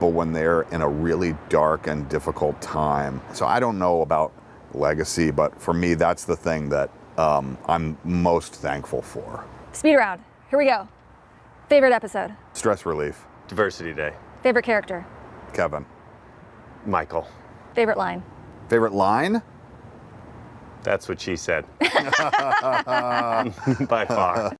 when they're in a really dark and difficult time. So I don't know about legacy, but for me, that's the thing that I'm most thankful for. Speed round. Here we go. Favorite episode? Stress relief. Diversity Day. Favorite character? Kevin. Michael. Favorite line? Favorite line? That's what she said. By far.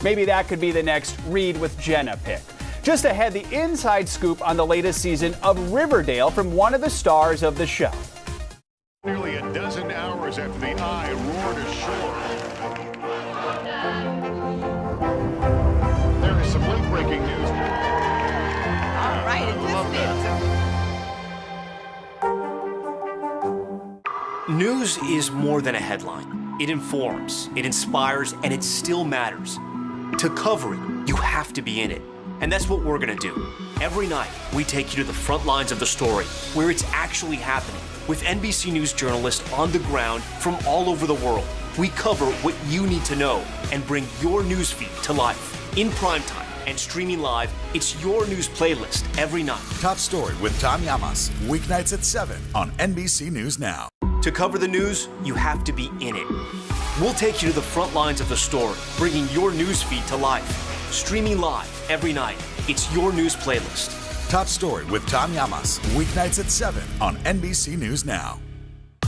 Maybe that could be the next Read with Jenna pick. Just ahead, the inside scoop on the latest season of Riverdale from one of the stars of the show. Nearly a dozen hours after the Eye roared ashore. There is some late breaking news. All right, News is more than a headline. It informs, it inspires, and it still matters. To cover it, you have to be in it. And that's what we're gonna do. Every night, we take you to the front lines of the story, where it's actually happening, with NBC News journalists on the ground from all over the world. We cover what you need to know and bring your newsfeed to life. In primetime and streaming live, it's your news playlist every night. Top Story with Tom Llamas, weeknights at 7 on NBC News Now. To cover the news, you have to be in it. We'll take you to the front lines of the story, bringing your newsfeed to life. Streaming live every night. It's your news playlist. Top Story with Tom Llamas, weeknights at 7 on NBC News Now.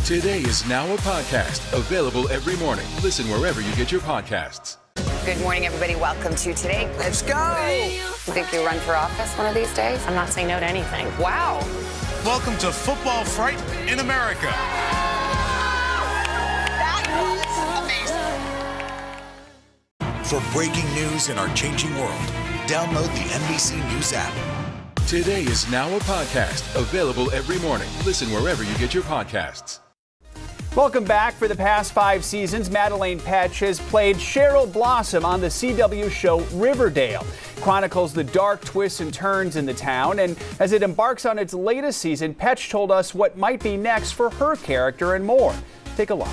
Today is now a podcast available every morning. Listen wherever you get your podcasts. Good morning, everybody. Welcome to Today. Let's go. You think you'll run for office one of these days? I'm not saying no to anything. Wow. Welcome to Football Fright in America. That was amazing. For breaking news in our changing world, download the NBC News app. Today is now a podcast available every morning. Listen wherever you get your podcasts. Welcome back. For the past 5 seasons, Madelaine Petsch has played Cheryl Blossom on the CW show Riverdale. Chronicles the dark twists and turns in the town, and as it embarks on its latest season, Petsch told us what might be next for her character and more. Take a look.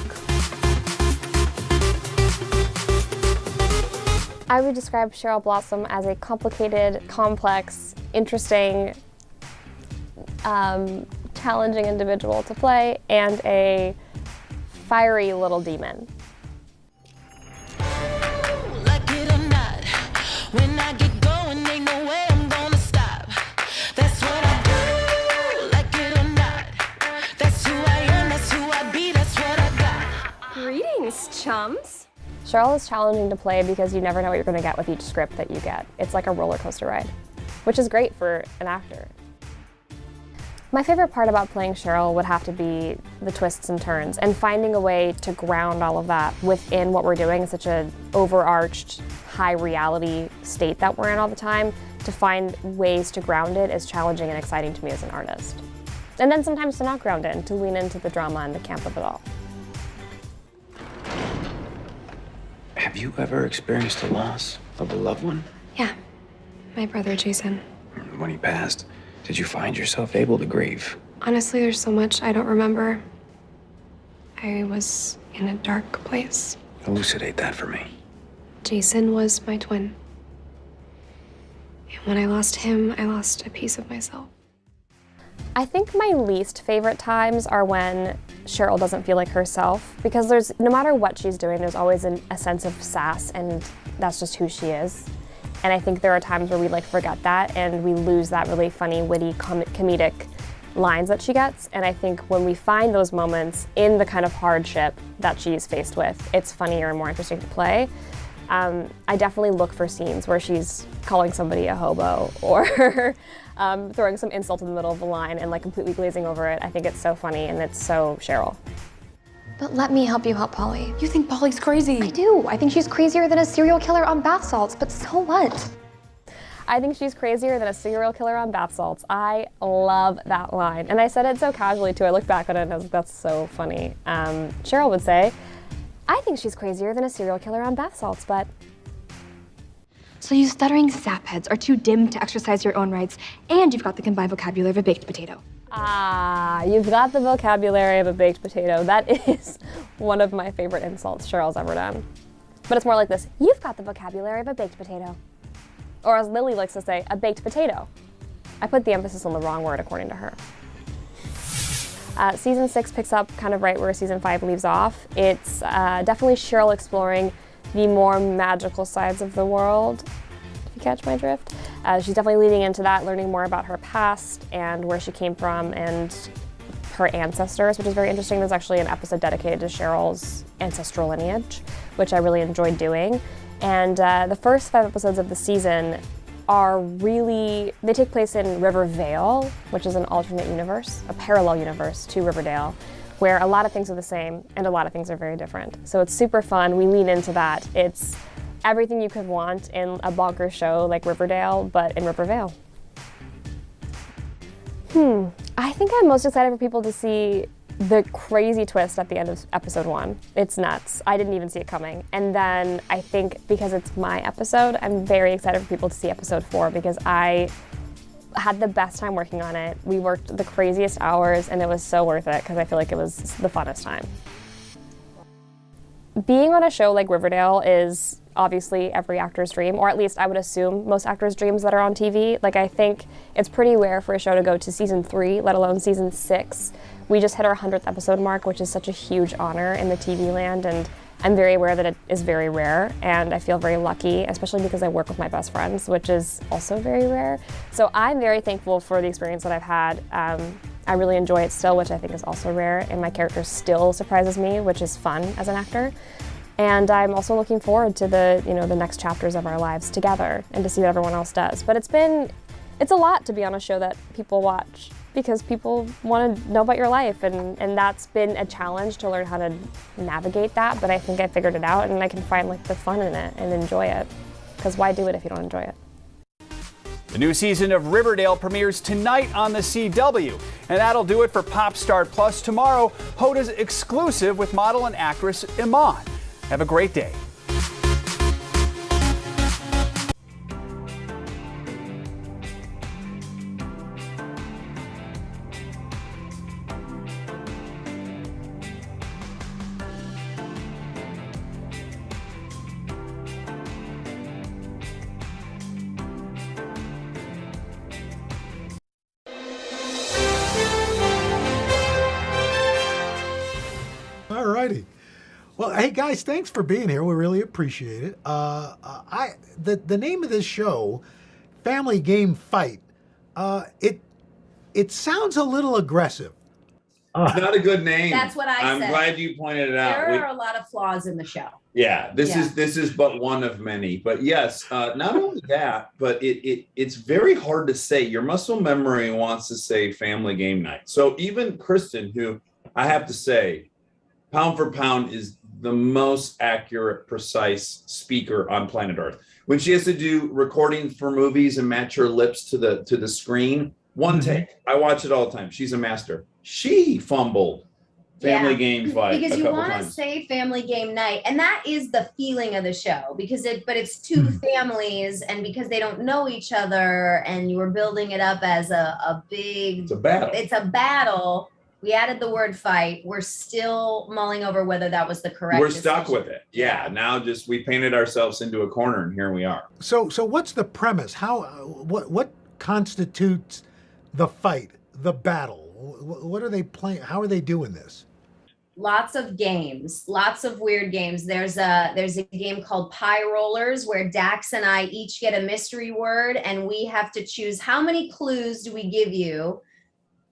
I would describe Cheryl Blossom as a complicated, complex, interesting, challenging individual to play, and a fiery little demon. Like it or not, when I get going, ain't no way I'm gonna stop. That's what I do, like it or not. That's who I am, that's who I be, that's what I got. Greetings, chums. Cheryl is challenging to play because you never know what you're going to get with each script that you get. It's like a roller coaster ride, which is great for an actor. My favorite part about playing Cheryl would have to be the twists and turns and finding a way to ground all of that within what we're doing in such an overarched, high reality state that we're in all the time. To find ways to ground it is challenging and exciting to me as an artist. And then sometimes to not ground it and to lean into the drama and the camp of it all. Have you ever experienced the loss of a loved one? Yeah, my brother Jason. When he passed, did you find yourself able to grieve? Honestly, there's so much I don't remember. I was in a dark place. Elucidate that for me. Jason was my twin. And when I lost him, I lost a piece of myself. I think my least favorite times are when Cheryl doesn't feel like herself, because no matter what she's doing, there's always a sense of sass, and that's just who she is. And I think there are times where we forget that and we lose that really funny, witty, comedic lines that she gets. And I think when we find those moments in the kind of hardship that she's faced with, it's funnier and more interesting to play. I definitely look for scenes where she's calling somebody a hobo or throwing some insult in the middle of the line and completely glazing over it. I think it's so funny and it's so Cheryl. But let me help you help Polly. You think Polly's crazy? I do. I think she's crazier than a serial killer on bath salts, but so what? I think she's crazier than a serial killer on bath salts. I love that line. And I said it so casually too. I looked back at it and I was like, that's so funny. Cheryl would say, I think she's crazier than a serial killer on bath salts, but... So you stuttering sapheads are too dim to exercise your own rights, and you've got the combined vocabulary of a baked potato. Ah, you've got the vocabulary of a baked potato. That is one of my favorite insults Cheryl's ever done. But it's more like this: you've got the vocabulary of a baked potato. Or as Lily likes to say, a baked potato. I put the emphasis on the wrong word according to her. Season 6 picks up kind of right where season 5 leaves off. It's definitely Cheryl exploring the more magical sides of the world, if you catch my drift. She's definitely leaning into that, learning more about her past and where she came from and her ancestors, which is very interesting. There's actually an episode dedicated to Cheryl's ancestral lineage, which I really enjoyed doing. And the first 5 episodes of the season they take place in Riverdale, which is an alternate universe, a parallel universe to Riverdale, where a lot of things are the same and a lot of things are very different. So it's super fun. We lean into that. It's everything you could want in a bonkers show like Riverdale, but in Riverdale. I think I'm most excited for people to see the crazy twist at the end of episode 1. It's nuts. I didn't even see it coming. And then I think because it's my episode, I'm very excited for people to see episode 4 because I had the best time working on it. We worked the craziest hours and it was so worth it because I feel like it was the funnest time. Being on a show like Riverdale is obviously every actor's dream, or at least I would assume most actors' dreams that are on TV. Like, I think it's pretty rare for a show to go to season 3, let alone season 6. We just hit our 100th episode mark, which is such a huge honor in the TV land, and I'm very aware that it is very rare, and I feel very lucky, especially because I work with my best friends, which is also very rare. So I'm very thankful for the experience that I've had. I really enjoy it still, which I think is also rare, and my character still surprises me, which is fun as an actor. And I'm also looking forward to the next chapters of our lives together and to see what everyone else does. But it's a lot to be on a show that people watch because people want to know about your life, and that's been a challenge to learn how to navigate that, but I think I figured it out and I can find like the fun in it and enjoy it, because why do it if you don't enjoy it? The new season of Riverdale premieres tonight on the CW, and that'll do it for Popstar Plus. Tomorrow, Hoda's exclusive with model and actress Iman. Have a great day. All righty. Well, hey guys, thanks for being here. We really appreciate it. The name of this show, Family Game Fight, it sounds a little aggressive. It's not a good name. That's what I said. I'm glad you pointed it out. There are a lot of flaws in the show. Yeah, this is but one of many. But yes, not only that, but it's very hard to say. Your muscle memory wants to say Family Game Night. So even Kristen, who I have to say, pound for pound is the most accurate, precise speaker on planet Earth. When she has to do recordings for movies and match her lips to the screen, one take. I watch it all the time. She's a master. She fumbled Family Game Fight because a you couple want to times. say Family Game Night, and that is the feeling of the show because it's two families, and because they don't know each other, and you were building it up as a big. It's a battle. It's a battle. We added the word fight. We're still mulling over whether that was the correct We're decision. stuck with it. Yeah. Now just we painted ourselves into a corner, and here we are. So what's the premise? What constitutes the fight, the battle? What are they playing? How are they doing this? Lots of games, lots of weird games. There's a game called Pie Rollers where Dax and I each get a mystery word, and we have to choose how many clues do we give you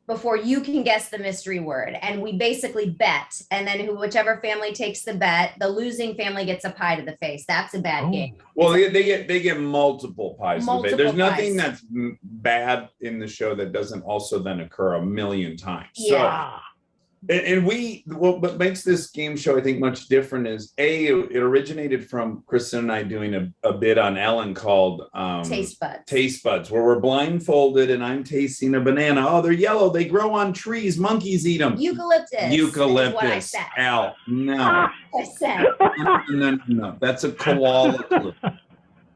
before you can guess the mystery word. And we basically bet, and then whichever family takes the bet, the losing family gets a pie to the face. That's a bad game. Well, they get multiple pies. Multiple There's nothing pies. that's bad in the show that doesn't also then occur a million times. Yeah. So, and what makes this game show, I think, much different is it originated from Kristen and I doing a bit on Ellen called Taste Buds. Taste Buds, where we're blindfolded and I'm tasting a banana. Oh, they're yellow. They grow on trees. Monkeys eat them. Eucalyptus. Is what I said. Al, no. I said. No. That's a koala clue.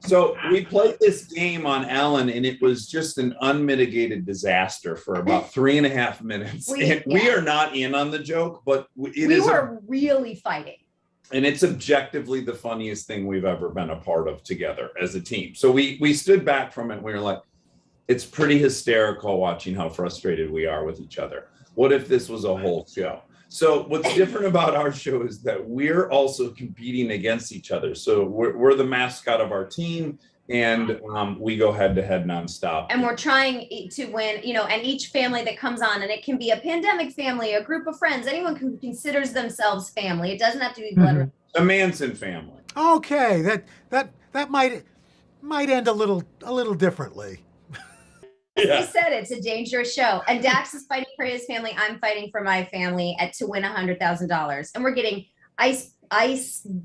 So we played this game on Ellen, and it was just an unmitigated disaster for about 3.5 minutes. We are not in on the joke, but We were really fighting. and it's objectively the funniest thing we've ever been a part of together as a team. So we stood back from it. And we were like, it's pretty hysterical watching how frustrated we are with each other. What if this was a whole show? So what's different about our show is that we're also competing against each other. So we're the mascot of our team, and we go head to head nonstop. And we're trying to win, and each family that comes on, and it can be a pandemic family, a group of friends, anyone who considers themselves family. It doesn't have to be blood. The Manson family. Okay, that might end a little differently. Yeah. He said it's a dangerous show. And Dax is fighting for his family. I'm fighting for my family to win $100,000. And we're getting ice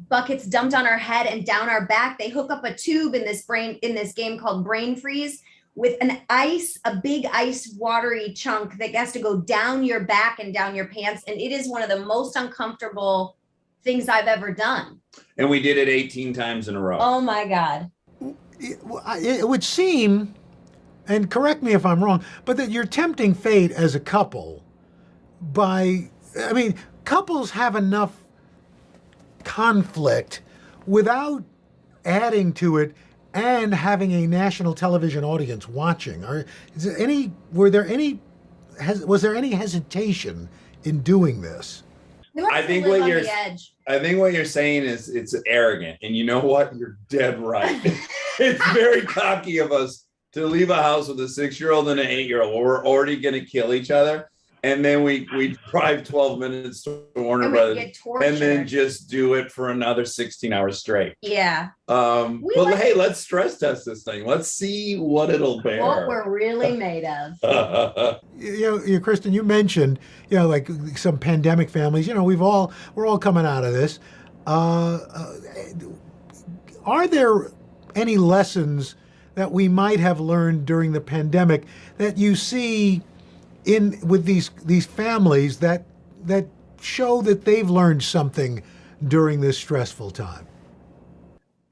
buckets dumped on our head and down our back. They hook up a tube in this game called Brain Freeze with a big ice watery chunk that has to go down your back and down your pants. And it is one of the most uncomfortable things I've ever done. And we did it 18 times in a row. Oh my God. It would seem, and correct me if I'm wrong, but that you're tempting fate as a couple couples have enough conflict without adding to it and having a national television audience watching. Was there any hesitation in doing this? I think what you're saying is it's arrogant, and you know what? You're dead right. It's very cocky of us to leave a house with a 6-year-old and an 8-year-old. We're already going to kill each other, and then we drive 12 minutes to Warner Brothers, and then just do it for another 16 hours straight. Yeah. Hey, let's stress test this thing. Let's see what it'll bear. What we're really made of. Kristen, you mentioned, like some pandemic families. We're all coming out of this. Are there any lessons that we might have learned during the pandemic that you see with these families that show that they've learned something during this stressful time?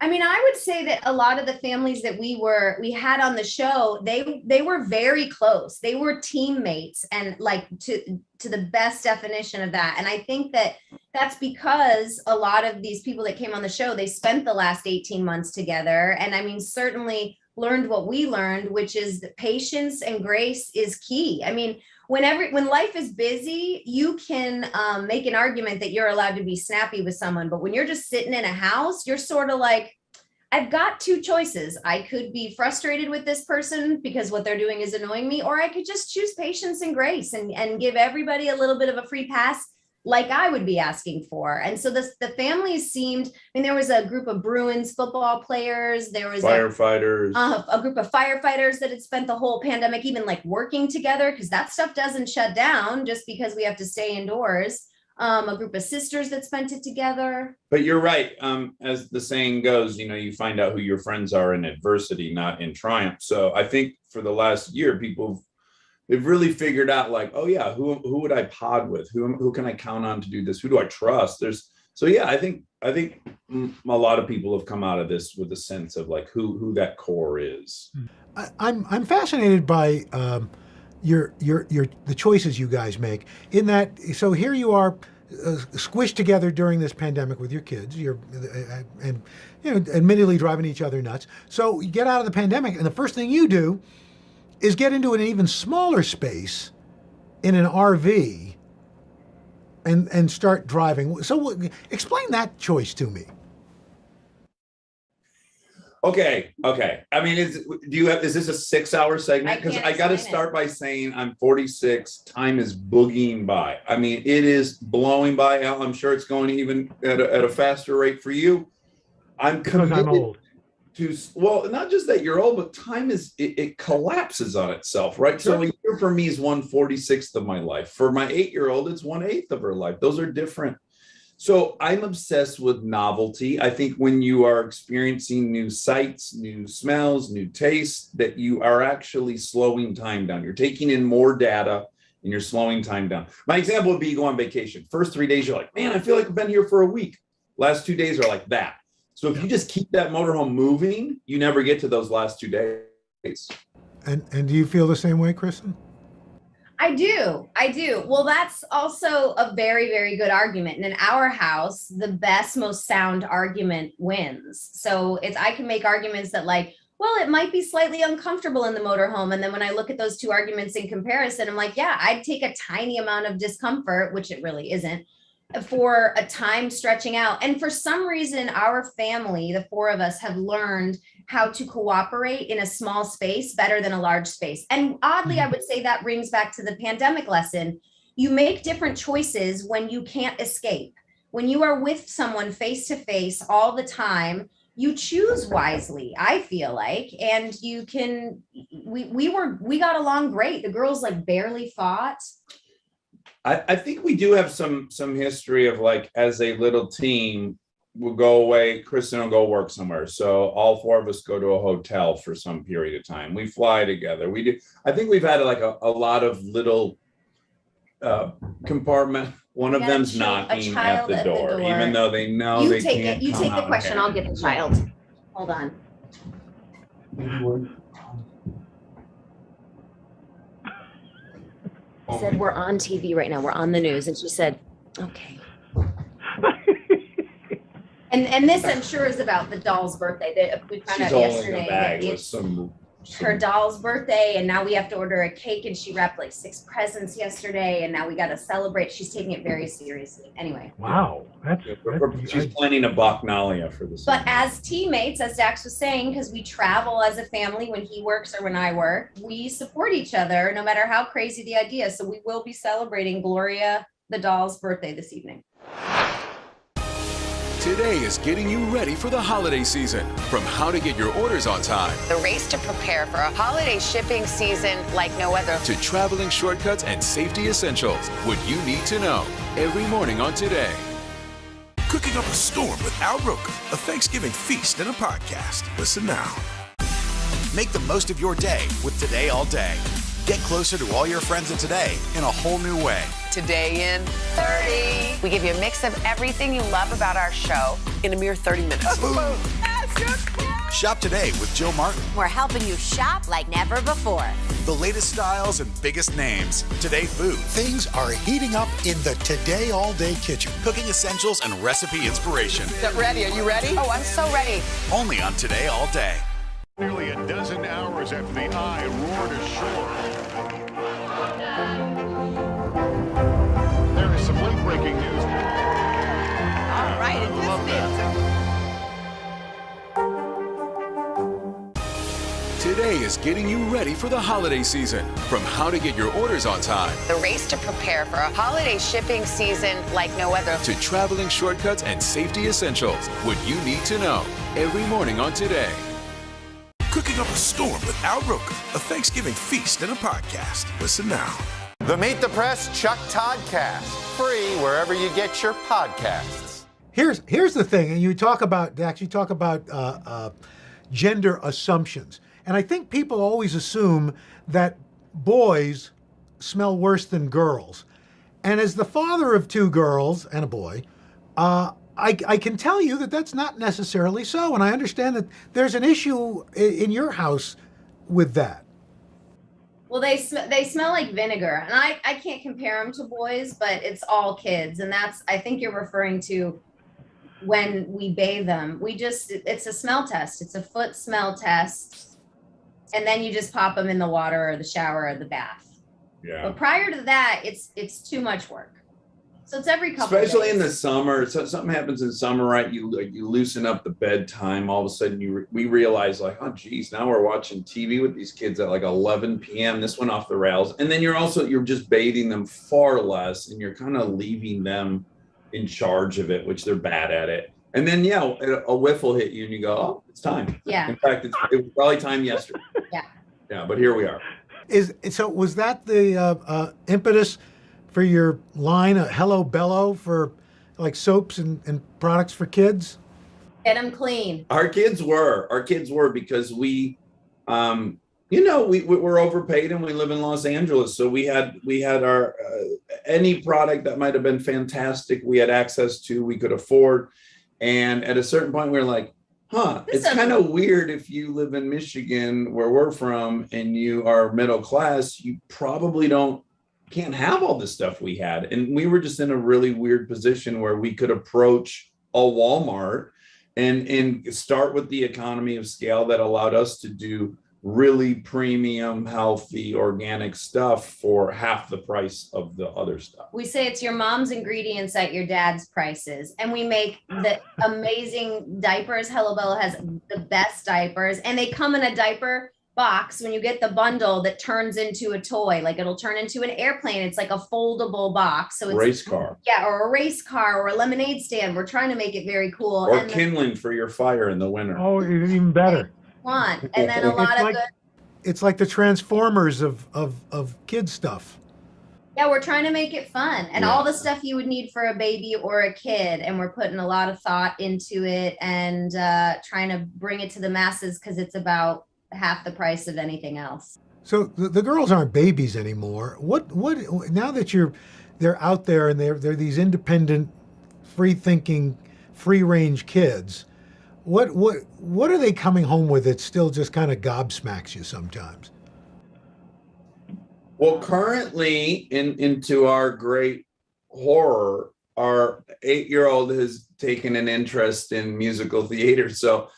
I mean, I would say that a lot of the families that we had on the show, they were very close. They were teammates, and like to the best definition of that. And I think that that's because a lot of these people that came on the show, they spent the last 18 months together. And I mean, certainly learned what we learned, which is that patience and grace is key. I mean, when life is busy, you can make an argument that you're allowed to be snappy with someone. But when you're just sitting in a house, you're sort of like, I've got two choices. I could be frustrated with this person because what they're doing is annoying me, or I could just choose patience and grace and give everybody a little bit of a free pass like I would be asking for. And so the families seemed, there was a group of Bruins football players, there was firefighters, a group of firefighters that had spent the whole pandemic even like working together, because that stuff doesn't shut down just because we have to stay indoors. A group of sisters that spent it together. But you're right. As the saying goes, you find out who your friends are in adversity, not in triumph. So I think for the last year, they've really figured out, like, oh yeah, who would I pod with? Who can I count on to do this? Who do I trust? I think a lot of people have come out of this with a sense of like who that core is. I'm fascinated by the choices you guys make, in that, so here you are squished together during this pandemic with your kids, and admittedly driving each other nuts. So you get out of the pandemic, and the first thing you do is get into an even smaller space in an RV and start driving. So explain that choice to me. Okay. I mean, is this a 6-hour segment? Because I got to start by saying I'm 46. Time is boogieing by. I mean, it is blowing by. Al, I'm sure it's going even at a faster rate for you. I'm committed. I'm old. Well, not just that you're old, but time it collapses on itself, right? Sure. So a year for me is 1/46 of my life. For my 8-year-old, it's 1/8 of her life. Those are different. So I'm obsessed with novelty. I think when you are experiencing new sights, new smells, new tastes, that you are actually slowing time down. You're taking in more data and you're slowing time down. My example would be you go on vacation. First 3 days, you're like, man, I feel like I've been here for a week. Last 2 days are like that. So if you just keep that motorhome moving, you never get to those last 2 days. And do you feel the same way, Kristen? I do. Well, that's also a very, very good argument. And in our house, the best, most sound argument wins. So I can make arguments that like, well, it might be slightly uncomfortable in the motorhome. And then when I look at those two arguments in comparison, I'm like, yeah, I'd take a tiny amount of discomfort, which it really isn't, for a time stretching out. And for some reason, our family, the four of us, have learned how to cooperate in a small space better than a large space. And oddly, I would say that brings back to the pandemic lesson. You make different choices when you can't escape. When you are with someone face to face all the time, you choose wisely, I feel like, and you can, we got along great. The girls like barely fought. I think we do have some history of, like, as a little team, we'll go away, Kristen will go work somewhere. So all four of us go to a hotel for some period of time. We fly together. We do. I think we've had like a lot of little compartment. One of them's knocking at the door, even though they know they can't. You take the question. I'll get the child. Hold on. I said, we're on TV right now. We're on the news. And she said, okay. And this, I'm sure, is about the doll's birthday. We found out yesterday that it's her doll's birthday, and now we have to order a cake, and she wrapped like 6 presents yesterday, and now we got to celebrate. She's taking it very seriously. Anyway. Wow. She's planning a Bacchanalia for this. But as teammates, as Dax was saying, because we travel as a family when he works or when I work, we support each other no matter how crazy the idea. So we will be celebrating Gloria, the doll's birthday this evening. Today is getting you ready for the holiday season. From how to get your orders on time, The race to prepare for a holiday shipping season like no other. to traveling shortcuts and safety essentials, what you need to know every morning on Today. Cooking up a storm with Al Roker, a Thanksgiving feast and a podcast. Listen now. Make the most of your day with Today All Day. Get closer to all your friends at Today in a whole new way. Today in 30. We give you a mix of everything you love about our show in a mere 30 minutes. Shop today with Jill Martin. We're helping you shop like never before. The latest styles and biggest names. Today Food. Things are heating up in the Today All Day kitchen. Cooking essentials and recipe inspiration. Get ready. Are you ready? Oh, I'm so ready. Only on Today All Day. Nearly a dozen hours after the eye roared ashore. There is some late-breaking news. All right, and Today is getting you ready for the holiday season. From how to get your orders on time, The race to prepare for a holiday shipping season like no other. to traveling shortcuts and safety essentials, what you need to know every morning on Today. Cooking up a storm with Al Roker, a Thanksgiving feast and a podcast. Listen now. The Meet the Press Chuck Toddcast, free wherever you get your podcasts. Here's the thing, and you talk about, Dax, gender assumptions. And I think people always assume that boys smell worse than girls. And as the father of 2 girls and a boy, I can tell you that that's not necessarily so. And I understand that there's an issue in your house with that. Well, they smell like vinegar, and I can't compare them to boys, but it's all kids. And that's, I think you're referring to when we bathe them. It's a smell test. It's a foot smell test. And then you just pop them in the water or the shower or the bath. Yeah. But prior to that, it's too much work. So it's every couple Especially of in days. the summer. So something happens in summer, right? You loosen up the bedtime. All of a sudden, we realize, like, oh, geez, now we're watching TV with these kids at like 11 p.m. This went off the rails. And then you're just bathing them far less, and you're kind of leaving them in charge of it, which they're bad at it. And then, a whiff will hit you, and you go, oh, it's time. Yeah. In fact, it was probably time yesterday. Yeah. Yeah, but here we are. Was that the impetus for your line, Hello Bello, for like soaps and products for kids? Get them clean. Our kids were because we we're overpaid and we live in Los Angeles. So we had our any product that might have been fantastic, we had access to, we could afford. And at a certain point, we were like, it's kind of weird if you live in Michigan, where we're from, and you are middle class, you probably can't have all the stuff we had. And we were just in a really weird position where we could approach a Walmart and start with the economy of scale that allowed us to do really premium, healthy, organic stuff for half the price of the other stuff. We say it's your mom's ingredients at your dad's prices. And we make the amazing diapers. Hello Bella has the best diapers. And they come in a diaper box when you get the bundle that turns into a toy. Like it'll turn into an airplane. It's like a foldable box. So it's race car. Yeah, or a race car or a lemonade stand. We're trying to make it very cool. Or and kindling for your fire in the winter. Oh, even better. And then a lot of good. It's like the Transformers of kid stuff. Yeah, we're trying to make it fun and all the stuff you would need for a baby or a kid. And we're putting a lot of thought into it and trying to bring it to the masses because it's about half the price of anything else. So the girls aren't babies anymore. What now that they're out there and they're these independent, free-thinking, free-range kids, what are they coming home with that still just kind of gobsmacks you sometimes? Well, currently, into our great horror, our 8-year-old has taken an interest in musical theater. So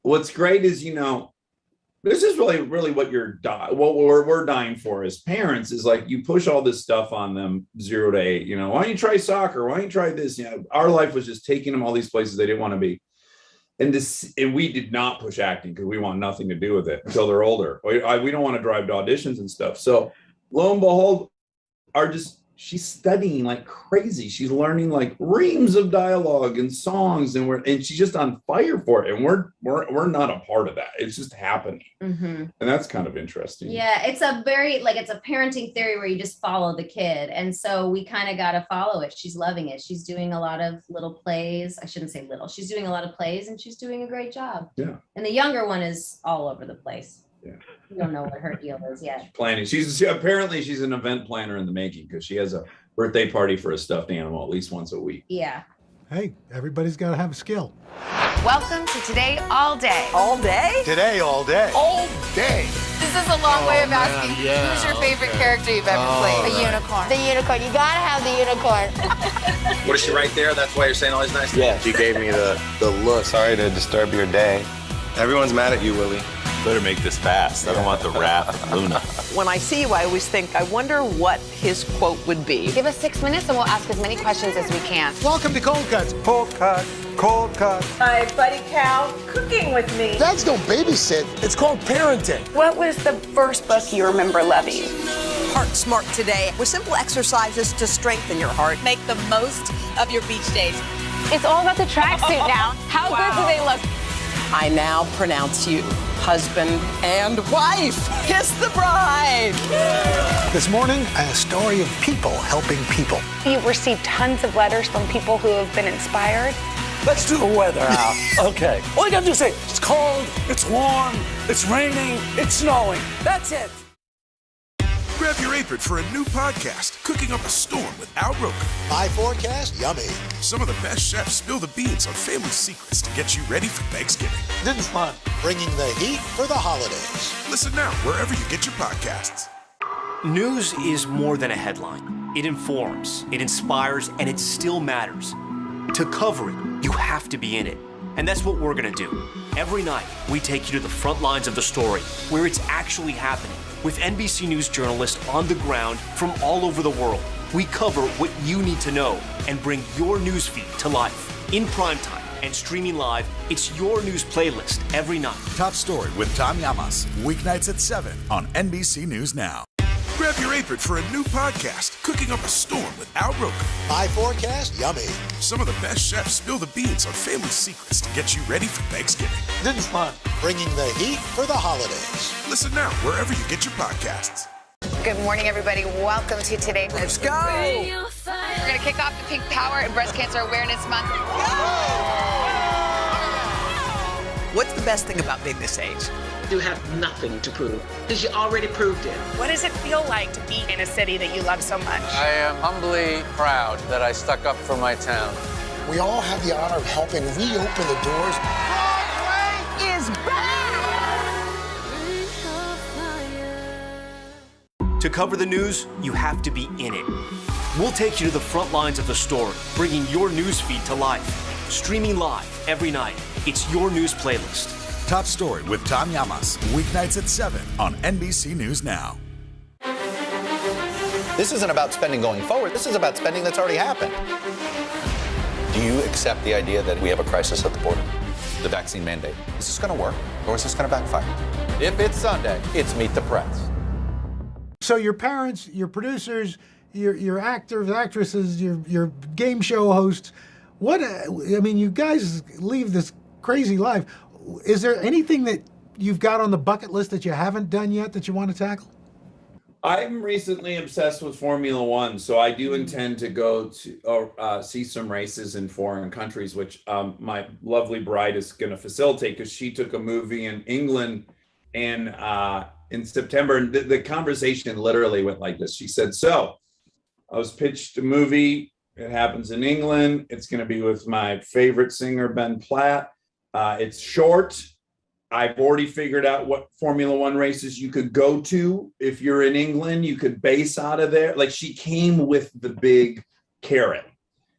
what's great is, this is really what we're dying for as parents is like you push all this stuff on them 0 to 8. Why don't you try soccer? Why don't you try this? Our life was just taking them all these places they didn't want to be. And we did not push acting because we want nothing to do with it until they're older. We don't want to drive to auditions and stuff. So lo and behold, she's studying like crazy. She's learning like reams of dialogue and songs, and she's just on fire for it. And we're not a part of that. It's just happening, and that's kind of interesting. Yeah, it's it's a parenting theory where you just follow the kid, and so we kind of got to follow it. She's loving it. She's doing a lot of little plays. I shouldn't say little. She's doing a lot of plays, and she's doing a great job. Yeah. And the younger one is all over the place. Yeah. We don't know what her deal is yet. Planning. Apparently she's an event planner in the making because she has a birthday party for a stuffed animal at least once a week. Yeah. Hey, everybody's got to have a skill. Welcome to Today All Day. All day? Today, all day. All day. This is a long way of asking who's your favorite character you've ever played? The unicorn. The unicorn. You gotta have the unicorn. What is she right there? That's why you're saying all these nice things? Yeah, she gave me the look. Sorry to disturb your day. Everyone's mad at you, Willie. Better make this fast. I don't want the wrath of Luna. When I see you, I always think, I wonder what his quote would be. Give us 6 minutes and we'll ask as many questions as we can. Welcome to Cold Cuts. Cold cut, cold cut. My buddy Cal cooking with me. Dads don't babysit. It's called parenting. What was the first book you remember loving? Heart Smart Today with simple exercises to strengthen your heart. Make the most of your beach days. It's all about the tracksuit now. How good do they look? I now pronounce you husband and wife. Kiss the bride. This morning, a story of people helping people. You've received tons of letters from people who have been inspired. Let's do the weather out. Okay. All you gotta do is say, it's cold, it's warm, it's raining, it's snowing. That's it. Grab your apron for a new podcast, Cooking Up a Storm with Al Roker. My forecast, yummy. Some of the best chefs spill the beans on family secrets to get you ready for Thanksgiving. This is fun. Bringing the heat for the holidays. Listen now wherever you get your podcasts. News is more than a headline. It informs, it inspires, and it still matters. To cover it, you have to be in it. And that's what we're gonna do. Every night, we take you to the front lines of the story, where it's actually happening, with NBC News journalists on the ground from all over the world. We cover what you need to know and bring your newsfeed to life. In primetime and streaming live, it's your news playlist every night. Top Story with Tom Llamas, weeknights at 7 on NBC News Now. Grab your apron for a new podcast, Cooking Up a Storm with Al Roker. My forecast, yummy. Some of the best chefs spill the beans on family secrets to get you ready for Thanksgiving. This is fun. Bringing the heat for the holidays. Listen now wherever you get your podcasts. Good morning, everybody. Welcome to Today. Let's go. We're going to kick off the Pink Power and Breast Cancer Awareness Month. What's the best thing about being this age? You have nothing to prove because you already proved it. What does it feel like to be in a city that you love so much? I am humbly proud that I stuck up for my town. We all have the honor of helping reopen the doors. Broadway is back! To cover the news, you have to be in it. We'll take you to the front lines of the story, bringing your newsfeed to life. streaming live every night. It's your news playlist. Top Story with Tom Llamas, weeknights at 7 on NBC News Now. This isn't about spending going forward. This is about spending that's already happened. Do you accept the idea that we have a crisis at the border? The vaccine mandate. Is this going to work, or is this going to backfire? If it's Sunday, it's Meet the Press. So your parents, your producers, your actors, actresses, your game show hosts, you guys leave this crazy life. Is there anything that you've got on the bucket list that you haven't done yet that you want to tackle? I'm recently obsessed with Formula One, so I do intend to go to see some races in foreign countries, which my lovely bride is going to facilitate because she took a movie in England in September, and the conversation literally went like this. She said, "So, I was pitched a movie. It happens in England. It's going to be with my favorite singer, Ben Platt. It's short. I've already figured out what Formula One races you could go to. If you're in England, you could base out of there." Like, she came with the big carrot.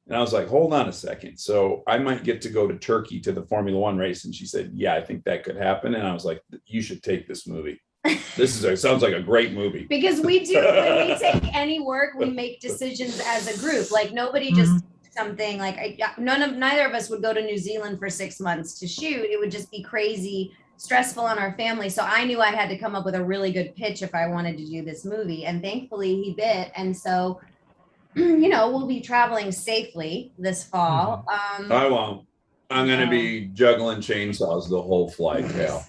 And I was like, hold on a second. So I might get to go to Turkey to the Formula One race. And she said, yeah, I think that could happen. And I was like, you should take this movie. Sounds like a great movie. Because we do, when we take any work, we make decisions as a group. Like, nobody just something like neither of us would go to New Zealand for 6 months to shoot. It would just be crazy stressful on our family. So I knew I had to come up with a really good pitch if I wanted to do this movie, and thankfully he bit. And so we'll be traveling safely this fall. I won't. I'm going to be juggling chainsaws the whole flight, Cal.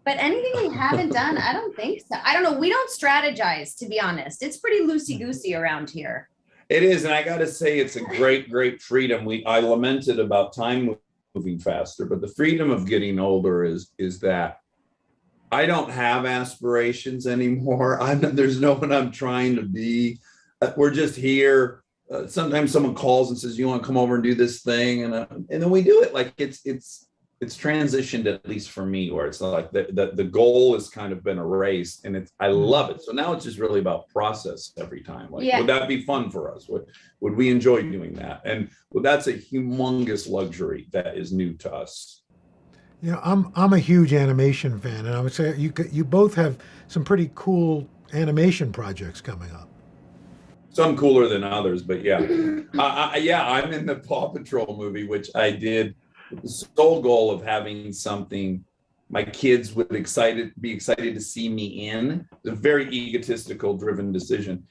But anything we haven't done, I don't think so. I don't know. We don't strategize, to be honest. It's pretty loosey-goosey around here. It is, and I got to say, it's a great, great freedom. I lamented about time moving faster, but the freedom of getting older is that I don't have aspirations anymore. There's no one I'm trying to be. We're just here. Sometimes someone calls and says, "You want to come over and do this thing?" And then we do it. Like it's transitioned, at least for me, where it's like the goal has kind of been erased, and I love it. So now it's just really about process every time. Like, would that be fun for us? Would we enjoy doing that? And that's a humongous luxury that is new to us. I'm a huge animation fan, and I would say you both have some pretty cool animation projects coming up. Some cooler than others, but yeah. I'm in the Paw Patrol movie, which I did with the sole goal of having something my kids would be excited to see me in. It's a very egotistical driven decision.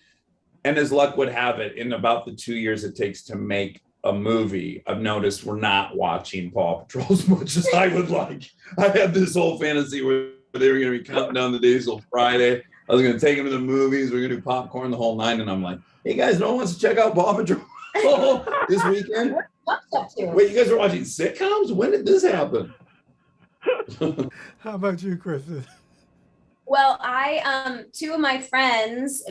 And as luck would have it, in about the 2 years it takes to make a movie, I've noticed we're not watching Paw Patrol as much as I would like. I had this whole fantasy where they were going to be counting down the days till Friday. I was going to take them to the movies. We're going to do popcorn the whole nine. And I'm like, hey guys, no one wants to check out Paw Patrol this weekend? Wait, you guys are watching sitcoms? When did this happen? How about you, Kristen? Well, two of my friends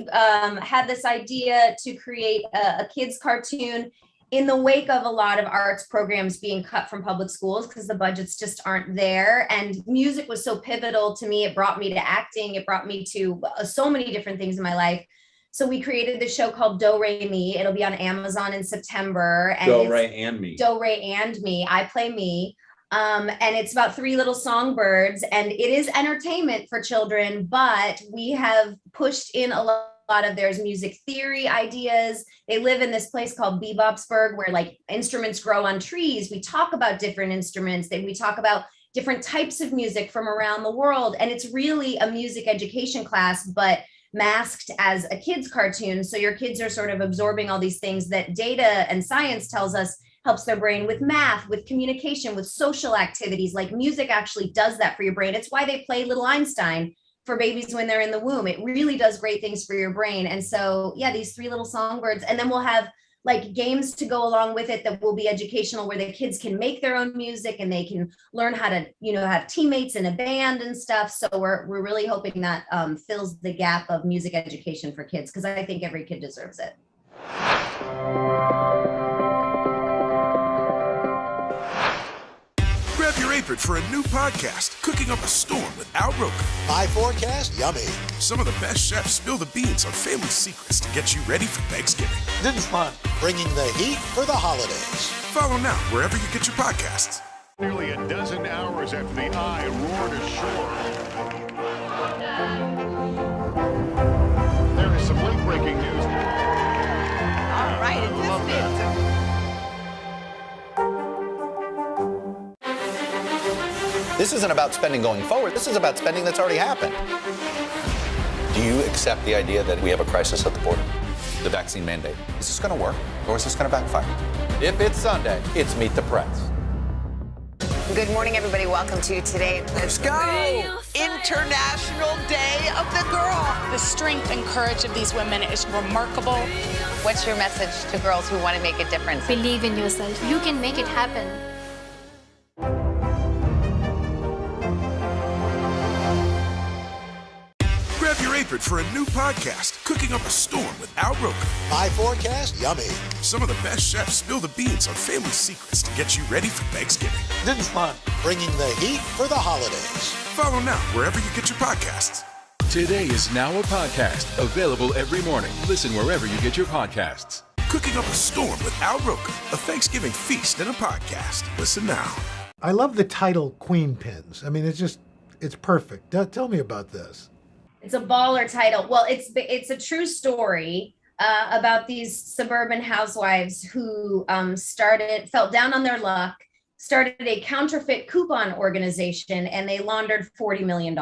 had this idea to create a kids cartoon in the wake of a lot of arts programs being cut from public schools because the budgets just aren't there. And music was so pivotal to me. It brought me to acting. It brought me to so many different things in my life. So we created this show called Do Re Mi. It'll be on Amazon in September. And Do Re and Me. Do Re and Me. I play me. And it's about three little songbirds, and it is entertainment for children, but we have pushed in a lot of there's music theory ideas. They live in this place called Bebopsburg, where like instruments grow on trees. We talk about different instruments, we talk about different types of music from around the world. And it's really a music education class, but masked as a kid's cartoon. So your kids are sort of absorbing all these things that data and science tells us helps their brain with math, with communication, with social activities. Like music actually does that for your brain. It's why they play Little Einstein for babies when they're in the womb. It really does great things for your brain. And so, yeah, these three little songbirds, and then we'll have like games to go along with it that will be educational, where the kids can make their own music and they can learn how to, have teammates in a band and stuff. So we're really hoping that fills the gap of music education for kids, because I think every kid deserves it. Grab your apron for a new podcast, Cooking Up a Storm with Al Roker. My forecast, yummy. Some of the best chefs spill the beans on family secrets to get you ready for Thanksgiving. This is fun. Bringing the heat for the holidays. Follow now wherever you get your podcasts. Nearly a dozen hours after the eye roared ashore. There is some late-breaking news. All right, it's This isn't about spending going forward. This is about spending that's already happened. Do you accept the idea that we have a crisis at the border? The vaccine mandate. Is this going to work, or is this going to backfire? If it's Sunday, it's Meet the Press. Good morning, everybody. Welcome to Today. Let's go! International Day of the Girl. The strength and courage of these women is remarkable. What's your message to girls who want to make a difference? Believe in yourself. You can make it happen. Grab your apron for a new podcast, Cooking Up a Storm with Al Roker. My forecast, yummy. Some of the best chefs spill the beans on family secrets to get you ready for Thanksgiving. This is fun. Bringing the heat for the holidays. Follow now wherever you get your podcasts. Today is now a podcast, available every morning. Listen wherever you get your podcasts. Cooking Up a Storm with Al Roker, a Thanksgiving feast and a podcast. Listen now. I love the title Queen Pins. I mean, it's perfect. Tell me about this. It's a baller title. Well, it's a true story about these suburban housewives who felt down on their luck, started a counterfeit coupon organization, and they laundered $40 million.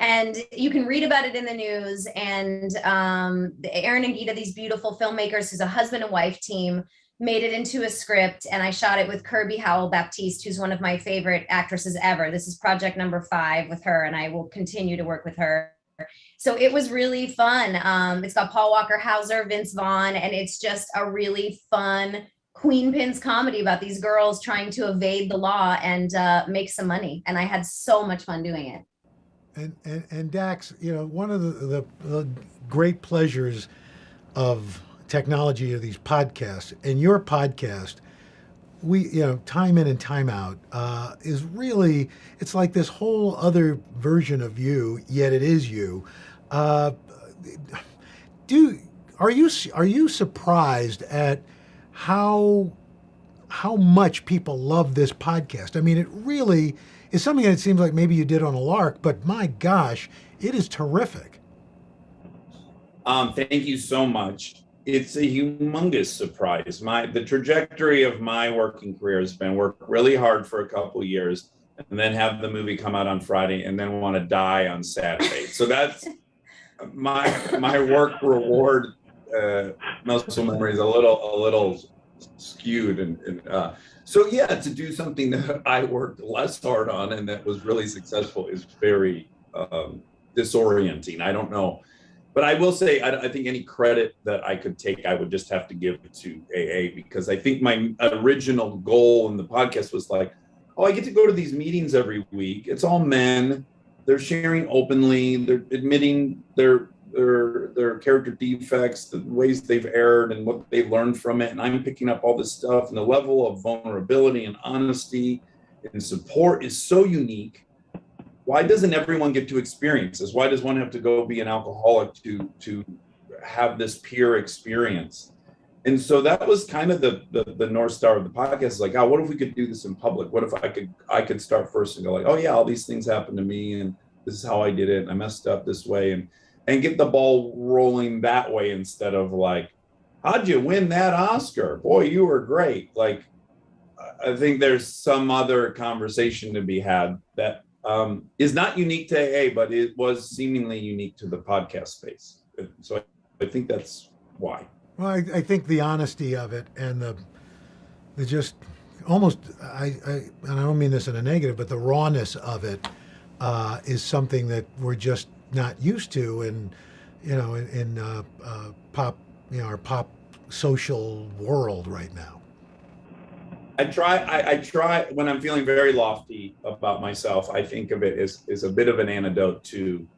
And you can read about it in the news. And Aaron and Gita, these beautiful filmmakers, who's a husband and wife team, made it into a script. And I shot it with Kirby Howell-Baptiste, who's one of my favorite actresses ever. This is project number 5 with her, and I will continue to work with her. So it was really fun. It's got Paul Walker Hauser, Vince Vaughn, and it's just a really fun Queen Pins comedy about these girls trying to evade the law and make some money. And I had so much fun doing it. And Dax, one of the great pleasures of technology of these podcasts, and your podcast, we, time in and time out, is really, it's like this whole other version of you, yet it is you. Are you surprised at how much people love this podcast? I mean, it really is something that it seems like maybe you did on a lark, but my gosh, it is terrific. Thank you so much. It's a humongous surprise. The trajectory of my working career has been work really hard for a couple of years and then have the movie come out on Friday and then want to die on Saturday. So that's my work reward muscle memory is a little skewed. And so yeah, to do something that I worked less hard on and that was really successful is very disorienting. I don't know. But I will say, I think any credit that I could take, I would just have to give to AA, because I think my original goal in the podcast was like, I get to go to these meetings every week. It's all men. They're sharing openly. They're admitting their character defects, the ways they've erred and what they learned from it. And I'm picking up all this stuff. And the level of vulnerability and honesty and support is so unique. Why doesn't everyone get to experience this? Why does one have to go be an alcoholic to have this peer experience? And so that was kind of the North Star of the podcast. Is like, what if we could do this in public? What if I could start first and go like, oh yeah, all these things happened to me and this is how I did it. And I messed up this way and get the ball rolling that way instead of like, how'd you win that Oscar? Boy, you were great. Like, I think there's some other conversation to be had that is not unique to AA, but it was seemingly unique to the podcast space. So I think that's why. Well, I think the honesty of it and the just almost, I don't mean this in a negative, but the rawness of it is something that we're just not used to in pop, our pop social world right now. I try when I'm feeling very lofty about myself, I think of it as a bit of an antidote to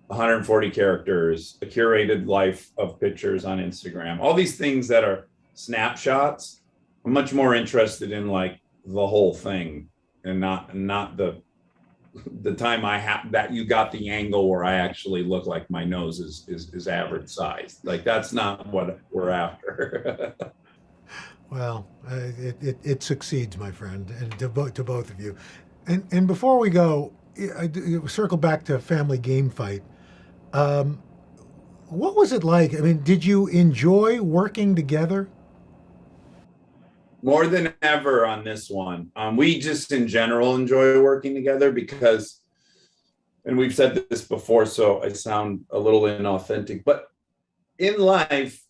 140 characters, a curated life of pictures on Instagram, all these things that are snapshots. I'm much more interested in like the whole thing. and not the time that you got the angle where I actually look like my nose is average size. Like, that's not what we're after. Well, it succeeds, my friend, and to both of you. And before we go, I circle back to Family Game Fight. What was it like? I mean, did you enjoy working together? More than ever on this one. We just in general enjoy working together because, and we've said this before, so I sound a little inauthentic, but in life,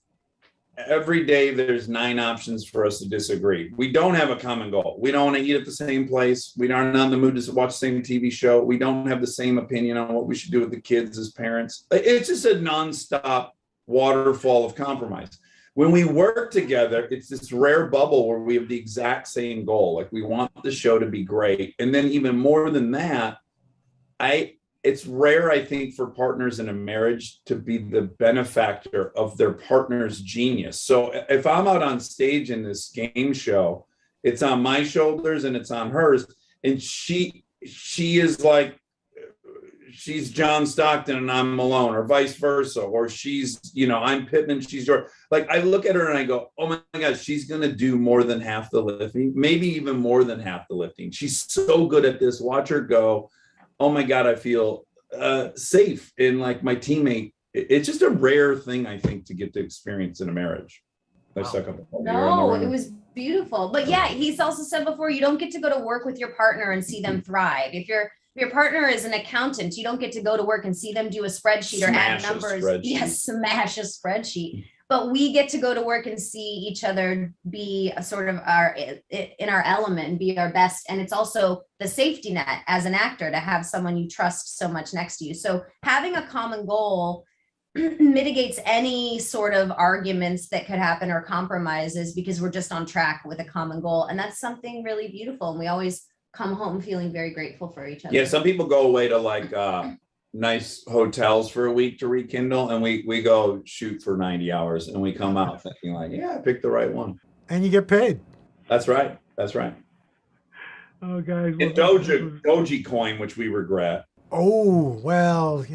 every day there's 9 options for us to disagree. We don't have a common goal. We don't want to eat at the same place. We aren't in the mood to watch the same TV show. We don't have the same opinion on what we should do with the kids as parents. It's just a nonstop waterfall of compromise. When we work together, it's this rare bubble where we have the exact same goal. Like, we want the show to be great. And then even more than that, it's rare, I think, for partners in a marriage to be the benefactor of their partner's genius. So if I'm out on stage in this game show, it's on my shoulders and it's on hers. And she is like, she's John Stockton and I'm Malone, or vice versa. Or she's, I'm Pittman and she's George. Like, I look at her and I go, oh my gosh, she's going to do more than half the lifting, maybe even more than half the lifting. She's so good at this. Watch her go. Oh my God, I feel safe in, like, my teammate. It's just a rare thing, I think, to get to experience in a marriage. I stuck up. No, it was beautiful. But yeah, he's also said before, you don't get to go to work with your partner and see them thrive. If your partner is an accountant, you don't get to go to work and see them do a spreadsheet or add numbers. Yes, smash a spreadsheet. But we get to go to work and see each other be a sort of in our element and be our best. And it's also the safety net as an actor to have someone you trust so much next to you. So having a common goal mitigates any sort of arguments that could happen or compromises, because we're just on track with a common goal. And that's something really beautiful. And we always come home feeling very grateful for each other. Yeah, some people go away to, like, nice hotels for a week to rekindle, and we go shoot for 90 hours and we come out thinking, like, yeah, I picked the right one. And you get paid. That's right. Oh, guys. It's Doji coin, which we regret. Oh, well,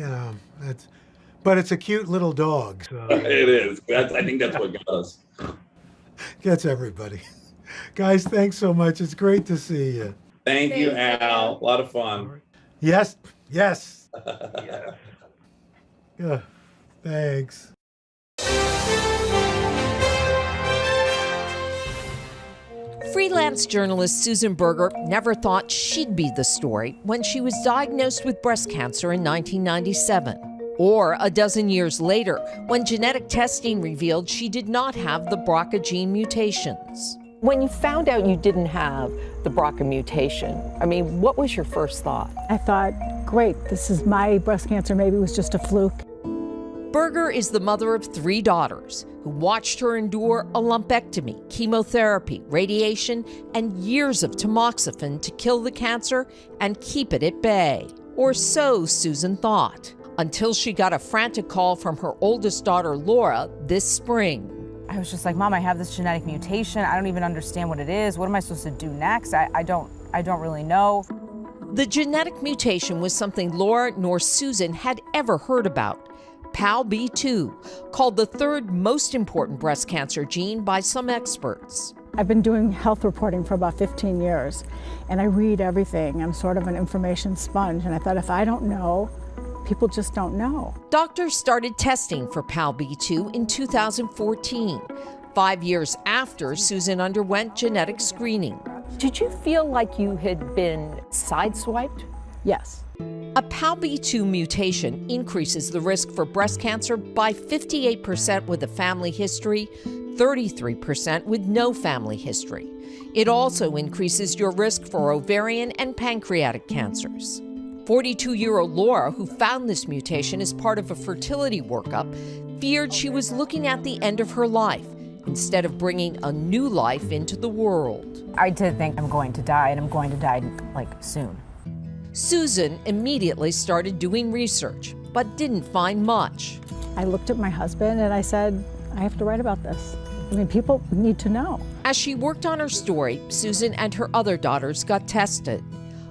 but it's a cute little dog. So. It is. I think that's what got us. Gets everybody. Guys, thanks so much. It's great to see you. Thank you, Al. A lot of fun. Yes. Yeah. Yeah. Thanks. Freelance journalist Susan Berger never thought she'd be the story when she was diagnosed with breast cancer in 1997. Or a dozen years later, when genetic testing revealed she did not have the BRCA gene mutations. When you found out you didn't have the BRCA mutation, I mean, what was your first thought? I thought, great, this is my breast cancer. Maybe it was just a fluke. Berger is the mother of 3 daughters who watched her endure a lumpectomy, chemotherapy, radiation, and years of tamoxifen to kill the cancer and keep it at bay. Or so Susan thought, until she got a frantic call from her oldest daughter, Laura, this spring. I was just like, Mom, I have this genetic mutation. I don't even understand what it is. What am I supposed to do next? I don't really know. The genetic mutation was something Laura nor Susan had ever heard about. PALB2, called the 3rd most important breast cancer gene by some experts. I've been doing health reporting for about 15 years, and I read everything. I'm sort of an information sponge, and I thought, if I don't know, people just don't know. Doctors started testing for PALB2 in 2014, 5 years after Susan underwent genetic screening. Did you feel like you had been sideswiped? Yes. A PALB2 mutation increases the risk for breast cancer by 58% with a family history, 33% with no family history. It also increases your risk for ovarian and pancreatic cancers. 42-year-old Laura, who found this mutation as part of a fertility workup, feared she was looking at the end of her life instead of bringing a new life into the world. I did think I'm going to die, and I'm going to die, like, soon. Susan immediately started doing research, but didn't find much. I looked at my husband and I said, I have to write about this. I mean, people need to know. As she worked on her story, Susan and her other daughters got tested.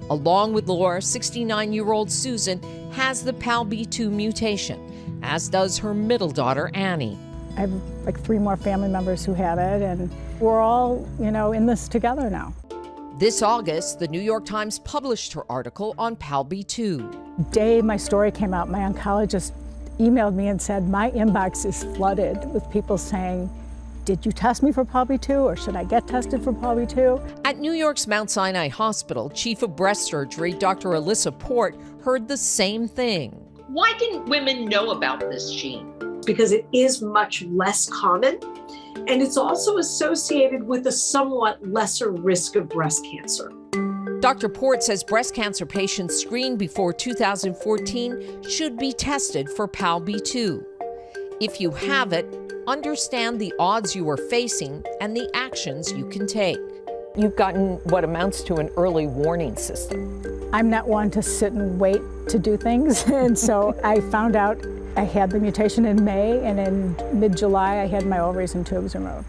Along with Laura, 69-year-old Susan has the PALB2 mutation, as does her middle daughter, Annie. I have like 3 more family members who have it, and we're all, in this together now. This August, the New York Times published her article on PALB2. The day my story came out, my oncologist emailed me and said, my inbox is flooded with people saying, did you test me for PALB2 or should I get tested for PALB2? At New York's Mount Sinai Hospital, Chief of Breast Surgery, Dr. Alyssa Port, heard the same thing. Why didn't women know about this gene? Because it is much less common, and it's also associated with a somewhat lesser risk of breast cancer. Dr. Port says breast cancer patients screened before 2014 should be tested for PALB2. If you have it, understand the odds you are facing and the actions you can take. You've gotten what amounts to an early warning system. I'm not one to sit and wait to do things, and so I found out I had the mutation in May, and in mid-July I had my ovaries and tubes removed.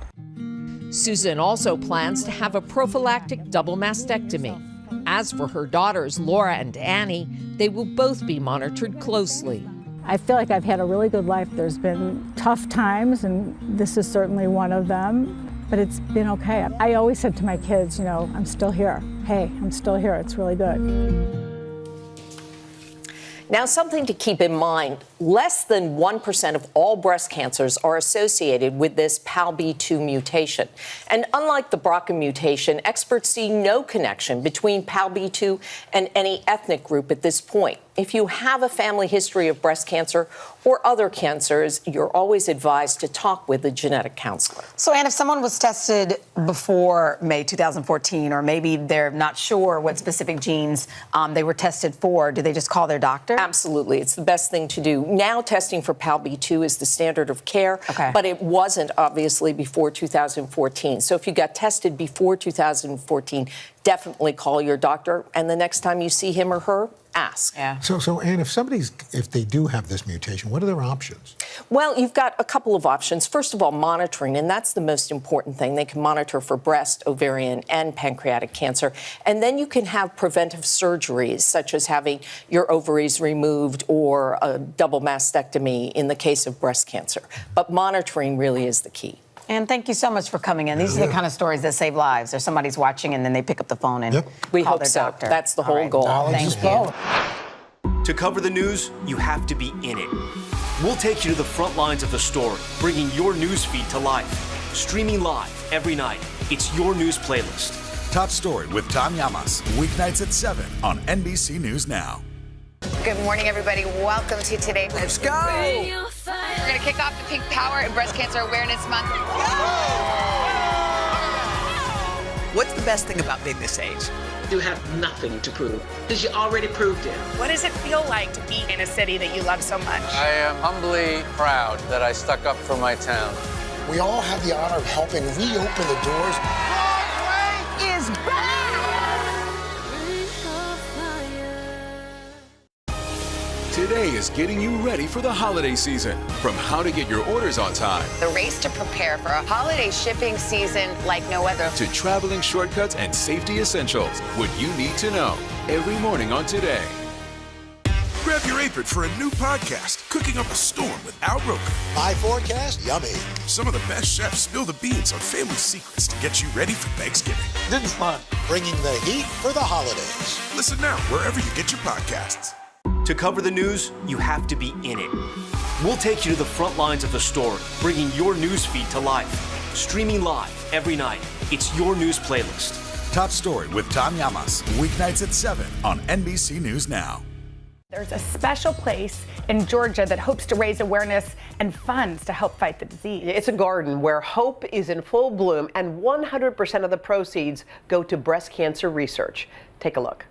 Susan also plans to have a prophylactic double mastectomy. As for her daughters, Laura and Annie, they will both be monitored closely. I feel like I've had a really good life. There's been tough times, and this is certainly one of them, but it's been okay. I always said to my kids, I'm still here. Hey, I'm still here. It's really good. Now, something to keep in mind, less than 1% of all breast cancers are associated with this PALB2 mutation. And unlike the BRCA mutation, experts see no connection between PALB2 and any ethnic group at this point. If you have a family history of breast cancer or other cancers, you're always advised to talk with a genetic counselor. So, Anne, if someone was tested before May 2014, or maybe they're not sure what specific genes they were tested for, do they just call their doctor? Absolutely. It's the best thing to do. Now, testing for PALB2 is the standard of care, but it wasn't, obviously, before 2014. So if you got tested before 2014, definitely call your doctor, and the next time you see him or her, ask. Yeah. So Anne, if they do have this mutation, what are their options? Well, you've got a couple of options. First of all, monitoring, and that's the most important thing. They can monitor for breast, ovarian, and pancreatic cancer. And then you can have preventive surgeries, such as having your ovaries removed or a double mastectomy in the case of breast cancer. But monitoring really is the key. And thank you so much for coming in. These are the kind of stories that save lives. Or somebody's watching and then they pick up the phone and we call hope their so. doctor. That's the whole goal. Thank you. To cover the news, you have to be in it. We'll take you to the front lines of the story, bringing your news feed to life. Streaming live every night. It's your news playlist. Top Story with Tom Llamas, weeknights at 7 on NBC News Now. Good morning, everybody. Welcome to Today. Let's go. We're going to kick off the Pink Power and Breast Cancer Awareness Month. What's the best thing about being this age? You have nothing to prove because you already proved it. What does it feel like to be in a city that you love so much? I am humbly proud that I stuck up for my town. We all have the honor of helping reopen the doors. Broadway is back! Today is getting you ready for the holiday season. From how to get your orders on time, The race to prepare for a holiday shipping season like no other. to traveling shortcuts and safety essentials, what you need to know every morning on Today. Grab your apron for a new podcast, Cooking Up a Storm with Al Roker. My forecast, yummy. Some of the best chefs spill the beans on family secrets to get you ready for Thanksgiving. This is fun. Bringing the heat for the holidays. Listen now wherever you get your podcasts. To cover the news, you have to be in it. We'll take you to the front lines of the story, bringing your news feed to life. Streaming live every night. It's your news playlist. Top Story with Tom Llamas, weeknights at 7 on NBC News Now. There's a special place in Georgia that hopes to raise awareness and funds to help fight the disease. It's a garden where hope is in full bloom, and 100% of the proceeds go to breast cancer research. Take a look.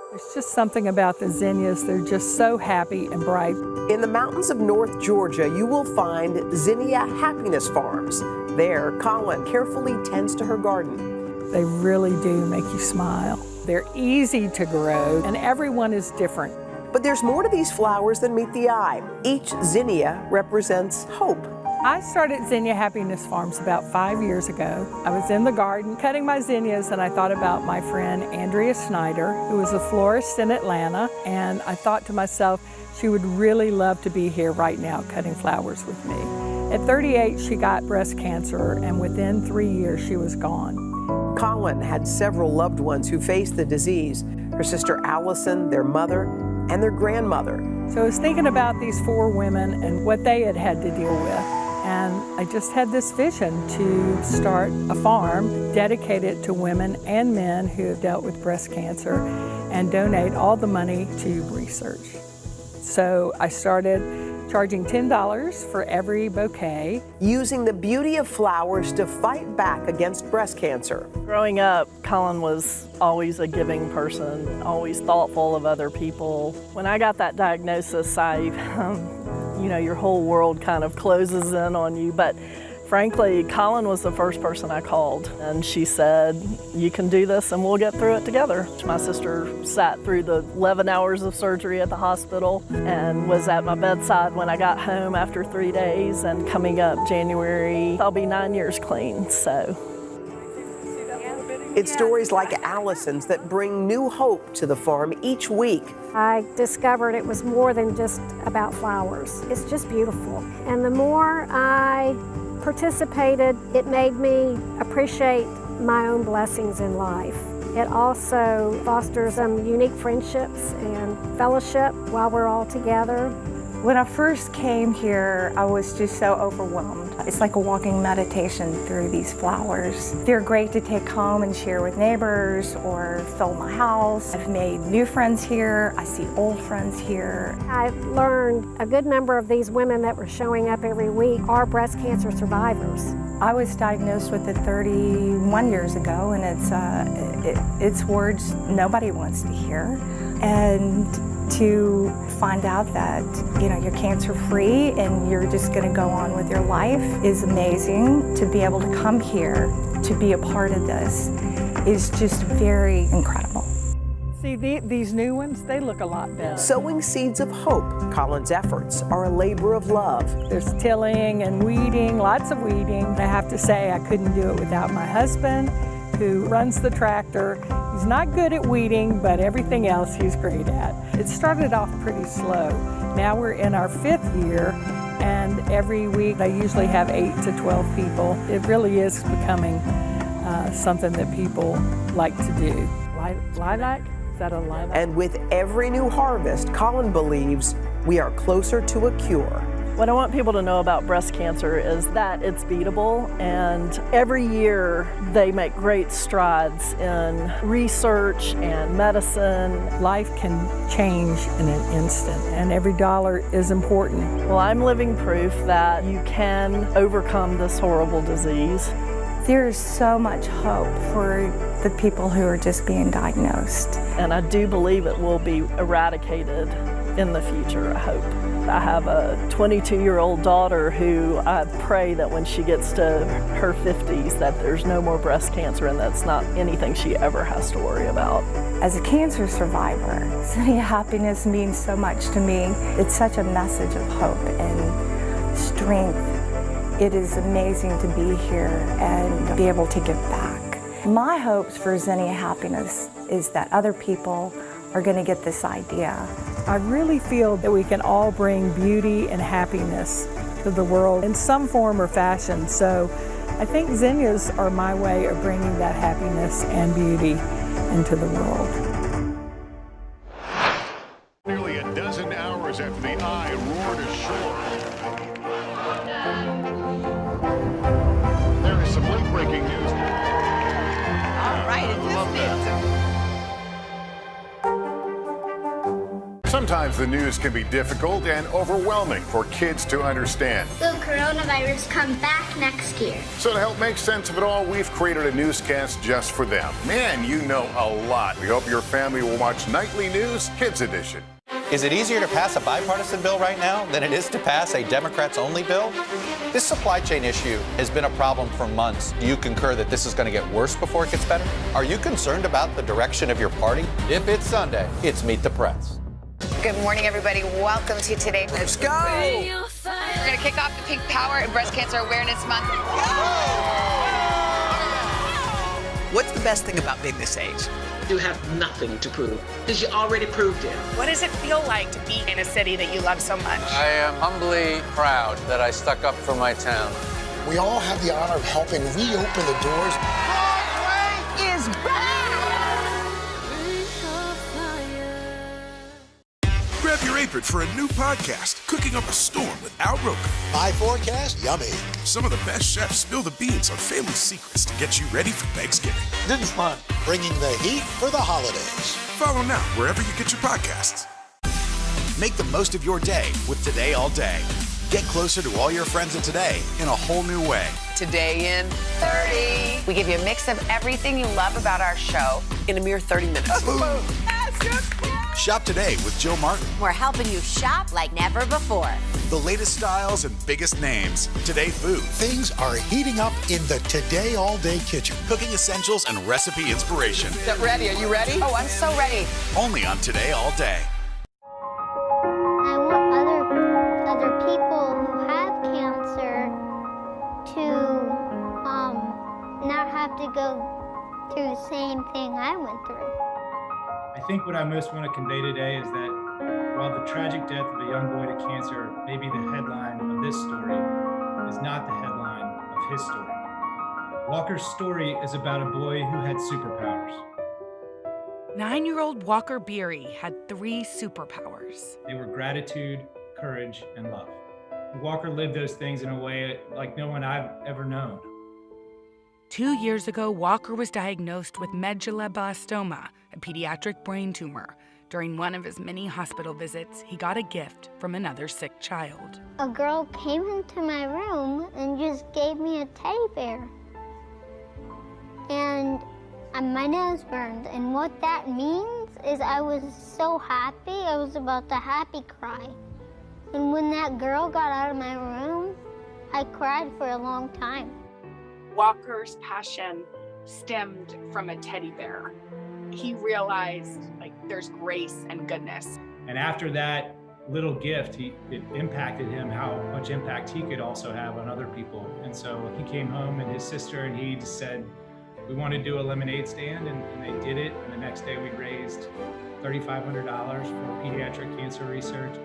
There's just something about the zinnias. They're just so happy and bright. In the mountains of North Georgia, you will find Zinnia Happiness Farms. There, Colin carefully tends to her garden. They really do make you smile. They're easy to grow, and everyone is different. But there's more to these flowers than meet the eye. Each zinnia represents hope. I started Zinnia Happiness Farms about 5 years ago. I was in the garden cutting my zinnias and I thought about my friend Andrea Snyder, who was a florist in Atlanta, and I thought to myself, she would really love to be here right now cutting flowers with me. At 38, she got breast cancer, and within 3 years, she was gone. Colin had several loved ones who faced the disease. Her sister Allison, their mother, and their grandmother. So I was thinking about these 4 women and what they had had to deal with. And I just had this vision to start a farm dedicated to women and men who have dealt with breast cancer and donate all the money to research. So I started charging $10 for every bouquet. Using the beauty of flowers to fight back against breast cancer. Growing up, Colin was always a giving person, always thoughtful of other people. When I got that diagnosis, your whole world kind of closes in on you. But frankly, Colin was the first person I called, and she said, "You can do this and we'll get through it together." My sister sat through the 11 hours of surgery at the hospital and was at my bedside when I got home after 3 days, and coming up January, I'll be 9 years clean, so. It's stories like Allison's that bring new hope to the farm each week. I discovered it was more than just about flowers. It's just beautiful. And the more I participated, it made me appreciate my own blessings in life. It also fosters some unique friendships and fellowship while we're all together. When I first came here, I was just so overwhelmed. It's like a walking meditation through these flowers. They're great to take home and share with neighbors or fill my house. I've made new friends here. I see old friends here. I've learned a good number of these women that were showing up every week are breast cancer survivors. I was diagnosed with it 31 years ago, and it's words nobody wants to hear. And to find out that, you're cancer free and you're just gonna go on with your life is amazing. To be able to come here, to be a part of this is just very incredible. See, these new ones, they look a lot better. Sowing seeds of hope. Colin's efforts are a labor of love. There's tilling and weeding, lots of weeding. I have to say I couldn't do it without my husband, who runs the tractor. He's not good at weeding, but everything else he's great at. It started off pretty slow. Now we're in our 5th year, and every week I usually have 8 to 12 people. It really is becoming something that people like to do. Lilac? Is that a lilac? And with every new harvest, Colin believes we are closer to a cure. What I want people to know about breast cancer is that it's beatable, and every year they make great strides in research and medicine. Life can change in an instant, and every dollar is important. Well, I'm living proof that you can overcome this horrible disease. There is so much hope for the people who are just being diagnosed. And I do believe it will be eradicated in the future, I hope. I have a 22-year-old daughter who I pray that when she gets to her 50s that there's no more breast cancer, and that's not anything she ever has to worry about. As a cancer survivor, Zinnia Happiness means so much to me. It's such a message of hope and strength. It is amazing to be here and be able to give back. My hopes for Zinnia Happiness is that other people are going to get this idea. I really feel that we can all bring beauty and happiness to the world in some form or fashion. So I think zinnias are my way of bringing that happiness and beauty into the world. Nearly a dozen hours after the eye roared ashore. There is some late-breaking news. All right, it just is. Sometimes the news can be difficult and overwhelming for kids to understand. Will coronavirus come back next year? So to help make sense of it all, we've created a newscast just for them. Man, you know a lot. We hope your family will watch Nightly News Kids Edition. Is it easier to pass a bipartisan bill right now than it is to pass a Democrats-only bill? This supply chain issue has been a problem for months. Do you concur that this is going to get worse before it gets better? Are you concerned about the direction of your party? If it's Sunday, it's Meet the Press. Good morning, everybody. Welcome to Today. Let's go! We're going to kick off the Pink Power and Breast Cancer Awareness Month. What's the best thing about being this age? You have nothing to prove because you already proved it. What does it feel like to be in a city that you love so much? I am humbly proud that I stuck up for my town. We all have the honor of helping reopen the doors. Broadway is back! Grab your apron for a new podcast, Cooking Up a Storm with Al Roker. My forecast, yummy. Some of the best chefs spill the beans on family secrets to get you ready for Thanksgiving. This is fun. Bringing the heat for the holidays. Follow now wherever you get your podcasts. Make the most of your day with Today All Day. Get closer to all your friends in today in a whole new way. Today in 30. We give you a mix of everything you love about our show in a mere 30 minutes. Shop today with Jill Martin. We're helping you shop like never before. The latest styles and biggest names. Today food. Things are heating up in the Today All Day kitchen. Cooking essentials and recipe inspiration. Is that ready? Are you ready? Oh, I'm so ready. Only on Today All Day. I want other people who have cancer to not have to go through the same thing I went through. I think what I most want to convey today is that while the tragic death of a young boy to cancer may be the headline of this story, it is not the headline of his story. Walker's story is about a boy who had superpowers. 9-year-old Walker Beery had 3 superpowers. They were gratitude, courage, and love. Walker lived those things in a way like no one I've ever known. 2 years ago, Walker was diagnosed with medulloblastoma, a pediatric brain tumor. During one of his many hospital visits, he got a gift from another sick child. A girl came into my room and just gave me a teddy bear. And my nose burned. And what that means is I was so happy, I was about to happy cry. And when that girl got out of my room, I cried for a long time. Walker's passion stemmed from a teddy bear. He realized there's grace and goodness. And after that little gift, it impacted him how much impact he could also have on other people. And so he came home and his sister and he just said, we want to do a lemonade stand, and they did it. And the next day we raised $3,500 for pediatric cancer research.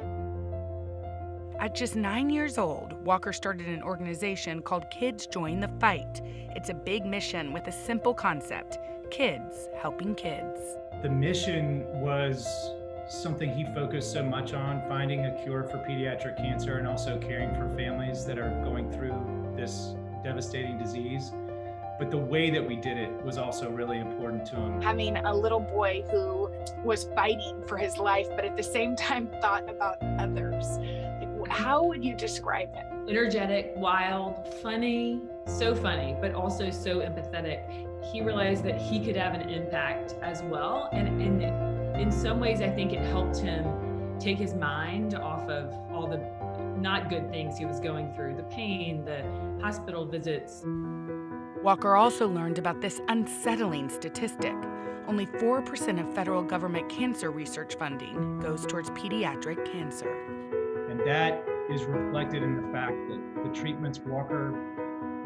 At just 9 years old, Walker started an organization called Kids Join the Fight. It's a big mission with a simple concept: kids helping kids. The mission was something he focused so much on, finding a cure for pediatric cancer and also caring for families that are going through this devastating disease. But the way that we did it was also really important to him. Having a little boy who was fighting for his life, but at the same time thought about others. How would you describe it? Energetic, wild, funny, but also so empathetic. He realized that he could have an impact as well. And in some ways, I think it helped him take his mind off of all the not good things he was going through, the pain, the hospital visits. Walker also learned about this unsettling statistic. Only 4% of federal government cancer research funding goes towards pediatric cancer. And that is reflected in the fact that the treatments Walker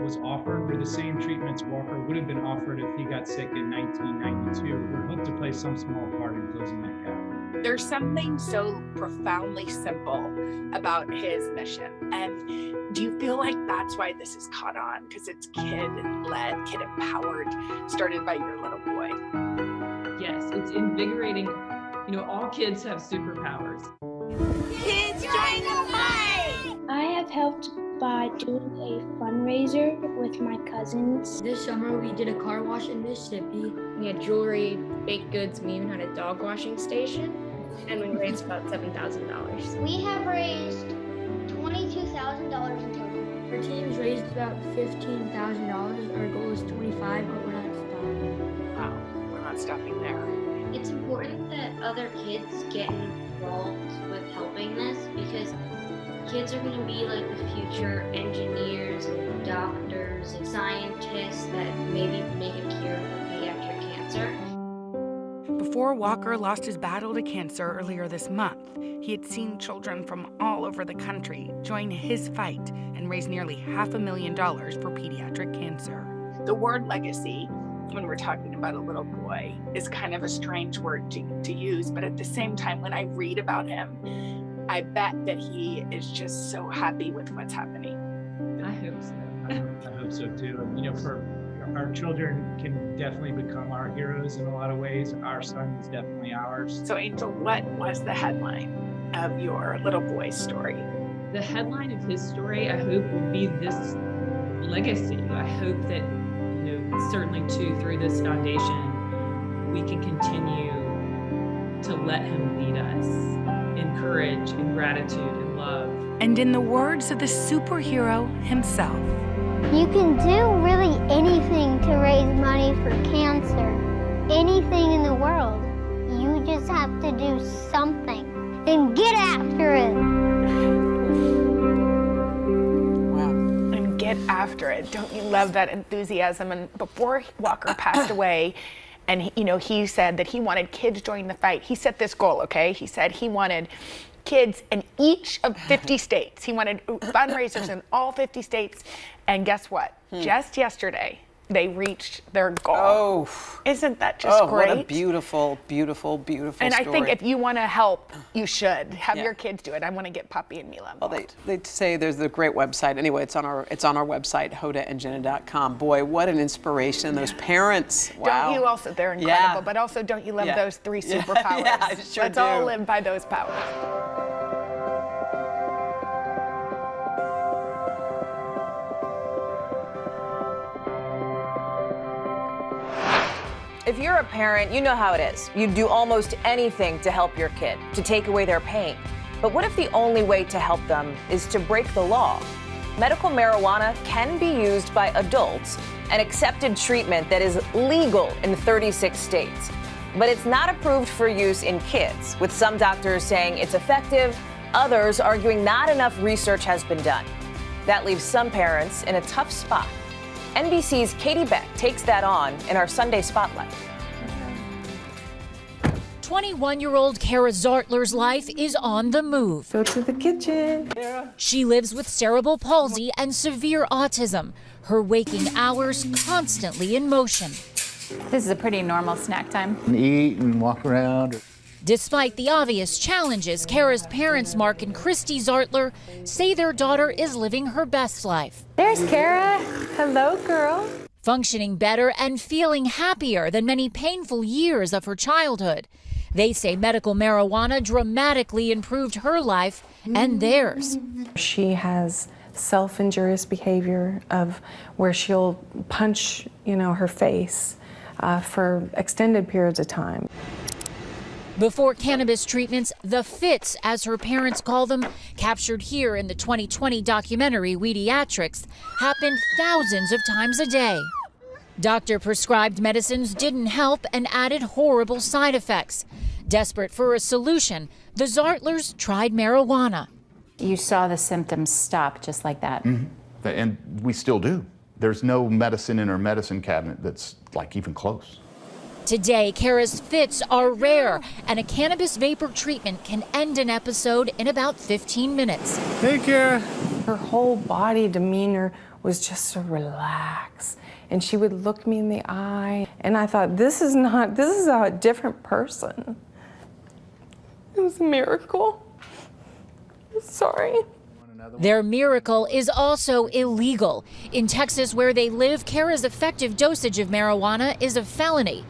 was offered were the same treatments Walker would have been offered if he got sick in 1992. We're hoping to play some small part in closing that gap. There's something so profoundly simple about his mission. And do you feel like that's why this is caught on? Because it's kid-led, kid-empowered, started by your little boy. Yes, it's invigorating. You know, all kids have superpowers. Kids Join the Fight! I have helped by doing a fundraiser with my cousins. This summer we did a car wash in Mississippi. We had jewelry, baked goods, we even had a dog washing station, and we raised about $7,000. We have raised $22,000 in total. Our team's raised about $15,000. Our goal is 25, but we're not stopping. Wow, we're not stopping there. It's important that other kids get involved with helping this, because kids are going to be like the future engineers and doctors and scientists that maybe make a cure for pediatric cancer. Before Walker lost his battle to cancer earlier this month, he had seen children from all over the country join his fight and raise nearly $500,000 for pediatric cancer. The word legacy, when we're talking about a little boy, is kind of a strange word to use, but at the same time, when I read about him, I bet that he is just so happy with what's happening. I hope so. I hope so too. And, for our children can definitely become our heroes in a lot of ways. Our son is definitely ours. So Angel, what was the headline of your little boy's story? The headline of his story, I hope, will be this legacy. I hope that, certainly too, through this foundation, we can continue to let him lead us in courage and gratitude and love. And in the words of the superhero himself, you can do really anything to raise money for cancer. Anything in the world. You just have to do something and get after it. Wow. And get after it. Don't you love that enthusiasm? And before Walker passed away, and he said that he wanted kids joining the fight. He set this goal, okay? He said he wanted kids in each of 50 states. He wanted fundraisers in all 50 states. And guess what? Just yesterday, they reached their goal. Oh. Isn't that just great? What a beautiful, beautiful, beautiful and story. I think if you want to help, you should. Have your kids do it. I want to get Poppy and Mila involved. Well, they say there's a great website. Anyway, it's on our website, hodaandjenna.com. Boy, what an inspiration. Those parents, wow. Don't you also, they're incredible, but also don't you love those 3 superpowers? Yeah, I sure Let's do. all live by those powers. If you're a parent, you know how it is. You do almost anything to help your kid, to take away their pain. But what if the only way to help them is to break the law? Medical marijuana can be used by adults, an accepted treatment that is legal in 36 states. But it's not approved for use in kids, with some doctors saying it's effective, others arguing not enough research has been done. That leaves some parents in a tough spot. NBC's Katie Beck takes that on in our Sunday Spotlight. 21-year-old Kara Zartler's life is on the move. Go to the kitchen. She lives with cerebral palsy and severe autism, her waking hours constantly in motion. This is a pretty normal snack time. Eat and walk around. Despite the obvious challenges, Kara's parents, Mark and Christy Zartler, say their daughter is living her best life. There's Kara. Hello, girl. Functioning better and feeling happier than many painful years of her childhood. They say medical marijuana dramatically improved her life and theirs. She has self-injurious behavior of where she'll punch, her face for extended periods of time. Before cannabis treatments, the fits, as her parents call them, captured here in the 2020 documentary Weediatrics, happened thousands of times a day. Doctor-prescribed medicines didn't help and added horrible side effects. Desperate for a solution, the Zartlers tried marijuana. You saw the symptoms stop just like that. Mm-hmm. And we still do. There's no medicine in our medicine cabinet that's even close. Today, Kara's fits are rare, and a cannabis vapor treatment can end an episode in about 15 minutes. Hey, Kara. Her whole body demeanor was just so relaxed. And she would look me in the eye, and I thought, this is a different person. It was a miracle. Sorry. Their miracle is also illegal. In Texas, where they live, Kara's effective dosage of marijuana is a felony.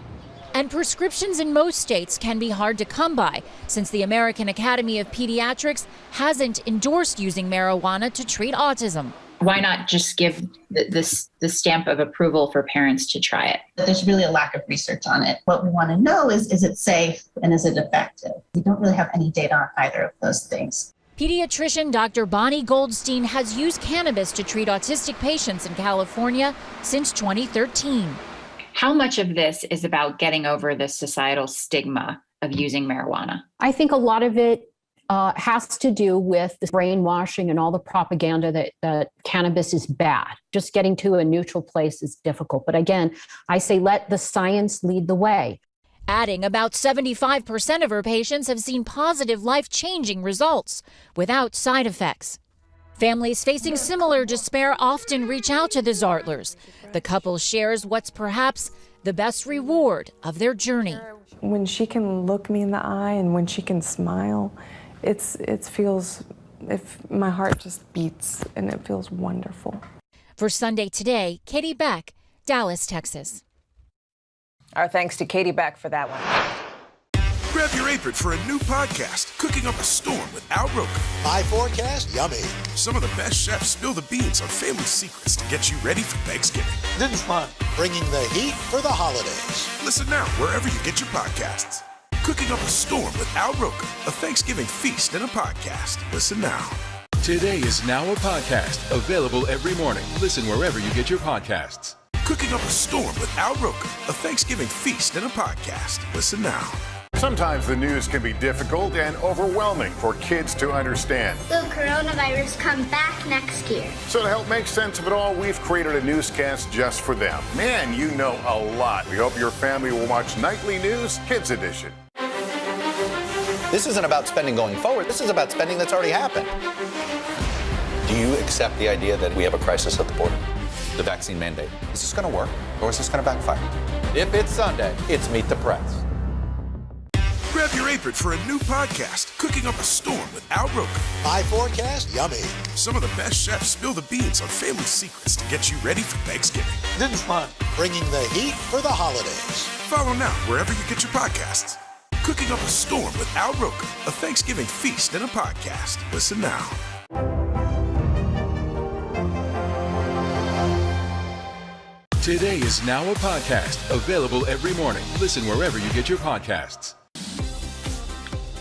And prescriptions in most states can be hard to come by, since the American Academy of Pediatrics hasn't endorsed using marijuana to treat autism. Why not just give the stamp of approval for parents to try it? There's really a lack of research on it. What we want to know is it safe and is it effective? We don't really have any data on either of those things. Pediatrician Dr. Bonnie Goldstein has used cannabis to treat autistic patients in California since 2013. How much of this is about getting over the societal stigma of using marijuana? I think a lot of it has to do with the brainwashing and all the propaganda that cannabis is bad. Just getting to a neutral place is difficult. But again, I say let the science lead the way. adding about 75% of her patients have seen positive life-changing results without side effects. Families facing similar despair often reach out to the Zartlers. The couple shares what's perhaps the best reward of their journey. When she can look me in the eye and when she can smile, it feels, my heart just beats and it feels wonderful. For Sunday Today, Katie Beck, Dallas, Texas. Our thanks to Katie Beck for that one. Grab your apron for a new podcast, Cooking Up a Storm with Al Roker. My forecast, yummy. Some of the best chefs spill the beans on family secrets to get you ready for Thanksgiving. This is fun. Bringing the heat for the holidays. Listen now wherever you get your podcasts. Cooking Up a Storm with Al Roker, a Thanksgiving feast and a podcast. Listen now. Today is now a podcast, available every morning. Listen wherever you get your podcasts. Cooking Up a Storm with Al Roker, a Thanksgiving feast and a podcast. Listen now. Sometimes the news can be difficult and overwhelming for kids to understand. Will coronavirus come back next year? So to help make sense of it all, we've created a newscast just for them. Man, you know a lot. We hope your family will watch Nightly News Kids Edition. This isn't about spending going forward. This is about spending that's already happened. Do you accept the idea that we have a crisis at the border? The vaccine mandate. Is this going to work or is this going to backfire? If it's Sunday, it's Meet the Press. Grab your apron for a new podcast, Cooking Up a Storm with Al Roker. My forecast, yummy. Some of the best chefs spill the beans on family secrets to get you ready for Thanksgiving. This is fun. Bringing the heat for the holidays. Follow now wherever you get your podcasts. Cooking Up a Storm with Al Roker, a Thanksgiving feast and a podcast. Listen now. Today is now a podcast, available every morning. Listen wherever you get your podcasts.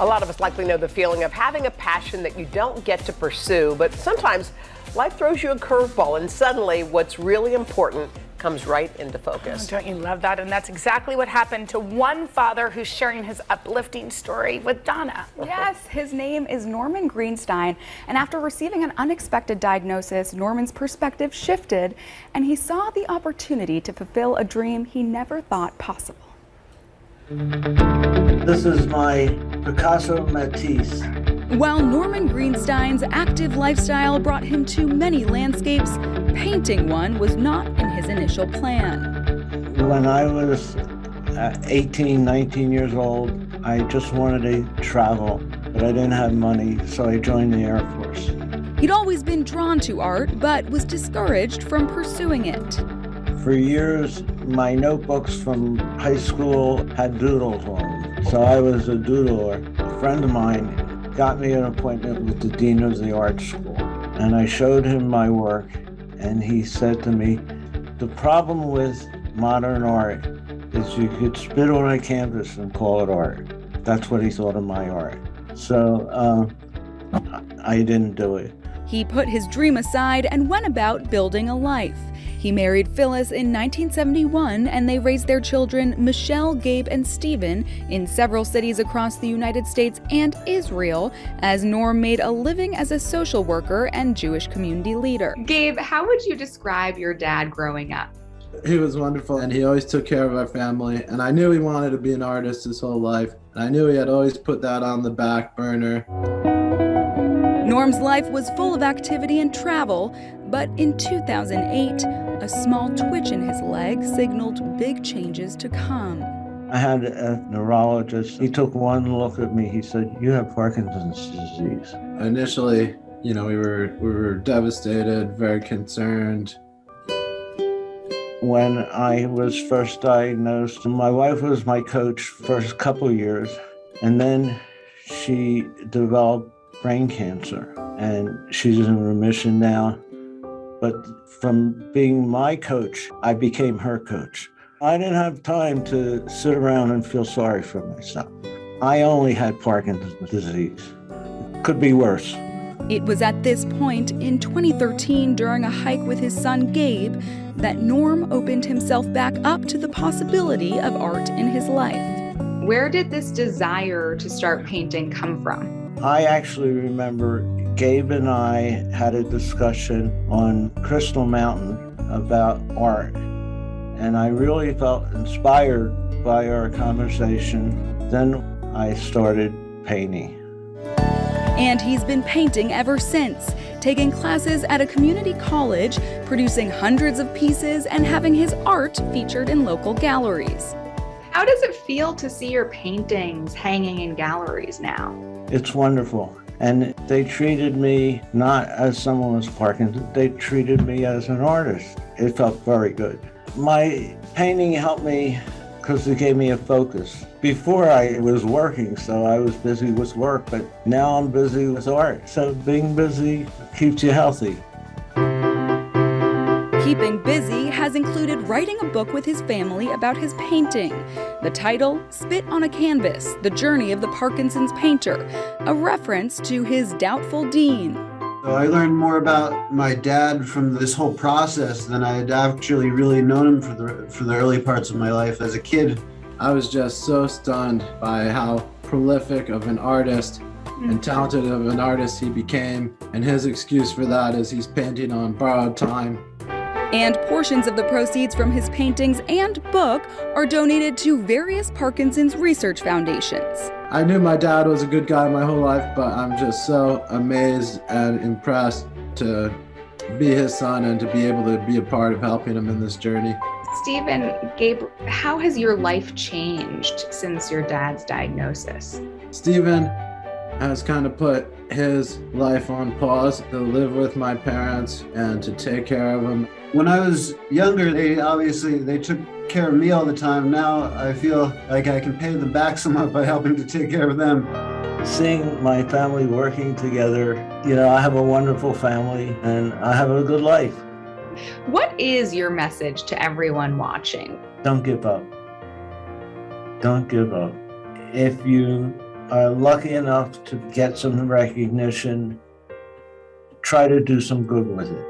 A lot of us likely know the feeling of having a passion that you don't get to pursue, but sometimes life throws you a curveball and suddenly what's really important comes right into focus. Oh, don't you love that? And that's exactly what happened to one father who's sharing his uplifting story with Donna. Yes, his name is Norman Greenstein. And after receiving an unexpected diagnosis, Norman's perspective shifted and he saw the opportunity to fulfill a dream he never thought possible. This is my Picasso Matisse. While Norman Greenstein's active lifestyle brought him to many landscapes, painting one was not in his initial plan. When I was 18, 19 years old, I just wanted to travel, but I didn't have money, so I joined the Air Force. He'd always been drawn to art, but was discouraged from pursuing it. For years, my notebooks from high school had doodles on them, so I was a doodler. A friend of mine got me an appointment with the dean of the art school, and I showed him my work, and he said to me, the problem with modern art is you could spit on a canvas and call it art. That's what he thought of my art. So I didn't do it. He put his dream aside and went about building a life. He married Phyllis in 1971 and they raised their children, Michelle, Gabe, and Stephen, in several cities across the United States and Israel, as Norm made a living as a social worker and Jewish community leader. Gabe, how would you describe your dad growing up? He was wonderful and he always took care of our family, and I knew he wanted to be an artist his whole life, and I knew he had always put that on the back burner. Norm's life was full of activity and travel, but in 2008, a small twitch in his leg signaled big changes to come. I had a neurologist. He took one look at me. He said, "You have Parkinson's disease." Initially, we were devastated, very concerned. When I was first diagnosed, my wife was my coach for a couple years, and then she developed brain cancer, and she's in remission now. But from being my coach, I became her coach. I didn't have time to sit around and feel sorry for myself. I only had Parkinson's disease. It could be worse. It was at this point in 2013, during a hike with his son Gabe, that Norm opened himself back up to the possibility of art in his life. Where did this desire to start painting come from? I actually remember Gabe and I had a discussion on Crystal Mountain about art. and I really felt inspired by our conversation. Then I started painting. And he's been painting ever since, taking classes at a community college, producing hundreds of pieces, and having his art featured in local galleries. How does it feel to see your paintings hanging in galleries now? It's wonderful. And they treated me not as someone with Parkinson's, they treated me as an artist. It felt very good. My painting helped me because it gave me a focus. Before I was working, so I was busy with work, but now I'm busy with art. So being busy keeps you healthy. Keeping busy has included writing a book with his family about his painting. The title, Spit on a Canvas, The Journey of the Parkinson's Painter, a reference to his doubtful Dean. So I learned more about my dad from this whole process than I had actually really known him for the early parts of my life as a kid. I was just so stunned by how prolific of an artist and talented of an artist he became, and his excuse for that is he's painting on borrowed time. And portions of the proceeds from his paintings and book are donated to various Parkinson's research foundations. I knew my dad was a good guy my whole life, but I'm just so amazed and impressed to be his son and to be able to be a part of helping him in this journey. Stephen, Gabe, how has your life changed since your dad's diagnosis? Stephen has kind of put his life on pause to live with my parents and to take care of them. When I was younger, they took care of me all the time. Now I feel like I can pay them back somewhat by helping to take care of them. Seeing my family working together, I have a wonderful family and I have a good life. What is your message to everyone watching? Don't give up. Don't give up. If you are lucky enough to get some recognition, try to do some good with it.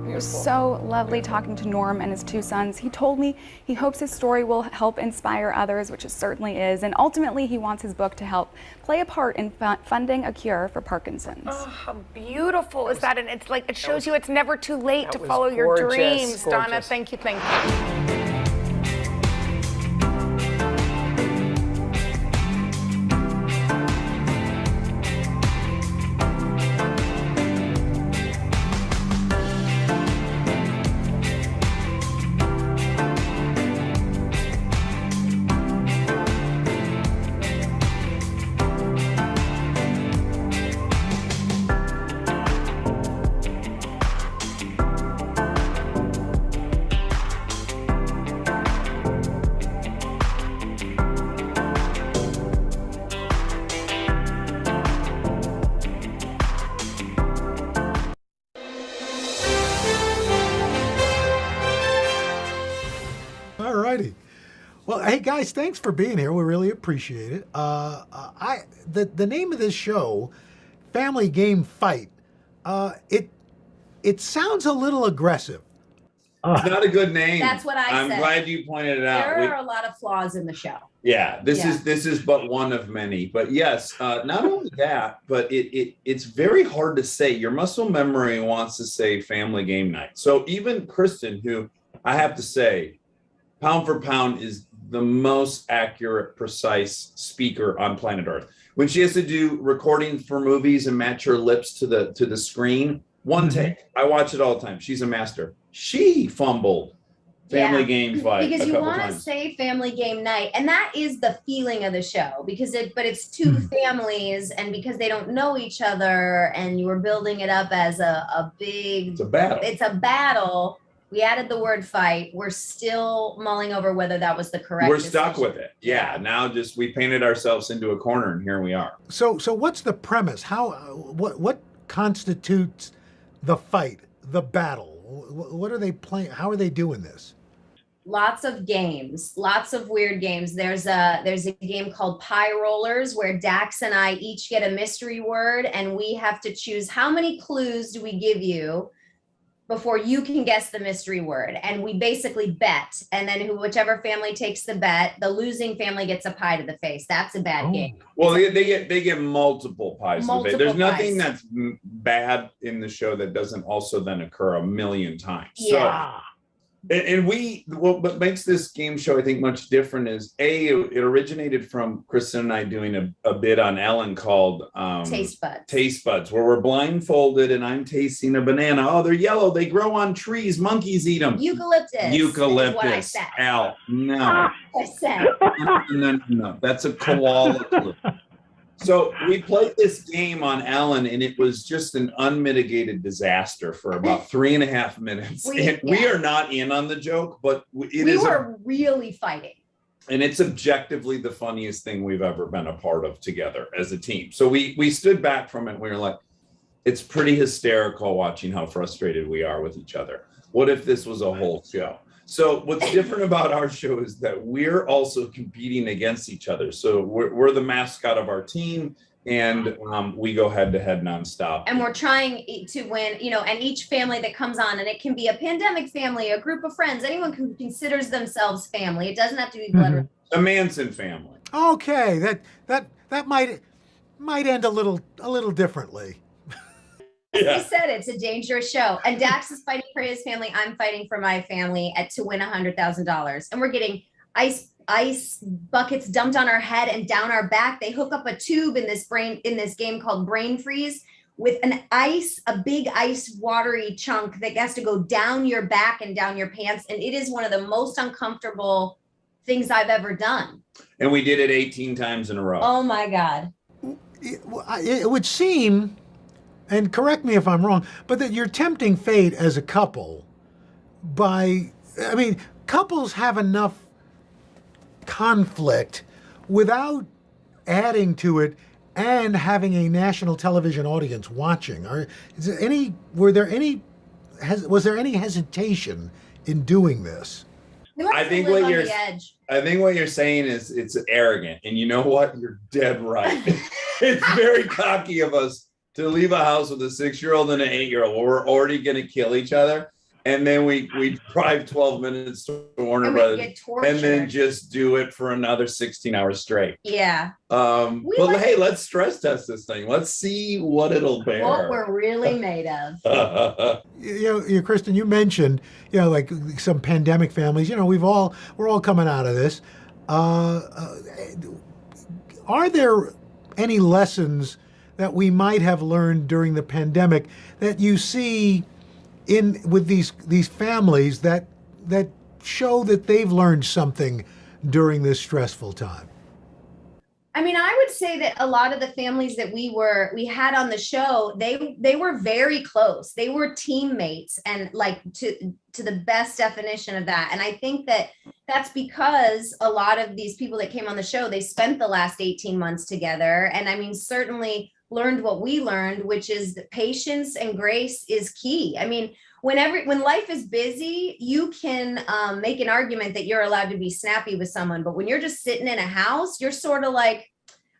It was so lovely talking to Norm and his two sons. He told me he hopes his story will help inspire others, which it certainly is, and ultimately he wants his book to help play a part in funding a cure for Parkinson's. Oh, how beautiful is that? And it's like, it shows you it's never too late to follow your dreams. Donna, thank you, thank you. Well, hey guys, thanks for being here. We really appreciate it. The name of this show, Family Game Fight, it sounds a little aggressive. It's not a good name. That's what I said. I'm glad you pointed it out. There are a lot of flaws in the show. Yeah, this is but one of many. But yes, not only that, but it's very hard to say. Your muscle memory wants to say Family Game Night. So even Kristen, who I have to say, pound for pound is the most accurate, precise speaker on planet Earth. When she has to do recordings for movies and match her lips to the screen, one take. I watch it all the time. She's a master. She fumbled Family Game Fight because you want to say Family Game Night, and that is the feeling of the show. But it's two families, and because they don't know each other, and you were building it up as a big. It's a battle. It's a battle. We added the word fight. We're still mulling over whether that was the correct We're decision. stuck with it. Yeah. Now we painted ourselves into a corner and here we are. So what's the premise? What constitutes the fight, the battle? What are they playing? How are they doing this? Lots of games, lots of weird games. There's a game called Pie Rollers where Dax and I each get a mystery word and we have to choose how many clues do we give you before you can guess the mystery word. And we basically bet. And then whichever family takes the bet, the losing family gets a pie to the face. That's a bad game. Well, they get multiple pies to the face. There's nothing that's bad in the show that doesn't also then occur a million times. Yeah. So And what makes this game show, I think, much different is it originated from Kristen and I doing a bit on Ellen called Taste Buds. Taste Buds, where we're blindfolded and I'm tasting a banana. Oh, they're yellow. They grow on trees. Monkeys eat them. Eucalyptus. Eucalyptus. Is what I said. Al, no. I said. No. That's a koala clue. So we played this game on Ellen, and it was just an unmitigated disaster for about 3.5 minutes. We are not in on the joke, but we were really fighting. And it's objectively the funniest thing we've ever been a part of together as a team. So we stood back from it and we were like, it's pretty hysterical watching how frustrated we are with each other. What if this was a whole show? So what's different about our show is that we're also competing against each other. So we're the mascot of our team, and we go head to head nonstop. And we're trying to win, and each family that comes on, and it can be a pandemic family, a group of friends, anyone who considers themselves family. It doesn't have to be blood. The Manson family. Okay, that might end a little differently. Yeah. He said it's a dangerous show. And Dax is fighting for his family. I'm fighting for my family to win $100,000. And we're getting ice buckets dumped on our head and down our back. They hook up a tube in this game called Brain Freeze with a big ice watery chunk that has to go down your back and down your pants. And it is one of the most uncomfortable things I've ever done. And we did it 18 times in a row. Oh my God. It would seem, and correct me if I'm wrong, but that you're tempting fate as a couple couples have enough conflict without adding to it and having a national television audience watching. Was there any hesitation in doing this? I think what you're saying is it's arrogant, and you know what? You're dead right. It's very cocky of us to leave a house with a 6-year-old and an 8-year-old. We're already going to kill each other. And then we drive 12 minutes to Warner Brothers and then just do it for another 16 hours straight. Yeah. Hey, let's stress test this thing. Let's see what it'll bear. What we're really made of. Kristen, you mentioned, like some pandemic families, we're all coming out of this. Are there any lessons that we might have learned during the pandemic that you see with these families that show that they've learned something during this stressful time? I mean, I would say that a lot of the families that we had on the show, they were very close. They were teammates, and like to the best definition of that. And I think that's because a lot of these people that came on the show, they spent the last 18 months together. And I mean, certainly learned what we learned, which is that patience and grace is key. I mean, when life is busy, you can make an argument that you're allowed to be snappy with someone. But when you're just sitting in a house, you're sort of like,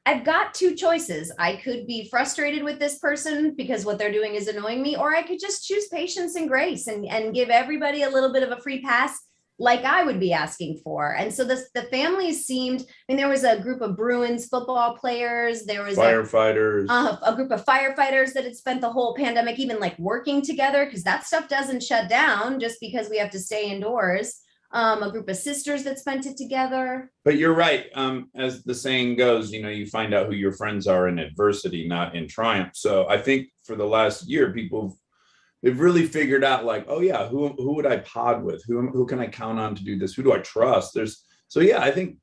I've got two choices. I could be frustrated with this person because what they're doing is annoying me, or I could just choose patience and grace and give everybody a little bit of a free pass like I would be asking for. And so the families seemed, there was a group of Bruins football players, there was firefighters, a group of firefighters that had spent the whole pandemic even like working together, because that stuff doesn't shut down just because we have to stay indoors. A group of sisters that spent it together. But you're right. As the saying goes, you find out who your friends are in adversity, not in triumph. So I think for the last year, they've really figured out, like, oh yeah, who would I pod with? Who can I count on to do this? Who do I trust? I think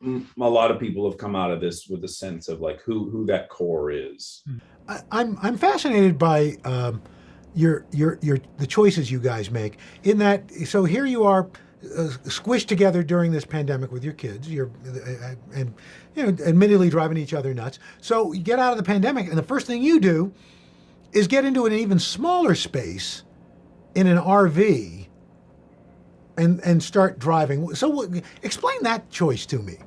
a lot of people have come out of this with a sense of like who that core is. I'm fascinated by the choices you guys make in that. So here you are, squished together during this pandemic with your kids. And admittedly driving each other nuts. So you get out of the pandemic, and the first thing you do is get into an even smaller space in an RV and start driving. So explain that choice to me.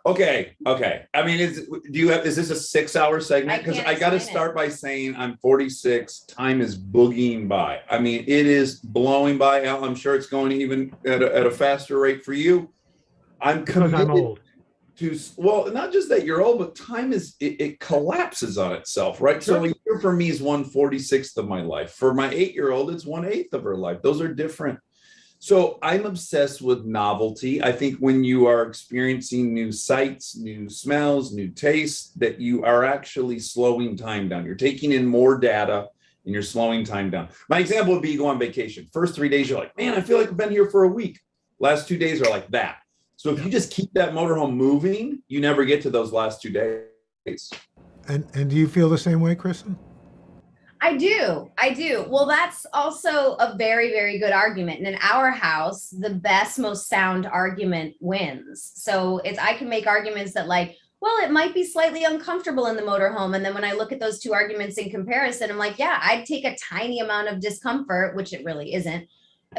Okay. I mean, is this a 6-hour segment? Because I got to start by saying I'm 46. Time is boogieing by. I mean, it is blowing by. I'm sure it's going even at a faster rate for you. I'm committed well, not just that you're old, but time it collapses on itself, right? So a year for me is 1/46 of my life. For my 8-year-old, it's 1/8 of her life. Those are different. So I'm obsessed with novelty. I think when you are experiencing new sights, new smells, new tastes, that you are actually slowing time down. You're taking in more data and you're slowing time down. My example would be you go on vacation. First 3 days, you're like, man, I feel like I've been here for a week. Last 2 days are like that. So if you just keep that motorhome moving, you never get to those last 2 days. And do you feel the same way, Kristen? I do. Well, that's also a very, very good argument. And in our house, the best, most sound argument wins. So I can make arguments that like, well, it might be slightly uncomfortable in the motorhome. And then when I look at those two arguments in comparison, I'm like, yeah, I'd take a tiny amount of discomfort, which it really isn't,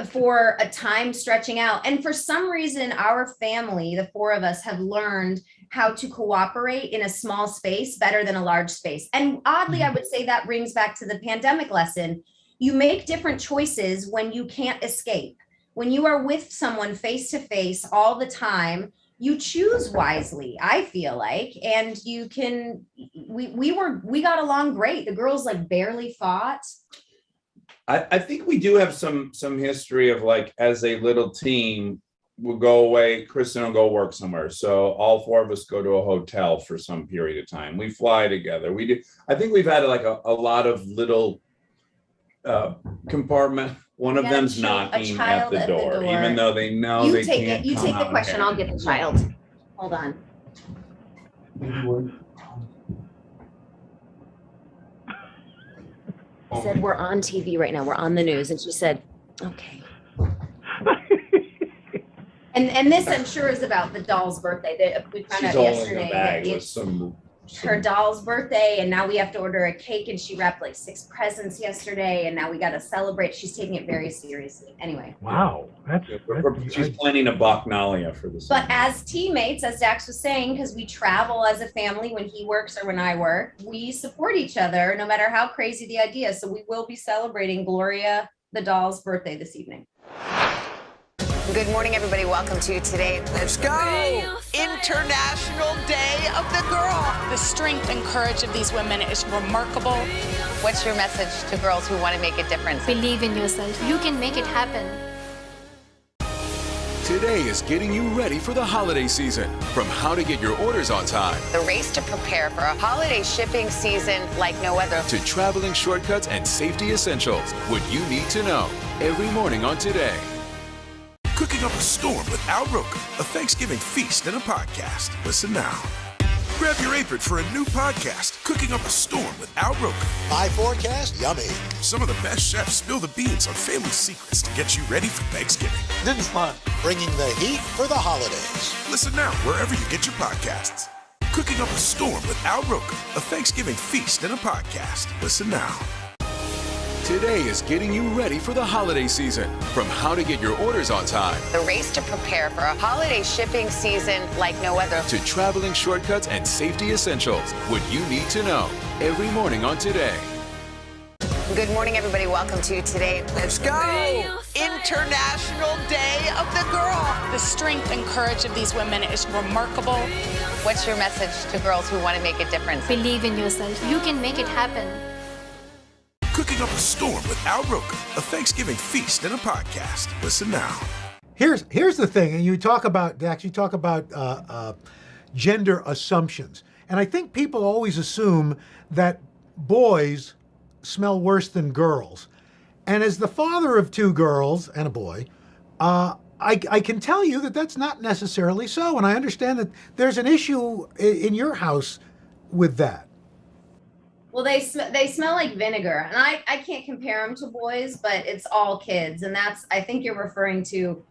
for a time stretching out. And for some reason, our family, the four of us, have learned how to cooperate in a small space better than a large space. And oddly, I would say that brings back to the pandemic lesson. You make different choices when you can't escape. When you are with someone face to face all the time, you choose wisely, I feel like. And you can, we got along great. The girls like barely fought. I think we do have some history of like, as a little team, we'll go away, Kristen will go work somewhere. So all four of us go to a hotel for some period of time. We fly together. We do. I think we've had like a lot of little compartment. One of them's knocking at the door, even though they know they can't. You take the question. I'll get the child. Hold on. I said, we're on TV right now. We're on the news. And she said, okay. And this, I'm sure, is about the doll's birthday. We found out yesterday that it's her doll's birthday, and now we have to order a cake, and she wrapped like 6 presents yesterday, and now we got to celebrate. She's taking it very seriously. Anyway. Wow. She's planning a Bacchanalia for this. But as teammates, as Dax was saying, because we travel as a family when he works or when I work, we support each other no matter how crazy the idea. So we will be celebrating Gloria, the doll's birthday this evening. Good morning, everybody. Welcome to Today. Let's go! International Day of the Girl. The strength and courage of these women is remarkable. What's your message to girls who want to make a difference? Believe in yourself. You can make it happen. Today is getting you ready for the holiday season. From how to get your orders on time, The race to prepare for a holiday shipping season like no other. to traveling shortcuts and safety essentials. What you need to know every morning on Today. Cooking up a storm with Al Roker, a Thanksgiving feast and a podcast. Listen now. Grab your apron for a new podcast, Cooking Up a Storm with Al Roker. My forecast, yummy. Some of the best chefs spill the beans on family secrets to get you ready for Thanksgiving. This is fun. Bringing the heat for the holidays. Listen now wherever you get your podcasts. Cooking Up a Storm with Al Roker, a Thanksgiving feast and a podcast. Listen now. Today is getting you ready for the holiday season. From how to get your orders on time, The race to prepare for a holiday shipping season like no other. to traveling shortcuts and safety essentials. What you need to know every morning on Today. Good morning, everybody. Welcome to Today. Let's go! International Day of the Girl. The strength and courage of these women is remarkable. What's your message to girls who want to make a difference? Believe in yourself. You can make it happen. Cooking Up a Storm with Al Roker, a Thanksgiving feast and a podcast. Listen now. Here's the thing, and you talk about, Dax, gender assumptions. And I think people always assume that boys smell worse than girls. And as the father of 2 girls and a boy, I can tell you that that's not necessarily so. And I understand that there's an issue in your house with that. Well, they smell like vinegar, and I can't compare them to boys, but it's all kids. And I think you're referring to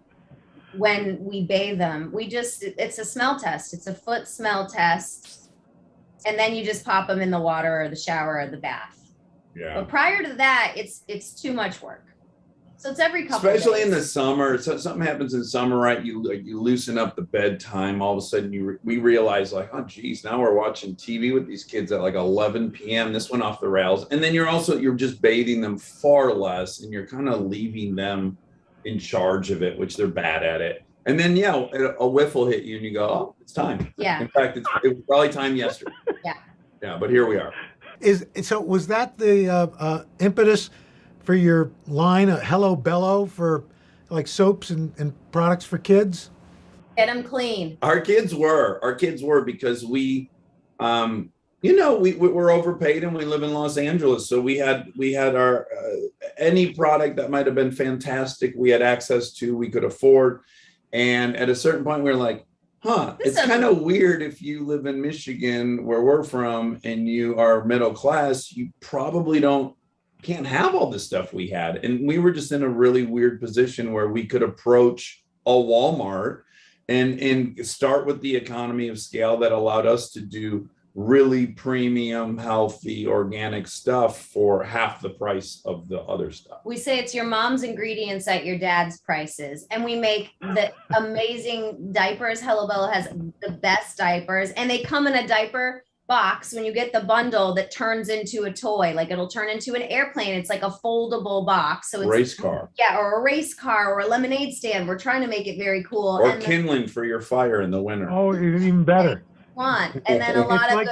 when we bathe them. It's a smell test. It's a foot smell test. And then you just pop them in the water or the shower or the bath. Yeah. But prior to that, it's too much work. So it's every couple Especially of in days. the summer. So something happens in summer, right? You loosen up the bedtime. All of a sudden we realize like, oh geez, now we're watching TV with these kids at like 11 p.m. This went off the rails. And then you're just bathing them far less, and you're kind of leaving them in charge of it, which they're bad at it. And then, a whiff will hit you and you go, oh, it's time. Yeah. In fact, it was probably time yesterday. Yeah. Yeah, but here we are. So was that the impetus for your line, Hello Bello, for like soaps and products for kids? Get them clean. Our kids were because we, we're overpaid and we live in Los Angeles. So we had our, any product that might've been fantastic, we had access to, we could afford. And at a certain point we were like, it's kind of weird if you live in Michigan where we're from and you are middle class, you probably can't have all the stuff we had. And we were just in a really weird position where we could approach a Walmart and start with the economy of scale that allowed us to do really premium, healthy, organic stuff for half the price of the other stuff. We say it's your mom's ingredients at your dad's prices. And we make the amazing diapers. Hello Bello has the best diapers. And they come in a diaper box when you get the bundle that turns into a toy. Like it'll turn into an airplane. It's like a foldable box. So it's race car. Yeah, or a race car or a lemonade stand. We're trying to make it very cool. Or kindling for your fire in the winter. Oh, even better. And then a lot of good.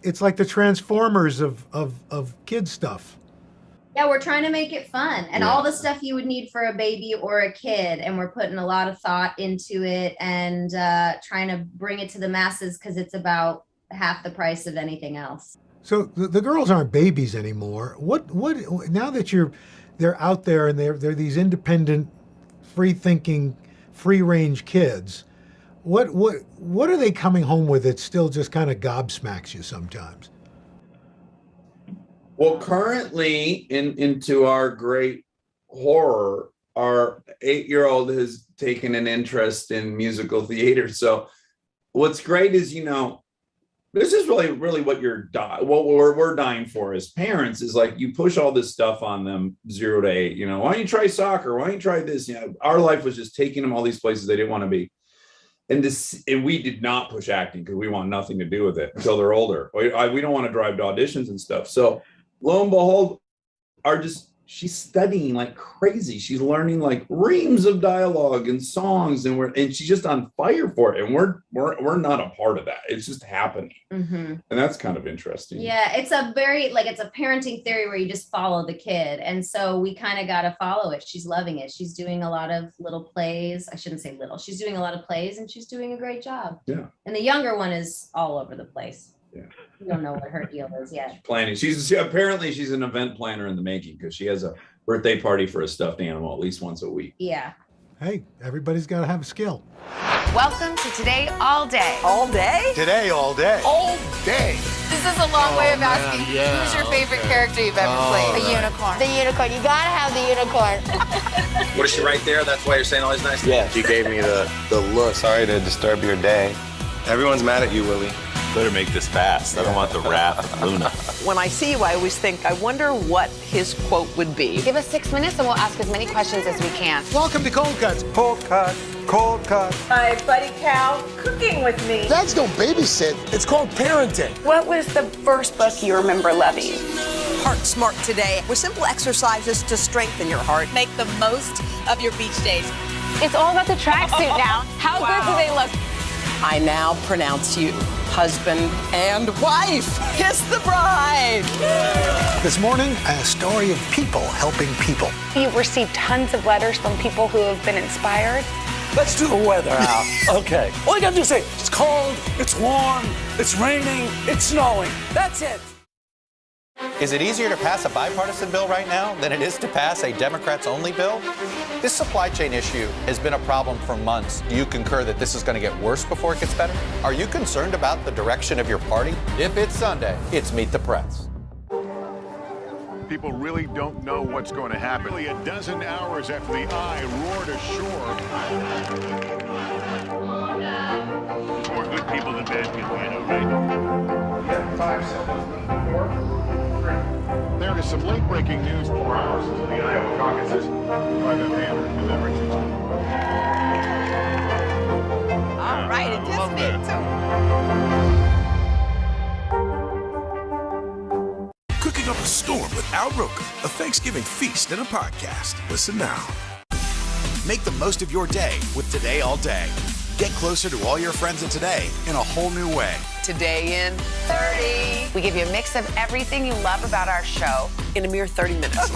It's like the Transformers of kid stuff. Yeah, we're trying to make it fun and all the stuff you would need for a baby or a kid. And we're putting a lot of thought into it and trying to bring it to the masses because it's about half the price of anything else. So the girls aren't babies anymore. What now that they're out there and they're these independent, free thinking, free range kids. What are they coming home with that still just kind of gobsmacks you sometimes? Well, currently, into our great horror, our 8-year-old has taken an interest in musical theater. So what's great is, this is really what we're dying for as parents is like you push all this stuff on them 0 to 8. Why don't you try soccer? Why don't you try this? Our life was just taking them all these places they didn't want to be. And we did not push acting because we want nothing to do with it until they're older. We don't want to drive to auditions and stuff. So lo and behold, she's studying like crazy. She's learning like reams of dialogue and songs, and she's just on fire for it. And we're not a part of that. It's just happening, and that's kind of interesting. Yeah, it's it's a parenting theory where you just follow the kid, and so we kind of got to follow it. She's loving it. She's doing a lot of little plays. I shouldn't say little. She's doing a lot of plays, and she's doing a great job. Yeah. And the younger one is all over the place. Yeah. We don't know what her deal is yet. Planning. Apparently she's an event planner in the making because she has a birthday party for a stuffed animal at least once a week. Yeah. Hey, everybody's got to have a skill. Welcome to Today All Day. All day? Today, all day. All day. This is a long way of asking who's your favorite character you've ever played? The unicorn. The unicorn. You gotta have the unicorn. What is she right there? That's why you're saying all these nice things? Yeah, she gave me the look. Sorry to disturb your day. Everyone's mad at you, Willie. Better make this fast. I don't want the wrath of Luna. When I see you, I always think, I wonder what his quote would be. Give us 6 minutes and we'll ask as many questions as we can. Welcome to Cold Cuts. Cold cut, cold cut. My buddy Cal cooking with me. Dads don't babysit. It's called parenting. What was the first book you remember loving? Heart Smart Today with simple exercises to strengthen your heart. Make the most of your beach days. It's all about the tracksuit now. How good do they look? I now pronounce you husband and wife. Kiss the bride. This morning, a story of people helping people. You've received tons of letters from people who have been inspired. Let's do the weather out. Okay. All you gotta do is say, it's cold, it's warm, it's raining, it's snowing. That's it. Is it easier to pass a bipartisan bill right now than it is to pass a Democrats-only bill? This supply chain issue has been a problem for months. Do you concur that this is going to get worse before it gets better? Are you concerned about the direction of your party? If it's Sunday, it's Meet the Press. People really don't know what's going to happen. Nearly a dozen hours after the eye roared ashore. More good people than bad people, right? 5 seconds. 4. There is some late-breaking news. 4 hours into the Iowa caucuses by the banner delivery. All right, it just needs Cooking up a storm with Al Roker, a Thanksgiving feast and a podcast. Listen now. Make the most of your day with Today All Day. Get closer to all your friends of today in a whole new way. Today in 30. We give you a mix of everything you love about our show in a mere 30 minutes.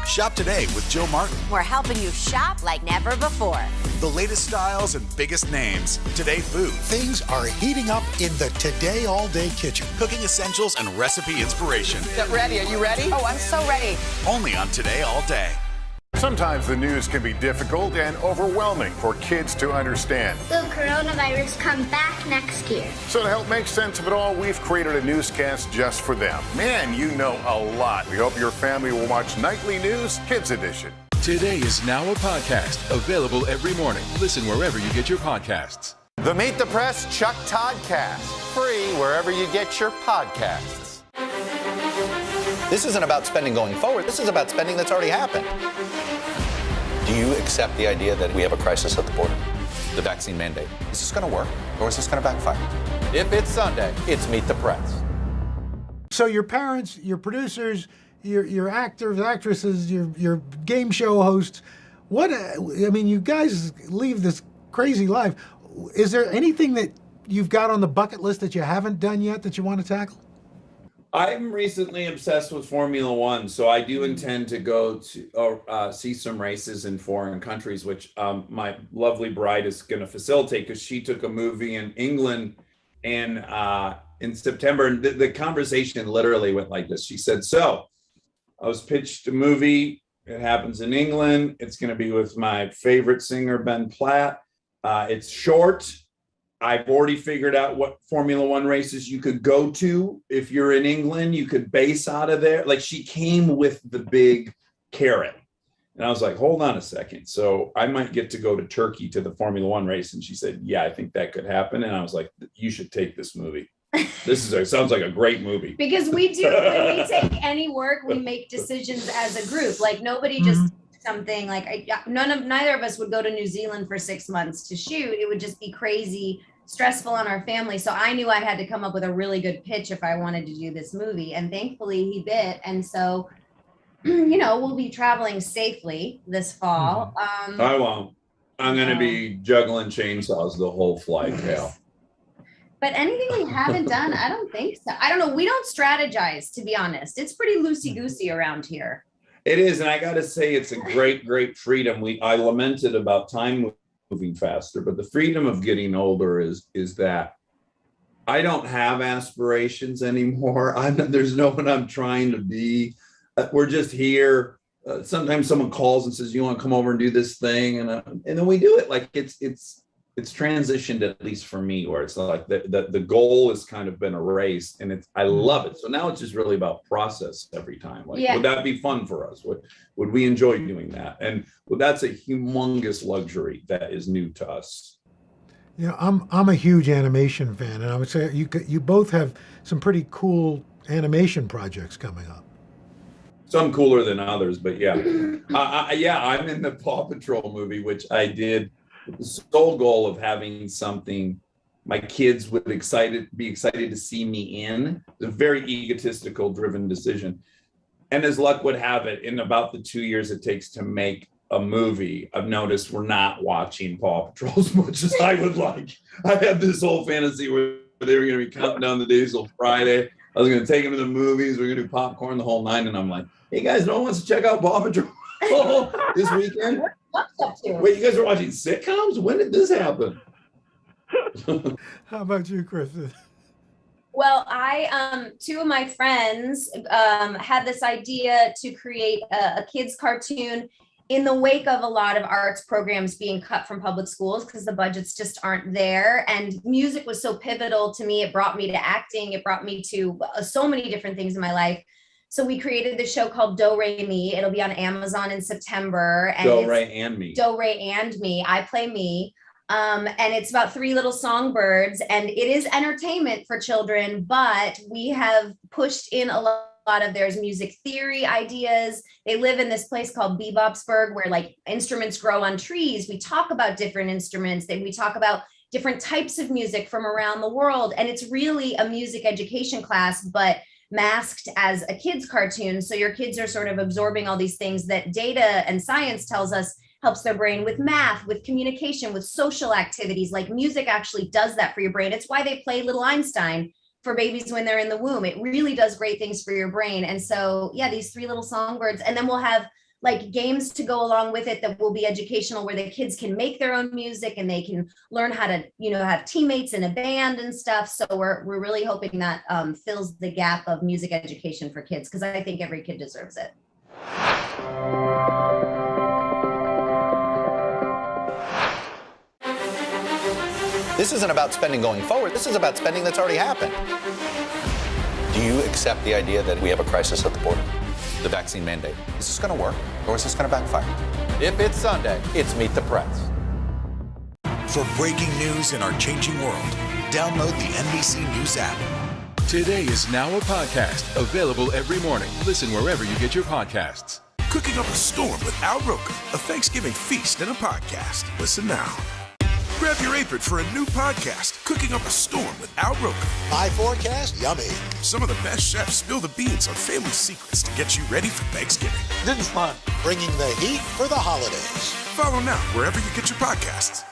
Shop today with Jill Martin. We're helping you shop like never before. The latest styles and biggest names. Today food. Things are heating up in the Today All Day kitchen. Cooking essentials and recipe inspiration. Get ready. Are you ready? Oh, I'm so ready. Only on Today All Day. Sometimes the news can be difficult and overwhelming for kids to understand. Will coronavirus come back next year? So to help make sense of it all, we've created a newscast just for them. Man, you know a lot. We hope your family will watch Nightly News Kids Edition. Today is now a podcast available every morning. Listen wherever you get your podcasts. The Meet the Press Chuck Todd Cast, free wherever you get your podcasts. This isn't about spending going forward. This is about spending that's already happened. Do you accept the idea that we have a crisis at the border? The vaccine mandate. Is this going to work or is this going to backfire? If it's Sunday, it's Meet the Press. So your parents, your producers, your actors, actresses, your game show hosts, you guys leave this crazy life. Is there anything that you've got on the bucket list that you haven't done yet that you want to tackle? I'm recently obsessed with Formula One, so I do intend to go to see some races in foreign countries, which my lovely bride is going to facilitate because she took a movie in England in September. And the conversation literally went like this. She said, so I was pitched a movie. It happens in England. It's going to be with my favorite singer, Ben Platt. It's short. I've already figured out what Formula One races you could go to. If you're in England, you could base out of there. Like, she came with the big carrot. And I was like, hold on a second. So I might get to go to Turkey to the Formula One race. And she said, yeah, I think that could happen. And I was like, you should take this movie. Sounds like a great movie. Because when we take any work, we make decisions as a group. Like, nobody just something like neither of us would go to New Zealand for 6 months to shoot. It would just be crazy stressful on our family. So I knew I had to come up with a really good pitch if I wanted to do this movie. And thankfully he bit. And so, we'll be traveling safely this fall. I won't. I'm going to be juggling chainsaws the whole flight, Cal. But anything we haven't done, I don't think so. I don't know. We don't strategize, to be honest. It's pretty loosey-goosey around here. It is. And I got to say, it's a great, great freedom. I lamented about time moving faster, but the freedom of getting older is that I don't have aspirations anymore. There's no one I'm trying to be. We're just here. Sometimes someone calls and says, you want to come over and do this thing? And then we do it. Like it's transitioned, at least for me, where it's like the goal has kind of been erased, and I love it. So now it's just really about process every time. Like, would that be fun for us? Would we enjoy doing that? And that's a humongous luxury that is new to us. I'm a huge animation fan, and I would say you both have some pretty cool animation projects coming up. Some cooler than others, but yeah. I'm in the Paw Patrol movie, which I did with the sole goal of having something my kids would be excited to see me in. It's a very egotistical driven decision. And as luck would have it, in about the 2 years it takes to make a movie, I've noticed we're not watching Paw Patrol as much as I would like. I had this whole fantasy where they were going to be counting down the days till Friday. I was going to take them to the movies. We're going to do popcorn the whole night. And I'm like, hey guys, no one wants to check out Paw Patrol this weekend? Wait, you guys are watching sitcoms? When did this happen? How about you, Kristen? Well, two of my friends had this idea to create a kids cartoon in the wake of a lot of arts programs being cut from public schools because the budgets just aren't there. And music was so pivotal to me. It brought me to acting. It brought me to so many different things in my life. So we created this show called Do Re Mi. It'll be on Amazon in September. And Do Re and Me. Do Re and Me. I play me. And it's about 3 little songbirds, and it is entertainment for children, but we have pushed in a lot of there's music theory ideas. They live in this place called Bebopsburg, where like instruments grow on trees. We talk about different instruments, and we talk about different types of music from around the world. And it's really a music education class, but masked as a kid's cartoon. So your kids are sort of absorbing all these things that data and science tells us helps their brain with math, with communication, with social activities. Like music actually does that for your brain. It's why they play Little Einstein for babies when they're in the womb. It really does great things for your brain. And so, yeah, these 3 little songbirds, and then we'll have like games to go along with it that will be educational, where the kids can make their own music and they can learn how to, have teammates in a band and stuff. So we're really hoping that fills the gap of music education for kids, because I think every kid deserves it. This isn't about spending going forward. This is about spending that's already happened. Do you accept the idea that we have a crisis at the border? The vaccine mandate. Is this going to work, or is this going to backfire? If it's Sunday, it's Meet the Press. For breaking news in our changing world, download the NBC News app. Today is now a podcast, available every morning. Listen wherever you get your podcasts. Cooking up a storm with Al Roker, a Thanksgiving feast and a podcast. Listen now. Grab your apron for a new podcast, Cooking Up a Storm with Al Roker. My forecast, yummy. Some of the best chefs spill the beans on family secrets to get you ready for Thanksgiving. This is fun. Bringing the heat for the holidays. Follow now wherever you get your podcasts.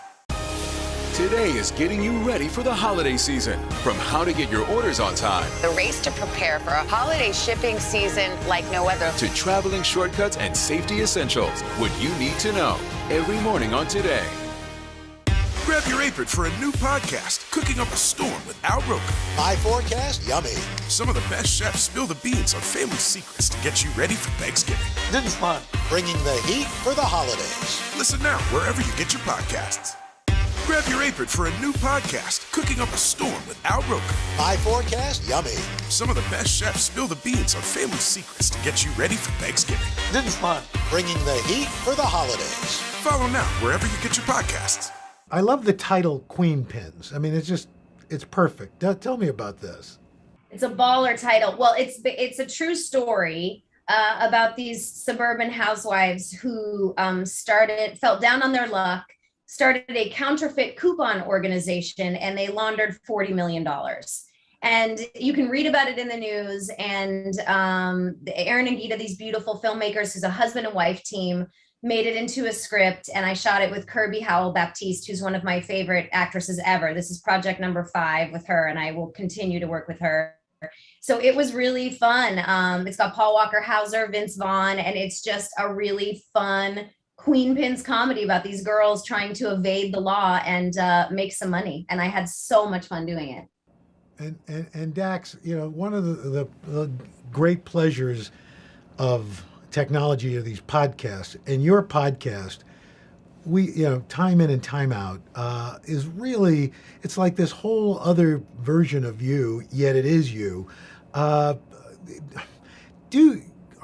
Today is getting you ready for the holiday season. From how to get your orders on time, The race to prepare for a holiday shipping season like no other. to traveling shortcuts and safety essentials, what you need to know every morning on Today. Grab your apron for a new podcast, Cooking Up a Storm with Al Roker. My forecast, yummy. Some of the best chefs spill the beans on family secrets to get you ready for Thanksgiving. This is fun. Bringing the heat for the holidays. Listen now wherever you get your podcasts. Grab your apron for a new podcast, Cooking Up a Storm with Al Roker. My forecast, yummy. Some of the best chefs spill the beans on family secrets to get you ready for Thanksgiving. This is fun. Bringing the heat for the holidays. Follow now wherever you get your podcasts. I love the title Queen Pins. I mean, it's perfect. Tell me about this. It's a baller title. Well, it's a true story about these suburban housewives who felt down on their luck, started a counterfeit coupon organization, and they laundered $40 million. And you can read about it in the news. And Aaron and Gita, these beautiful filmmakers, who's a husband and wife team, made it into a script, and I shot it with Kirby Howell-Baptiste, who's one of my favorite actresses ever. This is project number 5 with her, and I will continue to work with her. So it was really fun. It's got Paul Walker Hauser, Vince Vaughn, and it's just a really fun Queen Pins comedy about these girls trying to evade the law and make some money. And I had so much fun doing it. And Dax, one of the great pleasures of technology of these podcasts, and your podcast, we time in and time out is really, it's like this whole other version of you, yet it is you. Are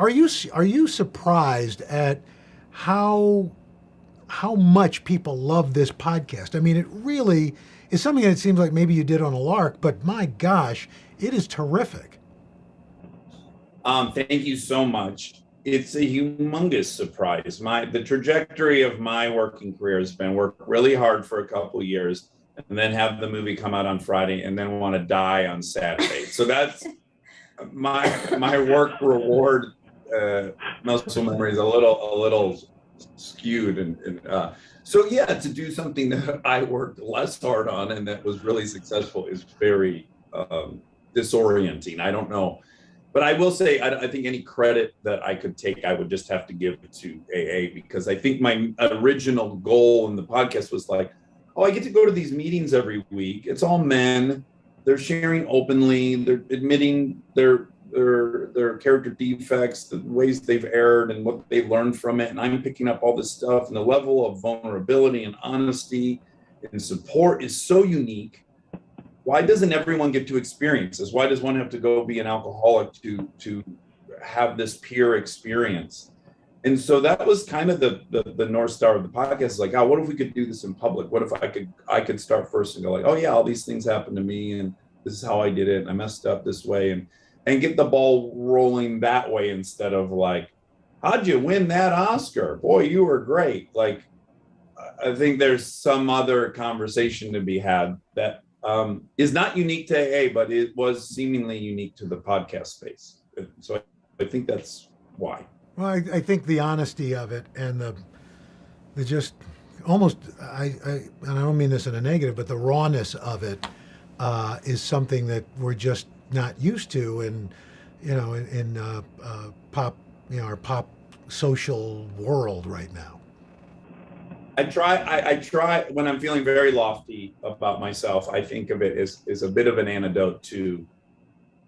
you surprised at how much people love this podcast? I mean, it really is something that it seems like maybe you did on a lark, but my gosh, it is terrific. Thank you so much. It's a humongous surprise. The trajectory of my working career has been work really hard for a couple of years, and then have the movie come out on Friday, and then want to die on Saturday. So that's my work reward muscle memory is a little skewed, and so yeah, to do something that I worked less hard on and that was really successful is very disorienting. I don't know. But I will say, I think any credit that I could take, I would just have to give it to AA, because I think my original goal in the podcast was like, I get to go to these meetings every week. It's all men. They're sharing openly. They're admitting their character defects, the ways they've erred and what they learned from it. And I'm picking up all this stuff, and the level of vulnerability and honesty and support is so unique. Why doesn't everyone get to experience this? Why does one have to go be an alcoholic to have this peer experience? And so that was kind of the North Star of the podcast. Is like, what if we could do this in public? What if I could start first and go like, oh yeah, all these things happened to me, and this is how I did it, and I messed up this way, and get the ball rolling that way, instead of like, how'd you win that Oscar? Boy, you were great. Like, I think there's some other conversation to be had that is not unique to AA, but it was seemingly unique to the podcast space. So I think that's why. Well, I think the honesty of it and just almost, and I don't mean this in a negative, but the rawness of it is something that we're just not used to, in pop, our pop social world right now. I try when I'm feeling very lofty about myself, I think of it as a bit of an antidote to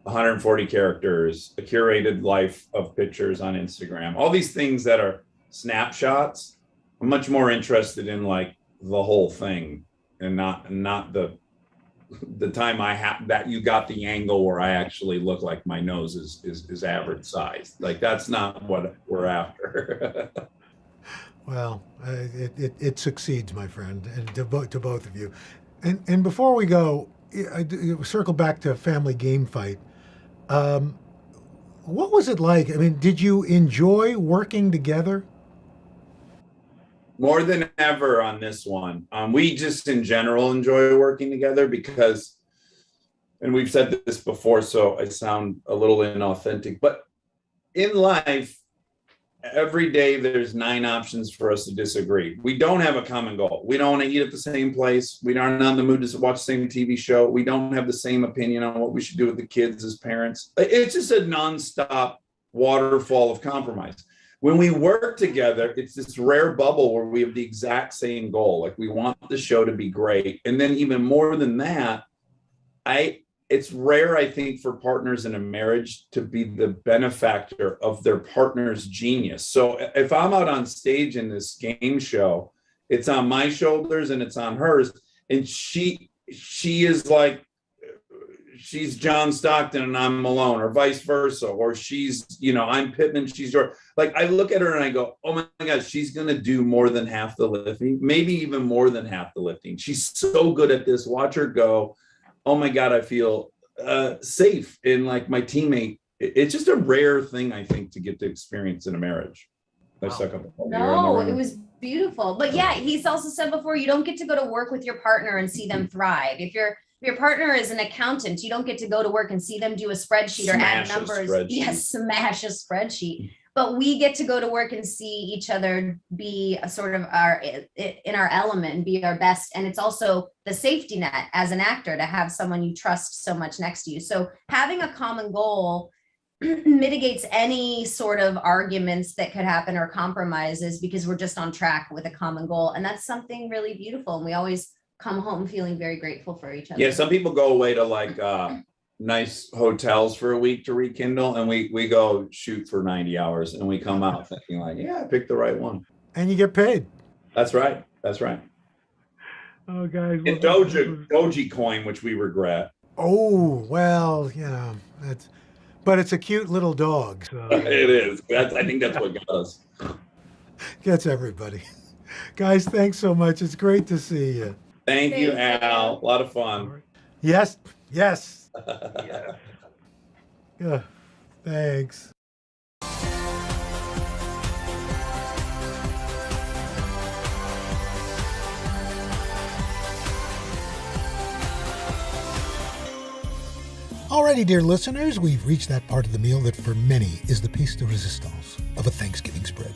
140 characters, a curated life of pictures on Instagram, all these things that are snapshots. I'm much more interested in like the whole thing, and not the time that you got the angle where I actually look like my nose is average size. Like, that's not what we're after. Well, it succeeds, my friend, and to both of you. And before we go, I circle back to Family Game Fight. What was it like? I mean, did you enjoy working together? More than ever on this one. We just in general enjoy working together because, and we've said this before, so I sound a little inauthentic, but in life, every day there's 9 options for us to disagree. We don't have a common goal. We don't want to eat at the same place. We aren't in the mood to watch the same TV show. We don't have the same opinion on what we should do with the kids as parents. It's just a nonstop waterfall of compromise. When we work together, it's this rare bubble where we have the exact same goal. Like, we want the show to be great. And then even more than that, it's rare, I think, for partners in a marriage to be the benefactor of their partner's genius. So if I'm out on stage in this game show, it's on my shoulders and it's on hers. And she is like, she's John Stockton and I'm Malone, or vice versa. Or she's, I'm Pittman, she's George. Like, I look at her and I go, oh my God, she's going to do more than half the lifting, maybe even more than half the lifting. She's so good at this. Watch her go. Oh my God, I feel safe in like my teammate. It's just a rare thing, I think, to get to experience in a marriage. I suck up. No, it was beautiful. But yeah, he's also said before, you don't get to go to work with your partner and see them thrive. If your partner is an accountant, you don't get to go to work and see them do a spreadsheet or add numbers. Yes, smash a spreadsheet. But we get to go to work and see each other be a sort of in our element and be our best. And it's also the safety net as an actor to have someone you trust so much next to you. So having a common goal mitigates any sort of arguments that could happen or compromises, because we're just on track with a common goal. And that's something really beautiful. And we always come home feeling very grateful for each other. Yeah, some people go away to like nice hotels for a week to rekindle, and we go shoot for 90 hours and we come out thinking like, yeah, I picked the right one. And you get paid. That's right. Oh, guys. And Doji coin, which we regret. Oh, well, but it's a cute little dog. So. It is. I think that's what got us. Gets everybody. Guys, thanks so much. It's great to see you. Thank you, Al. A lot of fun. Yes. Yeah. Yeah. Thanks. Alrighty, dear listeners, we've reached that part of the meal that for many is the piece de resistance of a Thanksgiving spread,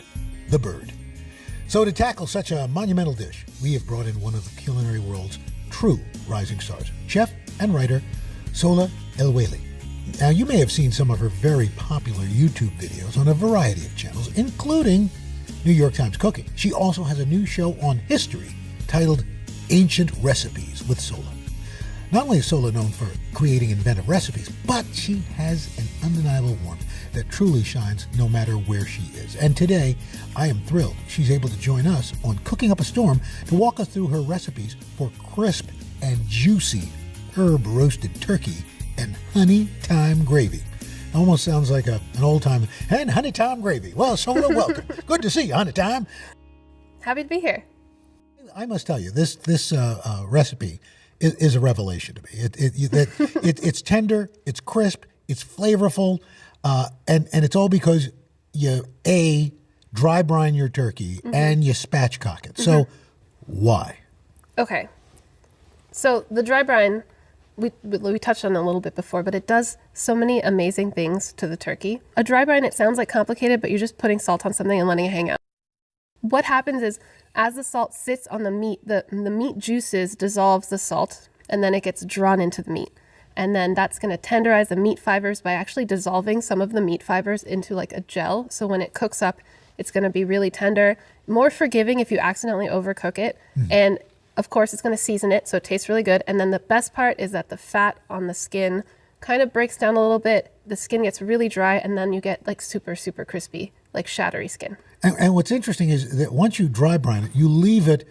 the bird. So to tackle such a monumental dish, we have brought in one of the culinary world's true rising stars, chef and writer Sola El-Waylly. Now, you may have seen some of her very popular YouTube videos on a variety of channels, including New York Times Cooking. She also has a new show on history titled Ancient Recipes with Sola. Not only is Sola known for creating inventive recipes, but she has an undeniable warmth that truly shines no matter where she is. And today, I am thrilled she's able to join us on Cooking Up a Storm to walk us through her recipes for crisp and juicy herb roasted turkey and honey thyme gravy. Almost sounds like an old time, and honey thyme gravy. Well, Sola, welcome. Good to see you, honey thyme. Happy to be here. I must tell you, this recipe is a revelation to me. It's tender, it's crisp, it's flavorful, and it's all because you dry brine your turkey and you spatchcock it. So why? Okay. So the dry brine, we touched on it a little bit before, but it does so many amazing things to the turkey. A dry brine, it sounds like complicated, but you're just putting salt on something and letting it hang out. what happens is as the salt sits on the meat, the meat juices dissolves the salt, and then it gets drawn into the meat. And then that's going to tenderize the meat fibers by actually dissolving some of the meat fibers into like a gel. So when it cooks up, it's going to be really tender, more forgiving if you accidentally overcook it. And of course, it's going to season it, so it tastes really good. And then the best part is that the fat on the skin kind of breaks down a little bit. The skin gets really dry, and then you get like super, super crispy, like shattery skin. And what's interesting is that once you dry brine it, you leave it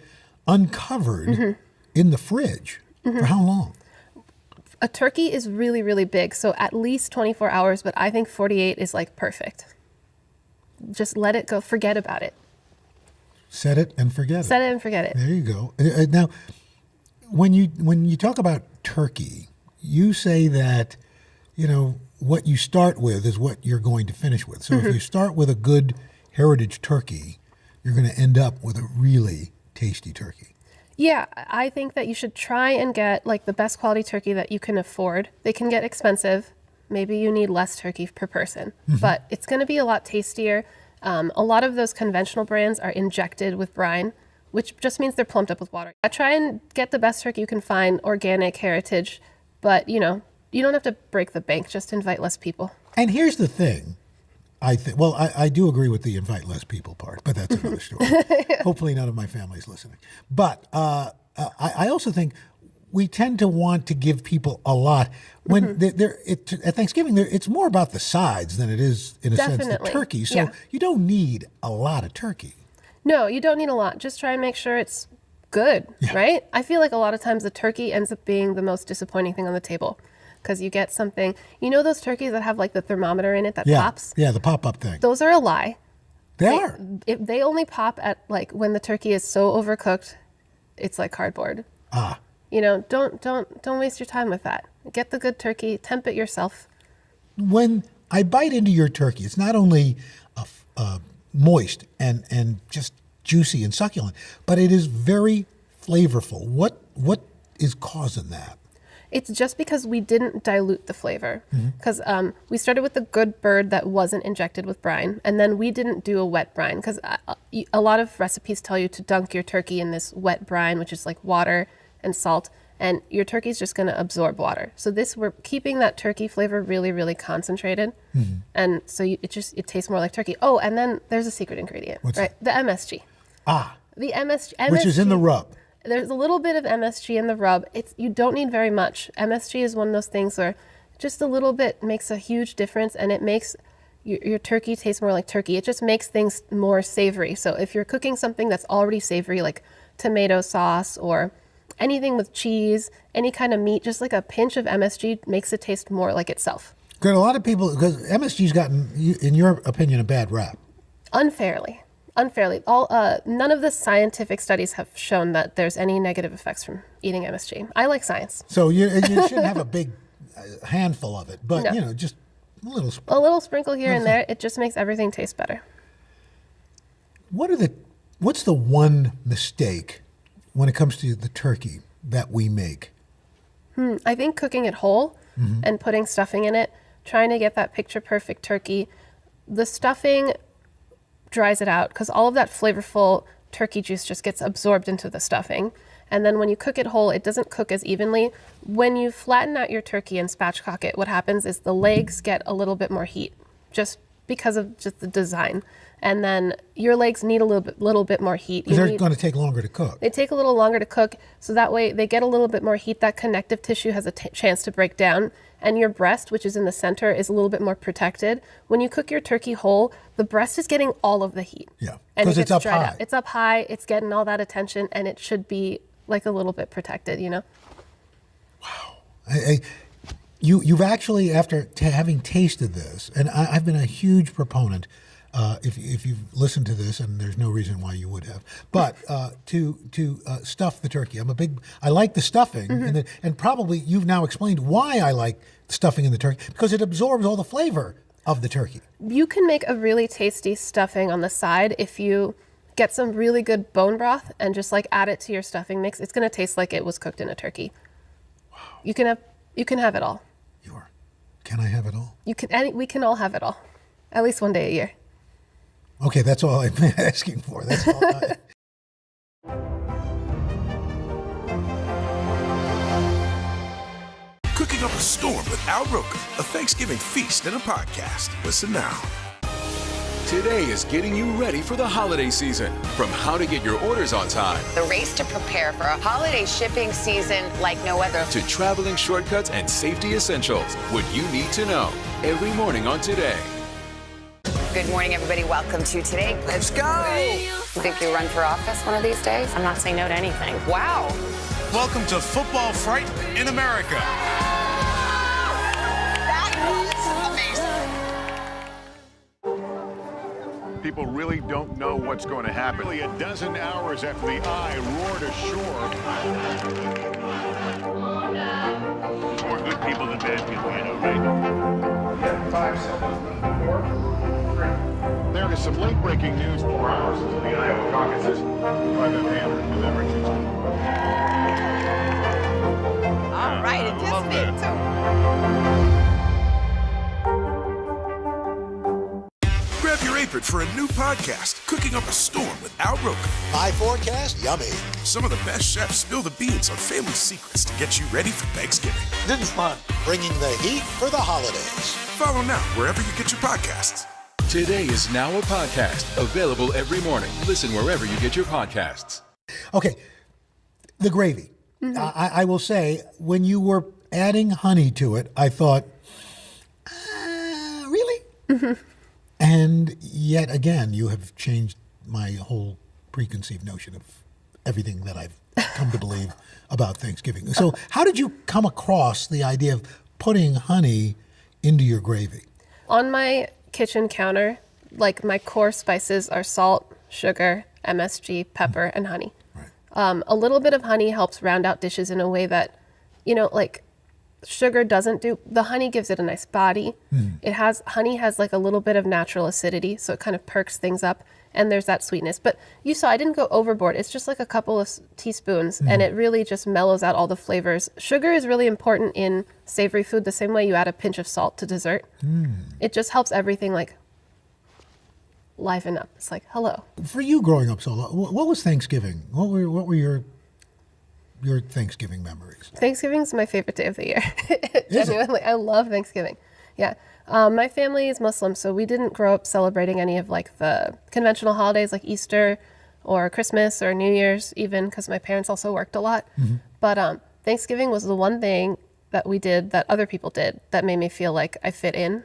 uncovered in the fridge. For how long? A turkey is really, really big, so at least 24 hours, but I think 48 is like perfect. Just let it go. Forget about it. Set it and forget it. Set it and forget it. There you go. Now, when you talk about turkey, you say that, you know, what you start with is what you're going to finish with. So if you start with a good heritage turkey, you're going to end up with a really tasty turkey. Yeah, I think that you should try and get like the best quality turkey that you can afford. They can get expensive. Maybe you need less turkey per person, but it's going to be a lot tastier. A lot of those conventional brands are injected with brine, which just means they're plumped up with water. I try and get the best turkey you can find, organic, heritage, but you know, you don't have to break the bank, just invite less people. And here's the thing. I do agree with the invite less people part, but that's another story. Hopefully none of my family's listening. But I also think we tend to want to give people a lot. When at Thanksgiving, it's more about the sides than it is, in a sense, the turkey. So you don't need a lot of turkey. No, you don't need a lot. Just try and make sure it's good, right? I feel like a lot of times the turkey ends up being the most disappointing thing on the table. Because you get something, you know those turkeys that have like the thermometer in it that pops? Yeah, the pop-up thing. Those are a lie. They are. They only pop at like when the turkey is so overcooked, it's like cardboard. You know, don't waste your time with that. Get the good turkey, temp it yourself. When I bite into your turkey, it's not only moist and just juicy and succulent, but it is very flavorful. What is causing that? It's just because we didn't dilute the flavor. Because we started with the good bird that wasn't injected with brine, and then we didn't do a wet brine. Because a lot of recipes tell you to dunk your turkey in this wet brine, which is like water and salt, and your turkey's just going to absorb water. So we're keeping that turkey flavor really, really concentrated, and so it tastes more like turkey. Oh, and then there's a secret ingredient, What's right? The MSG. The MSG, which is in the rub. There's a little bit of MSG in the rub. You don't need very much. MSG is one of those things where just a little bit makes a huge difference, and it makes your turkey taste more like turkey. It just makes things more savory. So if you're cooking something that's already savory, like tomato sauce or anything with cheese, any kind of meat, just like a pinch of MSG makes it taste more like itself. Good. A lot of people, because MSG's gotten, in your opinion, a bad rap. Unfairly. None of the scientific studies have shown that there's any negative effects from eating MSG. I like science. So you shouldn't have a big handful of it, but No. you know, just a little. A little sprinkle here and there. It just makes everything taste better. What's the one mistake when it comes to the turkey that we make? I think cooking it whole and putting stuffing in it, trying to get that picture perfect turkey. The stuffing dries it out because all of that flavorful turkey juice just gets absorbed into the stuffing. And then when you cook it whole, it doesn't cook as evenly. When you flatten out your turkey and spatchcock it, what happens is the legs get a little bit more heat just because of just the design. And then your legs need a little bit more heat. They're going to take longer to cook. They take a little longer to cook, so that way they get a little bit more heat. That connective tissue has a chance to break down. And your breast, which is in the center, is a little bit more protected. When you cook your turkey whole, the breast is getting all of the heat. Yeah, because it's up high. It's up high, it's getting all that attention, and it should be like a little bit protected, you know? Wow. You've actually, after having tasted this, and I've been a huge proponent, if you've listened to this, and there's no reason why you would have, but to stuff the turkey. I like the stuffing, and probably you've now explained why I like stuffing in the turkey, because it absorbs all the flavor of the turkey. You can make a really tasty stuffing on the side if you get some really good bone broth and just like add it to your stuffing mix. It's going to taste like it was cooked in a turkey. Wow. You can have it all. Can I have it all? We can all have it all, at least one day a year. Okay, that's all I'm asking for. That's all. Cooking up a storm with Al Roker, a Thanksgiving feast and a podcast. Listen now. Today is getting you ready for the holiday season. From how to get your orders on time, The race to prepare for a holiday shipping season like no other. to traveling shortcuts and safety essentials, what you need to know every morning on Today. Good morning, everybody. Welcome to Today. Let's go. You think you'll run for office one of these days? I'm not saying no to anything. Wow. Welcome to Football Fright in America. That was amazing. People really don't know what's going to happen. Nearly a dozen hours after the eye roared ashore. More good people than bad people, you know, right? Yeah, 5 seconds. 4, 3. There is some late-breaking news 4 hours into the Iowa caucuses by the hand with everything. All right, it just did too. Grab your apron for a new podcast, Cooking Up a Storm with Al Roker. My forecast, yummy. Some of the best chefs spill the beans on family secrets to get you ready for Thanksgiving. This is fun. Bringing the heat for the holidays. Follow now wherever you get your podcasts. Today is now a podcast, available every morning. Listen wherever you get your podcasts. Okay, the gravy. I will say, when you were adding honey to it, I thought, really? And yet again, you have changed my whole preconceived notion of everything that I've come to believe about Thanksgiving. So how did you come across the idea of putting honey into your gravy? On my kitchen counter, like my core spices are salt, sugar, MSG, pepper, and honey. A little bit of honey helps round out dishes in a way that, like sugar doesn't do. The honey gives it a nice body. Honey has like a little bit of natural acidity, so it kind of perks things up, and there's that sweetness. But you saw I didn't go overboard. It's just like a couple of teaspoons, and it really just mellows out all the flavors. Sugar is really important in savory food, the same way you add a pinch of salt to dessert. It just helps everything like liven up. It's like, hello. For you growing up so long, what was Thanksgiving? What were your Thanksgiving memories? Thanksgiving's my favorite day of the year. Is Genuinely, I love Thanksgiving. Yeah. My family is Muslim, so we didn't grow up celebrating any of like the conventional holidays like Easter or Christmas or New Year's even, because my parents also worked a lot. But Thanksgiving was the one thing that we did that other people did that made me feel like I fit in.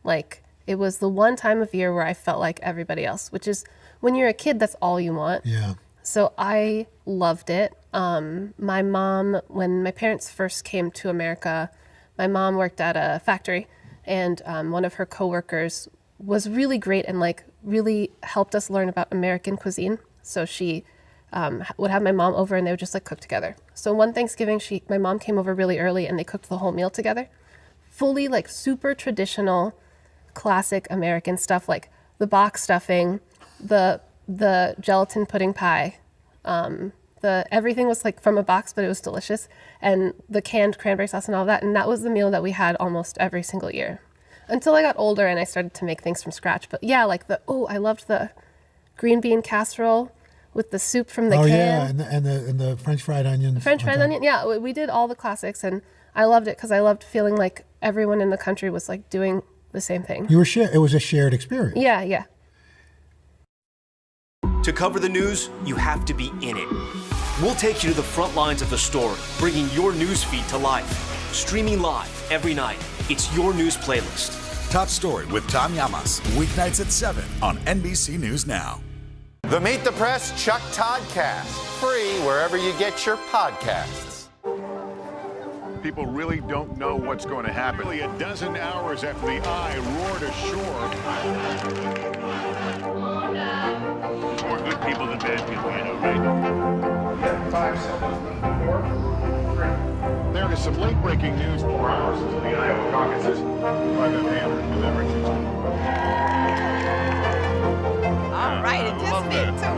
Like, it was the one time of year where I felt like everybody else, which is when you're a kid, that's all you want. Yeah. So I loved it. My mom, when my parents first came to America, my mom worked at a factory, and one of her coworkers was really great and like really helped us learn about American cuisine. So she would have my mom over, and they would just like cook together. So one Thanksgiving, my mom came over really early, and they cooked the whole meal together. Fully like super traditional, classic American stuff, like the box stuffing, the gelatin pudding pie. Everything was like from a box, but it was delicious, and the canned cranberry sauce and all that. And that was the meal that we had almost every single year until I got older and I started to make things from scratch. But yeah, like I loved the green bean casserole with the soup from the can. Yeah, and the French fried onions. French fried onion. Yeah, we did all the classics, and I loved it because I loved feeling like everyone in the country was like doing the same thing. It was a shared experience. Yeah. To cover the news, you have to be in it. We'll take you to the front lines of the story, bringing your news feed to life. Streaming live every night. It's your news playlist. Top Story with Tom Llamas. Weeknights at 7 on NBC News Now. The Meet the Press Chuck Toddcast. Free wherever you get your podcasts. People really don't know what's going to happen. Nearly a dozen hours after the eye roared ashore. More good people than bad people, you know, right? Yeah, 5 seconds. 4, 3. There is some late-breaking news 4 hours into the Iowa caucuses by the hand with everything. All right, it just did too.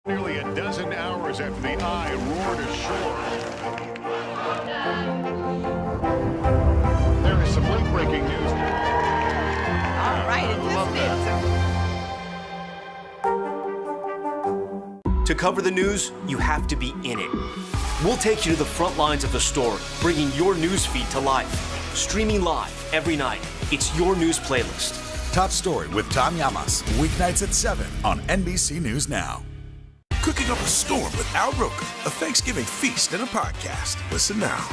Nearly a dozen hours after the eye roared ashore. There is some late-breaking news. To cover the news, you have to be in it. We'll take you to the front lines of the story, bringing your news feed to life. Streaming live every night. It's your news playlist. Top Story with Tom Llamas. Weeknights at 7 on NBC News Now. Cooking up a storm with Al Roker, a Thanksgiving feast and a podcast. Listen now.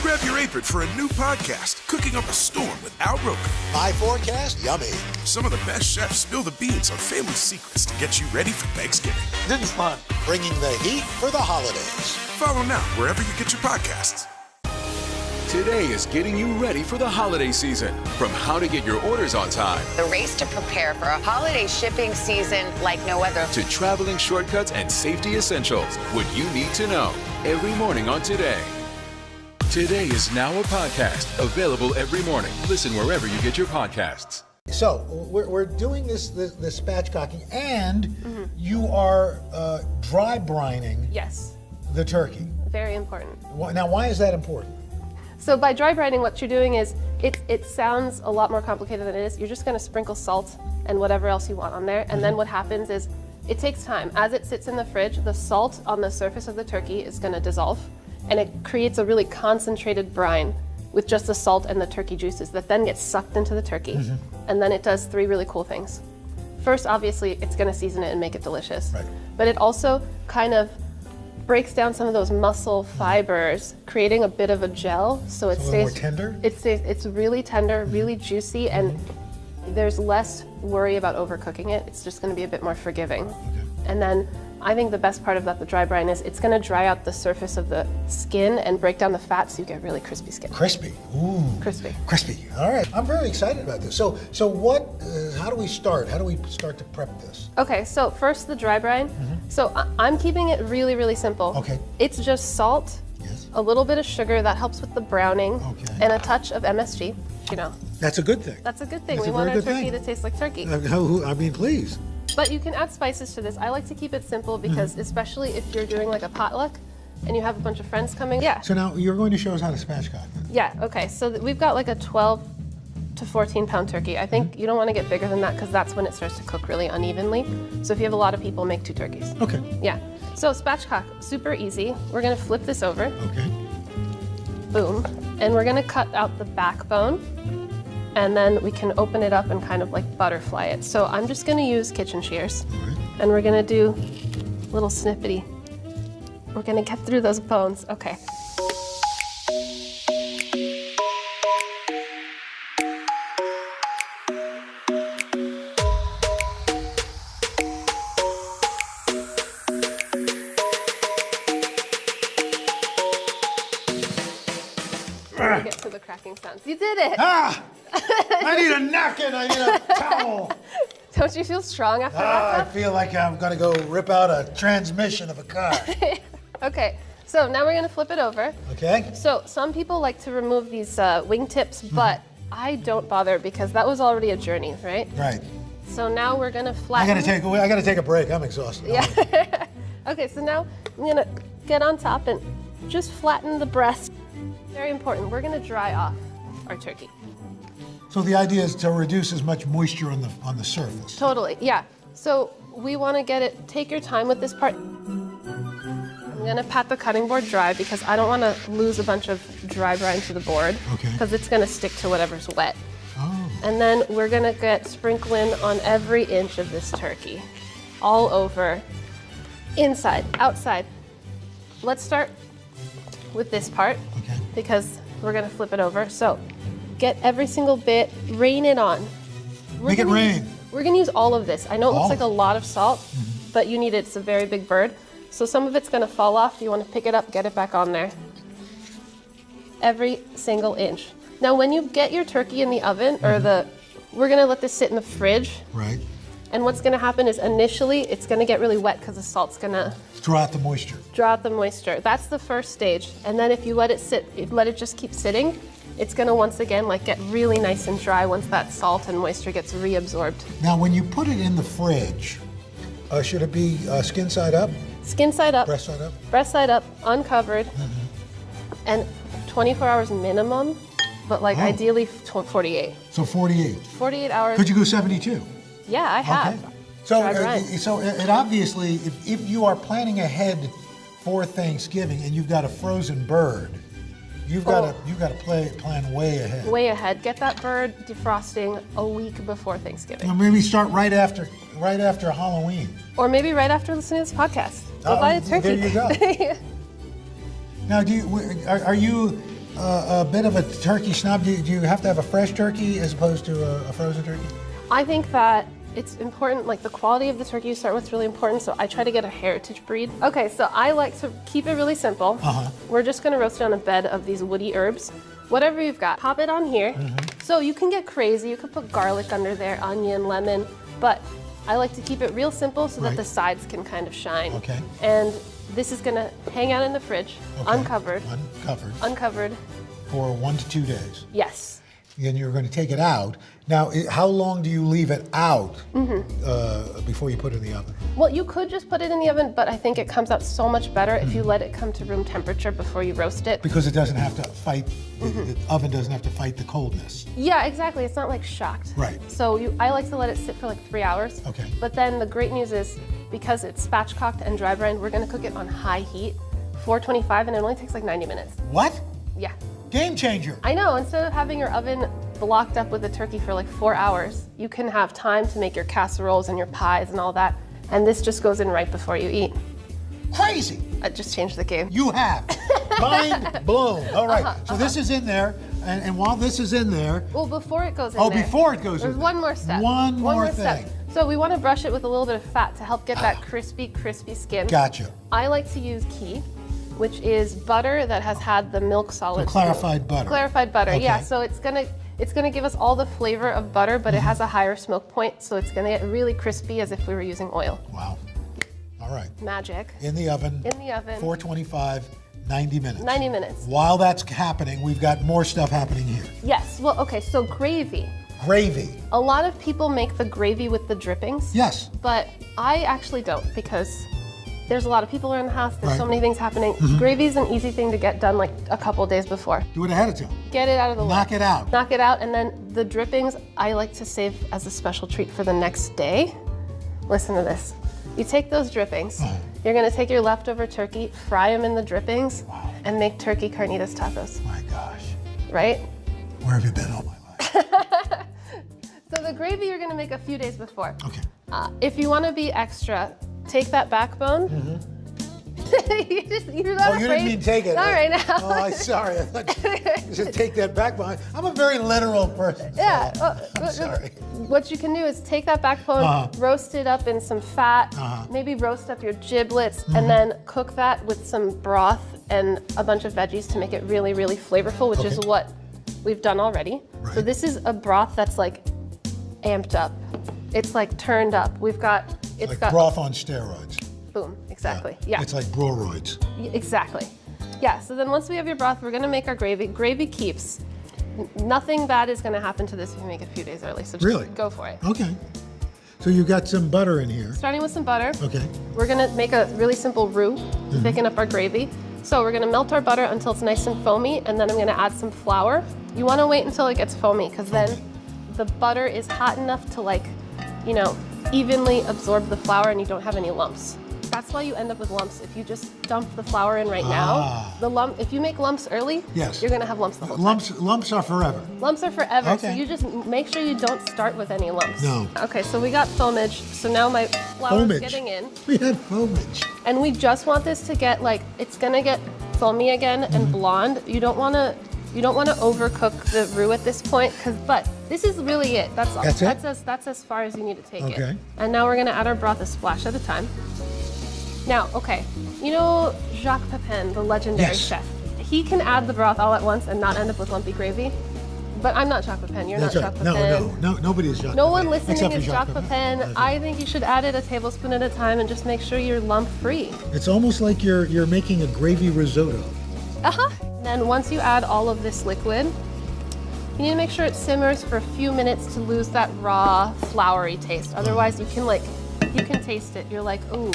Grab your apron for a new podcast, Cooking Up a Storm with Al Roker. My forecast, yummy. Some of the best chefs spill the beans on family secrets to get you ready for Thanksgiving. This is fun. Bringing the heat for the holidays. Follow now wherever you get your podcasts. Today is getting you ready for the holiday season. From how to get your orders on time, The race to prepare for a holiday shipping season like no other. to traveling shortcuts and safety essentials, what you need to know every morning on Today. Today is now a podcast, available every morning. Listen wherever you get your podcasts. So we're doing this spatchcocking, and you are dry brining Yes, the turkey. very important. Now, why is that important? So by dry brining, what you're doing is, it sounds a lot more complicated than it is. You're just gonna sprinkle salt and whatever else you want on there. And then what happens is, it takes time. As it sits in the fridge, the salt on the surface of the turkey is gonna dissolve, and it creates a really concentrated brine with just the salt and the turkey juices that then gets sucked into the turkey. And then it does 3 really cool things. First, obviously, it's gonna season it and make it delicious. Right. But it also kind of breaks down some of those muscle fibers, creating a bit of a gel, so it So a stays little more tender? It's really tender, really juicy, and there's less worry about overcooking it. It's just going to be a bit more forgiving. And then I think the best part about the dry brine is it's going to dry out the surface of the skin and break down the fat, so you get really crispy skin. Crispy. Ooh. Crispy. Crispy. All right. I'm very excited about this. So what? How do we start? How do we start to prep this? Okay, so first the dry brine. So I'm keeping it really, really simple. Okay. It's just salt, a little bit of sugar that helps with the browning, and a touch of MSG. You know, That's a good thing. that's a good thing. That's We a want very our good turkey thing. to taste like turkey. I mean, please. But you can add spices to this. I like to keep it simple because especially if you're doing like a potluck and you have a bunch of friends coming. Yeah. So now you're going to show us how to spatchcock. Yeah, okay. So we've got like a 12 to 14 pound turkey. I think you don't want to get bigger than that because that's when it starts to cook really unevenly. So if you have a lot of people, make 2 turkeys. Okay. Yeah. So spatchcock, super easy. We're gonna flip this over. Okay. Boom. And we're gonna cut out the backbone, and then we can open it up and kind of like butterfly it. So I'm just gonna use kitchen shears, and we're gonna do little snippety. We're gonna get through those bones. Okay. We'll get to the cracking sounds. You did it! Ah! I need a napkin. I need a towel. Don't you feel strong after I that? feel like I'm going to go rip out a transmission of a car. Okay, so now we're gonna flip it over. Okay. So some people like to remove these wing tips, but I don't bother because that was already a journey, right? Right. So now we're gonna I flatten. got to take a break. I'm exhausted. Yeah. Okay, so now I'm gonna get on top and just flatten the breast. Very important. We're gonna dry off our turkey. So the idea is to reduce as much moisture on the surface. Totally, yeah. So we want to get it. Take your time with this part. I'm gonna pat the cutting board dry because I don't want to lose a bunch of dry brine to the board. Okay. Because it's gonna stick to whatever's wet. Oh. And then we're gonna get sprinkling on every inch of this turkey, all over, inside, outside. Let's start with this part because we're gonna flip it over. So get every single bit, rain it on. Make it rain. We're gonna use all of this. I know it All looks of like a lot of salt, but you need it. It's a very big bird. So some of it's gonna fall off. You wanna pick it up, get it back on there. Every single inch. Now when you get your turkey in the oven, we're gonna let this sit in the fridge. Right. And what's gonna happen is initially it's gonna get really wet because the salt's gonna Draw out the moisture. draw out the moisture. That's the first stage. And then if you let it sit, let it just keep sitting, it's gonna once again like get really nice and dry once that salt and moisture gets reabsorbed. Now, when you put it in the fridge, should it be skin side up? Skin side up. Breast side up? Breast side up, uncovered, and 24 hours minimum, but like ideally 48. So 48. 48 hours. Could you go 72? Yeah, I have. Okay. So, dry brine. so it obviously, if you are planning ahead for Thanksgiving and you've got a frozen bird, you've got to plan way ahead. Way ahead. Get that bird defrosting a week before Thanksgiving. Or maybe start right after Halloween. Or maybe right after listening to this podcast. Go buy a turkey. There you go. Now, are you a bit of a turkey snob? Do you have to have a fresh turkey as opposed to a frozen turkey? I think that it's important, like the quality of the turkey you start with is really important, so I try to get a heritage breed. Okay, so I like to keep it really simple. We're just gonna roast it on a bed of these woody herbs. Whatever you've got, pop it on here. So you can get crazy, you can put garlic under there, onion, lemon, but I like to keep it real simple so that the sides can kind of shine. Okay. And this is gonna hang out in the fridge, uncovered. Uncovered. For 1 to 2 days. Yes. Then you're going to take it out. Now, how long do you leave it out before you put it in the oven? Well, you could just put it in the oven, but I think it comes out so much better if you let it come to room temperature before you roast it. Because it doesn't have to fight, the oven doesn't have to fight the coldness. Yeah, exactly. It's not like shocked. Right. So I like to let it sit for like 3 hours. Okay. But then the great news is, because it's spatchcocked and dry brined, we're gonna cook it on high heat, 425, and it only takes like 90 minutes. What? Yeah. Game changer. I know, instead of having your oven blocked up with the turkey for like 4 hours, you can have time to make your casseroles and your pies and all that, and this just goes in right before you eat. Crazy. I just changed the game. You have. Mind blown. All right, so this is in there, and while this is in there... Well, before it goes in there. Before it goes in There's there. one more step. One more thing. Step. So we want to brush it with a little bit of fat to help get that crispy skin. Gotcha. I like to use ghee, which is butter that has had the milk solids. So clarified butter. Clarified butter, Okay. yeah. So it's gonna give us all the flavor of butter, but it has a higher smoke point, so it's gonna get really crispy as if we were using oil. Wow. All right. Magic. In the oven. In the oven. 425, 90 minutes. 90 minutes. While that's happening, we've got more stuff happening here. Yes. Well, okay. So gravy. Gravy. A lot of people make the gravy with the drippings. Yes. But I actually don't, because there's a lot of people around the house. There's so Right. many things happening. Gravy's an easy thing to get done like a couple days before. Do it ahead of time. Get it out of the way. Knock it out. Knock it out, and then the drippings I like to save as a special treat for the next day. Listen to this. You take those drippings, you're gonna take your leftover turkey, fry them in the drippings, and make turkey carnitas tacos. My gosh. Right? Where have you been all my life? So the gravy you're gonna make a few days before. Okay. If you wanna be extra, take that backbone. You're not afraid. You didn't mean take it. Not right now. Oh, I'm sorry. I thought you said take that back behind. I'm a very literal person. Yeah. I'm sorry. What you can do is take that backbone, roast it up in some fat, maybe roast up your giblets, and then cook that with some broth and a bunch of veggies to make it really, really flavorful, which is what we've done already. Right. So this is a broth that's like amped up. It's like turned up. It's Like got broth on steroids. Boom, exactly. Yeah. It's like broroids. Exactly. Yeah, so then once we have your broth, we're gonna make our gravy. Gravy keeps. Nothing bad is gonna happen to this if you make it a few days early, so just Really? go for it. Okay. So you've got some butter in here. Starting with some butter. Okay. We're gonna make a really simple roux to thicken up our gravy. So we're gonna melt our butter until it's nice and foamy, and then I'm gonna add some flour. You wanna wait until it gets foamy, because then the butter is hot enough to evenly absorb the flour and you don't have any lumps. That's why you end up with lumps if you just dump the flour in right now. If you make lumps early, Yes. you're gonna have lumps the whole time. Lumps are forever. Lumps are forever, so Okay. you just make sure you don't start with any lumps. No. Okay, so we got foamage, so now my flour is getting in. We had foamage. And we just want this to get it's gonna get foamy again and blonde. You don't wanna overcook the roux at this point, but this is really it. That's all. That's it? That's as far as you need to take it. Okay. And now we're gonna add our broth a splash at a time. Now, okay, you know Jacques Pepin, the legendary chef. He can add the broth all at once and not end up with lumpy gravy. But I'm not Jacques Pepin. You're That's not right. Jacques Pepin. No, nobody is Jacques No Pepin, one listening except for is Jacques Pepin. That's I think you should add it a tablespoon at a time and just make sure you're lump-free. It's almost like you're making a gravy risotto. Then once you add all of this liquid, you need to make sure it simmers for a few minutes to lose that raw, floury taste. Otherwise, you can taste it. You're like, ooh,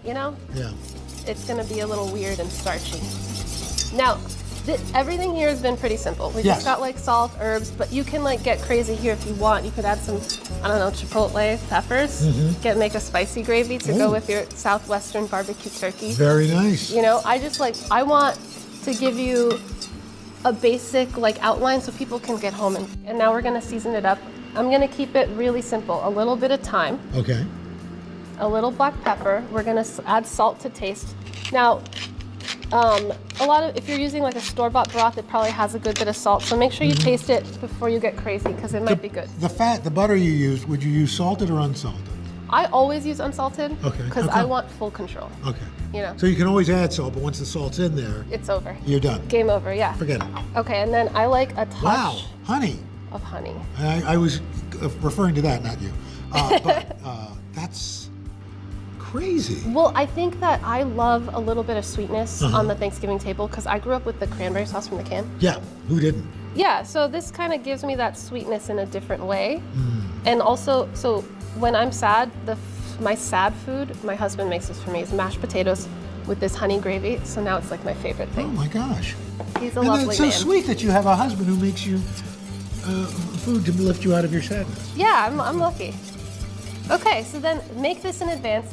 Yeah. it's gonna be a little weird and starchy. Now, Everything here has been pretty simple. We just got like salt, herbs, but you can like get crazy here if you want. You could add some, I don't know, chipotle peppers. Make a spicy gravy to go with your Southwestern barbecue turkey. Very nice. You know, I want to give you a basic like outline so people can get home and now we're gonna season it up. I'm gonna keep it really simple. A little bit of thyme. Okay. A little black pepper. We're gonna add salt to taste. Now, if you're using like a store-bought broth, it probably has a good bit of salt. So make sure you taste it before you get crazy because it might be good. The butter you use, would you use salted or unsalted? I always use unsalted because I want full control. Okay. You know. So you can always add salt, but once the salt's in there, it's over. You're done. Game over, yeah. Forget it. Okay, and then I like a touch honey. Of honey. I was referring to that, not you. But that's crazy. Well, I think that I love a little bit of sweetness on the Thanksgiving table because I grew up with the cranberry sauce from the can. Yeah, who didn't? Yeah, so this kind of gives me that sweetness in a different way. And also, so when I'm sad, my sad food, my husband makes this for me, is mashed potatoes with this honey gravy. So now it's like my favorite thing. Oh my gosh. He's a lovely man. It's so sweet that you have a husband who makes you food to lift you out of your sadness. Yeah, I'm lucky. Okay, so then make this in advance.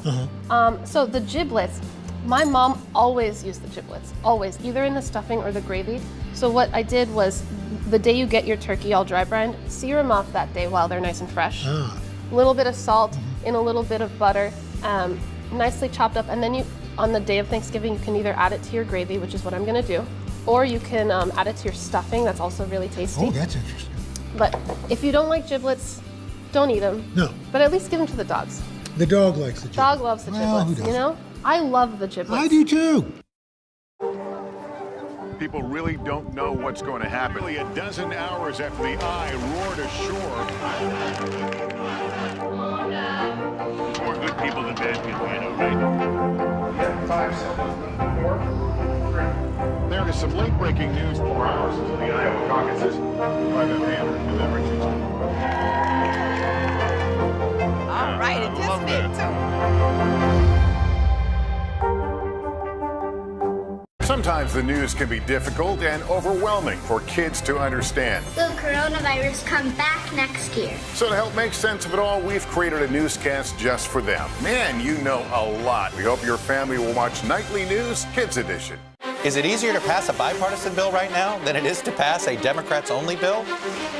So the giblets, my mom always used the giblets, always, either in the stuffing or the gravy. So what I did was, the day you get your turkey all dry brined, sear them off that day while they're nice and fresh. A little bit of salt in a little bit of butter, nicely chopped up, and then on the day of Thanksgiving, you can either add it to your gravy, which is what I'm gonna do, or you can add it to your stuffing. That's also really tasty. Oh, that's interesting. But if you don't like giblets, don't eat them. No. But at least give them to the dogs. The dog likes the giblets. Dog loves the Well, giblets, who you know? I love the giblets. I do too. People really don't know what's going to happen. Nearly a dozen hours after the eye roared ashore. More good people than bad people, you know, right? 5 seconds. 4, 3. There is some late-breaking news 4 hours until the Iowa caucuses. By the hand delivered Tuesday. All right, it just did too. Sometimes the news can be difficult and overwhelming for kids to understand. Will coronavirus come back next year? So to help make sense of it all, we've created a newscast just for them. Man, you know a lot. We hope your family will watch Nightly News Kids Edition. Is it easier to pass a bipartisan bill right now than it is to pass a Democrats-only bill?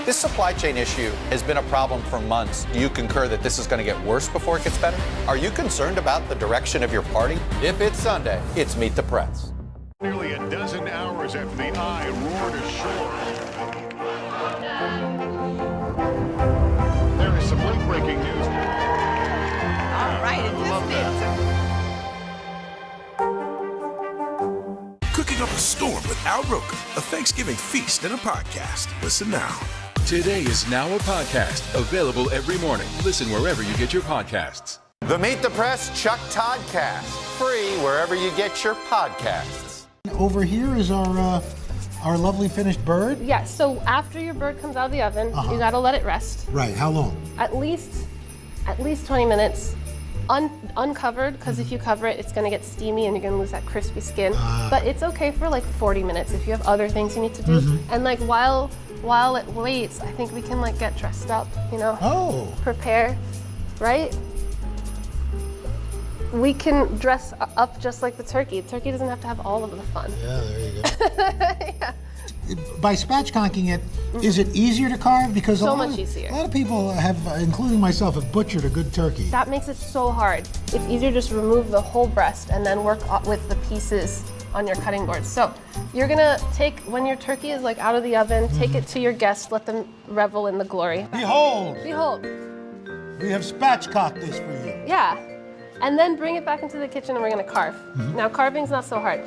This supply chain issue has been a problem for months. Do you concur that this is going to get worse before it gets better? Are you concerned about the direction of your party? If it's Sunday, it's Meet the Press. Nearly a dozen hours after the eye roared ashore. There is some late-breaking news. All right, it just did too. Cooking up a storm with Al Roker, a Thanksgiving feast and a podcast. Listen now. Today is now a podcast, available every morning. Listen wherever you get your podcasts. The Meet the Press Chuck Toddcast, free wherever you get your podcasts. Over here is our lovely finished bird. Yeah, so after your bird comes out of the oven, you gotta let it rest. Right, how long? At least 20 minutes. Uncovered, because if you cover it, it's gonna get steamy and you're gonna lose that crispy skin. But it's okay for like 40 minutes if you have other things you need to do. And like while it waits, I think we can like get dressed up, you know? Oh. Prepare, right? We can dress up just like the turkey. The turkey doesn't have to have all of the fun. Yeah, there you go. Yeah. By spatchcocking it, is it easier to carve? Because so much easier. A lot of people have, including myself, have butchered a good turkey. That makes it so hard. It's easier to just remove the whole breast and then work with the pieces on your cutting board. So you're gonna take, when your turkey is like out of the oven, take it to your guests, let them revel in the glory. Behold! Behold. We have spatchcocked this for you. Yeah. And then bring it back into the kitchen and we're gonna carve. Now carving's not so hard.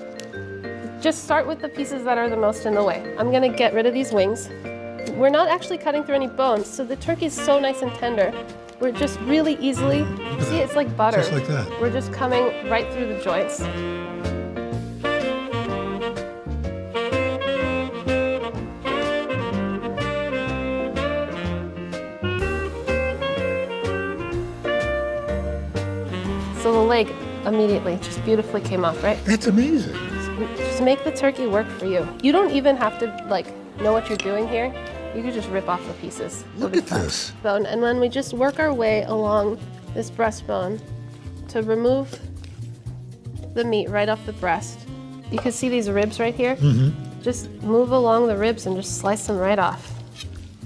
Just start with the pieces that are the most in the way. I'm gonna get rid of these wings. We're not actually cutting through any bones, so the turkey's so nice and tender. We're just really easily, see, it's like butter. Just like that. We're just coming right through the joints. So the leg immediately just beautifully came off, right? That's amazing. Just make the turkey work for you. You don't even have to know what you're doing here. You could just rip off the pieces. Look at this. Bone. And then we just work our way along this breastbone to remove the meat right off the breast. You can see these ribs right here. Mm-hmm. Just move along the ribs and just slice them right off.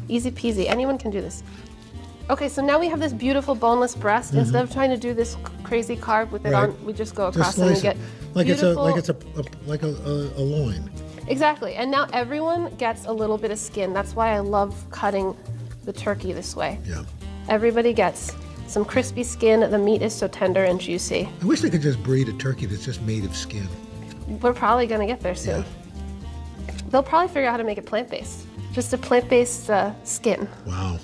Easy peasy. Anyone can do this. Okay, so now we have this beautiful boneless breast. Mm-hmm. Instead of trying to do this crazy carve with it on, we just go across and we get like beautiful... it's a loin. Exactly. And now everyone gets a little bit of skin. That's why I love cutting the turkey this way. Yeah. Everybody gets some crispy skin. The meat is so tender and juicy. I wish they could just breed a turkey that's just made of skin. We're probably going to get there soon. Yeah. They'll probably figure out how to make it plant-based. Just a plant-based skin. Wow.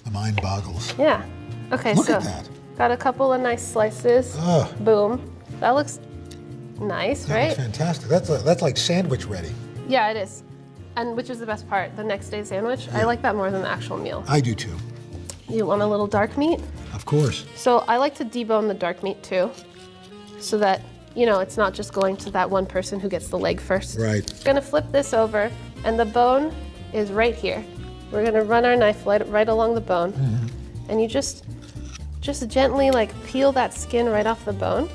The mind boggles. Yeah. Okay, Look so at that. got a couple of nice slices. Oh. Boom. That looks nice, That right? looks fantastic. That's like sandwich ready. Yeah, it is. And which is the best part? The next day sandwich? Yeah. I like that more than the actual meal. I do too. You want a little dark meat? Of course. So I like to debone the dark meat too, so that, it's not just going to that one person who gets the leg first. Right. Gonna flip this over, and the bone is right here. We're gonna run our knife right along the bone, and you just gently peel that skin right off the bone.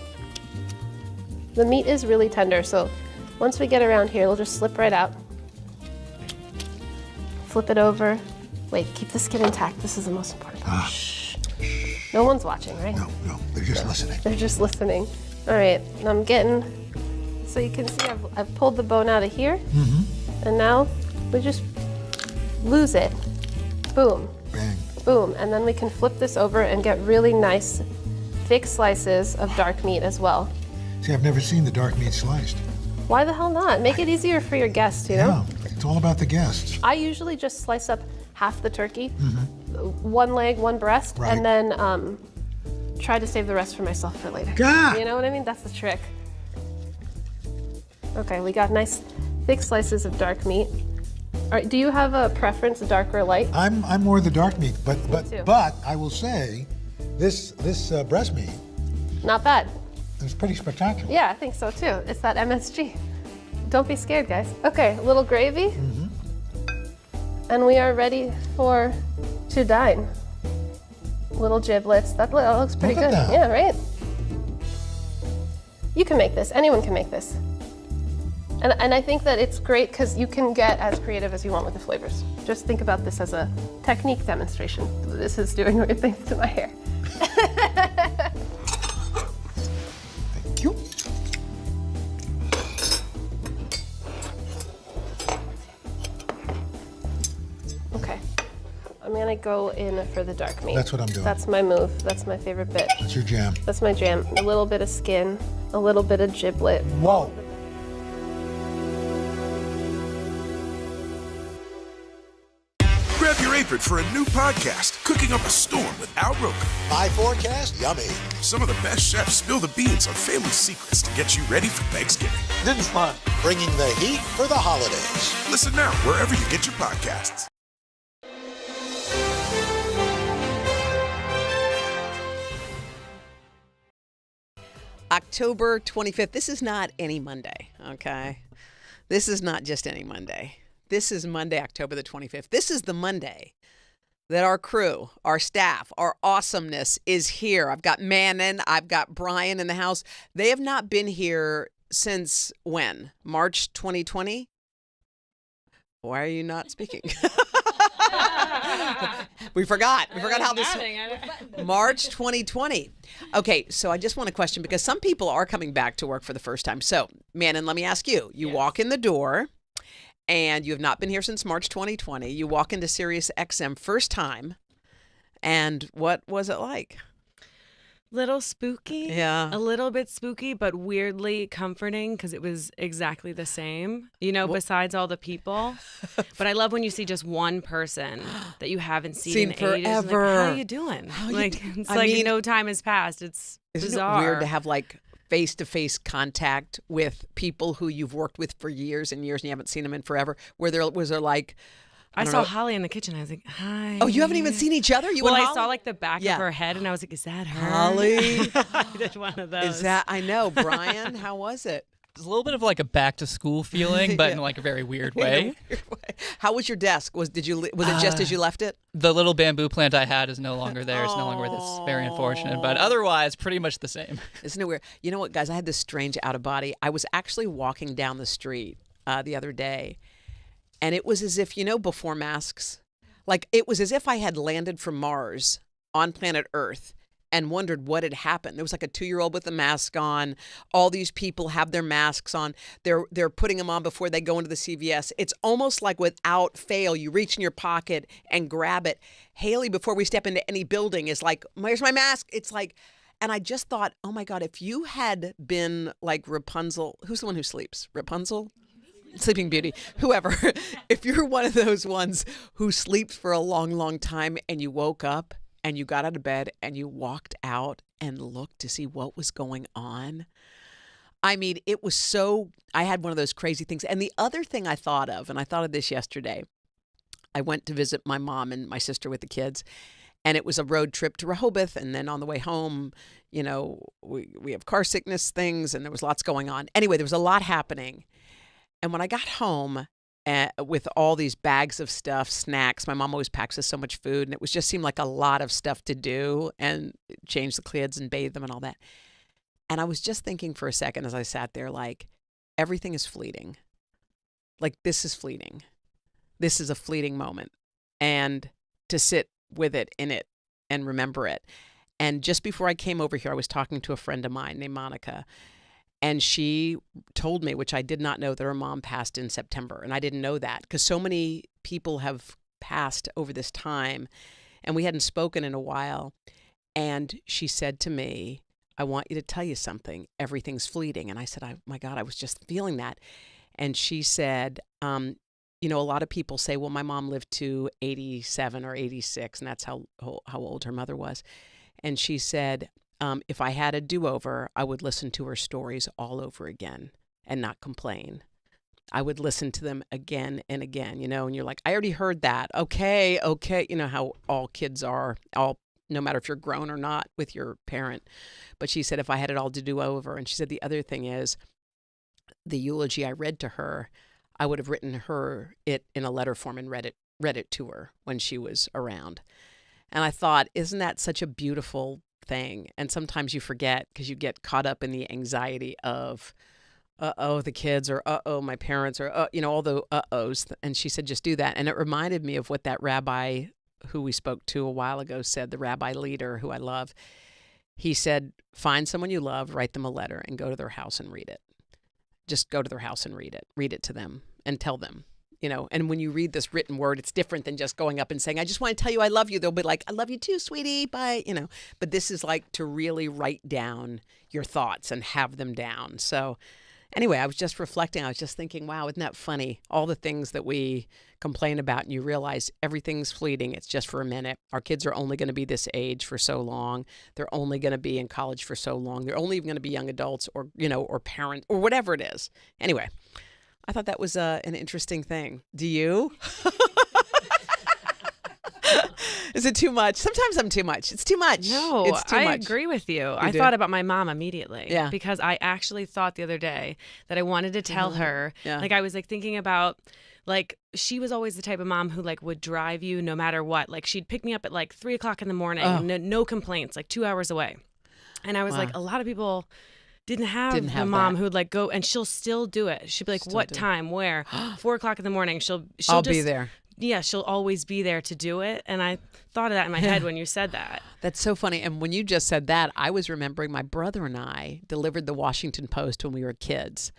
The meat is really tender, so once we get around here, it'll just slip right out. Flip it over. Wait, keep the skin intact. This is the most important part. Shh. No one's watching, right? No, they're just listening. They're just listening. All right, and I'm getting, so you can see I've pulled the bone out of here, and now we just lose it. Boom. Bang. Boom, and then we can flip this over and get really nice, thick slices of dark meat as well. See, I've never seen the dark meat sliced. Why the hell not? Make it easier for your guests, you know? Yeah, it's all about the guests. I usually just slice up half the turkey, one leg, one breast, Right. and then try to save the rest for myself for later. God. You know what I mean? That's the trick. Okay, we got nice thick slices of dark meat. All right, do you have a preference, dark or light? I'm more the dark meat, but too. I will say, this breast meat Not bad. is pretty spectacular. Yeah, I think so too. It's that MSG. Don't be scared, guys. Okay, a little gravy. And we are ready to dine. Little giblets. That looks pretty Look at good. that. Yeah, right? You can make this. Anyone can make this. And I think that it's great because you can get as creative as you want with the flavors. Just think about this as a technique demonstration. This is doing weird things to my hair. Thank you. Okay. I'm gonna go in for the dark meat. That's what I'm doing. That's my move. That's my favorite bit. That's your jam. That's my jam. A little bit of skin, a little bit of giblet. Whoa. Grab your apron for a new podcast, Cooking Up a Storm with Al Roker. My forecast, yummy. Some of the best chefs spill the beans on family secrets to get you ready for Thanksgiving. This is fun. Bringing the heat for the holidays. Listen now wherever you get your podcasts. October 25th. This is not any Monday, okay? This is not just any Monday. This is Monday, October the 25th. This is the Monday that our crew, our staff, our awesomeness is here. I've got Manon, I've got Brian in the house. They have not been here since when? March 2020? Why are you not speaking? We forgot how this March 2020. Okay, so I just want to question because some people are coming back to work for the first time. So, Manon, let me ask you. You walk in the door and you have not been here since March 2020. You walk into Sirius XM first time. And what was it like? Little spooky. Yeah. A little bit spooky, but weirdly comforting because it was exactly the same, besides all the people. But I love when you see just one person that you haven't seen in forever. ages. Like, how are you doing? No time has passed. It's bizarre. Isn't it weird to have face-to-face contact with people who you've worked with for years and years and you haven't seen them in forever? Was there I saw Holly in the kitchen. I was like, hi. Oh, you haven't even seen each other? I saw the back of her head and I was like, is that her? Holly? I did one of those. I know. Brian, how was it? It's a little bit of like a back to school feeling, but in like a very weird way. How was your desk? Was it just as you left it? The little bamboo plant I had is no longer there. It's no longer with us. It's very unfortunate, but otherwise pretty much the same. Isn't it weird? You know what, guys? I had this strange out of body. I was actually walking down the street the other day, and it was as if, before masks, like it was as if I had landed from Mars on planet Earth and wondered what had happened. There was like a 2-year-old with a mask on. All these people have their masks on. They're putting them on before they go into the CVS. It's almost like without fail, you reach in your pocket and grab it. Haley, before we step into any building, is like, "Where's my mask?" It's like, and I just thought, oh my God, if you had been like Rapunzel, who's the one who sleeps? Rapunzel? Sleeping Beauty, whoever. If you're one of those ones who sleeps for a long, long time and you woke up and you got out of bed and you walked out and looked to see what was going on. I mean, it was I had one of those crazy things. And the other thing I thought of, and I thought of this yesterday, I went to visit my mom and my sister with the kids, and it was a road trip to Rehoboth. And then on the way home, we have car sickness things, and there was lots going on. Anyway, there was a lot happening. And when I got home, with all these bags of stuff, snacks. My mom always packs us so much food, and it just seemed like a lot of stuff to do and change the kids and bathe them and all that. And I was just thinking for a second as I sat there, like, everything is fleeting. Like, this is fleeting. This is a fleeting moment. And to sit with it, in it, and remember it. And just before I came over here, I was talking to a friend of mine named Monica. And she told me, which I did not know, that her mom passed in September. And I didn't know that because so many people have passed over this time and we hadn't spoken in a while. And she said to me, "I want you to tell you something. Everything's fleeting." And I said, my God, I was just feeling that. And she said, a lot of people say, well, my mom lived to 87 or 86, and that's how old her mother was. And she said, if I had a do-over, I would listen to her stories all over again and not complain. I would listen to them again and again, and you're like, I already heard that. Okay. You know how all kids are, no matter if you're grown or not with your parent. But she said, if I had it all to do over. And she said, the other thing is the eulogy I read to her, I would have written her it in a letter form and read it to her when she was around. And I thought, isn't that such a beautiful thing? And sometimes you forget because you get caught up in the anxiety of, the kids, or my parents, or all the uh-ohs. And she said, just do that. And it reminded me of what that rabbi who we spoke to a while ago said, the rabbi leader who I love. He said, find someone you love, write them a letter, and go to their house and read it. Just go to their house and read it to them and tell them. And when you read this written word, it's different than just going up and saying, I just want to tell you I love you. They'll be like, I love you too, sweetie. Bye. But this is like to really write down your thoughts and have them down. So anyway, I was just reflecting. I was just thinking, wow, isn't that funny? All the things that we complain about, and you realize everything's fleeting. It's just for a minute. Our kids are only going to be this age for so long. They're only going to be in college for so long. They're only even going to be young adults or parents or whatever it is. Anyway, I thought that was an interesting thing. Do you? Is it too much? Sometimes I'm too much. It's too much. No, it's too much. I agree with you. I thought about my mom immediately. Yeah. Because I actually thought the other day that I wanted to tell her. Yeah. Like I was like thinking about, like, she was always the type of mom who like would drive you no matter what. Like she'd pick me up at like 3:00 in the morning, no complaints, like 2 hours away. And I was like, a lot of people didn't have the mom who would like go, and she'll still do it. She'd be like, what time, where? 4:00 in the morning. She'll I'll just be there. Yeah, she'll always be there to do it. And I thought of that in my head when you said that. That's so funny. And when you just said that, I was remembering my brother and I delivered the Washington Post when we were kids.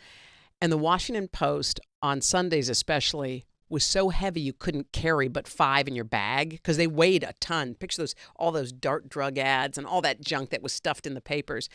And the Washington Post on Sundays especially was so heavy you couldn't carry but 5 in your bag because they weighed a ton. Picture all those dark drug ads and all that junk that was stuffed in the papers.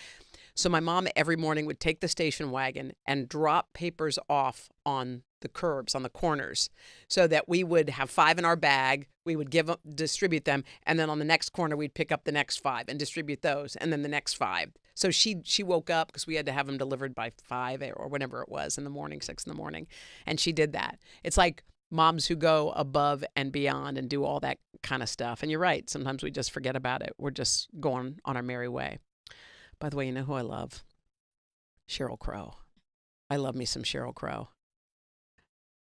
So my mom every morning would take the station wagon and drop papers off on the curbs, on the corners, so that we would have 5 in our bag. We would distribute them. And then on the next corner, we'd pick up the next 5 and distribute those. And then the next 5. So she woke up because we had to have them delivered by 5 or whenever it was in the morning, 6 in the morning. And she did that. It's like moms who go above and beyond and do all that kind of stuff. And you're right. Sometimes we just forget about it. We're just going on our merry way. By the way, you know who I love? Sheryl Crow. I love me some Sheryl Crow.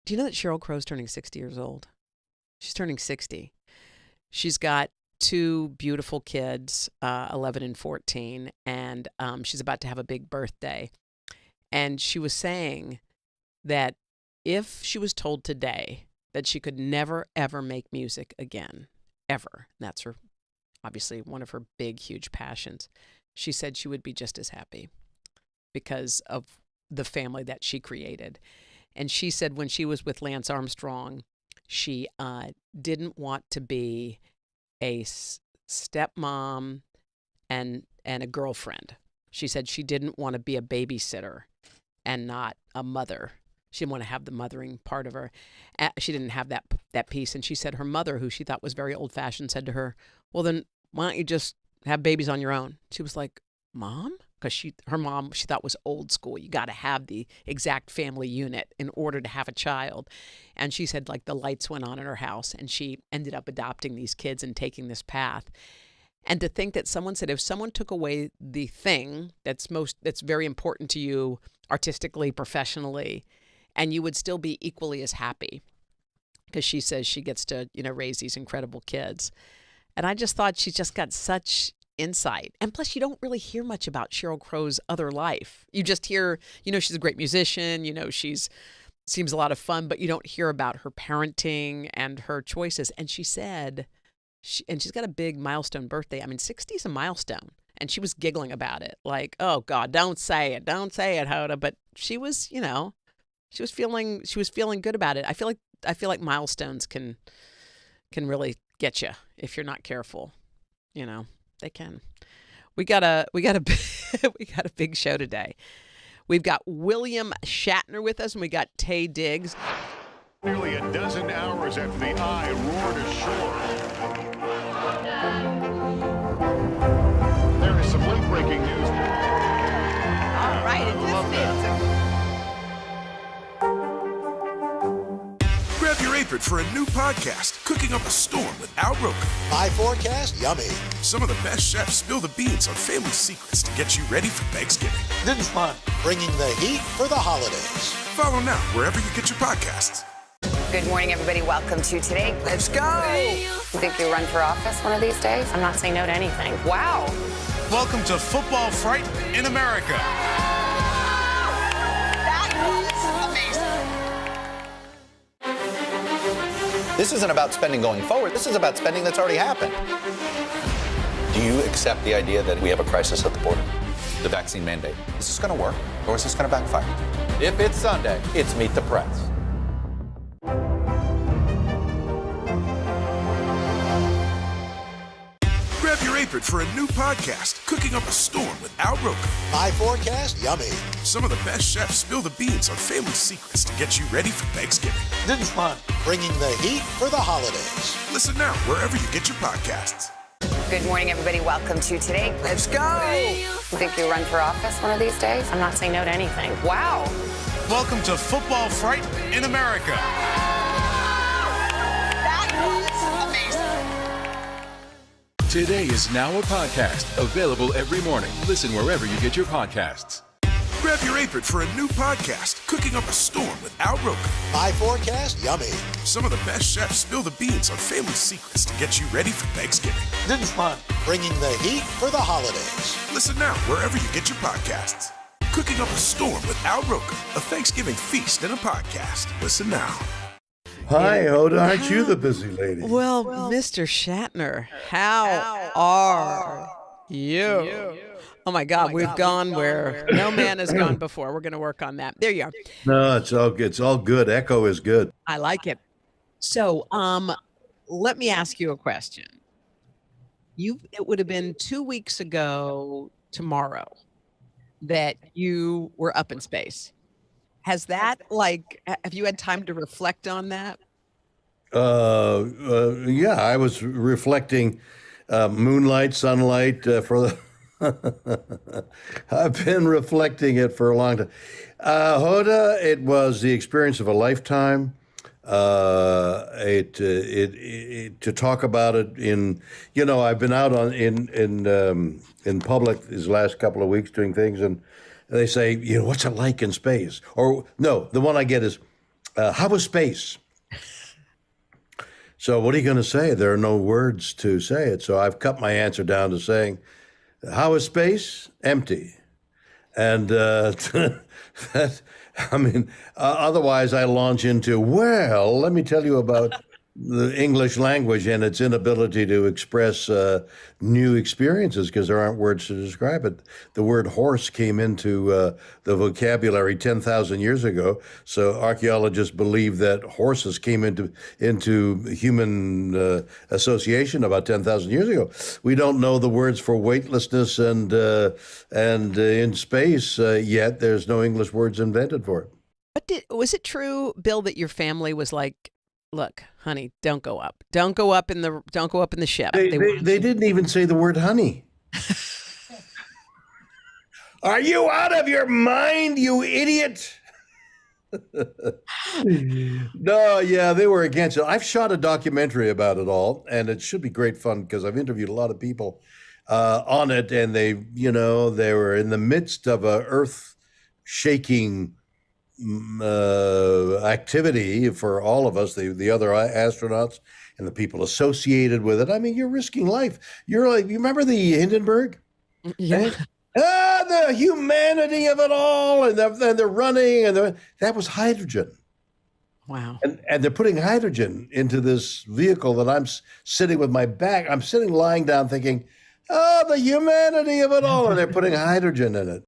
Do you know that Sheryl Crow's turning 60 years old? She's turning 60. She's got 2 beautiful kids, 11 and 14, and she's about to have a big birthday. And she was saying that if she was told today that she could never, ever make music again, ever, and that's her, obviously one of her big, huge passions, she said she would be just as happy because of the family that she created. And she said when she was with Lance Armstrong, she didn't want to be a stepmom and a girlfriend. She said she didn't want to be a babysitter and not a mother. She didn't want to have the mothering part of her. She didn't have that piece. And she said her mother, who she thought was very old-fashioned, said to her, well, then why don't you just have babies on your own? She was like, Mom? Because her mom, she thought was old school. You got to have the exact family unit in order to have a child. And she said like the lights went on in her house and she ended up adopting these kids and taking this path. And to think that someone said if someone took away the thing that's very important to you artistically, professionally, and you would still be equally as happy, because she says she gets to, raise these incredible kids. And I just thought she just got such insight. And plus, you don't really hear much about Sheryl Crow's other life. You just hear, she's a great musician, seems a lot of fun, but you don't hear about her parenting and her choices. And she said, she's got a big milestone birthday. I mean, 60 is a milestone. And she was giggling about it. Like, oh God, don't say it, Hoda. But she was, she was feeling good about it. I feel like milestones can really get you if you're not careful. They can. We got a big show today. We've got William Shatner with us, and we got Taye Diggs. Nearly a dozen hours after the eye roared ashore. There is some late-breaking news. All right, Grab your apron for a new podcast, Cooking Up a Storm with Al Roker. My forecast, yummy. Some of the best chefs spill the beans on family secrets to get you ready for Thanksgiving. This is fun. Bringing the heat for the holidays. Follow now wherever you get your podcasts. Good morning, everybody. Welcome to Today. Let's go. You think you'll run for office one of these days? I'm not saying no to anything. Wow. Welcome to Football Fright in America. This isn't about spending going forward. This is about spending that's already happened. Do you accept the idea that we have a crisis at the border? The vaccine mandate. Is this going to work, or is this going to backfire? If it's Sunday, it's Meet the Press. Grab your apron for a new podcast, Cooking Up a Storm with Al Roker. My forecast, yummy. Some of the best chefs spill the beans on family secrets to get you ready for Thanksgiving. This is fun. Bringing the heat for the holidays. Listen now wherever you get your podcasts. Good morning, everybody. Welcome to Today. Let's go. You think you'll run for office one of these days? I'm not saying no to anything. Wow. Welcome to Football Fright in America. Today is now a podcast available every morning. Listen wherever you get your podcasts. Grab your apron for a new podcast, Cooking Up a Storm with Al Roker. My forecast, yummy. Some of the best chefs spill the beans on family secrets to get you ready for Thanksgiving. This is fun. Bringing the heat for the holidays. Listen now wherever you get your podcasts. Cooking Up a Storm with Al Roker, a Thanksgiving feast and a podcast. Listen now. Hi, Hoda. Aren't you the busy lady? Well, Mr. Shatner, how are you? Oh my God, we've gone where no man has gone before. We're going to work on that. There you are. No, it's all good. Echo is good. I like it. So, let me ask you a question. It would have been 2 weeks ago tomorrow that you were up in space. Has that, have you had time to reflect on that? Yeah, I was reflecting moonlight, sunlight for the. I've been reflecting it for a long time. Hoda, it was the experience of a lifetime. To talk about it I've been out in public these last couple of weeks doing things, and they say, what's it like in space? Or no, the one I get is, how was space? So what are you going to say? There are no words to say it. So I've cut my answer down to saying, how is space? Empty. And otherwise I launch into, well, let me tell you about the English language and its inability to express new experiences because there aren't words to describe it. The word horse came into the vocabulary 10,000 years ago. So archaeologists believe that horses came into human association about 10,000 years ago. We don't know the words for weightlessness and in space yet. There's no English words invented for it. Was it true, Bill, that your family was like, look, honey, don't go up. Don't go up in the ship. They didn't even say the word honey. Are you out of your mind, you idiot? No, yeah, they were against it. I've shot a documentary about it all, and it should be great fun because I've interviewed a lot of people on it, and they were in the midst of a earth-shaking activity for all of us, the other astronauts and the people associated with it. I mean, you're risking life. You're like, you remember the Hindenburg? Yeah. The humanity of it all, and they're running, and that was hydrogen. Wow. And they're putting hydrogen into this vehicle that I'm sitting with my back. I'm sitting lying down thinking, oh, the humanity of it all, and they're putting hydrogen in it.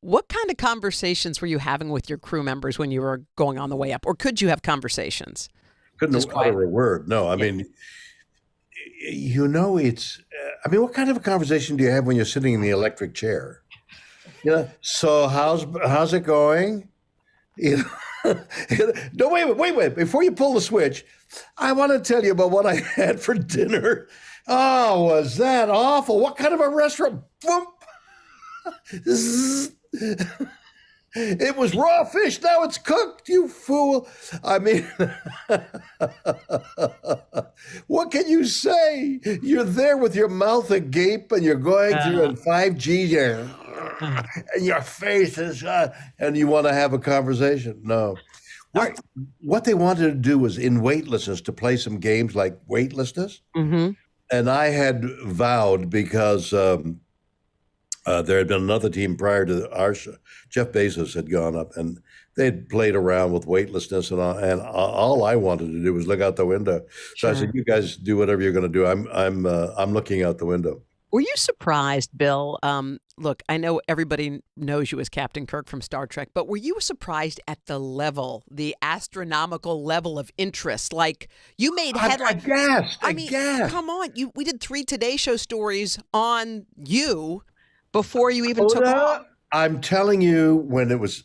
What kind of conversations were you having with your crew members when you were going on the way up? Or could you have conversations? Couldn't utter a word. No, I mean, it's, what kind of a conversation do you have when you're sitting in the electric chair? So how's it going? No, wait. Before you pull the switch, I want to tell you about what I had for dinner. Oh, was that awful? What kind of a restaurant? Boom. It was raw fish. Now it's cooked, you fool. I mean, what can you say? You're there with your mouth agape and you're going through in 5G and your face is, and you want to have a conversation. No. What they wanted to do was in weightlessness to play some games like weightlessness. Mm-hmm. And I had vowed because there had been another team prior to our show. Jeff Bezos had gone up and they'd played around with weightlessness and all I wanted to do was look out the window. So I said, you guys do whatever you're going to do. I'm looking out the window. Were you surprised, Bill? Look, I know everybody knows you as Captain Kirk from Star Trek, but were you surprised at the astronomical level of interest? Like you made headlines. I guessed. Come on. We did 3 Today Show stories on you before you even took off. I'm telling you, when it was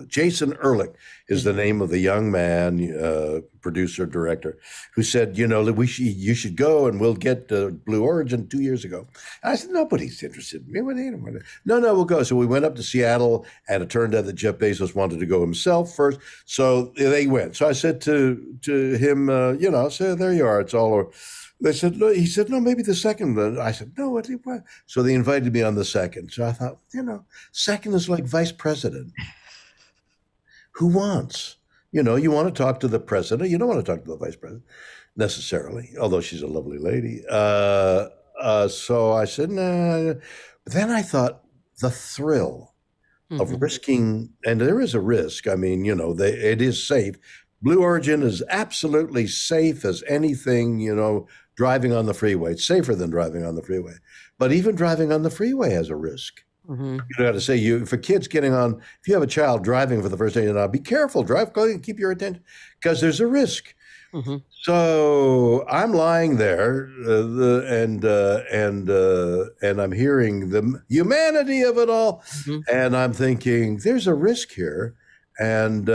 Jason Ehrlich is the name of the young man, producer, director, who said, you should go and we'll get Blue Origin 2 years ago. And I said, nobody's interested in me. No, we'll go. So we went up to Seattle, and it turned out that Jeff Bezos wanted to go himself first. So they went. So I said to him, so there you are. It's all over. They said, no. He said, no, maybe the second. I said, no, what? So they invited me on the second. So I thought, second is like vice president. Who wants? You want to talk to the president. You don't want to talk to the vice president necessarily, although she's a lovely lady. So I said, nah. But then I thought the thrill of risking, and there is a risk. I mean, it is safe. Blue Origin is absolutely safe as anything, driving on the freeway. It's safer than driving on the freeway. But even driving on the freeway has a risk. Mm-hmm. You got to say, for kids getting on, if you have a child driving for the first time, be careful, drive, keep your attention, because there's a risk. Mm-hmm. So I'm lying there, and I'm hearing the humanity of it all, and I'm thinking, there's a risk here, and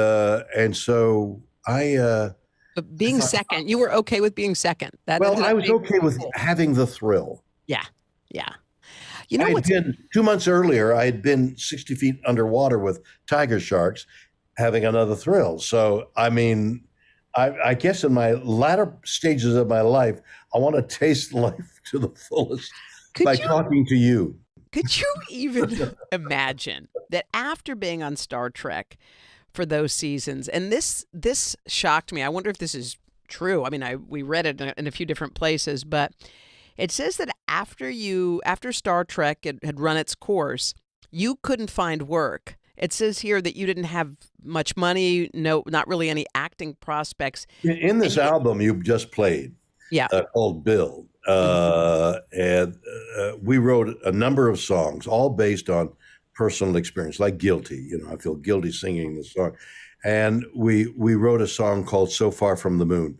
so I. But being second, you were okay with being second. I was okay with having the thrill. Yeah. I had been 2 months earlier, I had been 60 feet underwater with tiger sharks, having another thrill. So, I mean, I guess in my latter stages of my life, I want to taste life to the fullest by talking to you. Could you even imagine that after being on Star Trek for those seasons, and this shocked me. I wonder if this is true. I mean, we read it in a few different places, but it says that after Star Trek had run its course, you couldn't find work. It says here that you didn't have much money, not really any acting prospects. In this album you just played, called Bill, and we wrote a number of songs, all based on personal experience, like Guilty. I feel guilty singing this song. And we wrote a song called So Far From the Moon,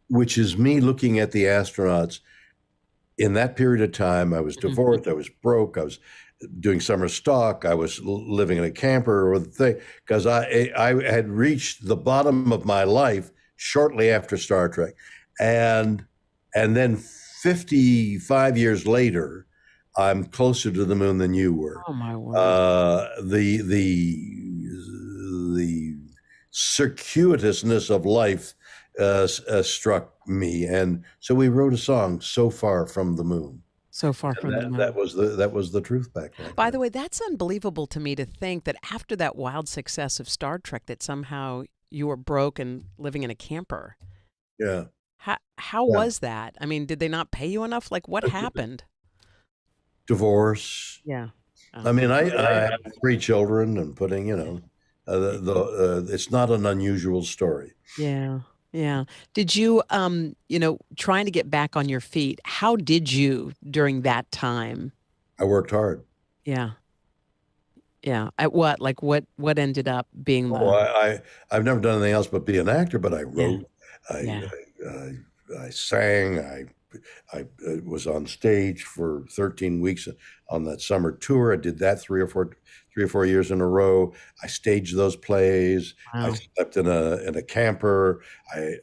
which is me looking at the astronauts in that period of time. I was divorced, I was broke, I was doing summer stock, I was living in a camper or the thing, because I had reached the bottom of my life shortly after Star Trek. And then 55 years later, I'm closer to the moon than you were. Oh my word. The circuitousness of life struck me, and so we wrote a song, So Far From the Moon. So Far From the Moon. That was the truth back then. By the way, that's unbelievable to me to think that after that wild success of Star Trek, that somehow you were broke and living in a camper. Yeah. How was that? I mean, did they not pay you enough? Like, what happened? Divorce. Yeah. I mean, I have 3 children and putting, it's not an unusual story. Yeah. Yeah. Did you, trying to get back on your feet, how did you during that time? I worked hard. Yeah. Yeah. At what? Like what ended up being the... I've never done anything else but be an actor, but I wrote, I sang, I was on stage for 13 weeks on that summer tour. I did that 3 or 4 years in a row. I staged those plays. Wow. I slept in a camper.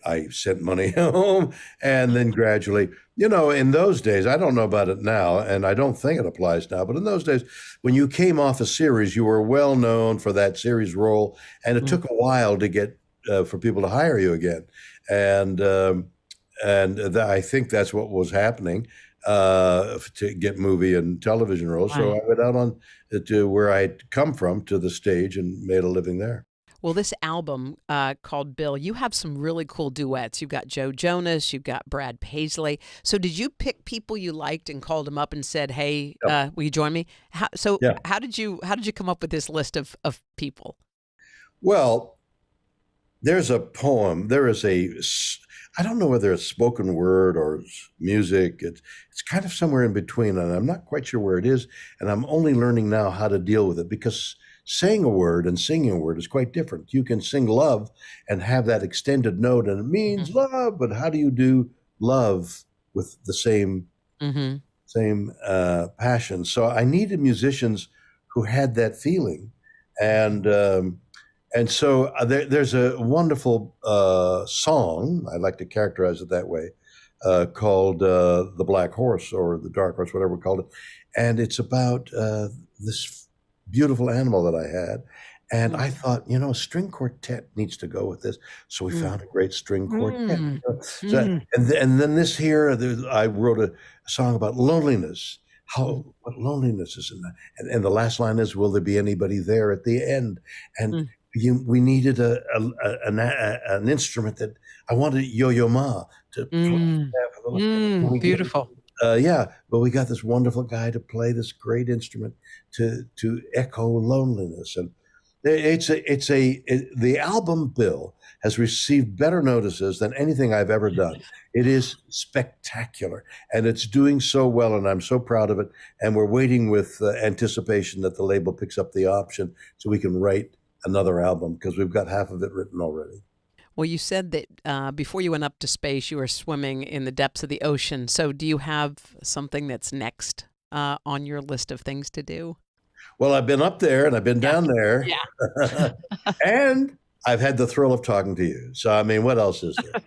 I sent money home, and then gradually, in those days, I don't know about it now, and I don't think it applies now, but in those days, when you came off a series, you were well known for that series role, and it took a while to get for people to hire you again, and I think that's what was happening to get movie and television roles. So I went out to where I'd come from, to the stage, and made a living there. Well, this album called Bill, you have some really cool duets. You've got Joe Jonas, you've got Brad Paisley. So did you pick people you liked and called them up and said, "Hey, will you join me?" How did you come up with this list of people? Well, there's a poem. There is I don't know whether it's spoken word or music. It's kind of somewhere in between, and I'm not quite sure where it is. And I'm only learning now how to deal with it, because saying a word and singing a word is quite different. You can sing love and have that extended note, and it means love, but how do you do love with the same passion? So I needed musicians who had that feeling, and so there's a wonderful song, I like to characterize it that way, called The Black Horse, or The Dark Horse, whatever we called it. And it's about this beautiful animal that I had. And I thought, a string quartet needs to go with this. So we found a great string quartet. And then this here, I wrote a song about loneliness. What loneliness is in that. And the last line is, will there be anybody there at the end? And we needed an instrument that I wanted Yo-Yo Ma to play. Beautiful. But we got this wonderful guy to play this great instrument to echo loneliness, and the album Bill has received better notices than anything I've ever done. It is spectacular, and it's doing so well, and I'm so proud of it. And we're waiting with anticipation that the label picks up the option so we can write another album, because we've got half of it written already. Well, you said that before you went up to space, you were swimming in the depths of the ocean. So do you have something that's next on your list of things to do? Well, I've been up there and I've been down there. Yeah. And I've had the thrill of talking to you. So, I mean, what else is there?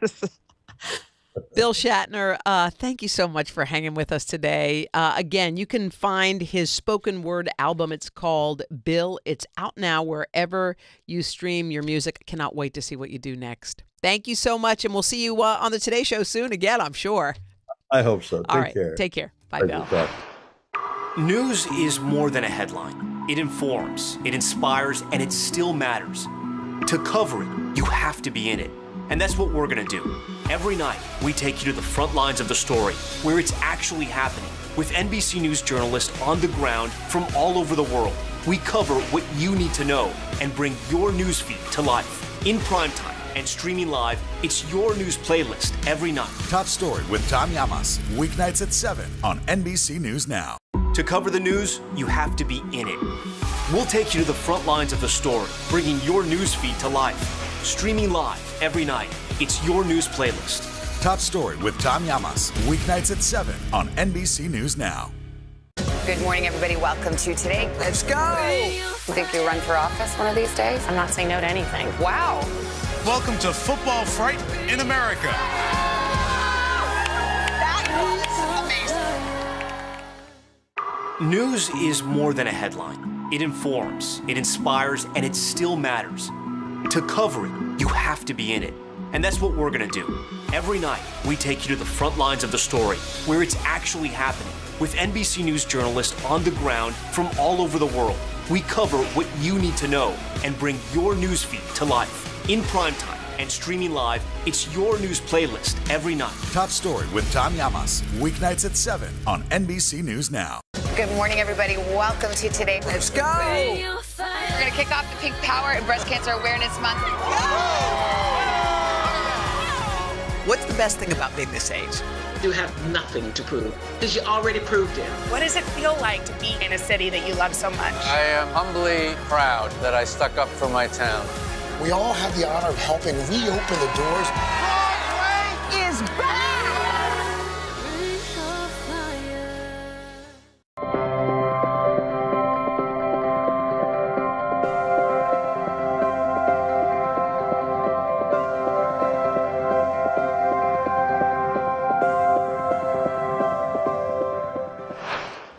Bill Shatner, thank you so much for hanging with us today. Again, you can find his spoken word album. It's called Bill. It's out now wherever you stream your music. I cannot wait to see what you do next. Thank you so much, and we'll see you on the Today Show soon again, I'm sure. I hope so. Take care. Take care. Bye, Bill. News is more than a headline. It informs, it inspires, and it still matters. To cover it, you have to be in it. And that's what we're gonna do. Every night, we take you to the front lines of the story, where it's actually happening, with NBC News journalists on the ground from all over the world. We cover what you need to know and bring your newsfeed to life. In primetime and streaming live, it's your news playlist every night. Top Story with Tom Llamas, weeknights at 7 on NBC News Now. To cover the news, you have to be in it. We'll take you to the front lines of the story, bringing your newsfeed to life. Streaming live every night, it's your news playlist. Top Story with Tom Llamas, weeknights at 7 on NBC News Now. Good morning, everybody. Welcome to Today. Let's go. You think you'll run for office one of these days? I'm not saying no to anything. Wow. Welcome to Football Fright in America. That was amazing. News is more than a headline. It informs, it inspires, and it still matters. To cover it, you have to be in it. And that's what we're gonna do. Every night, we take you to the front lines of the story, where it's actually happening, with NBC News journalists on the ground from all over the world. We cover what you need to know and bring your newsfeed to life. In primetime and streaming live, it's your news playlist every night. Top Story with Tom Llamas, weeknights at 7 on NBC News Now. Good morning, everybody. Welcome to Today. Let's go. We're going to kick off the Pink Power and Breast Cancer Awareness Month. What's the best thing about being this age? You have nothing to prove because you already proved it. What does it feel like to be in a city that you love so much? I am humbly proud that I stuck up for my town. We all have the honor of helping reopen the doors. Broadway is back!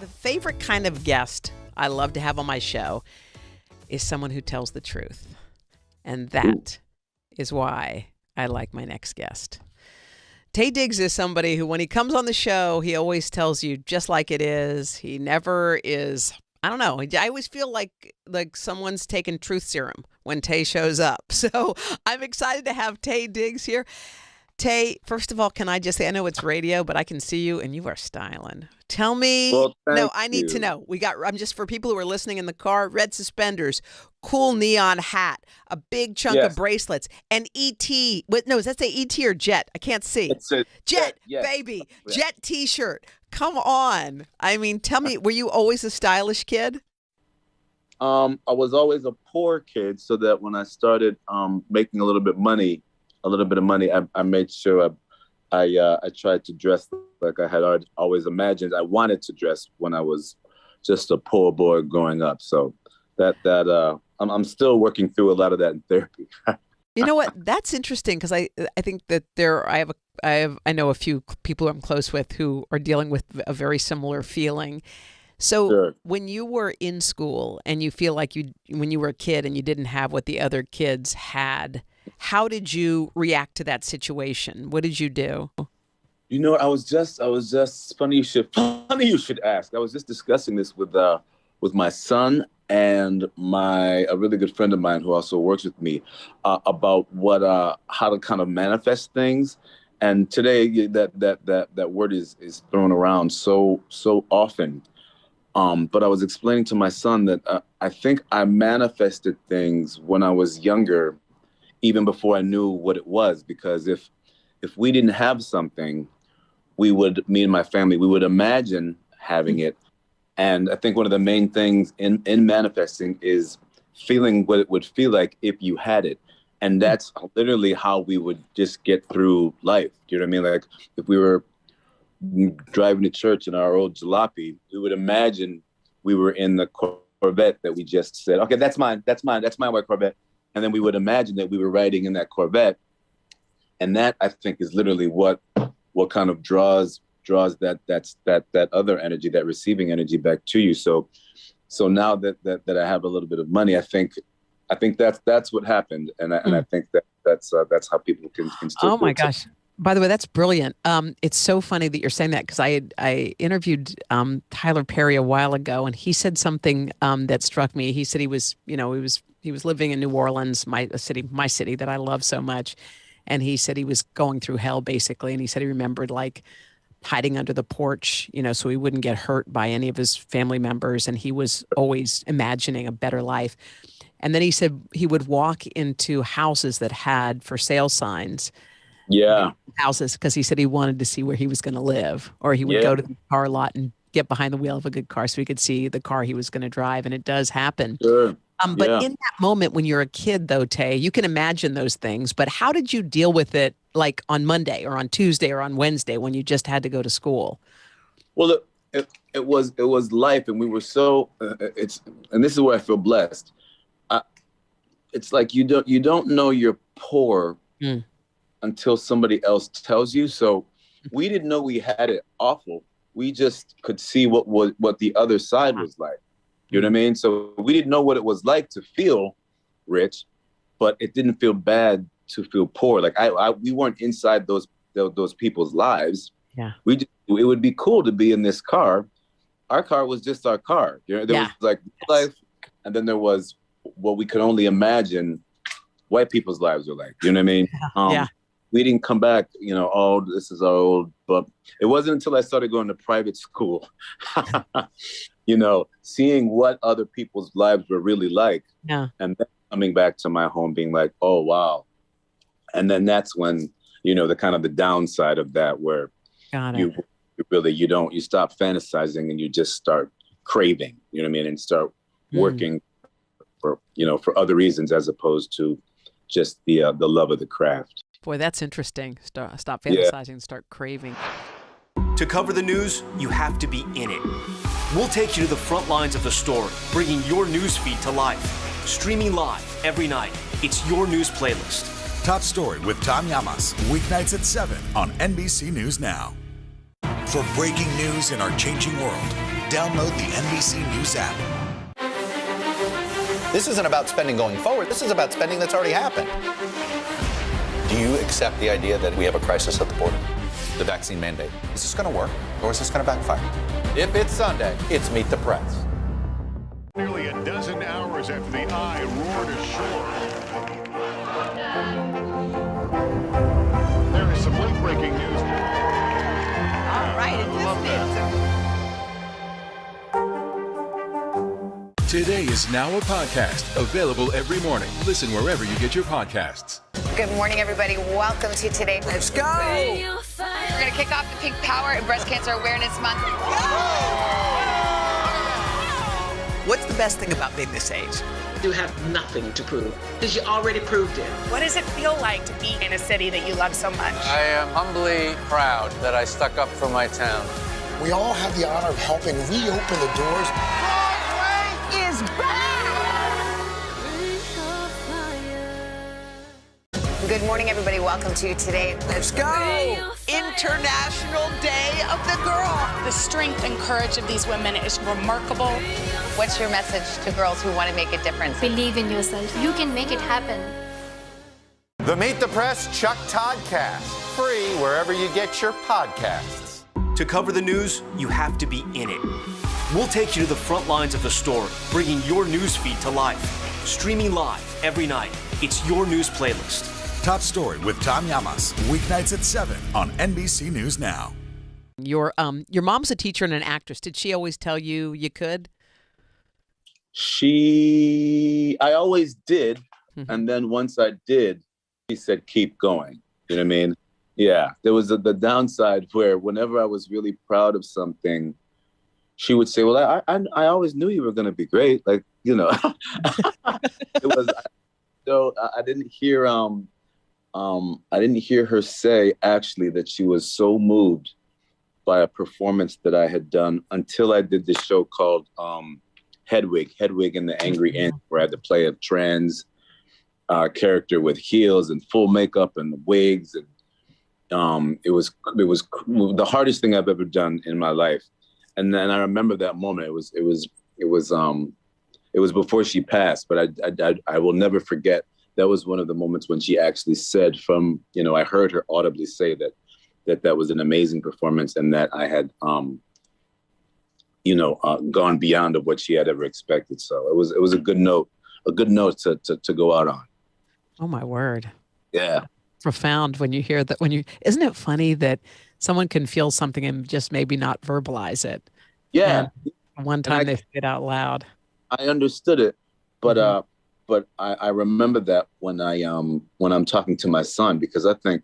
The favorite kind of guest I love to have on my show is someone who tells the truth. And that is why I like my next guest. Taye Diggs is somebody who, when he comes on the show, he always tells you just like it is. He never is, I don't know. I always feel like someone's taking truth serum when Taye shows up. So I'm excited to have Taye Diggs here. Taye, first of all, can I just say, I know it's radio, but I can see you and you are styling. Tell me. Well, no, I need to know. I'm just for people who are listening in the car, red suspenders, cool neon hat, a big chunk of bracelets, and E.T. Does that say E.T. or Jet? I can't see. It's a Jet, yes. baby. Jet t-shirt. Come on. I mean, tell me, were you always a stylish kid? I was always a poor kid, so that when I started making a little bit of money, I made sure I tried to dress like I had always imagined I wanted to dress when I was just a poor boy growing up. So I'm still working through a lot of that in therapy. You know what? That's interesting because I think that I know a few people I'm close with who are dealing with a very similar feeling. So Sure. When you were in school and you feel like when you were a kid and you didn't have what the other kids had, how did you react to that situation? What did you do? You know, I was just funny you should ask. I was just discussing this with my son and a really good friend of mine who also works with me about how to kind of manifest things. And today that word is thrown around so often. But I was explaining to my son that I think I manifested things when I was younger, even before I knew what it was, because if we didn't have something, me and my family, we would imagine having it. And I think one of the main things in manifesting is feeling what it would feel like if you had it. And that's literally how we would just get through life. Do you know what I mean? Like if we were driving to church in our old jalopy, we would imagine we were in the Corvette that we just said, okay, that's my white Corvette. And then we would imagine that we were riding in that Corvette. And that, I think, is literally what kind of draws that other energy, that receiving energy back to you. So now that I have a little bit of money, I think that's what happened. And I think that's how people can still. Oh my gosh. By the way, that's brilliant. It's so funny that you're saying that because I interviewed Tyler Perry a while ago, and he said something that struck me. He said he was living in New Orleans, my city that I love so much, and he said he was going through hell basically, and he said he remembered like hiding under the porch, so he wouldn't get hurt by any of his family members, and he was always imagining a better life. And then he said he would walk into houses that had for sale signs. Yeah. Houses, because he said he wanted to see where he was going to live, or he would go to the car lot and get behind the wheel of a good car so he could see the car he was going to drive. And it does happen. Sure. But in that moment when you're a kid, though, Tay, you can imagine those things. But how did you deal with it, like on Monday or on Tuesday or on Wednesday when you just had to go to school? Well, it was life, and we were so. And this is where I feel blessed. It's like you don't know you're poor until somebody else tells you. So we didn't know we had it awful. We just could see what the other side was like. You know what I mean? So we didn't know what it was like to feel rich, but it didn't feel bad to feel poor. Like we weren't inside those people's lives. Yeah. It would be cool to be in this car. Our car was just our car. There was like life, and then there was what we could only imagine white people's lives were like. You know what I mean? We didn't come back, this is our old, but it wasn't until I started going to private school, seeing what other people's lives were really like. Yeah. And then coming back to my home being like, oh, wow. And then that's when, the kind of the downside of that where you stop fantasizing and you just start craving, you know what I mean? And start working for other reasons as opposed to just the love of the craft. Boy, that's interesting. Stop fantasizing and start craving. To cover the news, you have to be in it. We'll take you to the front lines of the story, bringing your news feed to life. Streaming live every night. It's your news playlist. Top Story with Tom Llamas, weeknights at 7 on NBC News Now. For breaking news in our changing world, download the NBC News app. This isn't about spending going forward. This is about spending that's already happened. Do you accept the idea that we have a crisis at the border? The vaccine mandate. Is this going to work, or is this going to backfire? If it's Sunday, it's Meet the Press. Nearly a dozen hours after the eye roared ashore. There is some late breaking news. All right, Today is now a podcast available every morning. Listen wherever you get your podcasts. Good morning, everybody. Welcome to Today. Let's go. We're going to kick off the Pink Power and Breast Cancer Awareness Month. What's the best thing about being this age? You have nothing to prove because you already proved it. What does it feel like to be in a city that you love so much? I am humbly proud that I stuck up for my town. We all have the honor of helping reopen the doors. Broadway is back! Good morning, everybody. Welcome to Today. Let's go! International Day of the Girl. The strength and courage of these women is remarkable. What's your message to girls who want to make a difference? Believe in yourself. You can make it happen. The Meet the Press Chuck Toddcast, free wherever you get your podcasts. To cover the news, you have to be in it. We'll take you to the front lines of the story, bringing your news feed to life. Streaming live every night. It's your news playlist. Top Story with Tom Llamas, weeknights at 7 on NBC News Now. Your mom's a teacher and an actress. Did she always tell you you could? I always did. And then once I did, she said, keep going. You know what I mean? Yeah. There was the downside where whenever I was really proud of something, she would say, well, I always knew you were going to be great. Like, it was, so I didn't hear, I didn't hear her say actually that she was so moved by a performance that I had done until I did this show called Hedwig and the Angry Ant, where I had to play a trans character with heels and full makeup and wigs, and it was the hardest thing I've ever done in my life. And then I remember that moment. It was before she passed, but I will never forget that was one of the moments when she actually said I heard her audibly say that was an amazing performance and that I had, gone beyond of what she had ever expected. So it was a good note to go out on. Oh my word. Yeah. Profound when you hear that. Isn't it funny that someone can feel something and just maybe not verbalize it? Yeah. And one time they say it out loud. I understood it, but I remember that when I'm talking to my son, because I think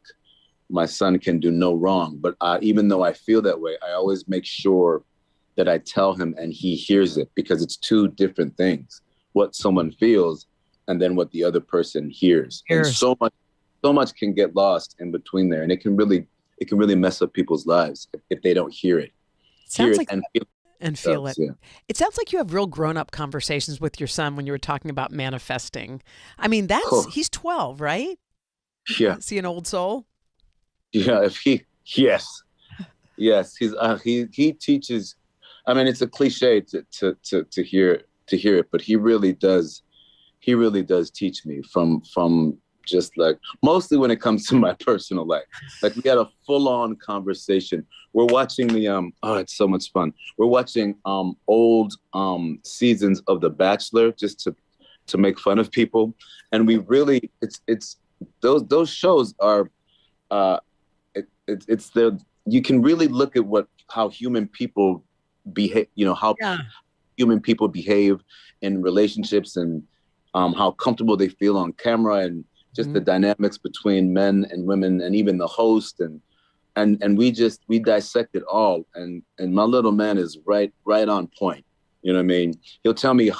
my son can do no wrong. But even though I feel that way, I always make sure that I tell him and he hears it, because it's two different things: what someone feels and then what the other person hears. And so much can get lost in between there, and it can really mess up people's lives if they don't hear it. Sounds like and feel it. Yeah. It sounds like you have real grown-up conversations with your son when you were talking about manifesting. I mean, he's 12, right? Yeah. Is he an old soul? Yeah. Yes. He's he teaches. I mean, it's a cliche to hear it, but he really does teach me from just like, mostly when it comes to my personal life. Like, we had a full-on conversation. We're watching it's so much fun. We're watching old seasons of The Bachelor just to make fun of people. And we really, it's those shows are, you can really look at how human people behave, human people behave in relationships, and how comfortable they feel on camera, and just the dynamics between men and women, and even the host, and we dissect it all, and my little man is right on point. You know what I mean? He'll tell me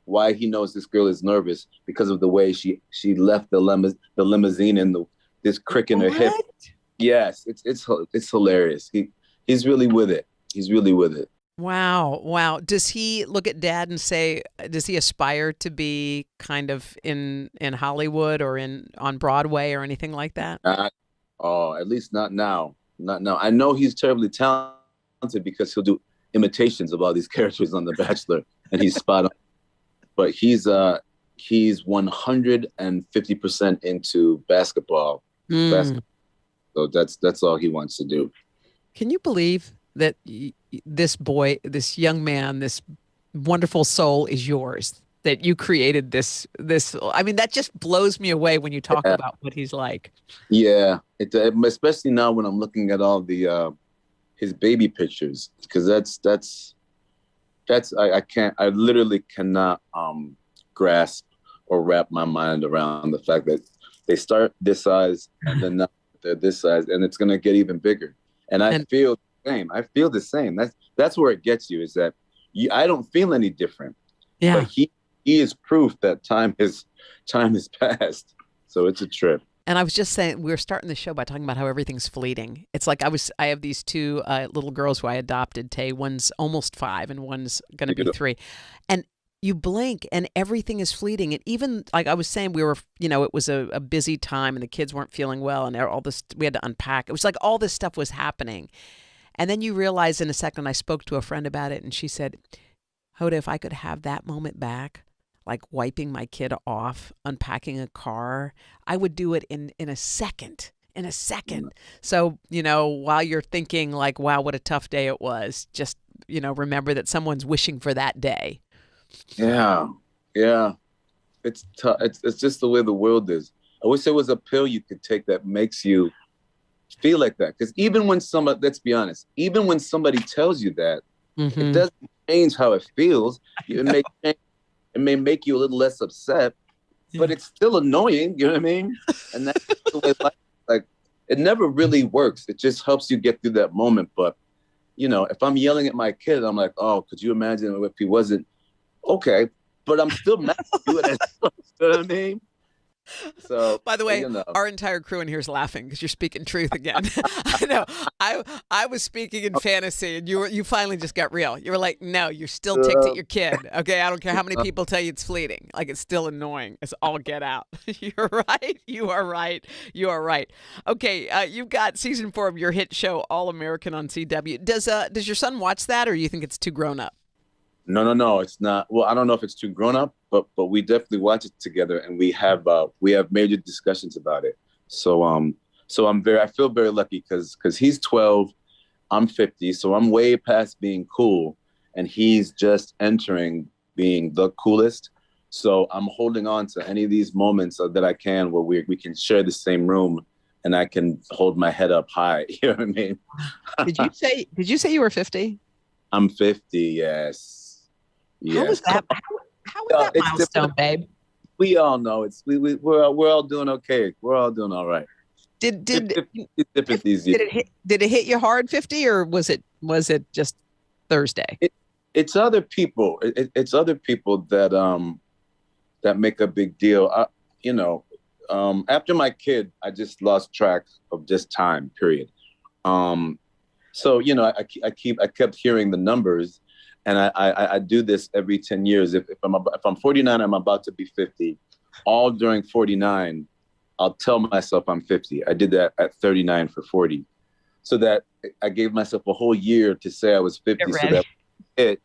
why he knows this girl is nervous because of the way she left the limousine and this crick in her hip. Yes, it's hilarious. He's really with it. He's really with it. Wow. Does he look at Dad and say, does he aspire to be kind of in Hollywood or on Broadway or anything like that? At least not now. Not now. I know he's terribly talented because he'll do imitations of all these characters on The Bachelor, and he's spot on. But he's 150% into basketball. So that's all he wants to do. Can you believe that this boy, this young man, this wonderful soul is yours, that you created this, I mean, that just blows me away when you talk about what he's like. Yeah. Especially now when I'm looking at all his baby pictures, because I literally cannot grasp or wrap my mind around the fact that they start this size and then now they're this size, and it's going to get even bigger. And I feel the same. That's where it gets you, is that I don't feel any different. Yeah. But he is proof that time has passed. So it's a trip. And I was just saying, we were starting the show by talking about how everything's fleeting. It's like I have these two little girls who I adopted, Tay. One's almost 5 and one's going to be 3. And you blink and everything is fleeting. And even like I was saying, we were, it was a busy time and the kids weren't feeling well and all this, we had to unpack. It was like all this stuff was happening. And then you realize in a second, I spoke to a friend about it and she said, Hoda, if I could have that moment back, like wiping my kid off, unpacking a car, I would do it in a second. So, while you're thinking like, wow, what a tough day it was, just, remember that someone's wishing for that day. Yeah. It's tough. It's just the way the world is. I wish there was a pill you could take that makes you feel like that. Because even when let's be honest, even when somebody tells you that, it doesn't change how it feels. It may make you a little less upset, but it's still annoying. You know what I mean? And that's the way life, like, it never really works. It just helps you get through that moment. But, if I'm yelling at my kid, I'm like, oh, could you imagine if he wasn't? Okay, but I'm still mad at you. You know what I mean? So, by the way, our entire crew in here is laughing because you're speaking truth again. I know. I was speaking in fantasy, and you finally just got real. You were like, no, you're still ticked at your kid. Okay, I don't care how many people tell you it's fleeting. Like, it's still annoying. It's all get out. You're right. You are right. Okay, you've got season 4 of your hit show, All American on CW. Does your son watch that, or you think it's too grown up? No, it's not. Well, I don't know if it's too grown up, but we definitely watch it together, and we have major discussions about it. So I feel very lucky because he's 12, I'm 50, so I'm way past being cool, and he's just entering being the coolest. So I'm holding on to any of these moments that I can where we can share the same room, and I can hold my head up high. You know what I mean? Did you say you were 50? I'm 50. Yes. How was that? How was that milestone, babe? We all know we're all doing okay. We're all doing all right. Did it hit you hard 50, or was it just Thursday? It's other people. It's other people that make a big deal. After my kid, I just lost track of just time. Period. So I kept hearing the numbers. And I do this every 10 years. If I'm 49, I'm about to be 50. All during 49, I'll tell myself I'm 50. I did that at 39 for 40. So that I gave myself a whole year to say I was 50. So that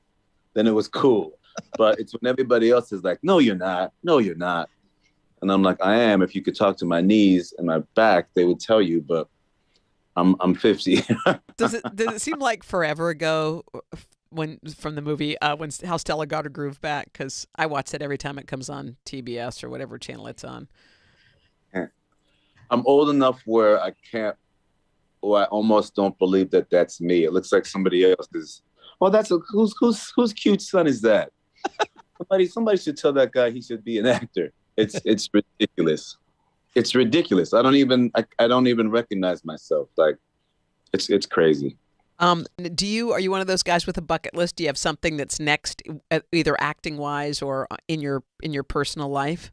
then it was cool. But it's when everybody else is like, no, you're not. No, you're not. And I'm like, I am. If you could talk to my knees and my back, they would tell you, but I'm 50. Does it seem like forever ago from the movie how Stella got her groove back? Because I watch it every time it comes on TBS or whatever channel it's on. I'm old enough where I almost don't believe that that's me. It looks like somebody else's. Well, whose cute son is that? Somebody should tell that guy he should be an actor. It's ridiculous. It's ridiculous. I don't even recognize myself. Like, it's crazy. Are you one of those guys with a bucket list? Do you have something that's next, either acting wise or in your personal life?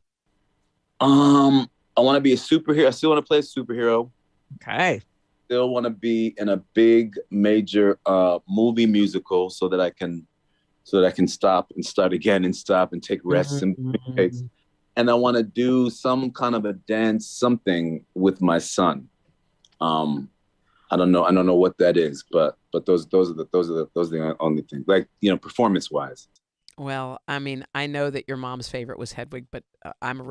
I want to be a superhero. I still want to play a superhero. Okay. Still want to be in a big major movie musical so that I can stop and start again and stop and take rests and and I want to do some kind of a dance, something with my son. I don't know what that is, but those are the only things, like, performance wise. Well, I mean, I know that your mom's favorite was Hedwig, but I'm a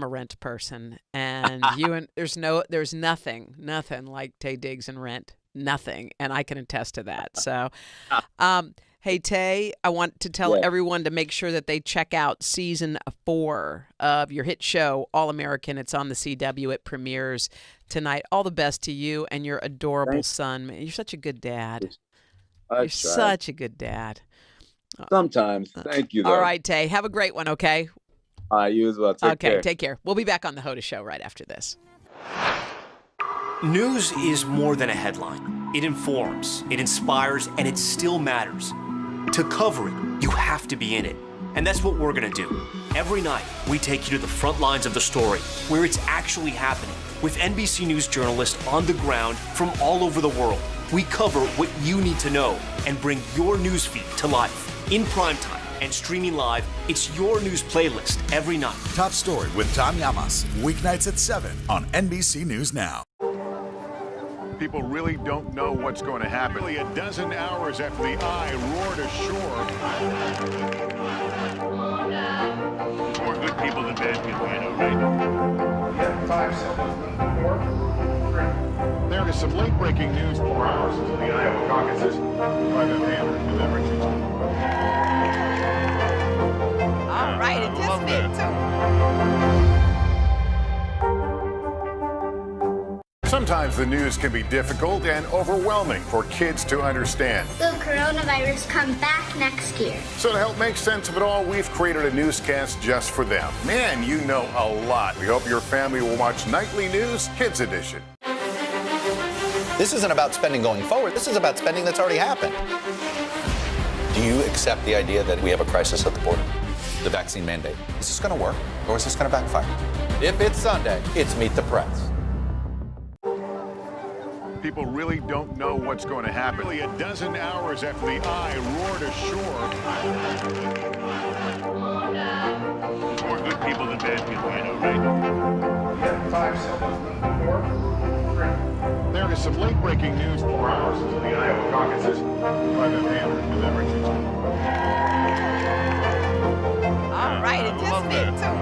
Rent person, and there's nothing like Taye Diggs and Rent, nothing, and I can attest to that. So, hey Taye, I want to tell everyone to make sure that they check out season 4 of your hit show All American. It's on the CW. It premieres tonight. All the best to you and your adorable son. Man, you're such a good dad. You're such a good dad. Sometimes. Thank you, though. All right, Taye. Have a great one, okay? You as well. Take care. Take care. We'll be back on the Hoda Show right after this. News is more than a headline. It informs, it inspires, and it still matters. To cover it, you have to be in it. And that's what we're going to do. Every night, we take you to the front lines of the story, where it's actually happening, with NBC News journalists on the ground from all over the world. We cover what you need to know and bring your newsfeed to life. In primetime and streaming live, it's your news playlist every night. Top Story with Tom Llamas, weeknights at 7 on NBC News Now. People really don't know what's going to happen. Nearly a dozen hours after the eye roared ashore. More good people than bad people, right? Yeah, 5 seconds. 4, 3. There is some late-breaking news 4 hours into the Iowa caucuses. Private Hammond delivering. All right, it just did. Sometimes the news can be difficult and overwhelming for kids to understand. Will coronavirus come back next year? So to help make sense of it all, we've created a newscast just for them. Man, you know a lot. We hope your family will watch Nightly News Kids Edition. This isn't about spending going forward. This is about spending that's already happened. Do you accept the idea that we have a crisis at the border? The vaccine mandate. Is this going to work, or is this going to backfire? If it's Sunday, it's Meet the Press. People really don't know what's going to happen. Nearly a dozen hours after the eye roared ashore. More good people than bad people, right? Yeah, 5 seconds. 4, 3. There is some late-breaking news 4 hours into the Iowa caucuses. Private Hammond delivering. right. It just me too.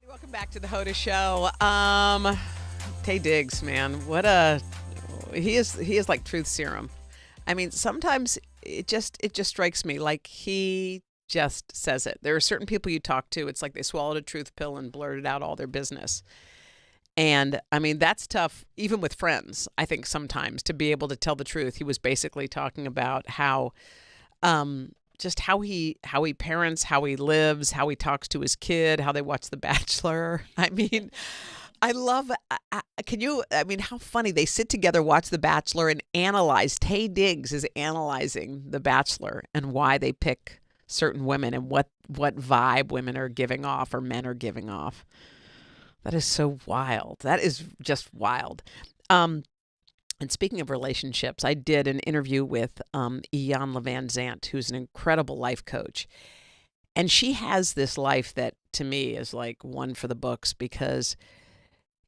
Welcome back to the Hoda Show. Taye Diggs, man, he is like truth serum. I mean, sometimes it just strikes me like he just says it. There are certain people you talk to, it's like they swallowed a truth pill and blurted out all their business. And I mean, that's tough, even with friends, I think sometimes, to be able to tell the truth. He was basically talking about how, just how he parents, how he lives, how he talks to his kid, how they watch The Bachelor. I mean, I love, how funny. They sit together, watch The Bachelor, and analyze. Taye Diggs is analyzing The Bachelor and why they pick certain women and what vibe women are giving off or men are giving off. That is so wild. That is just wild. And speaking of relationships, I did an interview with Iyanla Vanzant, who's an incredible life coach. And she has this life that, to me, is like one for the books because,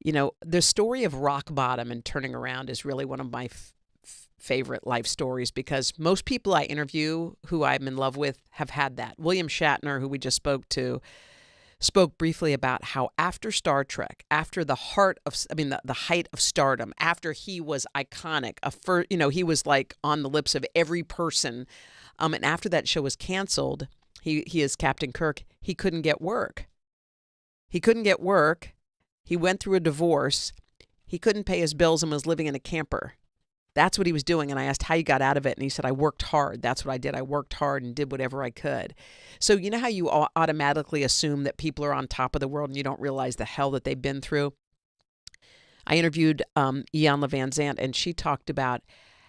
the story of rock bottom and turning around is really one of my favorite life stories because most people I interview who I'm in love with have had that. William Shatner, who we just spoke briefly about how after Star Trek, after the height of stardom, after he was iconic, he was like on the lips of every person, and after that show was canceled, he is Captain Kirk, he couldn't get work. He went through a divorce. He couldn't pay his bills and was living in a camper. That's what he was doing. And I asked how you got out of it. And he said, I worked hard. That's what I did. I worked hard and did whatever I could. So you know how you automatically assume that people are on top of the world and you don't realize the hell that they've been through? I interviewed Iyanla Vanzant, and she talked about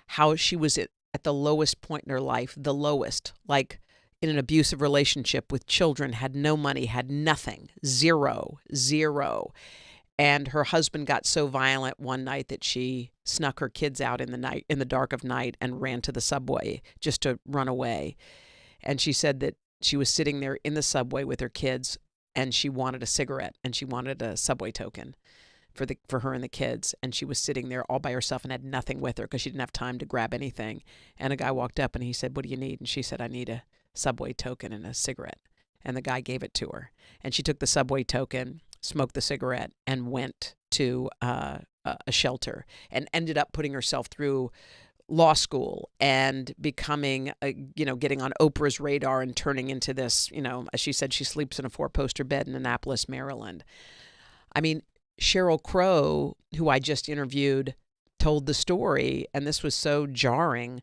how she was at the lowest point in her life, the lowest, like in an abusive relationship with children, had no money, had nothing, zero. And her husband got so violent one night that she snuck her kids out in the dark of night and ran to the subway just to run away. And she said that she was sitting there in the subway with her kids and she wanted a cigarette and she wanted a subway token for her and the kids. And she was sitting there all by herself and had nothing with her because she didn't have time to grab anything. And a guy walked up and he said, what do you need? And she said, I need a subway token and a cigarette. And the guy gave it to her. And she took the subway token, smoked the cigarette, and went to a shelter and ended up putting herself through law school and becoming, getting on Oprah's radar and turning into this, as she said, she sleeps in a 4-poster bed in Annapolis, Maryland. I mean, Sheryl Crow, who I just interviewed, told the story, and this was so jarring,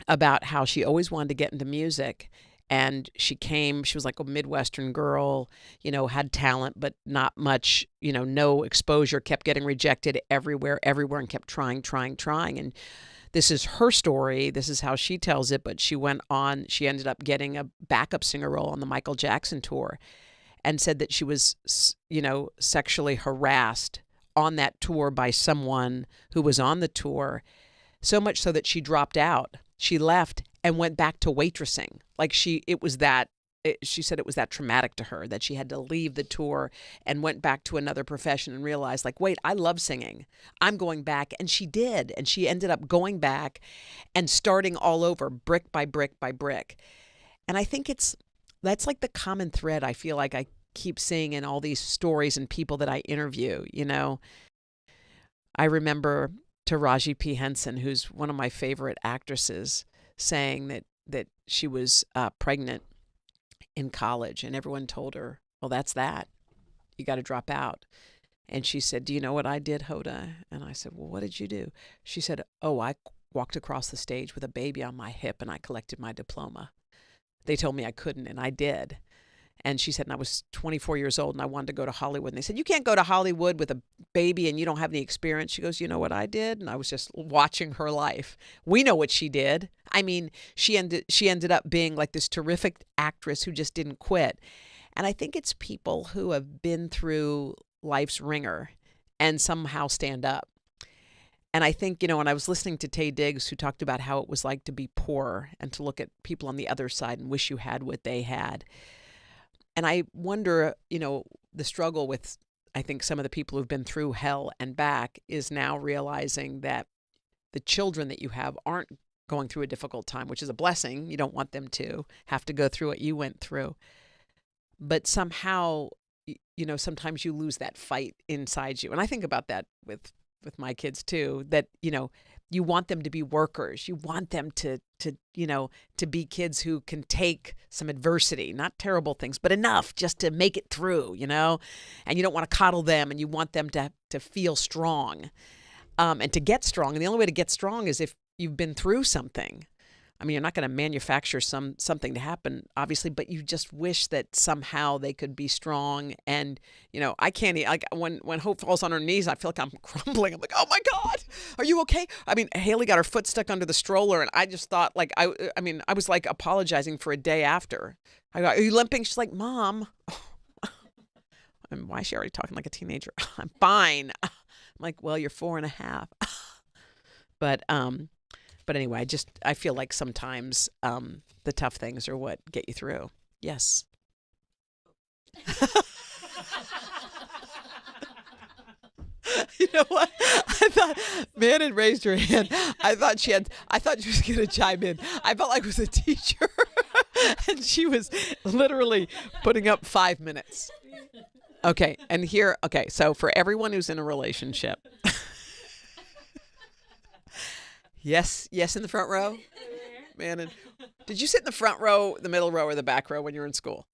about how she always wanted to get into music. And she was like a Midwestern girl, had talent, but not much, no exposure, kept getting rejected everywhere, and kept trying. And this is her story. This is how she tells it. But she ended up getting a backup singer role on the Michael Jackson tour and said that she was, sexually harassed on that tour by someone who was on the tour, so much so that she dropped out. She left and went back to waitressing. She said it was that traumatic to her that she had to leave the tour and went back to another profession and realized, wait, I love singing. I'm going back. And she did. And she ended up going back and starting all over, brick by brick by brick. And I think that's like the common thread I feel like I keep seeing in all these stories and people that I interview. I remember Taraji P. Henson, who's one of my favorite actresses, saying that she was pregnant in college, and everyone told her, well, that's that. You got to drop out. And she said, do you know what I did, Hoda? And I said, well, what did you do? She said, I walked across the stage with a baby on my hip and I collected my diploma. They told me I couldn't, and I did. And she said, and I was 24 years old and I wanted to go to Hollywood. And they said, you can't go to Hollywood with a baby and you don't have any experience. She goes, you know what I did? And I was just watching her life. We know what she did. I mean, she ended up being like this terrific actress who just didn't quit. And I think it's people who have been through life's ringer and somehow stand up. And I think, when I was listening to Taye Diggs, who talked about how it was like to be poor and to look at people on the other side and wish you had what they had. And I wonder, the struggle with, I think, some of the people who've been through hell and back is now realizing that the children that you have aren't going through a difficult time, which is a blessing. You don't want them to have to go through what you went through. But somehow, sometimes you lose that fight inside you. And I think about that with my kids too, that, you want them to be workers. You want them to be kids who can take some adversity, not terrible things, but enough just to make it through, and you don't want to coddle them, and you want them to feel strong, and to get strong. And the only way to get strong is if you've been through something. I mean, you're not going to manufacture something to happen, obviously, but you just wish that somehow they could be strong. And, I can't, when Hope falls on her knees, I feel like I'm crumbling. I'm like, oh my God, are you okay? I mean, Haley got her foot stuck under the stroller, and I just thought, I was like apologizing for a day after. I go, are you limping? She's like, Mom. And why is she already talking like a teenager? I'm fine. I'm like, well, you're 4.5. But anyway, I feel like sometimes the tough things are what get you through. Yes. You know what? I thought Manon raised her hand. I thought she was going to chime in. I felt like it was a teacher, and she was literally putting up 5 minutes. Okay, so for everyone who's in a relationship. Yes, in the front row. Man, did you sit in the front row, the middle row, or the back row when you were in school?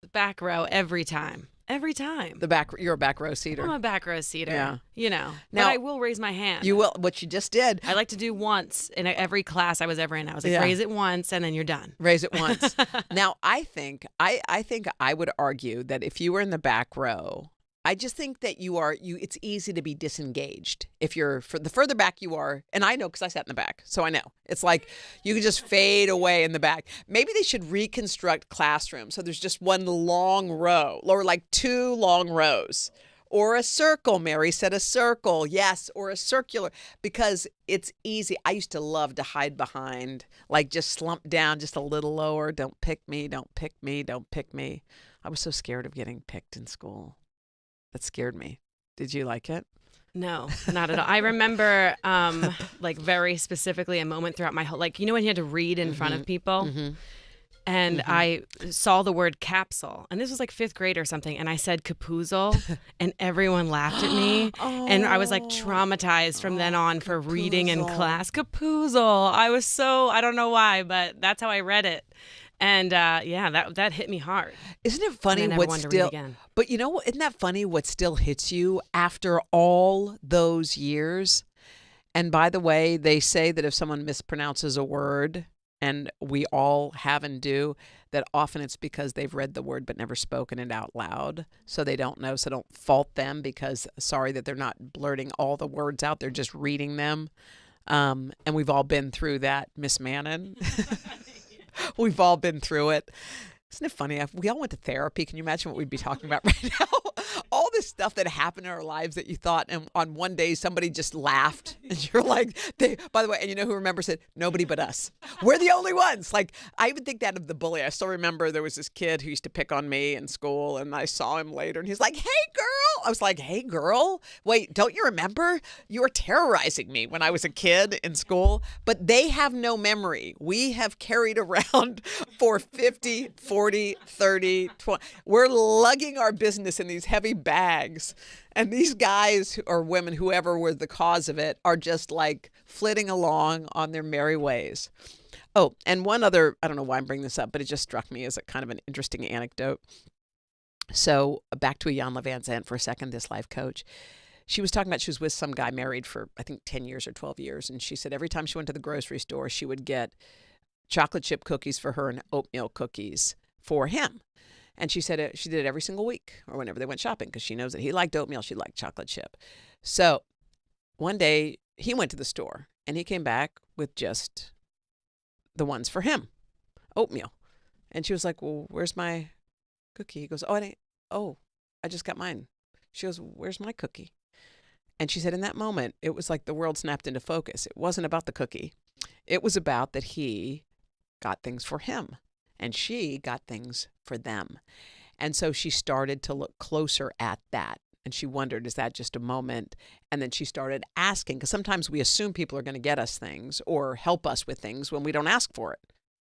The back row every time. Every time. You're a back row seater. I'm a back row seater. Yeah. Now, but I will raise my hand. You will, what you just did. I like to do once in every class I was ever in. I was like, raise it once and then you're done. Raise it once. Now, I think I would argue that if you were in the back row, I just think that it's easy to be disengaged if the further back you are. And I know because I sat in the back, so I know. It's like you can just fade away in the back. Maybe they should reconstruct classrooms so there's just one long row or like 2 long rows. Or a circle. Mary said a circle. Yes, or a circular, because it's easy. I used to love to hide behind, like just slump down just a little lower. Don't pick me, don't pick me, don't pick me. I was so scared of getting picked in school. That scared me. Did you like it? No, not at all. I remember, like very specifically, a moment throughout my whole, when you had to read in front of people, and I saw the word capsule, and this was like 5th grade or something, and I said capoozle, and everyone laughed at me, and I was like traumatized from then on for reading in class. Capoozle. I don't know why, but that's how I read it. And that hit me hard. Isn't it funny But you know what? Isn't that funny what still hits you after all those years? And by the way, they say that if someone mispronounces a word, and we all have and do, that often it's because they've read the word but never spoken it out loud. So they don't know. So don't fault them because sorry that they're not blurting all the words out. They're just reading them. And we've all been through that, Miss Manon. We've all been through it. Isn't it funny? We all went to therapy. Can you imagine what we'd be talking about right now? All this stuff that happened in our lives that you thought, and on one day somebody just laughed, and you're like, by the way, and you know who remembers it? Nobody but us. We're the only ones. Like, I even think that of the bully. I still remember there was this kid who used to pick on me in school, and I saw him later, and he's like, hey, girl. I was like, hey, girl? Wait, don't you remember? You were terrorizing me when I was a kid in school. But they have no memory. We have carried around for 50, 40, 30, 20. We're lugging our business in these heavy bags. And these guys or women, whoever was the cause of it, are just like flitting along on their merry ways. Oh, and one other, I don't know why I'm bringing this up, but it just struck me as a kind of an interesting anecdote. So back to Iyanla Vanzant for a second, this life coach. She was talking about she was with some guy married for, I think, 10 years or 12 years. And she said every time she went to the grocery store, she would get chocolate chip cookies for her and oatmeal cookies for him. And she said she did it every single week or whenever they went shopping because she knows that he liked oatmeal, she liked chocolate chip. So one day he went to the store and he came back with just the ones for him, oatmeal. And she was like, well, where's my cookie? He goes, I just got mine. She goes, where's my cookie? And she said in that moment, it was like the world snapped into focus. It wasn't about the cookie. It was about that he got things for him and she got things for them. And so she started to look closer at that And she wondered, is that just a moment? And then she started asking, because sometimes we assume people are going to get us things or help us with things when we don't ask for it.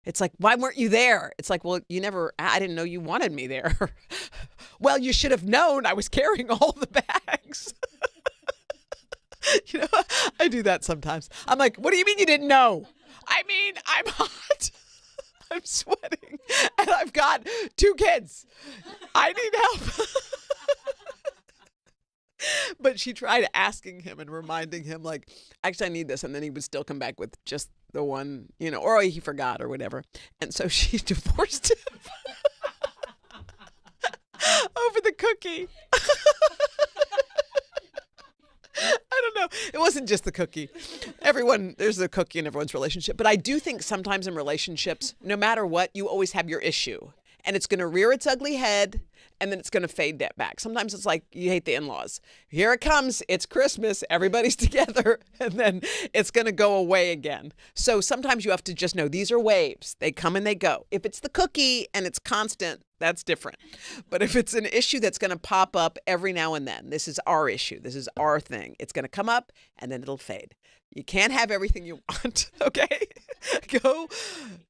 It's like, why weren't you there? It's like, well, I didn't know you wanted me there. Well, you should have known I was carrying all the bags. I do that sometimes. I'm like, what do you mean you didn't know? I mean, I'm hot. I'm sweating. And I've got 2 kids. I need help. But she tried asking him and reminding him, like, actually, I need this. And then he would still come back with just the one, or he forgot or whatever. And so she divorced him over the cookie. I don't know. It wasn't just the cookie. There's a cookie in everyone's relationship. But I do think sometimes in relationships, no matter what, you always have your issue. And it's going to rear its ugly head, and then it's going to fade back. Sometimes it's like you hate the in-laws. Here it comes. It's Christmas. Everybody's together. And then it's going to go away again. So sometimes you have to just know these are waves. They come and they go. If it's the cookie and it's constant, that's different. But if it's an issue that's going to pop up every now and then, this is our issue. This is our thing. It's going to come up and then it'll fade. You can't have everything you want, okay?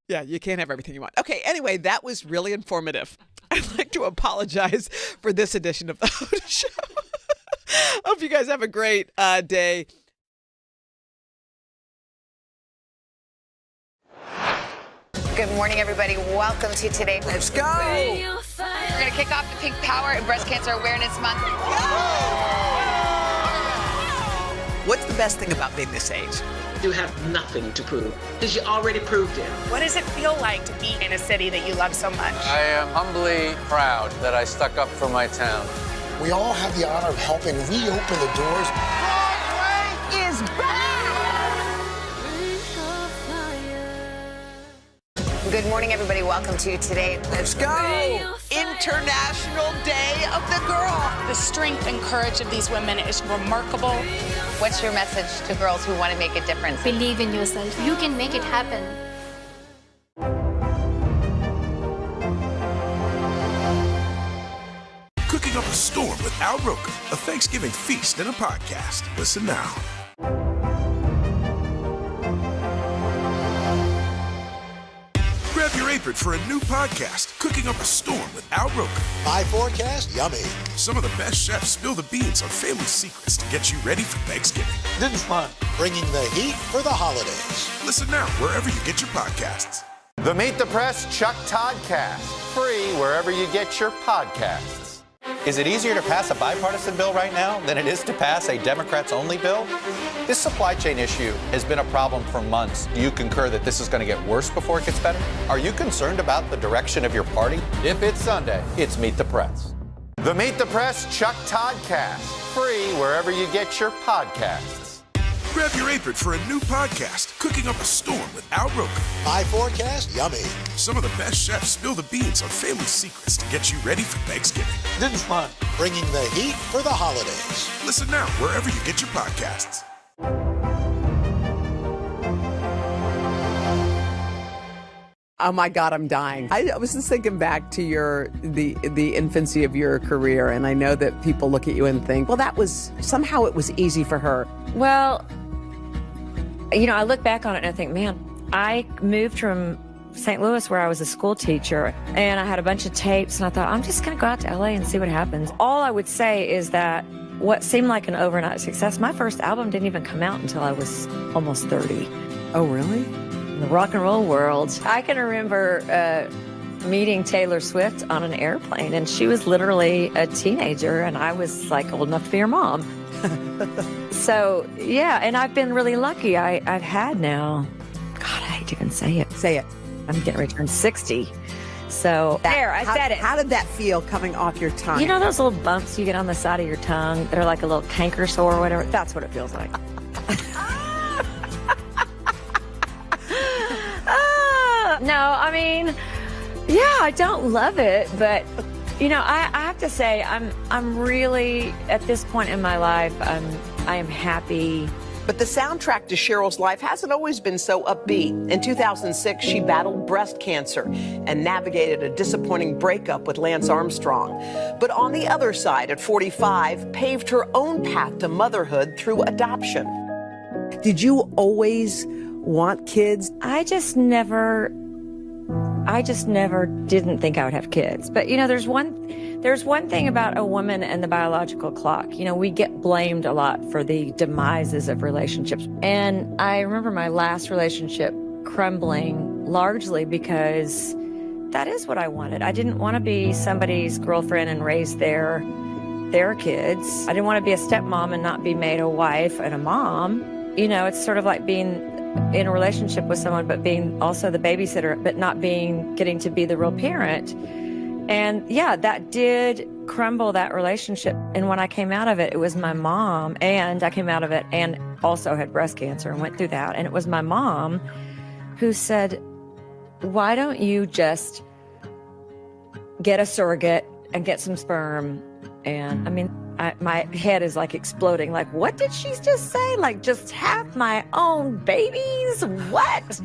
You can't have everything you want. Okay, anyway, that was really informative. I'd like to apologize for this edition of the Hoda Show. Hope you guys have a great day. Good morning, everybody. Welcome to Today. Let's go. We're going to kick off the Pink Power and Breast Cancer Awareness Month. What's the best thing about being this age? You have nothing to prove because you already proved it. What does it feel like to be in a city that you love so much? I am humbly proud that I stuck up for my town. We all have the honor of helping reopen the doors. Broadway is back! Good morning, everybody. Welcome to Today. Let's go. International Day of the Girl. The strength and courage of these women is remarkable. What's your message to girls who want to make a difference? Believe in yourself. You can make it happen. Cooking up a storm with Al Roker, a Thanksgiving feast and a podcast. Listen now. Grab your apron for a new podcast, Cooking Up a Storm with Al Roker. My forecast, yummy. Some of the best chefs spill the beans on family secrets to get you ready for Thanksgiving. This is fun. Bringing the heat for the holidays. Listen now wherever you get your podcasts. The Meet the Press Chuck Toddcast, free wherever you get your podcasts. Is it easier to pass a bipartisan bill right now than it is to pass a Democrats-only bill? This supply chain issue has been a problem for months. Do you concur that this is going to get worse before it gets better? Are you concerned about the direction of your party? If it's Sunday, it's Meet the Press. The Meet the Press Chuck Toddcast, free wherever you get your podcasts. Grab your apron for a new podcast, Cooking Up a Storm with Al Roker. My forecast, yummy. Some of the best chefs spill the beans on family secrets to get you ready for Thanksgiving. This is fun. Bringing the heat for the holidays. Listen now wherever you get your podcasts. Oh my God, I'm dying. I was just thinking back to the infancy of your career, and I know that people look at you and think, well, somehow it was easy for her. Well, I look back on it and I think, man, I moved from St. Louis where I was a school teacher, and I had a bunch of tapes, and I thought, I'm just going to go out to LA and see what happens. All I would say is that what seemed like an overnight success, my first album didn't even come out until I was almost 30. Oh, really? In the rock and roll world. I can remember meeting Taylor Swift on an airplane, and she was literally a teenager, and I was like old enough to be her mom. So, yeah, and I've been really lucky. I've had now, God, I hate to even say it. Say it. I'm getting ready to turn 60. So, I said it. How did that feel coming off your tongue? You know those little bumps you get on the side of your tongue that are like a little canker sore or whatever? That's what it feels like. No, I mean, yeah, I don't love it, but I have to say I'm really at this point in my life I am happy But the soundtrack to Cheryl's life hasn't always been so upbeat. In 2006, she battled breast cancer and navigated a disappointing breakup with Lance Armstrong. But on the other side, at 45, paved her own path to motherhood through adoption. Did you always want kids? I just never didn't think I would have kids. But, you know, there's one thing about a woman and the biological clock. You know, we get blamed a lot for the demises of relationships. And I remember my last relationship crumbling largely because that is what I wanted. I didn't want to be somebody's girlfriend and raise their kids. I didn't want to be a stepmom and not be made a wife and a mom. You know, it's sort of like being in a relationship with someone, but being also the babysitter, but not getting to be the real parent. And yeah, that did crumble that relationship. And when I came out of it, it was my mom, and I came out of it and also had breast cancer and went through that. And it was my mom who said, why don't you just get a surrogate and get some sperm? And I mean, my head is like exploding. Like, what did she just say? Like, just have my own babies? What?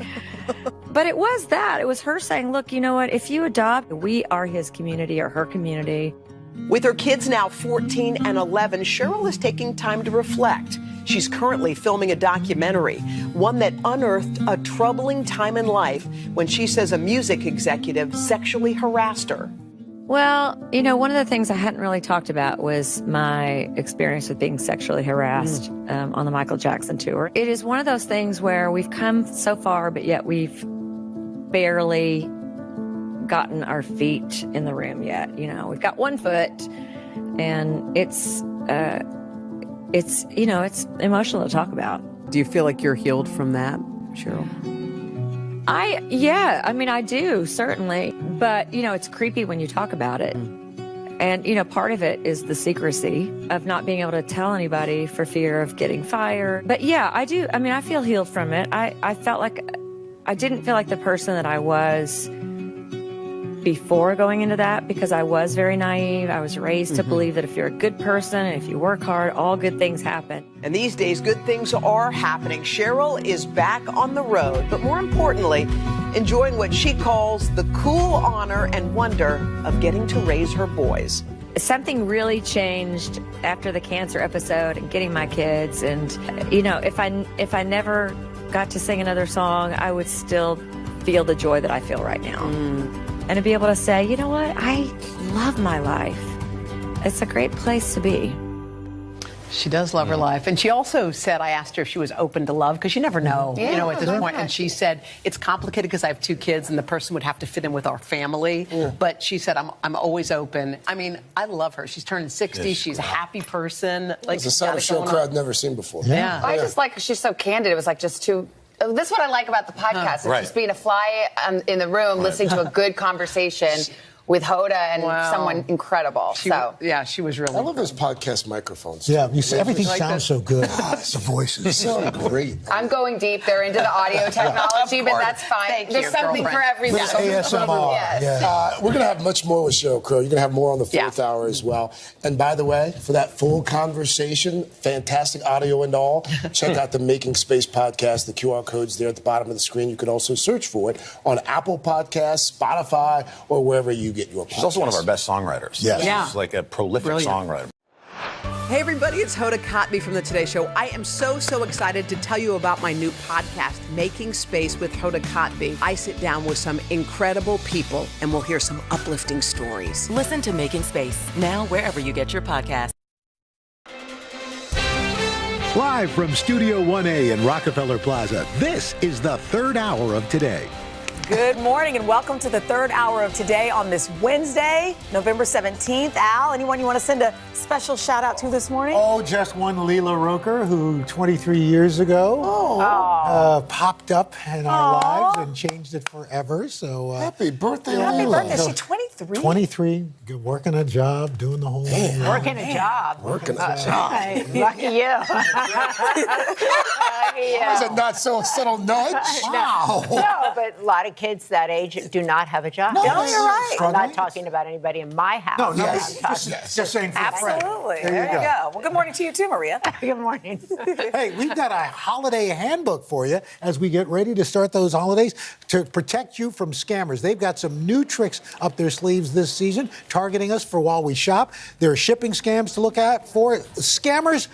But it was that. It was her saying, look, you know what? If you adopt, we are his community or her community. With her kids now 14 and 11, Cheryl is taking time to reflect. She's currently filming a documentary, one that unearthed a troubling time in life when she says a music executive sexually harassed her. Well, you know, one of the things I hadn't really talked about was my experience with being sexually harassed on the Michael Jackson tour. It is one of those things where we've come so far, but yet we've barely gotten our feet in the room yet. You know, we've got one foot, and it's you know, it's emotional to talk about. Do you feel like you're healed from that, Cheryl? I mean, I do, certainly. But, you know, it's creepy when you talk about it. And, you know, part of it is the secrecy of not being able to tell anybody for fear of getting fired. But yeah, I do. I mean, I feel healed from it. I felt like I didn't feel like the person that I was before going into that, because I was very naive. I was raised to believe that if you're a good person and if you work hard, all good things happen. And these days, good things are happening. Cheryl is back on the road, but more importantly, enjoying what she calls the cool honor and wonder of getting to raise her boys. Something really changed after the cancer episode and getting my kids. And, you know, if I never got to sing another song, I would still feel the joy that I feel right now. And to be able to say, you know what, I love my life. It's a great place to be. She does love her life. And she also said, I asked her if she was open to love, because you never know, you know, at this point. And she said, it's complicated because I have two kids and the person would have to fit in with our family. But she said, I'm always open. I mean, I love her. She's turning 60. Yes, she's a happy person. Like, it's a side of show crowd never seen before. Yeah. I just like, she's so candid. It was like just too... This is what I like about the podcast. It's just being a fly in the room, listening to a good conversation with Hoda and someone incredible. Yeah, she was really. I love those podcast microphones. Yeah, you see, everything like sounds so good. The voices so great. I'm going deep. They're into the audio technology, but that's fine. There's something for everybody. ASMR. Yes. We're going to have much more with Cheryl Crow. You're going to have more on the fourth hour as well. And by the way, for that full conversation, fantastic audio and all, check out the Making Space podcast. The QR code's there at the bottom of the screen. You could also search for it on Apple Podcasts, Spotify, or wherever you get your podcasts. She's also one of our best songwriters. Yes. Yeah. She's like a prolific songwriter. Hey, everybody, it's Hoda Kotb from The Today Show. I am so excited to tell you about my new podcast, Making Space with Hoda Kotb. I sit down with some incredible people, and we'll hear some uplifting stories. Listen to Making Space, now wherever you get your podcasts. Live from Studio 1A in Rockefeller Plaza, this is the third hour of Today. Good morning and welcome to the third hour of Today on this Wednesday, November 17th. Al, anyone you want to send a special shout out to this morning? Oh, just one Leela Roker, who 23 years ago popped up in our lives and changed it forever. So happy birthday, Happy Leela. birthday. She's 23. 23, working a job, doing the whole thing. Working a job. Working a job. Lucky you. That was a not so subtle nudge. No, but a lot of kids that age do not have a job. No, you're right. I'm not talking about anybody in my house. No, just saying for absolutely. Fred. There you go. Well, good morning to you too, Maria. Good morning. Hey, we've got a holiday handbook for you as we get ready to start those holidays to protect you from scammers. They've got some new tricks up their sleeves this season, targeting us for while we shop. There are shipping scams to look out for. Scammers,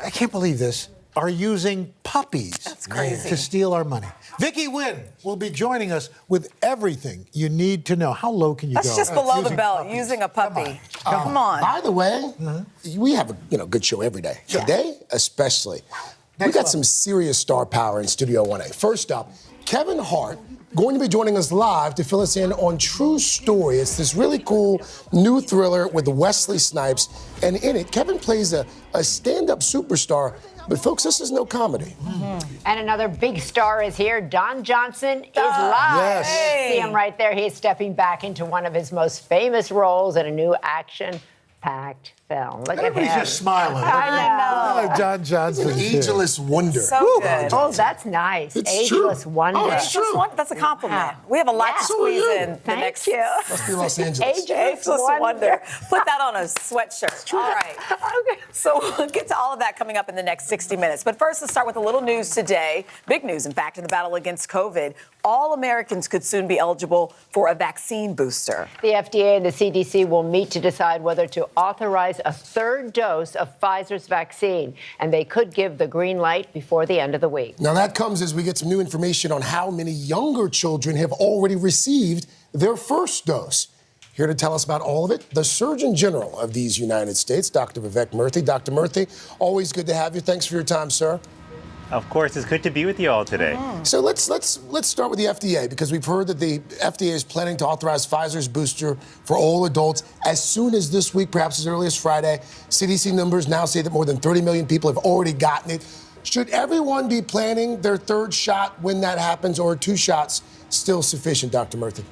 I can't believe this, are using puppies to steal our money. Vicki Wynn will be joining us with everything you need to know. How low can you go? That's just below the belt, using a puppy. Come on. By the way, we have a good show every day. Today, especially. We got some serious star power in Studio 1A. First up, Kevin Hart going to be joining us live to fill us in on True Story. It's this really cool new thriller with Wesley Snipes. And in it, Kevin plays a stand-up superstar. But folks, this is no comedy. And another big star is here. Don Johnson is live. Yes. Hey. See him right there. He's stepping back into one of his most famous roles in a new action-packed film. Look at him. Everybody's just smiling. I know. John Johnson. Ageless wonder. So good. Oh, that's nice. It's Ageless true. wonder. Oh, it's true. That's a compliment. We have a lot to squeeze in the Thank next. you. Must be Los Angeles. Ageless wonder. Put that on a sweatshirt. All right. Okay. So we'll get to all of that coming up in the next 60 minutes. But first, let's start with a little news today. Big news, in fact, in the battle against COVID. All Americans could soon be eligible for a vaccine booster. The FDA and the CDC will meet to decide whether to authorize a third dose of Pfizer's vaccine, and they could give the green light before the end of the week. Now that comes as we get some new information on how many younger children have already received their first dose. Here to tell us about all of it, the Surgeon General of these United States, Dr. Vivek Murthy. Dr. Murthy, always good to have you. Thanks for your time, sir. Of course, it's good to be with you all today. So let's start with the FDA, because we've heard that the FDA is planning to authorize Pfizer's booster for all adults as soon as this week, perhaps as early as Friday. CDC numbers now say that more than 30 million people have already gotten it. Should everyone be planning their third shot when that happens, or are 2 shots still sufficient, Dr. Murthy?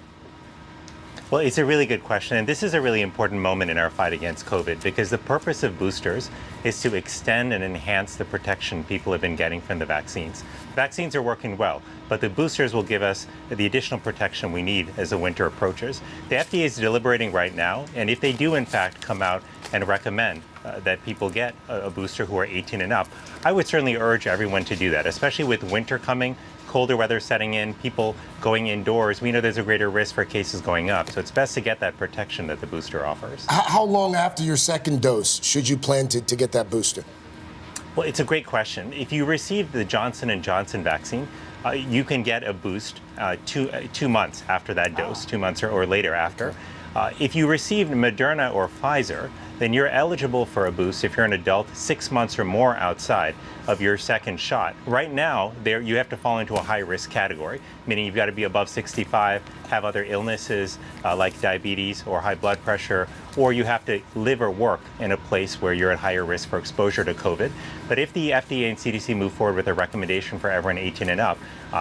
Well, it's a really good question, and this is a really important moment in our fight against COVID, because the purpose of boosters is to extend and enhance the protection people have been getting from the vaccines. Vaccines are working well, but the boosters will give us the additional protection we need as the winter approaches. The FDA is deliberating right now, and if they do in fact come out and recommend that people get a booster who are 18 and up, I would certainly urge everyone to do that, especially with winter coming, colder weather setting in, people going indoors. We know there's a greater risk for cases going up, so it's best to get that protection that the booster offers. How long after your second dose should you plan to get that booster? Well, it's a great question. If you receive the Johnson & Johnson vaccine, you can get a boost 2 months after that dose, 2 months or later after. If you received Moderna or Pfizer, then you're eligible for a boost if you're an adult 6 months or more outside of your second shot. Right now, you have to fall into a high-risk category, meaning you've got to be above 65, have other illnesses like diabetes or high blood pressure, or you have to live or work in a place where you're at higher risk for exposure to COVID. But if the FDA and CDC move forward with a recommendation for everyone 18 and up,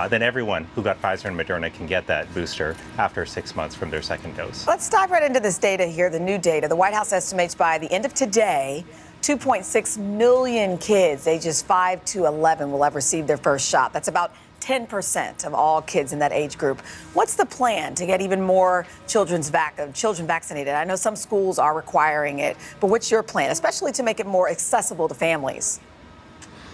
then everyone who got Pfizer and Moderna can get that booster after 6 months from their second dose. Let's dive right into this data here, the new data. The White House estimates by the end of today, 2.6 million kids ages 5 to 11 will have received their first shot. That's about 10% of all kids in that age group. What's the plan to get even more children vaccinated? I know some schools are requiring it, but what's your plan, especially to make it more accessible to families?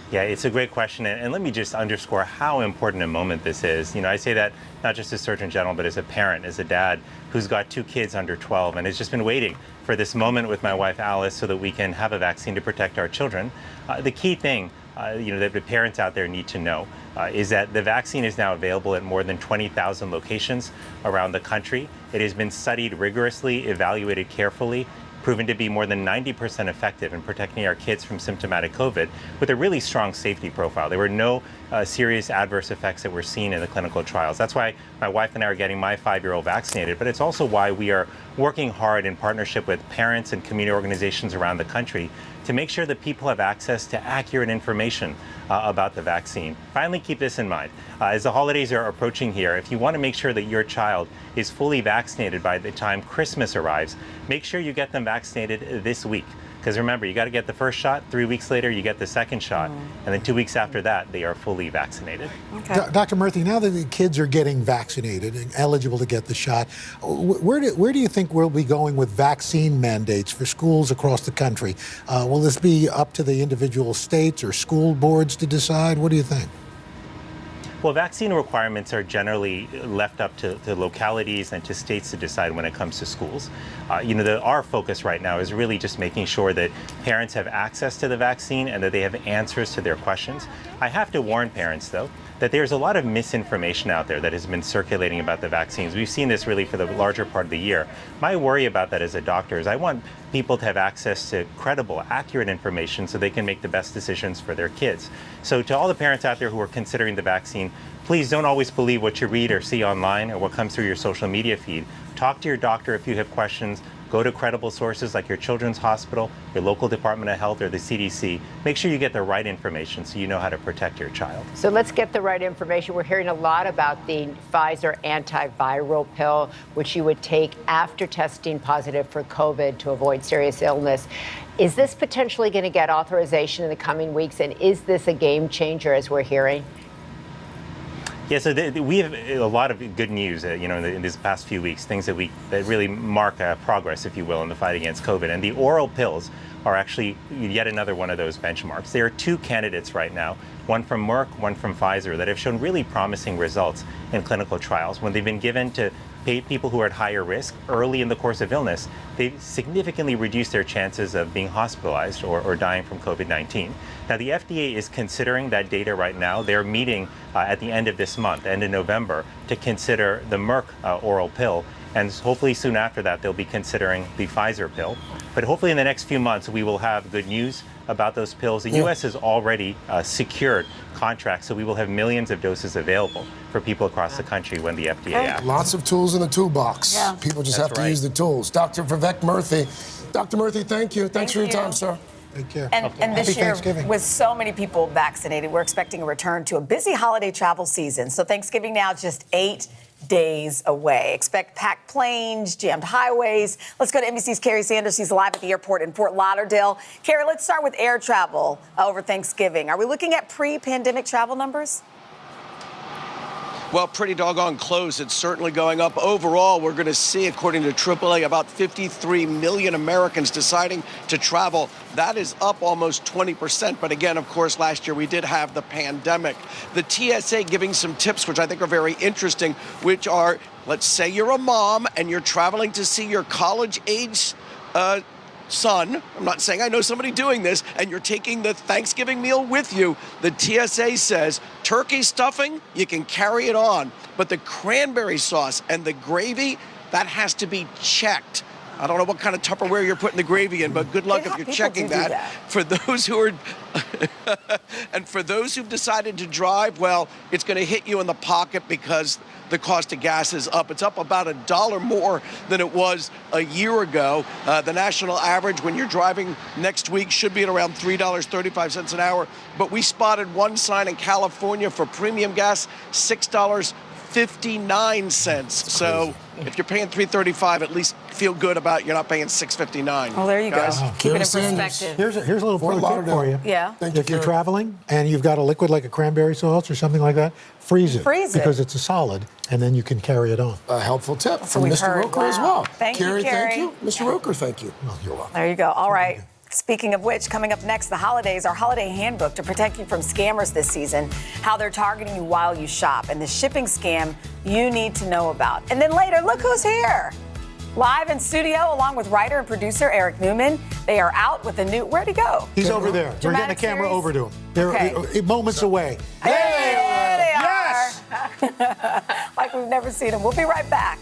Yeah, it's a great question, and let me just underscore how important a moment this is. You know, I say that not just as Surgeon General, but as a parent, as a dad who's got 2 kids under 12, and has just been waiting for this moment with my wife Alice so that we can have a vaccine to protect our children. The key thing, that the parents out there need to know is that the vaccine is now available at more than 20,000 locations around the country. It has been studied rigorously, evaluated carefully, proven to be more than 90% effective in protecting our kids from symptomatic COVID with a really strong safety profile. There were no serious adverse effects that were seen in the clinical trials. That's why my wife and I are getting my 5-year-old vaccinated, but it's also why we are working hard in partnership with parents and community organizations around the country to make sure that people have access to accurate information about the vaccine. Finally, keep this in mind. As the holidays are approaching here, if you want to make sure that your child is fully vaccinated by the time Christmas arrives, make sure you get them vaccinated this week, Because remember, you got to get the first shot. 3 weeks later, you get the second shot. And then 2 weeks after that, they are fully vaccinated. Okay. Dr. Murthy, now that the kids are getting vaccinated and eligible to get the shot, where do you think we'll be going with vaccine mandates for schools across the country? Will this be up to the individual states or school boards to decide? What do you think? Well, vaccine requirements are generally left up to localities and to states to decide when it comes to schools. Our focus right now is really just making sure that parents have access to the vaccine and that they have answers to their questions. I have to warn parents, though, that there's a lot of misinformation out there that has been circulating about the vaccines. We've seen this really for the larger part of the year. My worry about that as a doctor is I want people to have access to credible, accurate information so they can make the best decisions for their kids. So to all the parents out there who are considering the vaccine, please don't always believe what you read or see online or what comes through your social media feed. Talk to your doctor if you have questions. Go to credible sources like your children's hospital, your local Department of Health, or the CDC. Make sure you get the right information so you know how to protect your child. So let's get the right information. We're hearing a lot about the Pfizer antiviral pill, which you would take after testing positive for COVID to avoid serious illness. Is this potentially going to get authorization in the coming weeks? And is this a game changer, as we're hearing? Yeah, so we have a lot of good news, in these past few weeks, things that really mark progress, if you will, in the fight against COVID. And the oral pills are actually yet another one of those benchmarks. There are two candidates right now, one from Merck, one from Pfizer, that have shown really promising results in clinical trials. When they've been given to people who are at higher risk early in the course of illness, they've significantly reduced their chances of being hospitalized or dying from COVID-19. Now, the FDA is considering that data right now. They're meeting at the end of this month, end of November, to consider the Merck oral pill. And hopefully soon after that, they'll be considering the Pfizer pill. But hopefully in the next few months, we will have good news about those pills. The U.S. has already secured contracts, so we will have millions of doses available for people across the country when the FDA acts. Lots of tools in the toolbox. Yeah. People just have to use the tools. Dr. Vivek Murthy. Dr. Murthy, thank you. Thanks for your time, sir. Take care. And this year, with so many people vaccinated, we're expecting a return to a busy holiday travel season. So Thanksgiving now just 8 days away. Expect packed planes, jammed highways. Let's go to NBC's Carrie Sanders. She's live at the airport in Fort Lauderdale. Carrie, let's start with air travel over Thanksgiving. Are we looking at pre-pandemic travel numbers? Well, pretty doggone close. It's certainly going up. Overall, we're going to see, according to AAA, about 53 million Americans deciding to travel. That is up almost 20%. But again, of course, last year we did have the pandemic. The TSA giving some tips, which I think are very interesting, which are, let's say you're a mom and you're traveling to see your college-age son, I'm not saying I know somebody doing this, and you're taking the Thanksgiving meal with you, the TSA says turkey stuffing, you can carry it on, but the cranberry sauce and the gravy, that has to be checked. I don't know what kind of Tupperware you're putting the gravy in, but good luck if you're checking that. For those who are, and for those who've decided to drive, well, it's going to hit you in the pocket because the cost of gas is up. It's up about $1 more than it was a year ago. The national average when you're driving next week should be at around $3.35 an hour. But we spotted one sign in California for premium gas, $6.59. So if you're paying $3.35, at least feel good about you're not paying $6.59. Well, there you go. Keep it in perspective. Here's a little pro tip for you. Yeah. If you're traveling and you've got a liquid like a cranberry sauce or something like that, freeze it. Because it's a solid, and then you can carry it on. A helpful tip from Mr. Roker as well. Thank you, Carrie. Thank you. Mr. Roker, thank you. Well, you're welcome. There you go. All right. Speaking of which, coming up next, the holidays, our holiday handbook to protect you from scammers this season, how they're targeting you while you shop, and the shipping scam you need to know about. And then later, look who's here. Live in studio, along with writer and producer Eric Newman. They are out with a new, where'd he go? He's over there. We're getting the camera over to him. They're moments away. There they are. Yes! Like we've never seen them. We'll be right back.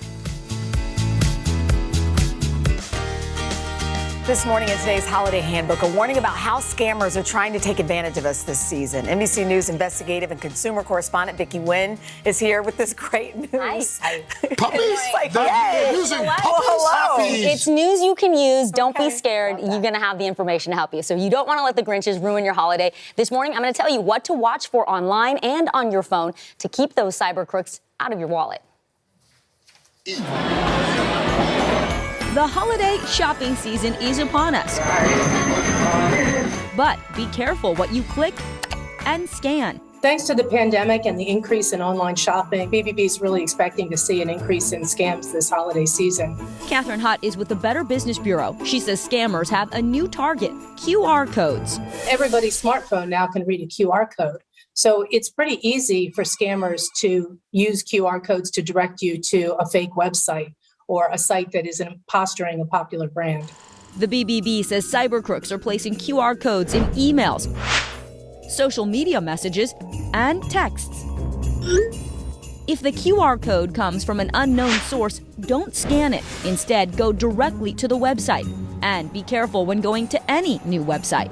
This morning in today's holiday handbook, a warning about how scammers are trying to take advantage of us this season. NBC News investigative and consumer correspondent Vicki Nguyen is here with this great news. Hi. Puppies? Like, They're using puppies? hello. It's news you can use. Don't be scared. You're going to have the information to help you. So you don't want to let the Grinches ruin your holiday. This morning, I'm going to tell you what to watch for online and on your phone to keep those cyber crooks out of your wallet. The holiday shopping season is upon us. But be careful what you click and scan. Thanks to the pandemic and the increase in online shopping, BBB is really expecting to see an increase in scams this holiday season. Catherine Hutt is with the Better Business Bureau. She says scammers have a new target, QR codes. Everybody's smartphone now can read a QR code. So it's pretty easy for scammers to use QR codes to direct you to a fake website or a site that is posturing a popular brand. The BBB says cyber crooks are placing QR codes in emails, social media messages, and texts. If the QR code comes from an unknown source, don't scan it. Instead, go directly to the website. And be careful when going to any new website.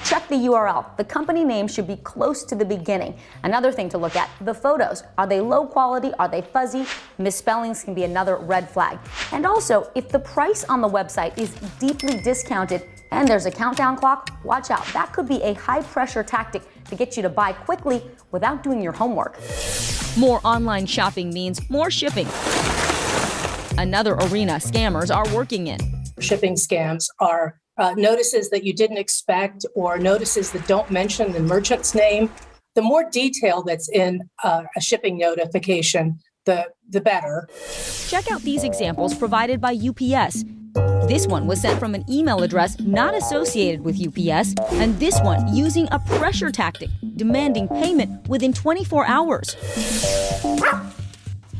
Check the URL. The company name should be close to the beginning. Another thing to look at, the photos. Are they low quality? Are they fuzzy? Misspellings can be another red flag. And also, if the price on the website is deeply discounted and there's a countdown clock, watch out. That could be a high-pressure tactic to get you to buy quickly without doing your homework. More online shopping means more shipping. Another arena scammers are working in. Shipping scams are notices that you didn't expect or notices that don't mention the merchant's name. The more detail that's in a shipping notification, the better. Check out these examples provided by UPS. This one was sent from an email address not associated with UPS, and this one using a pressure tactic, demanding payment within 24 hours.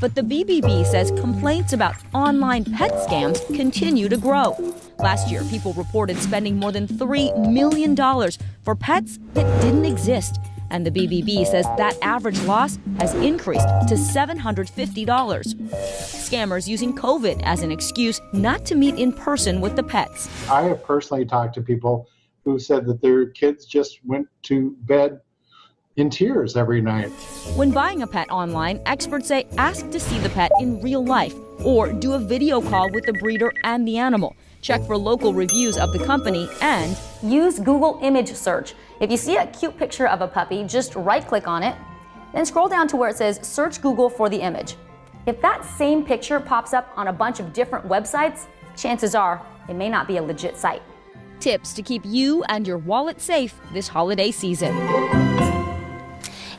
But the BBB says complaints about online pet scams continue to grow. Last year, people reported spending more than $3 million for pets that didn't exist. And the BBB says that average loss has increased to $750. Scammers using COVID as an excuse not to meet in person with the pets. I have personally talked to people who said that their kids just went to bed in tears every night. When buying a pet online, experts say ask to see the pet in real life or do a video call with the breeder and the animal. Check for local reviews of the company and use Google image search. If you see a cute picture of a puppy, just right-click on it, then scroll down to where it says search Google for the image. If that same picture pops up on a bunch of different websites, chances are it may not be a legit site. Tips to keep you and your wallet safe this holiday season.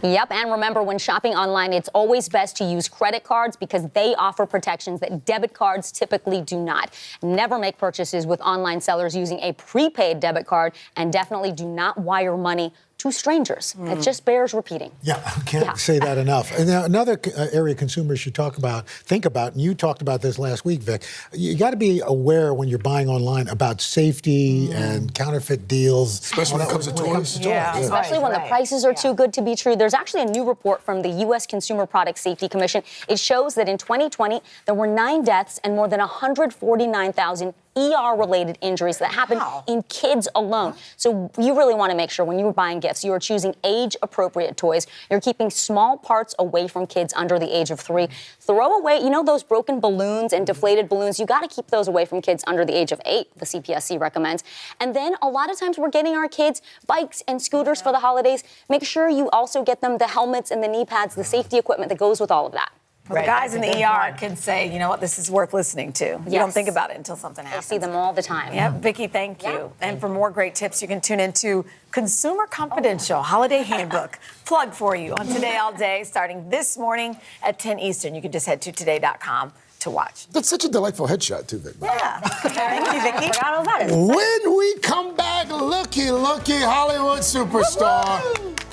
Yep, and remember, when shopping online, it's always best to use credit cards because they offer protections that debit cards typically do not. Never make purchases with online sellers using a prepaid debit card, and definitely do not wire money to strangers. It just bears repeating. Yeah, I can't say that enough. And now another area consumers should think about, and you talked about this last week, Vic, you got to be aware when you're buying online about safety and counterfeit deals. Especially when it comes to toys. Especially when the prices are too good to be true. There's actually a new report from the U.S. Consumer Product Safety Commission. It shows that in 2020, there were 9 deaths and more than 149,000 ER-related injuries that happened in kids alone. So you really want to make sure when you're buying gifts, you are choosing age-appropriate toys. You're keeping small parts away from kids under the age of 3. Throw away, those broken balloons and deflated balloons. You got to keep those away from kids under the age of 8, the CPSC recommends. And then a lot of times we're getting our kids bikes and scooters for the holidays. Make sure you also get them the helmets and the knee pads, the safety equipment that goes with all of that. Well, the guys in the ER can say, you know what, this is worth listening to. You don't think about it until something happens. I see them all the time. Yeah, Vicki, thank you. And for more great tips, you can tune into Consumer Confidential Holiday Handbook. Plug for you on Today All Day, starting this morning at 10 Eastern. You can just head to today.com to watch. That's such a delightful headshot, too, Vic. Yeah. Thank you, Vicki. Forgot all about it. When we come back, looky Hollywood superstar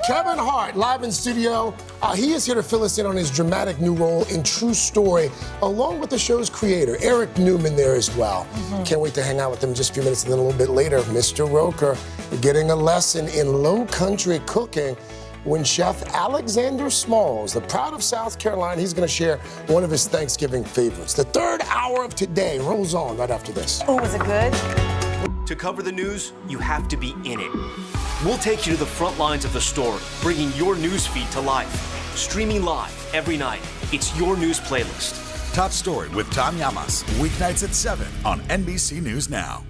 Kevin Hart, live in studio. He is here to fill us in on his dramatic new role in True Story, along with the show's creator, Eric Newman, there as well. Can't wait to hang out with him in just a few minutes, and then a little bit later, Mr. Roker getting a lesson in low country cooking when Chef Alexander Smalls, the Pride of South Carolina, he's going to share one of his Thanksgiving favorites. The third hour of Today rolls on right after this. Oh, was it good? To cover the news, you have to be in it. We'll take you to the front lines of the story, bringing your news feed to life. Streaming live every night. It's your news playlist. Top Story with Tom Llamas, weeknights at 7 on NBC News Now.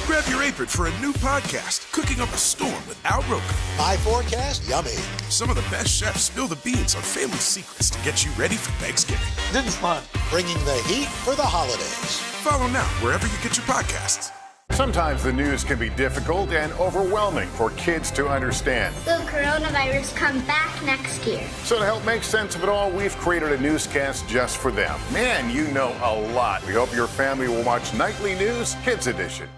Grab your apron for a new podcast, Cooking Up a Storm with Al Roker. My forecast, yummy. Some of the best chefs spill the beans on family secrets to get you ready for Thanksgiving. This is fun. Bringing the heat for the holidays. Follow now wherever you get your podcasts. Sometimes the news can be difficult and overwhelming for kids to understand. Will coronavirus come back next year? So to help make sense of it all, we've created a newscast just for them. Man, you know a lot. We hope your family will watch Nightly News Kids Edition.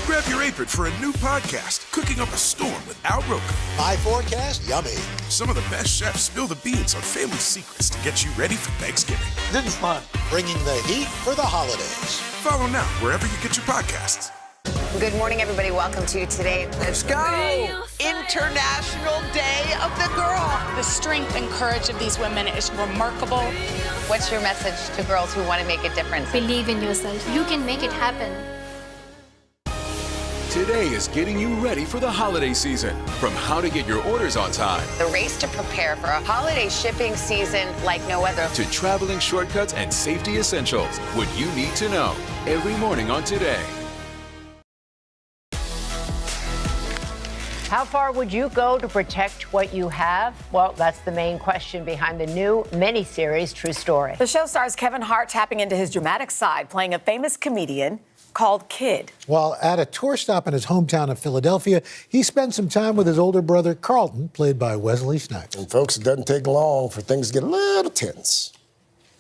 Grab your apron for a new podcast, Cooking Up a Storm with Al Roker. My forecast, yummy. Some of the best chefs spill the beans on family secrets to get you ready for Thanksgiving. This is fun. Bringing the heat for the holidays. Follow now wherever you get your podcasts. Good morning, everybody. Welcome to Today. Let's go. International Day of the Girl. The strength and courage of these women is remarkable. What's your message to girls who want to make a difference? Believe in yourself. You can make it happen. Today is getting you ready for the holiday season. From how to get your orders on time, The race to prepare for a holiday shipping season like no other. to traveling shortcuts and safety essentials. What you need to know every morning on Today. How far would you go to protect what you have? Well, that's the main question behind the new miniseries, True Story. The show stars Kevin Hart tapping into his dramatic side, playing a famous comedian called Kid. While at a tour stop in his hometown of Philadelphia, he spent some time with his older brother, Carlton, played by Wesley Snipes. And folks, it doesn't take long for things to get a little tense.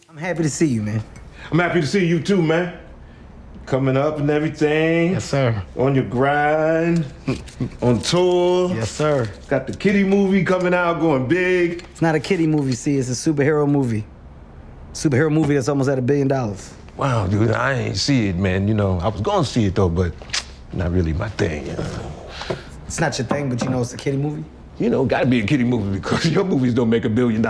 I'm happy to see you, man. I'm happy to see you too, man. Coming up and everything. Yes, sir. On your grind, on tour. Yes, sir. Got the kiddie movie coming out, going big. It's not a kiddie movie, see, it's a superhero movie. Superhero movie that's almost at $1 billion. Wow, dude, I ain't see it, man. You know, I was gonna see it though, but not really my thing. You know? It's not your thing, but you know it's a kiddie movie? You know, gotta be a kiddie movie because your movies don't make $1 billion.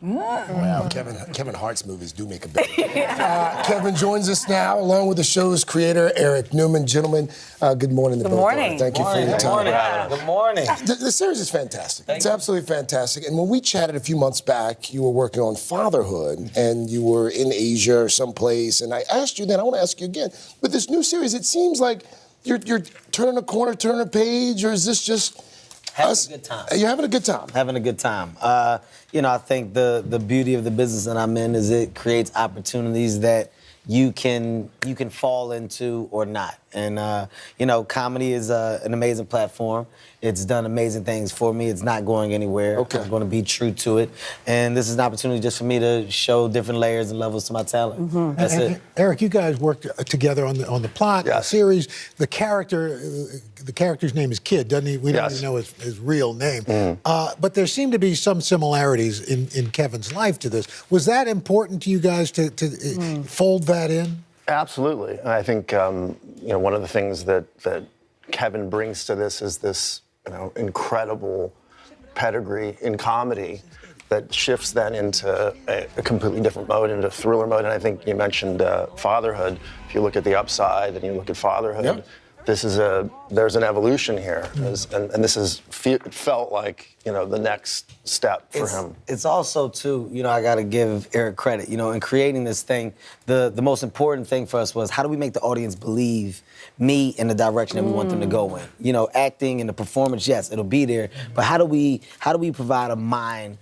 Wow, Kevin Hart's movies do make a big. Kevin joins us now, along with the show's creator, Eric Newman. Gentlemen, good morning. Good morning. Thank you for your time. Good morning. The series is fantastic. It's absolutely fantastic. And when we chatted a few months back, you were working on fatherhood, and you were in Asia or someplace. And I asked you then, I want to ask you again. With this new series, it seems like you're turning a corner, turning a page, or is this just... Having a good time. You're having a good time. Having a good time. You know, I think the beauty of the business that I'm in is it creates opportunities that you can fall into or not. And, you know, comedy is an amazing platform. It's done amazing things for me. It's not going anywhere. Okay. I'm going to be true to it. And this is an opportunity just for me to show different layers and levels to my talent. Mm-hmm. That's it. Eric, you guys worked together on the plot, the series. The character's name is Kid, doesn't he? We don't even know his real name. But there seem to be some similarities in Kevin's life to this. Was that important to you guys to fold that in? Absolutely. I think you know, one of the things that Kevin brings to this is this incredible pedigree in comedy that shifts then into a completely different mode, into thriller mode. And I think you mentioned fatherhood. If you look at The Upside and you look at fatherhood, there's an evolution here, and this is felt like the next step for him. It's also too, I got to give Eric credit. In creating this thing, the most important thing for us was how do we make the audience believe me in the direction that we want them to go in? Acting and the performance, yes, it'll be there, but how do we provide a mind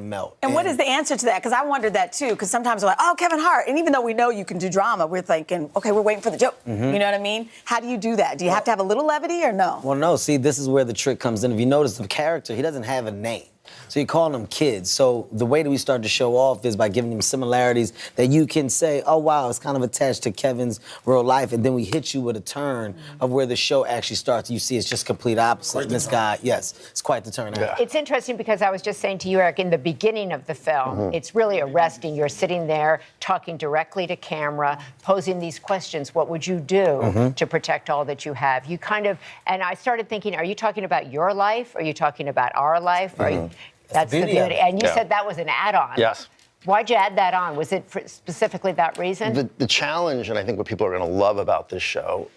melt? And what is the answer to that? Because I wondered that too, because sometimes we're like, oh, Kevin Hart. And even though we know you can do drama, we're thinking, okay, we're waiting for the joke. Mm-hmm. You know what I mean? How do you do that? Do you have to have a little levity or no? Well, no. See, this is where the trick comes in. If you notice, the character, he doesn't have a name. So you're calling them kids. So the way that we start to show off is by giving them similarities that you can say, oh, wow, it's kind of attached to Kevin's real life. And then we hit you with a turn of where the show actually starts. You see it's just complete opposite. And this guy, yes, it's quite the turn. Yeah. It's interesting because I was just saying to you, Eric, in the beginning of the film, it's really arresting. You're sitting there talking directly to camera, posing these questions. What would you do to protect all that you have? You kind of, and I started thinking, are you talking about your life? Are you talking about our life? Are you, that's the beauty. And you said that was an add-on. Yes. Why'd you add that on? Was it for specifically that reason? The challenge, and I think what people are going to love about this show,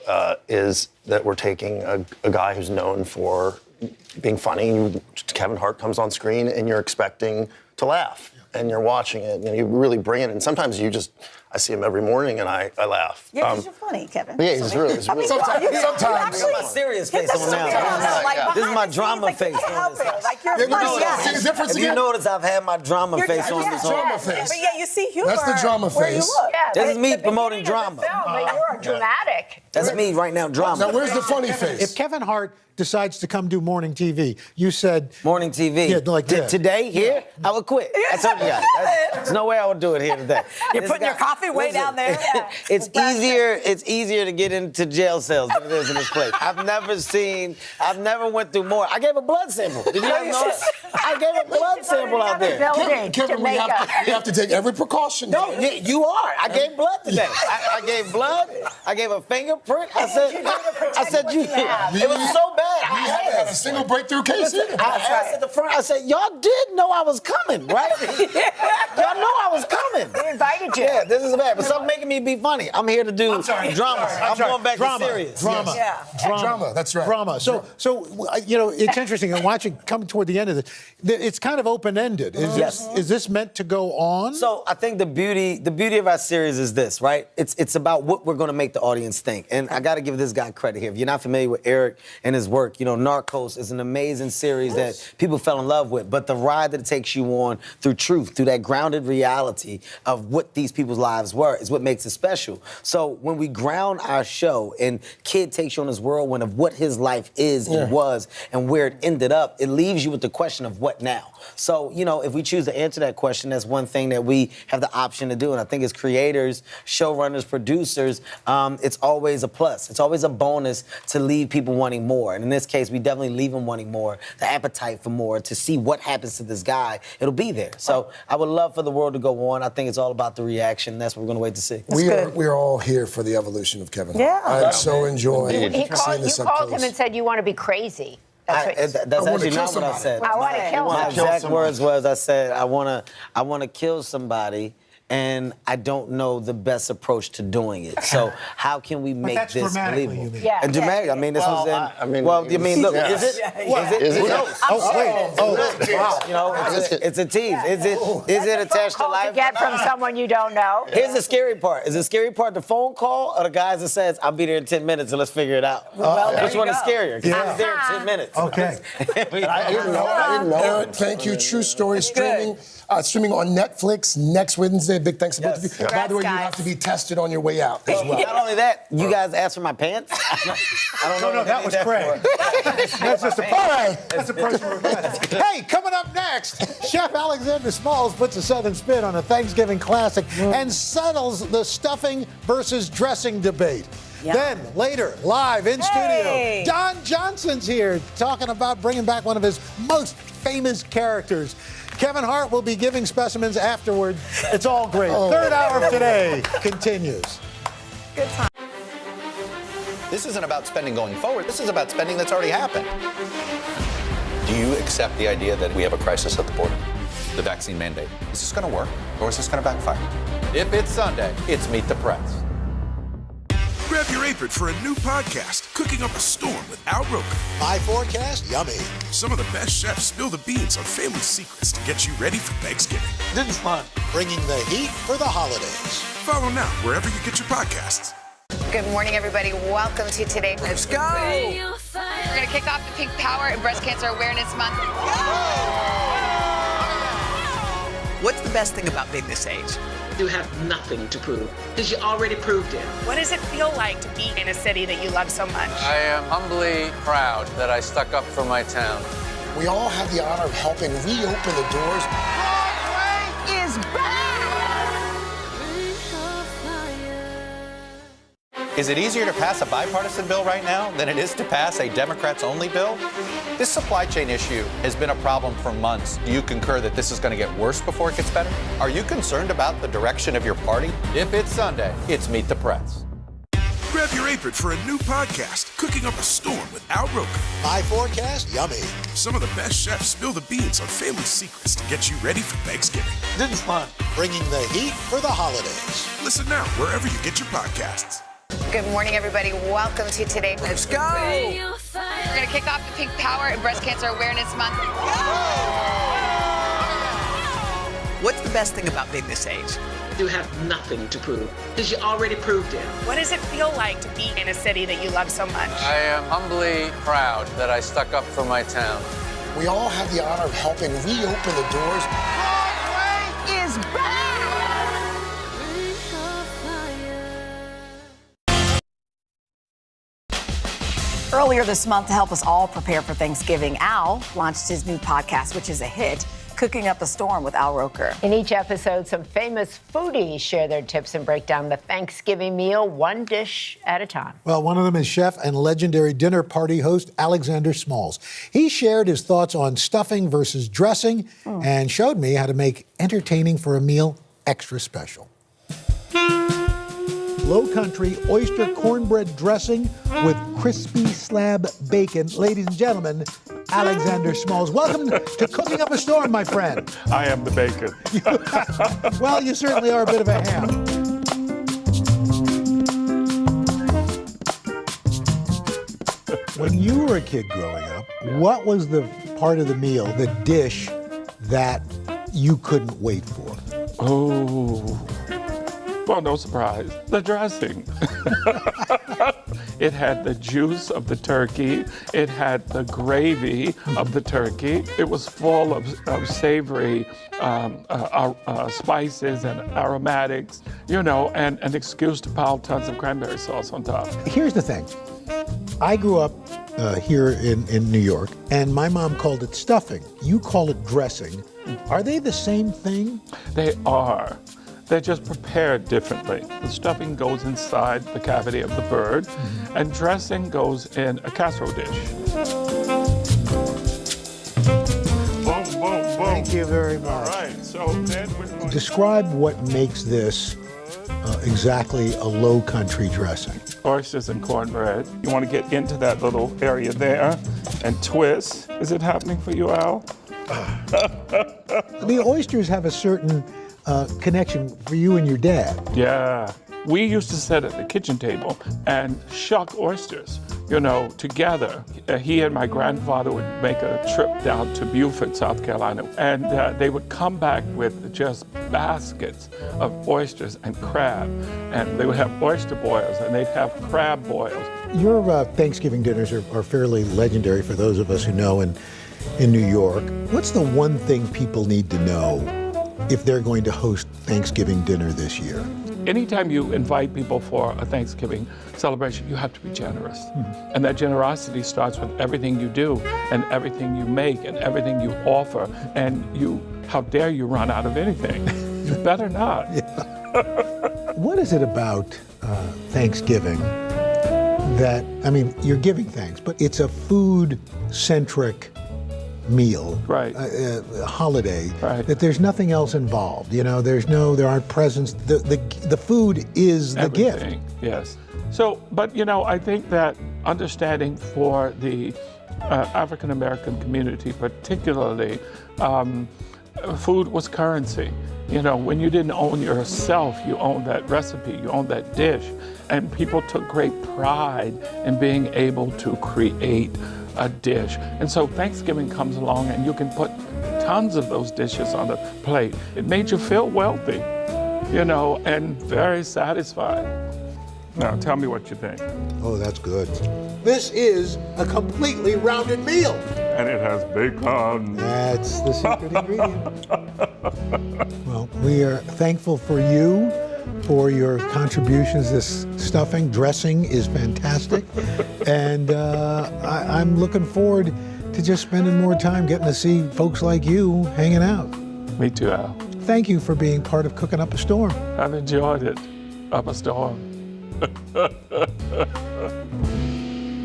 is that we're taking a guy who's known for being funny. Kevin Hart comes on screen, and you're expecting to laugh, and you're watching it, and you really bring it. And sometimes I see him every morning and I laugh. Yeah, because you're funny, Kevin. Yeah, he's really. Sometimes. I got my serious face on now. This is my drama face. See the difference If again? you notice, I've had my drama face on this whole. Drama face. But yeah, you see humor. That's the drama where you face. look. This is me promoting drama. You're dramatic. That's me right now, drama. Now, where's the funny face? If Kevin Hart decides to come do morning TV, you said morning TV. Yeah, like this. Today here, I would quit. I told you guys. There's no way I would do it here today. You're putting your coffee way down there. It's easier to get into jail cells than it is in this place. I've never went through more. I gave a blood sample. Did you guys know that? I gave a blood sample out there. Kevin, we have to take every precaution. No, you are. I gave blood today. I gave blood. I gave a fingerprint. I said you. It was so bad. We haven't had a single breakthrough case either. I asked at the front, I said, y'all did know I was coming, right? Y'all know I was coming. They invited you. Yeah, this is bad. But stop making me be funny. I'm here to do drama. I'm going back to serious. Drama. Yes. Drama, that's right. Drama. So it's interesting. I'm watching, coming toward the end of this. It's kind of open-ended. Is this meant to go on? So I think the beauty of our series is this, right? It's about what we're going to make the audience think. And I got to give this guy credit here. If you're not familiar with Eric and his work, Narcos is an amazing series that people fell in love with. But the ride that it takes you on through truth, through that grounded reality of what these people's lives were, is what makes it special. So when we ground our show and Kid takes you on this whirlwind of what his life is and was and where it ended up, it leaves you with the question of what now? So, if we choose to answer that question, that's one thing that we have the option to do. And I think as creators, showrunners, producers, it's always a plus. It's always a bonus to leave people wanting more. And in this case, we definitely leave them wanting more, the appetite for more, to see what happens to this guy. It'll be there. So I would love for the world to go on. I think it's all about the reaction. That's what we're going to wait to see. We are all here for the evolution of Kevin Hart. Yeah. I'm so enjoying You seeing this up called close. him and said you want to be crazy. That's actually not what I said. I want to kill My somebody. exact words was, I said, I want to kill somebody, and I don't know the best approach to doing it. So how can we make this believable? Yeah. And dramatic. I mean, this was in. Look, is it? Is it? Who knows? Wow. It's a tease. Is it attached to life? To get from someone you don't know. Here's the scary part. Is the scary part the phone call or the guys that says, I'll be there in 10 minutes and let's figure it out? Which one is scarier? Because I was there in 10 minutes. Okay. I didn't know. Eric, thank you. True Story streaming on Netflix next Wednesday. Big thanks to both of you. By the way, you have to be tested on your way out as well. Not only that, you guys asked for my pants. I don't know. No, that was Craig. That's just that's a personal request. Hey, coming up next, Chef Alexander Smalls puts a Southern spin on a Thanksgiving classic and settles the stuffing versus dressing debate. Yeah. Then, later, live in studio, Don Johnson's here talking about bringing back one of his most famous characters. Kevin Hart will be giving specimens afterward. It's all great. Third hour of Today continues. Good time. This isn't about spending going forward. This is about spending that's already happened. Do you accept the idea that we have a crisis at the border? The vaccine mandate. Is this going to work, or is this going to backfire? If it's Sunday, it's Meet the Press. Grab your apron for a new podcast, Cooking Up a Storm with Al Roker. My forecast, yummy. Some of the best chefs spill the beans on family secrets to get you ready for Thanksgiving. This is fun. Bringing the heat for the holidays. Follow now wherever you get your podcasts. Good morning, everybody. Welcome to Today. Let's go. We're going to kick off the Pink Power and Breast Cancer Awareness Month. What's the best thing about being this age? You have nothing to prove because you already proved it. What does it feel like to be in a city that you love so much? I am humbly proud that I stuck up for my town. We all have the honor of helping reopen the doors. Broadway is back! Is it easier to pass a bipartisan bill right now than it is to pass a Democrats-only bill? This supply chain issue has been a problem for months. Do you concur that this is going to get worse before it gets better? Are you concerned about the direction of your party? If it's Sunday, it's Meet the Press. Grab your apron for a new podcast, Cooking Up a Storm with Al Roker. My forecast, yummy. Some of the best chefs spill the beans on family secrets to get you ready for Thanksgiving. This is fun. Bringing the heat for the holidays. Listen now wherever you get your podcasts. Good morning, everybody. Welcome to Today. Let's go. We're going to kick off the Pink Power and Breast Cancer Awareness Month. What's the best thing about being this age? You have nothing to prove because you already proved it. What does it feel like to be in a city that you love so much? I am humbly proud that I stuck up for my town. We all have the honor of helping reopen the doors. Broadway is back! Earlier this month, to help us all prepare for Thanksgiving, Al launched his new podcast, which is a hit, Cooking Up a Storm with Al Roker. In each episode, some famous foodies share their tips and break down the Thanksgiving meal one dish at a time. Well, one of them is chef and legendary dinner party host Alexander Smalls. He shared his thoughts on stuffing versus dressing and showed me how to make entertaining for a meal extra special. Low Country oyster cornbread dressing with crispy slab bacon. Ladies and gentlemen, Alexander Smalls. Welcome to Cooking Up a Storm, my friend. I am the bacon. Well, you certainly are a bit of a ham. When you were a kid growing up, what was the part of the meal, the dish, that you couldn't wait for? Oh, well, no surprise. The dressing. It had the juice of the turkey. It had the gravy of the turkey. It was full of savory spices and aromatics, you know, and an excuse to pile tons of cranberry sauce on top. Here's the thing. I grew up here in New York, and my mom called it stuffing. You call it dressing. Are they the same thing? They are. They're just prepared differently. The stuffing goes inside the cavity of the bird, and dressing goes in a casserole dish. Boom, boom, boom. Thank you very much. All right, so then we're going to describe what makes this exactly a Low Country dressing. Oysters and cornbread. You want to get into that little area there and twist. Is it happening for you, Al? The oysters have a certain connection for you and your dad. Yeah. We used to sit at the kitchen table and shuck oysters, you know, together. He and my grandfather would make a trip down to Beaufort, South Carolina, and they would come back with just baskets of oysters and crab. And they would have oyster boils, and they'd have crab boils. Your Thanksgiving dinners are fairly legendary for those of us who know in New York. What's the one thing people need to know if they're going to host Thanksgiving dinner this year? Anytime you invite people for a Thanksgiving celebration, you have to be generous. And that generosity starts with everything you do and everything you make and everything you offer. And how dare you run out of anything? You better not. What is it about Thanksgiving that, I mean, you're giving thanks, but it's a food-centric meal, right? Holiday, right? That there's nothing else involved. You know, there aren't presents. The food is the Everything, gift. Yes. So, but you know, I think that understanding for the African American community, particularly, food was currency. You know, when you didn't own yourself, you owned that recipe, you owned that dish, and people took great pride in being able to create a dish. And so Thanksgiving comes along and you can put tons of those dishes on the plate. It made you feel wealthy, you know, and very satisfied. Now, tell me what you think. Oh, that's good. This is a completely rounded meal. And it has bacon. That's the secret ingredient. Well, we are thankful for you, for your contributions. This stuffing, dressing is fantastic. And I'm looking forward to just spending more time getting to see folks like you hanging out. Me too, Al. Thank you for being part of Cooking Up a Storm. I've enjoyed it. Up a storm.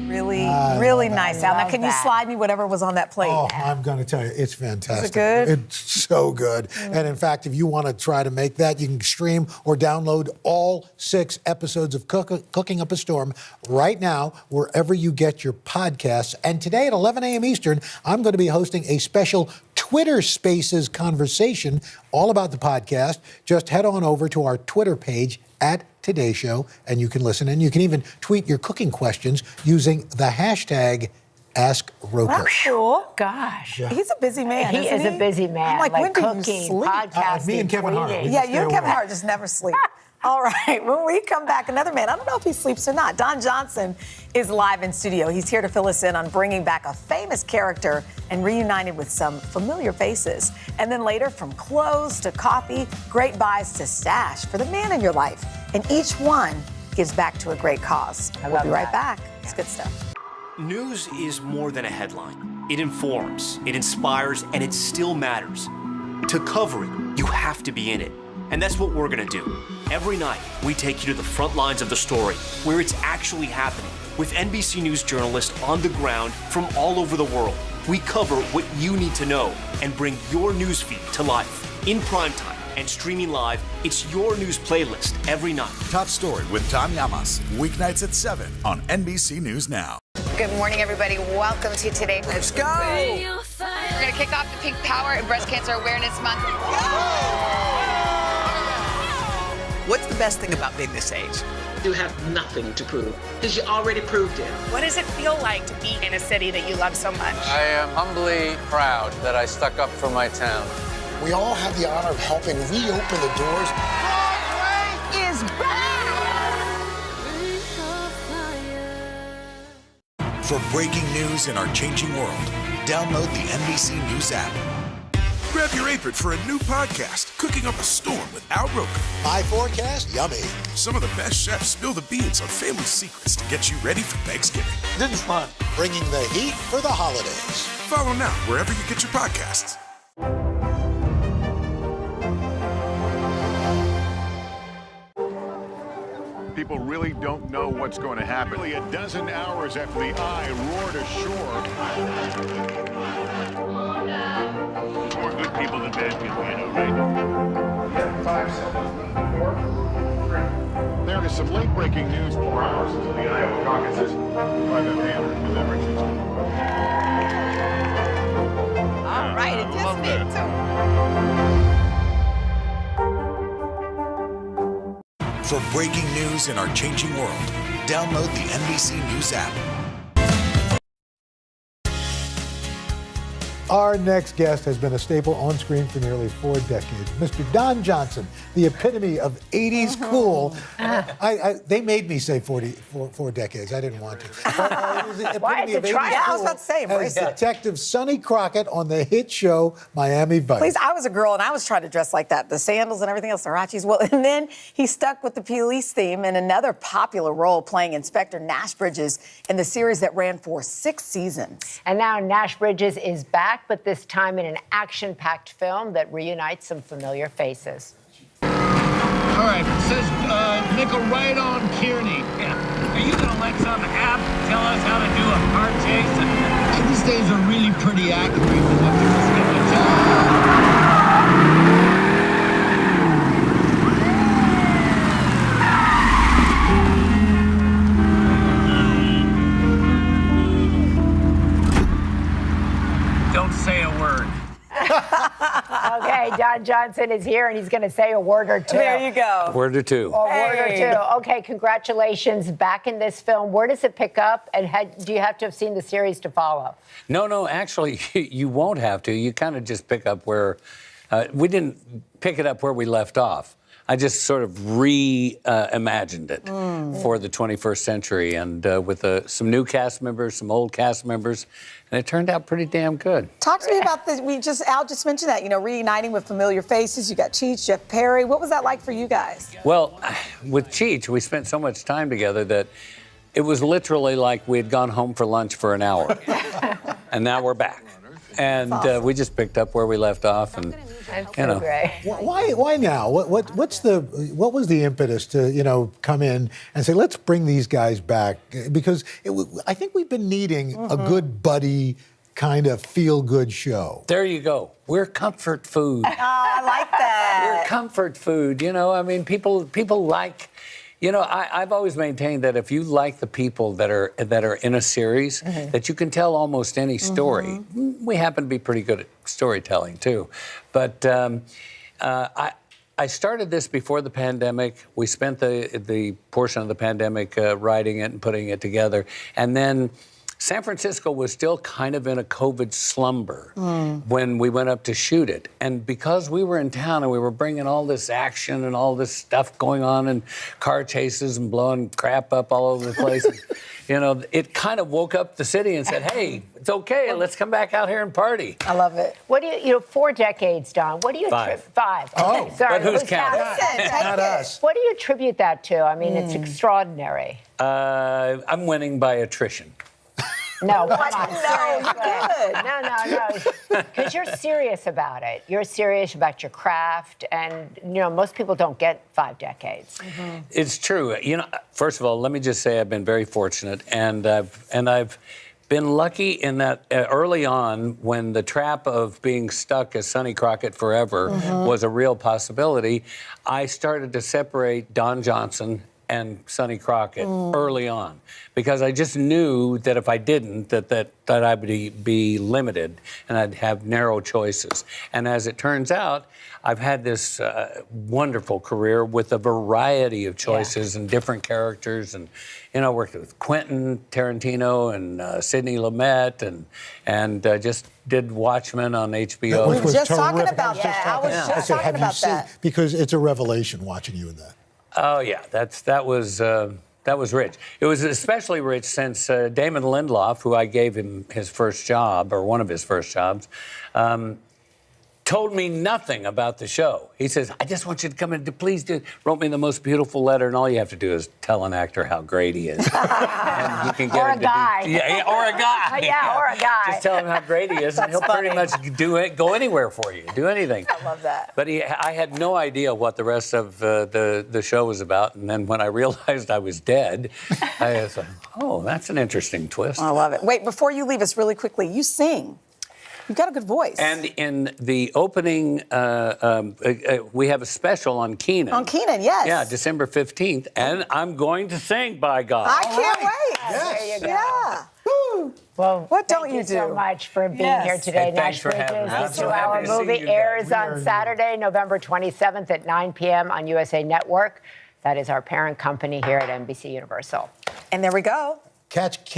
Really nice, Al. Now, can you slide me whatever was on that plate? Oh, I'm going to tell you, it's fantastic. Is it good? It's so good. And in fact, if you want to try to make that, you can stream or download all 6 episodes of Cooking Up a Storm right now, wherever you get your podcasts. And today at 11 a.m. Eastern, I'm going to be hosting a special Twitter Spaces conversation all about the podcast. Just head on over to our Twitter page at Today Show, and you can listen. And you can even tweet your cooking questions using the hashtag Ask Roker. That's cool. Gosh. Yeah. He's a busy man. He is isn't a busy man. I'm like, when do you cooking, sleep? podcasting, me and Kevin Hart. tweeting. We Yeah, just you and stay Kevin awake. Hart just never sleep. All right, when we come back, another man. I don't know if he sleeps or not. Don Johnson is live in studio. He's here to fill us in on bringing back a famous character and reunited with some familiar faces. And then later, from clothes to coffee, great buys to stash for the man in your life. And each one gives back to a great cause. We'll be right back. It's good stuff. News is more than a headline. It informs, it inspires, and it still matters. To cover it, you have to be in it. And that's what we're gonna do. Every night, we take you to the front lines of the story, where it's actually happening, with NBC News journalists on the ground from all over the world. We cover what you need to know and bring your newsfeed to life. In primetime and streaming live, it's your news playlist every night. Top Story with Tom Llamas, weeknights at 7 on NBC News Now. Good morning, everybody. Welcome to Today. Let's go. We're going to kick off the Pink Power and Breast Cancer Awareness Month. What's the best thing about being this age? You have nothing to prove because you already proved it. What does it feel like to be in a city that you love so much? I am humbly proud that I stuck up for my town. We all have the honor of helping reopen the doors. Broadway is back! For breaking news in our changing world, download the NBC News app. Grab your apron for a new podcast, Cooking Up a Storm with Al Roker. My forecast, yummy. Some of the best chefs spill the beans on family secrets to get you ready for Thanksgiving. This is fun. Bringing the heat for the holidays. Follow now wherever you get your podcasts. People really don't know what's going to happen. Nearly a dozen hours after the Eye roared ashore. More good people than bad people, you know, right? 5 seconds. 4, 3. There is some late-breaking news 4 hours into the Iowa caucuses by the banner deliberations. All right, it just me too. For breaking news in our changing world, download the NBC News app. Our next guest has been a staple on screen for nearly 4 decades. Mr. Don Johnson, the epitome of 80s cool. They made me say 4 decades. I didn't want to. Why? It's a try. I was about to say, embrace as it. Detective Sonny Crockett on the hit show Miami Vice. Please, I was a girl and I was trying to dress like that. The sandals and everything else, the Hirachis. Well, and then he stuck with the police theme in another popular role, playing Inspector Nash Bridges in the series that ran for 6 seasons. And now Nash Bridges is back, but this time in an action-packed film that reunites some familiar faces. All right, it says nickel right on Kearney. Yeah. Are you gonna let some app tell us how to do a car chase? These days are really pretty accurate with what they're just gonna tell Don't say a word. Okay, Don Johnson is here, and he's going to say a word or two. There you go. Word or two. A word or two. Okay, congratulations. Back in this film. Where does it pick up? And do you have to have seen the series to follow? No, actually, you won't have to. You kind of just pick up where we didn't pick it up where we left off. I just sort of reimagined it for the 21st century, and with some new cast members, some old cast members, and it turned out pretty damn good. Talk to me about this. Al just mentioned that, reuniting with familiar faces. You got Cheech, Jeff Perry. What was that like for you guys? Well, with Cheech, we spent so much time together that it was literally like we had gone home for lunch for an hour, and now we're back. And we just picked up where we left off, and Great. Why now? What was the impetus to come in and say, let's bring these guys back? Because I think we've been needing a good buddy kind of feel good show. There you go. We're comfort food. Oh, I like that. We're comfort food. I mean, people like. I've always maintained that if you like the people that are in a series, that you can tell almost any story. We happen to be pretty good at storytelling too, but I started this before the pandemic. We spent the portion of the pandemic writing it and putting it together, and then San Francisco was still kind of in a COVID slumber when we went up to shoot it. And because we were in town and we were bringing all this action and all this stuff going on and car chases and blowing crap up all over the place, you know, it kind of woke up the city and said, hey, it's okay, let's come back out here and party. I love it. What do you 4 decades, Don. What do you 5. 5. Oh, Okay, sorry. but who's counting? Not us. What do you attribute that to? I mean, it's extraordinary. I'm winning by attrition. No, come on. No, Seriously. No. Because you're serious about it. You're serious about your craft, and you know most people don't get 5 decades. It's true. You know, first of all, let me just say I've been very fortunate, and I've been lucky in that early on, when the trap of being stuck as Sonny Crockett forever was a real possibility, I started to separate Don Johnson and Sonny Crockett early on, because I just knew that if I didn't, that I would be limited and I'd have narrow choices. And as it turns out, I've had this wonderful career with a variety of choices and different characters, and you know, worked with Quentin Tarantino and Sidney Lumet, and just did Watchmen on HBO. Which was just talking terrific. about that. I was just said, talking have about you seen? that. Because it's a revelation watching you in that. Oh yeah, that was rich. It was especially rich since Damon Lindelof, who I gave him his first job, or one of his first jobs, told me nothing about the show. He says, I just want you to come in, please do. Wrote me the most beautiful letter, and all you have to do is tell an actor how great he is. And you can get Or him a guy. or a guy. Yeah, or a guy. Just tell him how great he is, and he'll pretty much go anywhere for you, do anything. I love that. But I had no idea what the rest of the show was about. And then when I realized I was dead, I was like, oh, that's an interesting twist. I love it. Wait, before you leave us really quickly, you sing. You've got a good voice. And in the opening, we have a special on Kenan. On Kenan, yes. Yeah, December 15th. And I'm going to sing, by God. I can't wait. Yes. There you go. Yeah. Woo. Well, what don't thank you you do? so much for being Yes. here today. Hey, thanks for having me. I'm The so 2-hour happy to see movie you guys. airs We on are Saturday, November 27th at 9 p.m. on USA Network. That is our parent company here at NBC Universal. And there we go. Catch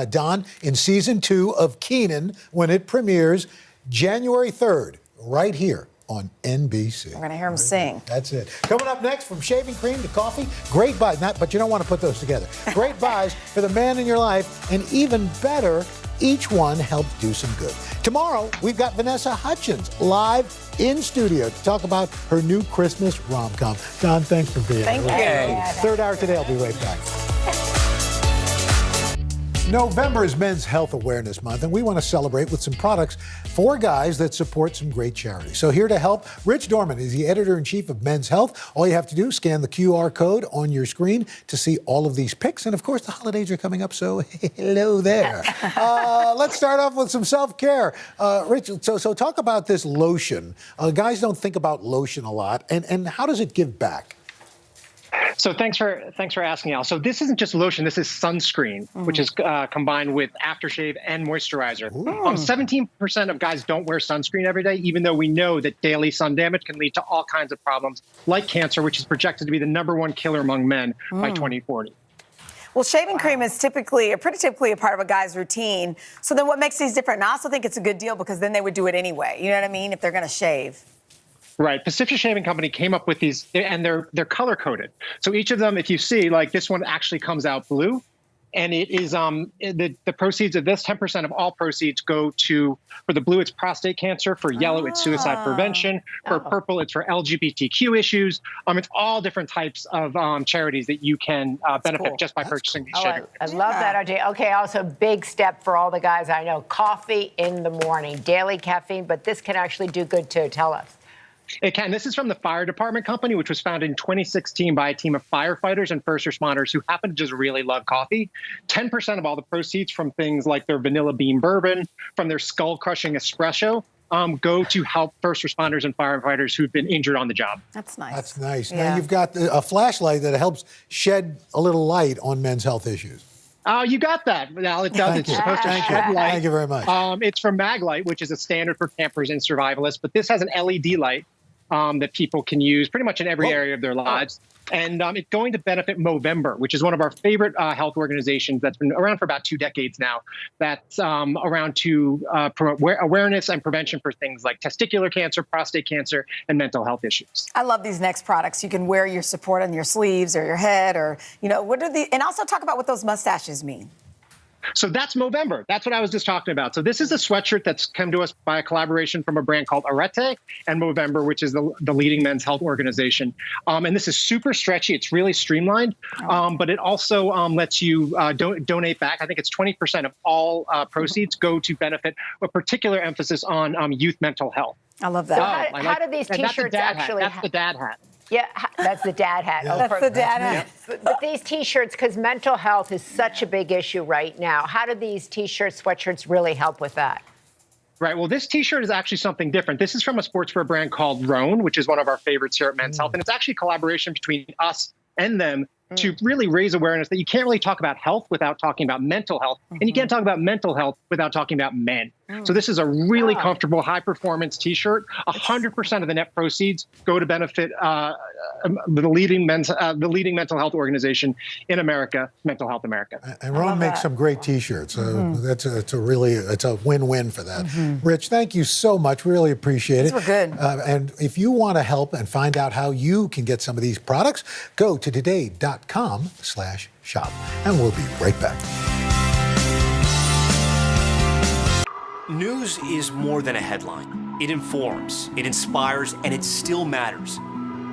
Don in season 2 of Kenan when it premieres January 3rd, right here on NBC. We're going to hear him sing. That's it. Coming up next, from shaving cream to coffee, great buys. But you don't want to put those together. Great buys for the man in your life, and even better, each one helps do some good. Tomorrow, we've got Vanessa Hudgens live in studio to talk about her new Christmas rom-com. Don, thanks for being here. Thank you. Third hour today. I'll be right back. November is Men's Health Awareness Month, and we want to celebrate with some products for guys that support some great charities. So here to help, Rich Dorman is the editor-in-chief of Men's Health. All you have to do is scan the QR code on your screen to see all of these picks. And of course, the holidays are coming up, so hello there. Let's start off with some self-care. Rich, so talk about this lotion. Guys don't think about lotion a lot, and how does it give back? So thanks for asking, Al. So this isn't just lotion. This is sunscreen, which is combined with aftershave and moisturizer. 17% of guys don't wear sunscreen every day, even though we know that daily sun damage can lead to all kinds of problems like cancer, which is projected to be the #1 killer among men by 2040. Well, shaving cream is pretty typically a part of a guy's routine. So then what makes these different? And I also think it's a good deal because then they would do it anyway. You know what I mean? If they're going to shave. Right. Pacific Shaving Company came up with these, and they're color coded. So each of them, if you see, like this one actually comes out blue, and it is the proceeds of this, 10% of all proceeds go to, for the blue, it's prostate cancer. For yellow, it's suicide prevention. For purple, it's for LGBTQ issues. It's all different types of charities that you can benefit just by purchasing these shaving creams. I love that, RJ. Okay, also big step for all the guys I know, coffee in the morning, daily caffeine, but this can actually do good too. Tell us. It can. This is from the Fire Department Company, which was founded in 2016 by a team of firefighters and first responders who happen to just really love coffee. 10% of all the proceeds from things like their vanilla bean bourbon, from their skull-crushing espresso, go to help first responders and firefighters who've been injured on the job. That's nice. That's nice. Yeah. Now, you've got a flashlight that helps shed a little light on men's health issues. Oh, you got that. Now it does. It's supposed to shed light. Thank you very much. It's from Maglite, which is a standard for campers and survivalists, but this has an LED light that people can use pretty much in every area of their lives. And it's going to benefit Movember, which is one of our favorite health organizations that's been around for about 2 decades now. That's around to promote awareness and prevention for things like testicular cancer, prostate cancer, and mental health issues. I love these next products. You can wear your support on your sleeves or your head, or, what are and also talk about what those mustaches mean. So that's Movember. That's what I was just talking about. So this is a sweatshirt that's come to us by a collaboration from a brand called Arete and Movember, which is the leading men's health organization. And this is super stretchy. It's really streamlined, but it also lets you donate back. I think it's 20% of all proceeds go to benefit a particular emphasis on youth mental health. I love that. So how do these T-shirts actually? That's the dad hat. Yeah, that's the dad hat. Yeah. That's the dad hat. But these T-shirts, because mental health is such a big issue right now, how do these T-shirts, sweatshirts really help with that? Right. Well, this T-shirt is actually something different. This is from a sportswear brand called Rhone, which is one of our favorites here at Men's Health. And it's actually a collaboration between us and them to really raise awareness that you can't really talk about health without talking about mental health. And you can't talk about mental health without talking about men. So this is a really comfortable, high-performance T-shirt. 100% of the net proceeds go to benefit the leading mental health organization in America, Mental Health America. And Rhone makes some great T-shirts. It's a win-win for that. Rich, thank you so much. Really appreciate it. These were good. And if you want to help and find out how you can get some of these products, go to today.com/shop. And we'll be right back. News is more than a headline. It informs, it inspires, and it still matters.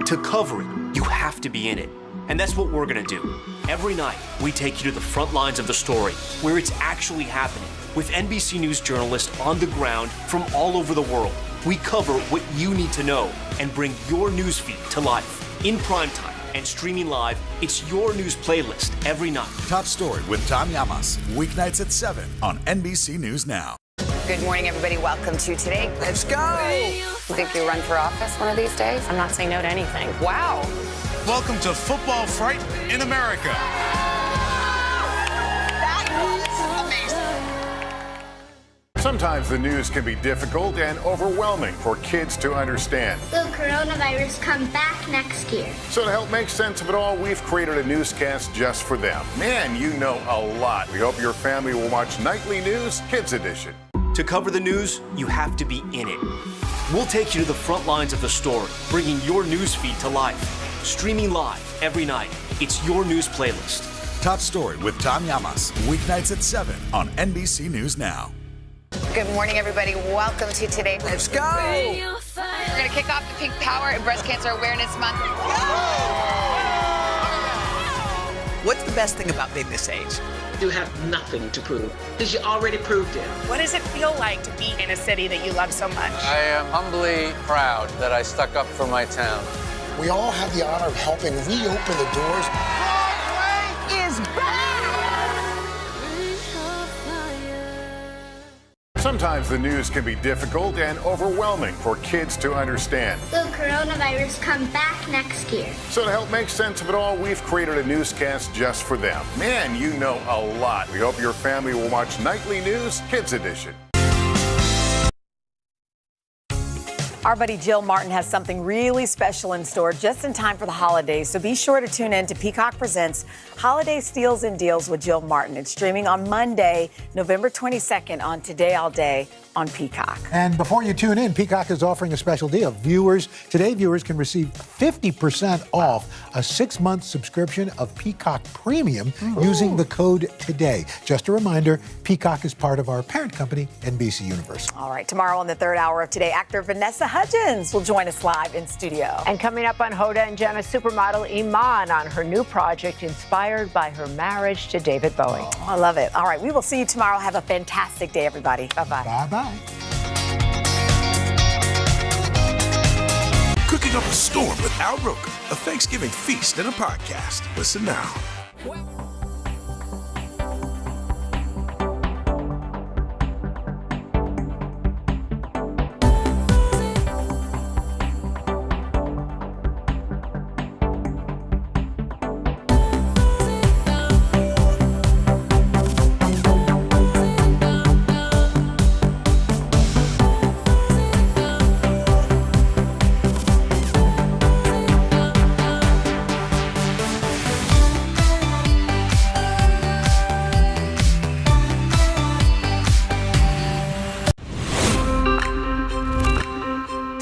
To cover it, you have to be in it. And that's what we're gonna do. Every night, we take you to the front lines of the story, where it's actually happening, with NBC News journalists on the ground from all over the world. We cover what you need to know and bring your newsfeed to life. In primetime and streaming live, it's your news playlist every night. Top Story with Tom Llamas, weeknights at 7 on NBC News Now. Good morning, everybody. Welcome to Today. Let's go. You think you run for office one of these days? I'm not saying no to anything. Wow. Welcome to Football Fright in America. That was amazing. Sometimes the news can be difficult and overwhelming for kids to understand. Will coronavirus come back next year? So to help make sense of it all, we've created a newscast just for them. Man, you know a lot. We hope your family will watch Nightly News Kids Edition. To cover the news, you have to be in it. We'll take you to the front lines of the story, bringing your news feed to life. Streaming live every night, it's your news playlist. Top Story with Tom Llamas, weeknights at 7 on NBC News Now. Good morning, everybody. Welcome to Today. Let's go. We're going to kick off the Pink Power and Breast Cancer Awareness Month. What's the best thing about being this age? You have nothing to prove because you already proved it. What does it feel like to be in a city that you love so much? I am humbly proud that I stuck up for my town. We all have the honor of helping reopen the doors. Broadway is back! Sometimes the news can be difficult and overwhelming for kids to understand. Will coronavirus come back next year? So to help make sense of it all, we've created a newscast just for them. Man, you know a lot. We hope your family will watch Nightly News Kids Edition. Our buddy Jill Martin has something really special in store just in time for the holidays. So be sure to tune in to Peacock Presents Holiday Steals and Deals with Jill Martin. It's streaming on Monday, November 22nd on Today All Day on Peacock. And before you tune in, Peacock is offering a special deal. Today viewers can receive 50% off a 6-month subscription of Peacock Premium using the code TODAY. Just a reminder, Peacock is part of our parent company, NBC Universal. All right, tomorrow on the third hour of Today, actor Vanessa Hudgens will join us live in studio. And coming up on Hoda and Jenna, supermodel Iman on her new project inspired by her marriage to David Bowie. Oh, I love it. All right, we will see you tomorrow. Have a fantastic day, everybody. Bye-bye. Bye-bye. Cooking up a storm with Al Roker, a Thanksgiving feast and a podcast. Listen now.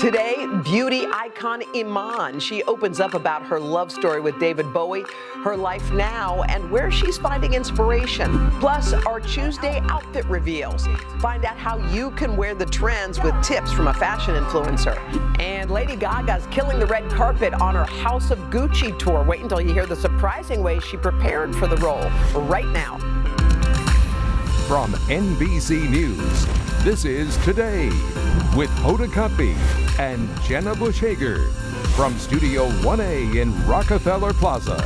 Today, beauty icon Iman. She opens up about her love story with David Bowie, her life now, and where she's finding inspiration. Plus, our Tuesday outfit reveals. Find out how you can wear the trends with tips from a fashion influencer. And Lady Gaga's killing the red carpet on her House of Gucci tour. Wait until you hear the surprising way she prepared for the role right now. From NBC News, this is Today with Hoda Kotb and Jenna Bush Hager from Studio 1A in Rockefeller Plaza.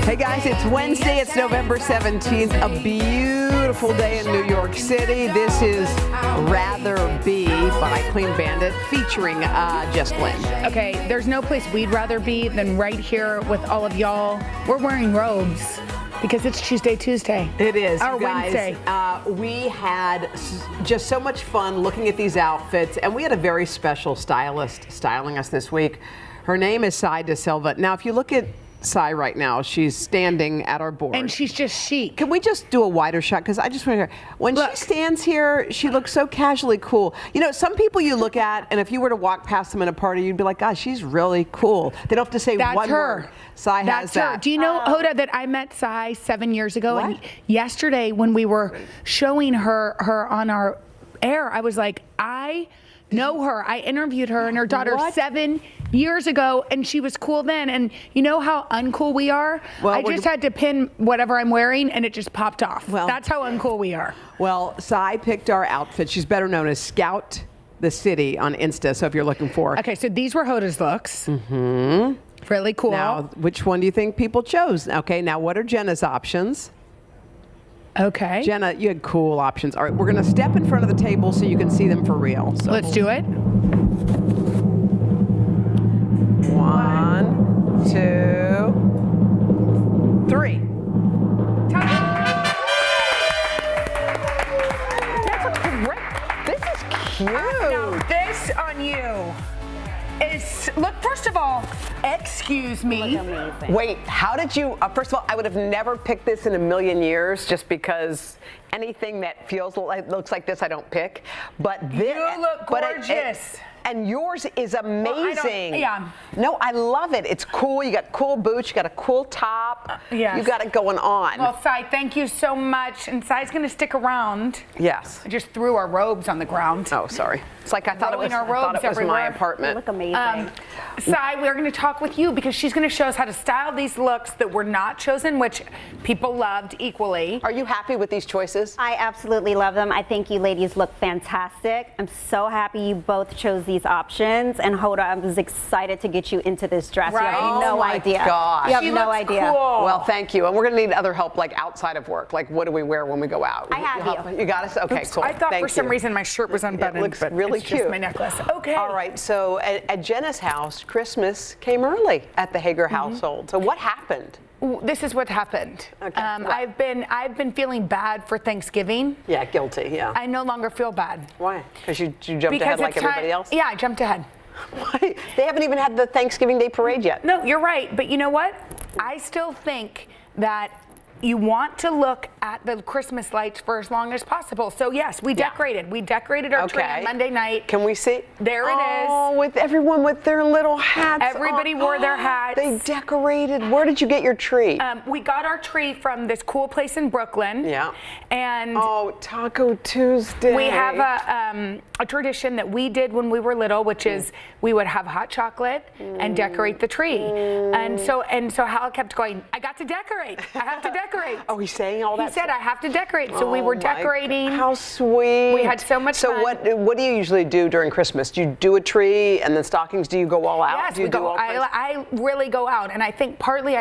Hey guys, it's Wednesday, it's November 17th, a beautiful day in New York City. This is Rather Be by Clean Bandit featuring Jess Glynn. Okay, there's no place we'd rather be than right here with all of y'all. We're wearing robes because it's Tuesday. It is, Our you guys. Wednesday. We had just so much fun looking at these outfits, and we had a very special stylist styling us this week. Her name is Sai De Silva. Now, if you look at Sai right now, she's standing at our board. And she's just chic. Can we just do a wider shot? Because I just want to hear. When she stands here, she looks so casually cool. You know, some people you look at, and if you were to walk past them in a party, you'd be like, gosh, she's really cool. They don't have to say That's one her. word. Sai has That's her. that. Do you know, Hoda, that I met Sai 7 years ago? What? And yesterday, when we were showing her on our air, I was like, I know her. I interviewed her and her daughter 7 years ago, and she was cool then. And you know how uncool we are? Well, I just had to pin whatever I'm wearing, and it just popped off. Well, that's how uncool we are. Well, Sai picked our outfit. She's better known as Scout the City on Insta, so if you're looking for. Okay, so these were Hoda's looks. Mm-hmm. Really cool. Now, which one do you think people chose? Okay, now what are Jenna's options? Okay. Jenna, you had cool options. All right, we're going to step in front of the table so you can see them for real. So Let's do it. 1, 2, 3. That's great. This is cute. Now, this on you is, look, first of all, excuse me. Wait, how did you, first of all, I would have never picked this in a million years just because anything that feels like, looks like this, I don't pick. But this. You look gorgeous. And yours is amazing. Yeah. No, I love it. It's cool. You got cool boots. You got a cool top. Yes. You got it going on. Well, Sai, thank you so much. And Sai's going to stick around. Yes. I just threw our robes on the ground. Oh, sorry. It's like I thought it was, our robes my everywhere. apartment. Look amazing. Sai, we're going to talk with you because she's going to show us how to style these looks that were not chosen, which people loved equally. Are you happy with these choices? I absolutely love them. I think you ladies look fantastic. I'm so happy you both chose these options. And Hoda, I was excited to get you into this dress. Right? You have no idea. Gosh. You have no idea. Cool. Well, thank you. And we're going to need other help, like outside of work. Like, what do we wear when we go out? I have you. You got us? Okay, Oops, cool. I thought Thank for some you. reason my shirt was unbuttoned. It looks but really it's cute. Just my necklace. Okay. All right. So at Jenna's house, Christmas came early at the Hager household. So what happened? This is what happened. Okay. I've been feeling bad for Thanksgiving. Yeah, guilty. Yeah. I no longer feel bad. Why? Because you jumped ahead like everybody else? Yeah, I jumped ahead. Why? They haven't even had the Thanksgiving Day parade yet. No, you're right. But you know what? I still think that you want to look at the Christmas lights for as long as possible. So yes, we decorated. We decorated our tree on Monday night. Can we see? There it is. Oh, with everyone with their little hats. Everybody wore their hats. They decorated. Where did you get your tree? We got our tree from this cool place in Brooklyn. Yeah. And Taco Tuesday. We have a tradition that we did when we were little, which is we would have hot chocolate and decorate the tree. And so Hal kept going, I got to decorate. I have to decorate. Oh, he's saying all that? He said I have to decorate. So we were decorating. How sweet. We had so much fun. So what do you usually do during Christmas? Do you do a tree and then stockings? Do you go all out? Yes, do you we go. I really go out, and I think partly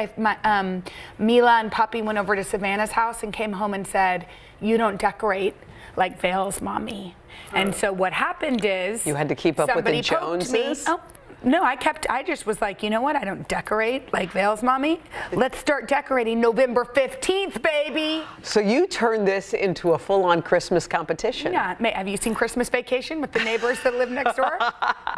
Mila and Poppy went over to Savannah's house and came home and said, "You don't decorate like Vale's mommy." And so what happened is you had to keep up with the Joneses. Me. Oh, no, I just was like, you know what? I don't decorate like Vale's mommy. Let's start decorating November 15th, baby. So you turned this into a full-on Christmas competition. Yeah. Have you seen Christmas Vacation with the neighbors that live next door?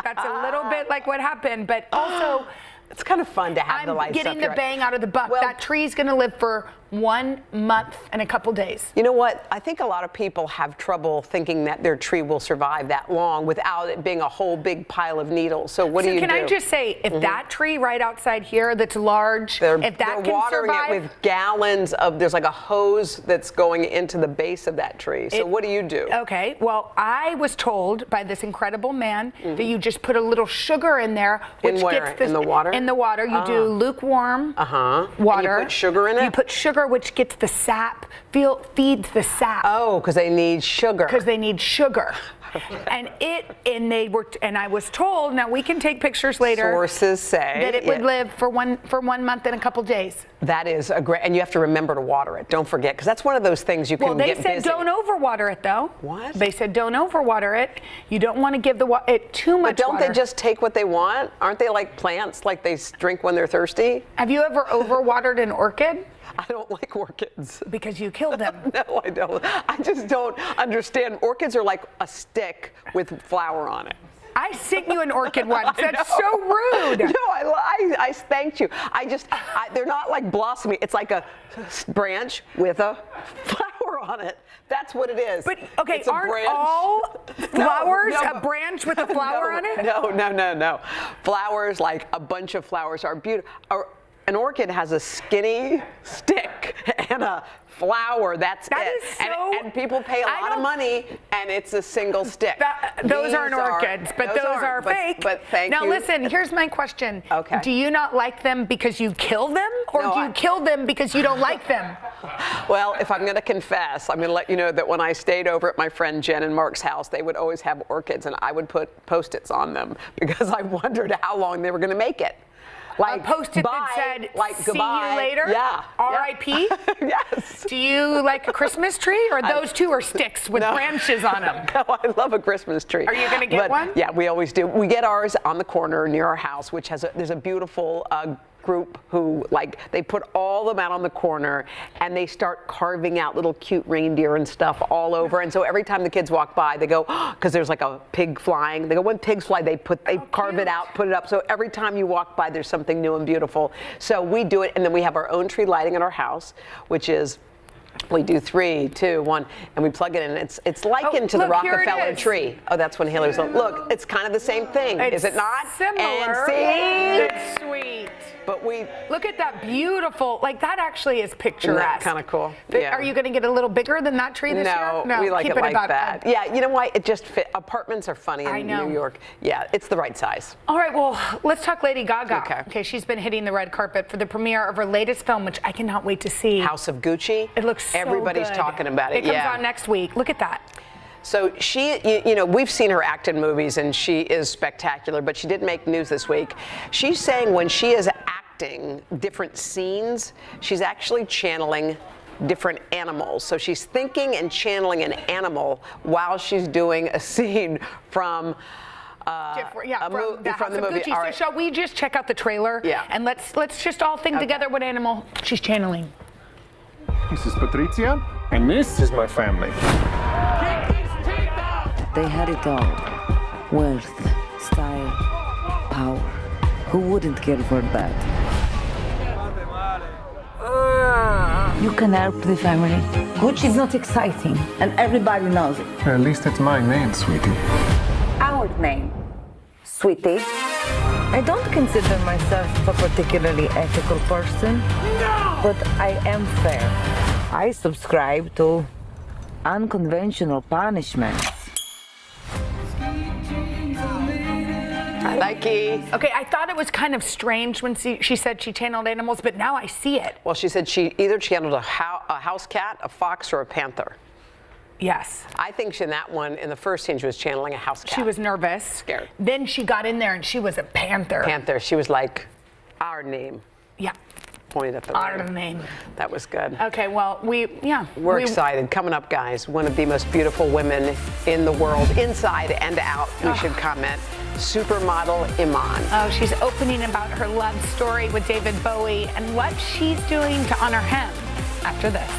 That's a little bit like what happened, but also it's kind of fun to have the lights up. I'm getting the bang out of the buck. That tree's going to live for 1 month and a couple days. You know what? I think a lot of people have trouble thinking that their tree will survive that long without it being a whole big pile of needles. So what do you do? Can I just say, if that tree right outside here that's large, if that they're can watering survive, it with gallons of, there's like a hose that's going into the base of that tree. So what do you do? Okay, well, I was told by this incredible man that you just put a little sugar in there, which In where? gets the, In the water? In the water. You do lukewarm water. And you put sugar in it? You put sugar, which gets the sap, feeds the sap. Oh, because they need sugar. Because they need sugar. And I was told, now we can take pictures later. Sources say that it would live for 1 month and a couple days. That is a great, and you have to remember to water it. Don't forget, because that's one of those things you can get busy. Well, they said don't overwater it, though. What? They said don't overwater it. You don't want to give it too much But don't water. they just take what they want? Aren't they like plants, like they drink when they're thirsty? Have you ever overwatered an orchid? I don't like orchids. Because you kill them. No, I don't. I just don't understand. Orchids are like a stick with flower on it. I sent you an orchid once. I That's know. so rude. No, I thanked you. They're not like blossoming. It's like a branch with a flower on it. That's what it is. But, okay, It's a aren't branch. all flowers No, a branch with a flower on it? No. Flowers, like a bunch of flowers, are beautiful. An orchid has a skinny stick and a flower. That's That it. is so- and people pay a lot of money, and it's a single stick. Those aren't orchids, but those are fake. But thank now you. listen, here's my question. Okay. Do you not like them because you kill them, or No, do you kill them because you don't like them? Well, if I'm going to confess, I'm going to let you know that when I stayed over at my friend Jen and Mark's house, they would always have orchids, and I would put Post-its on them because I wondered how long they were going to make it. Like, A Post-it bye, that said, like, see goodbye. you later? Yeah. R.I.P.? Yes. Do you like a Christmas tree, or those two are sticks with branches on them? No, I love a Christmas tree. Are you going to get one? Yeah, we always do. We get ours on the corner near our house, which has there's a beautiful group who, like, they put all them out on the corner and they start carving out little cute reindeer and stuff all over. And so every time the kids walk by, they go, because there's like a pig flying. They go, when pigs fly, they carve it out, put it up. So every time you walk by, there's something new and beautiful. So we do it, and then we have our own tree lighting in our house, which is, we do 3, 2, 1, and we plug it in. It's likened to the look, here it Rockefeller is. tree. Oh, that's when Hillary's like, look, it's kind of the same thing, is it not? Similar. And see? It's sweet. But we look at that beautiful, like that actually is picturesque. kind of cool. Yeah. Are you going to get a little bigger than that tree this year? No, we like keep it like about that. Yeah, you know why? It just fit. Apartments are funny in New York. Yeah, it's the right size. All right, well, let's talk Lady Gaga. Okay, she's been hitting the red carpet for the premiere of her latest film, which I cannot wait to see. House of Gucci. It looks so Everybody's good. talking about it. It comes yeah. out next week. Look at that. So she, you know, we've seen her act in movies, and she is spectacular, but she did make news this week. She's saying when she is acting different scenes, she's actually channeling different animals. So she's thinking and channeling an animal while she's doing a scene from from the movie. Gucci. All right. So shall we just check out the trailer? Yeah. And let's just all think together what animal she's channeling. This is Patricia, and this is my family. They had it all. Wealth, style, power. Who wouldn't care for that? You can help the family. Gucci is not exciting, and everybody knows it. At least it's my name, sweetie. Our name, sweetie. I don't consider myself a particularly ethical person, but I am fair. I subscribe to unconventional punishments. Nike. Okay, I thought it was kind of strange when she said she channeled animals, but now I see it. Well, she said she either channeled a house cat, a fox, or a panther. Yes. I think in that one, in the first scene, she was channeling a house cat. She was nervous. Scared. Then she got in there and she was a panther. Panther. She was like, our name. Yeah. Pointed at the Our name. That was good. Okay, well, We're excited. Coming up, guys, one of the most beautiful women in the world, inside and out, we should comment. Supermodel Iman. Oh, she's opening about her love story with David Bowie and what she's doing to honor him after this.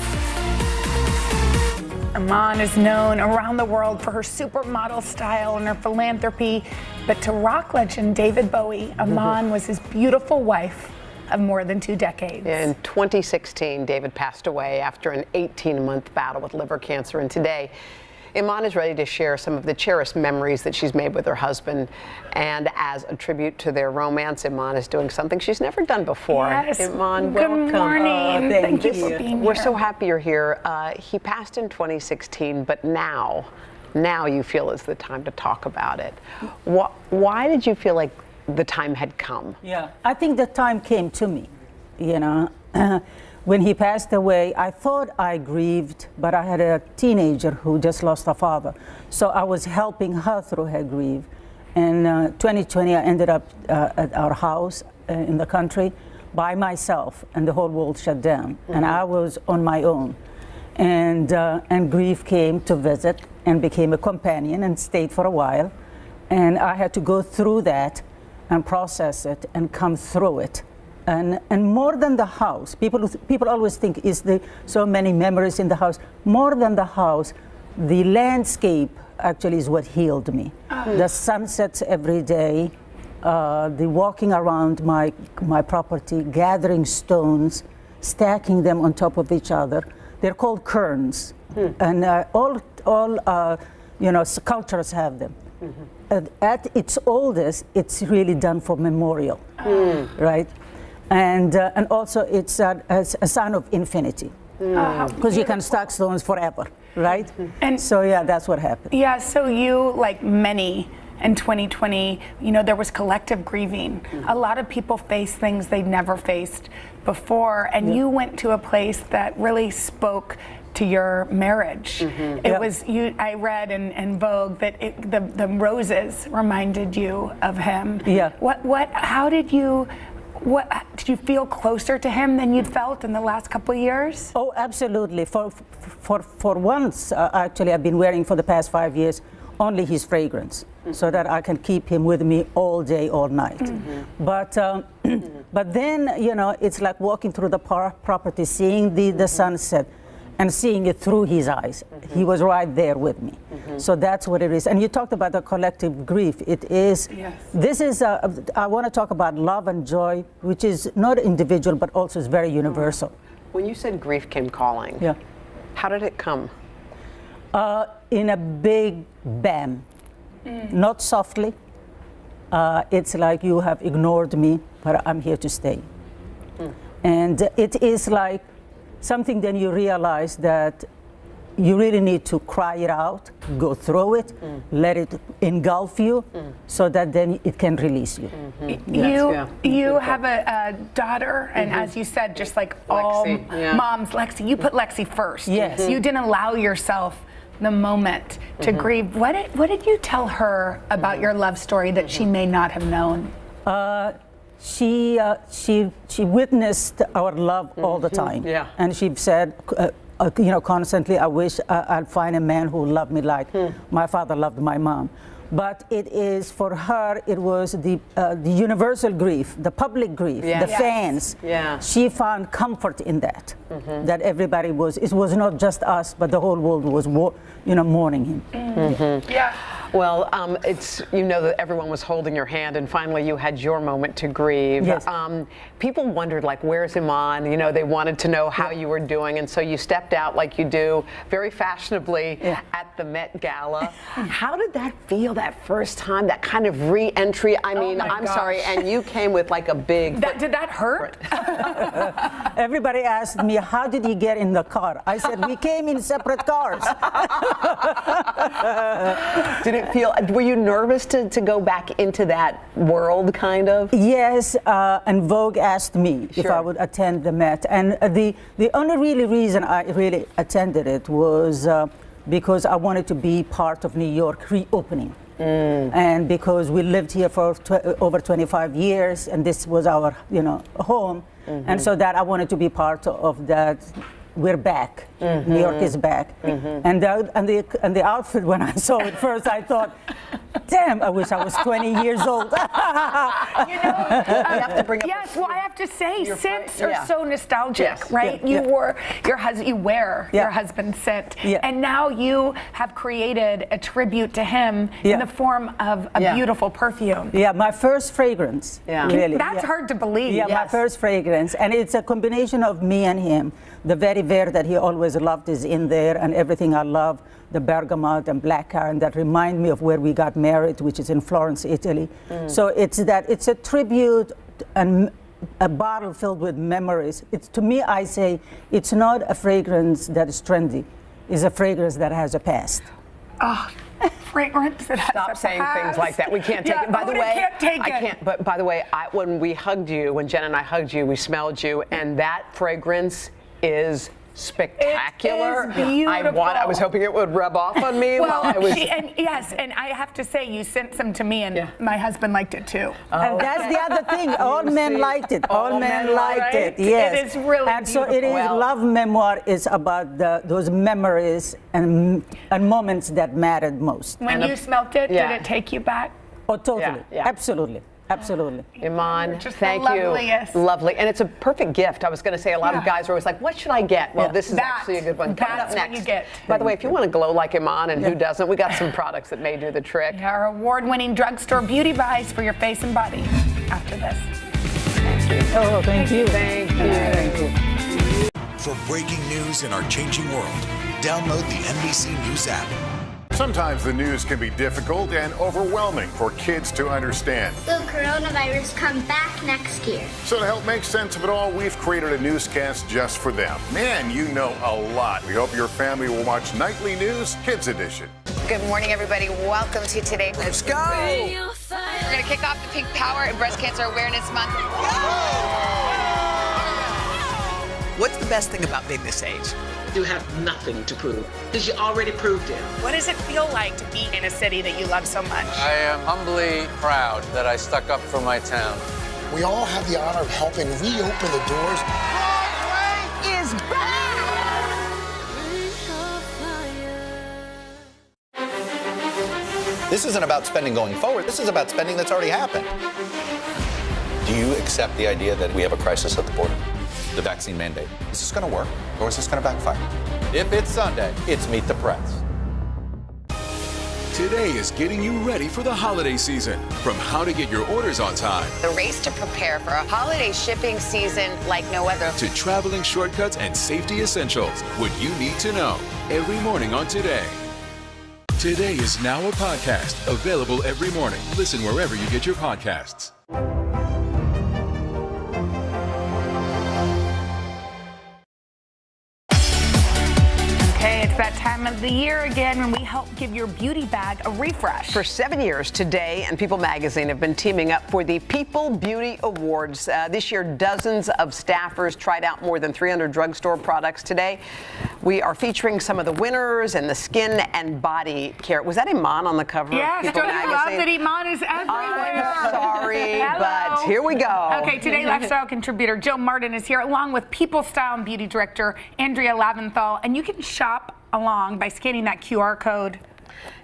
Iman is known around the world for her supermodel style and her philanthropy, but to rock legend David Bowie, Iman was his beautiful wife of more than 2 decades. In 2016, David passed away after an 18-month battle with liver cancer, and today, Iman is ready to share some of the cherished memories that she's made with her husband. And as a tribute to their romance, Iman is doing something she's never done before. Yes. Iman, Good welcome. morning. Thank you for being We're here. so happy you're here. He passed in 2016, but now you feel is the time to talk about it. Why did you feel like the time had come? Yeah, I think the time came to me, you know. When he passed away, I thought I grieved, but I had a teenager who just lost her father. So I was helping her through her grief. In 2020, I ended up at our house in the country by myself, and the whole world shut down. And I was on my own. And grief came to visit and became a companion and stayed for a while. And I had to go through that and process it and come through it. And more than the house, people always think, is there so many memories in the house? More than the house, the landscape actually is what healed me. The sunsets every day, the walking around my property, gathering stones, stacking them on top of each other. They're called cairns, and all cultures have them. At its oldest, it's really done for memorial, right? And also it's a sign of infinity, because you can stack stones forever, right? And so yeah, that's what happened. Yeah, so you, like many in 2020, there was collective grieving. A lot of people face things they'd never faced before, and you went to a place that really spoke to your marriage. It was you. I read in Vogue that the roses reminded you of him. Yeah. How did you? Did you feel closer to him than you'd felt in the last couple of years? Oh, absolutely. For once, actually, I've been wearing for the past 5 years only his fragrance, so that I can keep him with me all day, all night. But then, it's like walking through the property, seeing the sunset, and seeing it through his eyes. He was right there with me. So that's what it is. And you talked about the collective grief. It is, I want to talk about love and joy, which is not individual, but also is very universal. When you said grief came calling, how did it come? In a big bam, not softly. It's like you have ignored me, but I'm here to stay. And it is like something then you realize that you really need to cry it out, go through it, let it engulf you, so that then it can release you. You have a daughter, and as you said, just like all moms, Lexi, you put Lexi first. Yes. You didn't allow yourself the moment to grieve. What did you tell her about your love story that she may not have known? She witnessed our love all the time. And she said, constantly, I wish I'd find a man who loved me like my father loved my mom. But it is, for her, it was the universal grief, the public grief, the fans. She found comfort in that, that everybody it was not just us, but the whole world was, mourning him. Well, it's that everyone was holding your hand, and finally you had your moment to grieve. Yes. People wondered, like, where's Iman? They wanted to know how you were doing, and so you stepped out like you do, very fashionably at the Met Gala. How did that feel that first time? That kind of re-entry? I mean, I'm sorry, and you came with like a big. Did that hurt? Everybody asked me, how did you get in the car? I said, we came in separate cars. Did it feel? Were you nervous to go back into that world, kind of? Yes, and Vogue asked me if I would attend the Met, and the only really reason I really attended it was because I wanted to be part of New York reopening. And because we lived here for over 25 years, and this was our, home, and so that I wanted to be part of that. We're back. New York is back. And the outfit, when I saw it first, I thought, damn, I wish I was 20 years old. have to bring up yes, well, I have to say, scents yeah. are so nostalgic, Yes. right? Yeah. You wore your husband, you wear Yeah. your husband's scent, Yeah. and now you have created a tribute to him Yeah. in the form of a Yeah. beautiful perfume. Yeah, my first fragrance. Yeah. Really. That's yeah. hard to believe. Yeah, my first fragrance. And it's a combination of me and him. The vetiver that he always loved is in there, and everything I love, the bergamot and blackcurrant that remind me of where we got married, which is in Florence, Italy. So it's a tribute and a bottle filled with memories. It's, to me, I say, it's not a fragrance that is trendy. It's a fragrance that has a past. Oh, fragrance that has Stop a saying past. things like that. We can't take Yeah, it. By the Hoda way, can't take I it. can't. But by the way, when we hugged you, when Jen and I hugged you, we smelled you, and that fragrance is spectacular. It is beautiful. I was hoping it would rub off on me while I was. Yes, and I have to say, you sent some to me, and my husband liked it too. And that's the other thing. All men liked it. All men liked it. Yes. It is really And so it is. beautiful. Love memoir is about those memories and moments that mattered most. When you smelt it, Yeah. did it take you back? Oh, totally. Yeah. Absolutely. Absolutely. Iman, Just the thank you. loveliest. Lovely. And it's a perfect gift. I was going to say a lot of guys are always like, what should I get? Well, this is That- actually a good one. Coming up that's what next. you get. By the way, if you want to glow like Iman, and who doesn't, we got some products that may do the trick. Our award-winning drugstore beauty buys for your face and body after this. Oh, thank you. Thank you. Thank you. For breaking news in our changing world, download the NBC News app. Sometimes the news can be difficult and overwhelming for kids to understand. Will coronavirus come back next year? So to help make sense of it all, we've created a newscast just for them. Man, you know a lot. We hope your family will watch Nightly News Kids Edition. Good morning, everybody. Welcome to Today. Let's go. We're going to kick off the Pink Power and Breast Cancer Awareness Month. What's the best thing about being this age? You have nothing to prove because you already proved it. What does it feel like to be in a city that you love so much? I am humbly proud that I stuck up for my town. We all have the honor of helping reopen the doors. Broadway is back! This isn't about spending going forward. This is about spending that's already happened. Do you accept the idea that we have a crisis at the border? The vaccine mandate. Is this going to work, or is this going to backfire? If it's Sunday, it's Meet the Press. Today is getting you ready for the holiday season. From how to get your orders on time, The race to prepare for a holiday shipping season like no other. to traveling shortcuts and safety essentials, what you need to know every morning on Today. Today is now a podcast, available every morning. Listen wherever you get your podcasts. Okay, it's that time of the year again when we help give your beauty bag a refresh. For 7 years, Today and People Magazine have been teaming up for the People Beauty Awards. This year, dozens of staffers tried out more than 300 drugstore products. Today, we are featuring some of the winners and the skin and body care. Was that Iman on the cover Yes, of People don't you Magazine? love that Iman is everywhere? I'm sorry, Hello. but here we go. Okay, Today lifestyle contributor Jill Martin is here, along with People Style and Beauty Director Andrea Laventhal, and you can shop along by scanning that QR code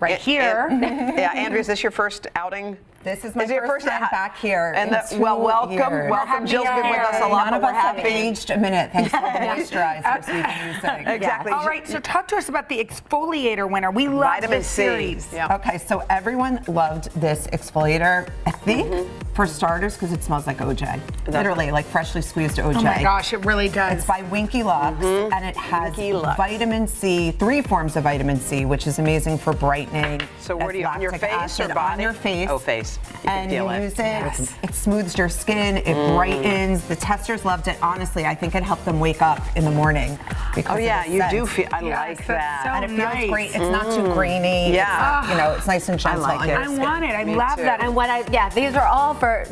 right here. Yeah, Andrea, is this your first outing? This is my it your first time back here. And in 2 welcome. years. Welcome. Jill's been with us a lot, None but of we're us have happy. aged a minute thanks to the moisturizers we've been using. Exactly. All right, so talk to us about the exfoliator winner. We love Vitamin this C. series. Yeah. Okay, so everyone loved this exfoliator. I think for starters because it smells like OJ. Literally, like freshly squeezed OJ. Oh my gosh, it really does. It's by Winky Lux, and it has Winky Lux. vitamin C, 3 forms of vitamin C, which is amazing for brightening. So where do you, on your lactic face or acid body? On your face. Oh, face. You And can feel you it. use it. Yes. It smooths your skin. It brightens. The testers loved it. Honestly, I think it helped them wake up in the morning. Because Oh of yeah, the you scent. do feel. I Yes, like that's that. so And it feels nice. great. It's not too grainy. Yeah. It's, you know, it's nice and gentle like on it. your I skin. want it. I Me love too. that. And these are all for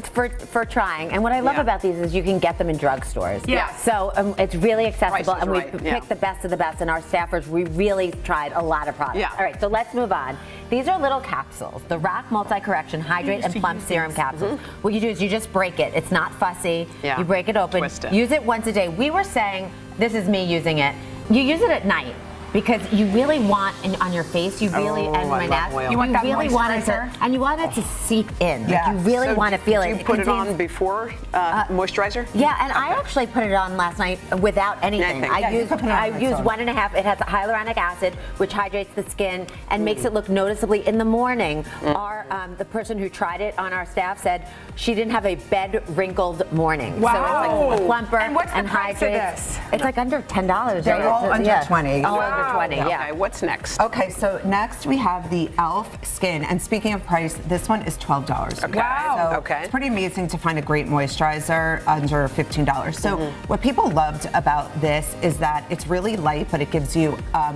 trying. And what I love Yeah. about these is you can get them in drugstores. Yes. So it's really accessible, Price is and we right, picked yeah. the best of the best. And our staffers, we really tried a lot of products. Yeah. All right, so let's move on. These are little capsules. The Rock Multi-Correction Hydrate and Plump Serum Capsules. What you do is you just break it. It's not fussy. Yeah. You break it open. Twist it. Use it once a day. We were saying, this is me using it. You use it at night. because you really want on your face, you really, and my neck, You want that really want it to, and you want it to seep in. Yeah. Like you really So want to feel it. You put it on before moisturizer? Yeah, and I actually put it on last night without anything. I used 1.5. It has hyaluronic acid, which hydrates the skin and makes it look noticeably in the morning. The person who tried it on our staff said she didn't have a bed wrinkled morning. Wow. So it's like plumper And what's the price of hydrates. this? It's like under $10. They're right? all under 20. All under 20. Yeah. Okay, what's next? Okay, so next we have the e.l.f. Skin. And speaking of price, this one is $12. Okay. Wow. So Okay. it's pretty amazing to find a great moisturizer under $15. So what people loved about this is that it's really light, but it gives you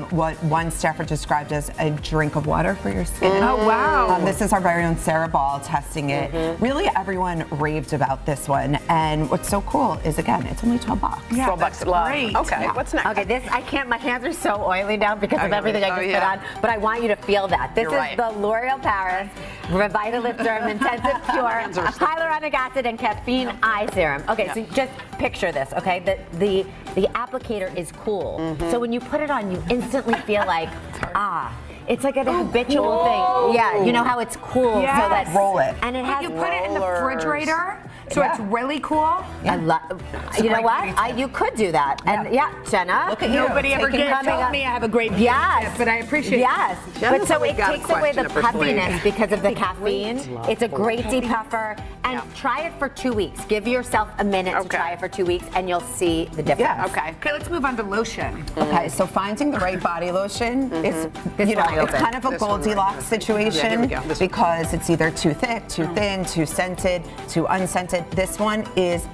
what one staffer described as a drink of water for your skin. Oh, wow. This is our very own Sarah Ball testing it. Really, everyone raved about this one. And what's so cool is, again, it's only $12. Yeah, 12 bucks. great. Okay, Yeah. what's next? Okay, this I can't. My hands are so oily now because of everything I just put yeah. on. But I want you to feel that. This You're is is right. the L'Oreal Paris Revitalift Derm Intensive Pure Hyaluronic Acid and Caffeine Eye Serum. Okay, so just picture this. Okay, the applicator is cool. So when you put it on, you instantly feel like It's like an habitual thing. Yeah, you know how it's cool. Yes. So that roll it. And you put it in the refrigerator, so it's really cool. I love. You know what? You could do that. And Jenna. Look at you. Nobody ever told me I have a great Yes, but I appreciate Yes, it. but so it got a takes away the question for puffiness because of the caffeine. It's a great depuffer, and try it for 2 weeks. Give yourself a minute to try it for 2 weeks, and you'll see the difference. Yeah. Okay, let's move on to lotion. Okay, so finding the right body lotion is, This you know, one I it's opened. kind of a This one right Goldilocks situation because it's either too thick, too thin, too scented, too unscented. This one is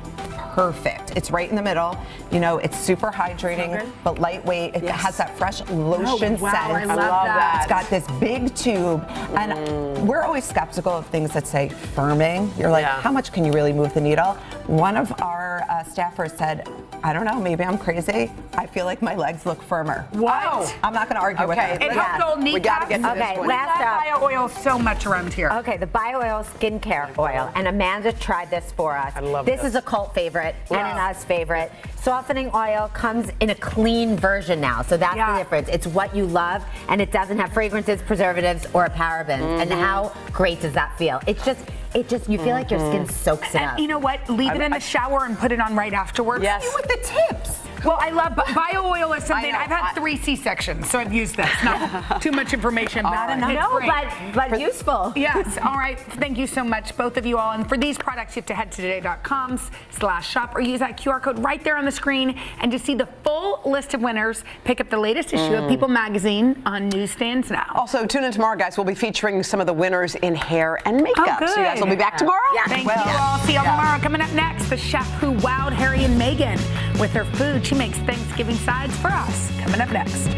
perfect. It's right in the middle. You know, it's super hydrating, but lightweight. It has that fresh lotion wow, scent. I love that. It's got this big tube. And we're always skeptical of things that say firming. You're like, how much can you really move the needle? One of our staffers said, I don't know, maybe I'm crazy. I feel like my legs look firmer. What? I'm not going to argue with it. It helps old kneecaps. We gotta get to this Okay, one. last up. Bio oil so much around here. Okay, the Bio Oil skincare oil, and Amanda tried this for us. I love this. Is a cult favorite and an us favorite. Softening oil comes in a clean version now, so that's the difference. It's what you love, and it doesn't have fragrances, preservatives, or parabens. And how great does that feel? It just you feel like your skin soaks it up. And you know what? Leave it in the shower and put it on right afterwards. Yes. You with the tips. Well, I love bio oil is something. I've had 3 C-sections, so I've used this. Not too much information. Not enough. No, but useful. Yes. All right. Thank you so much, both of you all. And for these products, you have to head to today.com/shop or use that QR code right there on the screen. And to see the full list of winners, pick up the latest issue of People Magazine on newsstands now. Also, tune in tomorrow, guys. We'll be featuring some of the winners in hair and makeup. Oh, So you guys will be back tomorrow? Thank you all. See you all tomorrow. Coming up next, the chef who wowed Harry and Meghan with her food. She makes Thanksgiving sides for us. Coming up next.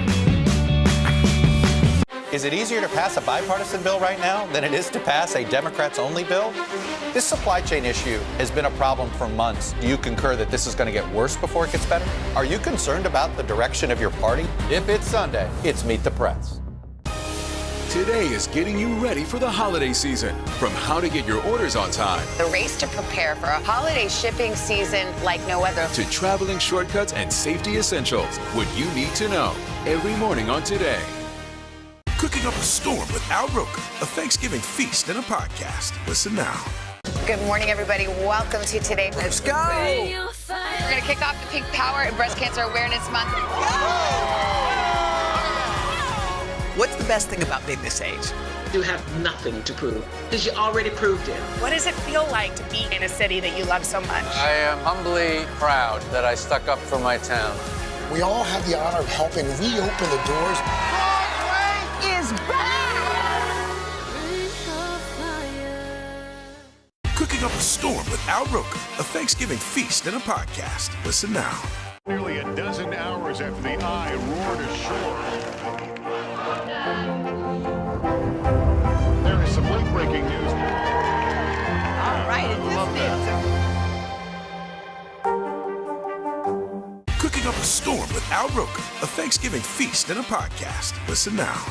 Is it easier to pass a bipartisan bill right now than it is to pass a Democrats-only bill? This supply chain issue has been a problem for months. Do you concur that this is going to get worse before it gets better? Are you concerned about the direction of your party? If it's Sunday, it's Meet the Press. Today is getting you ready for the holiday season. From how to get your orders on time, The race to prepare for a holiday shipping season like no other. to traveling shortcuts and safety essentials, what you need to know every morning on Today. Cooking up a storm with Al Roker, a Thanksgiving feast and a podcast. Listen now. Good morning, everybody. Welcome to Today. Let's go. We're going to kick off the Pink Power and Breast Cancer Awareness Month. What's the best thing about being this age? You have nothing to prove because you already proved it. What does it feel like to be in a city that you love so much? I am humbly proud that I stuck up for my town. We all have the honor of helping reopen the doors. Broadway is back! Cooking up a storm with Al Roker, a Thanksgiving feast and a podcast. Listen now. Nearly a dozen hours after the Eye roared ashore. There is some late-breaking news. All right, Cooking up a storm with Al Roker, a Thanksgiving feast and a podcast. Listen now.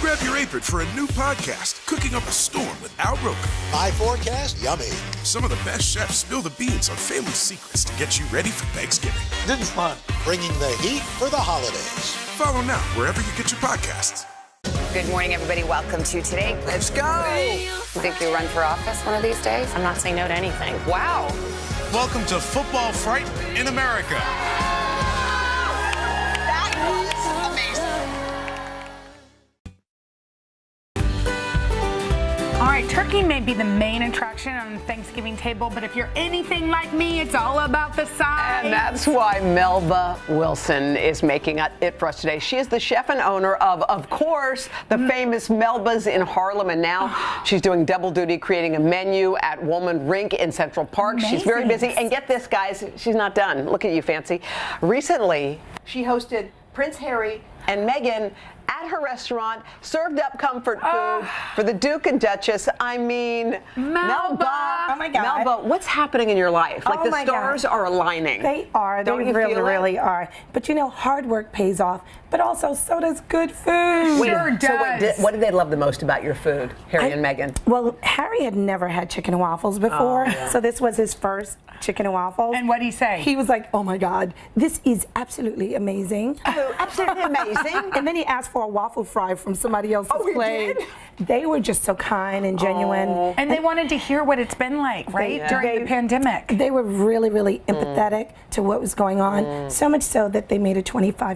Grab your apron for a new podcast, Cooking Up a Storm with Al Roker. My forecast, yummy. Some of the best chefs spill the beans on family secrets to get you ready for Thanksgiving. This is fun. Bringing the heat for the holidays. Follow now wherever you get your podcasts. Good morning, everybody. Welcome to Today. Let's go. Think you'll run for office one of these days? I'm not saying no to anything. Wow. Welcome to Football Fright in America. That was amazing. All right, turkey may be the main attraction on the Thanksgiving table, but if you're anything like me, it's all about the size. And that's why Melba Wilson is making it for us today. She is the chef and owner of course, the famous Melba's in Harlem. And now she's doing double duty, creating a menu at Woolman Rink in Central Park. Amazing. She's very busy. And get this, guys, she's not done. Look at you, Fancy. Recently, she hosted Prince Harry and Meghan at her restaurant, served up comfort food for the Duke and Duchess. I mean, Melba. Oh my God. Melba, what's happening in your life? Like Oh the my stars God. are aligning. They are. Don't They you really, feel it? really are. But you know, hard work pays off. But also, so does good food. What did they love the most about your food, Harry and Meghan? Well, Harry had never had chicken and waffles before, so this was his first chicken and waffles. And what did he say? He was like, "Oh my God, this is absolutely amazing." Oh, absolutely amazing. And then he asked for a waffle fry from somebody else's plate. They were just so kind and genuine. And they wanted to hear what it's been like, right? During the pandemic. They were really, really empathetic to what was going on. So much so that they made a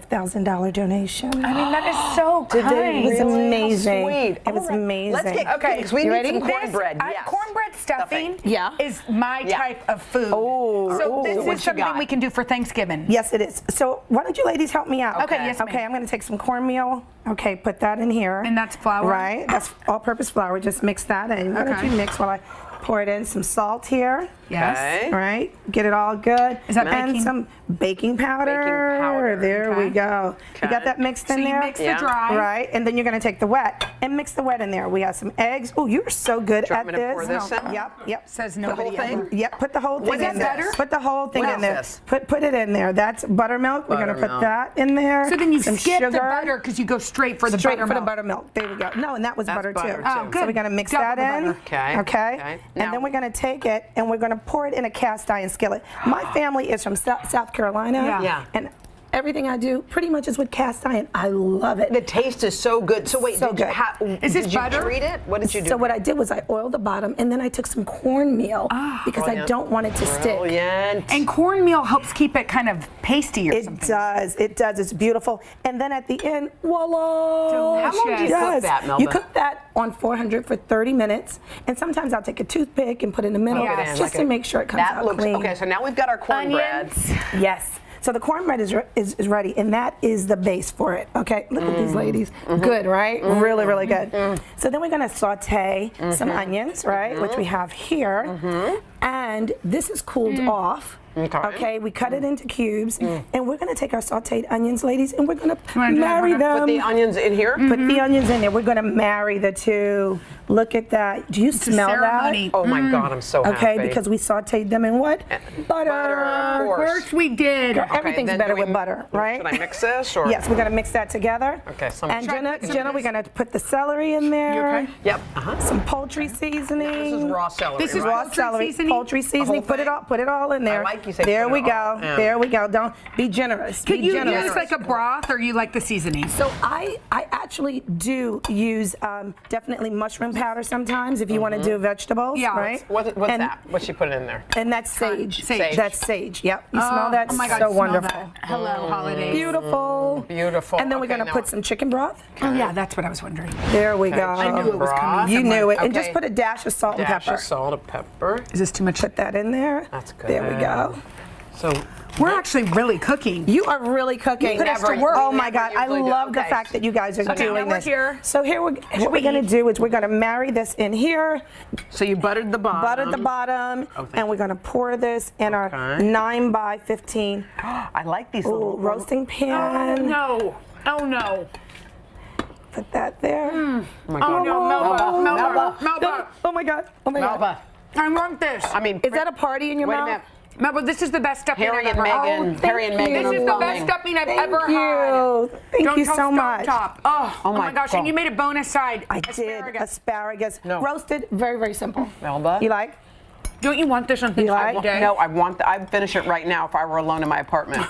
$25,000 donation. I mean, that is so kind. It was amazing. Sweet. It was amazing. Let's get cooking, because we You need ready? some cornbread. Yes. Cornbread stuffing Yeah. is my type of food. So this what is you something got? we can do for Thanksgiving. Yes, it is. So why don't you ladies help me out? Okay, yes, ma'am. Okay, I'm going to take some cornmeal. Okay, put that in here. And that's flour? Right. That's all-purpose flour. Just mix that in. Why don't Okay. you mix while I pour it in? Some salt here. Yes. Okay. All right. Get it all good. Is that and baking? some baking powder. Baking powder. There we Okay. go. You got that mixed in So you there? mix the dry. Right. And then you're going to take the wet and mix the wet in there. We have some eggs. Oh, you're so good Do you at want me to this. pour this in? Yep. Says The whole nobody thing? ever. Yep, put the whole thing What in is there. this? Put the whole thing What in is there. this? Put it in there. That's buttermilk. We're going to put Buttermilk. that in there. So then you Some skip sugar. the butter because you go straight for the Straight buttermilk. for the buttermilk. There we go. No, and that was That's butter butter, too. too. Oh, good. So we're going to mix Double that the in. butter. Okay. Now- And then we're going to take it and we're going to pour it in a cast iron skillet. My family is from South Carolina. Yeah. And everything I do pretty much is with cast iron. I love it. The taste is so good. So wait, So did you good. Is this did you butter? treat it? What did you do? So what I did was I oiled the bottom and then I took some cornmeal because I Brilliant. don't want it to stick. Brilliant. And cornmeal helps keep it kind of pasty or It something. does. It does. It's beautiful. And then at the end, voila! Delicious. How long do you cook that, Melba? You cook that on 400 for 30 minutes. And sometimes I'll take a toothpick and put it in the middle Poke it in, just like to make sure it comes that out looks clean. okay. So now we've got our cornbread. Yes. So the cornbread is ready, and that is the base for it. Okay, look at these ladies. Good, right? Really, really good. So then we're going to saute some onions, right, which we have here. And this is cooled off. Okay, we cut it into cubes, and we're going to take our sauteed onions, ladies, and we're going to marry them. Put the onions in here. Put the onions in there. We're going to marry the two. Look at that. Do you smell ceremony. that? Oh my God, I'm so happy. Okay, because we sauteed them in what? Butter. Of Of course. course we did. Everything's then better do we- with butter, right? Should I mix this or? Yes, we're gonna mix that together. Okay, some- And Should I Jenna, we're gonna put the celery in there. Okay. Yep. Some poultry seasoning. This is raw celery. This is right? raw poultry celery, seasoning? poultry seasoning. whole Put it all in there. like you say There put we it go. all. Yeah. There we go. Don't be generous. Could be you generous. use like a broth or you like the seasoning? So I actually do use definitely mushroom powder sometimes if you want to do vegetables, Yeah. right? What's and, that? What's she put in there? And that's sage. Sage. That's sage. Yep. You smell that? Oh my God, so smell wonderful. that. Hello, holidays. Beautiful. Beautiful. And then we're Okay, gonna now- put some chicken broth. Oh yeah, that's what I was wondering. There we Okay, go. I knew it was coming. You somewhere. knew it. And Okay. just put a dash of salt and Dash pepper. of salt and pepper. Is this too much? Put that in there. That's good. There we go. So We're actually really cooking. You are really cooking. You put us to work. Oh we my never God, I usually do. love the Okay. fact that you guys are Okay, now doing we're this. here. So here, what we're gonna do is we're gonna marry this in here, So you buttered the bottom. butter the bottom, Oh, thank and we're gonna pour this in our Okay. 9 by 15 I like these ooh, little roasting Oh pan. no. Oh no. Put that there. Oh my Oh God. no, Melba. Oh my God. Oh my God. Melba. I want this. I mean, Is that a party in your wait a mouth? minute. Remember, this is the best stuffing Harry I've and ever Meghan. had. Harry and Meghan This are is the loving. best stuffing I've Thank ever you. had. Thank Don't you tell so much. Stovetop. Oh my my gosh, God. and you made a bonus side. I did asparagus. Roasted, very, very simple. Melba? You like? Don't you want this on You like? Thanksgiving Day? No, I'd finish it right now if I were alone in my apartment.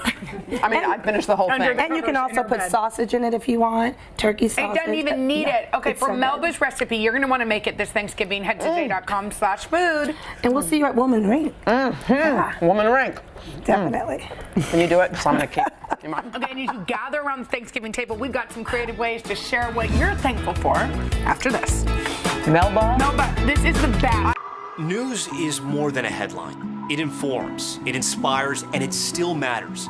I mean, I'd finish the whole thing. And you can also put sausage in it if you want. Turkey sausage. It doesn't even need Yeah, it. Okay, it's for so good. Melba's recipe, you're going to want to make it this Thanksgiving. Head to today.com/food. And we'll see you at Woman Rink. Woman Rink. Definitely. Can you do it? Because I'm going to keep. You mind? Okay, and as you gather around the Thanksgiving table, we've got some creative ways to share what you're thankful for after this. Melba? Melba, this is the best. News is more than a headline. It informs, it inspires, and it still matters.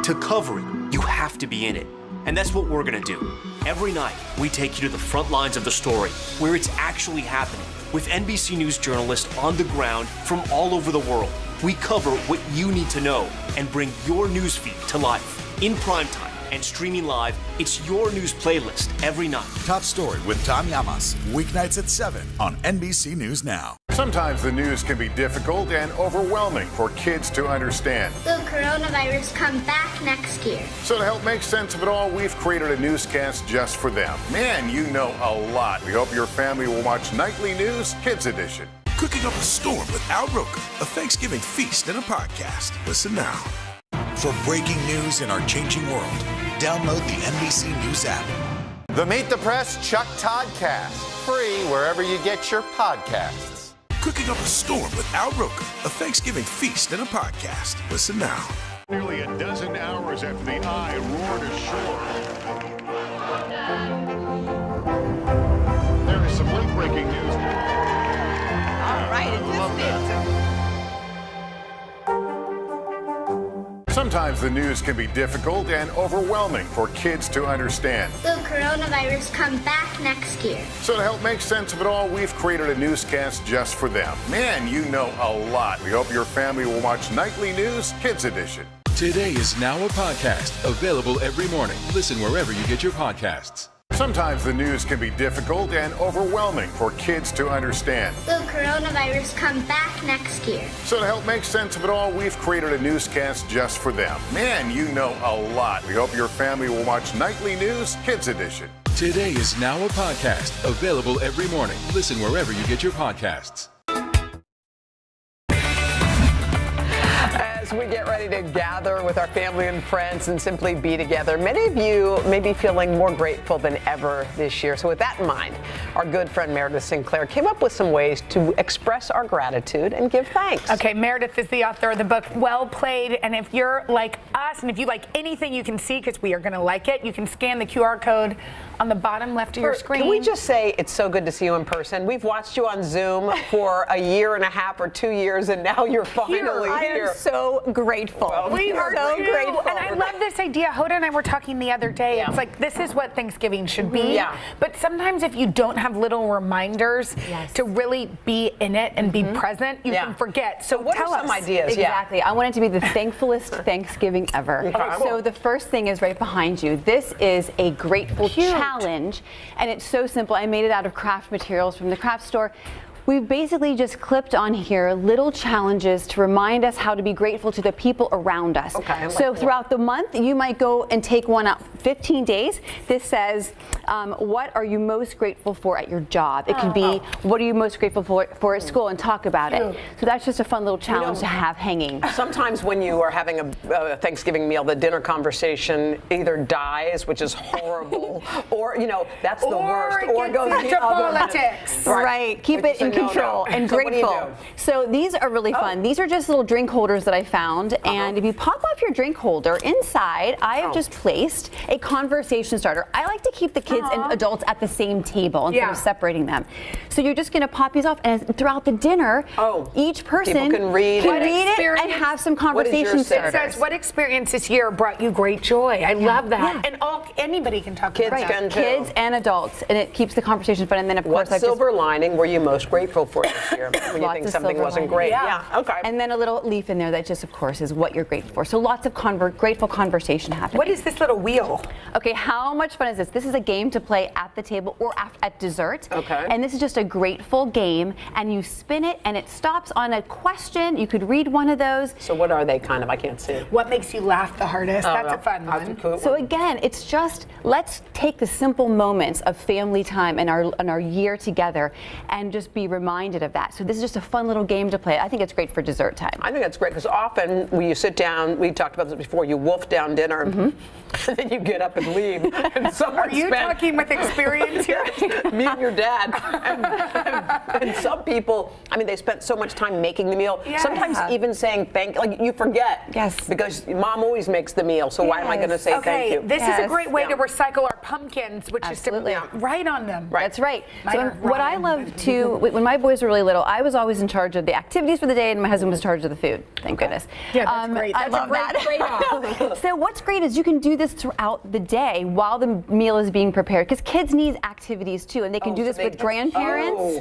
To cover it, you have to be in it. And that's what we're gonna do. Every night, we take you to the front lines of the story, where it's actually happening, with NBC News journalists on the ground from all over the world. We cover what you need to know and bring your newsfeed to life in prime time. And streaming live, it's your news playlist every night. Top Story with Tom Llamas, weeknights at 7 on NBC News Now. Sometimes the news can be difficult and overwhelming for kids to understand. Will coronavirus come back next year? So to help make sense of it all, we've created a newscast just for them. Man, you know a lot. We hope your family will watch Nightly News Kids Edition. Cooking up a storm with Al Roker, a Thanksgiving feast and a podcast. Listen now. For breaking news in our changing world, download the NBC News app. The Meet the Press Chuck Toddcast, free wherever you get your podcasts. Cooking up a storm with Al Roker, a Thanksgiving feast and a podcast. Listen now. Nearly a dozen hours after the eye roared ashore. There is some late-breaking news. All right, Sometimes the news can be difficult and overwhelming for kids to understand. Will coronavirus come back next year? So to help make sense of it all, we've created a newscast just for them. Man, you know a lot. We hope your family will watch Nightly News Kids Edition. Today is now a podcast available every morning. Listen wherever you get your podcasts. Sometimes the news can be difficult and overwhelming for kids to understand. Will coronavirus come back next year? So to help make sense of it all, we've created a newscast just for them. Man, you know a lot. We hope your family will watch Nightly News Kids Edition. Today is now a podcast available every morning. Listen wherever you get your podcasts. As we get ready to gather with our family and friends and simply be together, many of you may be feeling more grateful than ever this year. So with that in mind, our good friend Meredith Sinclair came up with some ways to express our gratitude and give thanks. Okay, Meredith is the author of the book Well Played, and if you're like us and if you like anything you can see, because we are going to like it, you can scan the QR code on the bottom left of your screen. Can we just say it's so good to see you in person? We've watched you on Zoom for a year and a half or 2 years, and now you're finally here. I am so grateful. Well, we are so too. grateful. And I love this idea. Hoda and I were talking the other day. It's like, this is what Thanksgiving should be. Yeah. But sometimes if you don't have little reminders to really be in it and be present, you can forget. So what tell are some us. ideas? Exactly. I want it to be the thankfulest Thanksgiving ever. Okay. So the first thing is right behind you. This is a grateful challenge, and it's so simple. I made it out of craft materials from the craft store. We've basically just clipped on here little challenges to remind us how to be grateful to the people around us. Okay, So throughout the month, you might go and take one out 15 days. This says, what are you most grateful for at your job? It could be, what are you most grateful for at school, and talk about it. So that's just a fun little challenge to have hanging. Sometimes when you are having a Thanksgiving meal, the dinner conversation either dies, which is horrible, or, that's the worst, or it goes gets the into other. politics. Right. Keep it in control and So what do you grateful. do? So these are really fun. These are just little drink holders that I found. And if you pop off your drink holder, inside I have just placed a conversation starter. I like to keep the kids and adults at the same table instead of separating them. So you're just going to pop these off, and throughout the dinner, each person People can read it and have some conversation starters. It says, what experience this year brought you great joy? I love that. And anybody can talk Kids about can it. too. Kids and adults, and it keeps the conversation fun. And then, of What course, silver lining were you most grateful grateful for this year when you Lots think of something silver wasn't lining. great? Yeah. Okay. And then a little leaf in there that just, of course, is what you're grateful for. So lots of grateful conversation happening. What is this little wheel? Okay, how much fun is this? This is a game to play at the table or at dessert. Okay. And this is just a grateful game, and you spin it, and it stops on a question. You could read one of those. So what are they kind of? I can't see. What makes you laugh the hardest? Oh, That's a fun one. Cool. So again, it's just let's take the simple moments of family time and our year together, and just be reminded of that. So this is just a fun little game to play. I think it's great for dessert time. I think that's great because often when you sit down, we talked about this before, you wolf down dinner, and then you get up and leave. And Are you talking with experience here? Me and your dad. And some people, I mean, they spent so much time making the meal. Yeah. Sometimes even saying thank, like you forget. Yes. Because mom always makes the meal, so why am I going to say thank you? Okay, this is a great way to recycle our pumpkins, which Absolutely. is to write on them. That's right. Mine So are what I rotten, love but- too, when my boys were really little, I was always in charge of the activities for the day, and my husband was in charge of the food. Thank goodness. Yeah, that's great. I That's love a great that. trade-off. So what's great is you can do this throughout the day while the meal is being prepared, because kids need activities too, and they can do this with grandparents.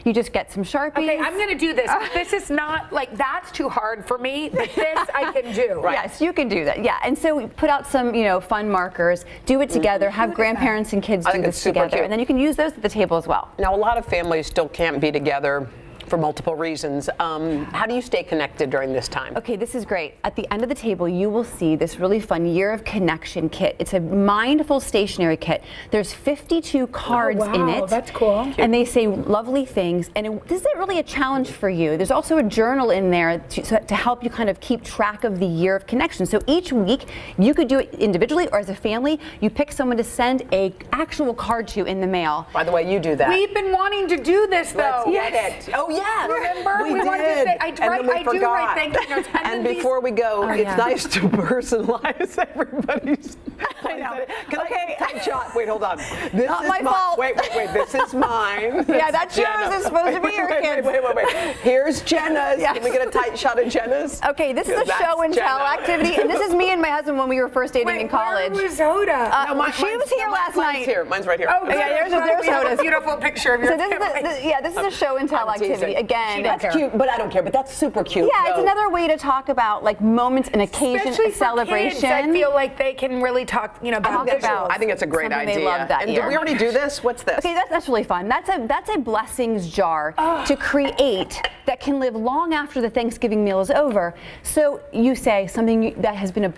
You just get some Sharpies. Okay, I'm going to do this. This is not, like, that's too hard for me, but this I can do. Yes, you can do that. Yeah, and so we put out some, fun markers, do it together, have grandparents and kids I do think this it's super together, cute. and then you can use those at the table as well. Now, a lot of families still can't be together for multiple reasons. How do you stay connected during this time? Okay, this is great. At the end of the table, you will see this really fun Year of Connection kit. It's a mindful stationery kit. There's 52 cards in it. That's cool. And they say lovely things. And this is really a challenge for you. There's also a journal in there to help you kind of keep track of the Year of Connection. So each week, you could do it individually or as a family. You pick someone to send a actual card to in the mail. By the way, you do that. We've been wanting to do this, though. Let's get it. Oh, yeah. Remember? We wanted to did. say, I And then we do forgot. write thank you notes. And then before we go, it's yeah. nice to personalize everybody's. I know. Can I take a shot? Wait, hold on. This Not is my fault. Wait. This is mine. Yeah, that's yours. It's supposed to be your kids. Wait. Here's Jenna's. Yes. Can we get a tight shot of Jenna's? Okay, this is a That's show and tell Jenna. activity, and this is me and my husband when we were first dating in college. Where was Hoda? She was here last Mine's night. here. Mine's right here. Oh, Yeah, there's we have Hoda's. a beautiful picture of your So this is a show and tell I'm teasing. activity again. That's cute, but I don't care. But that's super cute. Yeah, it's No. another way to talk about like moments and occasion, Especially a celebration. for kids, I feel like they can really talk, about visuals. I think it's a great Something idea. they love that and year. did we already do this? What's this? Okay, that's really fun. That's a blessings jar to create that can live long after the Thanksgiving meal is over. So you say something that has been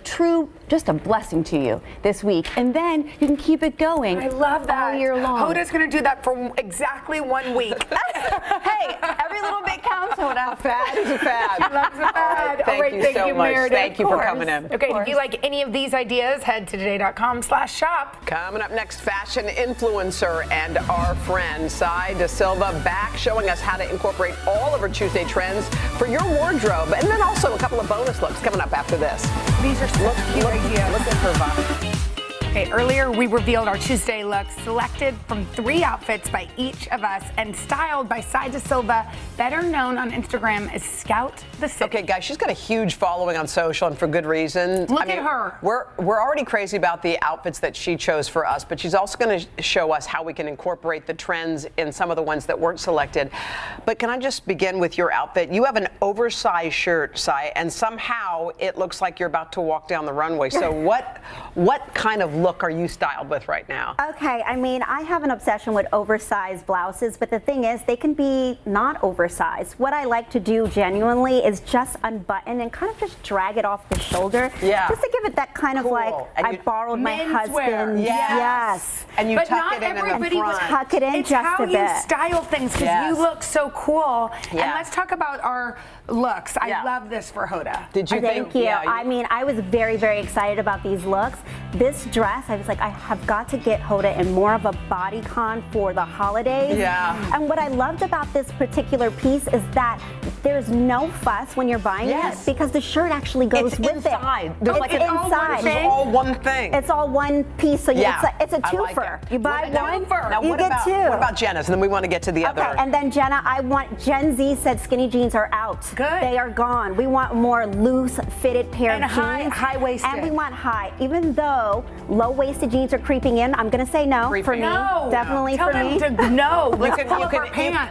just a blessing to you this week, and then you can keep it going. I love that. all year long. Hoda's going to do that for exactly 1 week. Hey, every little bit counts, Hoda. Fad is a fad. She loves the fad. Thank you so much. Meredith. Thank you for coming in. Okay, if you like any of these ideas, head to today.com/shop. Coming up next, fashion influencer and our friend Sai De Silva back showing us how to incorporate all of our Tuesday trends for your wardrobe. And then also a couple of bonus looks coming up after this. These are so cute ideas. Look at her vibe. Okay, earlier we revealed our Tuesday looks selected from 3 outfits by each of us and styled by Sai De Silva, better known on Instagram as Scout the City. Okay, guys, she's got a huge following on social and for good reason. Look at her. We're already crazy about the outfits that she chose for us, but she's also going to show us how we can incorporate the trends in some of the ones that weren't selected. But can I just begin with your outfit? You have an oversized shirt, Sai, and somehow it looks like you're about to walk down the runway. So what kind of look are you styled with right now? Okay, I mean, I have an obsession with oversized blouses, but the thing is, they can be not oversized. What I like to do genuinely is just unbutton and kind of just drag it off the shoulder. Yeah. Just to give it that kind of like, And I you- borrowed my Menswear. husband's. Yes. And you But tuck not it in the everybody front. Tuck it in It's just how a you bit. style things because Yes. you look so cool. And Yeah. let's talk about our looks. Yeah. I love this for Hoda. Did you Thank you. Yeah, I mean, I was very, very excited about these looks. This dress, I was like, I have got to get Hoda in more of a bodycon for the holidays. Yeah. And what I loved about this particular piece is that there's no fuss when you're buying Yes. it because the shirt actually goes It's with inside. it. There's It's like an inside. It's all one thing. It's all one piece, so Yeah, it's a I like twofer. it. You buy one, Now, you what get about, two. What about Jenna's? And then we want to get to the Okay, other. and then Jenna, Gen Z said skinny jeans are out. Good. They are gone. We want more loose fitted pair And of jeans. high-waisted. And we want high. Even though low-waisted jeans are creeping in. I'm going to say no for me. No. Definitely Tell for me. them to no.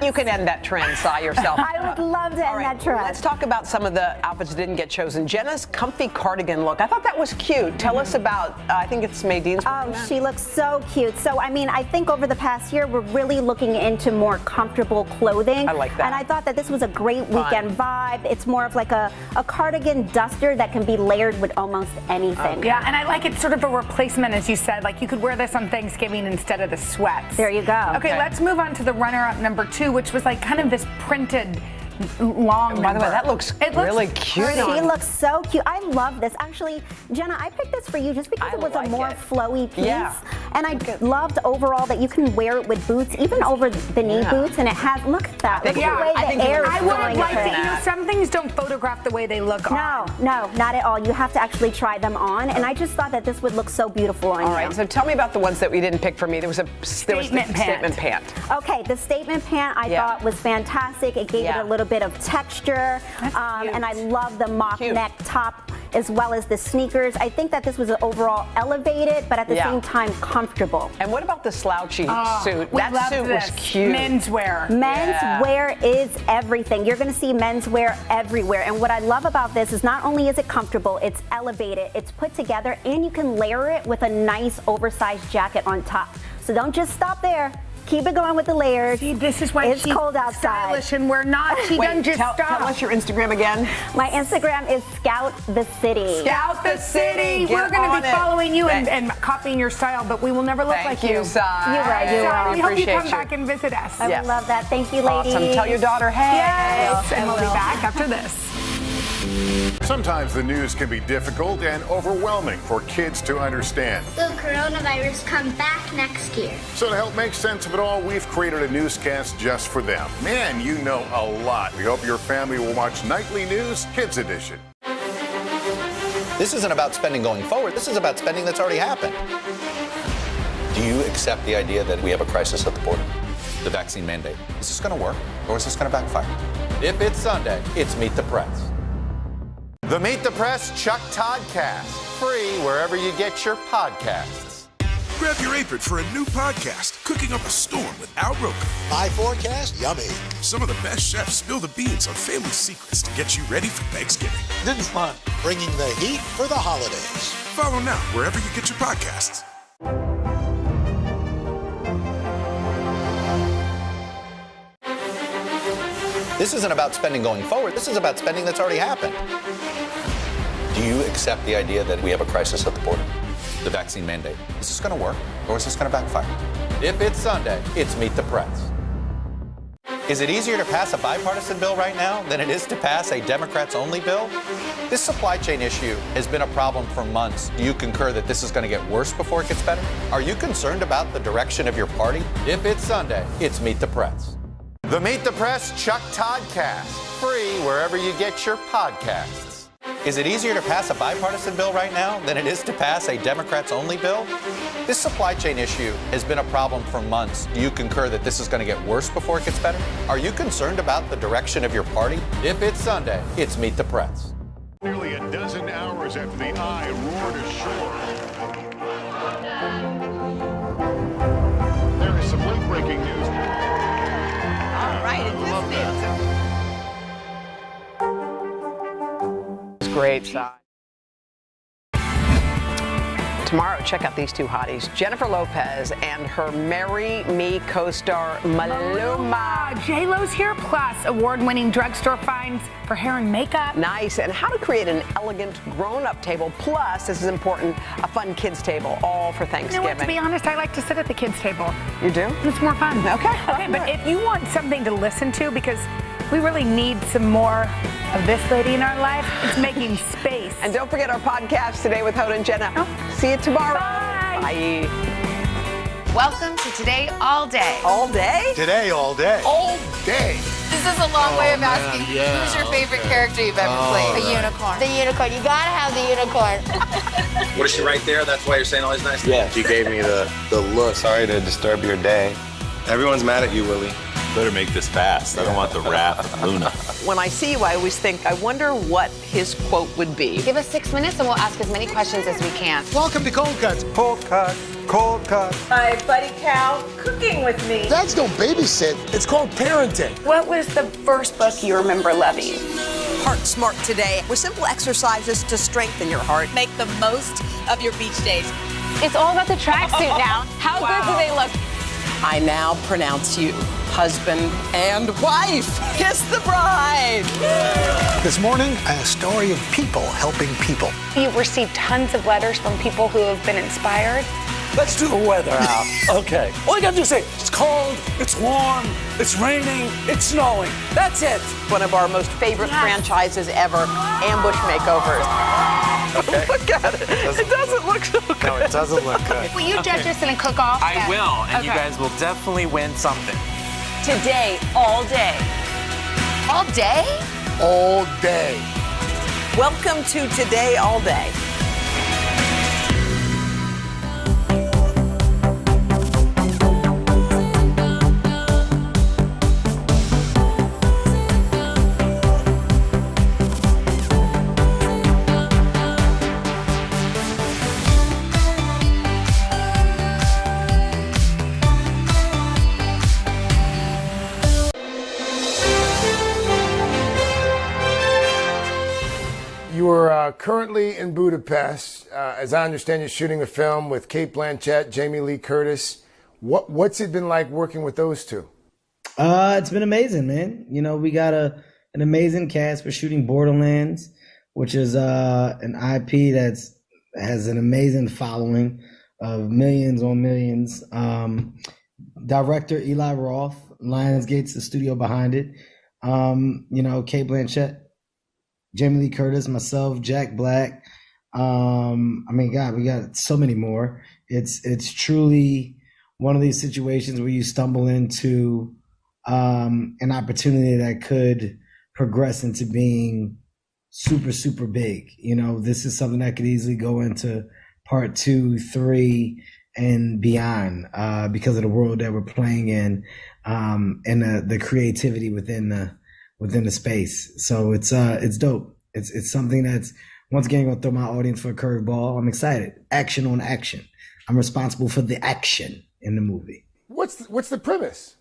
You can end that trend, Si, yourself. I would love to end that trend. Let's talk about some of the outfits that didn't get chosen. Jenna's comfy cardigan look. I thought that was cute. Tell us about, I think it's Madine's. Oh, she looks so cute. So, I mean, I think over the past year, we're really looking into more comfortable clothing. I like that. And I thought that this was a great weekend vibe. It's more of like a cardigan duster that can be layered with almost anything. Yeah, and I like it's sort of a replacement, as you said. Like you could wear this on Thanksgiving instead of the sweats. There you go. Okay, let's move on to the runner-up number 2, which was like kind of this printed long. By the way, that looks really cute. She looks so cute. I love this. Actually, Jenna, I picked this for you just because it was a more flowy piece. Yeah. And I loved overall that you can wear it with boots, even over the knee boots, and it has, look at that. Look at the way the air is I would flowing like through. to, some things don't photograph the way they look on. No, not at all. You have to actually try them on, and I just thought that this would look so beautiful on you. All right, so tell me about the ones that we didn't pick for me. There was the statement pant. Okay, the statement pant I thought was fantastic. It gave it a little bit of texture, and I love the mock neck top as well as the sneakers. I think that this was overall elevated, but at the same time comfortable. And what about the slouchy suit? That suit was cute. Menswear. Menswear is everything. You're going to see menswear everywhere. And what I love about this is not only is it comfortable, it's elevated, it's put together, and you can layer it with a nice oversized jacket on top. So don't just stop there. Keep it going with the layers. See, this is why it's she's cold outside. stylish and we're not. She doesn't just stop. Tell us your Instagram again. My Instagram is Scout the City. Scout the City. We're going to be following you and copying your style, but we will never look like you. Thank you, Si. You're right. You We we hope you appreciate come you. back and visit us. I would love that. Thank you, ladies. Awesome. Tell your daughter, hey. Yes. And we'll be back after this. Sometimes the news can be difficult and overwhelming for kids to understand. Will coronavirus come back next year? So to help make sense of it all, we've created a newscast just for them. Man, you know a lot. We hope your family will watch Nightly News Kids Edition. This isn't about spending going forward. This is about spending that's already happened. Do you accept the idea that we have a crisis at the border? The vaccine mandate. Is this going to work or is this going to backfire? If it's Sunday, it's Meet the Press. The Meet the Press Chuck Todd Cast. Free wherever you get your podcasts. Grab your apron for a new podcast, Cooking Up a Storm with Al Roker. My forecast, yummy. Some of the best chefs spill the beans on family secrets to get you ready for Thanksgiving. This is fun. Bringing the heat for the holidays. Follow now wherever you get your podcasts. This isn't about spending going forward. This is about spending that's already happened. Do you accept the idea that we have a crisis at the border? The vaccine mandate. Is this going to work or is this going to backfire? If it's Sunday, it's Meet the Press. Is it easier to pass a bipartisan bill right now than it is to pass a Democrats-only bill? This supply chain issue has been a problem for months. Do you concur that this is going to get worse before it gets better? Are you concerned about the direction of your party? If it's Sunday, it's Meet the Press. The Meet the Press Chuck Todd Cast. Free wherever you get your podcasts. Is it easier to pass a bipartisan bill right now than it is to pass a Democrats-only bill? This supply chain issue has been a problem for months. Do you concur that this is going to get worse before it gets better? Are you concerned about the direction of your party? If it's Sunday, it's Meet the Press. Nearly a dozen hours after the eye roared ashore. There is some late-breaking news. All right, it's great, Si. Tomorrow, check out these two hotties, Jennifer Lopez and her Marry Me co-star Maluma. J-Lo's here, plus award-winning drugstore finds for hair and makeup. Nice, and how to create an elegant grown-up table, plus, this is important, a fun kids table, all for Thanksgiving. You know what, to be honest, I like to sit at the kids' table. You do? It's more fun. Okay. Okay, but if you want something to listen to, because we really need some more of this lady in our life, it's Making Space. And don't forget our podcast today with Hoda and Jenna. See you tomorrow. Bye. Welcome to Today All Day. All day? Today, all day. All day. This is a long way of man, asking yeah, who's your favorite character you've ever played. The unicorn. The unicorn. You gotta have the unicorn. What is she right there? That's why you're saying all these nice things? Yeah, she gave me the look. Sorry to disturb your day. Everyone's mad at you, Willie. Better make this fast. I don't want the wrath of Luna. When I see you, I always think, I wonder what his quote would be. Give us 6 minutes and we'll ask as many questions as we can. Welcome to Cold Cuts. Cold Cut, Cold Cut. My buddy Cal cooking with me. Dads don't babysit. It's called parenting. What was the first book you remember loving? Heart Smart Today with simple exercises to strengthen your heart. Make the most of your beach days. It's all about the tracksuit now. How good do they look? I now pronounce you husband and wife. Kiss the bride. This morning, a story of people helping people. You've received tons of letters from people who have been inspired. Let's do the weather out. Okay. All you gotta do is say, it's cold, it's warm, it's raining, it's snowing. That's it. One of our most favorite franchises ever, Ambush Makeovers. Okay. Look at it. It doesn't look so good. No, it doesn't look good. Will you judge us in a cook-off? I will, and you Okay. guys will definitely win something. Today, all day. All day? All day. Welcome to Today, All Day. You are currently in Budapest. As I understand, you're shooting a film with Cate Blanchett, Jamie Lee Curtis. What's it been like working with those two? It's been amazing, man. You know, we got an amazing cast. We're shooting Borderlands, which is an IP that has an amazing following of millions on millions. Director Eli Roth, Lionsgate's the studio behind it. You know, Cate Blanchett, Jamie Lee Curtis, myself, Jack Black. I mean, God, we got so many more. It's truly one of these situations where you stumble into an opportunity that could progress into being super, super big. You know, this is something that could easily go into part 2, 3, and beyond because of the world that we're playing in and the creativity within the space. So it's dope. It's something that's, once again, going to throw my audience for a curveball. I'm excited. Action on action. I'm responsible for the action in the movie. What's the premise?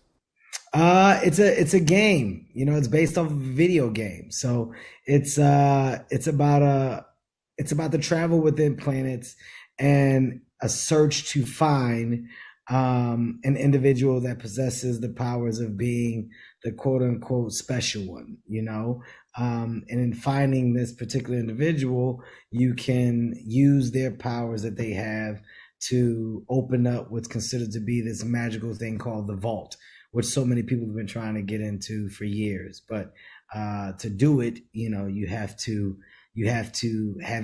It's a game. You know, it's based off of a video game. So it's about the travel within planets and a search to find an individual that possesses the powers of being the quote unquote special one, you know? And in finding this particular individual, you can use their powers that they have to open up what's considered to be this magical thing called the vault, which so many people have been trying to get into for years. But to do it, you know, you have to have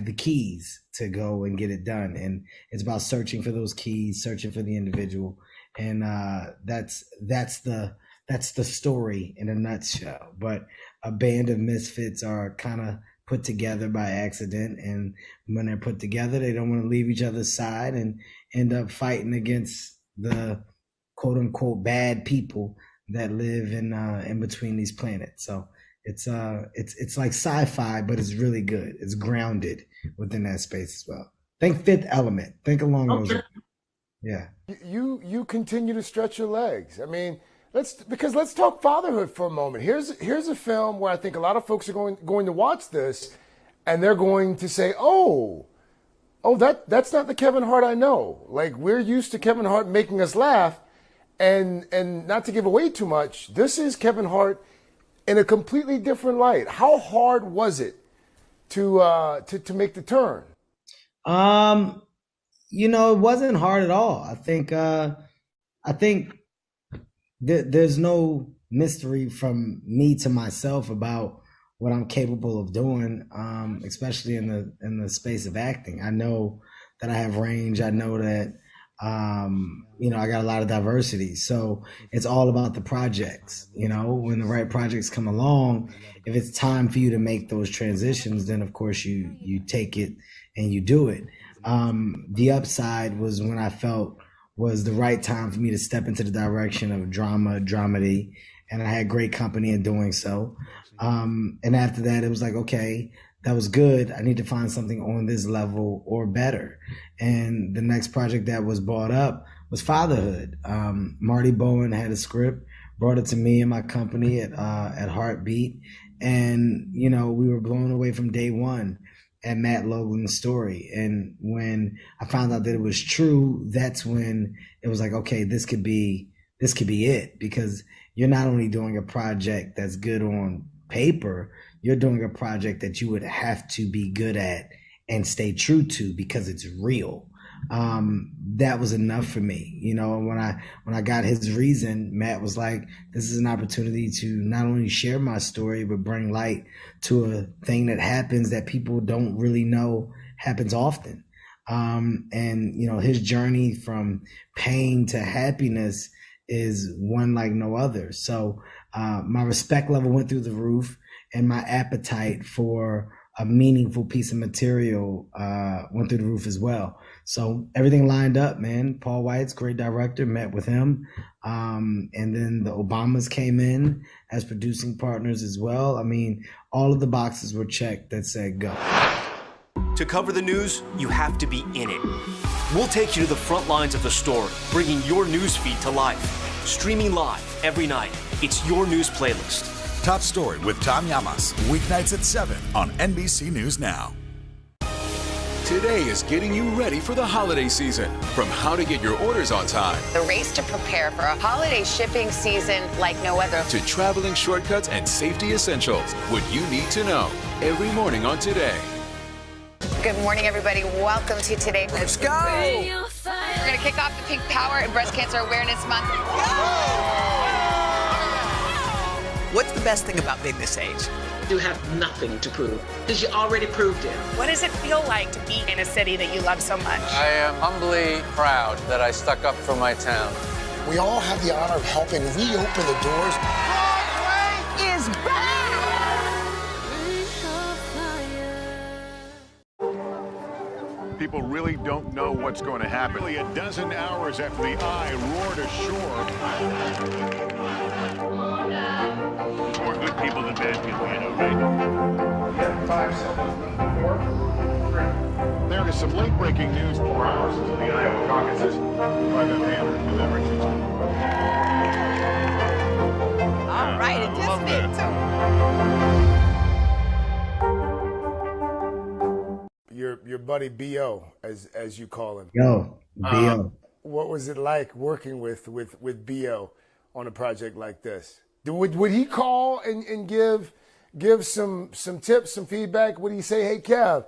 the keys to go and get it done. And it's about searching for those keys, searching for the individual. And that's the story in a nutshell. But a band of misfits are kind of put together by accident. And when they're put together, they don't want to leave each other's side and end up fighting against the quote unquote bad people that live in between these planets. So it's like sci-fi, but it's really good. It's grounded within that space as well. Think Fifth Element. Think along those lines. Yeah. You continue to stretch your legs. I mean, let's talk fatherhood for a moment. Here's a film where I think a lot of folks are going to watch this, and they're going to say, oh, that's not the Kevin Hart I know. Like, we're used to Kevin Hart making us laugh, and not to give away too much, this is Kevin Hart in a completely different light. How hard was it to make the turn? You know, it wasn't hard at all. I think there's no mystery from me to myself about what I'm capable of doing, especially in the space of acting. I know that I have range. I know that I got a lot of diversity. So it's all about the projects. You know, when the right projects come along, if it's time for you to make those transitions, then of course you take it and you do it. The upside was when I felt was the right time for me to step into the direction of drama, dramedy, and I had great company in doing so. And after that, it was like, okay, that was good. I need to find something on this level or better. And the next project that was brought up was fatherhood. Marty Bowen had a script, brought it to me and my company at Heartbeat. And, you know, we were blown away from day one at Matt Logan's story. And when I found out that it was true, that's when it was like, okay, this could be it, because you're not only doing a project that's good on paper, you're doing a project that you would have to be good at and stay true to because it's real. That was enough for me. You know, when I got his reason, Matt was like, this is an opportunity to not only share my story, but bring light to a thing that happens that people don't really know happens often. And, you know, his journey from pain to happiness is one like no other. So my respect level went through the roof, and my appetite for a meaningful piece of material went through the roof as well. So everything lined up, man. Paul Weitz, great director, met with him. And then the Obamas came in as producing partners as well. I mean, all of the boxes were checked that said go. To cover the news, you have to be in it. We'll take you to the front lines of the story, bringing your news feed to life. Streaming live every night. It's your news playlist. Top Story with Tom Llamas, weeknights at 7 on NBC News Now. Today is getting you ready for the holiday season. From how to get your orders on time, The race to prepare for a holiday shipping season like no other. to traveling shortcuts and safety essentials, what you need to know every morning on Today. Good morning, everybody. Welcome to Today. Let's go. We're going to kick off the Pink Power and Breast Cancer Awareness Month. What's the best thing about being this age? You have nothing to prove because you already proved it. What does it feel like to be in a city that you love so much? I am humbly proud that I stuck up for my town. We all have the honor of helping reopen the doors. Broadway is back! People really don't know what's going to happen. Nearly a dozen hours after the Eye roared ashore. More good people than bad people, you know, right? 5 seconds. 4, 3. There is some late-breaking news 4 hours into the Iowa caucuses by the Banner deliberations. All right, it just me too. Your buddy B.O., as you call him. Yo, B.O. What was it like working with B.O. on a project like this? Would he call and give some tips, some feedback? Would he say, hey, Kev,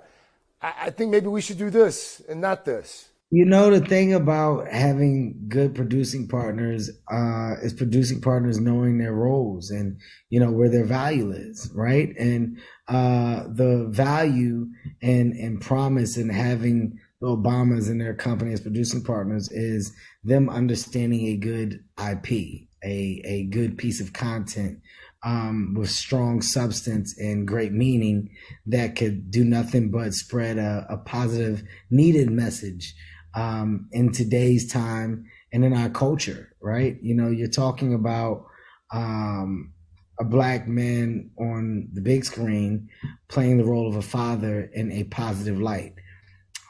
I think maybe we should do this and not this? You know, the thing about having good producing partners is producing partners knowing their roles and, you know, where their value is, right? And the value and promise in having the Obamas and their company as producing partners is them understanding a good IP, a good piece of content with strong substance and great meaning that could do nothing but spread a positive, needed message in today's time and in our culture, right? You know, you're talking about a black man on the big screen playing the role of a father in a positive light.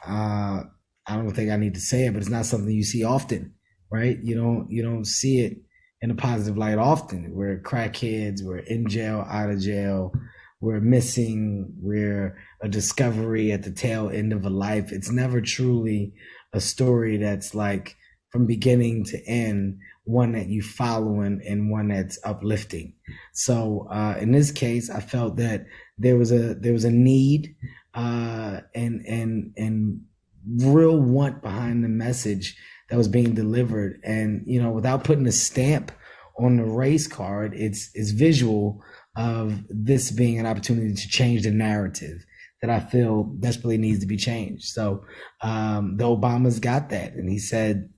I don't think I need to say it, but it's not something you see often, right? You don't see it in a positive light often. We're crackheads, we're in jail, out of jail, we're missing, we're a discovery at the tail end of a life. It's never truly a story that's like from beginning to end, one that you follow and one that's uplifting. So in this case, I felt that there was a need and real want behind the message that was being delivered. And, you know, without putting a stamp on the race card, it's visual of this being an opportunity to change the narrative that I feel desperately needs to be changed. So the Obamas got that. And he said,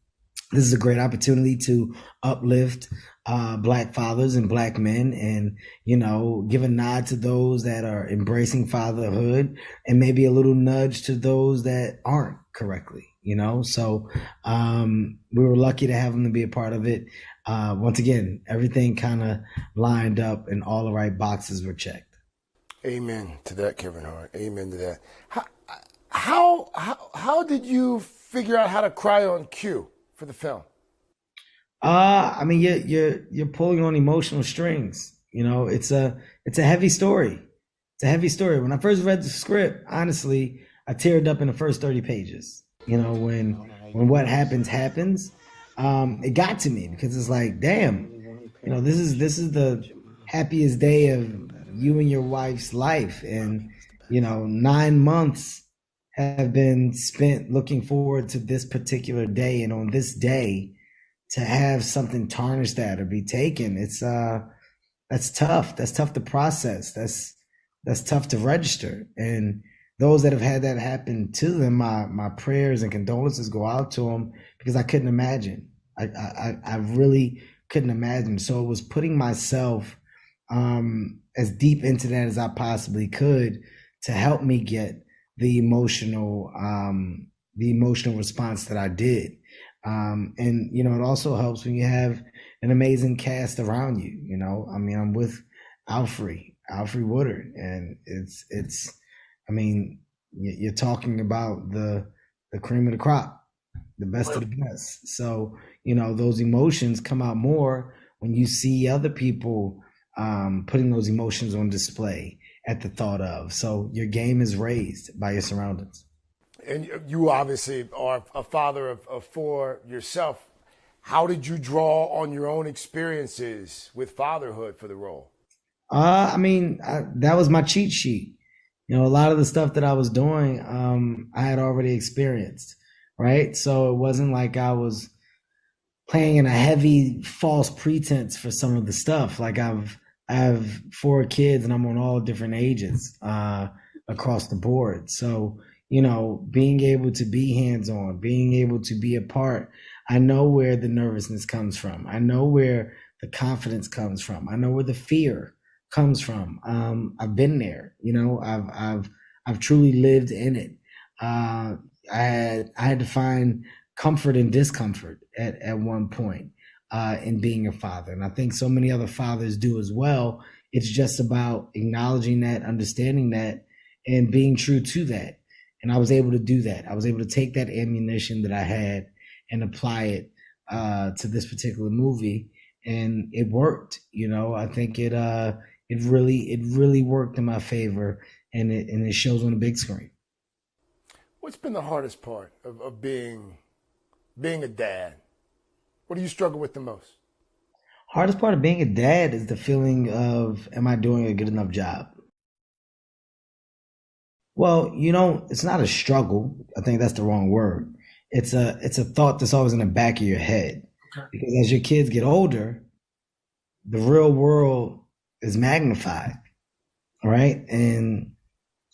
this is a great opportunity to uplift Black fathers and Black men and, you know, give a nod to those that are embracing fatherhood and maybe a little nudge to those that aren't correctly, you know? So we were lucky to have him to be a part of it. once again, everything kind of lined up and all the right boxes were checked. Amen to that, Kevin Hart. Amen to that. How did you figure out how to cry on cue for the film? I mean, you're pulling on emotional strings. You know, it's a heavy story. It's a heavy story. When I first read the script, honestly, I teared up in the first 30 pages. You know, when what happens, it got to me because it's like, damn, you know, this is the happiest day of you and your wife's life, and you know, 9 months have been spent looking forward to this particular day, and on this day, to have something tarnish that or be taken, it's that's tough. That's tough to process. That's tough to register. And those that have had that happen to them, my prayers and condolences go out to them, because I couldn't imagine. I really couldn't imagine. So it was putting myself as deep into that as I possibly could to help me get the emotional response that I did. And you know, it also helps when you have an amazing cast around you. You know, I mean, I'm with Alfre Woodard, and it's. I mean, you're talking about the cream of the crop, the best of the best. So you know, those emotions come out more when you see other people putting those emotions on display at the thought of. So your game is raised by your surroundings. And you obviously are a father of four yourself. How did you draw on your own experiences with fatherhood for the role? I mean, that was my cheat sheet. You know, a lot of the stuff that I was doing, I had already experienced, right? So it wasn't like I was playing in a heavy false pretense for some of the stuff. Like I have 4 kids and I'm on all different ages across the board. So, you know, being able to be hands-on, being able to be a part, I know where the nervousness comes from. I know where the confidence comes from. I know where the fear comes from. I've been there, you know, I've truly lived in it. I had to find comfort in discomfort at one point in being a father. And I think so many other fathers do as well. It's just about acknowledging that, understanding that, and being true to that. And I was able to do that. I was able to take that ammunition that I had and apply it to this particular movie, and it worked. You know, I think it really worked in my favor, and it shows on the big screen. What's been the hardest part of being a dad? What do you struggle with the most? Hardest part of being a dad is the feeling of, am I doing a good enough job? Well, you know, it's not a struggle. I think that's the wrong word. It's a thought that's always in the back of your head. Okay. Because as your kids get older, the real world is magnified, right? And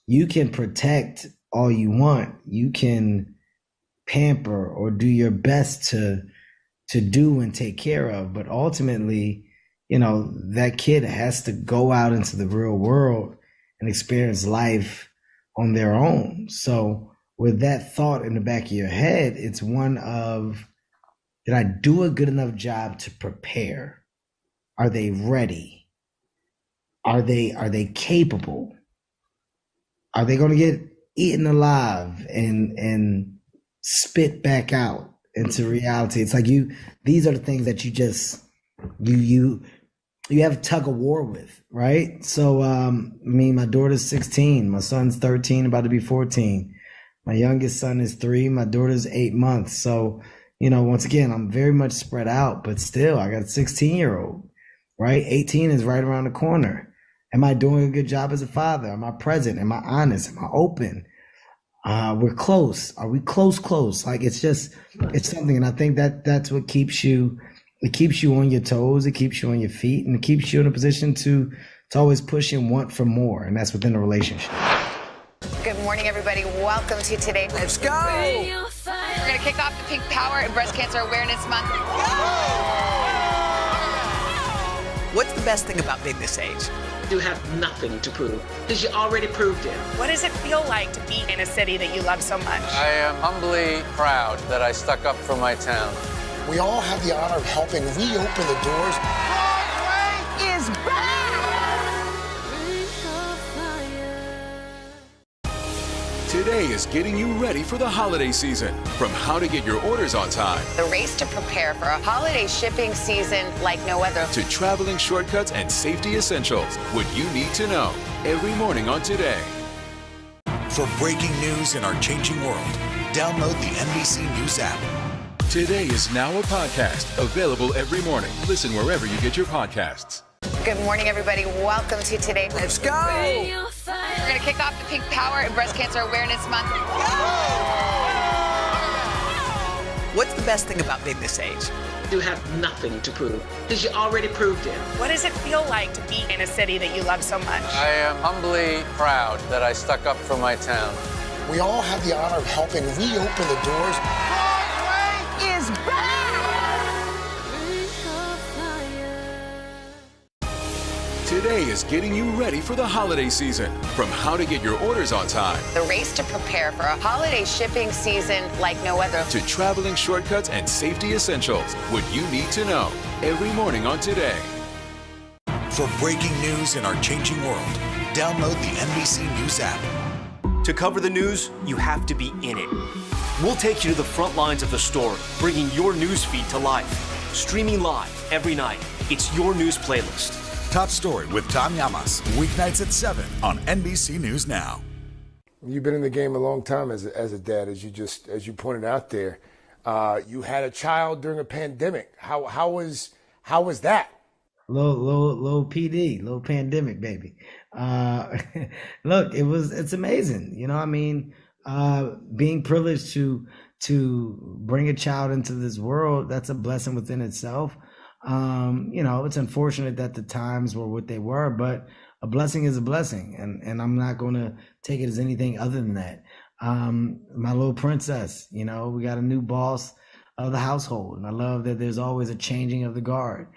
you can protect all you want. You can pamper or do your best to do and take care of. But ultimately, you know, that kid has to go out into the real world and experience life on their own. So with that thought in the back of your head, it's one of, did I do a good enough job to prepare? Are they ready? Are they capable? Are they going to get eaten alive and spit back out into reality? It's like these are the things that you just, you have tug of war with, right? So, my daughter's 16, my son's 13, about to be 14. My youngest son is 3, my daughter's 8 months. So, you know, once again, I'm very much spread out, but still, I got a 16-year-old, right? 18 is right around the corner. Am I doing a good job as a father? Am I present? Am I honest? Am I open? We're close. Are we close? Like, it's something. And I think that's what keeps you, it keeps you on your toes. It keeps you on your feet, and it keeps you in a position to always push and want for more. And that's within a relationship. Good morning, everybody. Welcome to Today. Let's go. We're going to kick off the Pink Power and Breast Cancer Awareness Month. What's the best thing about being this age? You have nothing to prove because you already proved it. What does it feel like to be in a city that you love so much? I am humbly proud that I stuck up for my town. We all have the honor of helping reopen the doors. Broadway is back! Today is getting you ready for the holiday season. From how to get your orders on time, The race to prepare for a holiday shipping season like no other. to traveling shortcuts and safety essentials, what you need to know every morning on Today. For breaking news in our changing world, download the NBC News app. Today is now a podcast available every morning. Listen wherever you get your podcasts. Good morning, everybody. Welcome to Today. Let's go! We're going to kick off the Pink Power and Breast Cancer Awareness Month. What's the best thing about being this age? You have nothing to prove because you already proved it. What does it feel like to be in a city that you love so much? I am humbly proud that I stuck up for my town. We all have the honor of helping reopen the doors. Broadway is back! Today is getting you ready for the holiday season. From how to get your orders on time, The race to prepare for a holiday shipping season like no other. to traveling shortcuts and safety essentials, what you need to know every morning on Today. For breaking news in our changing world, download the NBC News app. To cover the news, you have to be in it. We'll take you to the front lines of the story, bringing your news feed to life. Streaming live every night. It's your news playlist. Top Story with Tom Llamas, weeknights at 7 on NBC News Now. You've been in the game a long time as a dad, as you pointed out there. You had a child during a pandemic. How was that? Little PD, little pandemic, baby. Look, it's amazing. You know, I mean, being privileged to bring a child into this world, that's a blessing within itself. You know, it's unfortunate that the times were what they were, but a blessing is a blessing. And I'm not going to take it as anything other than that. My little princess, you know, we got a new boss of the household. And I love that there's always a changing of the guard.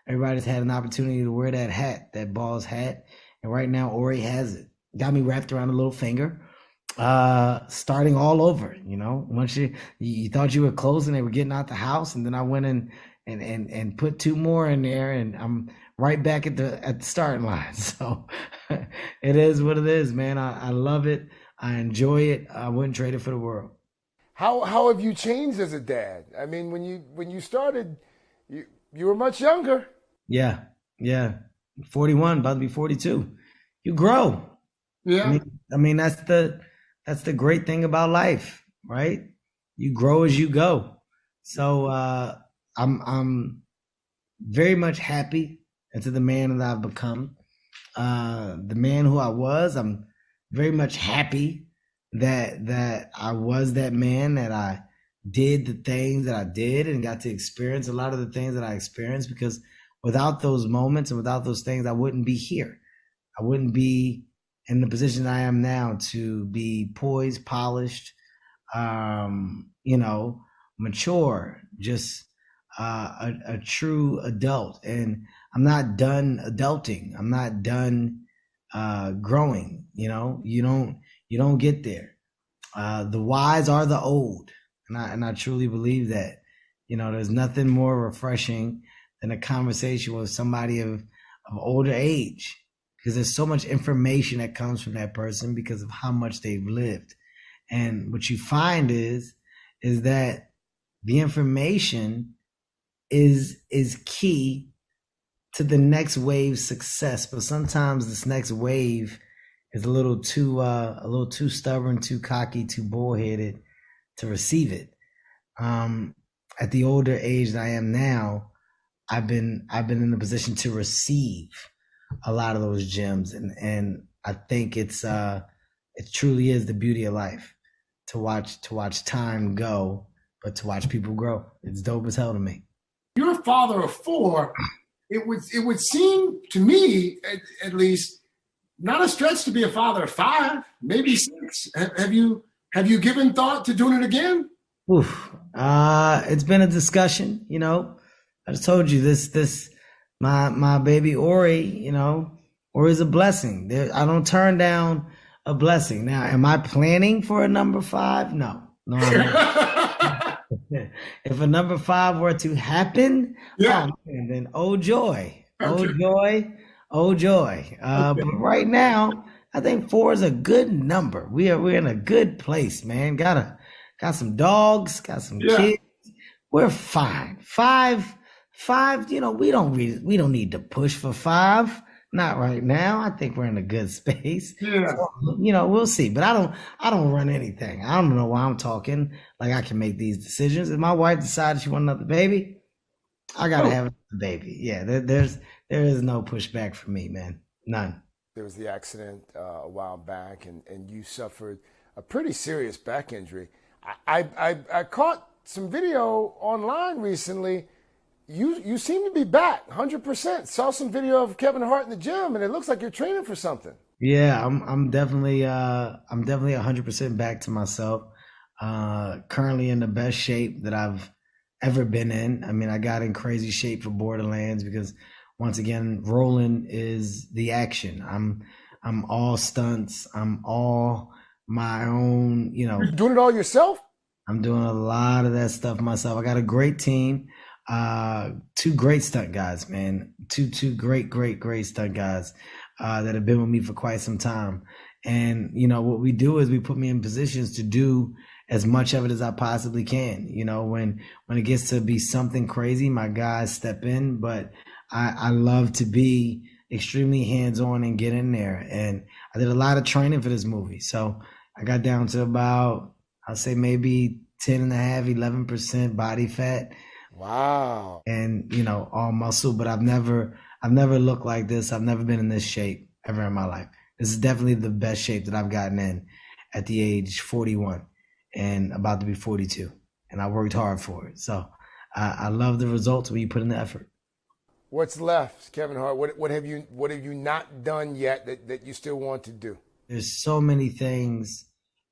Everybody's had an opportunity to wear that hat, that boss hat. And right now, Ori has it. Got me wrapped around a little finger. Starting all over, you know. Once you thought you were closing, they were getting out the house. And then I went in and put 2 more in there, and I'm right back at the starting line. So it is what it is, man. I love it. I enjoy it. I wouldn't trade it for the world. How have you changed as a dad? I mean, when you started, you were much younger. Yeah. 41, about to be 42. You grow. Yeah. I mean that's the great thing about life, right? You grow as you go. So I'm very much happy into the man that I've become. The man who I was, I'm very much happy that I was that man, that I did the things that I did and got to experience a lot of the things that I experienced, because without those moments and without those things, I wouldn't be here. I wouldn't be in the position I am now to be poised, polished, you know, mature, just a true adult. And I'm not done adulting. I'm not done growing. You know, you don't get there. The wise are the old, and I truly believe that. You know, there's nothing more refreshing than a conversation with somebody of older age, because there's so much information that comes from that person because of how much they've lived. And what you find is that the information is key to the next wave's success. But sometimes this next wave is a little too stubborn, too cocky, too bullheaded to receive it. At the older age that I am now, I've been in the position to receive a lot of those gems, and I think it truly is the beauty of life to watch time go, but to watch people grow. It's dope as hell to me. You're a father of 4. It would seem to me, at least, not a stretch to be a father of 5, maybe 6. Have you given thought to doing it again? Oof. It's been a discussion, you know. I just told you this my baby Ori, you know, Ori's a blessing. I don't turn down a blessing. Now, am I planning for a number 5? No, I'm not. If a number 5 were to happen, then oh joy. But right now, I think 4 is a good number. We're in a good place, man. Got some dogs, got some kids. We're fine. 5, we don't need to push for 5. Not right now. I think we're in a good space. So, we'll see. But I don't run anything. I don't know why I'm talking like I can make these decisions. If my wife decides she wants another baby, I gotta have another baby. Yeah, there is no pushback for me, man. None. There was the accident a while back, and you suffered a pretty serious back injury. I caught some video online recently. You seem to be back 100%. Saw some video of Kevin Hart in the gym, and it looks like you're training for something. Yeah, I'm definitely 100% back to myself. Currently in the best shape that I've ever been in. I mean, I got in crazy shape for Borderlands because once again, rolling is the action. I'm all stunts. I'm all my own, You're doing it all yourself? I'm doing a lot of that stuff myself. I got a great team. 2 great stunt guys, man. Two great stunt guys that have been with me for quite some time. And what we do is we put me in positions to do as much of it as I possibly can. When it gets to be something crazy, my guys step in, but I love to be extremely hands-on and get in there. And I did a lot of training for this movie. So I got down to about, I'll say maybe 10.5, 11% body fat. Wow. And, all muscle, but I've never looked like this. I've never been in this shape ever in my life. This is definitely the best shape that I've gotten in at the age 41 and about to be 42. And I worked hard for it. So I love the results when you put in the effort. What's left, Kevin Hart? What have you not done yet that you still want to do? There's so many things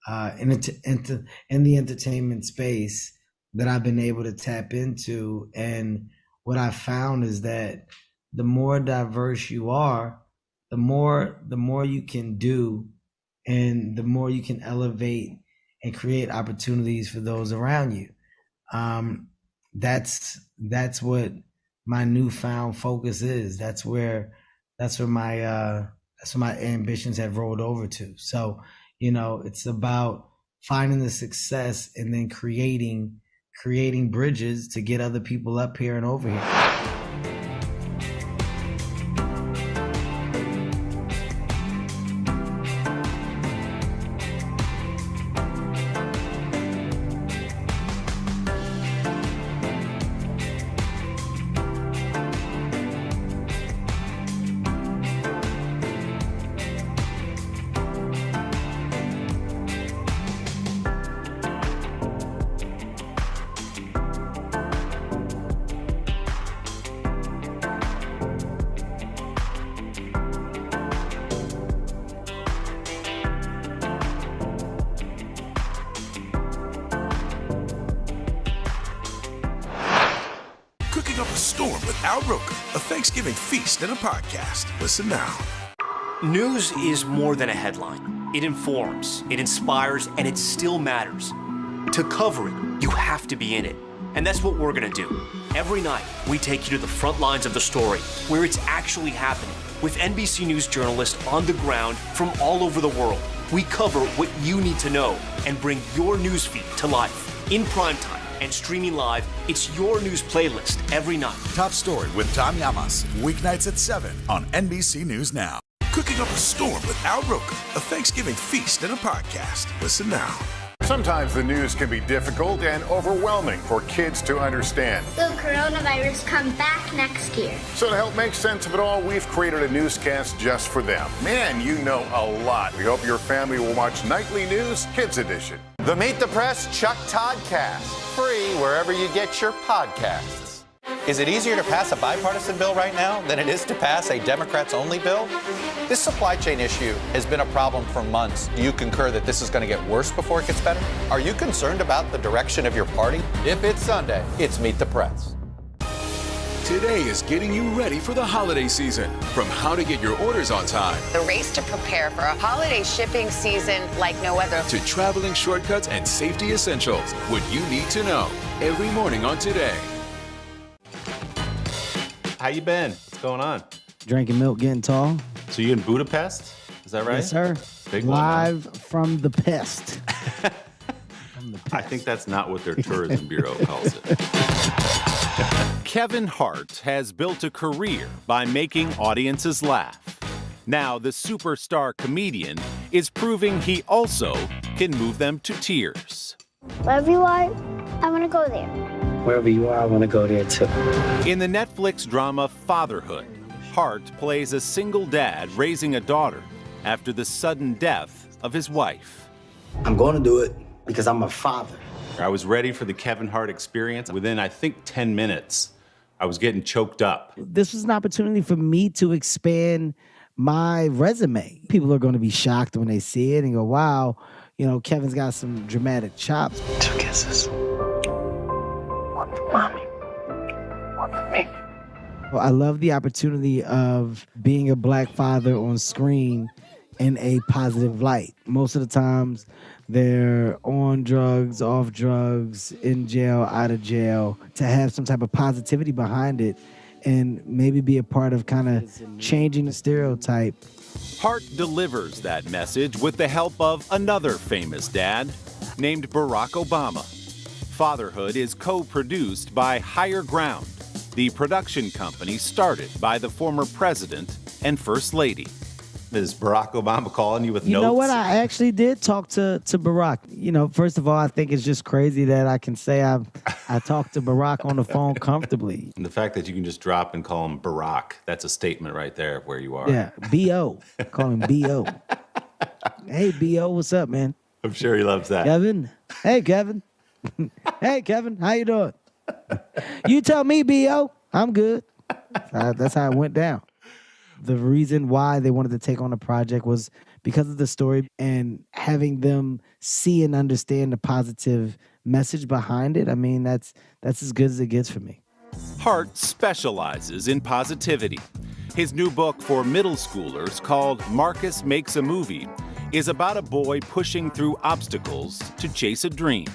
in the entertainment space that I've been able to tap into. And what I found is that the more diverse you are, the more you can do, and the more you can elevate and create opportunities for those around you. That's what my newfound focus is. That's where my ambitions have rolled over to. So, it's about finding the success and then creating bridges to get other people up here and over here. Cooking up a storm with Al Roker, a Thanksgiving feast and a podcast. Listen now. News is more than a headline. It informs, it inspires, and it still matters. To cover it, you have to be in it. And that's what we're gonna do. Every night, we take you to the front lines of the story, where it's actually happening, with NBC News journalists on the ground from all over the world. We cover what you need to know and bring your newsfeed to life. In primetime and streaming live, it's your news playlist every night. Top Story with Tom Llamas, weeknights at 7 on NBC News Now. Cooking up a storm with Al Roker, a Thanksgiving feast and a podcast. Listen now. Sometimes the news can be difficult and overwhelming for kids to understand. Will coronavirus come back next year? So to help make sense of it all, we've created a newscast just for them. Man, you know a lot. We hope your family will watch Nightly News Kids Edition. The Meet the Press Chuck Todd Cast, free wherever you get your podcasts. Is it easier to pass a bipartisan bill right now than it is to pass a Democrats-only bill? This supply chain issue has been a problem for months. Do you concur that this is going to get worse before it gets better? Are you concerned about the direction of your party? If it's Sunday, it's Meet the Press. Today is getting you ready for the holiday season. From how to get your orders on time The race to prepare for a holiday shipping season like no other. to traveling shortcuts and safety essentials, what you need to know every morning on Today. How you been? What's going on? Drinking milk, getting tall. So you in Budapest? Is that right? Yes, sir. Big one, man. Live from the pest. I think that's not what their tourism bureau calls it. Kevin Hart has built a career by making audiences laugh. Now the superstar comedian is proving he also can move them to tears. Wherever you are, I want to go there. Wherever you are, I want to go there too. In the Netflix drama Fatherhood, Hart plays a single dad raising a daughter after the sudden death of his wife. I'm going to do it because I'm a father. I was ready for the Kevin Hart experience. Within, I think, 10 minutes, I was getting choked up. This was an opportunity for me to expand my resume. People are going to be shocked when they see it and go, wow, you know, Kevin's got some dramatic chops. 2 kisses. One for mommy. One for me. I love the opportunity of being a black father on screen in a positive light. Most of the times they're on drugs, off drugs, in jail, out of jail. To have some type of positivity behind it and maybe be a part of kind of changing the stereotype. Hart delivers that message with the help of another famous dad named Barack Obama. Fatherhood is co-produced by Higher Ground, the production company started by the former president and first lady. Is Barack Obama calling you with notes? You know what? I actually did talk to Barack. You know, first of all, I think it's just crazy that I can say I talked to Barack on the phone comfortably. And the fact that you can just drop and call him Barack, that's a statement right there of where you are. Yeah, B.O. Call him B.O. Hey, B.O., what's up, man? I'm sure he loves that. Kevin. Hey, Kevin. Hey, Kevin, how you doing? You tell me, B.O. I'm good. That's how it went down. The reason why they wanted to take on the project was because of the story and having them see and understand the positive message behind it. I mean, that's as good as it gets for me. Hart specializes in positivity. His new book for middle schoolers, called Marcus Makes a Movie, is about a boy pushing through obstacles to chase a dream.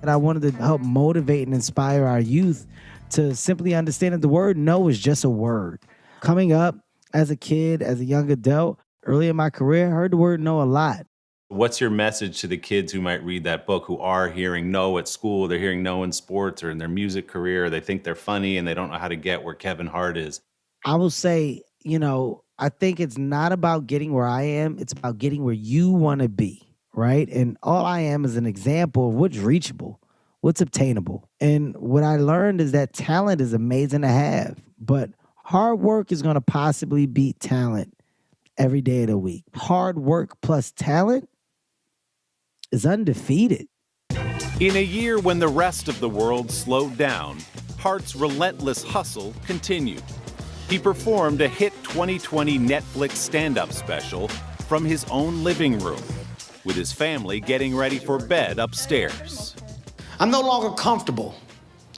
And I wanted to help motivate and inspire our youth to simply understand that the word no is just a word. Coming up, as a kid, as a young adult, early in my career, I heard the word no a lot. What's your message to the kids who might read that book, who are hearing no at school, they're hearing no in sports or in their music career, they think they're funny and they don't know how to get where Kevin Hart is? I will say, you know, I think it's not about getting where I am, it's about getting where you want to be, right? And all I am is an example of what's reachable, what's obtainable. And what I learned is that talent is amazing to have, but hard work is going to possibly beat talent every day of the week. Hard work plus talent is undefeated. In a year when the rest of the world slowed down, Hart's relentless hustle continued. He performed a hit 2020 Netflix stand-up special from his own living room, with his family getting ready for bed upstairs. I'm no longer comfortable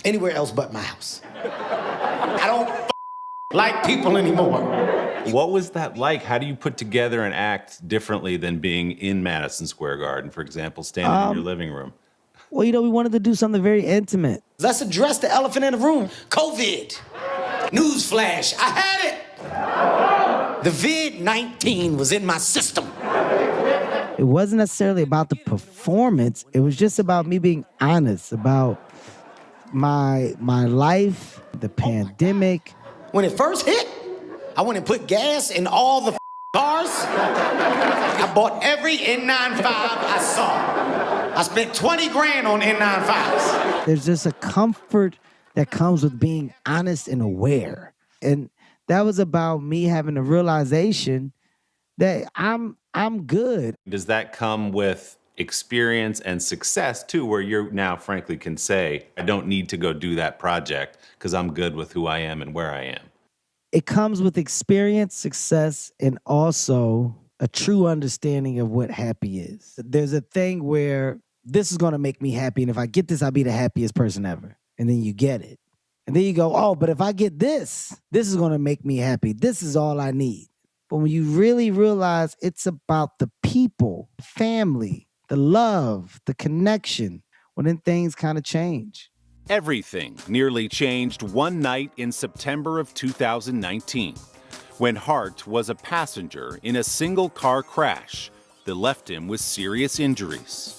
anywhere else but my house. I don't like people anymore. What was that like? How do you put together an act differently than being in Madison Square Garden, for example, standing in your living room? Well, you know, we wanted to do something very intimate. Let's address the elephant in the room. COVID. Newsflash. I had it. The vid-19 was in my system. It wasn't necessarily about the performance. It was just about me being honest about my life, the pandemic. When it first hit, I went and put gas in all the cars. I bought every N95 I saw. I spent 20 grand on N95s. There's just a comfort that comes with being honest and aware. And that was about me having a realization that I'm good. Does that come with experience and success too, where you now frankly can say, I don't need to go do that project because I'm good with who I am and where I am? It comes with experience, success, and also a true understanding of what happy is. There's a thing where this is going to make me happy, and if I get this, I'll be the happiest person ever. And then you get it. And then you go, oh, but if I get this is going to make me happy. This is all I need. But when you really realize it's about the people, family, the love, the connection, well, then things kind of change. Everything nearly changed one night in September of 2019 when Hart was a passenger in a single car crash that left him with serious injuries.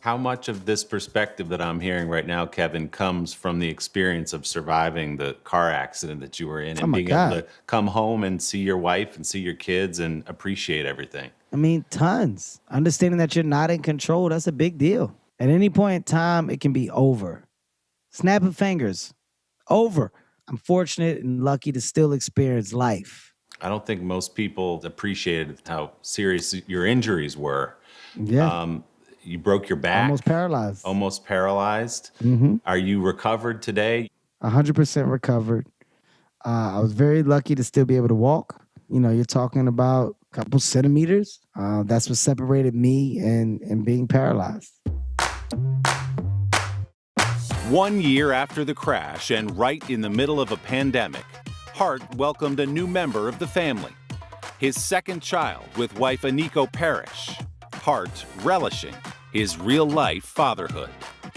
How much of this perspective that I'm hearing right now, Kevin, comes from the experience of surviving the car accident that you were in and being able to come home and see your wife and see your kids and appreciate everything? I mean, tons. Understanding that you're not in control, that's a big deal. At any point in time, it can be over. Snap of fingers, over. I'm fortunate and lucky to still experience life. I don't think most people appreciated how serious your injuries were. Yeah. You broke your back. Almost paralyzed. Mm-hmm. Are you recovered today? 100% recovered. I was very lucky to still be able to walk. You know, you're talking about a couple centimeters. That's what separated me and being paralyzed. 1 year after the crash and right in the middle of a pandemic, Hart welcomed a new member of the family, his second child with wife Aniko Parrish. Hart relishing his real-life fatherhood.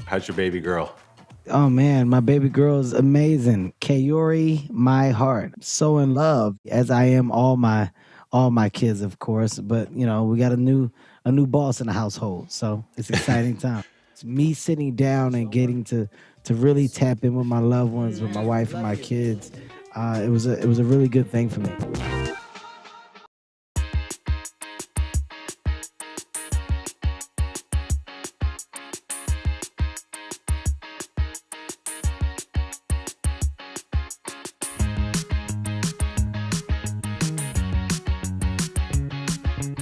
How's your baby girl? Oh, man, my baby girl is amazing. Kayori, my heart. I'm so in love, as I am all my kids, of course. But, you know, we got a new boss in the household, so it's an exciting time. It's me sitting down and getting to really tap in with my loved ones, with my wife and my kids. It was a really good thing for me.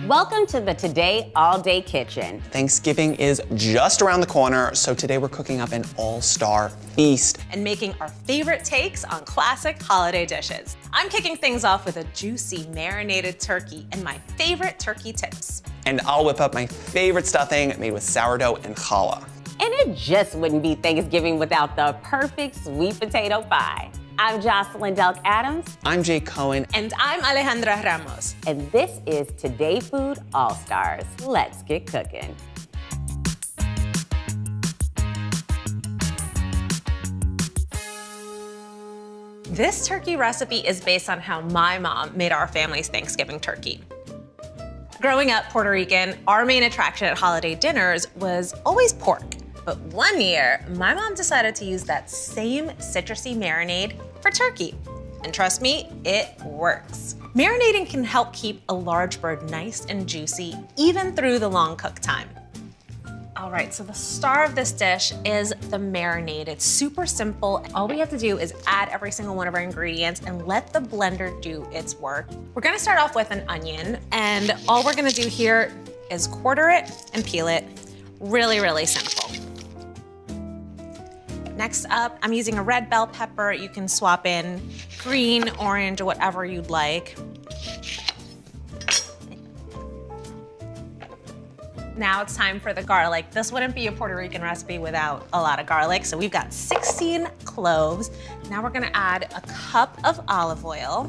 Welcome to the Today All Day Kitchen. Thanksgiving is just around the corner, so today we're cooking up an all-star feast. And making our favorite takes on classic holiday dishes. I'm kicking things off with a juicy marinated turkey and my favorite turkey tips. And I'll whip up my favorite stuffing made with sourdough and challah. And it just wouldn't be Thanksgiving without the perfect sweet potato pie. I'm Jocelyn Delk Adams. I'm Jay Cohen. And I'm Alejandra Ramos. And this is Today Food All Stars. Let's get cooking. This turkey recipe is based on how my mom made our family's Thanksgiving turkey. Growing up Puerto Rican, our main attraction at holiday dinners was always pork. But one year, my mom decided to use that same citrusy marinade for turkey. And trust me, it works. Marinating can help keep a large bird nice and juicy, even through the long cook time. All right, so the star of this dish is the marinade. It's super simple. All we have to do is add every single one of our ingredients and let the blender do its work. We're gonna start off with an onion, and all we're gonna do here is quarter it and peel it. Really, really simple. Next up, I'm using a red bell pepper. You can swap in green, orange, or whatever you'd like. Now it's time for the garlic. This wouldn't be a Puerto Rican recipe without a lot of garlic. So we've got 16 cloves. Now we're gonna add a cup of olive oil,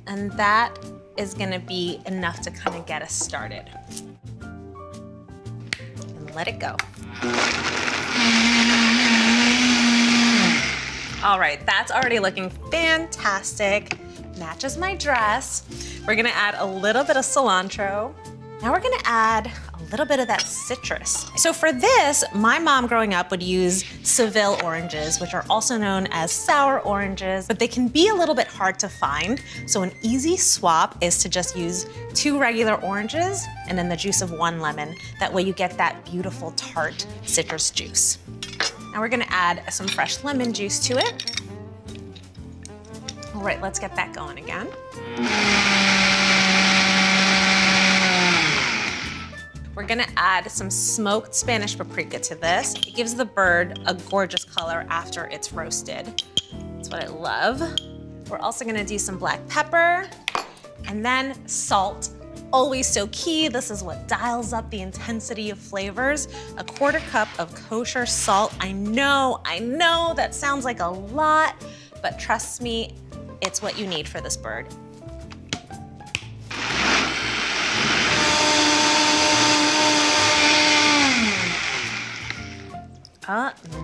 and that is gonna be enough to kind of get us started. And let it go. All right, that's already looking fantastic. Matches my dress. We're gonna add a little bit of cilantro. Now we're gonna add a little bit of that citrus. So for this, my mom growing up would use Seville oranges, which are also known as sour oranges, but they can be a little bit hard to find. So an easy swap is to just use 2 regular oranges and then the juice of 1 lemon. That way you get that beautiful tart citrus juice. Now we're gonna add some fresh lemon juice to it. All right, let's get that going again. We're gonna add some smoked Spanish paprika to this. It gives the bird a gorgeous color after it's roasted. That's what I love. We're also gonna do some black pepper and then salt. Always so key. This is what dials up the intensity of flavors. A 1/4 cup of kosher salt. I know that sounds like a lot, but trust me, it's what you need for this bird.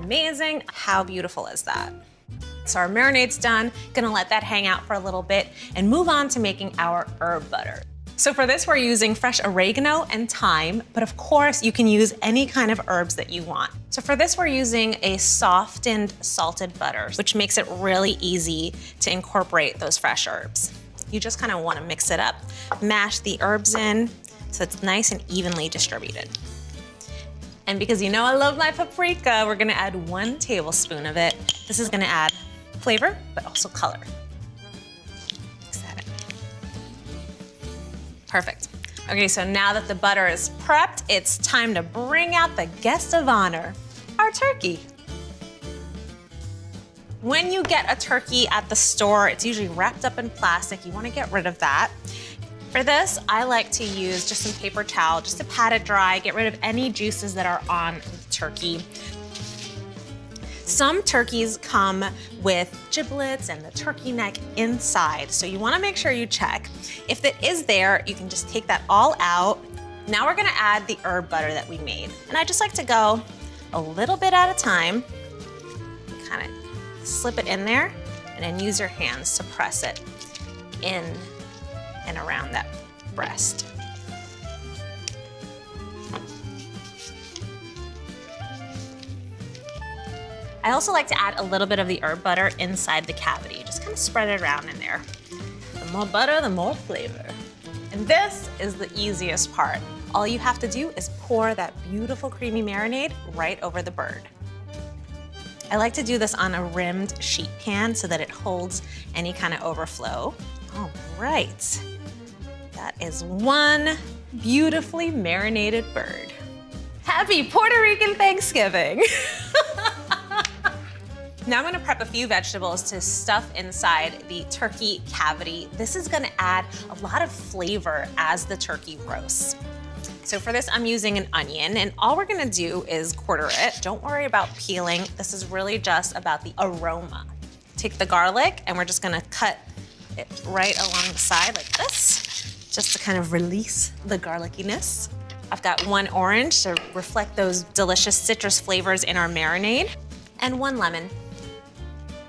Amazing. How beautiful is that? So our marinade's done. Gonna let that hang out for a little bit and move on to making our herb butter. So for this, we're using fresh oregano and thyme, but of course you can use any kind of herbs that you want. So for this, we're using a softened salted butter, which makes it really easy to incorporate those fresh herbs. You just kind of want to mix it up, mash the herbs in so it's nice and evenly distributed. And because you know I love my paprika, we're gonna add 1 tablespoon of it. This is gonna add flavor, but also color. Mix that in. Perfect. Okay, so now that the butter is prepped, it's time to bring out the guest of honor, our turkey. When you get a turkey at the store, it's usually wrapped up in plastic. You wanna get rid of that. For this, I like to use just some paper towel just to pat it dry, get rid of any juices that are on the turkey. Some turkeys come with giblets and the turkey neck inside, so you wanna make sure you check. If it is there, you can just take that all out. Now we're gonna add the herb butter that we made. And I just like to go a little bit at a time, kind of slip it in there, and then use your hands to press it in and around that breast. I also like to add a little bit of the herb butter inside the cavity. Just kind of spread it around in there. The more butter, the more flavor. And this is the easiest part. All you have to do is pour that beautiful creamy marinade right over the bird. I like to do this on a rimmed sheet pan so that it holds any kind of overflow. All right. That is 1 beautifully marinated bird. Happy Puerto Rican Thanksgiving. Now I'm gonna prep a few vegetables to stuff inside the turkey cavity. This is gonna add a lot of flavor as the turkey roasts. So for this, I'm using an onion, and all we're gonna do is quarter it. Don't worry about peeling. This is really just about the aroma. Take the garlic, and we're just gonna cut it right along the side like this, just to kind of release the garlickiness. I've got 1 orange to reflect those delicious citrus flavors in our marinade, and 1 lemon.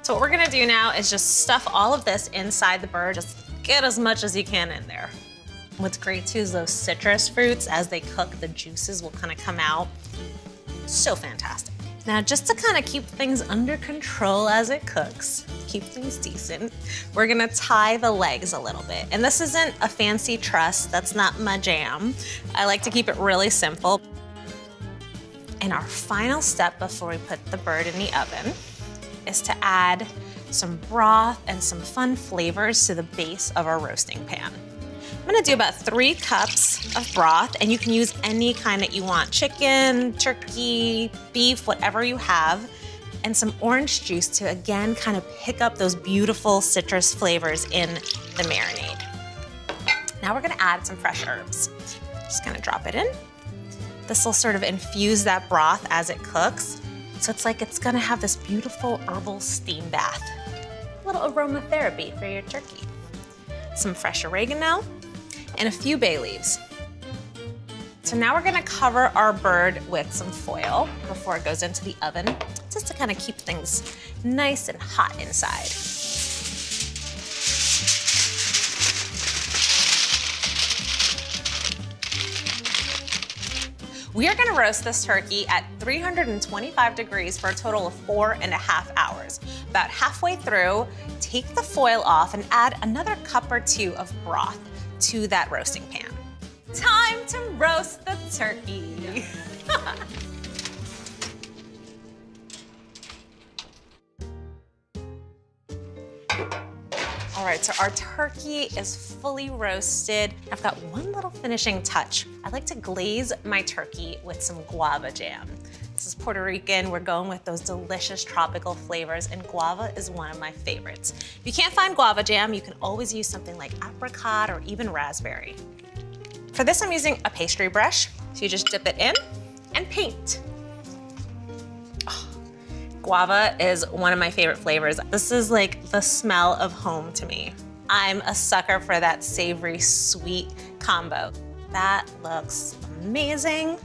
So what we're gonna do now is just stuff all of this inside the bird. Just get as much as you can in there. What's great too is those citrus fruits, as they cook, the juices will kind of come out. So fantastic. Now, just to kind of keep things under control as it cooks, keep things decent, we're gonna tie the legs a little bit. And this isn't a fancy truss, that's not my jam. I like to keep it really simple. And our final step before we put the bird in the oven is to add some broth and some fun flavors to the base of our roasting pan. I'm gonna do about 3 cups of broth, and you can use any kind that you want. Chicken, turkey, beef, whatever you have, and some orange juice to, again, kind of pick up those beautiful citrus flavors in the marinade. Now we're gonna add some fresh herbs. Just gonna drop it in. This will sort of infuse that broth as it cooks. So it's like it's gonna have this beautiful herbal steam bath. A little aromatherapy for your turkey. Some fresh oregano, and a few bay leaves. So now we're gonna cover our bird with some foil before it goes into the oven, just to kind of keep things nice and hot inside. We are gonna roast this turkey at 325 degrees for a total of 4.5 hours. About halfway through, take the foil off and add another cup or 2 of broth to that roasting pan. Time to roast the turkey. All right, so our turkey is fully roasted. I've got one little finishing touch. I like to glaze my turkey with some guava jam. This is Puerto Rican. We're going with those delicious tropical flavors, and guava is one of my favorites. If you can't find guava jam, you can always use something like apricot or even raspberry. For this, I'm using a pastry brush. So you just dip it in and paint. Oh, Guava is one of my favorite flavors. This is like the smell of home to me. I'm a sucker for that savory, sweet combo. That looks amazing.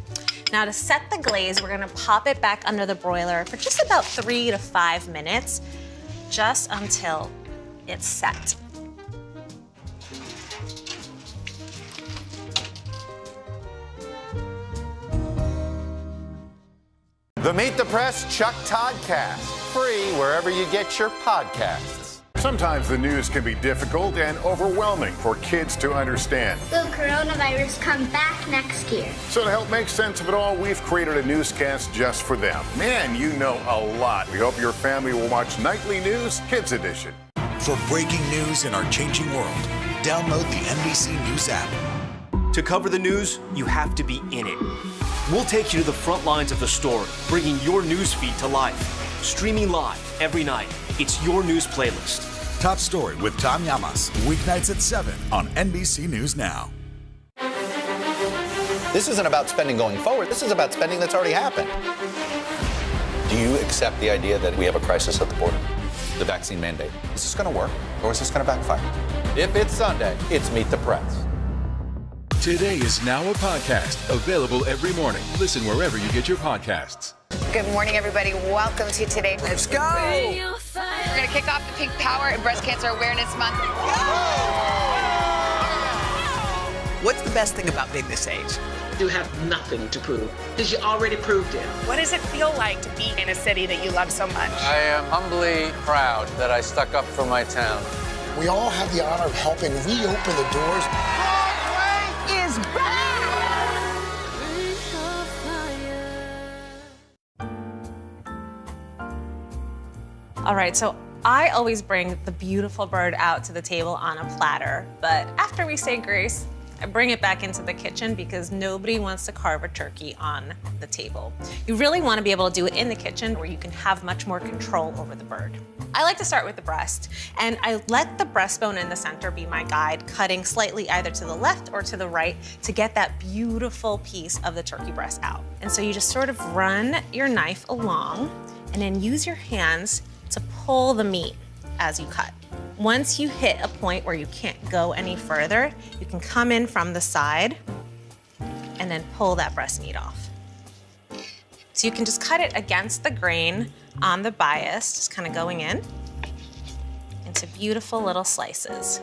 Now to set the glaze, we're gonna pop it back under the broiler for just about 3 to 5 minutes, just until it's set. The Meet the Press Chuck Toddcast, free wherever you get your podcasts. Sometimes the news can be difficult and overwhelming for kids to understand. Will coronavirus come back next year? So to help make sense of it all, we've created a newscast just for them. Man, you know a lot. We hope your family will watch Nightly News Kids Edition. For breaking news in our changing world, download the NBC News app. To cover the news, you have to be in it. We'll take you to the front lines of the story, bringing your news feed to life. Streaming live every night. It's your news playlist. Top Story with Tom Llamas, weeknights at 7 on NBC News Now. This isn't about spending going forward. This is about spending that's already happened. Do you accept the idea that we have a crisis at the border? The vaccine mandate. Is this going to work, or is this going to backfire? If it's Sunday, it's Meet the Press. Today is now a podcast available every morning. Listen wherever you get your podcasts. Good morning, everybody. Welcome to Today. Let's go. We're going to kick off the Pink Power and Breast Cancer Awareness Month. What's the best thing about being this age? You have nothing to prove because you already proved it. What does it feel like to be in a city that you love so much? I am humbly proud that I stuck up for my town. We all have the honor of helping reopen the doors. Is back! All right, so I always bring the beautiful bird out to the table on a platter, but after we say grace, I bring it back into the kitchen because nobody wants to carve a turkey on the table. You really want to be able to do it in the kitchen where you can have much more control over the bird. I like to start with the breast, and I let the breastbone in the center be my guide, cutting slightly either to the left or to the right to get that beautiful piece of the turkey breast out. And so you just sort of run your knife along and then use your hands to pull the meat as you cut. Once you hit a point where you can't go any further, you can come in from the side and then pull that breast meat off. So you can just cut it against the grain on the bias, just kind of going in into beautiful little slices.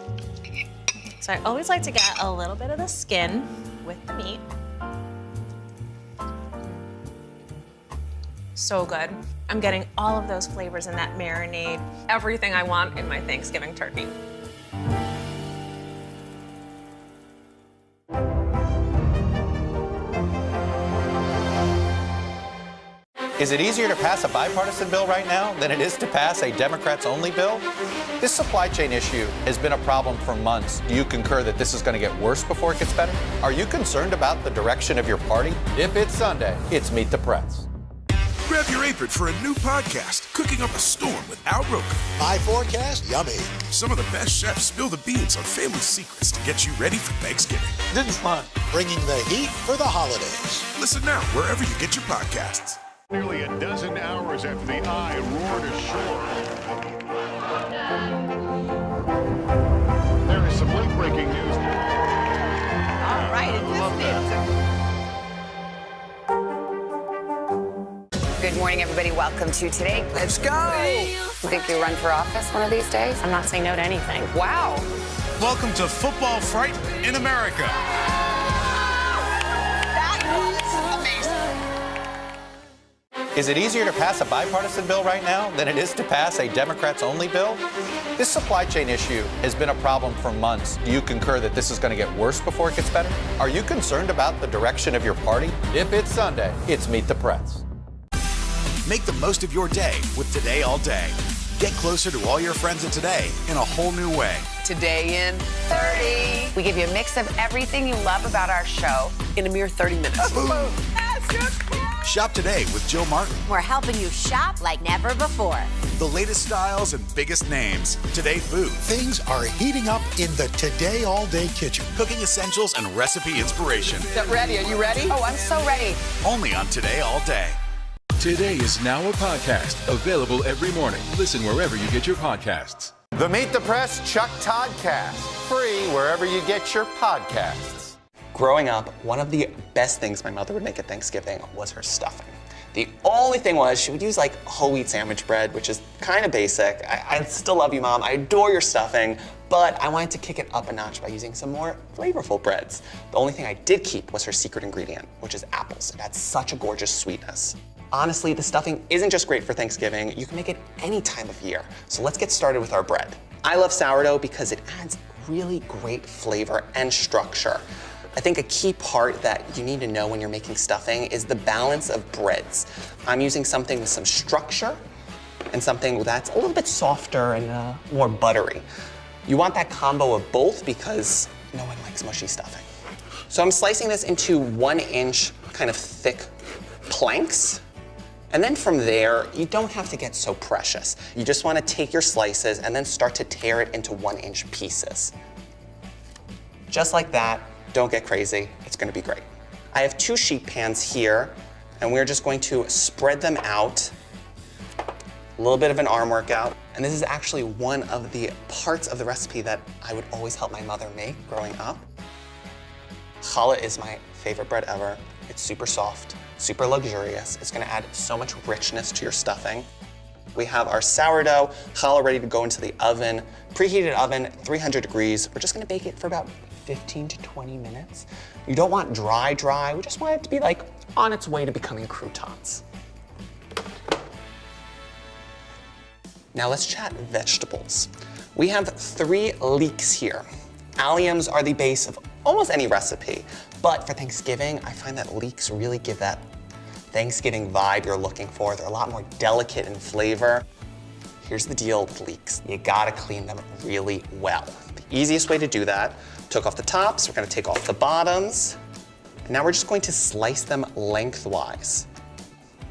So I always like to get a little bit of the skin with the meat. So good. I'm getting all of those flavors in that marinade, everything I want in my Thanksgiving turkey. Is it easier to pass a bipartisan bill right now than it is to pass a Democrats-only bill? This supply chain issue has been a problem for months. Do you concur that this is going to get worse before it gets better? Are you concerned about the direction of your party? If it's Sunday, it's Meet the Press. Grab your apron for a new podcast, Cooking Up a Storm with Al Roker. My forecast, yummy. Some of the best chefs spill the beans on family secrets to get you ready for Thanksgiving. This is fun. Bringing the heat for the holidays. Listen now wherever you get your podcasts. Nearly a dozen hours after the eye roared ashore. There is some late-breaking news. All right, it Good morning, everybody. Welcome to Today. Let's go. You think you'll run for office one of these days? I'm not saying no to anything. Wow. Welcome to Football Fright in America. Is it easier to pass a bipartisan bill right now than it is to pass a Democrats-only bill? This supply chain issue has been a problem for months. Do you concur that this is going to get worse before it gets better? Are you concerned about the direction of your party? If it's Sunday, it's Meet the Press. Make the most of your day with Today All Day. Get closer to all your friends at Today in a whole new way. Today in 30. We give you a mix of everything you love about our show in a mere 30 minutes. Shop today with Jill Martin. We're helping you shop like never before. The latest styles and biggest names. Today Food. Things are heating up in the Today All Day kitchen. Cooking essentials and recipe inspiration. Get ready. Are you ready? Oh, I'm so ready. Only on Today All Day. Today is now a podcast available every morning. Listen wherever you get your podcasts. The Meet the Press Chuck Toddcast, free wherever you get your podcasts. Growing up, one of the best things my mother would make at Thanksgiving was her stuffing. The only thing was she would use like whole wheat sandwich bread, which is kind of basic. I still love you, Mom. I adore your stuffing, but I wanted to kick it up a notch by using some more flavorful breads. The only thing I did keep was her secret ingredient, which is apples. It adds such a gorgeous sweetness. Honestly, the stuffing isn't just great for Thanksgiving. You can make it any time of year. So let's get started with our bread. I love sourdough because it adds really great flavor and structure. I think a key part that you need to know when you're making stuffing is the balance of breads. I'm using something with some structure and something that's a little bit softer and more buttery. You want that combo of both because no one likes mushy stuffing. So I'm slicing this into 1-inch kind of thick planks. And then from there, you don't have to get so precious. You just want to take your slices and then start to tear it into 1-inch pieces. Just like that. Don't get crazy, it's gonna be great. I have 2 sheet pans here, and we're just going to spread them out. A little bit of an arm workout. And this is actually one of the parts of the recipe that I would always help my mother make growing up. Challah is my favorite bread ever. It's super soft, super luxurious. It's gonna add so much richness to your stuffing. We have our sourdough, challah ready to go into the oven. Preheated oven, 300 degrees. We're just gonna bake it for about 15 to 20 minutes. You don't want dry. We just want it to be like on its way to becoming croutons. Now let's chat vegetables. We have 3 leeks here. Alliums are the base of almost any recipe, but for Thanksgiving, I find that leeks really give that Thanksgiving vibe you're looking for. They're a lot more delicate in flavor. Here's the deal with leeks. You gotta clean them really well. The easiest way to do that, took off the tops, we're gonna take off the bottoms, and now we're just going to slice them lengthwise.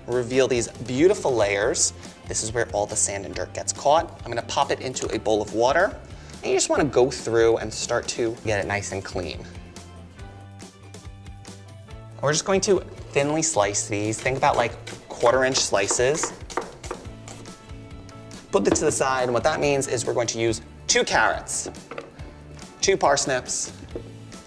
Reveal these beautiful layers. This is where all the sand and dirt gets caught. I'm gonna pop it into a bowl of water, and you just wanna go through and start to get it nice and clean. We're just going to thinly slice these. Think about like 1/4-inch slices. Put this to the side, and what that means is we're going to use 2 carrots, 2 parsnips,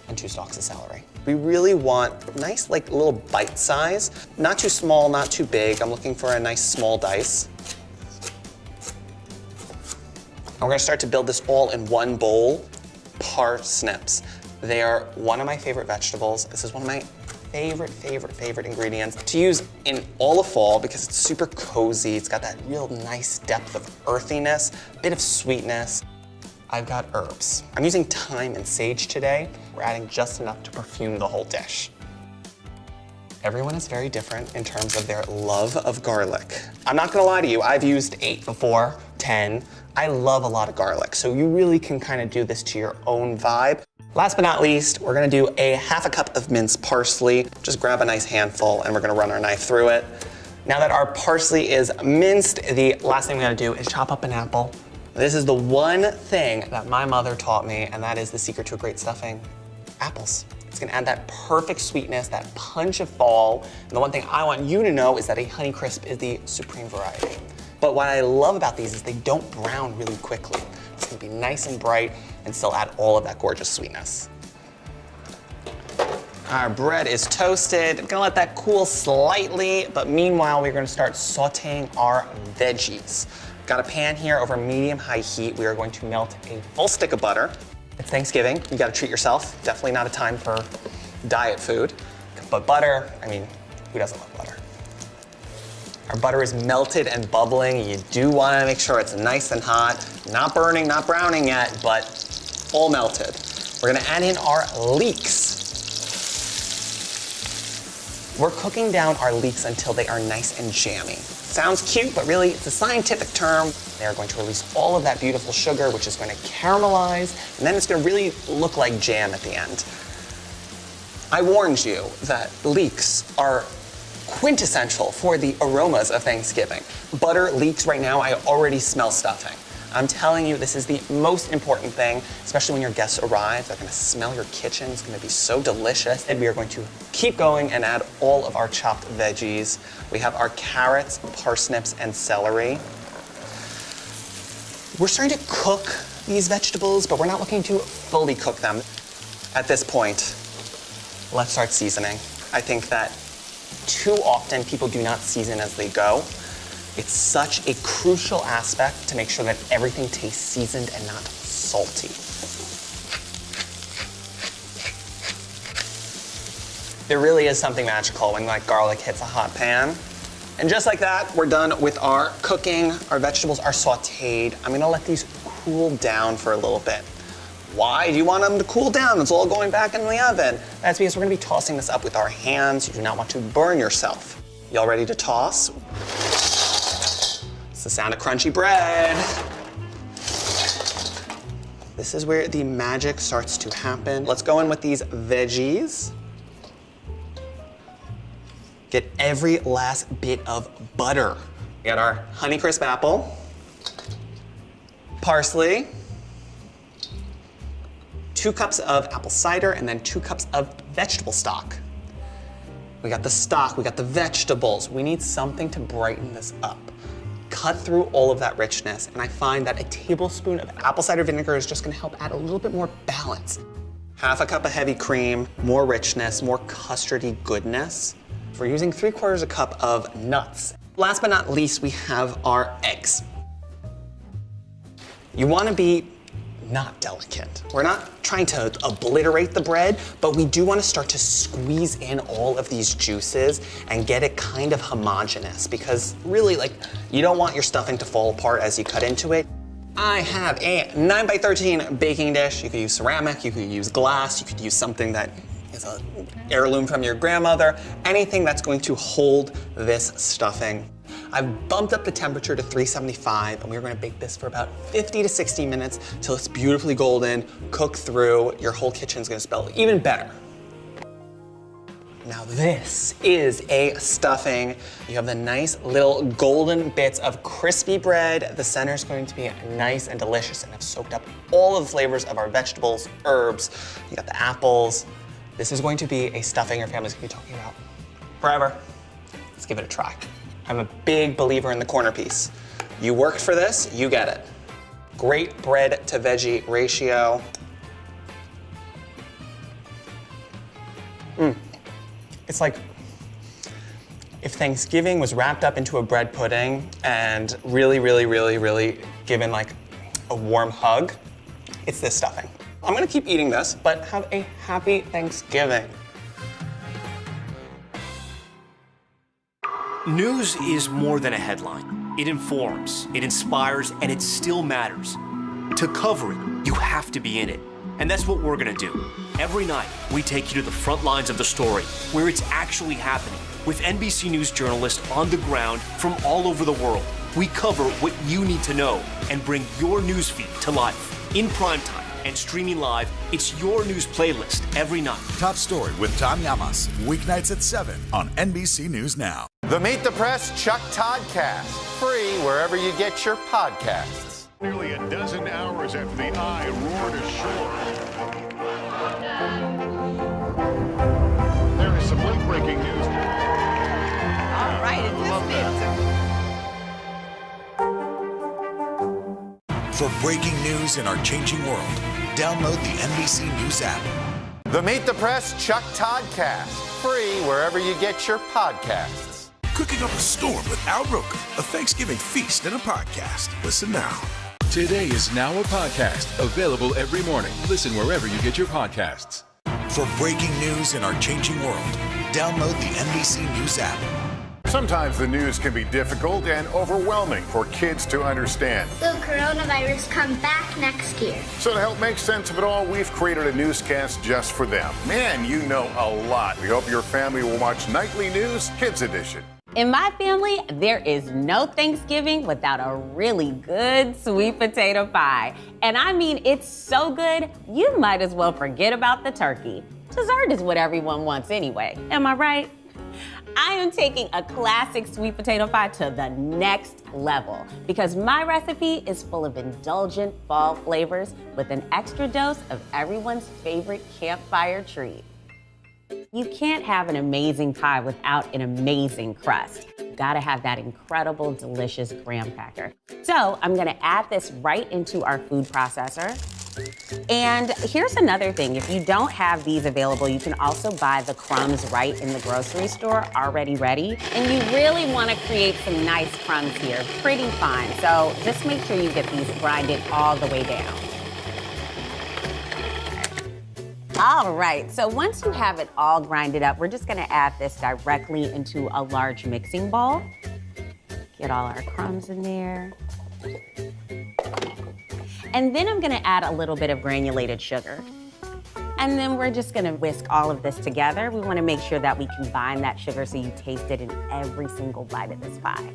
and 2 stalks of celery. We really want nice, like little bite size. Not too small, not too big. I'm looking for a nice small dice. And we're gonna start to build this all in one bowl. Parsnips. They are one of my favorite vegetables. This is one of my favorite ingredients to use in all of fall because it's super cozy. It's got that real nice depth of earthiness, bit of sweetness. I've got herbs. I'm using thyme and sage today. We're adding just enough to perfume the whole dish. Everyone is very different in terms of their love of garlic. I'm not gonna lie to you, I've used 8 before, 10. I love a lot of garlic, so you really can kind of do this to your own vibe. Last but not least, we're gonna do a 1/2 cup of minced parsley. Just grab a nice handful and we're gonna run our knife through it. Now that our parsley is minced, the last thing we gotta do is chop up an apple. This is the one thing that my mother taught me, and that is the secret to a great stuffing, apples. It's gonna add that perfect sweetness, that punch of fall. And the one thing I want you to know is that a Honeycrisp is the supreme variety. But what I love about these is they don't brown really quickly. It's gonna be nice and bright and still add all of that gorgeous sweetness. Our bread is toasted. I'm gonna let that cool slightly, but meanwhile, we're gonna start sauteing our veggies. Got a pan here over medium-high heat. We are going to melt a full stick of butter. It's Thanksgiving, you gotta treat yourself. Definitely not a time for diet food. But butter, I mean, who doesn't love butter? Our butter is melted and bubbling. You do wanna make sure it's nice and hot. Not burning, not browning yet, but all melted. We're gonna add in our leeks. We're cooking down our leeks until they are nice and jammy. Sounds cute, but really it's a scientific term. They are going to release all of that beautiful sugar, which is going to caramelize, and then it's going to really look like jam at the end. I warned you that leeks are quintessential for the aromas of Thanksgiving. Butter, leeks, right now I already smell stuffing. I'm telling you, this is the most important thing, especially when your guests arrive. They're gonna smell your kitchen. It's gonna be so delicious. And we are going to keep going and add all of our chopped veggies. We have our carrots, parsnips, and celery. We're starting to cook these vegetables, but we're not looking to fully cook them. At this point, let's start seasoning. I think that too often people do not season as they go. It's such a crucial aspect to make sure that everything tastes seasoned and not salty. There really is something magical when garlic hits a hot pan. And just like that, we're done with our cooking. Our vegetables are sauteed. I'm gonna let these cool down for a little bit. Why do you want them to cool down? It's all going back in the oven. That's because we're gonna be tossing this up with our hands. You do not want to burn yourself. Y'all ready to toss? It's the sound of crunchy bread. This is where the magic starts to happen. Let's go in with these veggies. Get every last bit of butter. We got our Honeycrisp apple, parsley, 2 cups of apple cider, and then 2 cups of vegetable stock. We got the stock, we got the vegetables. We need something to brighten this up. Cut through all of that richness, and I find that a tablespoon of apple cider vinegar is just gonna help add a little bit more balance. 1/2 cup of heavy cream, more richness, more custardy goodness. We're using 3/4 cup of nuts. Last but not least, we have our eggs. You wanna be not delicate. We're not trying to obliterate the bread, but we do want to start to squeeze in all of these juices and get it kind of homogeneous, because really, you don't want your stuffing to fall apart as you cut into it. I have a 9x13 baking dish. You could use ceramic, you could use glass, you could use something that is an heirloom from your grandmother, anything that's going to hold this stuffing. I've bumped up the temperature to 375, and we're gonna bake this for about 50 to 60 minutes till it's beautifully golden, cook through. Your whole kitchen's gonna smell even better. Now this is a stuffing. You have the nice little golden bits of crispy bread. The center is going to be nice and delicious and have soaked up all of the flavors of our vegetables, herbs. You got the apples. This is going to be a stuffing your family's gonna be talking about forever. Let's give it a try. I'm a big believer in the corner piece. You worked for this, you get it. Great bread to veggie ratio. It's like if Thanksgiving was wrapped up into a bread pudding and really, really, really, really given a warm hug, it's this stuffing. I'm gonna keep eating this, but have a happy Thanksgiving. News is more than a headline. It informs, it inspires, and it still matters. To cover it, you have to be in it. And that's what we're gonna do. Every night, we take you to the front lines of the story, where it's actually happening, with NBC News journalists on the ground from all over the world. We cover what you need to know and bring your newsfeed to life. In primetime and streaming live, it's your news playlist every night. Top Story with Tom Llamas, weeknights at 7 on NBC News Now. The Meet the Press Chuck Toddcast, free wherever you get your podcasts. Nearly a dozen hours after the eye roared ashore. There is some late-breaking news. All right, For breaking news in our changing world, download the NBC News app. The Meet the Press Chuck Toddcast, free wherever you get your podcasts. Cooking up a storm with Al Roker, a Thanksgiving feast and a podcast. Listen now. Today is now a podcast, available every morning. Listen wherever you get your podcasts. For breaking news in our changing world, download the NBC News app. Sometimes the news can be difficult and overwhelming for kids to understand. Will coronavirus come back next year? So to help make sense of it all, we've created a newscast just for them. Man, you know a lot. We hope your family will watch Nightly News Kids Edition. In my family, there is no Thanksgiving without a really good sweet potato pie. And I mean, it's so good, you might as well forget about the turkey. Dessert is what everyone wants anyway. Am I right? I am taking a classic sweet potato pie to the next level because my recipe is full of indulgent fall flavors with an extra dose of everyone's favorite campfire treat. You can't have an amazing pie without an amazing crust. You gotta have that incredible, delicious graham cracker. So I'm gonna add this right into our food processor. And here's another thing, if you don't have these available, you can also buy the crumbs right in the grocery store, already ready. And you really wanna create some nice crumbs here, pretty fine. So just make sure you get these grinded all the way down. All right, so once you have it all grinded up, we're just gonna add this directly into a large mixing bowl. Get all our crumbs in there. And then I'm gonna add a little bit of granulated sugar. And then we're just gonna whisk all of this together. We wanna make sure that we combine that sugar so you taste it in every single bite of this pie.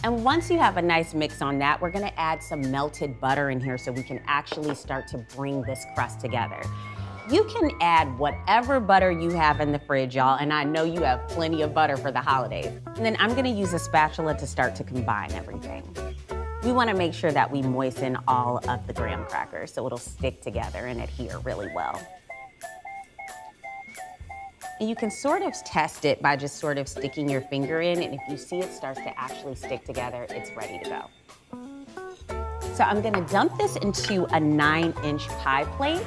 And once you have a nice mix on that, we're gonna add some melted butter in here so we can actually start to bring this crust together. You can add whatever butter you have in the fridge, y'all, and I know you have plenty of butter for the holidays. And then I'm gonna use a spatula to start to combine everything. We wanna make sure that we moisten all of the graham crackers so it'll stick together and adhere really well. And you can sort of test it by just sort of sticking your finger in, and if you see it starts to actually stick together, it's ready to go. So I'm gonna dump this into a 9-inch pie plate.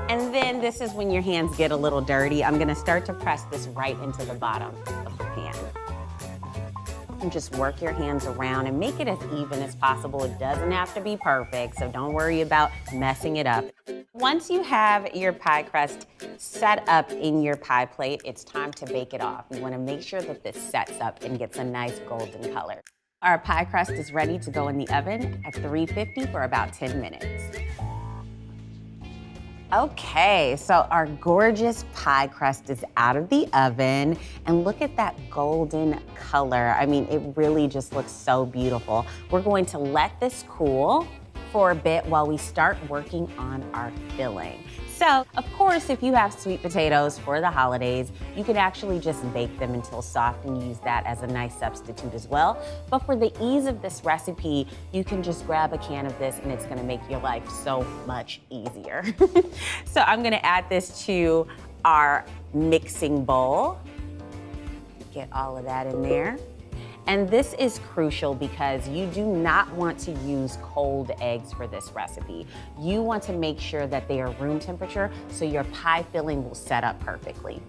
And then this is when your hands get a little dirty. I'm gonna start to press this right into the bottom of the pan. And just work your hands around and make it as even as possible. It doesn't have to be perfect, so don't worry about messing it up. Once you have your pie crust set up in your pie plate, it's time to bake it off. You wanna make sure that this sets up and gets a nice golden color. Our pie crust is ready to go in the oven at 350 for about 10 minutes. Okay, so our gorgeous pie crust is out of the oven, and look at that golden color. I mean, it really just looks so beautiful. We're going to let this cool for a bit while we start working on our filling. So, of course, if you have sweet potatoes for the holidays, you can actually just bake them until soft and use that as a nice substitute as well. But for the ease of this recipe, you can just grab a can of this and it's gonna make your life so much easier. So I'm gonna add this to our mixing bowl. Get all of that in there. And this is crucial because you do not want to use cold eggs for this recipe. You want to make sure that they are room temperature so your pie filling will set up perfectly.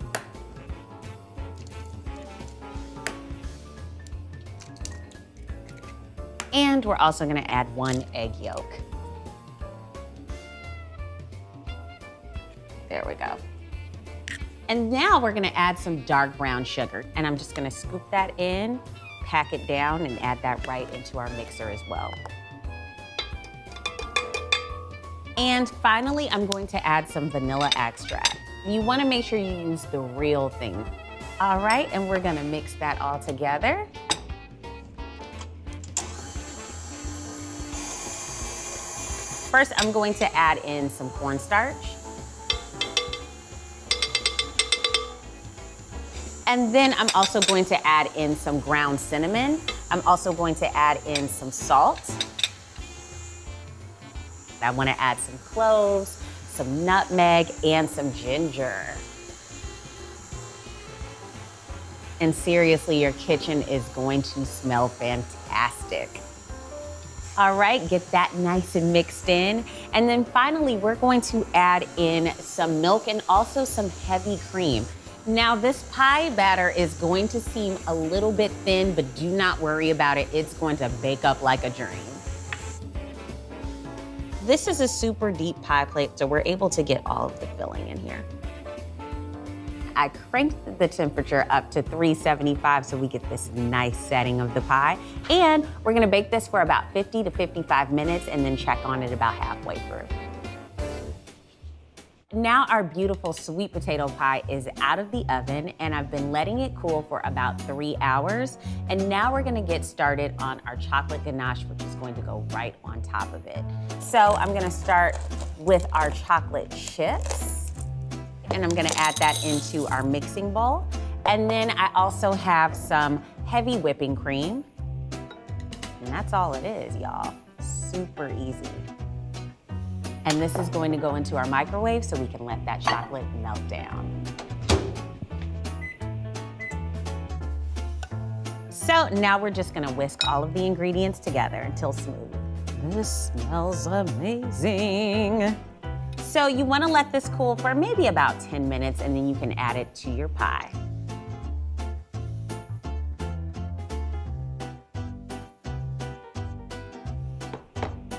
And we're also gonna add 1 egg yolk. There we go. And now we're gonna add some dark brown sugar. And I'm just gonna scoop that in, pack it down, and add that right into our mixer as well. And finally, I'm going to add some vanilla extract. You wanna make sure you use the real thing. All right, and we're gonna mix that all together. First, I'm going to add in some cornstarch. And then I'm also going to add in some ground cinnamon. I'm also going to add in some salt. I want to add some cloves, some nutmeg, and some ginger. And seriously, your kitchen is going to smell fantastic. All right, get that nice and mixed in. And then finally, we're going to add in some milk and also some heavy cream. Now, this pie batter is going to seem a little bit thin, but do not worry about it. It's going to bake up like a dream. This is a super deep pie plate, so we're able to get all of the filling in here. I cranked the temperature up to 375 so we get this nice setting of the pie. And we're gonna bake this for about 50 to 55 minutes and then check on it about halfway through. Now our beautiful sweet potato pie is out of the oven, and I've been letting it cool for about 3 hours. And now we're gonna get started on our chocolate ganache, which is going to go right on top of it. So I'm gonna start with our chocolate chips, and I'm gonna add that into our mixing bowl. And then I also have some heavy whipping cream. And that's all it is, y'all. Super easy. And this is going to go into our microwave so we can let that chocolate melt down. So now we're just gonna whisk all of the ingredients together until smooth. This smells amazing. So you wanna let this cool for maybe about 10 minutes, and then you can add it to your pie.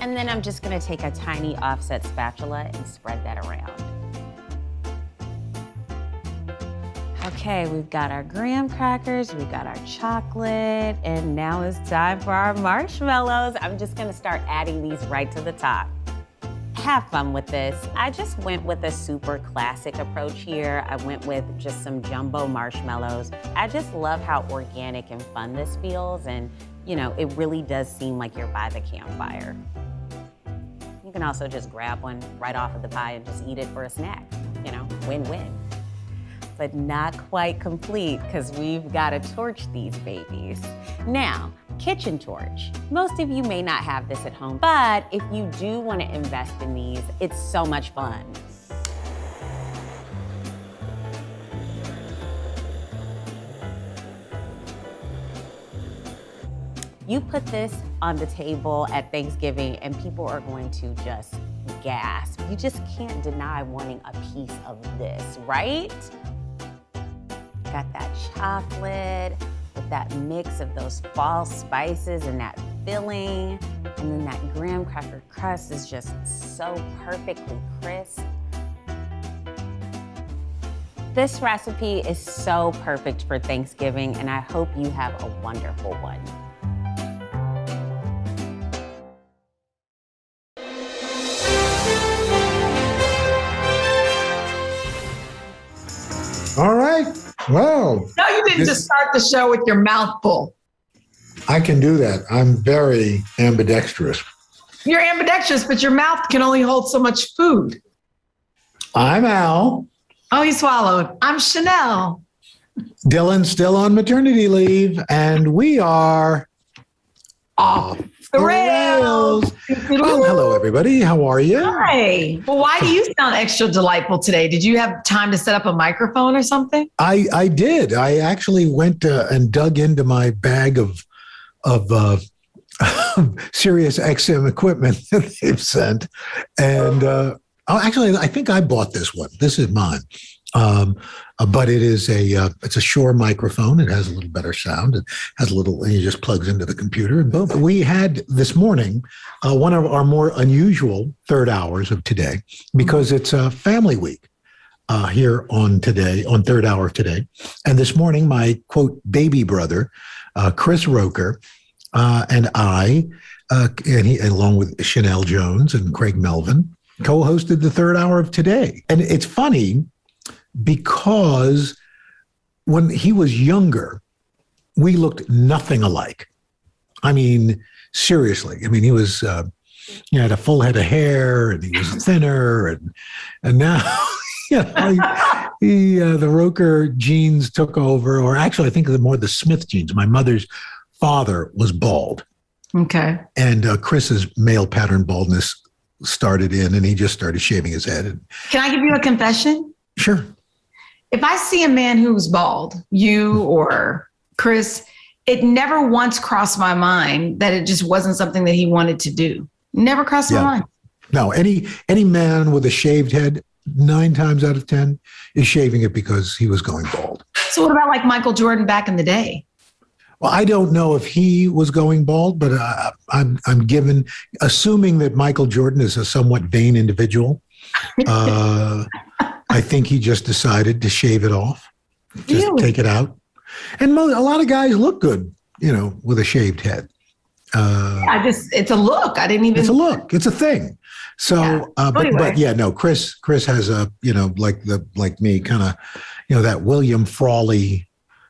And then I'm just gonna take a tiny offset spatula and spread that around. Okay, we've got our graham crackers, we've got our chocolate, and now it's time for our marshmallows. I'm just gonna start adding these right to the top. Have fun with this. I just went with a super classic approach here. I went with just some jumbo marshmallows. I just love how organic and fun this feels, and you know, it really does seem like you're by the campfire. You can also just grab one right off of the pie and just eat it for a snack. You know, win-win. But not quite complete, because we've got to torch these babies. Now, kitchen torch. Most of you may not have this at home, but if you do want to invest in these, it's so much fun. You put this on the table at Thanksgiving and people are going to just gasp. You just can't deny wanting a piece of this, right? Got that chocolate with that mix of those fall spices and that filling, and then that graham cracker crust is just so perfectly crisp. This recipe is so perfect for Thanksgiving, and I hope you have a wonderful one. All right. Well. No, you didn't just start the show with your mouth full. I can do that. I'm very ambidextrous. You're ambidextrous, but your mouth can only hold so much food. I'm Al. Oh, he swallowed. I'm Chanel. Dylan's still on maternity leave, and we are off the rails. Well, hello, everybody. How are you? Hi. Well, why do you sound extra delightful today? Did you have time to set up a microphone or something? I did. I actually went and dug into my bag of Sirius XM equipment that they've sent, and actually, I think I bought this one. This is mine. But it is it's a Shure microphone. It has a little better sound. It has a little, and it just plugs into the computer and boom. We had this morning one of our more unusual third hours of today, because it's family week here on third hour of today. And this morning, my quote, baby brother, Chris Roker, and I, and he, along with Chanel Jones and Craig Melvin, co-hosted the third hour of today. And it's funny, because when he was younger, we looked nothing alike. I mean, seriously. I mean, he was, he had a full head of hair, and he was thinner, and now, the Roker genes took over, or actually, I think more the Smith genes. My mother's father was bald. Okay. And Chris's male pattern baldness started in, and he just started shaving his head. Can I give you a confession? Sure. If I see a man who's bald, you or Chris, it never once crossed my mind that it just wasn't something that he wanted to do. Never crossed my mind. No, any man with a shaved head, 9 times out of 10, is shaving it because he was going bald. So what about like Michael Jordan back in the day? Well, I don't know if he was going bald, but I'm assuming that Michael Jordan is a somewhat vain individual. I think he just decided to shave it off, just take it out. And a lot of guys look good, with a shaved head. It's a look. I didn't even. It's a look. It's a thing. So, Anyway. but yeah, no, Chris has a, like me, kind of, that William Frawley,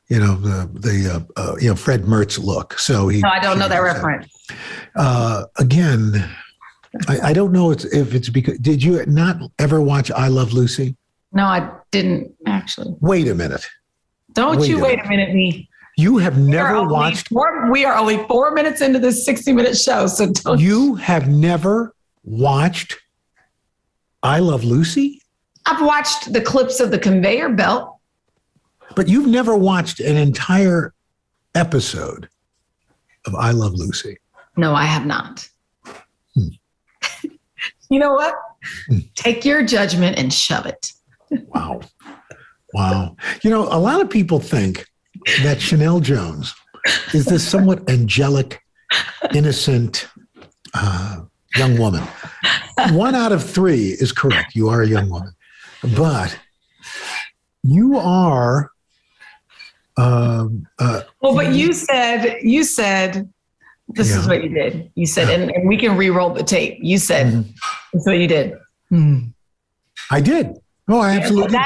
the Fred Mertz look. So No, I don't know that reference. Again, I don't know if it's because, did you not ever watch I Love Lucy? No, I didn't actually. Wait a minute. Wait a minute, me. You have never watched. We are only 4 minutes into this 60-minute show, so don't. You have never watched I Love Lucy? I've watched the clips of the conveyor belt. But you've never watched an entire episode of I Love Lucy? No, I have not. You know what? Take your judgment and shove it. Wow. A lot of people think that Chanel Jones is this somewhat angelic, innocent young woman. 1 out of 3 is correct. You are a young woman. But you are... but you said this is what you did. You said, and we can re-roll the tape. You said, that's what you did. I did. Oh, I absolutely.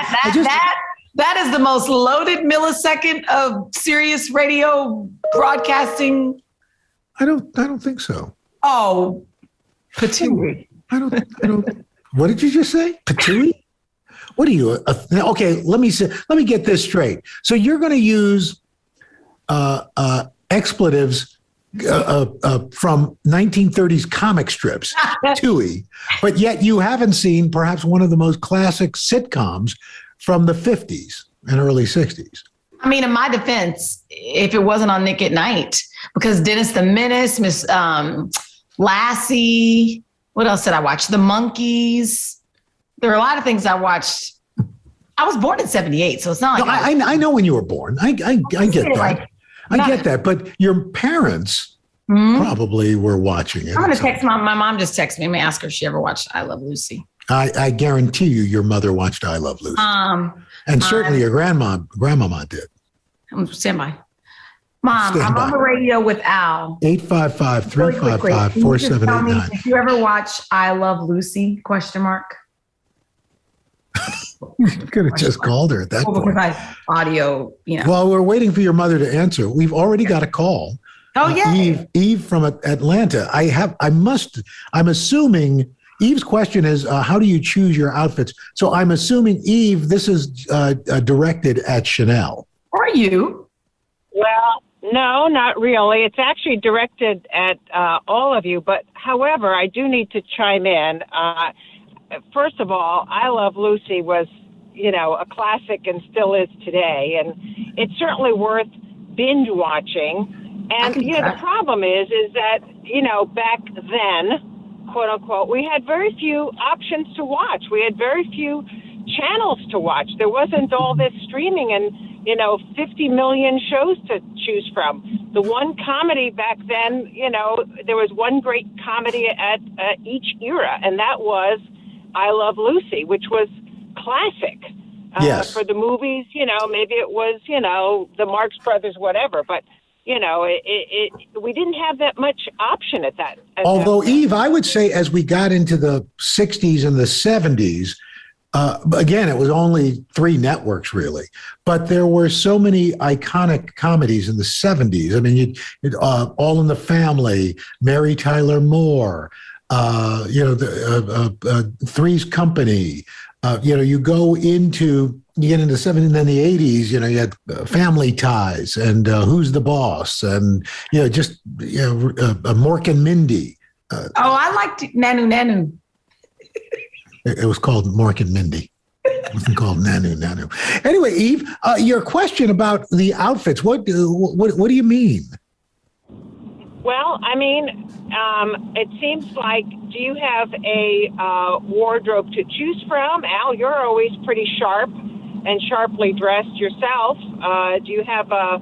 That is the most loaded millisecond of Sirius radio broadcasting. I don't think so. Oh, patooey. I don't. What did you just say? Patooey? What are you? Okay, let me get this straight. So you're going to use expletives from 1930s comic strips, Tooey, but yet you haven't seen perhaps one of the most classic sitcoms from the 50s and early 60s. I mean, in my defense, if it wasn't on Nick at Night, because Dennis the Menace, Miss Lassie, what else did I watch? The Monkees. There are a lot of things I watched. I was born in 78, so it's not like I know when you were born. I get that. I get that. But your parents probably were watching it. I'm going to text my mom. Just texted me. I'm going to ask her if she ever watched I Love Lucy. I guarantee you, your mother watched I Love Lucy, and certainly your grandmama did. Stand by. Mom, I'm on the radio with Al. 855-355-4789. Did you ever watch I Love Lucy? ? You could have just called her at that point. Because I audio, Well, we're waiting for your mother to answer. We've already got a call. Oh, yeah. Eve from Atlanta. I'm assuming Eve's question is, how do you choose your outfits? So I'm assuming, Eve, this is directed at Chanel. Are you? Well, no, not really. It's actually directed at all of you. But however, I do need to chime in. First of all, I Love Lucy was, a classic and still is today. And it's certainly worth binge watching. And, the problem is that, back then, quote unquote, we had very few options to watch. We had very few channels to watch. There wasn't all this streaming and, 50 million shows to choose from. The one comedy back then, there was one great comedy at each era, and that was I Love Lucy, which was classic. Yes. For the movies, maybe it was, the Marx Brothers, whatever, but we didn't have that much option at that. Although, Eve, I would say as we got into the 60s and the 70s, again, it was only 3 networks, really. But there were so many iconic comedies in the 70s. I mean, All in the Family, Mary Tyler Moore, Three's Company. You get into the 70s and then the 80s, you had Family Ties and Who's the Boss and, Mork and Mindy. I liked Nanu Nanu. It was called Mork and Mindy. It wasn't called Nanu Nanu. Anyway, Eve, your question about the outfits, what do you mean? Well, I mean, it seems like, do you have a wardrobe to choose from? Al, you're always pretty sharp and sharply dressed yourself. Do you have a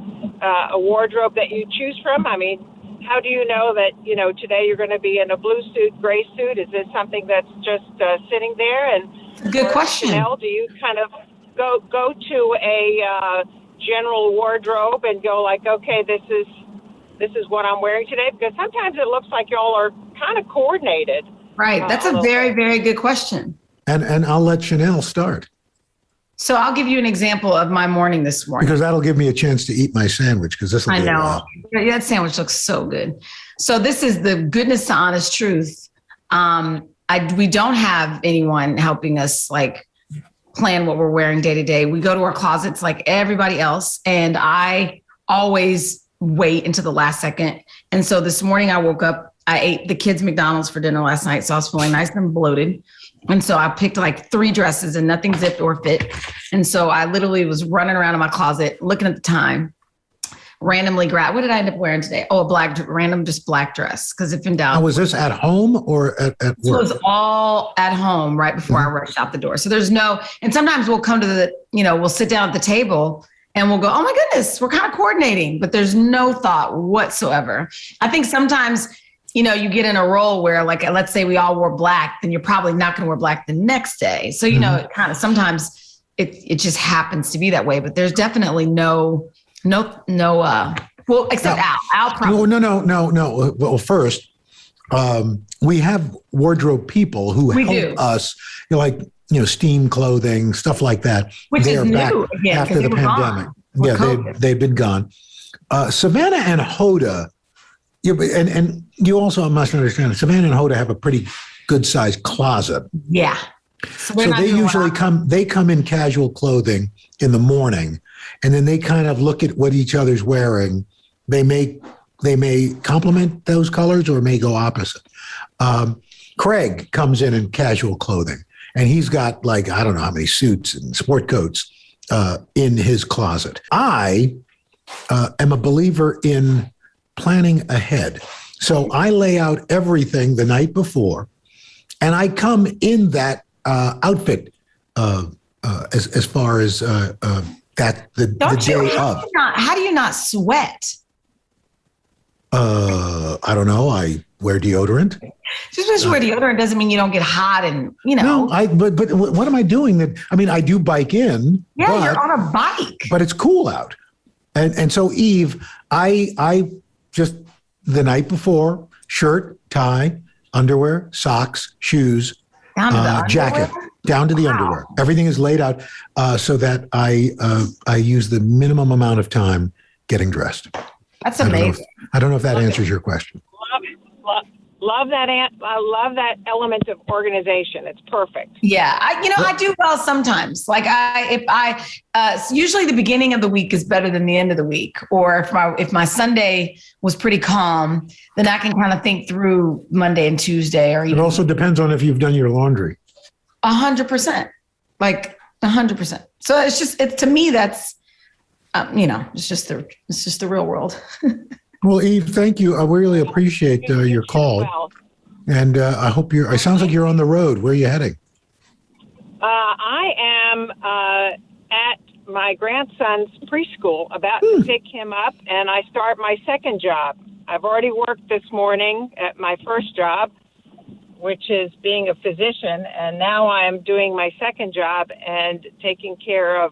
wardrobe that you choose from? I mean, how do you know that, today you're going to be in a blue suit, gray suit? Is this something that's just sitting there? And good question. Chanel, do you kind of go to a general wardrobe and go like, okay, this is this is what I'm wearing today? Because sometimes it looks like y'all are kind of coordinated. Right. That's a very, very good question. And I'll let Chanel start. So I'll give you an example of my morning this morning. Because that'll give me a chance to eat my sandwich, because this will be I a know. while. Yeah, that sandwich looks so good. So this is the goodness to honest truth. We don't have anyone helping us like plan what we're wearing day to day. We go to our closets like everybody else. And I always wait until the last second. And so this morning I woke up, I ate the kids' McDonald's for dinner last night. So I was feeling nice and bloated. And so I picked like 3 dresses and nothing zipped or fit. And so I literally was running around in my closet, looking at the time, randomly grabbed, what did I end up wearing today? Oh, a random black dress. Because if in doubt. Now, was this at home or at work? So it was all at home right before I rushed out the door. So there's and sometimes we'll come to we'll sit down at the table and we'll go, oh my goodness, we're kind of coordinating, but there's no thought whatsoever. I think sometimes, you get in a role where like, let's say we all wore black, then you're probably not going to wear black the next day. So, it kind of, sometimes it just happens to be that way, but there's definitely no, except Al. Al probably. No. Well, first, we have wardrobe people who help us, steam clothing, stuff like that. Which is new again, after the pandemic. Yeah, they've been gone. Savannah and Hoda, and you also must understand, Savannah and Hoda have a pretty good sized closet. Yeah. So they usually come in casual clothing in the morning, and then they kind of look at what each other's wearing. They may complement those colors or may go opposite. Craig comes in casual clothing, and he's got like, I don't know how many suits and sport coats in his closet. I am a believer in planning ahead. So I lay out everything the night before, and I come in that outfit as far as that the day of. How do you not sweat? I don't know. I wear deodorant. Just because you wear deodorant doesn't mean you don't get hot and, No, but what am I doing? I do bike in. Yeah, you're on a bike. But it's cool out. And so, Eve, I just the night before, shirt, tie, underwear, socks, shoes, jacket, down to the underwear. Everything is laid out so that I use the minimum amount of time getting dressed. That's amazing. I don't know if that answers your question. Love it. Love that. I love that element of organization. It's perfect. Yeah, I do well sometimes. Like usually the beginning of the week is better than the end of the week. Or if my Sunday was pretty calm, then I can kind of think through Monday and Tuesday. Or it also depends on if you've done your laundry. 100%, like 100%. So it's to me that's it's just the real world. Well, Eve, thank you. I really appreciate your call. Well. And I hope it sounds like you're on the road. Where are you heading? I am at my grandson's preschool, about to pick him up, and I start my second job. I've already worked this morning at my first job, which is being a physician, and now I am doing my second job and taking care of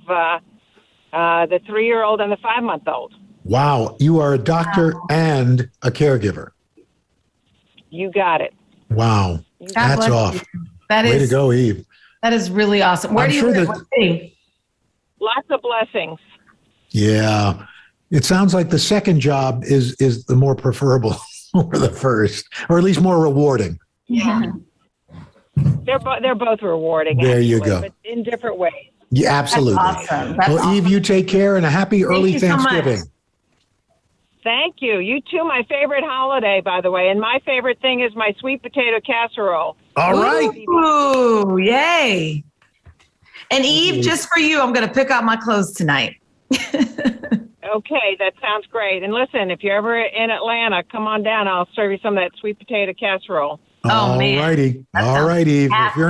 the 3-year-old and the 5-month-old. Wow. You are a doctor and a caregiver. You got it. Wow. Hats off. Way to go, Eve. That is really awesome. Where do you live? What city? Lots of blessings. Yeah. It sounds like the second job is the more preferable over the first, or at least more rewarding. Yeah. They're both rewarding. There you go. But in different ways. Yeah, absolutely. That's awesome. That's well, Eve, you take care and a happy early Thanksgiving. So Thank you. You too. My favorite holiday, by the way. And my favorite thing is my sweet potato casserole. All right. Ooh, yay. And Eve, just for you, I'm going to pick out my clothes tonight. Okay, that sounds great. And listen, if you're ever in Atlanta, come on down. I'll serve you some of that sweet potato casserole. All righty. All right, Eve. If you're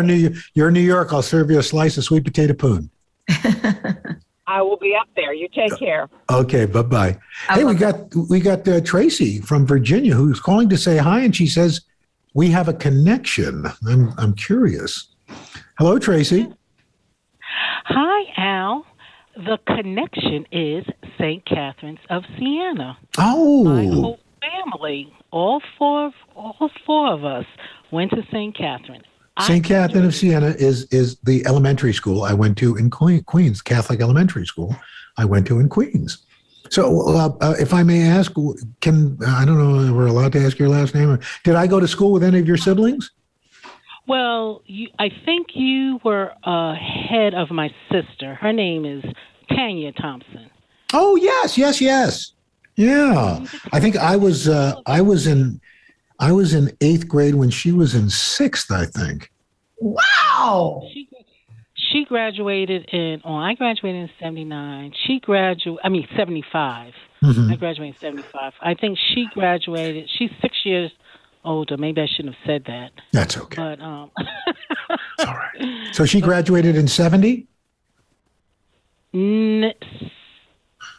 in New York, I'll serve you a slice of sweet potato poon. I will be up there. You take care. Okay, bye-bye. Hey, we got Tracy from Virginia who's calling to say hi, and she says we have a connection. I'm curious. Hello, Tracy. Hi, Al. The connection is St. Catherine's of Siena. Oh. My whole family, all four of us, went to St. Catherine. St. Catherine of Siena is the elementary school I went to in Queens, Catholic elementary school I went to in Queens. So if I may ask, I don't know if we're allowed to ask your last name. Did I go to school with any of your siblings? Well, I think you were ahead of my sister. Her name is Tanya Thompson. Oh, yes. Yeah. I think I was in 8th grade when she was in 6th, I think. Wow. She graduated I graduated in 79. 75. Mm-hmm. I graduated in 75. I think she graduated, she's 6 years older. Maybe I shouldn't have said that. That's okay. But it's all right. So she graduated in 70?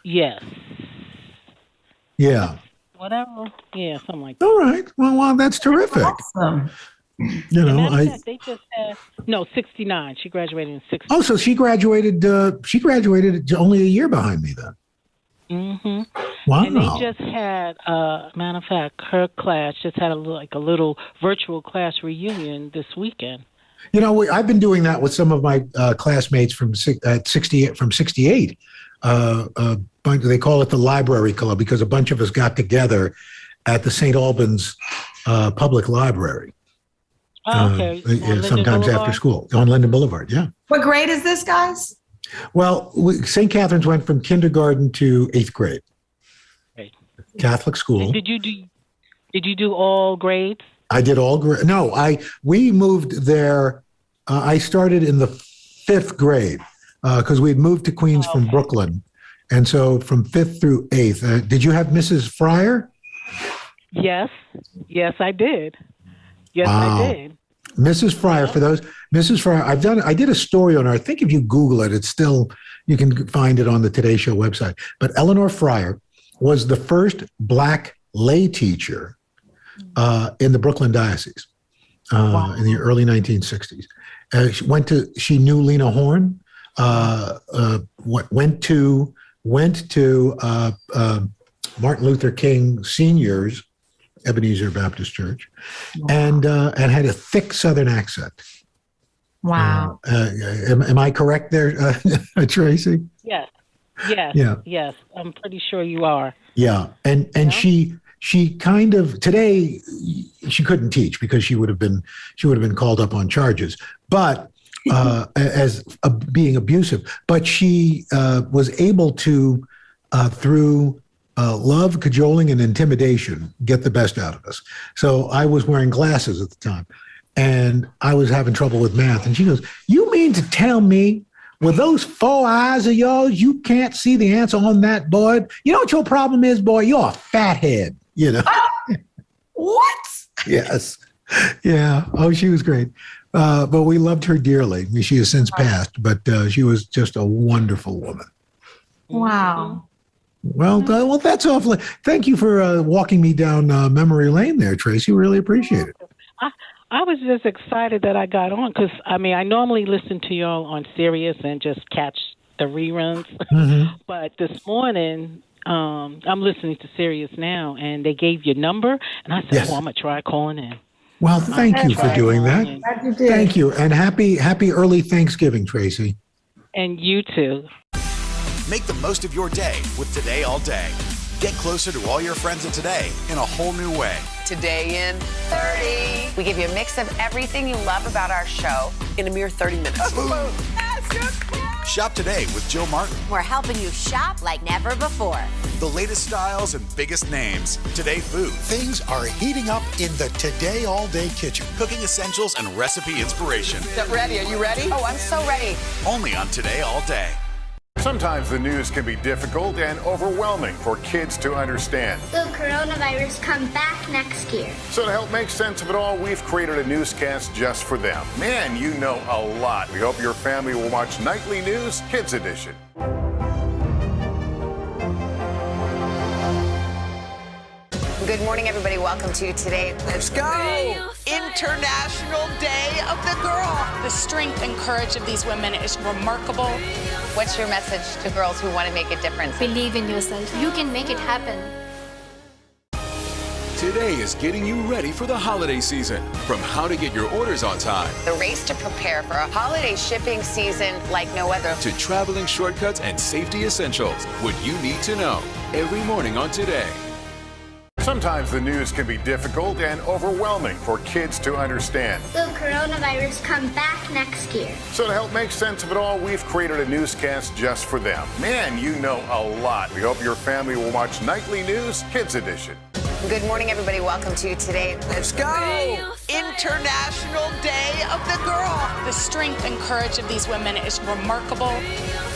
Yes. Yeah. Whatever. Yeah, something like that. All right. Well, that's terrific. Awesome. You know, they just had 69. She graduated in 69. Oh, so she graduated only a year behind me then. Mm-hmm. Wow. And they just had, matter of fact, her class just had a little virtual class reunion this weekend. You know, I've been doing that with some of my classmates from 68. They call it the Library Club because a bunch of us got together at the St. Albans Public Library. Oh, okay. Sometimes after school on Linden Boulevard. Yeah. What grade is this, guys? Well, St. Catherine's went from kindergarten to 8th grade. Right. Catholic school. And did you do all grades? I did all grades. No, we moved there. I started in the 5th grade because we had moved to Queens from Brooklyn. And so from 5th through 8th. Did you have Mrs. Fryer? Yes. Yes, I did. Yes, wow. I did. Mrs. Fryer, Mrs. Fryer, I did a story on her. I think if you Google it, you can find it on the Today Show website. But Eleanor Fryer was the first Black lay teacher in the Brooklyn Diocese in the early 1960s. She knew Lena Horne, went to Martin Luther King Sr.'s Ebenezer Baptist Church, and had a thick Southern accent. Wow. Am I correct there, Tracy? Yes. Yes. Yeah. Yes. I'm pretty sure you are. Yeah. And she kind of, today she couldn't teach because she would have been called up on charges, but as being abusive, but she was able to, through love, cajoling, and intimidation, get the best out of us. So I was wearing glasses at the time, and I was having trouble with math. And she goes, "You mean to tell me with those 4 eyes of yours, you can't see the answer on that board? You know what your problem is, boy? You're a fathead." You know? What? Yes. Yeah. Oh, she was great. But we loved her dearly. She has since passed, but she was just a wonderful woman. Wow. Well, that's awfully. Thank you for walking me down memory lane there, Tracy. Really appreciate it. I was just excited that I got on because, I normally listen to y'all on Sirius and just catch the reruns. Mm-hmm. But this morning, I'm listening to Sirius now, and they gave your number, and I said, yes. I'm going to try calling in. Well, thank you for doing that. Thank you. And happy early Thanksgiving, Tracy. And you too. Make the most of your day with Today All Day. Get closer to all your friends of today in a whole new way. Today in 30. We give you a mix of everything you love about our show in a mere 30 minutes. Shop today with Jill Martin. We're helping you shop like never before. The latest styles and biggest names. Today food. Things are heating up in the Today All Day kitchen. Cooking essentials and recipe inspiration. Get ready. Are you ready? Oh, I'm so ready. Only on Today All Day. Sometimes the news can be difficult and overwhelming for kids to understand. Will coronavirus come back next year? So to help make sense of it all, we've created a newscast just for them. Man, you know a lot. We hope your family will watch Nightly News Kids Edition. Good morning, everybody. Welcome to Today. Let's go. International Day of the girl. The strength and courage of these women is remarkable. What's your message to girls who want to make a difference? Believe in yourself. You can make it happen. Today is getting you ready for the holiday season. From how to get your orders on time, The race to prepare for a holiday shipping season like no other. to traveling shortcuts and safety essentials, what you need to know every morning on Today. Sometimes the news can be difficult and overwhelming for kids to understand. Will coronavirus come back next year? So to help make sense of it all, we've created a newscast just for them. Man, you know a lot. We hope your family will watch Nightly News Kids Edition. Good morning, everybody. Welcome to Today. Let's go! International Day of the Girl. The strength and courage of these women is remarkable.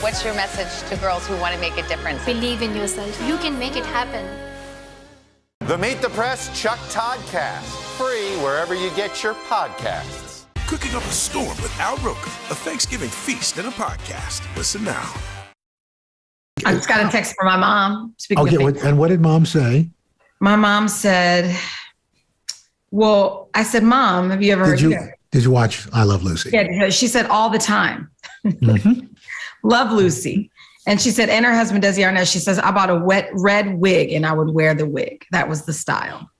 What's your message to girls who want to make a difference? Believe in yourself. You can make it happen. The Meet the Press Chuck Toddcast, free wherever you get your podcasts. Cooking up a storm with Al Roker, a Thanksgiving feast and a podcast. Listen now. I just got a text from my mom. Speaking Okay, of and what did mom say? my mom said, well, I said, Mom, have you ever heard Did you watch I Love Lucy? Yeah, she said all the time. Mm-hmm. Love Lucy. And she said, and her husband, Desi Arnaz, she says, I bought a red wig and I would wear the wig. That was the style.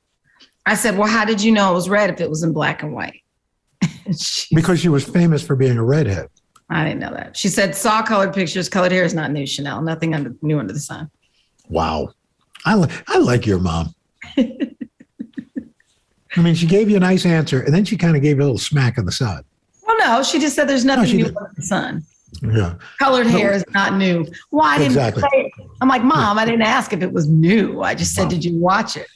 I said, well, how did you know it was red if it was in black and white? Because she was famous for being a redhead. I didn't know that. She said, saw colored pictures. Colored hair is not new, Chanel. Nothing new under the sun. Wow. I like your mom. I mean, she gave you a nice answer, and then she kind of gave you a little smack on the side. Well, no, she just said there's nothing new under the sun. Yeah. Colored hair is not new. Why didn't you say it? I'm like, Mom, I didn't ask if it was new. I just said, did you watch it?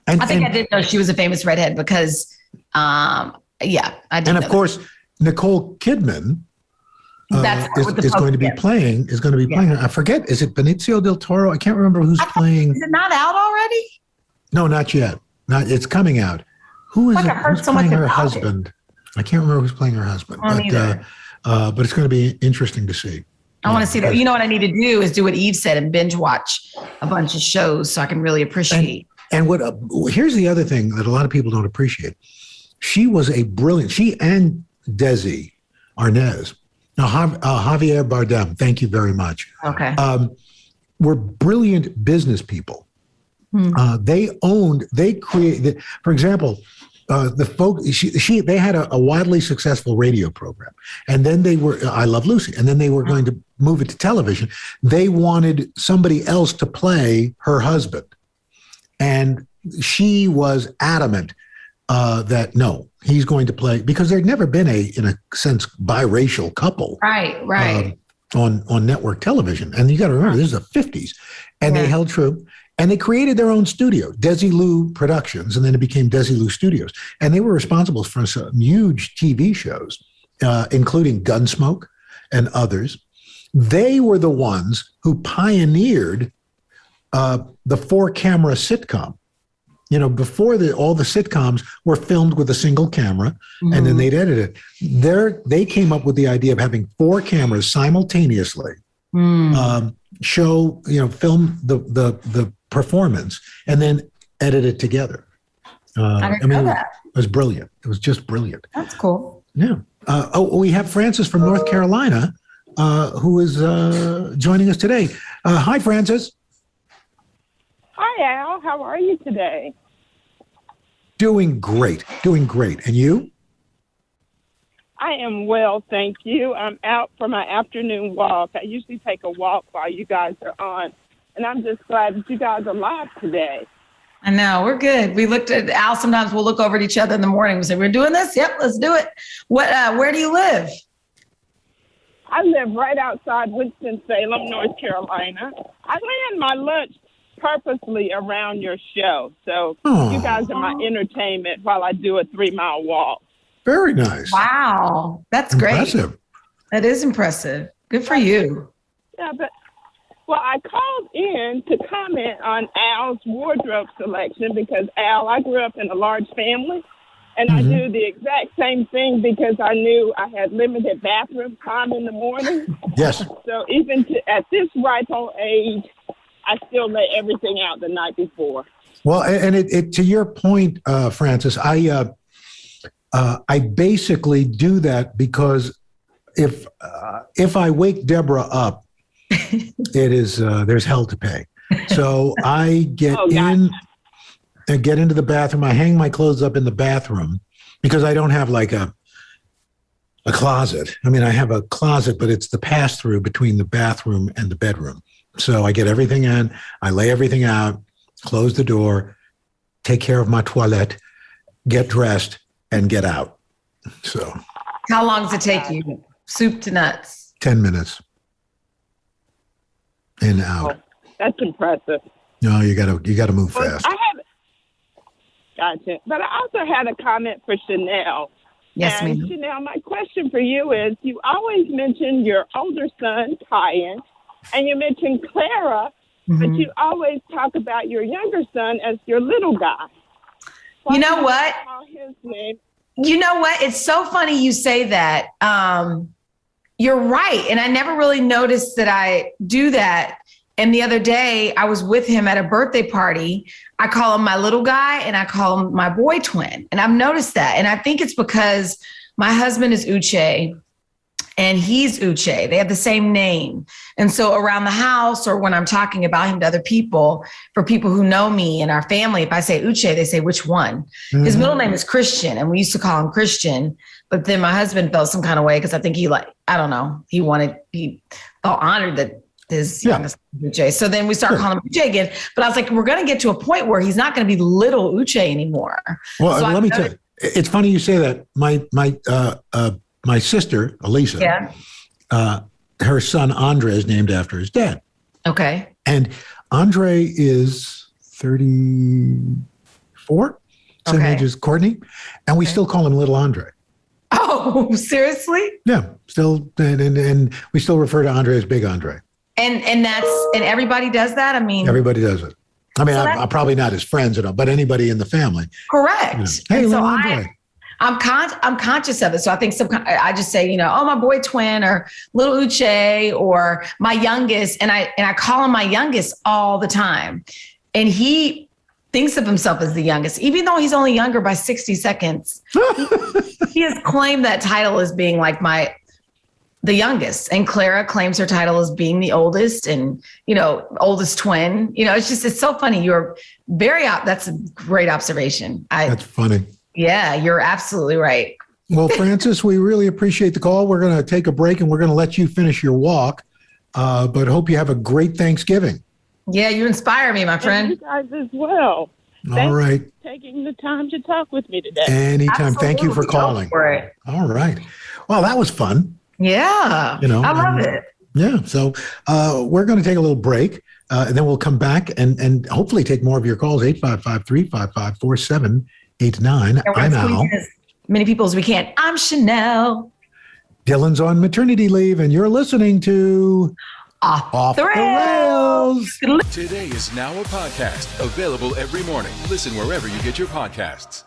I think I didn't know she was a famous redhead because, I didn't. And of course, Nicole Kidman is going to be playing her. I forget. Is it Benicio del Toro? I can't remember who's playing. Is it not out already? No, not yet. It's coming out. Who is it? Who's playing her husband? I can't remember who's playing her husband. But it's going to be interesting to see. I want to see that. You know what I need to do is do what Eve said and binge watch a bunch of shows so I can really appreciate. And here's the other thing that a lot of people don't appreciate. She was she and Desi Arnaz, now Javier Bardem, thank you very much. Okay. Were brilliant business people. They created, for example, they had a wildly successful radio program, and then they were I Love Lucy, and then they were going to move it to television. They wanted somebody else to play her husband, and she was adamant that no, he's going to play, because there'd never been in a sense, biracial couple, right, on network television. And you got to remember, this is the 50s, and they held true. And they created their own studio, Desilu Productions, and then it became Desilu Studios. And they were responsible for some huge TV shows, including Gunsmoke and others. They were the ones who pioneered the 4-camera sitcom. You know, before all the sitcoms were filmed with a single camera, and then they'd edit it. They came up with the idea of having 4 cameras simultaneously, film the performance, and then edit it together. I didn't know that. It was brilliant. It was just brilliant. That's cool. Yeah. We have Frances from North Carolina, who is joining us today. Hi, Frances. Hi, Al. How are you today? Doing great. And you? I am well, thank you. I'm out for my afternoon walk. I usually take a walk while you guys are on, and I'm just glad that you guys are live today. I know, we're good. We looked at Al. Sometimes we'll look over at each other in the morning. We say, we're doing this? Yep, let's do it. Where do you live? I live right outside Winston-Salem, North Carolina. I land my lunch purposely around your show. So you guys are my entertainment while I do a 3-mile walk. Very nice. Wow. That's impressive. Great. That is impressive. Good for you. Yeah, well, I called in to comment on Al's wardrobe selection because, Al, I grew up in a large family, and I do the exact same thing because I knew I had limited bathroom time in the morning. Yes. So even at this ripe old age, I still lay everything out the night before. Well, and it to your point, Frances, I basically do that because if I wake Deborah up, there's hell to pay. So I get into the bathroom. I hang my clothes up in the bathroom because I don't have like a closet. I mean, I have a closet, but it's the pass through between the bathroom and the bedroom. So I get everything in, I lay everything out, close the door, take care of my toilet, get dressed, and get out. So how long does it take you? Soup to nuts? 10 minutes. In and out. That's impressive. No, you gotta move fast. Gotcha. But I also had a comment for Chanel. Yes, and ma'am. Chanel, my question for you is, you always mention your older son, Tyan, and you mention Clara, but you always talk about your younger son as your little guy. You know what? Call his name. You know what? It's so funny you say that. You're right. And I never really noticed that I do that. And the other day I was with him at a birthday party. I call him my little guy and I call him my boy twin. And I've noticed that. And I think it's because my husband is Uche and he's Uche. They have the same name. And so around the house or when I'm talking about him to other people, for people who know me and our family, if I say Uche, they say, which one? His middle name is Christian and we used to call him Christian. But then my husband felt some kind of way because I think he felt honored that his youngest Uche. So then we start calling him Uche again. But I was like, we're going to get to a point where he's not going to be little Uche anymore. Well, so let me tell you, it's funny you say that. My sister, Elisa, her son, Andre, is named after his dad. Okay. And Andre is 34, same age as Courtney. And we still call him little Andre. Oh, seriously? Yeah, still. And we still refer to Andre as Big Andre. And everybody does that? I mean, everybody does it. I mean, I'm probably not his friends at all, but anybody in the family. Correct. Hey, little so Andre. I'm conscious of it. So I think I just say, oh, my boy twin or little Uche or my youngest. And I call him my youngest all the time. And he thinks of himself as the youngest, even though he's only younger by 60 seconds. He has claimed that title as being like the youngest. And Clara claims her title as being the oldest and, oldest twin. It's so funny. That's a great observation. That's funny. Yeah, you're absolutely right. Well, Frances, we really appreciate the call. We're going to take a break and we're going to let you finish your walk. But hope you have a great Thanksgiving. Yeah, you inspire me, my friend. And you guys as well. All right. Thanks for taking the time to talk with me today. Anytime. Thank you for calling. For it. All right. Well, that was fun. Yeah. I love it. Yeah. So we're going to take a little break and then we'll come back and hopefully take more of your calls. 855-355-4789. I'm Al. As many people as we can. I'm Chanel. Dylan's on maternity leave and you're listening to Off the Rails. Today is now a podcast available every morning. Listen wherever you get your podcasts.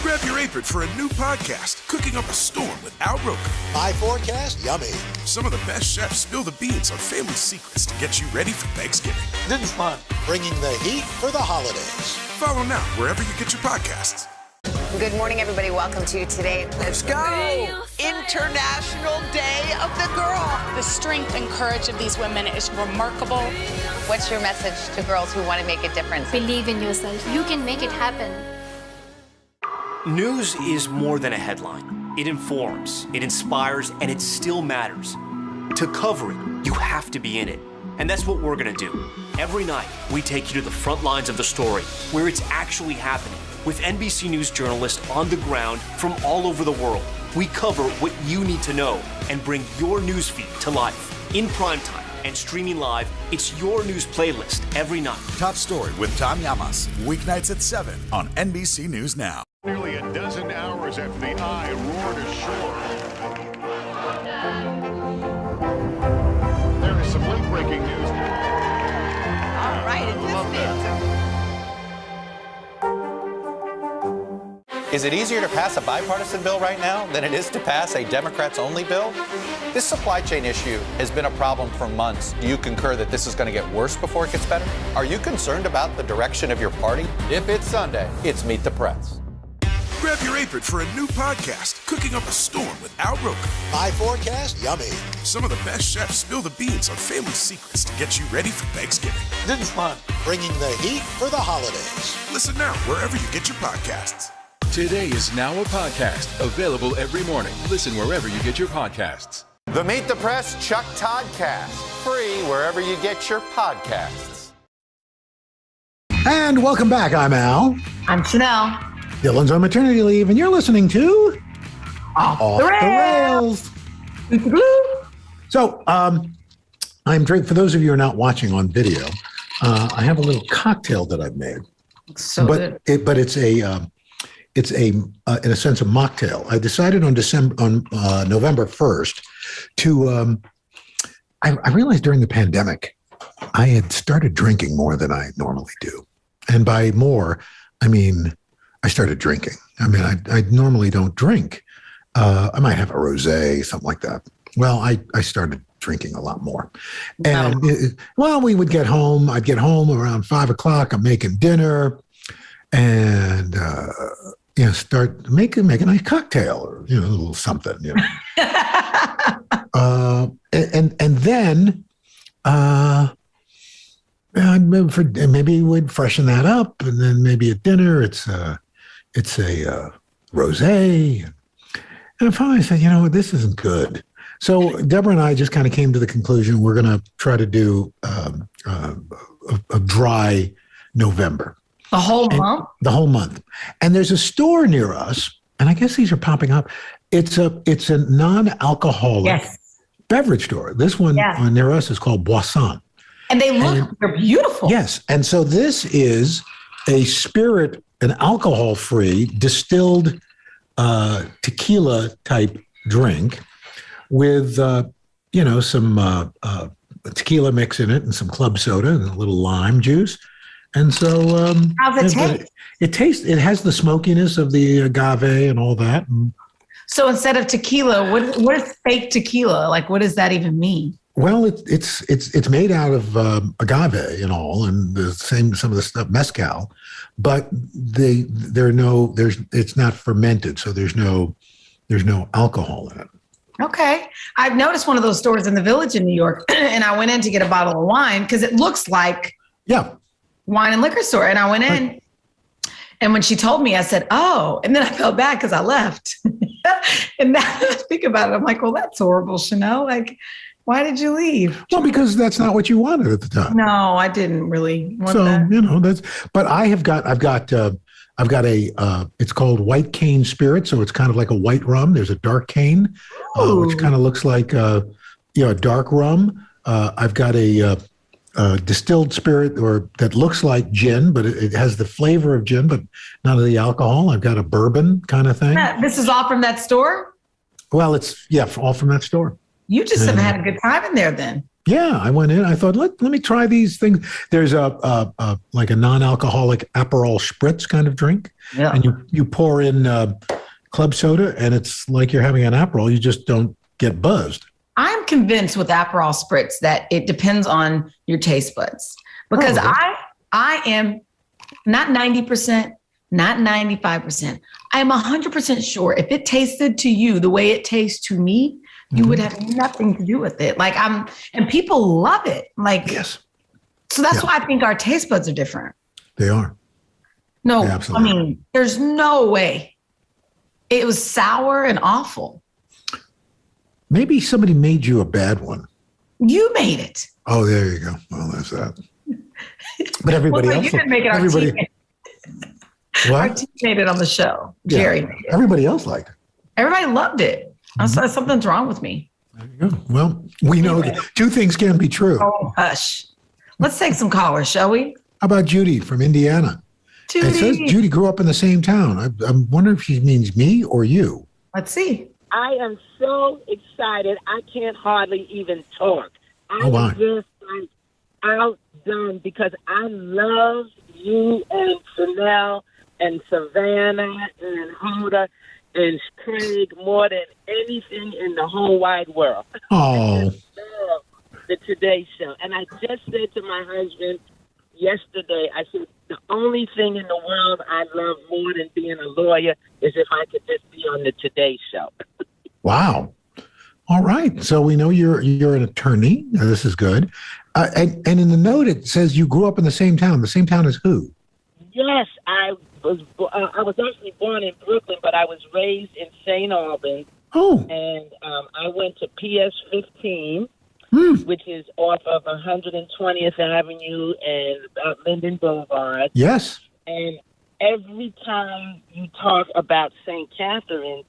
Grab your apron for a new podcast, Cooking Up a Storm with Al Roker. My forecast, yummy. Some of the best chefs spill the beans on family secrets to get you ready for Thanksgiving. This is fun. Bringing the heat for the holidays. Follow now wherever you get your podcasts. Good morning, everybody. Welcome to Today. Let's go. International Day of the Girl. The strength and courage of these women is remarkable. What's your message to girls who want to make a difference? Believe in yourself. You can make it happen. News is more than a headline. It informs, it inspires, and it still matters. To cover it, you have to be in it. And that's what we're going to do. Every night, we take you to the front lines of the story, where it's actually happening, with NBC News journalists on the ground from all over the world. We cover what you need to know and bring your newsfeed to life. In primetime and streaming live, it's your news playlist every night. Top Story with Tom Llamas, weeknights at 7 on NBC News Now. Nearly a dozen hours after the eye roared ashore. There is some late-breaking news. All right, and Is it easier to pass a bipartisan bill right now than it is to pass a Democrats-only bill? This supply chain issue has been a problem for months. Do you concur that this is going to get worse before it gets better? Are you concerned about the direction of your party? If it's Sunday, it's Meet the Press. Grab your apron for a new podcast, Cooking Up a Storm with Al Roker. My forecast, yummy. Some of the best chefs spill the beans on family secrets to get you ready for Thanksgiving. This is fun. Bringing the heat for the holidays. Listen now wherever you get your podcasts. Today is now a podcast, available every morning. Listen wherever you get your podcasts. The Meet the Press Chuck Toddcast, free wherever you get your podcasts. And welcome back. I'm Al. I'm Chanel. Dylan's on maternity leave, and you're listening to Off the Rails. So, I'm drinking. For those of you who are not watching on video, I have a little cocktail that I've made. So good. It's a in a sense a mocktail. I decided on November 1st to. I realized during the pandemic, I had started drinking more than I normally do, and by more, I mean I started drinking. I mean I normally don't drink. I might have a rosé, something like that. Well, I started drinking a lot more. And we would get home. I'd get home around 5 o'clock. I'm making dinner and, start making a cocktail or, a little something, and then maybe we'd freshen that up. And then maybe at dinner, it's a rosé. And finally I said, this isn't good. So Deborah and I just kind of came to the conclusion we're going to try to do a dry November. The whole month? The whole month. And there's a store near us, and I guess these are popping up. It's a non-alcoholic beverage store. This one near us is called Boisson. And they're beautiful. Yes. And so this is a spirit, an alcohol-free distilled tequila type drink with, some tequila mix in it and some club soda and a little lime juice. And so, how's it taste? It has the smokiness of the agave and all that. So instead of tequila, what is fake tequila? Like, what does that even mean? Well, it's made out of agave and all, and some of the stuff mezcal, but it's not fermented, so there's no alcohol in it. Okay. I've noticed one of those stores in the Village in New York, and I went in to get a bottle of wine because it looks like wine and liquor store. And I went in, and when she told me, I said, oh, and then I felt bad because I left. And now that I think about it, I'm like, well, that's horrible, Chanel. Like, why did you leave? Well, because that's not what you wanted at the time. No, I didn't really want that. But I've got it's called White Cane Spirit. So it's kind of like a white rum. There's a dark cane, which kind of looks like, a dark rum. I've got a distilled spirit that looks like gin, but it has the flavor of gin, but none of the alcohol. I've got a bourbon kind of thing. This is all from that store? Well, it's all from that store. You just have had a good time in there then. Yeah, I went in. I thought, let me try these things. There's like a non-alcoholic Aperol Spritz kind of drink. Yeah. And you pour in club soda, and it's like you're having an Aperol. You just don't get buzzed. I'm convinced with Aperol Spritz that it depends on your taste buds. Because I am not 90%, not 95%. I am 100% sure if it tasted to you the way it tastes to me, you would have nothing to do with it. And people love it. Yes. So that's why I think our taste buds are different. They are. No, I mean, there's no way. It was sour and awful. Maybe somebody made you a bad one. You made it. Oh, there you go. Well, that's that. But everybody else. You didn't make it. Our team made it on the show. Jerry made it. Everybody else liked it. Everybody loved it. I said something's wrong with me. There you go. Well, we know two things can be true. Oh, hush. Let's take some callers, shall we? How about Judy from Indiana? Judy. It says Judy grew up in the same town. I'm wondering if she means me or you. Let's see. I am so excited. I can't hardly even talk. I'm just like outdone because I love you and Chanel and Savannah and Hoda and Craig more than anything in the whole wide world. Oh. I just love the Today Show. And I just said to my husband yesterday, I said, the only thing in the world I love more than being a lawyer is if I could just be on the Today Show. Wow. All right. So we know you're an attorney. Now, this is good. And in the note, it says you grew up in the same town. The same town as who? Yes, I was actually born in Brooklyn, but I was raised in St. Albans. Oh. And I went to PS 15, which is off of 120th Avenue and Linden Boulevard. Yes. And every time you talk about St. Catherine,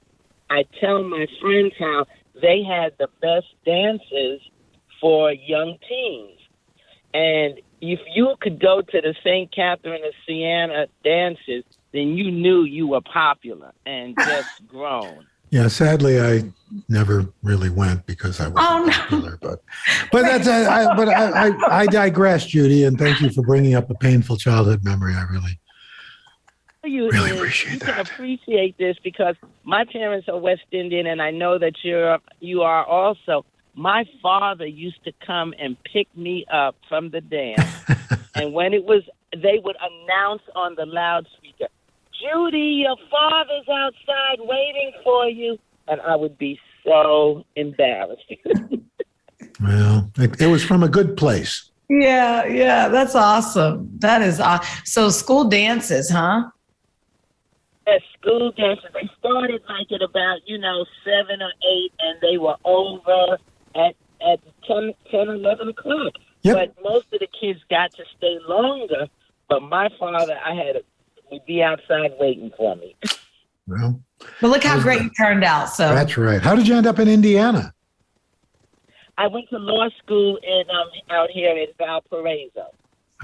I tell my friends how they had the best dances for young teens. And if you could go to the St. Catherine of Siena dances, then you knew you were popular and just grown. Yeah, sadly, I never really went because I wasn't popular. But that's I digress, Judy, and thank you for bringing up a painful childhood memory. I really appreciate you that. can appreciate this because my parents are West Indian, and I know that you are also. My father used to come and pick me up from the dance, and when they would announce on the loudspeaker, "Judy, your father's outside waiting for you," and I would be so embarrassed. Well, it was from a good place. Yeah, that's awesome. That is so. School dances, huh? At school dances, they started like at about 7 or 8, and they were over at 10, 11 o'clock. Yep. But most of the kids got to stay longer. But my father, would be outside waiting for me. Well, but look how great you turned out. So that's right. How did you end up in Indiana? I went to law school out here in Valparaiso.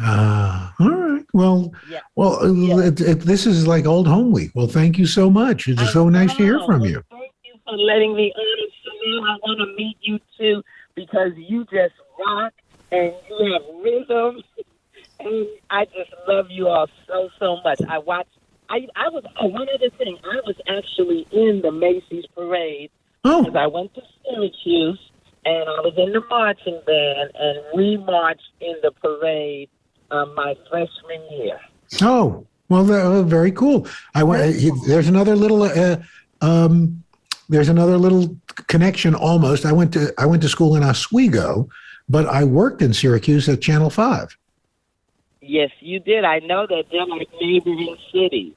All right. Well, this is like old home week. Well, thank you so much. It's so nice to hear from you. Thank you for letting me on. Chanel, I want to meet you too because you just rock and you have rhythm. And I just love you all so much. I was one other thing. I was actually in the Macy's parade because I went to Syracuse and I was in the marching band and we marched in the parade my freshman year. Oh, well, very cool. There's another little connection almost. I went to school in Oswego, but I worked in Syracuse at Channel 5. Yes, you did. I know that they're like neighboring cities.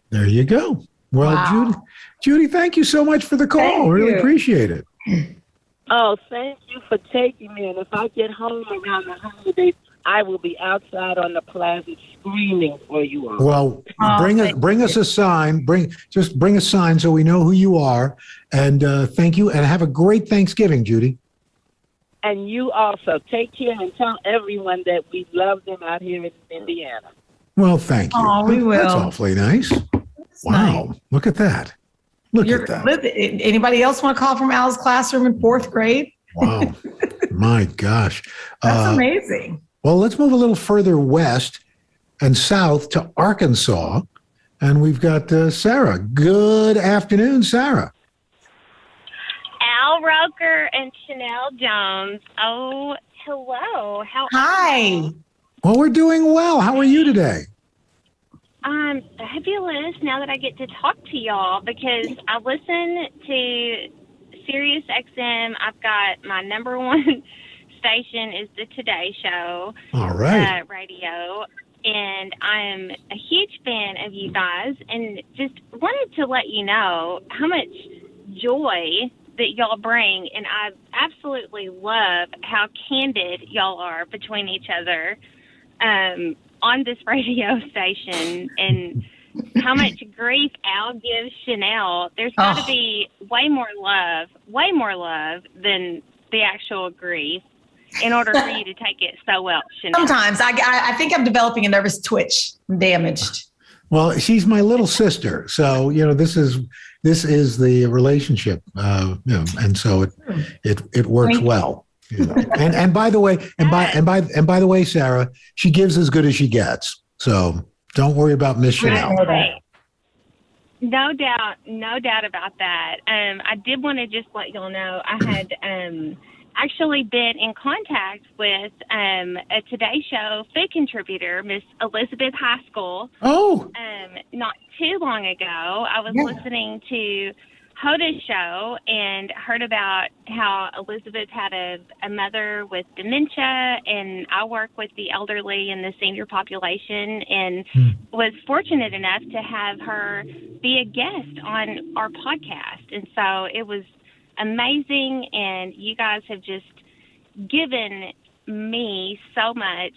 There you go. Well, wow. Judy, thank you so much for the call. Thank really you. Appreciate it. Oh, thank you for taking me. And if I get home around the holidays, I will be outside on the plaza screaming for you all. Well, bring us a sign. Bring a sign so we know who you are. And thank you. And have a great Thanksgiving, Judy. And you also take care and tell everyone that we love them out here in Indiana. Well, thank you. Oh, we will. That's awfully nice. Wow. Nice. Look at that. Look at that. Anybody else want to call from Al's classroom in 4th grade? Wow. My gosh. That's amazing. Well, let's move a little further west and south to Arkansas. And we've got Sarah. Good afternoon, Sarah. Al Roker and Chanel Jones. Oh, hello. How Hi. Well, we're doing well. How are you today? I'm fabulous now that I get to talk to y'all because I listen to Sirius XM. I've got my number one station is the Today Show. All right. Radio. And I'm a huge fan of you guys and just wanted to let you know how much joy that y'all bring. And I absolutely love how candid y'all are between each other on this radio station and how much grief Al gives Chanel. There's got to be way more love than the actual grief in order for you to take it so well, Chanel. Sometimes I think I'm developing a nervous twitch. I'm damaged. Well, she's my little sister, so this is the relationship, and so it works well. And by the way, by the way, Sarah, she gives as good as she gets. So don't worry about Miss Chanel. No doubt about that. I did want to just let y'all know I actually been in contact with a Today Show food contributor, Miss Elizabeth Haskell. Oh. Not too long ago, I was listening to Hoda's show and heard about how Elizabeth had a mother with dementia, and I work with the elderly and the senior population, and was fortunate enough to have her be a guest on our podcast. And so it was amazing, and you guys have just given me so much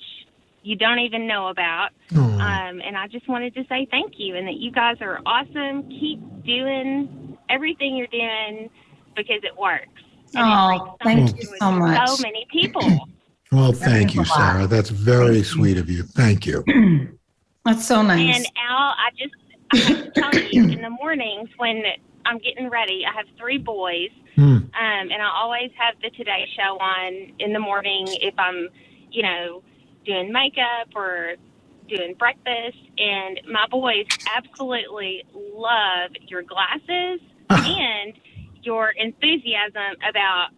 you don't even know about. And I just wanted to say thank you, and that you guys are awesome. Keep doing everything you're doing because it works. And thank you so much. So many people. Well, thank you, Sarah. That's very sweet of you. Thank you. That's so nice. And Al, I have to tell you, in the mornings when I'm getting ready, I have 3 boys, and I always have the Today Show on in the morning if I'm, doing makeup or doing breakfast. And my boys absolutely love your glasses and your enthusiasm about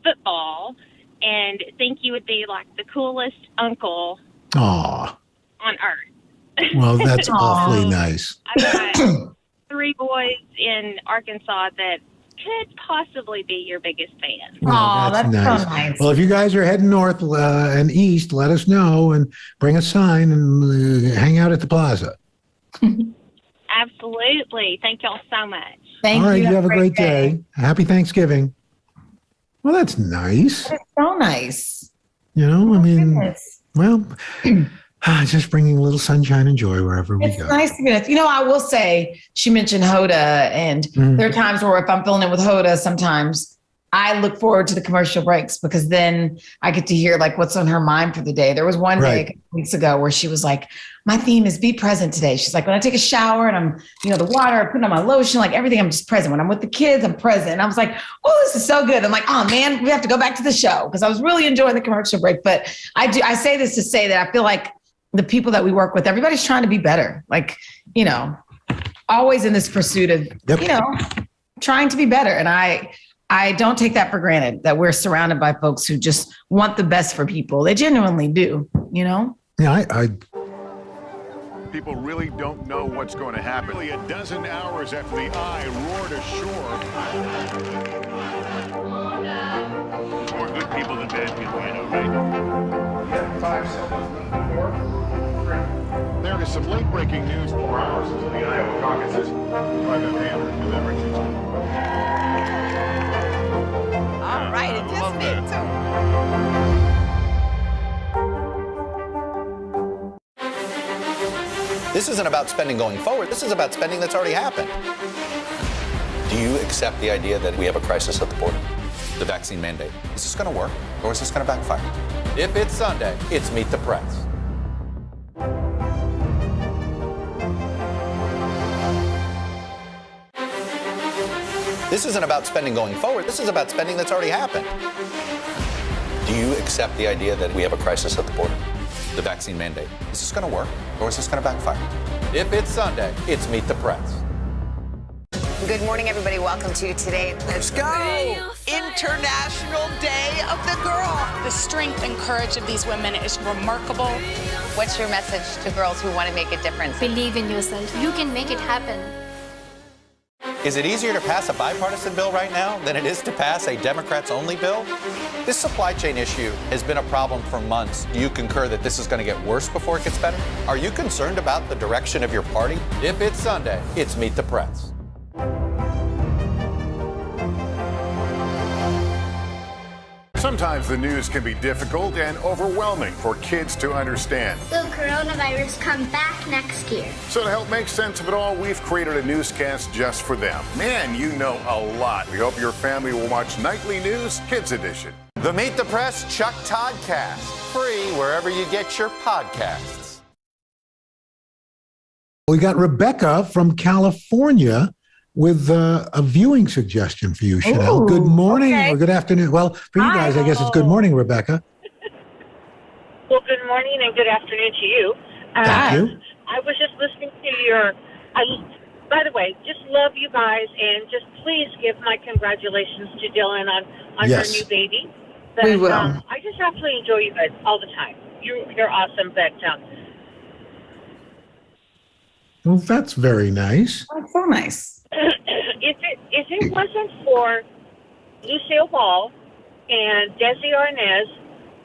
football, and think you would be like the coolest uncle on earth. Well, that's awfully nice. I've got 3 boys in Arkansas that could possibly be your biggest fan. Well, that's nice. So nice. Well, if you guys are heading north and east, let us know and bring a sign and hang out at the plaza. Absolutely. Thank y'all so much. All right, you have a great day. Happy Thanksgiving. Well, that's nice. That's so nice. Well, just bringing a little sunshine and joy wherever we go. It's nice to be with. I will say, she mentioned Hoda, and there are times where if I'm filling in with Hoda, sometimes I look forward to the commercial breaks, because then I get to hear like what's on her mind for the day. There was one day a couple weeks ago where she was like, my theme is be present today. She's like, when I take a shower and I'm, the water, I put on my lotion, like everything, I'm just present. When I'm with the kids, I'm present. And I was like, oh, this is so good. I'm like, oh man, we have to go back to the show, because I was really enjoying the commercial break. But I say this to say that I feel like the people that we work with, everybody's trying to be better. Like, always in this pursuit of, trying to be better. And I don't take that for granted, that we're surrounded by folks who just want the best for people. They genuinely do, Yeah, People really don't know what's going to happen. Really, a dozen hours after the Eye roared ashore. More good people than bad people, right? 5 seconds. 4, 3. There is some late-breaking news 4 hours into the Iowa caucuses. By the hand delivering. All right, it just did too. This isn't about spending going forward. This is about spending that's already happened. Do you accept the idea that we have a crisis at the border? The vaccine mandate. Is this going to work, or is this going to backfire? If it's Sunday, it's Meet the Press. This isn't about spending going forward. This is about spending that's already happened. Do you accept the idea that we have a crisis at the border? The vaccine mandate. Is this going to work, or is this going to backfire? If it's Sunday, it's Meet the Press. Good morning, everybody. Welcome to Today. Let's go! International Day of the Girl. The strength and courage of these women is remarkable. What's your message to girls who want to make a difference? Believe in yourself. You can make it happen. Is it easier to pass a bipartisan bill right now than it is to pass a Democrats-only bill? This supply chain issue has been a problem for months. Do you concur that this is going to get worse before it gets better? Are you concerned about the direction of your party? If it's Sunday, it's Meet the Press. Sometimes the news can be difficult and overwhelming for kids to understand. Will coronavirus come back next year? So to help make sense of it all, we've created a newscast just for them. Man, you know a lot. We hope your family will watch Nightly News Kids Edition. The Meet the Press Chuck Toddcast, free wherever you get your podcasts. We got Rebecca from California with a viewing suggestion for you, Chanel. Good morning or good afternoon. Well, for you guys, I guess it's good morning, Rebecca. Well, good morning and good afternoon to you. Thank you. I was just listening to your, by the way, just love you guys, and just please give my congratulations to Dylan on Yes. her new baby. But, We will. I just absolutely enjoy you guys all the time. You're awesome, but Well, that's very nice. That's so nice. if it wasn't for Lucille Ball and Desi Arnaz,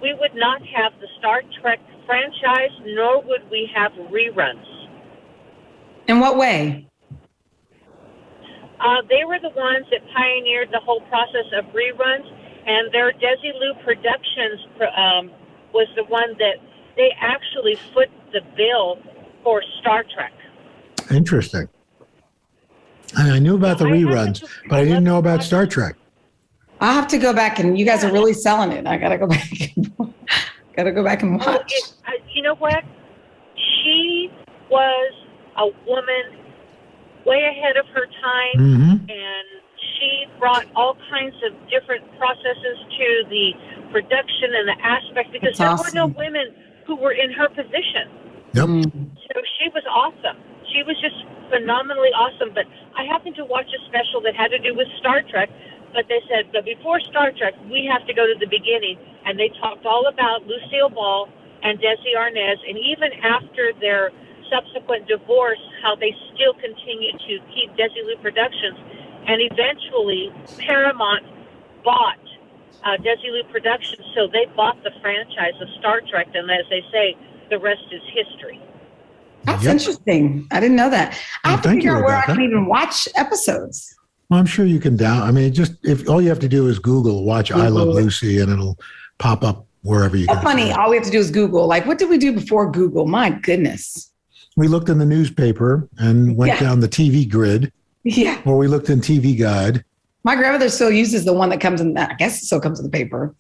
we would not have the Star Trek franchise, nor would we have reruns. In what way? They were the ones that pioneered the whole process of reruns, and their Desilu Productions was the one that they actually foot the bill for Star Trek. Interesting. And I knew about the reruns, but I didn't know about Star Trek. I'll have to go back, and you guys are really selling it. I gotta go back. Gotta go back and watch. You know what? She was a woman way ahead of her time, and she brought all kinds of different processes to the production and the aspect, because there were no women who were in her position. Yep. So she was awesome. She was just phenomenally awesome. But I happened to watch a special that had to do with Star Trek, but they said, but before Star Trek, we have to go to the beginning. And they talked all about Lucille Ball and Desi Arnaz, and even after their subsequent divorce, how they still continue to keep Desilu Productions. And eventually, Paramount bought Desilu Productions, so they bought the franchise of Star Trek, and as they say, the rest is history. That's interesting. I didn't know that. I have to thank figure you, out where I Rebecca. can even watch episodes. Well, I'm sure you can if all you have to do is watch I Love Lucy, and it'll pop up wherever you So can. funny. All we have to do is Google. Like, what did we do before Google? My goodness. We looked in the newspaper and went down the TV grid. Yeah. Or we looked in TV Guide. My grandmother still uses the one that comes in, I guess it still comes in the paper.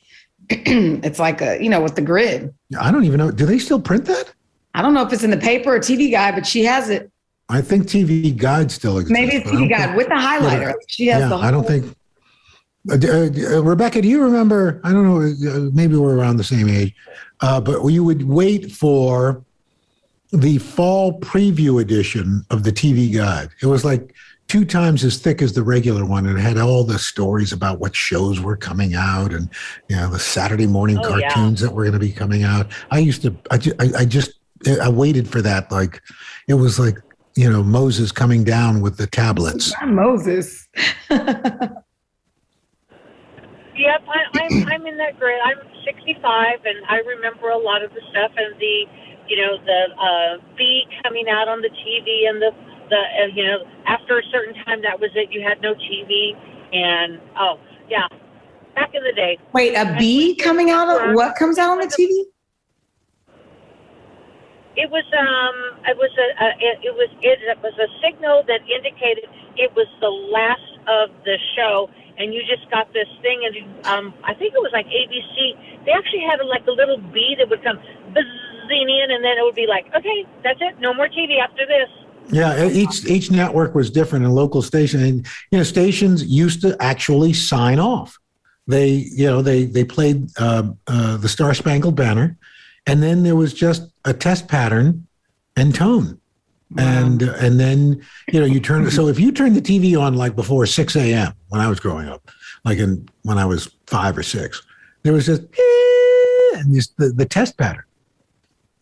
It's like with the grid. I don't even know. Do they still print that? I don't know if it's in the paper or TV Guide, but she has it. I think TV Guide still exists. Maybe it's TV Guide with the highlighter. She has the whole. I don't think. Rebecca, do you remember? I don't know. Maybe we're around the same age, but you would wait for the fall preview edition of the TV Guide. It was like 2 times as thick as the regular one, and it had all the stories about what shows were coming out, and the Saturday morning cartoons that were going to be coming out. I waited for that, like it was like Moses coming down with the tablets. Not Moses. Yep, I'm in that grid. I'm 65, and I remember a lot of the stuff, and the B coming out on the TV, and after a certain time, that was it. You had no TV, and back in the day. Wait, a bee coming out of what comes out on the TV? It was a signal that indicated it was the last of the show, and you just got this thing, and I think it was like ABC. They actually had like a little bee that would come buzzing in, and then it would be like, okay, that's it, no more TV after this. Yeah, each network was different, and local station, and stations used to actually sign off. They played the Star Spangled Banner, and then there was just a test pattern and tone. Wow. And then you turn. So if you turned the TV on like before 6 a.m. when I was growing up, when I was 5 or 6, there was just and the test pattern.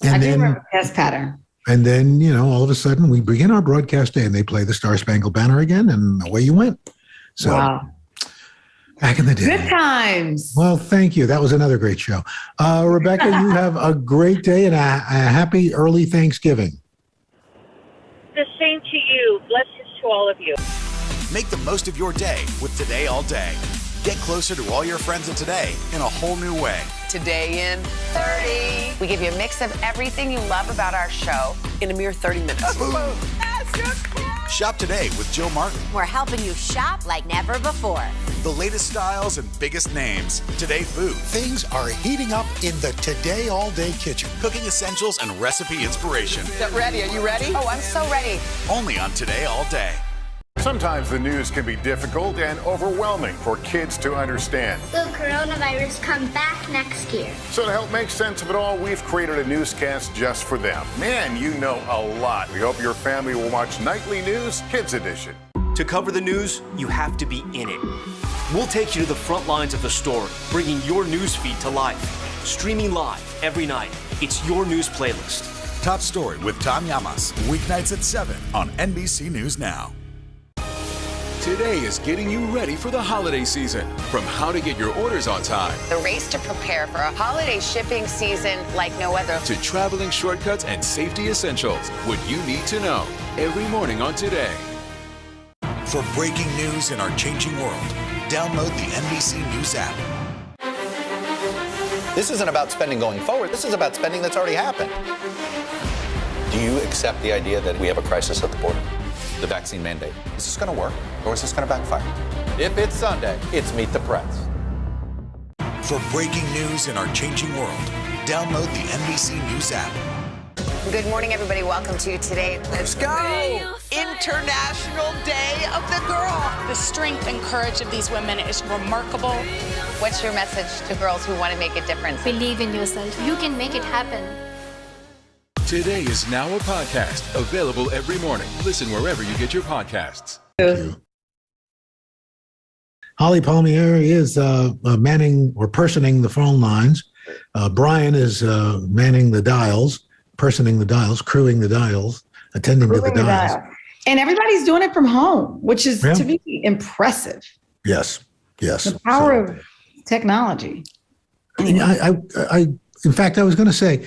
And I do remember the test pattern. And then all of a sudden we begin our broadcast day, and they play the Star Spangled Banner again, and away you went. So wow. Back in the day. Good times. Well, thank you. That was another great show. Rebecca, you have a great day and a happy early Thanksgiving. The same to you. Blessings to all of you. Make the most of your day with Today All Day. Get closer to all your friends of today in a whole new way. Today in 30. We give you a mix of everything you love about our show in a mere 30 minutes. Shop today with Jill Martin. We're helping you shop like never before. The latest styles and biggest names. Today food. Things are heating up in the Today All Day kitchen. Cooking essentials and recipe inspiration. Is that ready? Are you ready? Oh, I'm so ready. Only on Today All Day. Sometimes the news can be difficult and overwhelming for kids to understand. Will coronavirus come back next year? So to help make sense of it all, we've created a newscast just for them. Man, you know a lot. We hope your family will watch Nightly News Kids Edition. To cover the news, you have to be in it. We'll take you to the front lines of the story, bringing your newsfeed to life. Streaming live every night. It's your news playlist. Top Story with Tom Llamas, weeknights at 7 on NBC News Now. Today is getting you ready for the holiday season. From how to get your orders on time, The race to prepare for a holiday shipping season like no other. to traveling shortcuts and safety essentials, what you need to know every morning on Today. For breaking news in our changing world, download the NBC News app. This isn't about spending going forward. This is about spending that's already happened. Do you accept the idea that we have a crisis at the border? The vaccine mandate. Is this going to work or is this going to backfire? If it's Sunday, it's Meet the Press. For breaking news in our changing world, download the NBC News app. Good morning, everybody. Welcome to Today. Let's go! International Day of the Girl. The strength and courage of these women is remarkable. What's your message to girls who want to make a difference? Believe in yourself. You can make it happen. Today is now a podcast available every morning. Listen wherever you get your podcasts. Holly Palmieri is manning or personing the phone lines. Brian is manning the dials, personing the dials, crewing the dials, attending to the dials. And everybody's doing it from home, which is to me impressive. Yes. The power of technology. Anyway. In fact, I was going to say,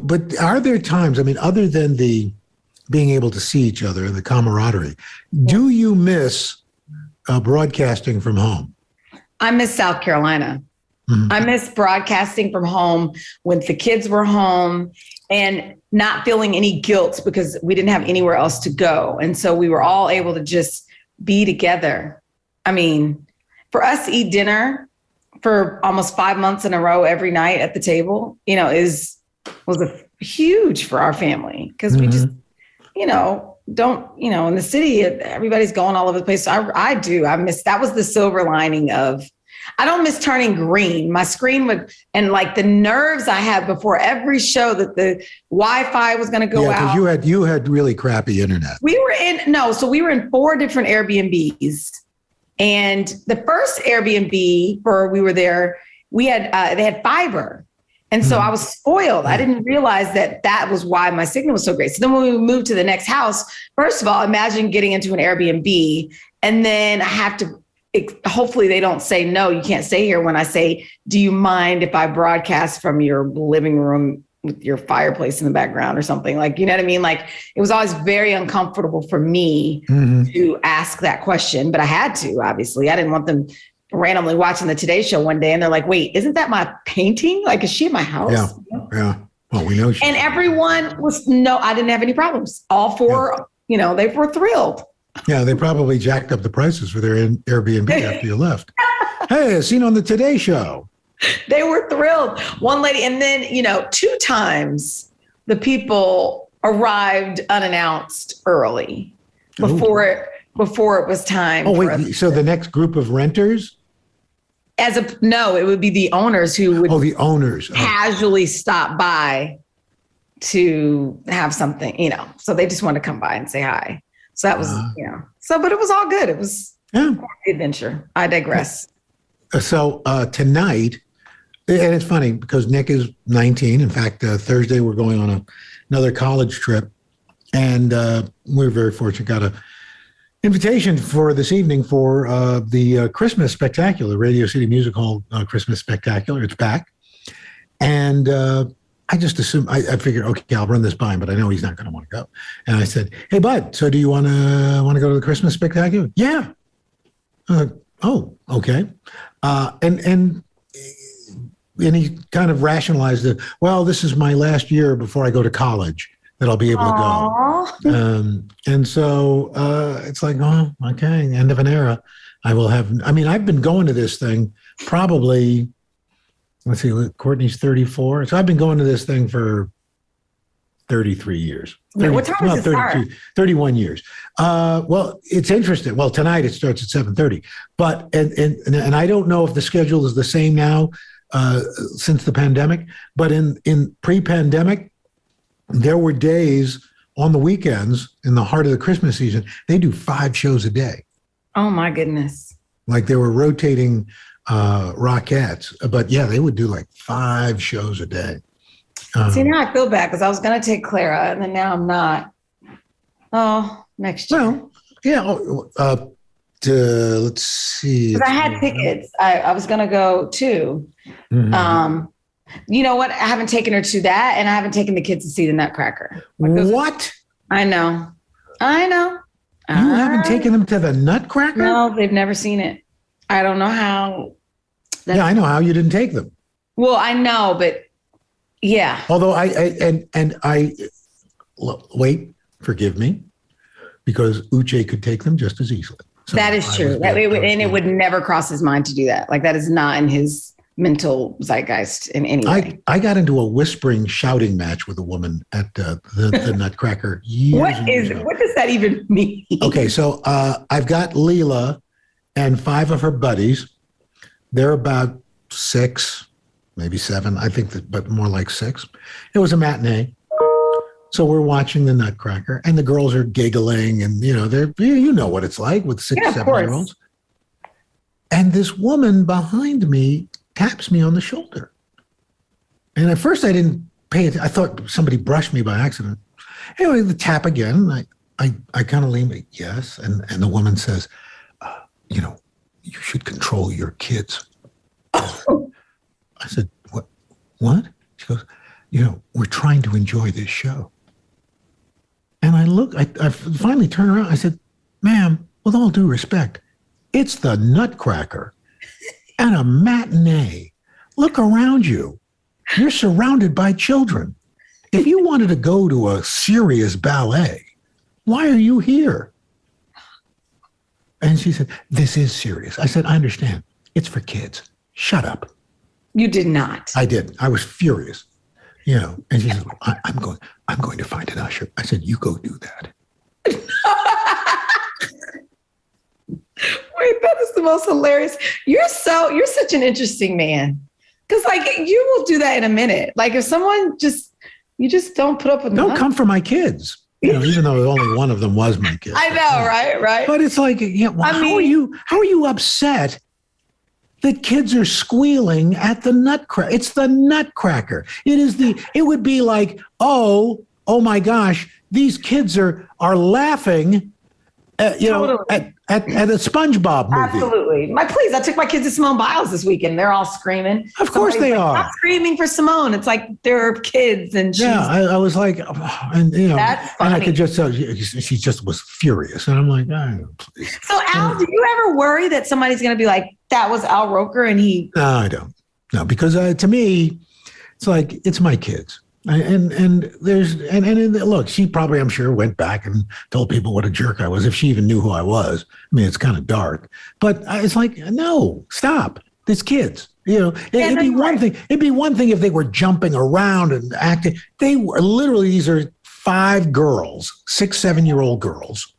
but are there times, I mean, other than the being able to see each other and the camaraderie, do you miss broadcasting from home? I miss South Carolina. Mm-hmm. I miss broadcasting from home when the kids were home and not feeling any guilt because we didn't have anywhere else to go. And so we were all able to just be together. I mean, for us to eat dinner for almost 5 months in a row every night at the table, was huge for our family because we just, don't, in the city, everybody's going all over the place. So I miss, that was the silver lining of, I don't miss turning green. My screen would, and like the nerves I had before every show that the Wi-Fi was going to go out. Because you had really crappy internet. We were in 4 different Airbnbs. And the first Airbnb we were there, they had fiber. And so I was spoiled. I didn't realize that was why my signal was so great. So then when we moved to the next house, first of all, imagine getting into an Airbnb and then I have to, hopefully they don't say, no, you can't stay here when I say, do you mind if I broadcast from your living room with your fireplace in the background or something? Like, you know what I mean? Like it was always very uncomfortable for me to ask that question, but I had to, obviously. I didn't want them randomly watching the Today Show one day and they're like, wait, isn't that my painting? Like, is she in my house? Yeah. Well, we know. And everyone I didn't have any problems. All 4, they were thrilled. Yeah, they probably jacked up the prices for their Airbnb after you left. Hey, seen on the Today Show. They were thrilled. One lady, and then, 2 times the people arrived unannounced early before it was time. Oh, wait, so the next group of renters? No, it would be the owners who would. Oh, the owners casually stop by to have something, so they just want to come by and say hi. So that was, but it was all good. It was an adventure. I digress. So tonight, and it's funny because Nick is 19. In fact, Thursday we're going on another college trip, and we're very fortunate. Got a invitation for this evening for the Christmas Spectacular, Radio City Music Hall Christmas Spectacular. It's back. And I just assumed, I figured, okay, I'll run this by him, but I know he's not going to want to go. And I said, hey, bud, so do you want to go to the Christmas Spectacular? Yeah. Oh, okay. And he kind of rationalized it. Well, this is my last year before I go to college that I'll be able to go. And so it's like, oh, okay, end of an era. I've been going to this thing probably, let's see, Courtney's 34. So I've been going to this thing for 33 years. What time does it start? 31 years. Well, it's interesting. Well, tonight it starts at 7:30. But, and I don't know if the schedule is the same now since the pandemic, but in pre-pandemic, there were days on the weekends in the heart of the Christmas season, they do 5 shows a day. Oh my goodness. Like they were rotating Rockettes. But yeah, they would do like 5 shows a day. See, now I feel bad because I was going to take Clara and then now I'm not. Oh, next year. Well, yeah. Let's see. Because I had tickets. I was going to go too. Mm-hmm. You know what? I haven't taken her to that, and I haven't taken the kids to see the Nutcracker. What? I know. You haven't taken them to the Nutcracker? No, they've never seen it. I don't know how. Yeah, I know how you didn't take them. Well, I know, but yeah. Although wait, forgive me, because Uche could take them just as easily. So that is true. It would never cross his mind to do that. Like that is not in his mental zeitgeist in any way. I got into a whispering, shouting match with a woman at the Nutcracker years ago. What does that even mean? Okay, so I've got Leela and 5 of her buddies. They're about 6, maybe 7, I think, but more like 6. It was a matinee. So we're watching the Nutcracker, and the girls are giggling, and you know what it's like with 6, 7-year-olds. And this woman behind me taps me on the shoulder. And at first I didn't pay it. I thought somebody brushed me by accident. Anyway, the tap again. I kind of lean, yes. And the woman says, you should control your kids. I said, what? She goes, we're trying to enjoy this show. And I finally turned around. I said, ma'am, with all due respect, it's the Nutcracker and a matinee. Look around you. You're surrounded by children. If you wanted to go to a serious ballet, why are you here? And she said, this is serious. I said, I understand. It's for kids. Shut up. You did not. I did. I was furious. And she said, I'm going to find an usher. I said, you go do that. Wait, that is the most hilarious. You're such an interesting man. Because you will do that in a minute. Like if someone you just don't put up with Don't come for my kids. Even though only one of them was my kid. I know, right? But it's like, how are you upset that kids are squealing at the Nutcracker? It's the Nutcracker. It would be like, oh my gosh, these kids are laughing Totally. at a SpongeBob movie. Absolutely. Please, I took my kids to Simone Biles this weekend. They're all screaming. Of course they are. Stop screaming for Simone. It's like they're kids, and I was like, and that's funny. and I could just tell she just was furious, and I'm like, please. So Al, do you ever worry that somebody's going to be like, that was Al Roker, and he? No, I don't. No, because to me, it's like it's my kids. And look, she probably, I'm sure, went back and told people what a jerk I was, if she even knew who I was. I mean, it's kind of dark, but it's like, no, stop. It's kids. It'd be one thing. It'd be one thing if they were jumping around and acting. They were literally, these are 5 girls, 6, 7-year-old girls,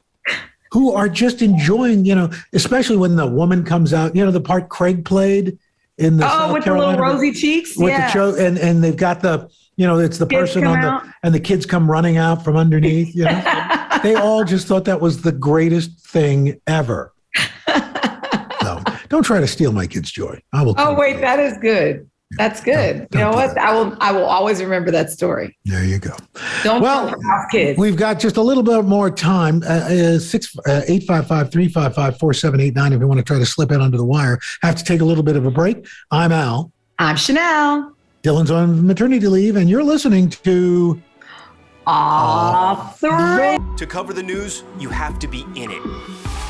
who are just enjoying. Especially when the woman comes out. The part Craig played in the South with Carolina, the little rosy cheeks, with the show, and they've got the. It's the person and the kids come running out from underneath. They all just thought that was the greatest thing ever. So don't try to steal my kids' joy. I will. Oh wait, that is good. That's good. You know what? I will always remember that story. There you go. Don't tell kids. We've got just a little bit more time. 855-355-4789 if you want to try to slip in under the wire. Have to take a little bit of a break. I'm Al. I'm Chanel. Dylan's on maternity leave, and you're listening to Off the Rails. To cover the news, you have to be in it.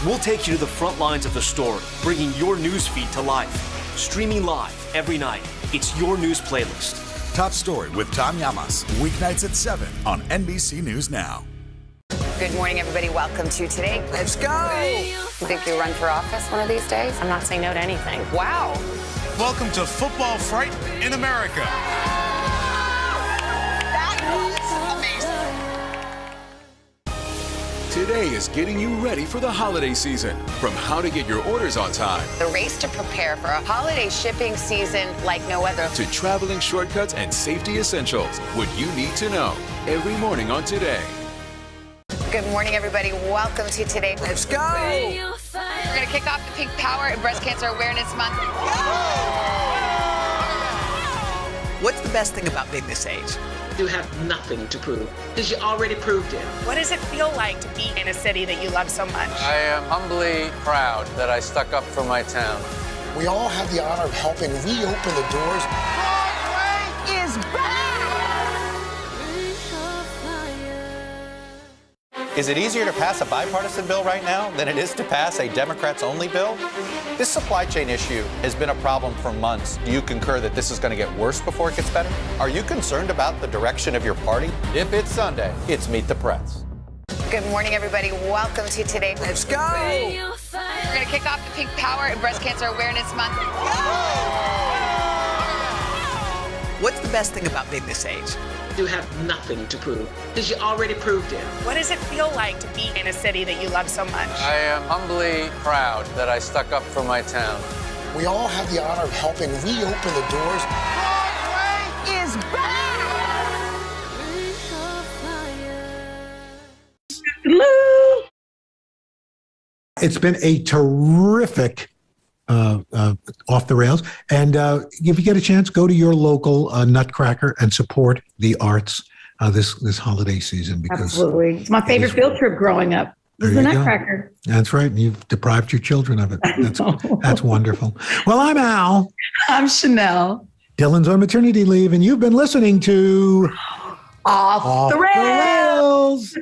We'll take you to the front lines of the story, bringing your news feed to life. Streaming live every night. It's your news playlist. Top Story with Tom Llamas, weeknights at 7 on NBC News Now. Good morning, everybody. Welcome to Today. Let's go. You think you'll run for office one of these days? I'm not saying no to anything. Wow. Welcome to Football Fright in America. That was amazing. Today is getting you ready for the holiday season. From how to get your orders on time. The race to prepare for a holiday shipping season like no other. To traveling shortcuts and safety essentials. What you need to know. Every morning on Today. Good morning, everybody. Welcome to Today. Let's go. We're going to kick off the Pink Power and Breast Cancer Awareness Month. What's the best thing about being this age? You have nothing to prove because you already proved it. What does it feel like to be in a city that you love so much? I am humbly proud that I stuck up for my town. We all have the honor of helping reopen the doors. Broadway is back! Is it easier to pass a bipartisan bill right now than it is to pass a Democrats-only bill? This supply chain issue has been a problem for months. Do you concur that this is going to get worse before it gets better? Are you concerned about the direction of your party? If it's Sunday, it's Meet the Press. Good morning, everybody. Welcome to Today. Let's go! We're going to kick off the Pink Power and Breast Cancer Awareness Month. What's the best thing about being this age? You have nothing to prove because you already proved it. What does it feel like to be in a city that you love so much? I am humbly proud that I stuck up for my town. We all have the honor of helping reopen the doors. Broadway is back! It's been a terrific off the rails. And if you get a chance, go to your local Nutcracker and support the arts this holiday season. Because absolutely, it's my favorite field trip growing up. It's the Nutcracker. That's right. You've deprived your children of it. That's wonderful. Well, I'm Al. I'm Chanel. Dylan's on maternity leave, and you've been listening to Off the Rails.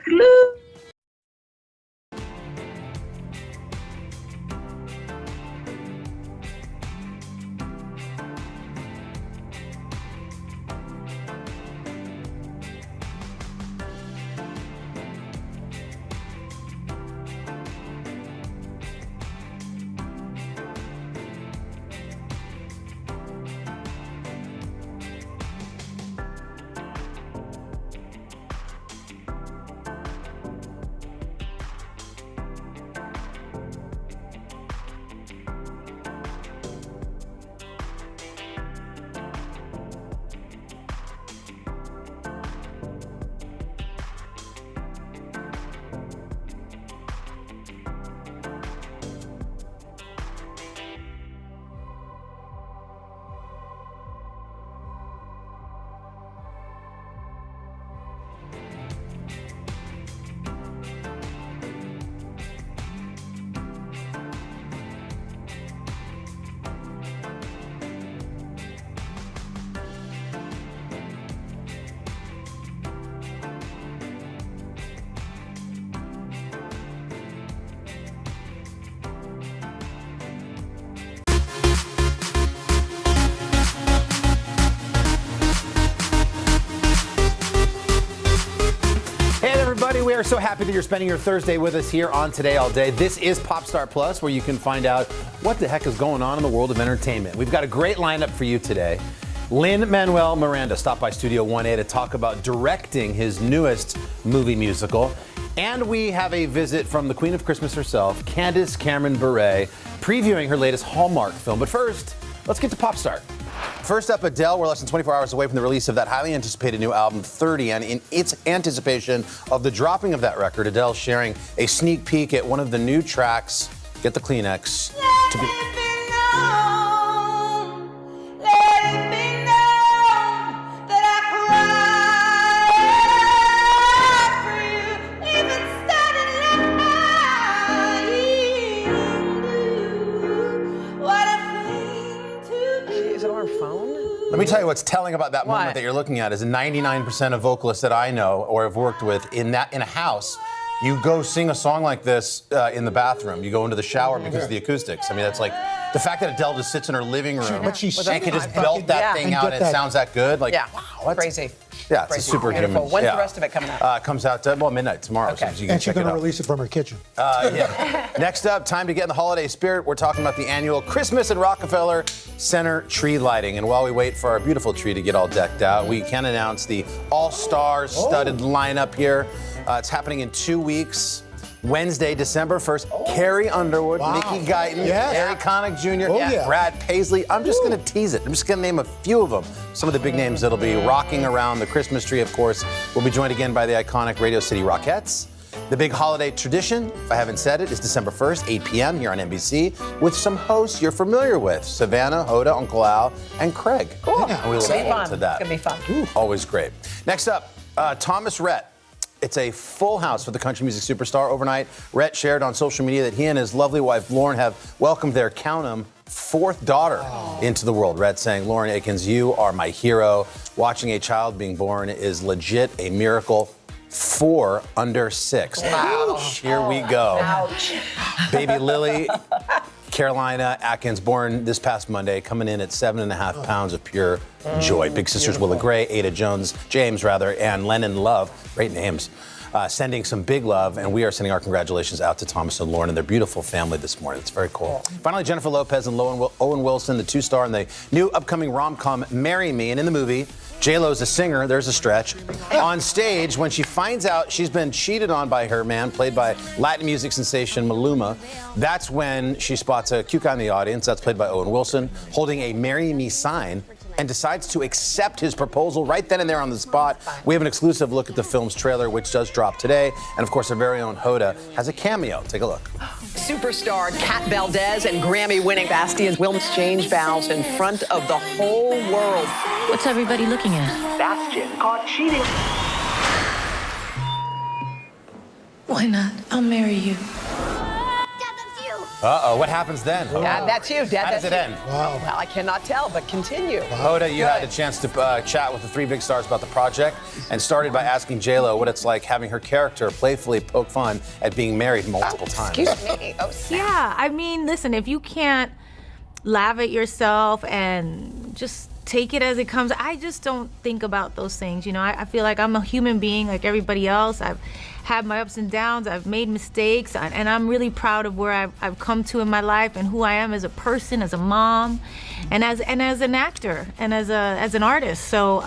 We are so happy that you're spending your Thursday with us here on Today All Day. This is Popstar Plus, where you can find out what the heck is going on in the world of entertainment. We've got a great lineup for you today. Lin-Manuel Miranda stopped by Studio 1A to talk about directing his newest movie musical. And we have a visit from the Queen of Christmas herself, Candace Cameron Bure, previewing her latest Hallmark film. But first, let's get to Popstar. First up, Adele. We're less than 24 hours away from the release of that highly anticipated new album, 30. And in its anticipation of the dropping of that record, Adele's sharing a sneak peek at one of the new tracks, Get the Kleenex, to be... Let me tell you what's telling about that moment that you're looking at is 99% of vocalists that I know or have worked with in a house, you go sing a song like this in the bathroom. You go into the shower because of the acoustics. I mean, that's like the fact that Adele just sits in her living room and can just belt that thing out and it sounds that good. Like, wow, crazy. Yeah, it's a superhuman. Beautiful. When's the rest of it coming out? It comes out midnight tomorrow. Okay. So you can and she's going to release it from her kitchen. Next up, time to get in the holiday spirit. We're talking about the annual Christmas at Rockefeller Center tree lighting. And while we wait for our beautiful tree to get all decked out, we can announce the all-star studded lineup here. It's happening in 2 weeks. Wednesday, December 1st, Carrie Underwood, Mickey Guyton, Harry Connick Jr., Brad Paisley. I'm just going to tease it. I'm just going to name a few of them. Some of the big names that'll be rocking around the Christmas tree, of course. We'll be joined again by the iconic Radio City Rockettes. The big holiday tradition, if I haven't said it, is December 1st, 8 p.m. here on NBC with some hosts you're familiar with, Savannah, Hoda, Uncle Al, and Craig. Cool. Yeah, we look forward to that. It's going to be fun. Always great. Next up, Thomas Rhett. It's a full house for the country music superstar. Overnight, Rhett shared on social media that he and his lovely wife, Lauren, have welcomed their, count 'em, fourth daughter into the world. Rhett saying, Lauren Akins, you are my hero. Watching a child being born is legit a miracle. 4 under 6. Ouch. Here we go. Ouch. Baby Lily Carolina Atkins, born this past Monday, coming in at 7.5 pounds of pure joy. Big sisters Willa Gray, Ada James, and Lennon Love, great names, sending some big love, and we are sending our congratulations out to Thomas and Lauren and their beautiful family this morning. It's very cool. Finally, Jennifer Lopez and Owen Wilson, the two star in the new upcoming rom-com Marry Me, and in the movie, J-Lo's a singer, there's a stretch. On stage, when she finds out she's been cheated on by her man, played by Latin music sensation Maluma, that's when she spots a cute guy in the audience, that's played by Owen Wilson, holding a Marry Me sign, and decides to accept his proposal right then and there on the spot. We have an exclusive look at the film's trailer, which does drop today. And of course, our very own Hoda has a cameo. Take a look. Superstar Kat Valdez and Grammy-winning Bastian will exchange vows in front of the whole world. What's everybody looking at? Bastian caught cheating. Why not? I'll marry you. Uh-oh, what happens then? Yeah, that's you, Dad. How does it end? Wow. Well, I cannot tell, but continue. Hoda, you had a chance to chat with the three big stars about the project and started by asking J-Lo what it's like having her character playfully poke fun at being married multiple times. Excuse me. Oh, snap. Yeah, I mean, listen, if you can't laugh at yourself and just take it as it comes, I just don't think about those things. You know, I feel like I'm a human being like everybody else. I've had my ups and downs. I've made mistakes, and I'm really proud of where I've come to in my life and who I am as a person, as a mom, and as an actor and as an artist. So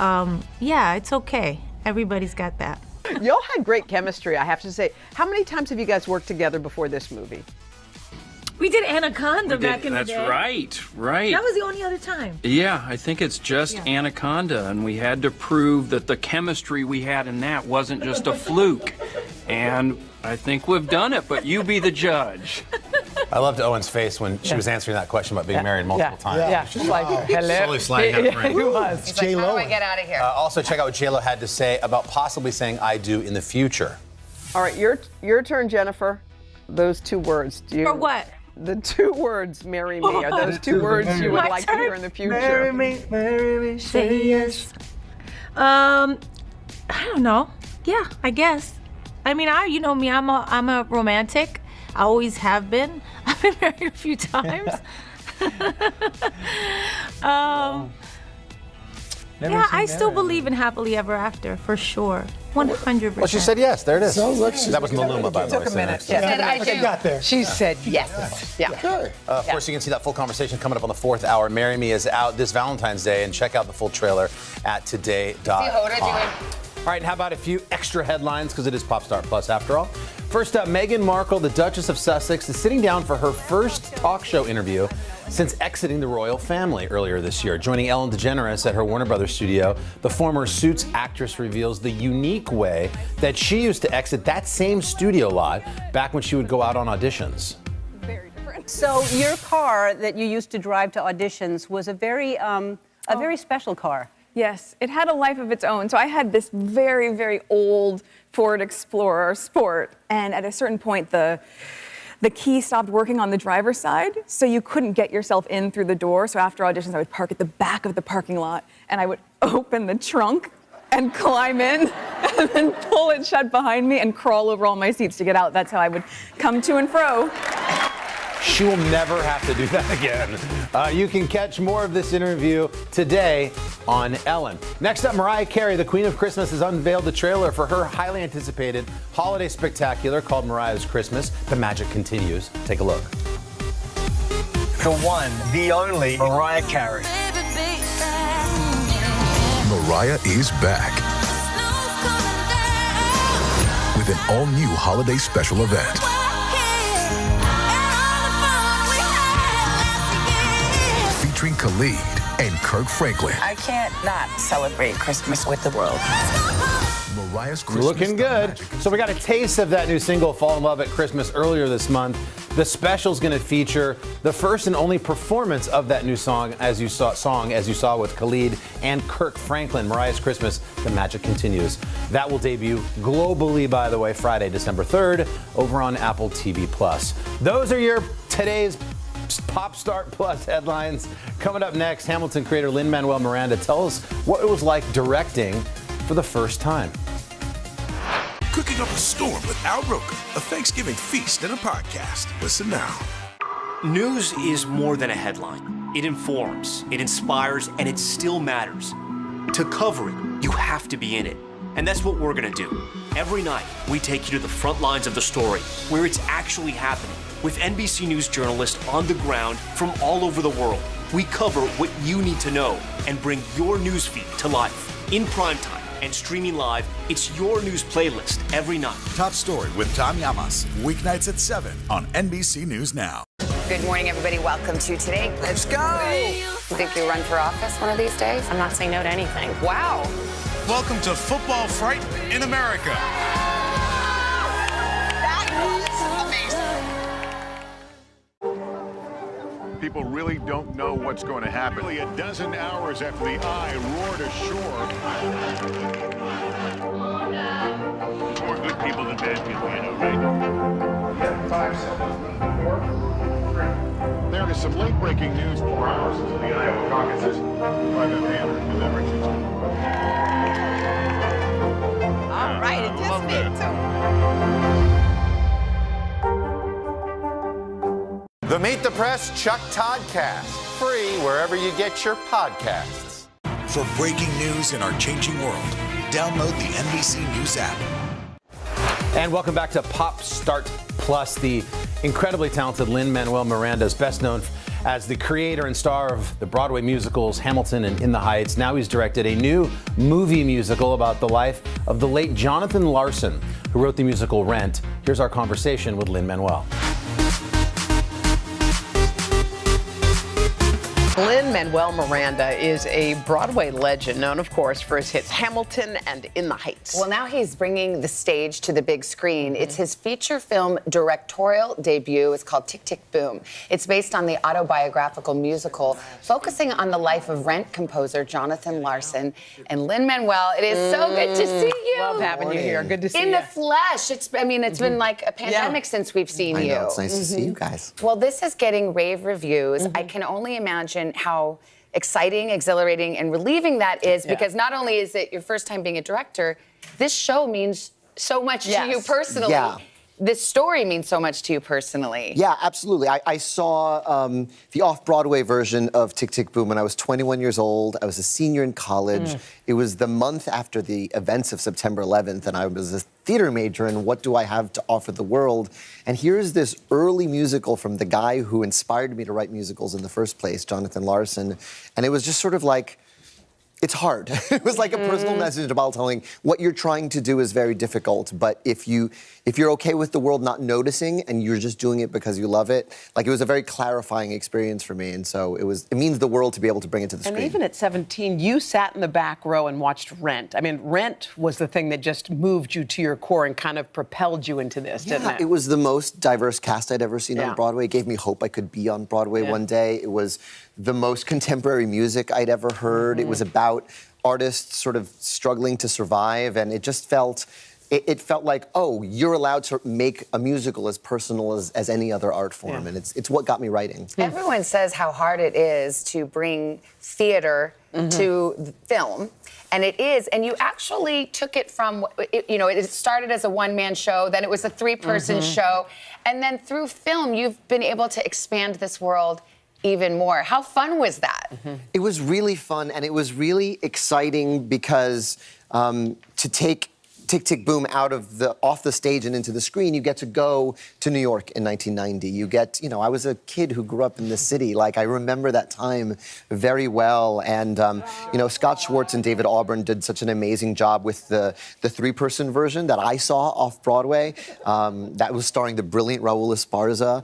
yeah, it's okay. Everybody's got that. Y'all had great chemistry, I have to say. How many times have you guys worked together before this movie? We did Anaconda back in the day. That's right. That was the only other time. Yeah, I think it's just Anaconda, and we had to prove that the chemistry we had in that wasn't just a fluke. And I think we've done it, but you be the judge. I loved Owen's face when she was answering that question about being married multiple times. Yeah, she's like, hello. Slowly sliding out the ring. Who was? He's like, how do I get out of here? Also, check out what J-Lo had to say about possibly saying I do in the future. All right, your turn, Jennifer. Those 2 words. For what? The 2 words, marry me, are those 2 words you would like to hear in the future? Marry me, say yes. I don't know. Yeah, I guess. I mean, you know me, I'm a romantic. I always have been. I've been married a few times. Yeah, I still believe in happily ever after, for sure. 100%. Well, she said yes. There it is. Sounds like that was Maluma, by the way. Took a minute. She said I do. Got there. She said yes. Yeah. Okay. Of course, you can see that full conversation coming up on the 4th hour. Marry Me is out this Valentine's Day, and check out the full trailer at today.com. See Hoda doing. All right, and how about a few extra headlines, because it is Popstar Plus after all. First up, Meghan Markle, the Duchess of Sussex, is sitting down for her first talk show interview since exiting the royal family earlier this year. Joining Ellen DeGeneres at her Warner Brothers studio, the former Suits actress reveals the unique way that she used to exit that same studio lot back when she would go out on auditions. So your car that you used to drive to auditions was a very special car. Yes, it had a life of its own. So I had this very, very old Ford Explorer Sport, and at a certain point, the key stopped working on the driver's side, so you couldn't get yourself in through the door. So after auditions, I would park at the back of the parking lot, and I would open the trunk and climb in, and then pull it shut behind me and crawl over all my seats to get out. That's how I would come to and fro. She will never have to do that again. You can catch more of this interview today on Ellen. Next up, Mariah Carey, the Queen of Christmas, has unveiled the trailer for her highly anticipated holiday spectacular called Mariah's Christmas. The magic continues. Take a look. The one, the only Mariah Carey. Mariah is back with an all-new holiday special event. Featuring Khalid and Kirk Franklin. I can't not celebrate Christmas with the world. Mariah's Christmas. Looking good. So we got a taste of that new single, Fall in Love at Christmas, earlier this month. The special's going to feature the first and only performance of that new song, as you saw with Khalid and Kirk Franklin. Mariah's Christmas, the magic continues. That will debut globally, by the way, Friday, December 3rd, over on Apple TV+. Those are your today's Pop Start Plus headlines. Coming up next, Hamilton creator Lin-Manuel Miranda tells us what it was like directing for the first time. Cooking up a storm with Al Roker, a Thanksgiving feast and a podcast. Listen now. News is more than a headline. It informs, it inspires, and it still matters. To cover it, you have to be in it. And that's what we're going to do. Every night, we take you to the front lines of the story, where it's actually happening, with NBC News journalists on the ground from all over the world. We cover what you need to know and bring your newsfeed to life. In primetime and streaming live, it's your news playlist every night. Top Story with Tom Llamas, weeknights at 7 on NBC News Now. Good morning, everybody. Welcome to Today. Let's go. You think you'll run for office one of these days? I'm not saying no to anything. Wow. Welcome to Football Fright in America. People really don't know what's going to happen. Really, a dozen hours after the Eye roared ashore. More good people than bad people, you know, right? 5 seconds. 4, 3. There is some late-breaking news 4 hours into the Iowa caucuses by the manner of elections. All right, it just did too. The Meet the Press Chuck Toddcast, free wherever you get your podcasts. For breaking news in our changing world, download the NBC News app. And welcome back to Pop Start Plus. The incredibly talented Lin-Manuel Miranda is best known as the creator and star of the Broadway musicals Hamilton and In the Heights. Now he's directed a new movie musical about the life of the late Jonathan Larson, who wrote the musical Rent. Here's our conversation with Lin-Manuel. Lin-Manuel Miranda is a Broadway legend, known, of course, for his hits Hamilton and In the Heights. Well, now he's bringing the stage to the big screen. It's his feature film directorial debut. It's called Tick, Tick, Boom. It's based on the autobiographical musical focusing on the life of Rent composer Jonathan Larson. And Lin-Manuel, it is so good to see you. Love having you here. Good to see you. In the flesh. It's been like a pandemic since we've seen you. I know, it's nice to see you guys. Well, this is getting rave reviews. I can only imagine how exciting, exhilarating, and relieving that is, because not only is it your first time being a director, this show means so much to you personally. Yeah. This story means so much to you personally. Yeah, absolutely. I saw the off-Broadway version of Tick, Tick, Boom when I was 21 years old. I was a senior in college. It was the month after the events of September 11th, and I was a theater major, and what do I have to offer the world? And here's this early musical from the guy who inspired me to write musicals in the first place, Jonathan Larson. And it was just sort of like, it's hard. It was like a personal message about telling what you're trying to do is very difficult, but if you're okay with the world not noticing and you're just doing it because you love it, like it was a very clarifying experience for me, and so it means the world to be able to bring it to the screen. And even at 17, you sat in the back row and watched Rent. I mean, Rent was the thing that just moved you to your core and kind of propelled you into this, didn't it? It was the most diverse cast I'd ever seen on Broadway. It gave me hope I could be on Broadway one day. It was the most contemporary music I'd ever heard. It was about artists sort of struggling to survive, and it just felt like, oh, you're allowed to make a musical as personal as any other art form, and it's what got me writing. Everyone says how hard it is to bring theater to film. And it is, and you actually took it from, it started as a one-man show, then it was a three-person show, and then through film, you've been able to expand this world even more. How fun was that? It was really fun, and it was really exciting because to take Tick, Tick, Boom off the stage and into the screen, you get to go to New York in 1990. You get, I was a kid who grew up in the city. Like, I remember that time very well. And, Scott Schwartz and David Auburn did such an amazing job with the three-person version that I saw off Broadway. That was starring the brilliant Raul Esparza.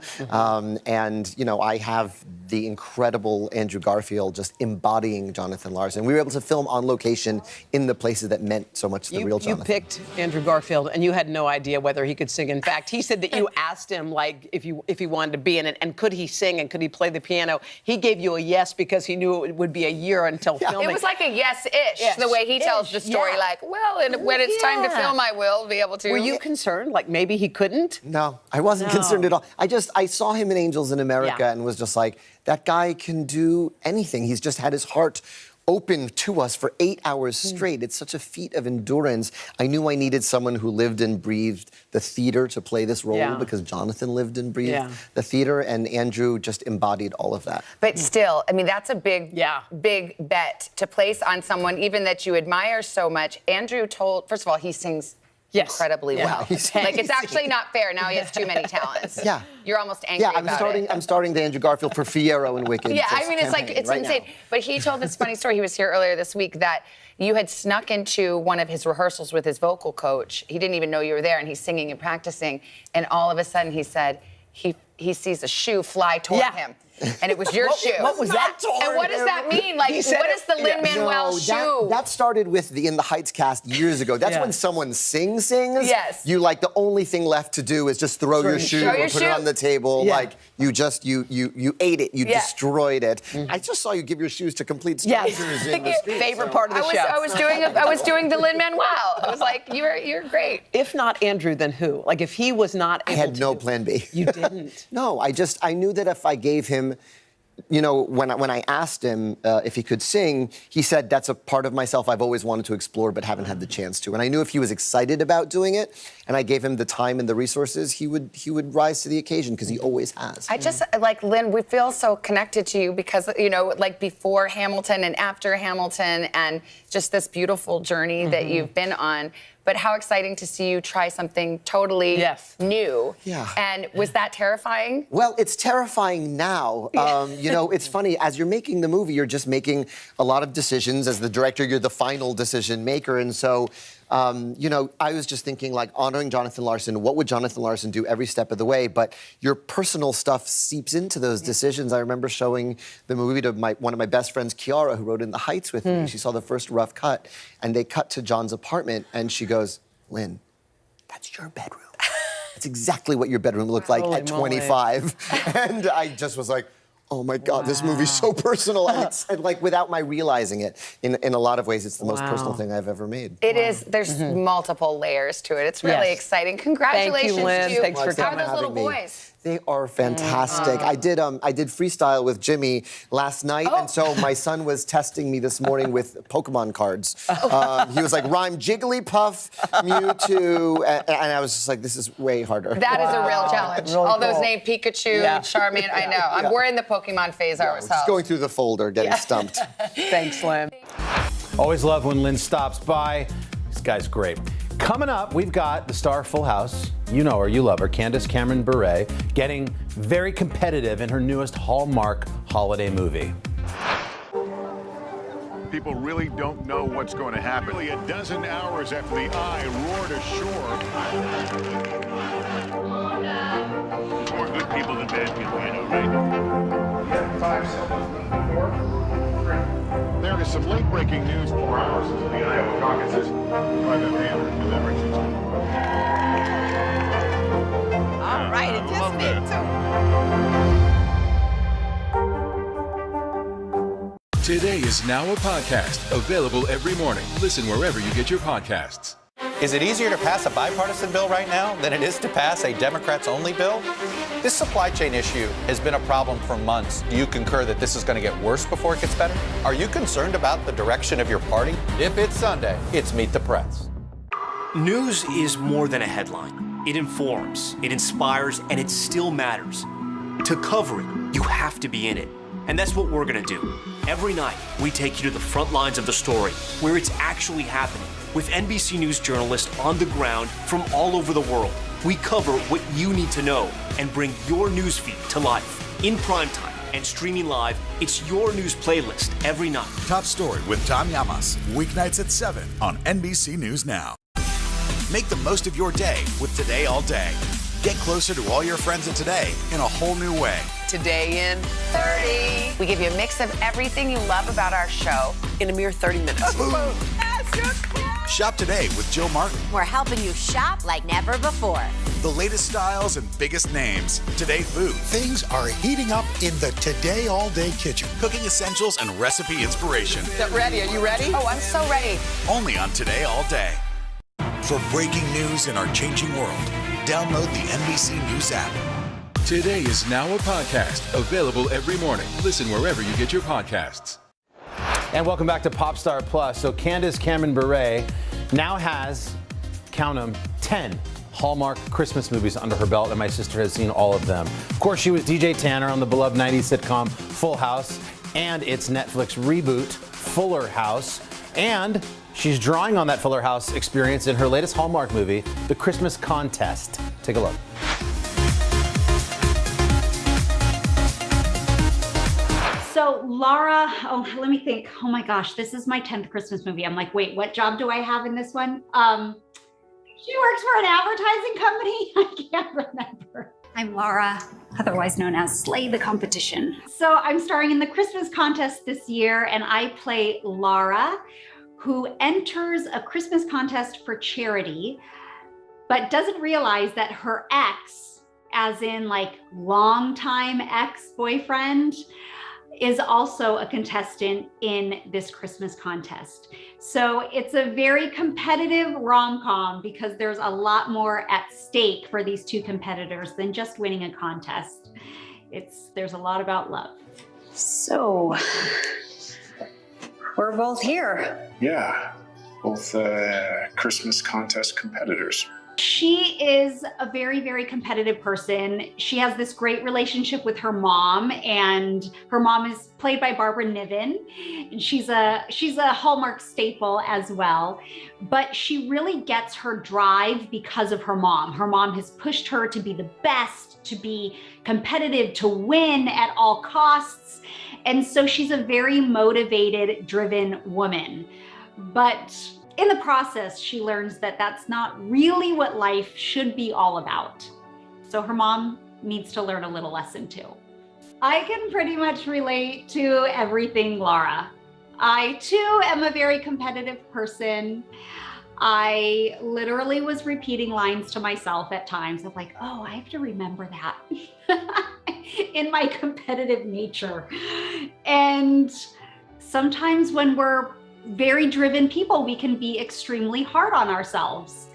And, I have the incredible Andrew Garfield just embodying Jonathan Larson. We were able to film on location in the places that meant so much to the real Jonathan. You picked met Andrew Garfield, and you had no idea whether he could sing. In fact, he said that you asked him, like, if he wanted to be in it, and could he sing and could he play the piano. He gave you a yes because he knew it would be a year until filming. It was like a yes-ish, the way he tells the story. Yeah. Like, well, and when it's time to film, I will be able to. Were you concerned? Like, maybe he couldn't? No, I wasn't concerned at all. I saw him in Angels in America and was just like, that guy can do anything. He's just had his heart open to us for 8 hours straight. It's such a feat of endurance. I knew I needed someone who lived and breathed the theater to play this role because Jonathan lived and breathed the theater, and Andrew just embodied all of that. But still, I mean, that's a big bet to place on someone even that you admire so much. Andrew told, first of all, he sings incredibly well. Like, it's actually not fair. Now he has too many talents. Yeah. You're almost angry about it. I'm starting the Andrew Garfield for Fiyero and Wicked. Yeah, I mean, it's like, it's insane. Now. But he told this funny story. He was here earlier this week that you had snuck into one of his rehearsals with his vocal coach. He didn't even know you were there, and he's singing and practicing. And all of a sudden, he said he sees a shoe fly toward him. And it was your shoe. What was that? And what does that mean? Like, what is the Lin-Manuel shoe? That started with the In the Heights cast years ago. That's when someone sings. Yes. You like the only thing left to do is just throw your shoe or put it on the table. Yeah. Like you ate it. You destroyed it. I just saw you give your shoes to complete strangers in the street. Favorite part of the show. I was doing the Lin-Manuel. I was like, you're great. If not Andrew, then who? Like, if he was not able I had no plan B. You didn't? No, I knew that if I gave him, you know, when I asked him if he could sing, he said, that's a part of myself I've always wanted to explore but haven't had the chance to. And I knew if he was excited about doing it and I gave him the time and the resources, he would rise to the occasion because he always has. I just, like, Lynn, we feel so connected to you because, you know, like before Hamilton and after Hamilton and just this beautiful journey that you've been on. But how exciting to see you try something totally new. Yeah. And was that terrifying? Well, it's terrifying now. You know, it's funny, as you're making the movie, you're just making a lot of decisions. As the director, you're the final decision maker. And so, you know, I was just thinking, like, honoring Jonathan Larson, what would Jonathan Larson do every step of the way? But your personal stuff seeps into those decisions. I remember showing the movie to one of my best friends, Kiara, who wrote In the Heights with me. She saw the first rough cut, and they cut to John's apartment, and she goes, Lynn, that's your bedroom. That's exactly what your bedroom looked like at 25. And I just was like, oh my God, this movie's so personal. And it's like, without my realizing it, in a lot of ways, it's the most personal thing I've ever made. It is. There's multiple layers to it. It's really exciting. Congratulations Thank you, Lynn. to you. Thanks for coming. How are those little boys? They are fantastic. I did freestyle with Jimmy last night, and so my son was testing me this morning with Pokemon cards. He was like, rhyme Jigglypuff, Mewtwo, and I was just like, this is way harder. That is a real challenge. Really All those cool. named Pikachu, Charmander. I know. We're in the Pokemon phase ourselves. Just going through the folder, getting stumped. Thanks, Lynn. Always love when Lynn stops by. This guy's great. Coming up, we've got the star Full House. You know her, you love her, Candace Cameron Bure, getting very competitive in her newest Hallmark holiday movie. People really don't know what's going to happen. Nearly a dozen hours after the Eye roared ashore. More good people than bad people, you know, right? Yeah, 5 seconds. 4, 3. There is some late-breaking news 4 hours into the Iowa caucuses by the Andrew Everett. All right, it just me too. Today is now a podcast available every morning. Listen wherever you get your podcasts. Is it easier to pass a bipartisan bill right now than it is to pass a Democrats-only bill? This supply chain issue has been a problem for months. Do you concur that this is going to get worse before it gets better? Are you concerned about the direction of your party? If it's Sunday, it's Meet the Press. News is more than a headline. It informs, it inspires, and it still matters. To cover it, you have to be in it. And that's what we're gonna do. Every night, we take you to the front lines of the story, where it's actually happening, with NBC News journalists on the ground from all over the world. We cover what you need to know and bring your newsfeed to life. In primetime and streaming live, it's your news playlist every night. Top Story with Tom Llamas, weeknights at 7 on NBC News Now. Make the most of your day with Today All Day. Get closer to all your friends at Today in a whole new way. Today in 30. We give you a mix of everything you love about our show in a mere 30 minutes. That's your Shop today with Jill Martin. We're helping you shop like never before. The latest styles and biggest names. Today Food. Things are heating up in the Today All Day kitchen. Cooking essentials and recipe inspiration. Get ready. Are you ready? Oh, I'm so ready. Only on Today All Day. For breaking news in our changing world, download the NBC News app. Today is now a podcast available every morning. Listen wherever you get your podcasts. And welcome back to Popstar Plus. So Candace Cameron Bure now has, count them, 10 Hallmark Christmas movies under her belt, and my sister has seen all of them. Of course, she was DJ Tanner on the beloved 90s sitcom Full House and its Netflix reboot, Fuller House. And she's drawing on that Fuller House experience in her latest Hallmark movie, The Christmas Contest. Take a look. So Laura, let me think. Oh my gosh, this is my 10th Christmas movie. I'm like, wait, what job do I have in this one? She works for an advertising company. I can't remember. I'm Laura, otherwise known as Slay the Competition. So I'm starring in the Christmas Contest this year, and I play Laura, who enters a Christmas contest for charity, but doesn't realize that her ex, as in like longtime ex-boyfriend, is also a contestant in this Christmas contest. So it's a very competitive rom-com because there's a lot more at stake for these two competitors than just winning a contest. There's a lot about love. So, we're both here. Yeah, both Christmas contest competitors. She is a very, very competitive person. She has this great relationship with her mom, and her mom is played by Barbara Niven. And she's a Hallmark staple as well. But she really gets her drive because of her mom. Her mom has pushed her to be the best, to be competitive, to win at all costs. And so she's a very motivated, driven woman. But in the process, she learns that that's not really what life should be all about. So her mom needs to learn a little lesson too. I can pretty much relate to everything Laura. I too am a very competitive person. I literally was repeating lines to myself at times of like, oh, I have to remember that in my competitive nature. And sometimes when we're very driven people, we can be extremely hard on ourselves.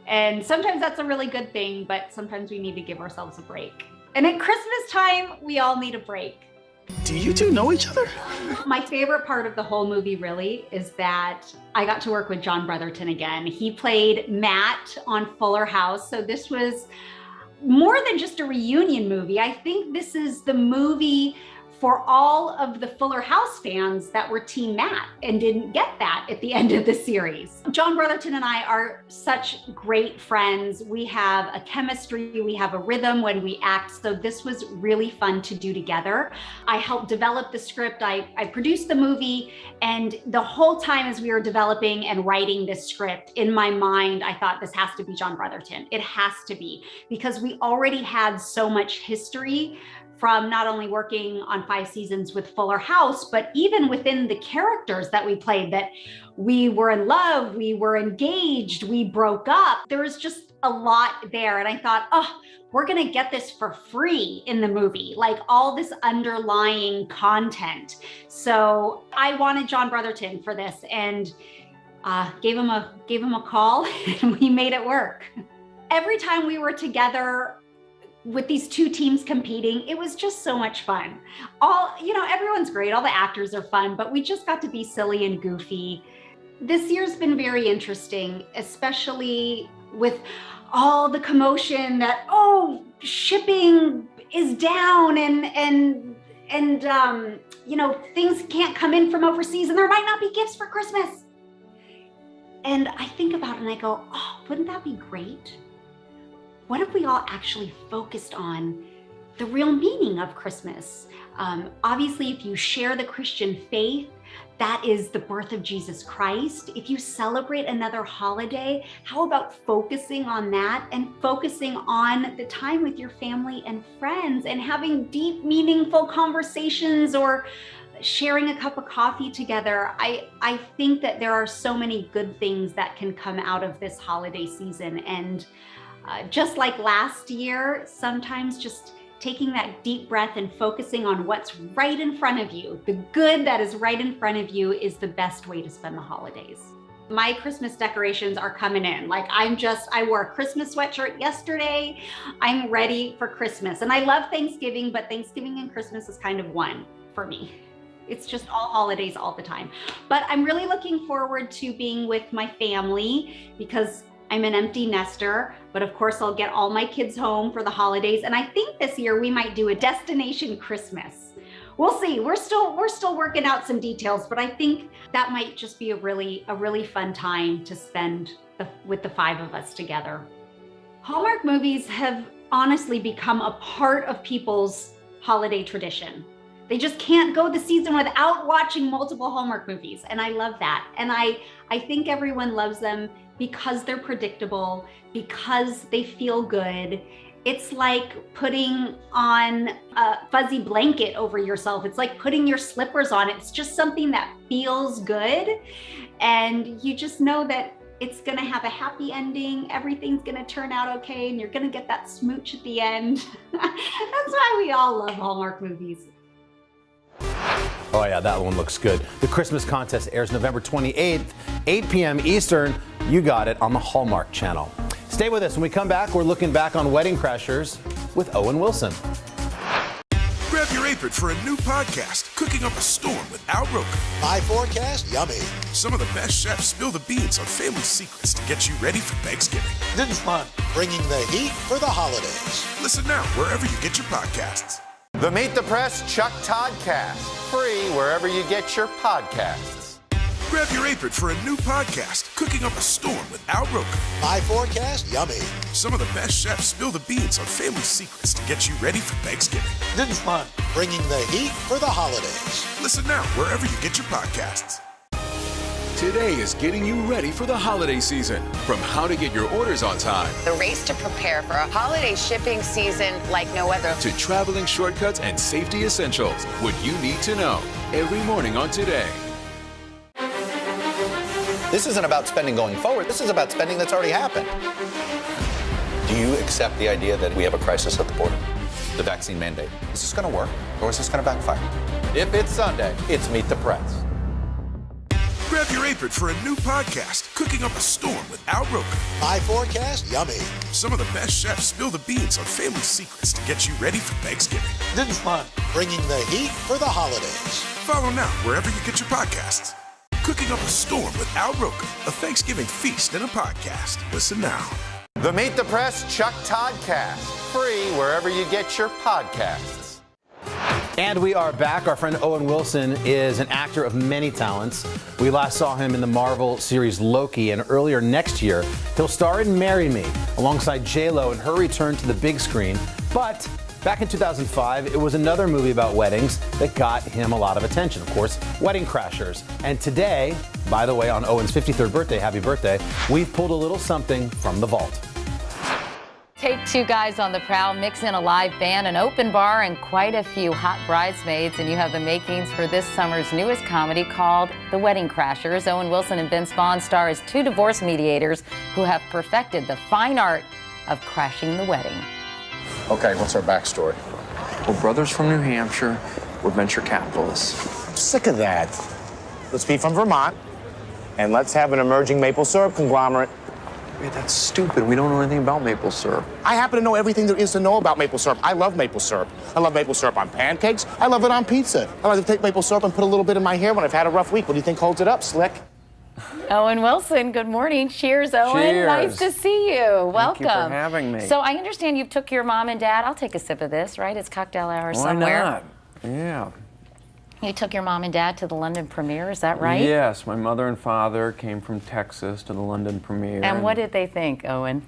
And sometimes that's a really good thing, but sometimes we need to give ourselves a break. And at Christmas time, we all need a break. Do you two know each other? My favorite part of the whole movie really is that I got to work with John Brotherton again. He played Matt on Fuller House. So this was more than just a reunion movie. I think this is the movie for all of the Fuller House fans that were Team Matt and didn't get that at the end of the series. John Brotherton and I are such great friends. We have a chemistry, we have a rhythm when we act, so this was really fun to do together. I helped develop the script, I produced the movie, and the whole time as we were developing and writing this script, in my mind, I thought this has to be John Brotherton. It has to be, because we already had so much history from not only working on 5 seasons with Fuller House, but even within the characters that we played, that we were in love, we were engaged, we broke up. There was just a lot there. And I thought, oh, we're gonna get this for free in the movie, like all this underlying content. So I wanted John Brotherton for this, and gave him a call and we made it work. Every time we were together, with these two teams competing, it was just so much fun. Everyone's great, all the actors are fun, but we just got to be silly and goofy. This year's been very interesting, especially with all the commotion that, shipping is down and things can't come in from overseas and there might not be gifts for Christmas. And I think about it and I go, oh, wouldn't that be great? What if we all actually focused on the real meaning of Christmas? Obviously, if you share the Christian faith, that is the birth of Jesus Christ. If you celebrate another holiday, how about focusing on that and focusing on the time with your family and friends and having deep, meaningful conversations or sharing a cup of coffee together. I think that there are so many good things that can come out of this holiday season. And just like last year, sometimes just taking that deep breath and focusing on what's right in front of you, the good that is right in front of you, is the best way to spend the holidays. My Christmas decorations are coming in. Like I wore a Christmas sweatshirt yesterday. I'm ready for Christmas. And I love Thanksgiving, but Thanksgiving and Christmas is kind of one for me. It's just all holidays all the time. But I'm really looking forward to being with my family because I'm an empty nester, but of course I'll get all my kids home for the holidays. And I think this year we might do a destination Christmas. We'll see. We're still working out some details, but I think that might just be a really fun time to spend with the 5 of us together. Hallmark movies have honestly become a part of people's holiday tradition. They just can't go the season without watching multiple Hallmark movies. And I love that. And I think everyone loves them because they're predictable, because they feel good. It's like putting on a fuzzy blanket over yourself. It's like putting your slippers on. It's just something that feels good. And you just know that it's gonna have a happy ending. Everything's gonna turn out okay. And you're gonna get that smooch at the end. That's why we all love Hallmark movies. Oh, yeah, that one looks good. The Christmas contest airs November 28th, 8 p.m. Eastern. You got it on the Hallmark Channel. Stay with us. When we come back, we're looking back on Wedding Crashers with Owen Wilson. Grab your apron for a new podcast, Cooking Up a Storm with Al Roker. My forecast, yummy. Some of the best chefs spill the beans on family secrets to get you ready for Thanksgiving. This is fun. Bringing the heat for the holidays. Listen now wherever you get your podcasts. The Meet the Press Chuck Todd Cast, free wherever you get your podcasts. Grab your apron for a new podcast, Cooking Up a Storm with Al Roker. My forecast, yummy. Some of the best chefs spill the beans on family secrets to get you ready for Thanksgiving. This is fun. Bringing the heat for the holidays. Listen now wherever you get your podcasts. Today is getting you ready for the holiday season. From how to get your orders on time, The race to prepare for a holiday shipping season like no other. to traveling shortcuts and safety essentials, what you need to know every morning on Today. This isn't about spending going forward. This is about spending that's already happened. Do you accept the idea that we have a crisis at the border? The vaccine mandate. Is this going to work or is this going to backfire? If it's Sunday, it's Meet the Press. Grab your apron for a new podcast, Cooking Up a Storm with Al Roker. My forecast, yummy. Some of the best chefs spill the beans on family secrets to get you ready for Thanksgiving. This is fun. Bringing the heat for the holidays. Follow now wherever you get your podcasts. Cooking Up a Storm with Al Roker, a Thanksgiving feast and a podcast. Listen now. The Meet the Press Chuck Todd Cast, free wherever you get your podcasts. And we are back. Our friend Owen Wilson is an actor of many talents. We last saw him in the Marvel series Loki, and earlier next year, he'll star in Marry Me alongside J-Lo in her return to the big screen. But back in 2005, it was another movie about weddings that got him a lot of attention. Of course, Wedding Crashers. And today, by the way, on Owen's 53rd birthday, happy birthday, we've pulled a little something from the vault. Take 2 guys on the prowl, mix in a live band, an open bar, and quite a few hot bridesmaids, and you have the makings for this summer's newest comedy called The Wedding Crashers. Owen Wilson and Vince Vaughn star as 2 divorce mediators who have perfected the fine art of crashing the wedding. Okay, what's our backstory? We're brothers from New Hampshire. We're venture capitalists. I'm sick of that. Let's be from Vermont, and let's have an emerging maple syrup conglomerate. Wait, that's stupid. We don't know anything about maple syrup. I happen to know everything there is to know about maple syrup. I love maple syrup. I love maple syrup on pancakes. I love it on pizza. I like to take maple syrup and put a little bit in my hair when I've had a rough week. What do you think holds it up, Slick? Owen Wilson, good morning. Cheers, Owen. Cheers. Nice to see you. Welcome. Thank you for having me. So I understand you took your mom and dad. I'll take a sip of this, right? It's cocktail hour somewhere. Why not? Yeah. You took your mom and dad to the London premiere, is that right? Yes, my mother and father came from Texas to the London premiere. And what did they think, Owen?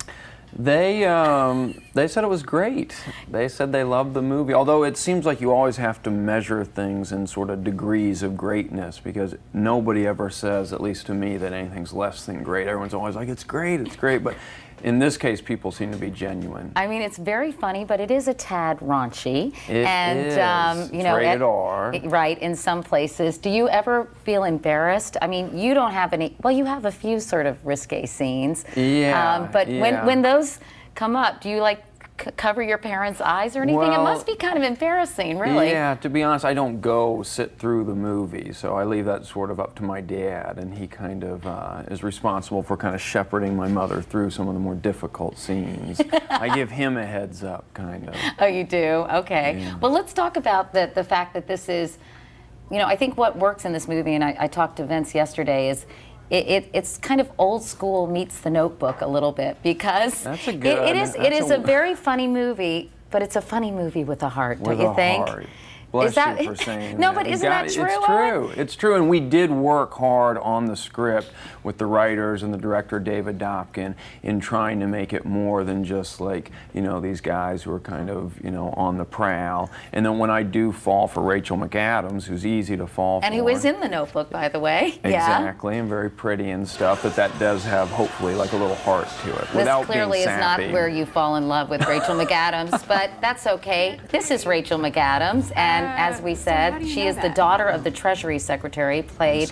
They said it was great. They said they loved the movie, although it seems like you always have to measure things in sort of degrees of greatness, because nobody ever says, at least to me, that anything's less than great. Everyone's always like, it's great, but in this case, people seem to be genuine. I mean, it's very funny, but it is a tad raunchy. It is. You know, it's rated R. Right, in some places. Do you ever feel embarrassed? I mean, you don't have any, well, you have a few sort of risque scenes. Yeah. But when those come up, do you like cover your parents' eyes or anything? Well, it must be kind of embarrassing, really. Yeah, to be honest, I don't go sit through the movie, so I leave that sort of up to my dad, and he kind of is responsible for kind of shepherding my mother through some of the more difficult scenes. I give him a heads up, kind of. Oh, you do? Okay. Yeah. Well, let's talk about the fact that this is, you know, I think what works in this movie, and I talked to Vince yesterday, is it's kind of old school meets The Notebook a little bit, because it is a very funny movie, but it's a funny movie with a heart, don't you think? Heart. Bless you for saying No, that. but isn't that true? It's true. It's true, and we did work hard on the script with the writers and the director David Dobkin in trying to make it more than just like, you know, these guys who are kind of, you know, on the prowl. And then when I do fall for Rachel McAdams, who's easy to fall for. And who is in The Notebook, by the way. Exactly, and very pretty and stuff, that does have hopefully like a little heart to it. This clearly is not where you fall in love with Rachel McAdams, but that's okay. This is Rachel McAdams, and as we said, she is the daughter of the Treasury Secretary, played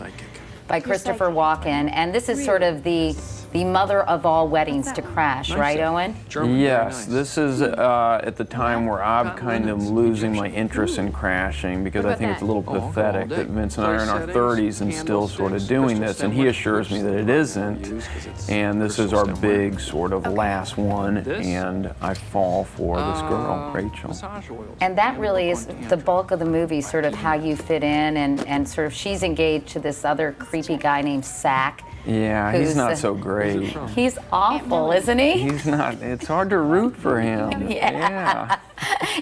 by Christopher Walken, and this is sort of the mother of all weddings to crash, right, Owen? Yes, this is at the time where I'm kind of losing my interest in crashing, because I think it's a little pathetic that Vince and I are in our 30s and still sort of doing this, and he assures me that it isn't, and this is our big sort of last one, and I fall for this girl, Rachel. And that really is the bulk of the movie, sort of how you fit in, and sort of she's engaged to this other creepy guy named Sack. Yeah, he's not so great. He's awful, isn't he? He's not. It's hard to root for him. Yeah.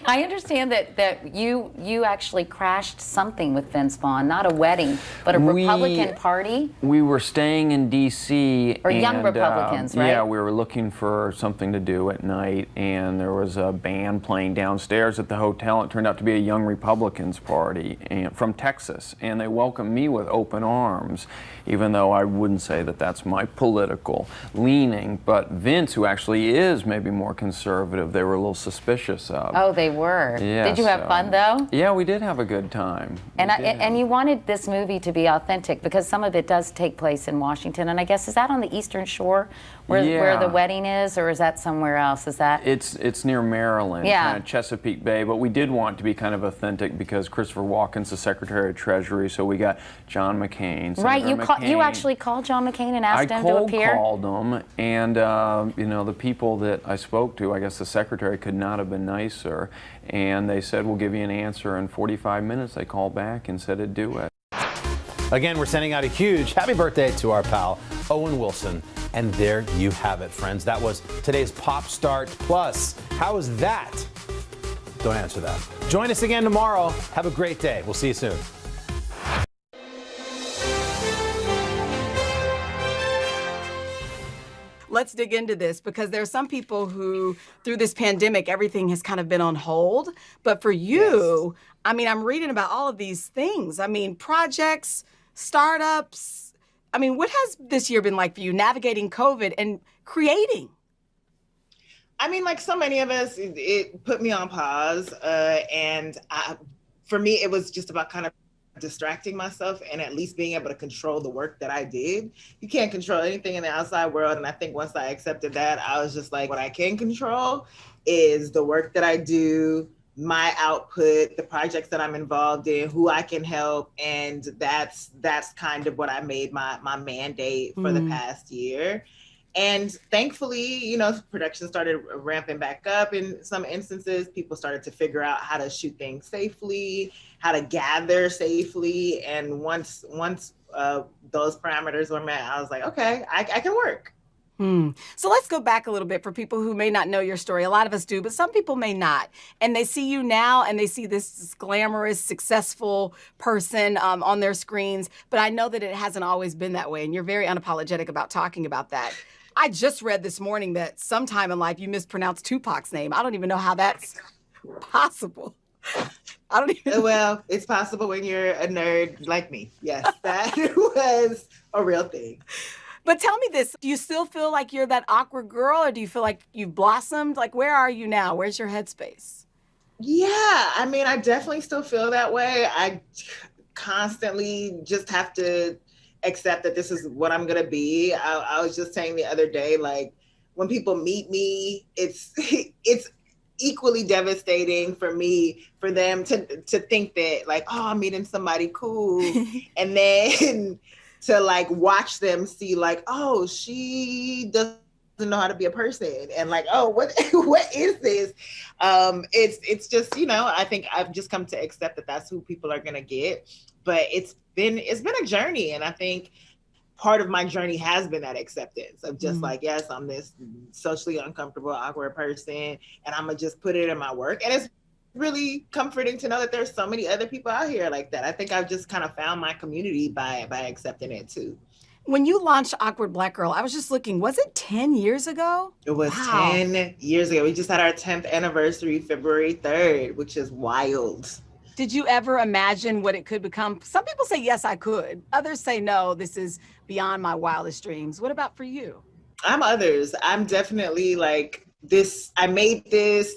I understand that you actually crashed something with Vince Vaughn, not a wedding, but a Republican party. We were staying in D.C. Or young Republicans, right? Yeah, we were looking for something to do at night, and there was a band playing downstairs at the hotel. It turned out to be a Young Republicans party from Texas, and they welcomed me with open arms, even though I wouldn't say that that's my political leaning. But Vince, who actually is maybe more conservative, they were a little suspicious of. Oh, they were. Yeah, did you have fun though? Yeah, we did have a good time. And you wanted this movie to be authentic, because some of it does take place in Washington, and I guess, is that on the Eastern Shore where the wedding is, or is that somewhere else? Is that? It's near Maryland, kind of Chesapeake Bay, but we did want to be kind of authentic because Christopher Walken's the Secretary of Treasury, so we got John McCain. Right, you actually called John McCain and asked him to appear? I called him, and you know, the people that I spoke to, I guess the Secretary could not have been nicer, and they said, we'll give you an answer in 45 minutes. They called back and said it'd do it. Again, we're sending out a huge happy birthday to our pal, Owen Wilson. And there you have it, friends. That was today's Pop Start Plus. How was that? Don't answer that. Join us again tomorrow. Have a great day. We'll see you soon. Let's dig into this, because there are some people who, through this pandemic, everything has kind of been on hold. But for you, I mean, I'm reading about all of these things. I mean, projects, startups. I mean, what has this year been like for you, navigating COVID and creating? I mean, like so many of us, it put me on pause. For me, it was just about kind of distracting myself and at least being able to control the work that I did. You can't control anything in the outside world. And I think once I accepted that, I was just like, what I can control is the work that I do, my output, the projects that I'm involved in, who I can help. And that's kind of what I made my mandate for the past year. And thankfully, you know, production started ramping back up in some instances. People started to figure out how to shoot things safely, how to gather safely. And once those parameters were met, I was like, okay, I can work. So let's go back a little bit for people who may not know your story. A lot of us do, but some people may not. And they see you now and they see this glamorous, successful person on their screens. But I know that it hasn't always been that way. And you're very unapologetic about talking about that. I just read this morning that sometime in life you mispronounced Tupac's name. I don't even know how that's possible. I don't even know. Well, it's possible when you're a nerd like me. Yes, that was a real thing. But tell me this, do you still feel like you're that awkward girl, or do you feel like you've blossomed? Like, where are you now? Where's your headspace? Yeah, I mean, I definitely still feel that way. I constantly just have to accept that this is what I'm gonna be. I was just saying the other day, like, when people meet me, it's equally devastating for me, for them to think that, like, oh, I'm meeting somebody cool, and then to like watch them see like, oh, she doesn't know how to be a person, and like, oh, what is this? It's just, you know, I think I've just come to accept that that's who people are gonna get. But it's been a journey, and I think part of my journey has been that acceptance of just like, yes, I'm this socially uncomfortable, awkward person, and I'm gonna just put it in my work. And it's really comforting to know that there's so many other people out here like that. I think I've just kind of found my community by accepting it too. When you launched Awkward Black Girl, I was just looking, was it 10 years ago? It was 10 years ago. We just had our 10th anniversary, February 3rd, which is wild. Did you ever imagine what it could become? Some people say, yes, I could. Others say, no, this is beyond my wildest dreams. What about for you? I'm others. I'm definitely like this. I made this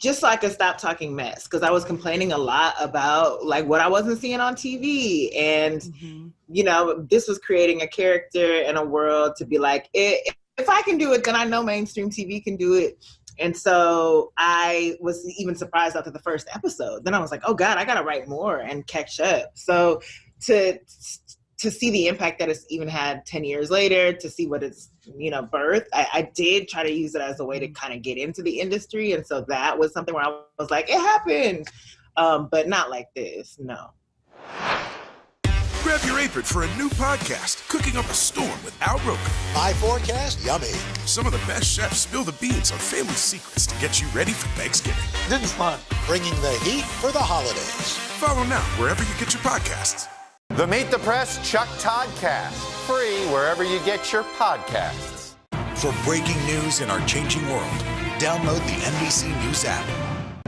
just so I could stop talking mess, because I was complaining a lot about like what I wasn't seeing on TV. And, you know, this was creating a character and a world to be like, if I can do it, then I know mainstream TV can do it. And so I was even surprised after the first episode. Then I was like, oh God, I gotta write more and catch up. So to see the impact that it's even had 10 years later, to see what it's, you know, birthed, I did try to use it as a way to kind of get into the industry. And so that was something where I was like, it happened, but not like this, no. Grab your apron for a new podcast, Cooking Up a Storm with Al Roker. My forecast, yummy. Some of the best chefs spill the beans on family secrets to get you ready for Thanksgiving. This is fun. Bringing the heat for the holidays. Follow now wherever you get your podcasts. The Meet the Press Chuck Todd Cast, free wherever you get your podcasts. For breaking news in our changing world, download the NBC News app.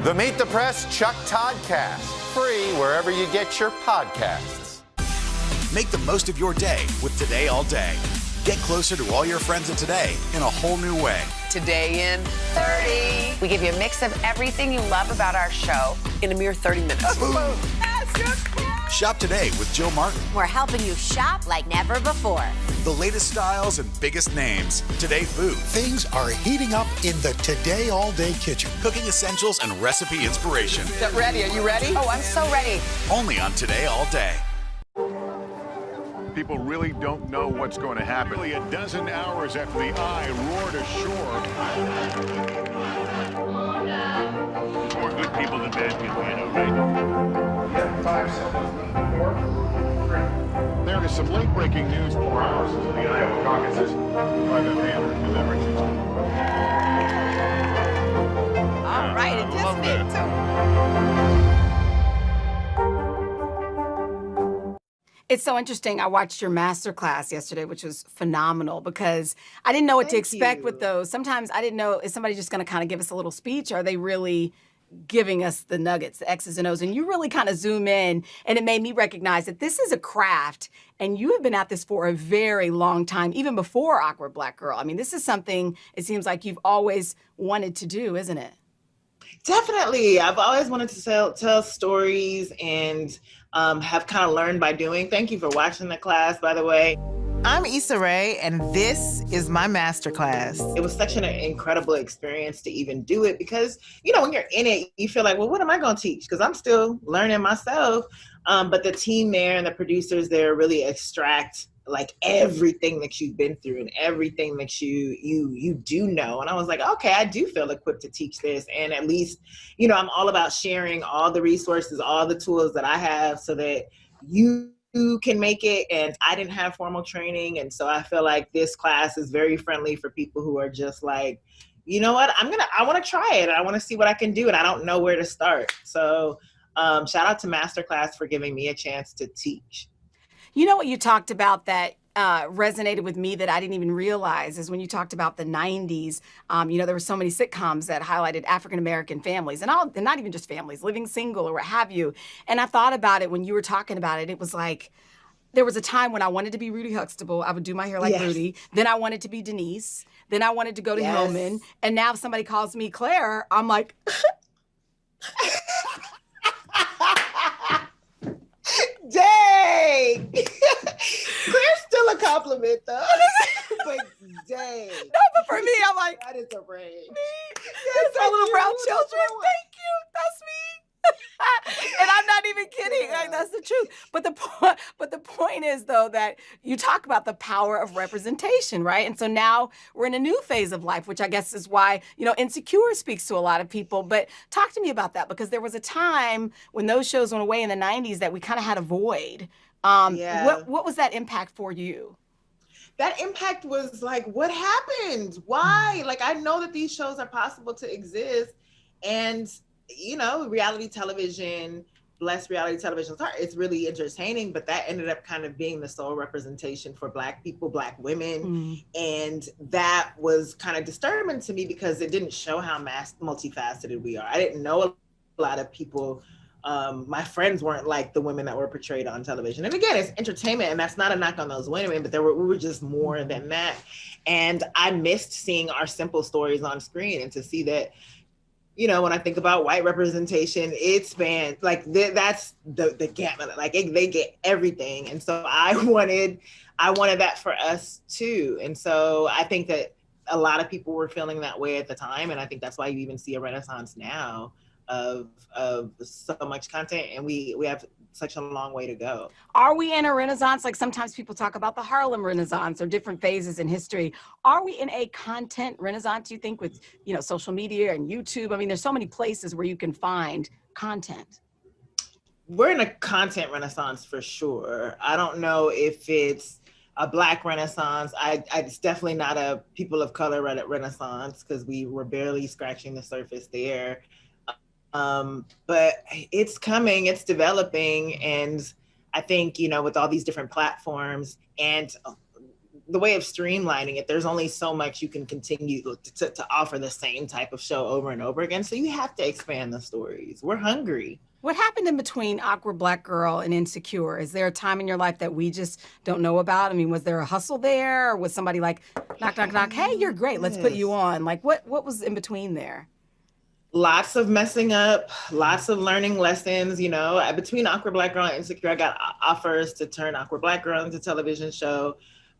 The Meet the Press Chuck Todd Cast, free wherever you get your podcasts. Make the most of your day with Today All Day. Get closer to all your friends of today in a whole new way. Today in 30. We give you a mix of everything you love about our show in a mere 30 minutes. Shop today with Jill Martin. We're helping you shop like never before. The latest styles and biggest names. Today food. Things are heating up in the Today All Day kitchen. Cooking essentials and recipe inspiration. Is that ready? Are you ready? Oh, I'm so ready. Only on Today All Day. People really don't know what's going to happen. Nearly a dozen hours after the Eye roared ashore. More good people than bad people, you know, right? Yeah, 5 seconds. 4, 3. There is some late-breaking news. 4 hours until the Iowa caucuses. Private Banner delivers. All right, it just did too. It's so interesting. I watched your masterclass yesterday, which was phenomenal, because I didn't know what to expect with those. Sometimes I didn't know, is somebody just going to kind of give us a little speech? Or are they really giving us the nuggets, the X's and O's? And you really kind of zoom in, and it made me recognize that this is a craft, and you have been at this for a very long time, even before Awkward Black Girl. I mean, this is something it seems like you've always wanted to do, isn't it? Definitely. I've always wanted to tell stories and have kind of learned by doing. Thank you for watching the class, by the way. I'm Issa Rae, and this is my masterclass. It was such an incredible experience to even do it because, you know, when you're in it, you feel like, well, what am I going to teach? Because I'm still learning myself. But the team there and the producers there really extract like everything that you've been through and everything that you do know. And I was like, okay, I do feel equipped to teach this. And at least, you know, I'm all about sharing all the resources, all the tools that I have so that you can make it. And I didn't have formal training. And so I feel like this class is very friendly for people who are just like, you know what, I want to try it. I want to see what I can do. And I don't know where to start. So shout out to Masterclass for giving me a chance to teach. You know what you talked about that resonated with me that I didn't even realize is when you talked about the 90s, you know, there were so many sitcoms that highlighted African-American families and not even just families, living single or what have you. And I thought about it when you were talking about it. It was like, there was a time when I wanted to be Rudy Huxtable. I would do my hair like Rudy. Then I wanted to be Denise. Then I wanted to go to Hillman. And now if somebody calls me Claire, I'm like... Dang! Claire's still a compliment, though. But dang. No, but for me, I'm like... That is a range. That's our little brown children. Thank you. That's me. And I'm not even kidding. Like, that's the truth. But the point is, though, that you talk about the power of representation, right? And so now we're in a new phase of life, which I guess is why, Insecure speaks to a lot of people. But talk to me about that, because there was a time when those shows went away in the 90s that we kind of had a void. What was that impact for you? That impact was like, what happened? Why? Like, I know that these shows are possible to exist. And reality television, bless reality television's heart, it's really entertaining, but that ended up kind of being the sole representation for Black people, Black women. And that was kind of disturbing to me because it didn't show how multifaceted we are. I didn't know a lot of people, my friends weren't like the women that were portrayed on television. And again, it's entertainment, and that's not a knock on those women, but we were just more than that. And I missed seeing our simple stories on screen, and to see that, when I think about white representation, it spans like that's the gamut. Like they get everything, and so I wanted that for us too. And so I think that a lot of people were feeling that way at the time, and I think that's why you even see a renaissance now of so much content, and we have such a long way to go. Are we in a renaissance? Like sometimes people talk about the Harlem Renaissance or different phases in history. Are we in a content renaissance, you think, with social media and YouTube? I mean, there's so many places where you can find content. We're in a content renaissance for sure. I don't know if it's a Black renaissance. It's definitely not a people of color renaissance, because we were barely scratching the surface there. But it's coming, it's developing. And I think, with all these different platforms and the way of streamlining it, there's only so much you can continue to offer the same type of show over and over again. So you have to expand the stories. We're hungry. What happened in between Awkward Black Girl and Insecure? Is there a time in your life that we just don't know about? I mean, was there a hustle there? Or was somebody like, knock, knock, knock, hey, you're great, let's put you on? Like, what was in between there? Lots of messing up, lots of learning lessons, Between Awkward Black Girl and Insecure, I got offers to turn Awkward Black Girl into a television show.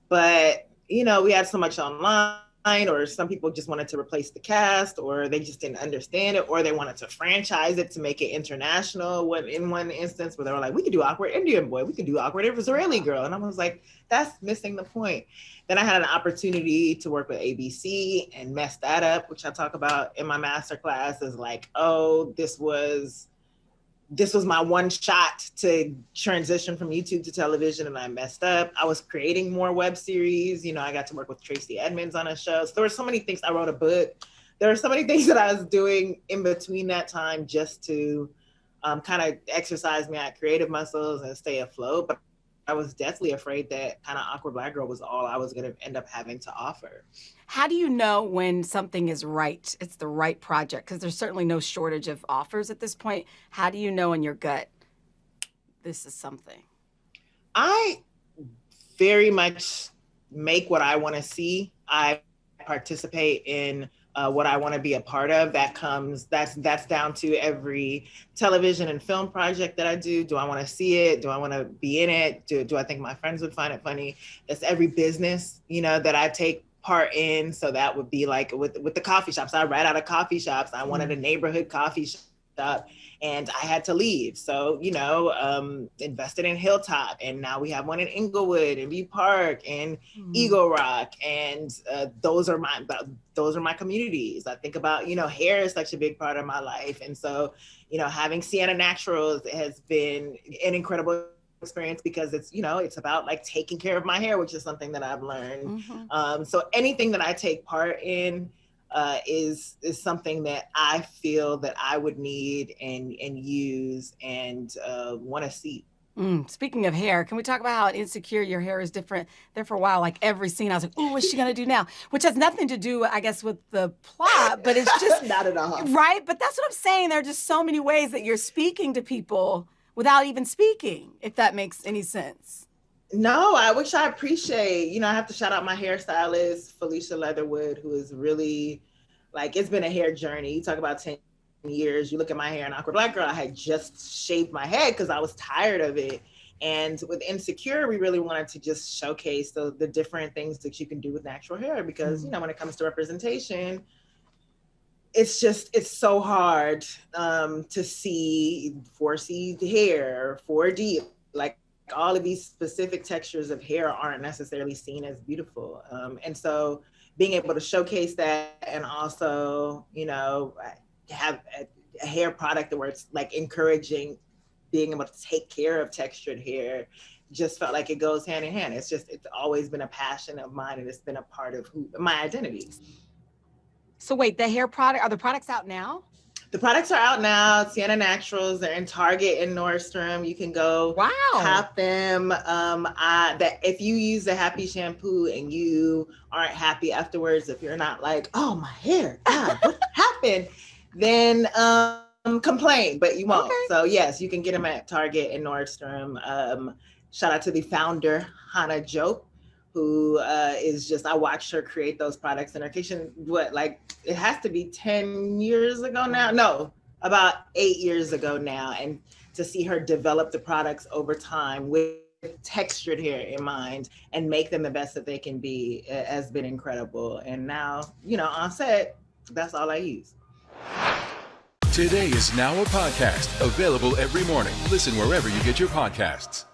But, we had so much online, or some people just wanted to replace the cast, or they just didn't understand it, or they wanted to franchise it to make it international. In one instance where they were like, we could do Awkward Indian Boy, we could do Awkward Israeli Girl. And I was like, that's missing the point. Then I had an opportunity to work with ABC and mess that up, which I talk about in my masterclass, as like, oh, this was my one shot to transition from YouTube to television, and I messed up. I was creating more web series. I got to work with Tracy Edmonds on a show. So there were so many things. I wrote a book. There were so many things that I was doing in between that time just to kind of exercise my creative muscles and stay afloat. But I was deathly afraid that kind of Awkward Black Girl was all I was going to end up having to offer. How do you know when something is right? It's the right project, because there's certainly no shortage of offers at this point. How do you know in your gut, this is something? I very much make what I want to see. I participate in what I want to be a part of. That's down to every television and film project that I do. Do I want to see it? Do I want to be in it? Do I think my friends would find it funny? That's every business, that I take part in. So that would be like with the coffee shops. I ran out of coffee shops. I wanted a neighborhood coffee shop, and I had to leave. So, invested in Hilltop, and now we have one in Inglewood and View Park and Eagle Rock. And those are my communities. I think about, hair is such a big part of my life. And so, having Sienna Naturals has been an incredible experience, because it's about like taking care of my hair, which is something that I've learned. So anything that I take part in is something that I feel that I would need and use and want to see. Speaking of hair, can we talk about how in Insecure your hair is different? There for a while, like every scene, I was like, ooh, what's she gonna do now? Which has nothing to do, I guess, with the plot, but it's just not at all. Right? But that's what I'm saying. There are just so many ways that you're speaking to people without even speaking, if that makes any sense. No, I wish I appreciate, I have to shout out my hairstylist, Felicia Leatherwood, who is really it's been a hair journey. You talk about 10 years, you look at my hair in Awkward Black Girl, I had just shaved my head because I was tired of it. And with Insecure, we really wanted to just showcase the different things that you can do with natural hair because, when it comes to representation, it's so hard to see 4C hair, 4D, all of these specific textures of hair aren't necessarily seen as beautiful. And so being able to showcase that and also, have a hair product where it's encouraging being able to take care of textured hair just felt like it goes hand in hand. It's always been a passion of mine and it's been a part of my identity. So wait, the hair product, are the products out now? The products are out now. Sienna Naturals. They're in Target and Nordstrom. You can go cop them. If you use the Happy shampoo and you aren't happy afterwards, if you're not like, oh, my hair, God, what happened? Then complain, but you won't. Okay. So yes, you can get them at Target and Nordstrom. Shout out to the founder, Hannah Jope, who I watched her create those products in her kitchen. It has to be 10 years ago now? No, about 8 years ago now. And to see her develop the products over time with textured hair in mind and make them the best that they can be has been incredible. And now, on set, that's all I use. Today is now a podcast available every morning. Listen wherever you get your podcasts.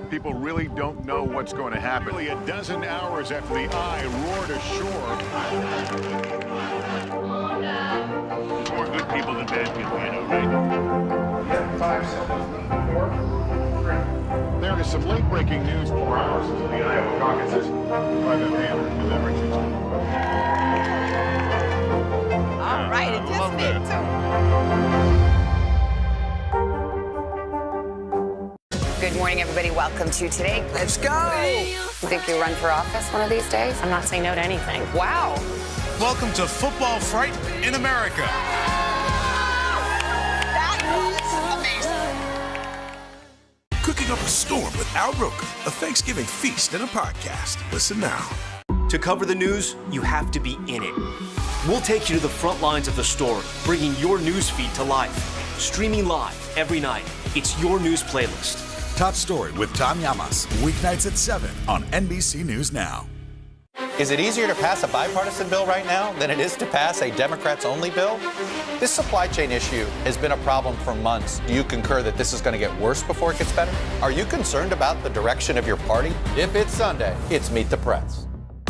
People really don't know what's going to happen. Nearly a dozen hours after the Eye roared ashore. More good people than bad people, right? 5 seconds. 4, 3. There is some late-breaking news 4 hours into the Iowa caucuses. Private man delivering it. All right, it just did too. Good morning, everybody. Welcome to Today. Let's go. You think you'll run for office one of these days? I'm not saying no to anything. Wow. Welcome to Football Fright in America. Cooking up a storm with Al Roker, a Thanksgiving feast and a podcast. Listen now. To cover the news, you have to be in it. We'll take you to the front lines of the story, bringing your news feed to life. Streaming live every night. It's your news playlist. Top Story with Tom Llamas. Weeknights at 7 on NBC News Now. Is it easier to pass a bipartisan bill right now than it is to pass a Democrats-only bill? This supply chain issue has been a problem for months. Do you concur that this is going to get worse before it gets better? Are you concerned about the direction of your party? If it's Sunday, it's Meet the Press.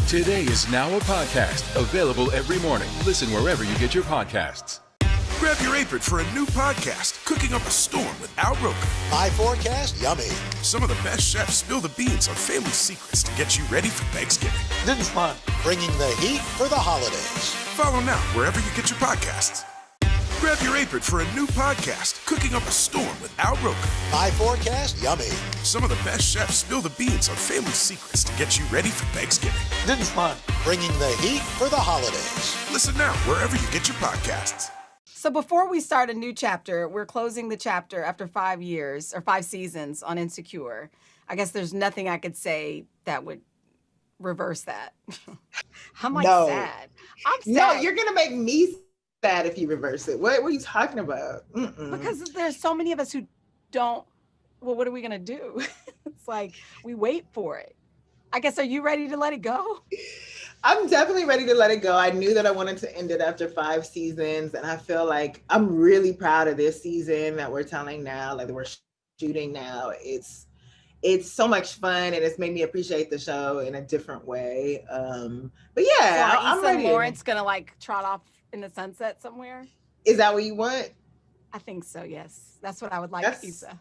Today is now a podcast available every morning. Listen wherever you get your podcasts. Grab your apron for a new podcast, Cooking Up a Storm with Al Roker. My forecast, yummy. Some of the best chefs spill the beans on family secrets to get you ready for Thanksgiving. This is fun. Bringing the heat for the holidays. Follow now wherever you get your podcasts. Grab your apron for a new podcast, Cooking Up a Storm with Al Roker. My forecast, yummy. Some of the best chefs spill the beans on family secrets to get you ready for Thanksgiving. This is fun. Bringing the heat for the holidays. Listen now wherever you get your podcasts. So before we start a new chapter, we're closing the chapter after 5 years or 5 seasons on Insecure. I guess there's nothing I could say that would reverse that. I'm sad. I'm sad. No, you're going to make me sad if you reverse it. What are you talking about? Because there's so many of us who don't, well, what are we going to do? It's like, we wait for it. I guess, are you ready to let it go? I'm definitely ready to let it go. I knew that I wanted to end it after 5 seasons, and I feel like I'm really proud of this season that we're telling now, like we're shooting now. It's so much fun, and it's made me appreciate the show in a different way. But yeah, so I'm ready. Lawrence gonna trot off in the sunset somewhere? Is that what you want? I think so. Yes, that's what I would like, Issa.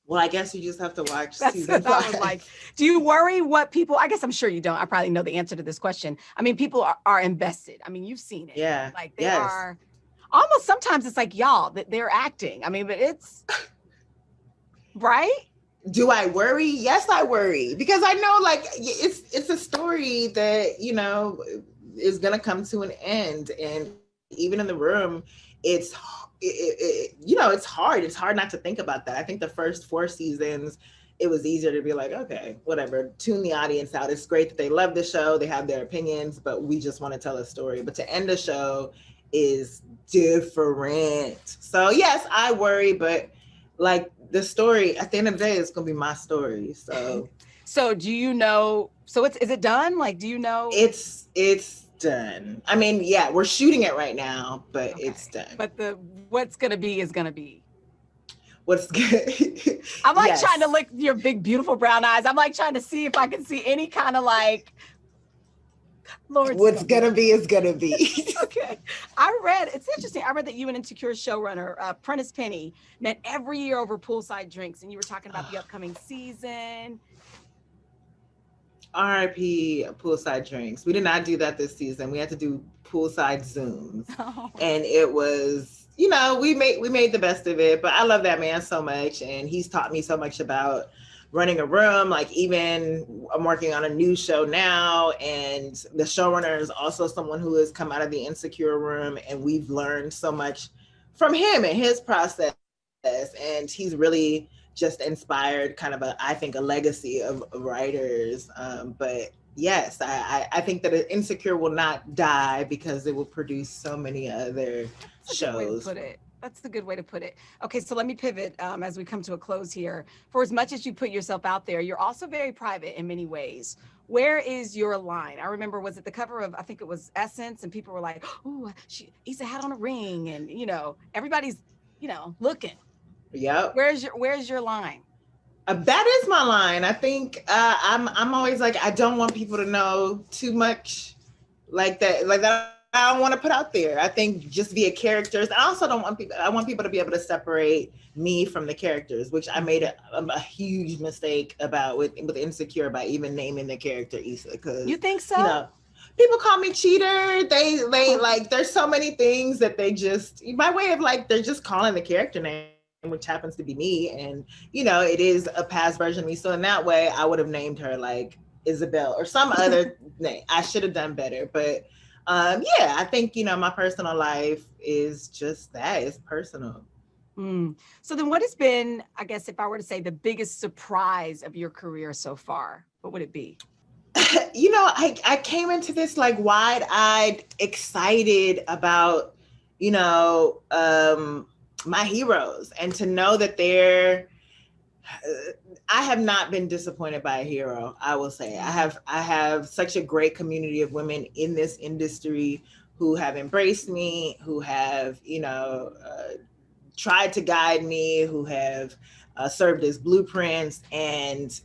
Well, I guess you just have to watch That's season 5. what I would like. Do you worry what people, I guess I'm sure you don't. I probably know the answer to this question. I mean, people are invested. I mean, you've seen it. Yeah. Like they are almost, sometimes it's like y'all that they're acting. I mean, but it's right. Do I worry? Yes, I worry because I know it's a story that, is going to come to an end. And even in the room, it's hard. It's hard not to think about that. I think the first 4 seasons, it was easier to be like, okay, whatever, tune the audience out. It's great that they love the show, they have their opinions, but we just want to tell a story. But to end the show is different. So yes, I worry, but like the story at the end of the day is gonna be my story. So do you know, is it done? Like, do you know? It's done. I mean, yeah, we're shooting it right now, but it's done. But what's gonna be is gonna be. What's good? I'm like trying to look your big, beautiful brown eyes. I'm like trying to see if I can see any kind of like, Lord. What's gonna be is gonna be. Okay. It's interesting. I read that you and Insecure showrunner, Prentice Penny, met every year over poolside drinks, and you were talking about the upcoming season. RIP poolside drinks. We did not do that this season. We had to do poolside Zooms. And it was, we made the best of it, but I love that man so much. And he's taught me so much about running a room. Like, even I'm working on a new show now, and the showrunner is also someone who has come out of the Insecure room, and we've learned so much from him and his process. And he's really just inspired kind of I think a legacy of writers. But yes, I think that Insecure will not die because it will produce so many other shows. That's the good way to put it. Okay, so let me pivot as we come to a close here. For as much as you put yourself out there, you're also very private in many ways. Where is your line? I remember, was it the cover of, I think it was Essence, and people were like, "Ooh, Issa had on a ring," and everybody's looking. Yep. Where's your line? That is my line. I think I'm always like, I don't want people to know too much like that I don't want to put out there. I think just via characters. I also don't want people. I want people to be able to separate me from the characters, which I made a huge mistake about with Insecure by even naming the character Issa. Because you think so? People call me cheater. They like. There's so many things that they just, by way of like, they're just calling the character name, which happens to be me, and it is a past version of me. So in that way, I would have named her like Isabel or some other name. I should have done better, but I think my personal life is just that. It's personal. So then, what has been, I guess, if I were to say, the biggest surprise of your career so far? What would it be? I came into this like wide-eyed, excited about my heroes, and to know that I have not been disappointed by a hero. I will say I have such a great community of women in this industry who have embraced me, who have tried to guide me, who have served as blueprints, and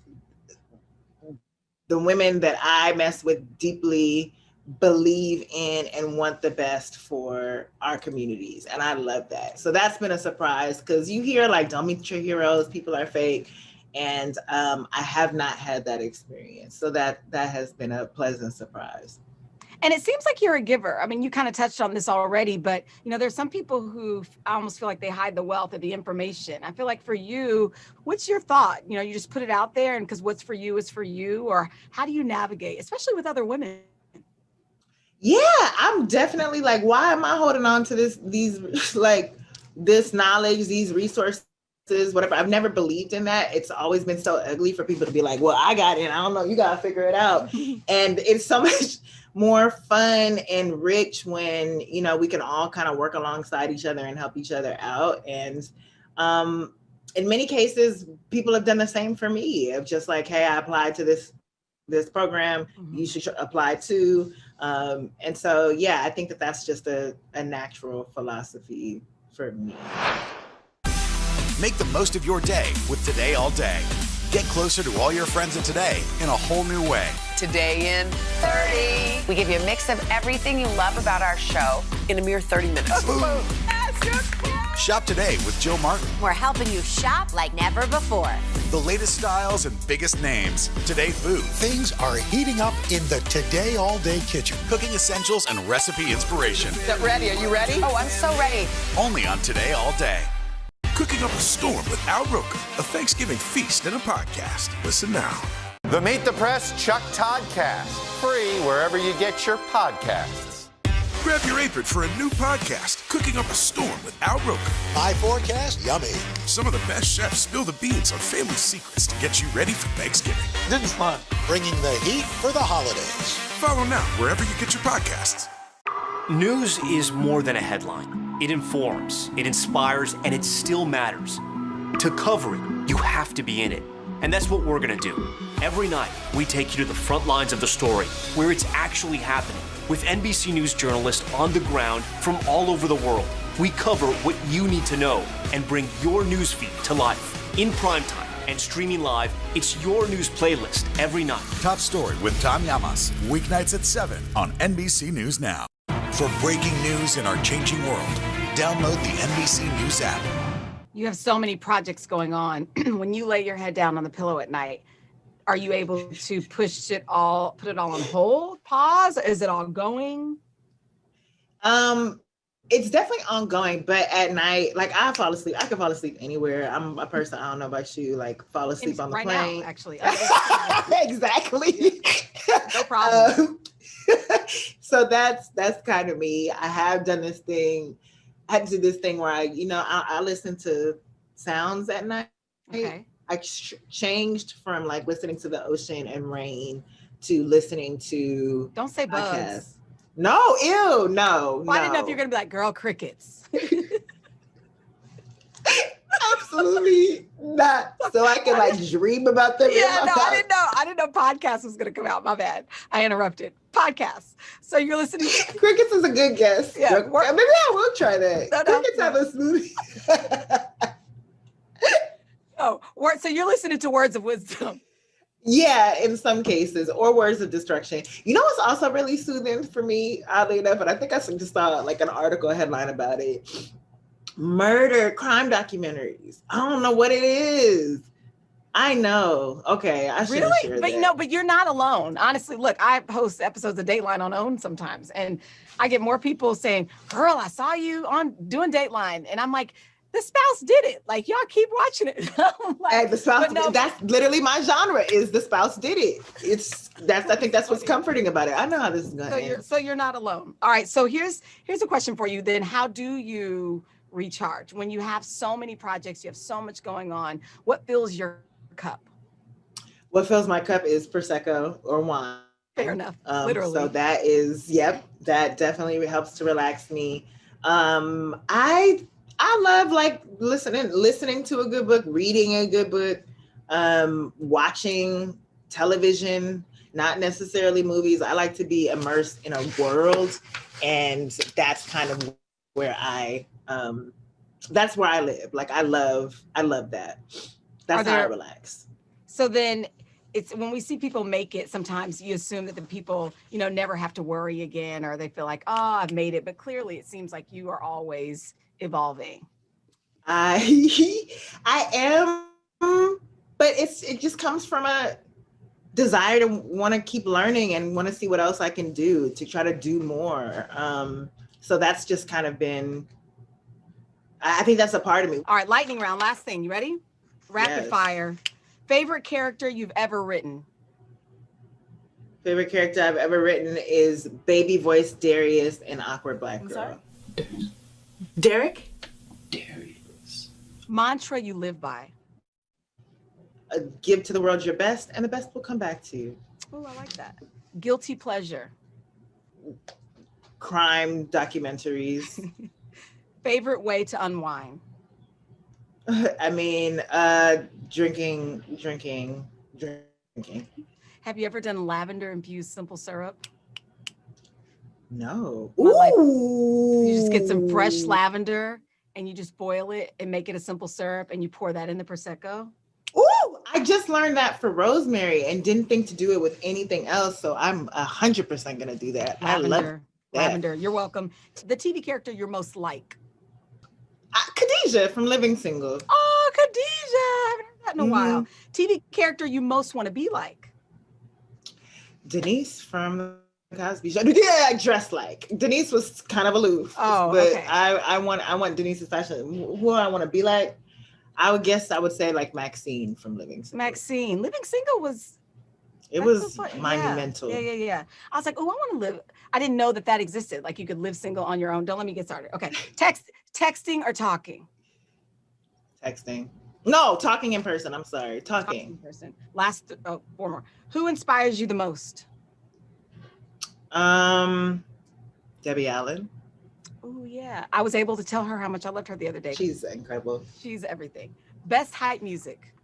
the women that I mess with deeply believe in and want the best for our communities. And I love that. So that's been a surprise, because you hear like, don't meet your heroes, people are fake. And I have not had that experience. So that has been a pleasant surprise. And it seems like you're a giver. I mean, you kind of touched on this already, but there's some people who I almost feel like they hide the wealth of the information. I feel like for you, what's your thought? You just put it out there, and because what's for you is for you, or how do you navigate, especially with other women? Yeah, I'm definitely like, why am I holding on to this knowledge, these resources, whatever? I've never believed in that. It's always been so ugly for people to be like, well, I got it, I don't know, you got to figure it out. And it's so much more fun and rich when, we can all kind of work alongside each other and help each other out. And in many cases, people have done the same for me, of just like, hey, I applied to this program, you should apply too. And so, I think that that's just a natural philosophy for me. Make the most of your day with Today All Day. Get closer to all your friends of today in a whole new way. Today in 30. We give you a mix of everything you love about our show in a mere 30 minutes. Shop today with Jill Martin. We're helping you shop like never before. The latest styles and biggest names. Today food. Things are heating up in the Today All Day kitchen. Cooking essentials and recipe inspiration. Is that ready? Are you ready? Oh, I'm so ready. Only on Today All Day. Cooking up a storm with Al Roker, a Thanksgiving feast and a podcast. Listen now. The Meet the Press Chuck Todd Cast, free wherever you get your podcasts. Grab your apron for a new podcast, Cooking Up a Storm with Al Roker. My forecast, yummy. Some of the best chefs spill the beans on family secrets to get you ready for Thanksgiving. This is fun. Bringing the heat for the holidays. Follow now wherever you get your podcasts. News is more than a headline. It informs, it inspires, and it still matters. To cover it, you have to be in it. And that's what we're gonna do. Every night, we take you to the front lines of the story, where it's actually happening, with NBC News journalists on the ground from all over the world. We cover what you need to know and bring your newsfeed to life. In primetime and streaming live, it's your news playlist every night. Top Story with Tom Llamas, weeknights at 7 on NBC News Now. For breaking news in our changing world, download the NBC News app. You have so many projects going on. When you lay your head down on the pillow at night, are you able to put it all on hold, pause? Is it all going? It's definitely ongoing, but at night, like I fall asleep. I can fall asleep anywhere. I'm a person, I don't know about you, like fall asleep on the plane. Now, actually. Exactly. No problem. So that's kind of me. I have done this thing. I had to do this thing where I listen to sounds at night. Okay. I changed from like listening to the ocean and rain to listening to Don't say bugs. podcasts. No, ew, no. Well, I didn't know if you're gonna be like, girl, crickets. Absolutely not. So I can like dream about them. Yeah, no, I didn't know podcast was gonna come out. My bad. I interrupted. Podcasts. So you're listening to Crickets is a good guess. Yeah, Maybe I will try that. Crickets have a smoothie. So you're listening to words of wisdom. Yeah, in some cases, or words of destruction. You know what's also really soothing for me, oddly enough, and I think I just saw like an article headline about it. Murder, crime documentaries. I don't know what it is. I know. Okay, I should share But that. no, but you're not alone. Honestly, look, I host episodes of Dateline on OWN sometimes, and I get more people saying, girl, I saw you on doing Dateline. And I'm like, the spouse did it. Like, y'all keep watching it. Hey, the spouse, that's literally my genre, is the spouse did it. I think that's what's comforting about it. I know how this is going to end. So you're not alone. All right, so here's a question for you then. How do you recharge? When you have so many projects, you have so much going on, what fills your cup? What fills my cup is Prosecco or wine. Fair enough, literally. So that that definitely helps to relax me. I love like listening to a good book, reading a good book, watching television, not necessarily movies. I like to be immersed in a world, and that's kind of where that's where I live. Like I love that. That's how I relax. So then it's when we see people make it, sometimes you assume that the people, never have to worry again, or they feel like, oh, I've made it. But clearly it seems like you are always evolving. I am, but it just comes from a desire to want to keep learning and want to see what else I can do to try to do more. So that's just kind of been, I think that's a part of me. All right, lightning round, last thing. You ready? Rapid fire. Favorite character you've ever written? Favorite character I've ever written is baby voice Darius in Awkward Black Girl. Derek? Mantra you live by? Give to the world your best, and the best will come back to you. Oh, I like that. Guilty pleasure? Crime documentaries. Favorite way to unwind? I mean, drinking. Have you ever done lavender infused simple syrup? No. Ooh. You just get some fresh lavender and you just boil it and make it a simple syrup, and you pour that in the Prosecco. Ooh, I just learned that for rosemary and didn't think to do it with anything else. So I'm 100% going to do that. Lavender, I love that. Lavender. You're welcome. The TV character you're most like? Khadijah from Living Single. Oh, Khadijah. I haven't heard that in a while. TV character you most want to be like? Denise from Cosby Show. Yeah, I dress like. Denise was kind of aloof. Oh, but okay. I want Denise's fashion. Who I want to be like? I would say like Maxine from Living Single. Maxine. Living Single was It was monumental. Yeah. I was like, oh, I want to live. I didn't know that existed. Like you could live single on your own. Don't let me get started. Okay. Texting or talking? Texting. No, talking in person. I'm sorry. Talking in person. Four more. Who inspires you the most? Debbie Allen. Oh, yeah. I was able to tell her how much I loved her the other day. She's incredible. She's everything. Best hype music?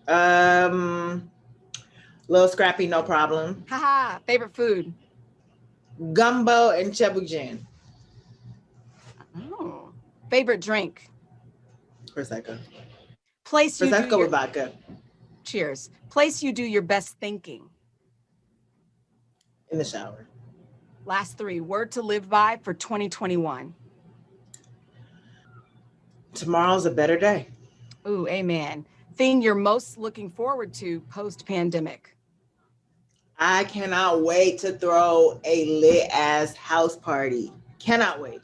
Lil Scrappy, No Problem. Haha. Favorite food? Gumbo and Chebugin. Oh. Favorite drink? Prosecco. Place you Prosecco with vodka. Cheers. Place you do your best thinking? In the shower. Last three. Word to live by for 2021. Tomorrow's a better day. Ooh, amen. Thing you're most looking forward to post-pandemic? I cannot wait to throw a lit-ass house party. Cannot wait.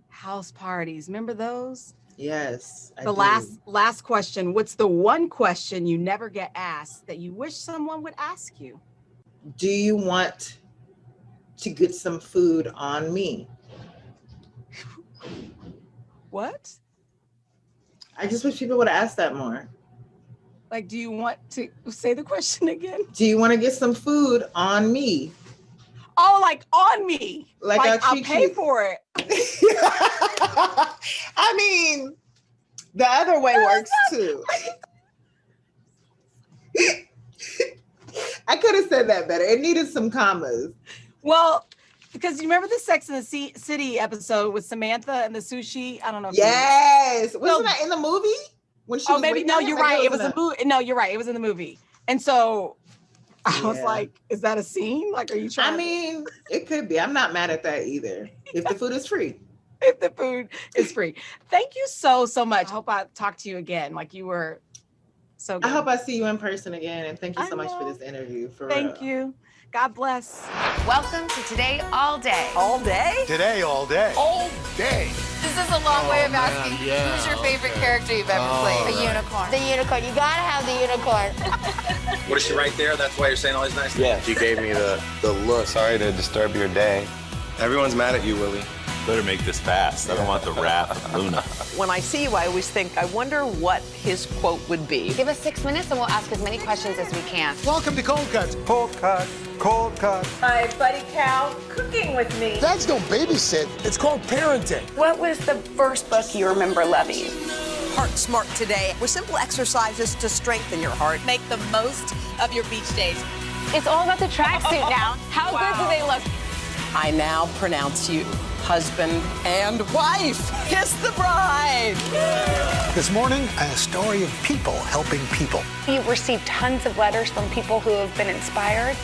House parties. Remember those? Yes. The last question. What's the one question you never get asked that you wish someone would ask you? Do you want to get some food on me? What? I just wish people would ask that more. Like, do you want to say the question again? Do you want to get some food on me? Oh, like on me. Like I'll pay for it. I mean, the other way works too. I could have said that better. It needed some commas. Well, because you remember the Sex and the City episode with Samantha and the sushi? I don't know. Yes. Wasn't that in the movie? When she was maybe. No, you're right. It was a movie. No, you're right. It was in the movie. And so I was like, is that a scene? Like, are you trying? I mean, it could be. I'm not mad at that either. If the food is free. If the food is free. Thank you so much. I hope I talk to you again. Like you were so good. I hope I see you in person again. And thank you so much for this interview. Thank you. God bless. Welcome to Today All Day. All day? Today, all day. All day. This is a long way of asking who's your favorite character you've ever played? The unicorn. The unicorn. You gotta have the unicorn. What is she right there? That's why you're saying all these nice things? Yeah, she gave me the look. Sorry to disturb your day. Everyone's mad at you, Willie. Better make this fast. I don't want the wrath of Luna. When I see you, I always think, I wonder what his quote would be. Give us 6 minutes and we'll ask as many questions as we can. Welcome to Cold Cuts. Cold cut, cold cut. My buddy Cal cooking with me. Dads don't babysit. It's called parenting. What was the first book you remember loving? Heart Smart Today with simple exercises to strengthen your heart. Make the most of your beach days. It's all about the tracksuit now. How good do they look? I now pronounce you husband and wife. Kiss the bride. This morning, a story of people helping people. You've received tons of letters from people who have been inspired.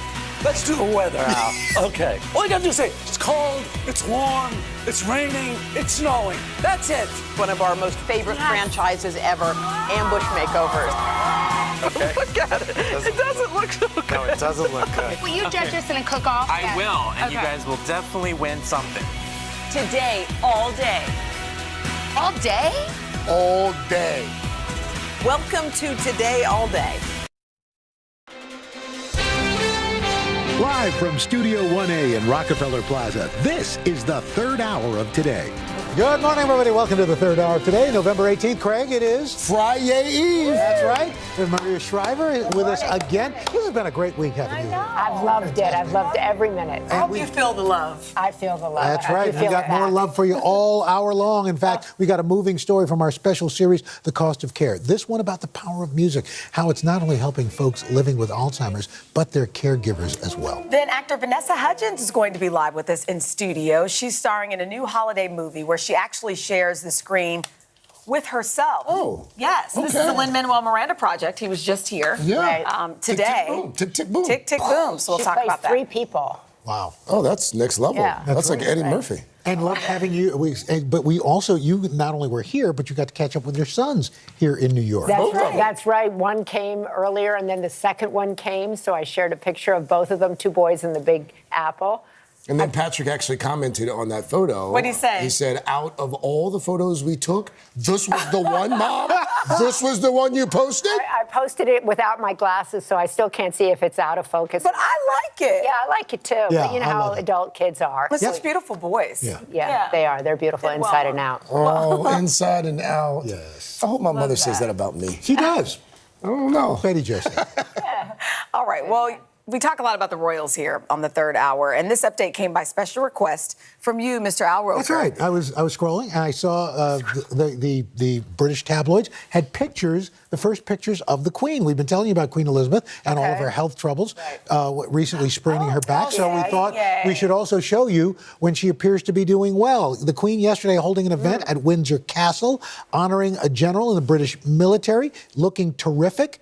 Let's do the weather out. Okay. All you gotta do is say, it's cold, it's warm, it's raining, it's snowing. That's it. One of our most favorite franchises ever, Ambush Makeovers. Okay. Look at it. It doesn't look so good. No, it doesn't look good. Will you judge us in a cook-off? I will, and you guys will definitely win something. Today, all day. All day? All day. Welcome to Today All Day. Live from Studio 1A in Rockefeller Plaza, this is the third hour of Today. Good morning, everybody. Welcome to the third hour of today, November 18th. Craig, it is Friday Eve. That's right. And Maria Shriver with us again. This has been a great week, haven't you? I've loved it. I've loved every minute. I hope you feel the love. I feel the love. That's right. We got more love for you all hour long. In fact, we got a moving story from our special series, The Cost of Care. This one about the power of music, how it's not only helping folks living with Alzheimer's, but their caregivers as well. Then actor Vanessa Hudgens is going to be live with us in studio. She's starring in a new holiday movie where she actually shares the screen with herself. Oh. Yes. This is the Lin-Manuel Miranda project. He was just here. Yeah. Today. Tick, tick, boom. Tick, tick, boom. So we'll She talk plays about that. 3 people. Wow. Oh, that's next level. Yeah. That's like Eddie Murphy. And love having you. But we also, you not only were here, but you got to catch up with your sons here in New York. That's right. That's right. One came earlier, and then the second one came. So I shared a picture of both of them, 2 boys in the Big Apple. And then Patrick actually commented on that photo. What'd he say? He said, out of all the photos we took, this was the one, Mom? This was the one you posted? I posted it without my glasses, so I still can't see if it's out of focus. But I like it. Yeah, I like it too. Yeah, but you know I how love it. adult kids are. With such beautiful boys. Yeah, they are. They're beautiful inside and out. Oh, inside and out. Yes. I hope my mother says that about me. She does. I don't know. Betty Joseph. All right. Well, we talk a lot about the Royals here on the third hour, and this update came by special request from you, Mr. Al Roker. That's right. I was scrolling and I saw the British tabloids had pictures, the first pictures of the Queen. We've been telling you about Queen Elizabeth and all of her health troubles, recently spraining her back. So we thought we should also show you when she appears to be doing well. The Queen yesterday holding an event at Windsor Castle, honoring a general in the British military, looking terrific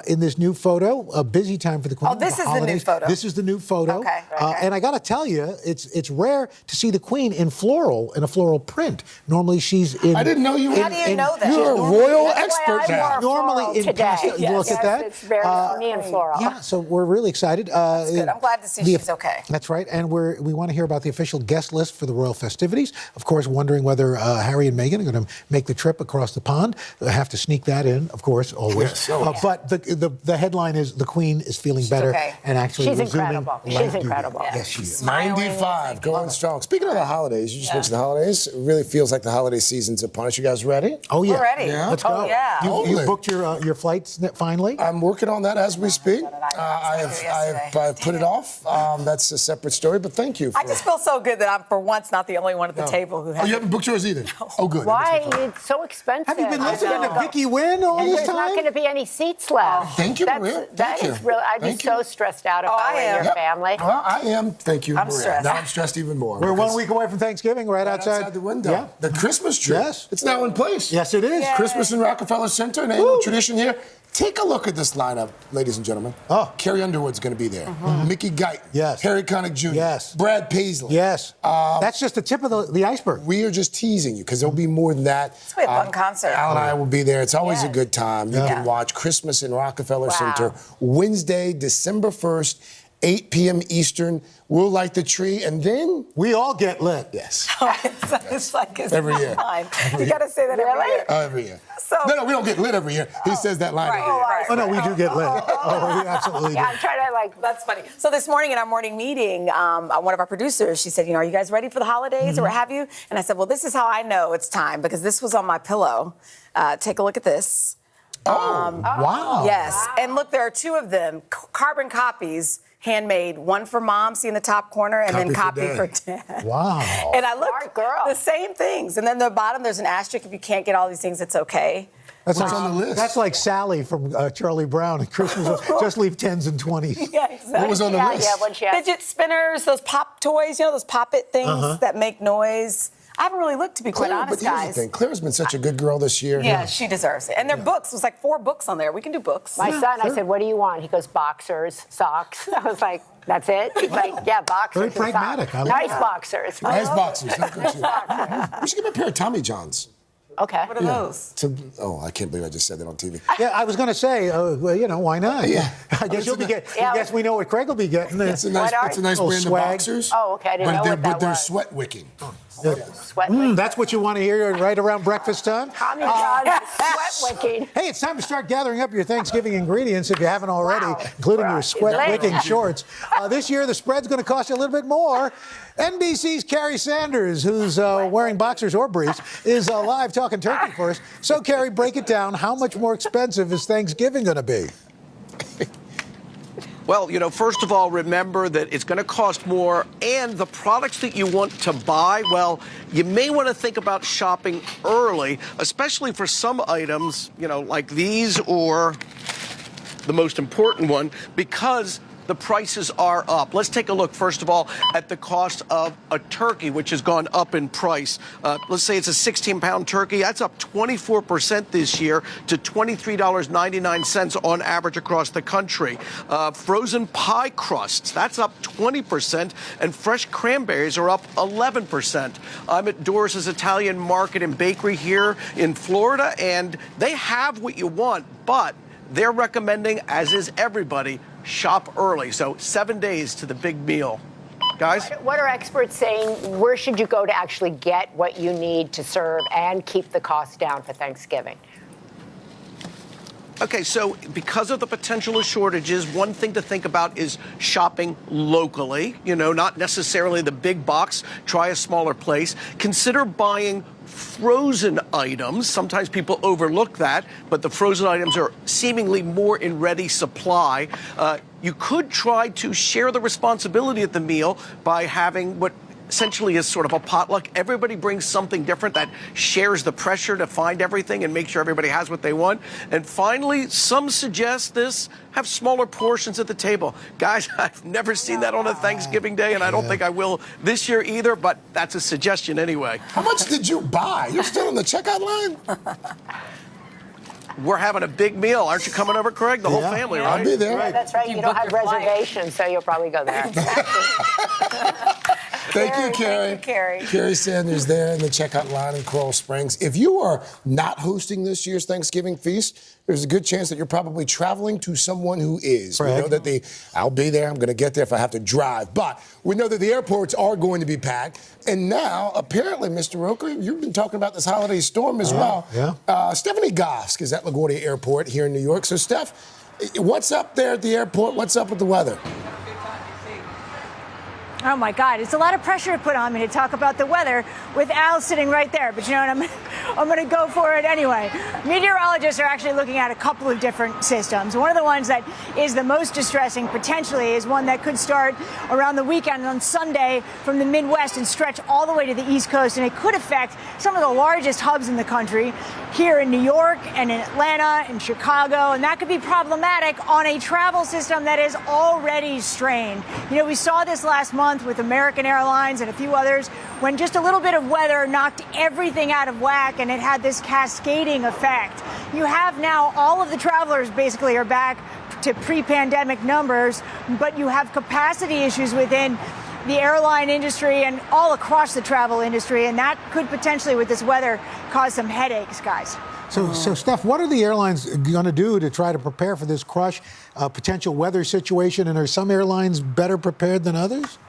in this new photo. A busy time for the Queen. Oh, this is the new photo. This is the new photo. Okay. And I got to tell you, it's rare to see the Queen in a floral print. Normally she's in. I didn't know you. How do you know that? You're a royal expert now. Normally in pastel. Yes, look at that. It's very me and floral. Yeah, so we're really excited. That's good. I'm glad to see she's okay. That's right, and we want to hear about the official guest list for the royal festivities. Of course, wondering whether Harry and Meghan are going to make the trip across the pond. They have to sneak that in, of course, always. Yes, always. But the headline is the Queen is feeling better okay. and actually She's resuming incredible. life She's duty. incredible. Yes, she is. 95, going strong. Speaking of the holidays, you just mentioned the holidays. It really feels like the holiday season's upon us. You guys ready? Oh yeah, We're ready. Yeah? Let's go. Oh, yeah. You booked your flights finally. I'm working on that as we speak. I have put it off. That's a separate story, but thank you. I just feel so good that I'm, for once, not the only one at the table who has. Oh, you haven't booked yours either? No. Oh, good. Why? It's so expensive. Have you been listening to Vicky Wynn all And this there's not time? going to be any seats left. Thank you, Maria. That Thank is you. really. I'd be Thank so you. stressed out if I were in your family. Well, I am. Thank you, I'm Maria. stressed. Now I'm stressed even more. We're 1 week away from Thanksgiving, right outside the window. Yeah. The Christmas tree. Yes. It's now in place. Yes, it is. Christmas in Rockefeller Center, an annual tradition here. Take a look at this lineup, ladies and gentlemen. Oh. Carrie Underwood's going to be there. Mickey Guyton. Yes. Harry Connick Jr. Yes. Brad Paisley. Yes. That's just the tip of the iceberg. We are just teasing you because there'll be more than that. It's going to be a fun concert. Al and I will be there. It's always a Yes. good time. You can watch Christmas in Rockefeller Center Wednesday, December 1st. 8 p.m. Eastern. We'll light the tree, and then we all get lit. Yes. It's like it's Every year. fine. You got to say that every year. Every year. So, No, we don't get lit every year. He says that line every year. Oh no, we do get lit. Oh, we absolutely do. Yeah, I'm trying to that's funny. So this morning in our morning meeting, one of our producers, she said, are you guys ready for the holidays or what have you? And I said, well, this is how I know it's time because this was on my pillow. Take a look at this. Wow. Yes. And look, there are two of them, carbon copies, handmade, one for mom, see in the top corner, and then copy for dad. Wow. And I looked, the same things. And then the bottom, there's an asterisk. If you can't get all these things, it's okay. That's What's on the list? That's like Sally from Charlie Brown at Christmas. Just leave 10s and 20s. Yeah, exactly. What was on the list? Yeah, when she fidget spinners, those pop toys, those pop-it things that make noise. I haven't really looked, to be quite honest, but here's guys. the thing. Claire's been such a good girl this year. Yeah, she deserves it. And their books, it was like 4 books on there. We can do books. My son, I said, what do you want? He goes, boxers, socks. I was like, that's it? He's like, yeah, boxers. Very and socks. pragmatic. I like Nice that. boxers. Nice boxers. Not good shit. We should give him a pair of Tommy Johns. Okay. What are those? I can't believe I just said that on TV. Yeah, I was going to say, why not? Yeah. I guess you'll be getting. I guess we know what Craig will be getting. It's a nice little brand swag. of boxers. Oh, okay. I didn't know what that But they're was. sweat wicking. Sweat That's what you want to hear right around breakfast time. Tommy John's sweat wicking. Hey, it's time to start gathering up your Thanksgiving ingredients if you haven't already, including your sweat-wicking shorts. This year, the spread's going to cost you a little bit more. NBC's Carrie Sanders, who's wearing boxers or briefs, is live talking turkey for us. So, Carrie, break it down. How much more expensive is Thanksgiving going to be? Well, first of all, remember that it's going to cost more, and the products that you want to buy, well, you may want to think about shopping early, especially for some items, like these or the most important one, because the prices are up. Let's take a look, first of all, at the cost of a turkey, which has gone up in price. Let's say it's a 16-pound turkey. That's up 24% this year to $23.99 on average across the country. Frozen pie crusts, that's up 20%, and fresh cranberries are up 11%. I'm at Doris's Italian Market and Bakery here in Florida, and they have what you want, but they're recommending, as is everybody, shop early. So 7 days to the big meal. Guys? What are experts saying? Where should you go to actually get what you need to serve and keep the cost down for Thanksgiving? Okay, so because of the potential of shortages, one thing to think about is shopping locally, not necessarily the big box. Try a smaller place. Consider buying frozen items. Sometimes people overlook that, but the frozen items are seemingly more in ready supply. You could try to share the responsibility at the meal by having what essentially is sort of a potluck. Everybody brings something different that shares the pressure to find everything and make sure everybody has what they want. And finally, some suggest this, have smaller portions at the table. Guys, I've never seen that on a Thanksgiving day, and I don't think I will this year either, but that's a suggestion anyway. How much did you buy? You're still in the checkout line? We're having a big meal. Aren't you coming over, Craig? The whole family, right? I'll be there. Yeah, that's right. You don't have reservations, so you'll probably go there. Thank you, Carrie. Thank you, Carrie. Carrie Sanders there in the checkout line in Coral Springs. If you are not hosting this year's Thanksgiving feast, there's a good chance that you're probably traveling to someone who is. We know that I'll be there. I'm going to get there if I have to drive. But we know that the airports are going to be packed. And now, apparently, Mr. Roker, you've been talking about this holiday storm as well. Yeah. Stephanie Gosk is at LaGuardia Airport here in New York. So, Steph, what's up there at the airport? What's up with the weather? Oh my God, it's a lot of pressure to put on me to talk about the weather with Al sitting right there. But you know what, I'm going to go for it anyway. Meteorologists are actually looking at a couple of different systems. One of the ones that is the most distressing potentially is one that could start around the weekend on Sunday from the Midwest and stretch all the way to the East Coast. And it could affect some of the largest hubs in the country here in New York and in Atlanta and Chicago. And that could be problematic on a travel system that is already strained. You know, we saw this last month with American Airlines and a few others when just a little bit of weather knocked everything out of whack, and it had this cascading effect. You have now all of the travelers basically are back to pre-pandemic numbers, but you have capacity issues within the airline industry and all across the travel industry, and that could potentially, with this weather, cause some headaches, guys. So, Steph, what are the airlines going to do to try to prepare for this crush potential weather situation? And are some airlines better prepared than others?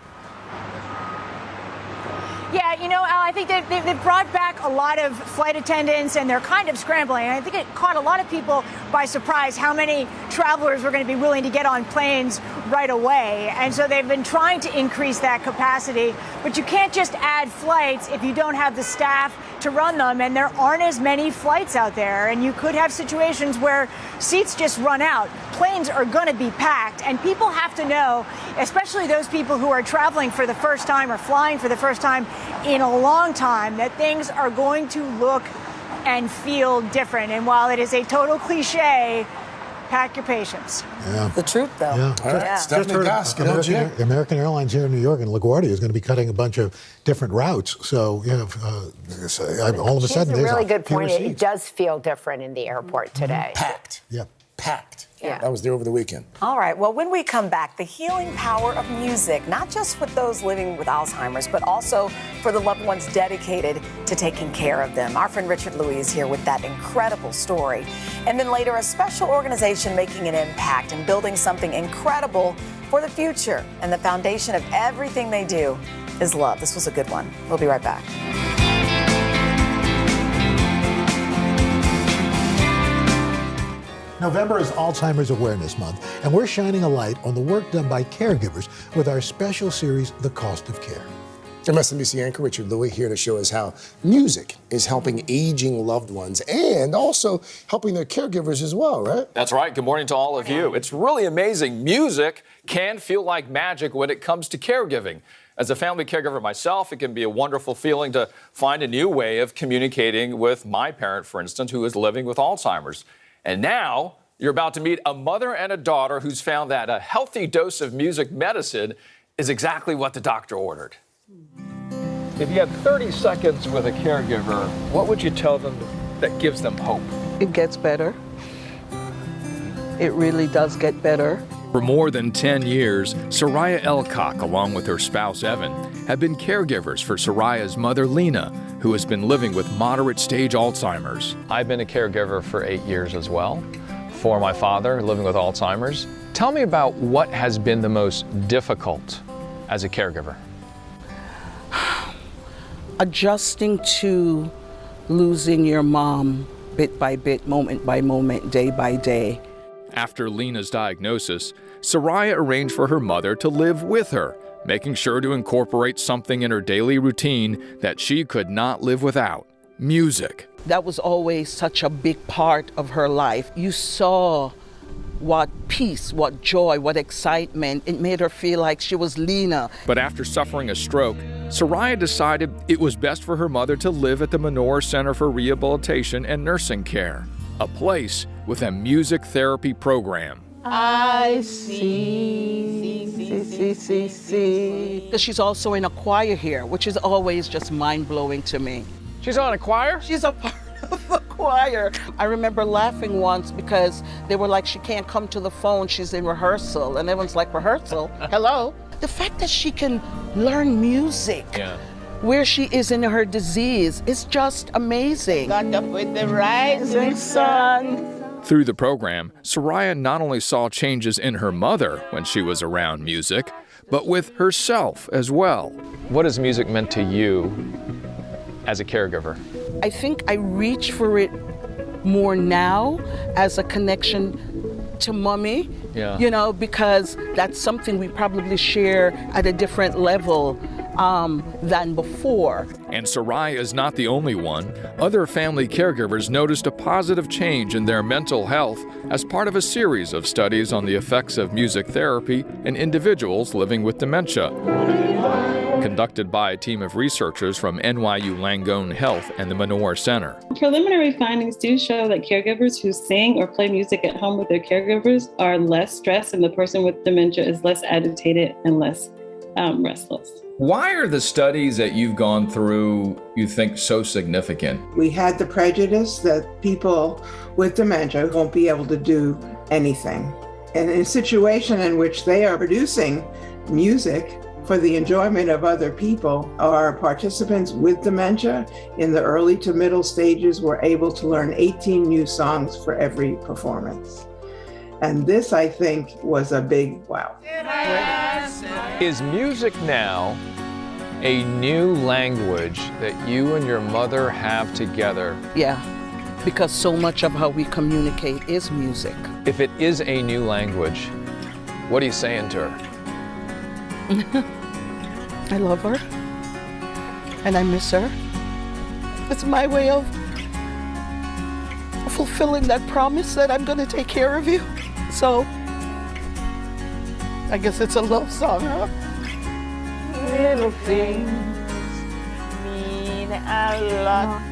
Yeah, you know, Al, I think they've brought back a lot of flight attendants, and they're kind of scrambling. And I think it caught a lot of people by surprise how many travelers were going to be willing to get on planes right away. And so they've been trying to increase that capacity. But you can't just add flights if you don't have the staff to run them. And there aren't as many flights out there. And you could have situations where seats just run out. Planes are going to be packed. And people have to know, especially those people who are traveling for the first time or flying for the first time in a long time, that things are going to look and feel different. And while it is a total cliche, pack your patience. Yeah. The truth, though. Yeah. All right, Stephanie Gosk, American Airlines here in New York and LaGuardia is going to be cutting a bunch of different routes. So, you know, all of a sudden, That's a really good fewer point. seats. It does feel different in the airport today. Packed. Yeah. Packed. Yeah. I was there over the weekend. All right. Well, when we come back, the healing power of music, not just with those living with Alzheimer's, but also for the loved ones dedicated to taking care of them. Our friend Richard Louis is here with that incredible story. And then later, a special organization making an impact and building something incredible for the future. And the foundation of everything they do is love. This was a good one. We'll be right back. November is Alzheimer's Awareness Month, and we're shining a light on the work done by caregivers with our special series, The Cost of Care. MSNBC anchor Richard Louis here to show us how music is helping aging loved ones and also helping their caregivers as well, right? That's right. Good morning to all of you. It's really amazing. Music can feel like magic when it comes to caregiving. As a family caregiver myself, it can be a wonderful feeling to find a new way of communicating with my parent, for instance, who is living with Alzheimer's. And now you're about to meet a mother and a daughter who's found that a healthy dose of music medicine is exactly what the doctor ordered. If you had 30 seconds with a caregiver, what would you tell them that gives them hope? It gets better. It really does get better. For more than 10 years, Soraya Elcock, along with her spouse Evan, have been caregivers for Soraya's mother Lena, who has been living with moderate stage Alzheimer's. I've been a caregiver for 8 years as well for my father living with Alzheimer's. Tell me about what has been the most difficult as a caregiver? Adjusting to losing your mom bit by bit, moment by moment, day by day. After Lena's diagnosis, Soraya arranged for her mother to live with her, making sure to incorporate something in her daily routine that she could not live without: music. That was always such a big part of her life. You saw what peace, what joy, what excitement. It made her feel like she was Lena. But after suffering a stroke, Soraya decided it was best for her mother to live at the Menorah Center for Rehabilitation and Nursing Care, a place with a music therapy program. I see. Because she's also in a choir here, which is always just mind-blowing to me. She's on a choir? She's a part of the choir. I remember laughing once because they were like, she can't come to the phone, she's in rehearsal. And everyone's like, rehearsal? Hello? The fact that she can learn music where she is in her disease is just amazing. Got up with the rising sun. Through the program, Soraya not only saw changes in her mother when she was around music, but with herself as well. What has music meant to you as a caregiver? I think I reach for it more now as a connection to mommy, you know, because that's something we probably share at a different level than before. And Soraya is not the only one. Other family caregivers noticed a positive change in their mental health as part of a series of studies on the effects of music therapy in individuals living with dementia, conducted by a team of researchers from NYU Langone Health and the Menorah Center. Preliminary findings do show that caregivers who sing or play music at home with their caregivers are less stressed, and the person with dementia is less agitated and less restless. Why are the studies that you've gone through, you think, so significant? We had the prejudice that people with dementia won't be able to do anything. And in a situation in which they are producing music for the enjoyment of other people, our participants with dementia in the early to middle stages were able to learn 18 new songs for every performance. And this, I think, was a big wow. Is music now a new language that you and your mother have together? Yeah, because so much of how we communicate is music. If it is a new language, what are you saying to her? I love her, and I miss her. It's my way of fulfilling that promise that I'm going to take care of you. So, I guess it's a love song, huh? Little things mean a lot.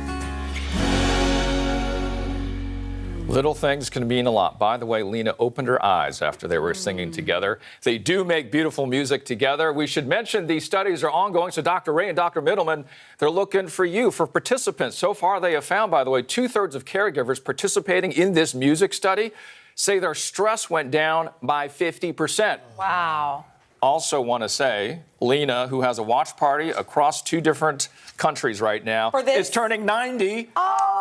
Little things can mean a lot. By the way, Lena opened her eyes after they were singing together. They do make beautiful music together. We should mention these studies are ongoing, so Dr. Ray and Dr. Middleman, they're looking for you, for participants. So far, they have found, by the way, 2/3 of caregivers participating in this music study say their stress went down by 50%. Wow. Also want to say, Lena, who has a watch party across 2 different countries right now, is turning 90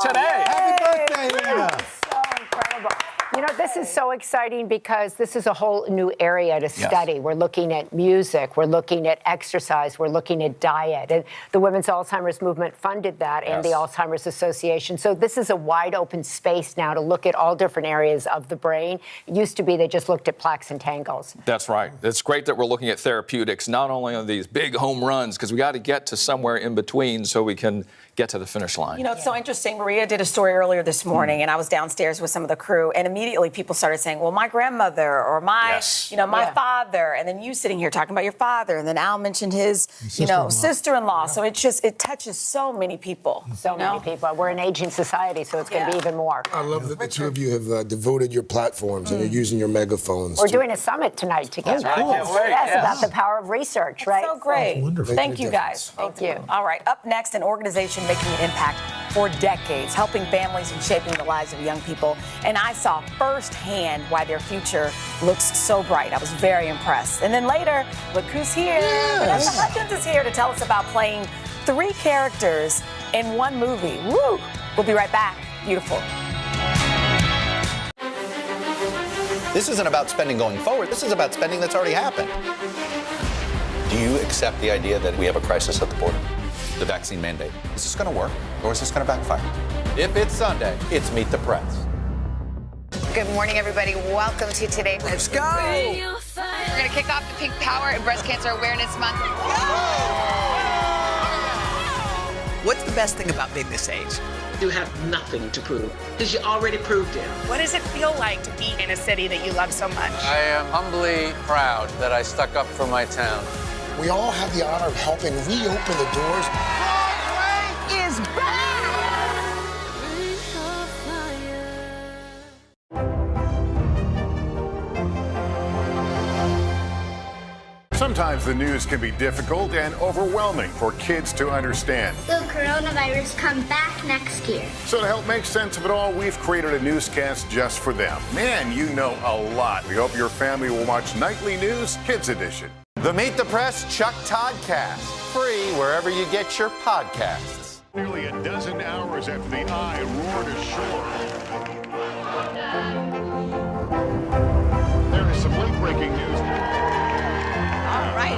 today. Happy birthday, Lena. So incredible. You know, this is so exciting because this is a whole new area to study. We're looking at music, we're looking at exercise, we're looking at diet. And the Women's Alzheimer's Movement funded that and the Alzheimer's Association. So this is a wide open space now to look at all different areas of the brain. It used to be they just looked at plaques and tangles. That's right. It's great that we're looking at therapeutics, not only on these big home runs, because we got to get to somewhere in between so we can get to the finish line. You know, it's so interesting. Maria did a story earlier this morning, and I was downstairs with some of the crew, and immediately people started saying, well, my grandmother or my, my father, and then you sitting here talking about your father, and then Al mentioned his, sister-in-law. So it touches so many people. So many people. We're an aging society, so it's going to be even more. I love that the two of you have devoted your platforms and you're using your megaphones. We're doing a summit tonight together. Oh, cool. Yes, about the power of research, right? So great. Wonderful. Thank you, guys. Thank you. All right, up next, an organization making an impact for decades, helping families and shaping the lives of young people. And I saw firsthand why their future looks so bright. I was very impressed. And then later, look who's here. Vanessa Hudgens is here to tell us about playing 3 characters in one movie. Woo! We'll be right back. Beautiful. This isn't about spending going forward. This is about spending that's already happened. Do you accept the idea that we have a crisis at the border? The vaccine mandate. Is this going to work or is this going to backfire? If it's Sunday, it's Meet the Press. Good morning, everybody. Welcome to Today. Let's go. We're going to kick off the Pink Power and Breast Cancer Awareness Month. What's the best thing about being this age? You have nothing to prove because you already proved it. What does it feel like to be in a city that you love so much? I am humbly proud that I stuck up for my town. We all have the honor of helping reopen the doors. Broadway is back! Sometimes the news can be difficult and overwhelming for kids to understand. Will coronavirus come back next year? So to help make sense of it all, we've created a newscast just for them. Man, you know a lot. We hope your family will watch Nightly News Kids Edition. The Meet the Press Chuck Todd Cast. Free wherever you get your podcasts. Nearly a dozen hours after the Eye roared ashore. There is some late-breaking news. All right,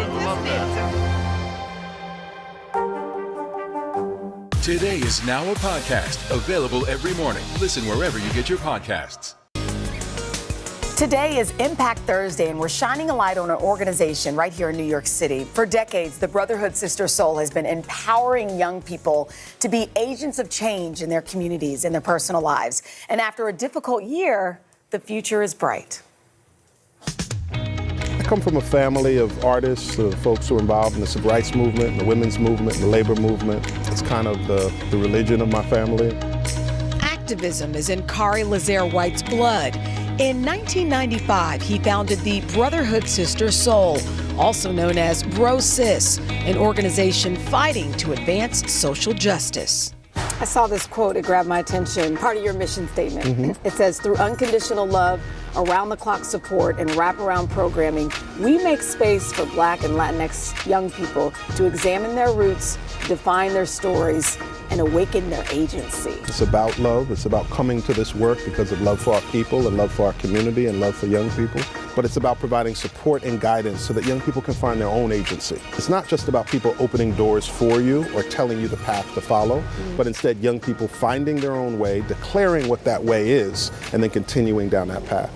Today is now a podcast, available every morning. Listen wherever you get your podcasts. Today is Impact Thursday, and we're shining a light on an organization right here in New York City. For decades, the Brotherhood Sister Soul has been empowering young people to be agents of change in their communities and their personal lives. And after a difficult year, the future is bright. I come from a family of artists, folks who are involved in the civil rights movement, the women's movement, the labor movement. It's kind of the religion of my family. Activism is in Kari Lazaire-White's blood. In 1995, he founded the Brotherhood Sister Soul, also known as Bro Sis, an organization fighting to advance social justice. I saw this quote, it grabbed my attention, part of your mission statement. It says, through unconditional love, around-the-clock support, and wraparound programming, we make space for Black and Latinx young people to examine their roots, define their stories, and awaken their agency. It's about love. It's about coming to this work because of love for our people and love for our community and love for young people. But it's about providing support and guidance so that young people can find their own agency. It's not just about people opening doors for you or telling you the path to follow, but instead young people finding their own way, declaring what that way is, and then continuing down that path.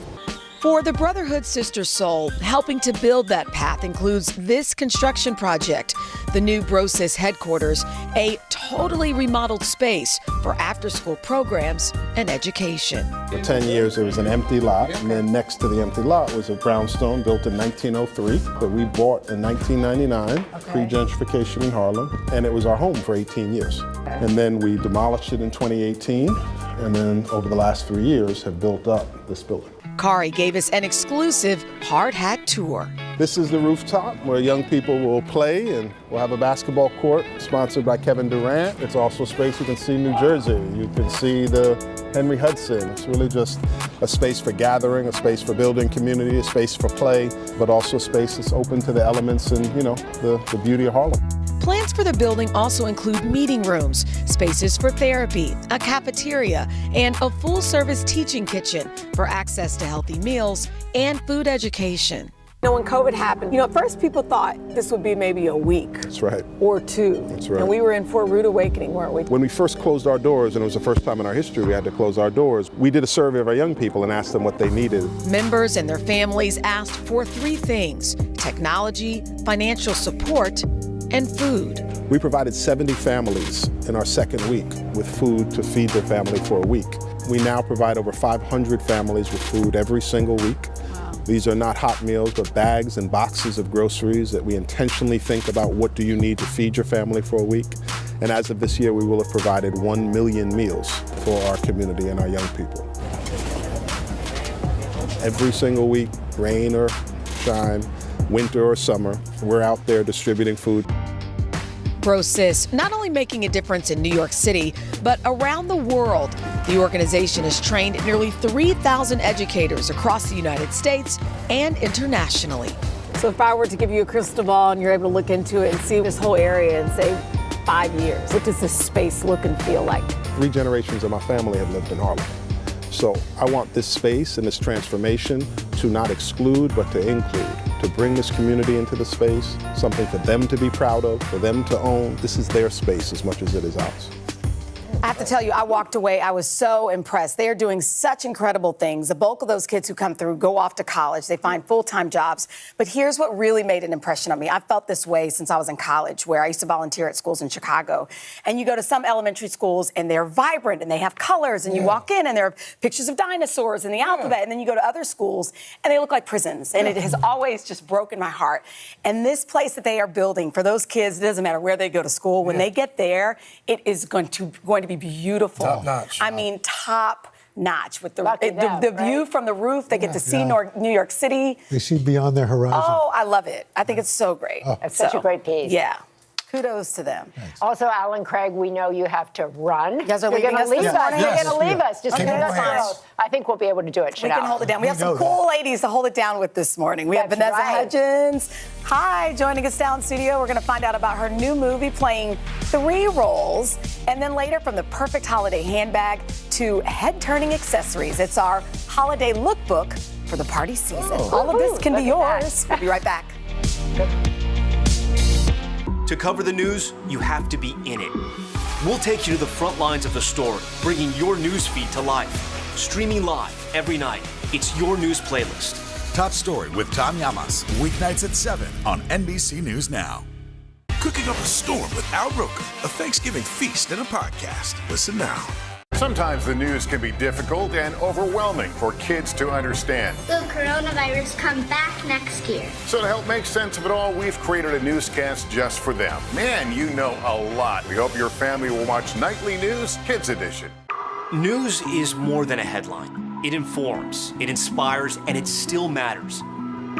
For the Brotherhood Sister Soul, helping to build that path includes this construction project, the new Bro Sis headquarters, a totally remodeled space for after-school programs and education. For 10 years, it was an empty lot, and then next to the empty lot was a brownstone built in 1903 that we bought in 1999, pre-gentrification in Harlem, and it was our home for 18 years. And then we demolished it in 2018, and then over the last 3 years have built up this building. Kari gave us an exclusive hard hat tour. This is the rooftop where young people will play, and we'll have a basketball court sponsored by Kevin Durant. It's also a space you can see New Jersey. You can see the Henry Hudson. It's really just a space for gathering, a space for building community, a space for play, but also a space that's open to the elements and, you know, the beauty of Harlem. Plans for the building also include meeting rooms, spaces for therapy, a cafeteria, and a full-service teaching kitchen for access to healthy meals and food education. You know, when COVID happened, at first people thought this would be maybe a week. That's right. Or two. That's right. And we were in for a rude awakening, weren't we? When we first closed our doors, and it was the first time in our history we had to close our doors, we did a survey of our young people and asked them what they needed. Members and their families asked for 3 things: technology, financial support, and food. We provided 70 families in our second week with food to feed their family for a week. We now provide over 500 families with food every single week. These are not hot meals, but bags and boxes of groceries that we intentionally think about what do you need to feed your family for a week. And as of this year, we will have provided 1 million meals for our community and our young people. Every single week, rain or shine, winter or summer, we're out there distributing food. Bro Sis not only making a difference in New York City, but around the world. The organization has trained nearly 3,000 educators across the United States and internationally. So if I were to give you a crystal ball and you're able to look into it and see this whole area and say 5 years, what does this space look and feel like? 3 generations of my family have lived in Harlem. So I want this space and this transformation to not exclude, but to include, to bring this community into the space, something for them to be proud of, for them to own. This is their space as much as it is ours. I have to tell you, I walked away. I was so impressed. They are doing such incredible things. The bulk of those kids who come through go off to college. They find full-time jobs. But here's what really made an impression on me. I felt this way since I was in college, where I used to volunteer at schools in Chicago. And you go to some elementary schools, and they're vibrant, and they have colors, and you walk in, and there are pictures of dinosaurs and the alphabet. And then you go to other schools, and they look like prisons. And it has always just broken my heart. And this place that they are building for those kids, it doesn't matter where they go to school, when they get there, it is going to be beautiful. Top notch. I mean, top notch with the them, view from the roof. They get to see New York City. They see beyond their horizon. Oh, I love it. I think it's so great. That's such a great piece. Yeah. Kudos to them. Also, Alan Craig, we know you have to run. You guys are You're leaving going us to leave this us. morning? You're Yes. going to leave us. Just Okay. leave us alone. I think we'll be able to do it. We can hold it down. We have some cool ladies to hold it down with this morning. We have That's Vanessa right. Hudgens. Hi, joining us down in studio. We're going to find out about her new movie, playing 3 roles. And then later, from the perfect holiday handbag to head-turning accessories. It's our holiday lookbook for the party season. All of this can be yours. We'll be right back. To cover the news, you have to be in it. We'll take you to the front lines of the story, bringing your news feed to life. Streaming live every night. It's your news playlist. Top Story with Tom Llamas, weeknights at 7 on NBC News Now. Cooking up a storm with Al Roker, a Thanksgiving feast and a podcast. Listen now. Sometimes the news can be difficult and overwhelming for kids to understand. Will coronavirus come back next year? So to help make sense of it all, we've created a newscast just for them. Man, you know a lot. We hope your family will watch Nightly News Kids Edition. News is more than a headline. It informs, it inspires, and it still matters.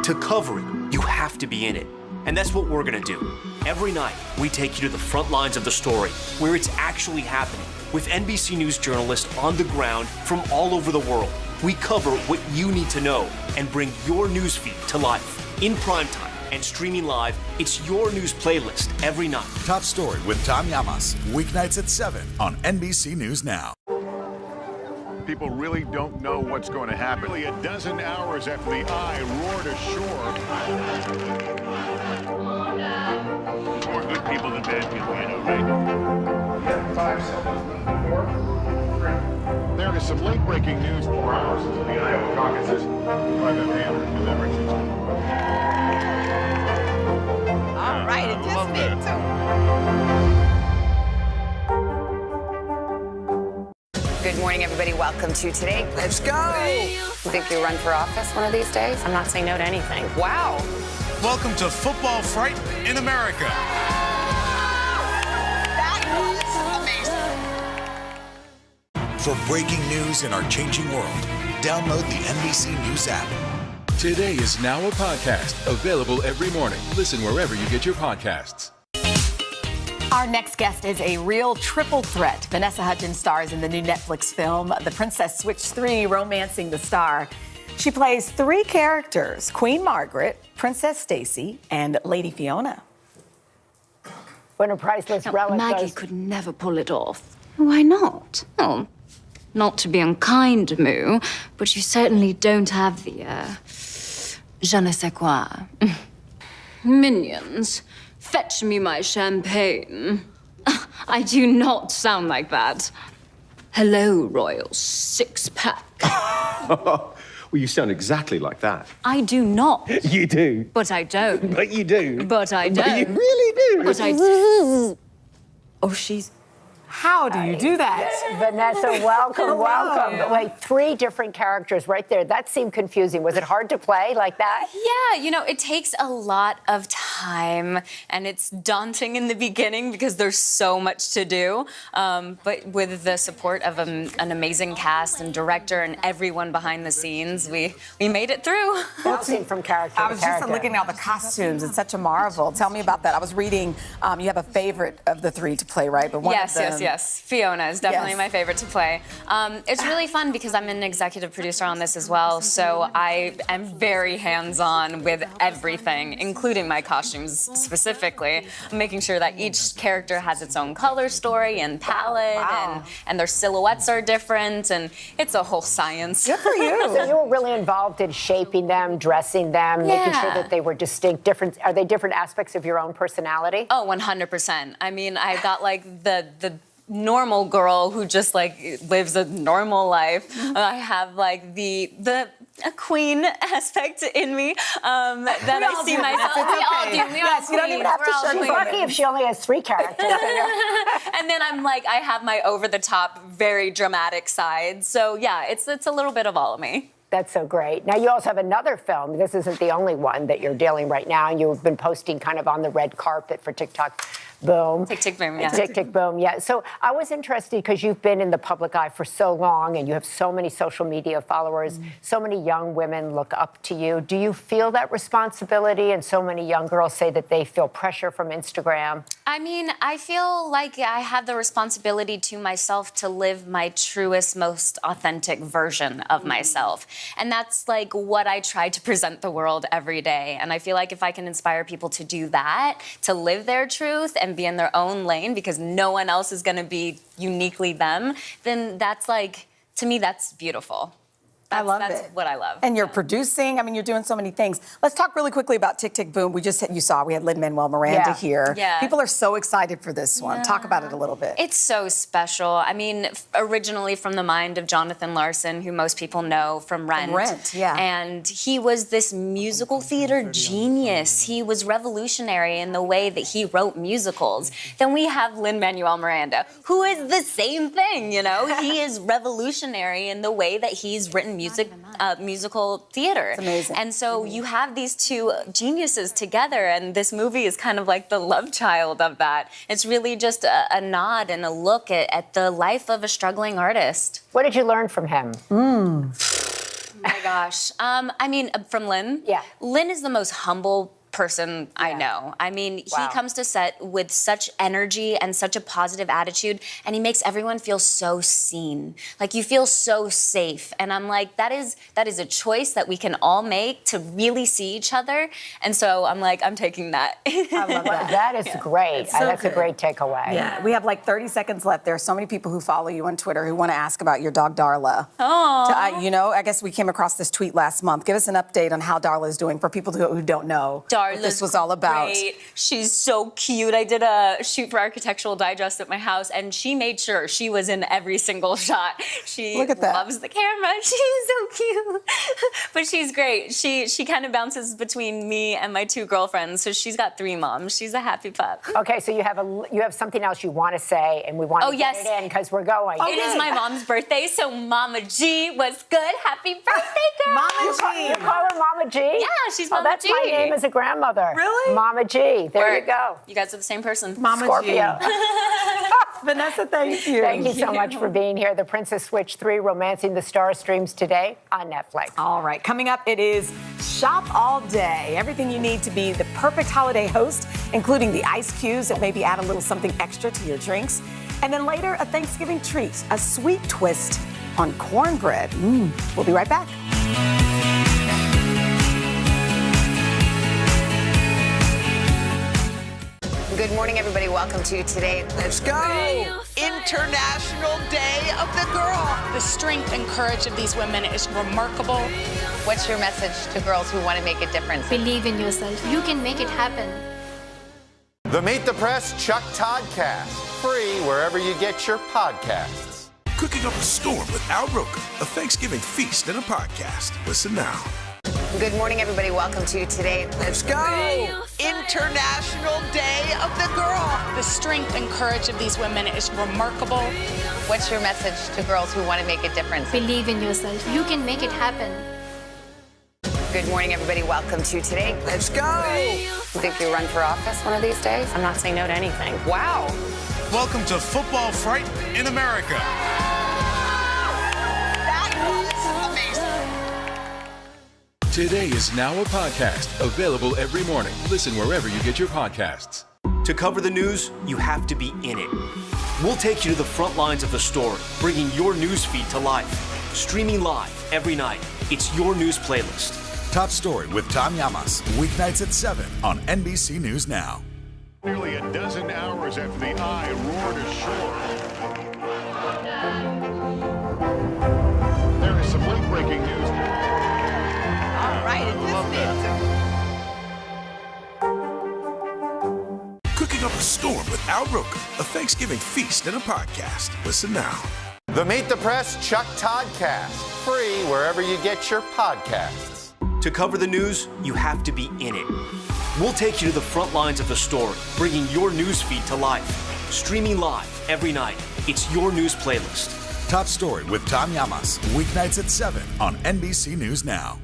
To cover it, you have to be in it. And that's what we're gonna do. Every night, we take you to the front lines of the story, where it's actually happening, with NBC News journalists on the ground from all over the world. We cover what you need to know and bring your newsfeed to life. In primetime and streaming live, it's your news playlist every night. Top Story with Tom Llamas, weeknights at 7 on NBC News Now. People really don't know what's going to happen. Nearly a dozen hours after the eye roared ashore. More good people than bad people, you know, right? 5 seconds. 4, 3. There is some late-breaking news 4 hours into the Iowa caucuses by the Hammer deliberations. All right, it just me too. Good morning, everybody. Welcome to Today. Let's go. You think you'll run for office one of these days? I'm not saying no to anything. Wow. Welcome to Football Fright in America. For breaking news in our changing world, download the NBC News app. Today is now a podcast, available every morning. Listen wherever you get your podcasts. Our next guest is a real triple threat. Vanessa Hudgens stars in the new Netflix film, The Princess Switch 3, Romancing the Star. She plays 3 characters: Queen Margaret, Princess Stacy, and Lady Fiona. When a priceless relic Maggie goes... could never pull it off. Why not? Oh, not to be unkind, Moo, but you certainly don't have the, je ne sais quoi. Minions, fetch me my champagne. I do not sound like that. Hello, Royal Six-Pack. Well, you sound exactly like that. I do not. You do. But I don't. But you do. But I don't. But you really do. But I... Oh, she's... How do you do that? Vanessa, welcome, welcome. But wait, 3 different characters right there. That seemed confusing. Was it hard to play like that? Yeah, you know, it takes a lot of time, and it's daunting in the beginning because there's so much to do. But with the support of an amazing cast and director and everyone behind the scenes, we made it through. Bouncing from character I was just looking at all the costumes. It's such a marvel. Tell me about that. I was reading, you have a favorite of the 3 to play, right? But one of them... Yes. Yes. Fiona is definitely Yes. my favorite to play. It's really fun because I'm an executive producer on this as well, so I am very hands-on with everything, including my costumes specifically. I'm making sure that each character has its own color story and palette, and their silhouettes are different, and it's a whole science. Good for you. So you were really involved in shaping them, dressing them, making sure that they were distinct, different. Are they different aspects of your own personality? Oh, 100%. I mean, I got like the normal girl who just like lives a normal life. I have like the a queen aspect in me that I see myself. We all do. We all You don't even have to show. She's lucky if she only has 3 characters. And then I'm like, I have my over-the-top, very dramatic side. So yeah, it's a little bit of all of me. That's so great. Now, you also have another film. This isn't the only one that you're dealing right now. You've been posting kind of on the red carpet for TikTok Boom. Tick, tick, boom, yeah. Tick, tick, boom, yeah. So I was interested because you've been in the public eye for so long and you have so many social media followers. So many young women look up to you. Do you feel that responsibility? And so many young girls say that they feel pressure from Instagram. I mean, I feel like I have the responsibility to myself to live my truest, most authentic version of myself. And that's like what I try to present the world every day. And I feel like if I can inspire people to do that, to live their truth and be in their own lane because no one else is going to be uniquely them, then that's like, to me, that's beautiful. That's what I love. And you're producing. I mean, you're doing so many things. Let's talk really quickly about Tick, Tick, Boom. We had Lin-Manuel Miranda here. Yeah. People are so excited for this one. Talk about it a little bit. It's so special. I mean, originally from the mind of Jonathan Larson, who most people know from Rent. Rent, yeah. And he was this musical theater genius. He was revolutionary in the way that he wrote musicals. Then we have Lin-Manuel Miranda, who is the same thing, you know? He is revolutionary in the way that he's written musical theater. It's amazing. And so you have these two geniuses together, and this movie is kind of like the love child of that. It's really just a nod and a look at the life of a struggling artist. What did you learn from him? Oh my gosh. I mean, from Lin? Yeah. Lin is the most humble person I know. I mean, he comes to set with such energy and such a positive attitude, and he makes everyone feel so seen. Like, you feel so safe. And I'm like, that is a choice that we can all make to really see each other. And so I'm like, I'm taking that. I love that. That is great. So That's good. a great takeaway. Yeah, we have like 30 seconds left. There are so many people who follow you on Twitter who want to ask about your dog, Darla. Oh. I guess we came across this tweet last month. Give us an update on how Darla is doing for people who don't know what this was all about. Great. She's so cute. I did a shoot for Architectural Digest at my house, and she made sure she was in every single shot. She Look at that. loves the camera. She's so cute. But she's great. She kind of bounces between me and my two girlfriends, so she's got 3 moms. She's a happy pup. Okay, so you have something else you want to say, and we want to get it in because we're going. It is my mom's birthday, so Mama G was good. Happy birthday, girl. You call her Mama G? Yeah, she's Mama that's G. my name as a grandmother. Really? Mama G. There you go. You guys are the same person. Mama Scorpio. Vanessa, thank you. Thank you so much for being here. The Princess Switch 3, Romancing the Stars, streams today on Netflix. All right, coming up, it is Shop All Day. Everything you need to be the perfect holiday host, including the ice cubes that maybe add a little something extra to your drinks. And then later, a Thanksgiving treat, a sweet twist on cornbread. We'll be right back. Good morning, everybody. Welcome to Today. Let's go. International Day of the Girl. The strength and courage of these women is remarkable. What's your message to girls who want to make a difference? Believe in yourself. You can make it happen. The Meet the Press Chuck Toddcast, free wherever you get your podcasts. Cooking up a storm with Al Roker, a Thanksgiving feast and a podcast. Listen now. Good morning, everybody. Welcome to Today. Let's go. International Day of the Girl. The strength and courage of these women is remarkable. What's your message to girls who want to make a difference? Believe in yourself. You can make it happen. Good morning, everybody. Welcome to Today. Let's go. You think you'll run for office one of these days? I'm not saying no to anything. Wow. Welcome to Football Fright in America. That was amazing. Today is now a podcast available every morning. Listen wherever you get your podcasts. To cover the news, you have to be in it. We'll take you to the front lines of the story, bringing your news feed to life. Streaming live every night. It's your news playlist. Top Story with Tom Llamas, weeknights at 7 on NBC News Now. Nearly a dozen hours after the eye roared ashore. There is some late-breaking news. All right, Cooking up a storm with Al Roker, a Thanksgiving feast and a podcast. Listen now. The Meet the Press Chuck Toddcast, free wherever you get your podcasts. To cover the news, you have to be in it. We'll take you to the front lines of the story, bringing your news feed to life. Streaming live every night. It's your news playlist. Top Story with Tom Llamas, weeknights at 7 on NBC News Now.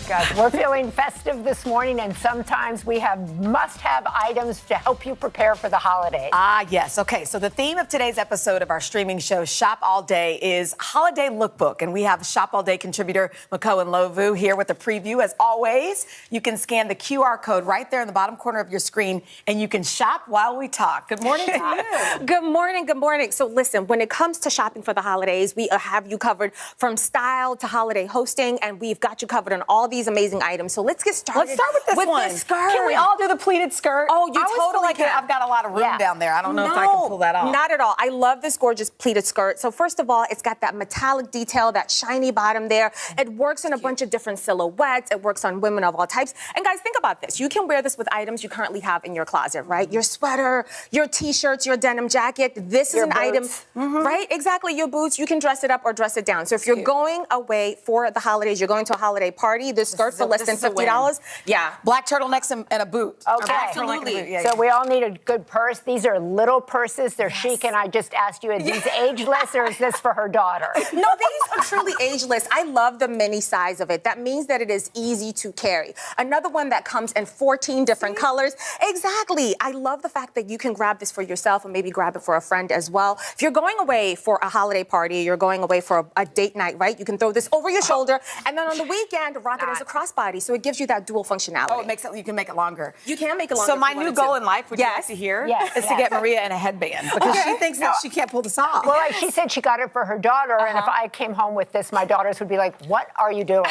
Guys, we're feeling festive this morning, and sometimes we have must-have items to help you prepare for the holidays. Ah, yes. Okay, so the theme of today's episode of our streaming show, Shop All Day, is Holiday Lookbook. And we have Shop All Day contributor Makoa Nlovu here with a preview. As always, you can scan the QR code right there in the bottom corner of your screen, and you can shop while we talk. Good morning to you. Good morning, good morning. So listen, when it comes to shopping for the holidays, we have you covered from style to holiday hosting, and we've got you covered on all these amazing items. So let's get started. Let's start with this one. This skirt. Can we all do the pleated skirt? Oh, you totally can. I've got a lot of room down there. I don't know if I can pull that off. Not at all. I love this gorgeous pleated skirt. So first of all, it's got that metallic detail, that shiny bottom there. It works in a bunch of different silhouettes. It works on women of all types. And guys, think about this. You can wear this with items you currently have in your closet, right? Your sweater, your t-shirts, your denim jacket. This is an item, right? Exactly. Your boots. You can dress it up or dress it down. So if you're going away for the holidays, you're going to a holiday party, this skirt for less than $50. Yeah. Black turtlenecks and a boot. Okay. Absolutely. So we all need a good purse. These are little purses. They're chic. And I just asked you, are these ageless or is this for her daughter? No, these are truly ageless. I love the mini size of it. That means that it is easy to carry. Another one that comes in 14 different colors. Exactly. I love the fact that you can grab this for yourself and maybe grab it for a friend as well. If you're going away for a holiday party, you're going away for a date night, right? You can throw this over your shoulder and then on the weekend, rock it as a crossbody. So it gives you that dual functionality. Oh, it makes it, you can make it longer. You can make it longer. So my new goal in life, would you like to hear, is to get Maria in a headband because she thinks that she can't pull this off. Well, like she said, she got it for her daughter, and if I came home with this, my daughters would be like, what are you doing?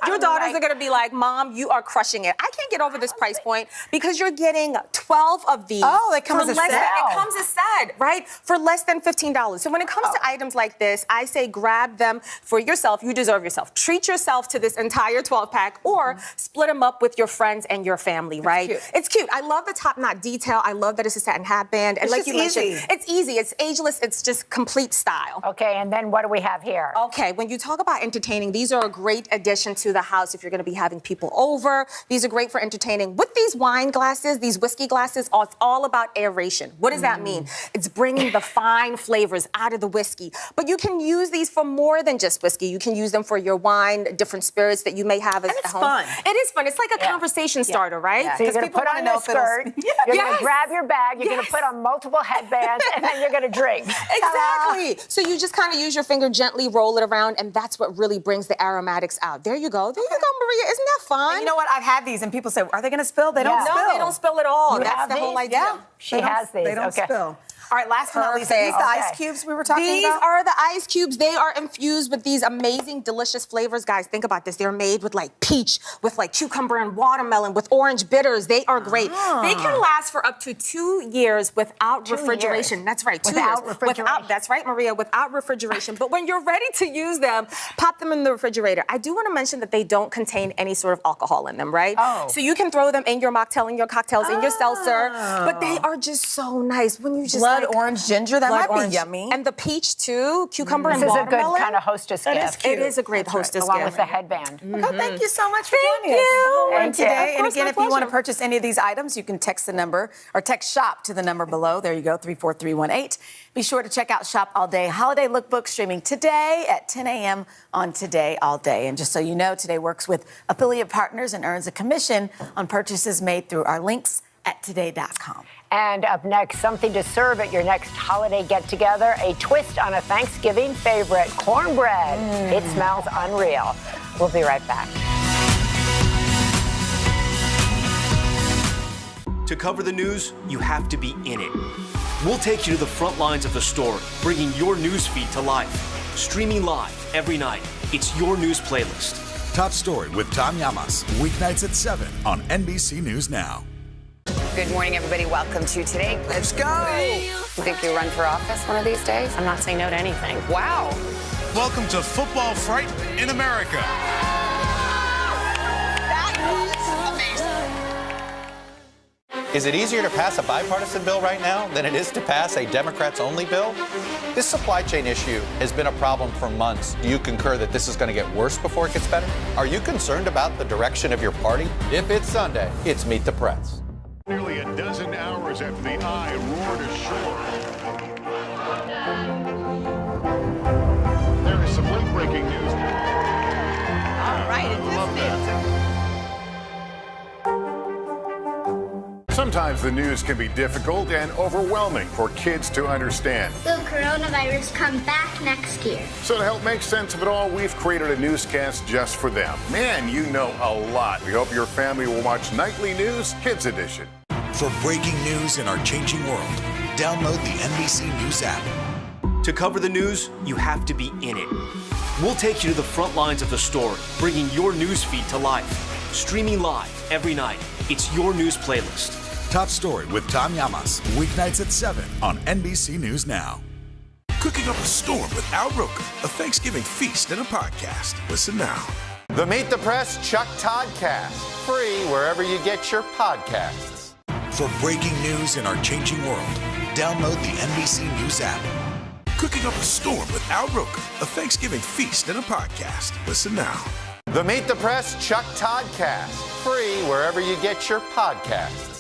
Your daughters are going to be like, Mom, you are crushing it. I can't get over this price point because you're getting 12 of these. Oh, it comes as a set. It comes as set, right? For less than $15. So when it comes to items like this, I say grab them for yourself. You deserve yourself. Treat yourself to this entire 12-pack or split them up with your friends and your family, right? It's cute. I love the top knot detail. I love that it's a satin hatband. And It's like just you mentioned, easy. it's easy. It's ageless. It's just complete style. Okay, and then what do we have here? Okay, when you talk about entertaining, these are a great addition to the house if you're going to be having people over. These are great for entertaining. With these wine glasses, these whiskey glasses, it's all about aeration. What does that mean? It's bringing the fine flavors out of the whiskey. But you can use these for more than just whiskey. You can use them for your wine, different spirits that you may have at home. fun. It is fun. It's like a conversation starter, right? So you're going to put on your skirt, you're going to grab your bag, you're going to put on multiple headbands, and then you're going to drink. Exactly. So you just kind of use your finger, gently roll it around, and that's what really brings the aromatics out. There you go. There you go, Maria. Isn't that fun? And you know what? I've had these, and people say, are they going to spill? They don't spill. No, they don't spill at all. You That's have the whole these? idea. Yeah. She has these. They don't Okay. spill. All right, last but not least, are these the ice cubes we were talking These about? are the ice cubes. They are infused with these amazing, delicious flavors. Guys, think about this. They're made with like peach, with like cucumber and watermelon, with orange bitters. They are great. They can last for up to 2 years without refrigeration. years. That's right, 2 Without years. refrigeration. That's right, Maria, without refrigeration. But when you're ready to use them, pop them in the refrigerator. I do want to mention that they don't contain any sort of alcohol in them, right? Oh. So you can throw them in your mocktail, in your cocktails, in your seltzer. But they are just so nice. When you just Blood like, orange ginger, that blood might orange. be yummy. And the peach too, cucumber and This is a watermelon. good kind of hostess That is gift. cute. It is a great hostess Along gift. with the headband. Okay, thank you so much for Thank joining us. you. And Thank you. today, Of and course, again, my if you want to pleasure. purchase any of these items, you can text the number or text shop to the number below. There you go, 34318. Be sure to check out Shop All Day Holiday Lookbook streaming today at 10 a.m. on Today All Day. And just so you know, Today works with affiliate partners and earns a commission on purchases made through our links at today.com. And up next, something to serve at your next holiday get-together, a twist on a Thanksgiving favorite, cornbread. It smells unreal. We'll be right back. To cover the news, you have to be in it. We'll take you to the front lines of the story, bringing your news feed to life. Streaming live every night. It's your news playlist. Top Story with Tom Llamas, weeknights at 7 on NBC News Now. Good morning, everybody. Welcome to Today. Let's go. You think you'll run for office one of these days? I'm not saying no to anything. Wow. Welcome to Football Fright in America. Is it easier to pass a bipartisan bill right now than it is to pass a Democrats-only bill? This supply chain issue has been a problem for months. Do you concur that this is going to get worse before it gets better? Are you concerned about the direction of your party? If it's Sunday, it's Meet the Press. Nearly a dozen hours after the eye roared ashore. There is some late-breaking news. All right, Sometimes the news can be difficult and overwhelming for kids to understand. Will coronavirus come back next year? So to help make sense of it all, we've created a newscast just for them. Man, you know a lot. We hope your family will watch Nightly News Kids Edition. For breaking news in our changing world, download the NBC News app. To cover the news, you have to be in it. We'll take you to the front lines of the story, bringing your news feed to life. Streaming live every night. It's your news playlist. Top Story with Tom Llamas, weeknights at 7 on NBC News Now. Cooking up a storm with Al Roker, a Thanksgiving feast and a podcast. Listen now. The Meet the Press Chuck Toddcast, free wherever you get your podcasts. For breaking news in our changing world, download the NBC News app. Cooking up a storm with Al Roker, a Thanksgiving feast and a podcast. Listen now. The Meet the Press Chuck Toddcast, free wherever you get your podcasts.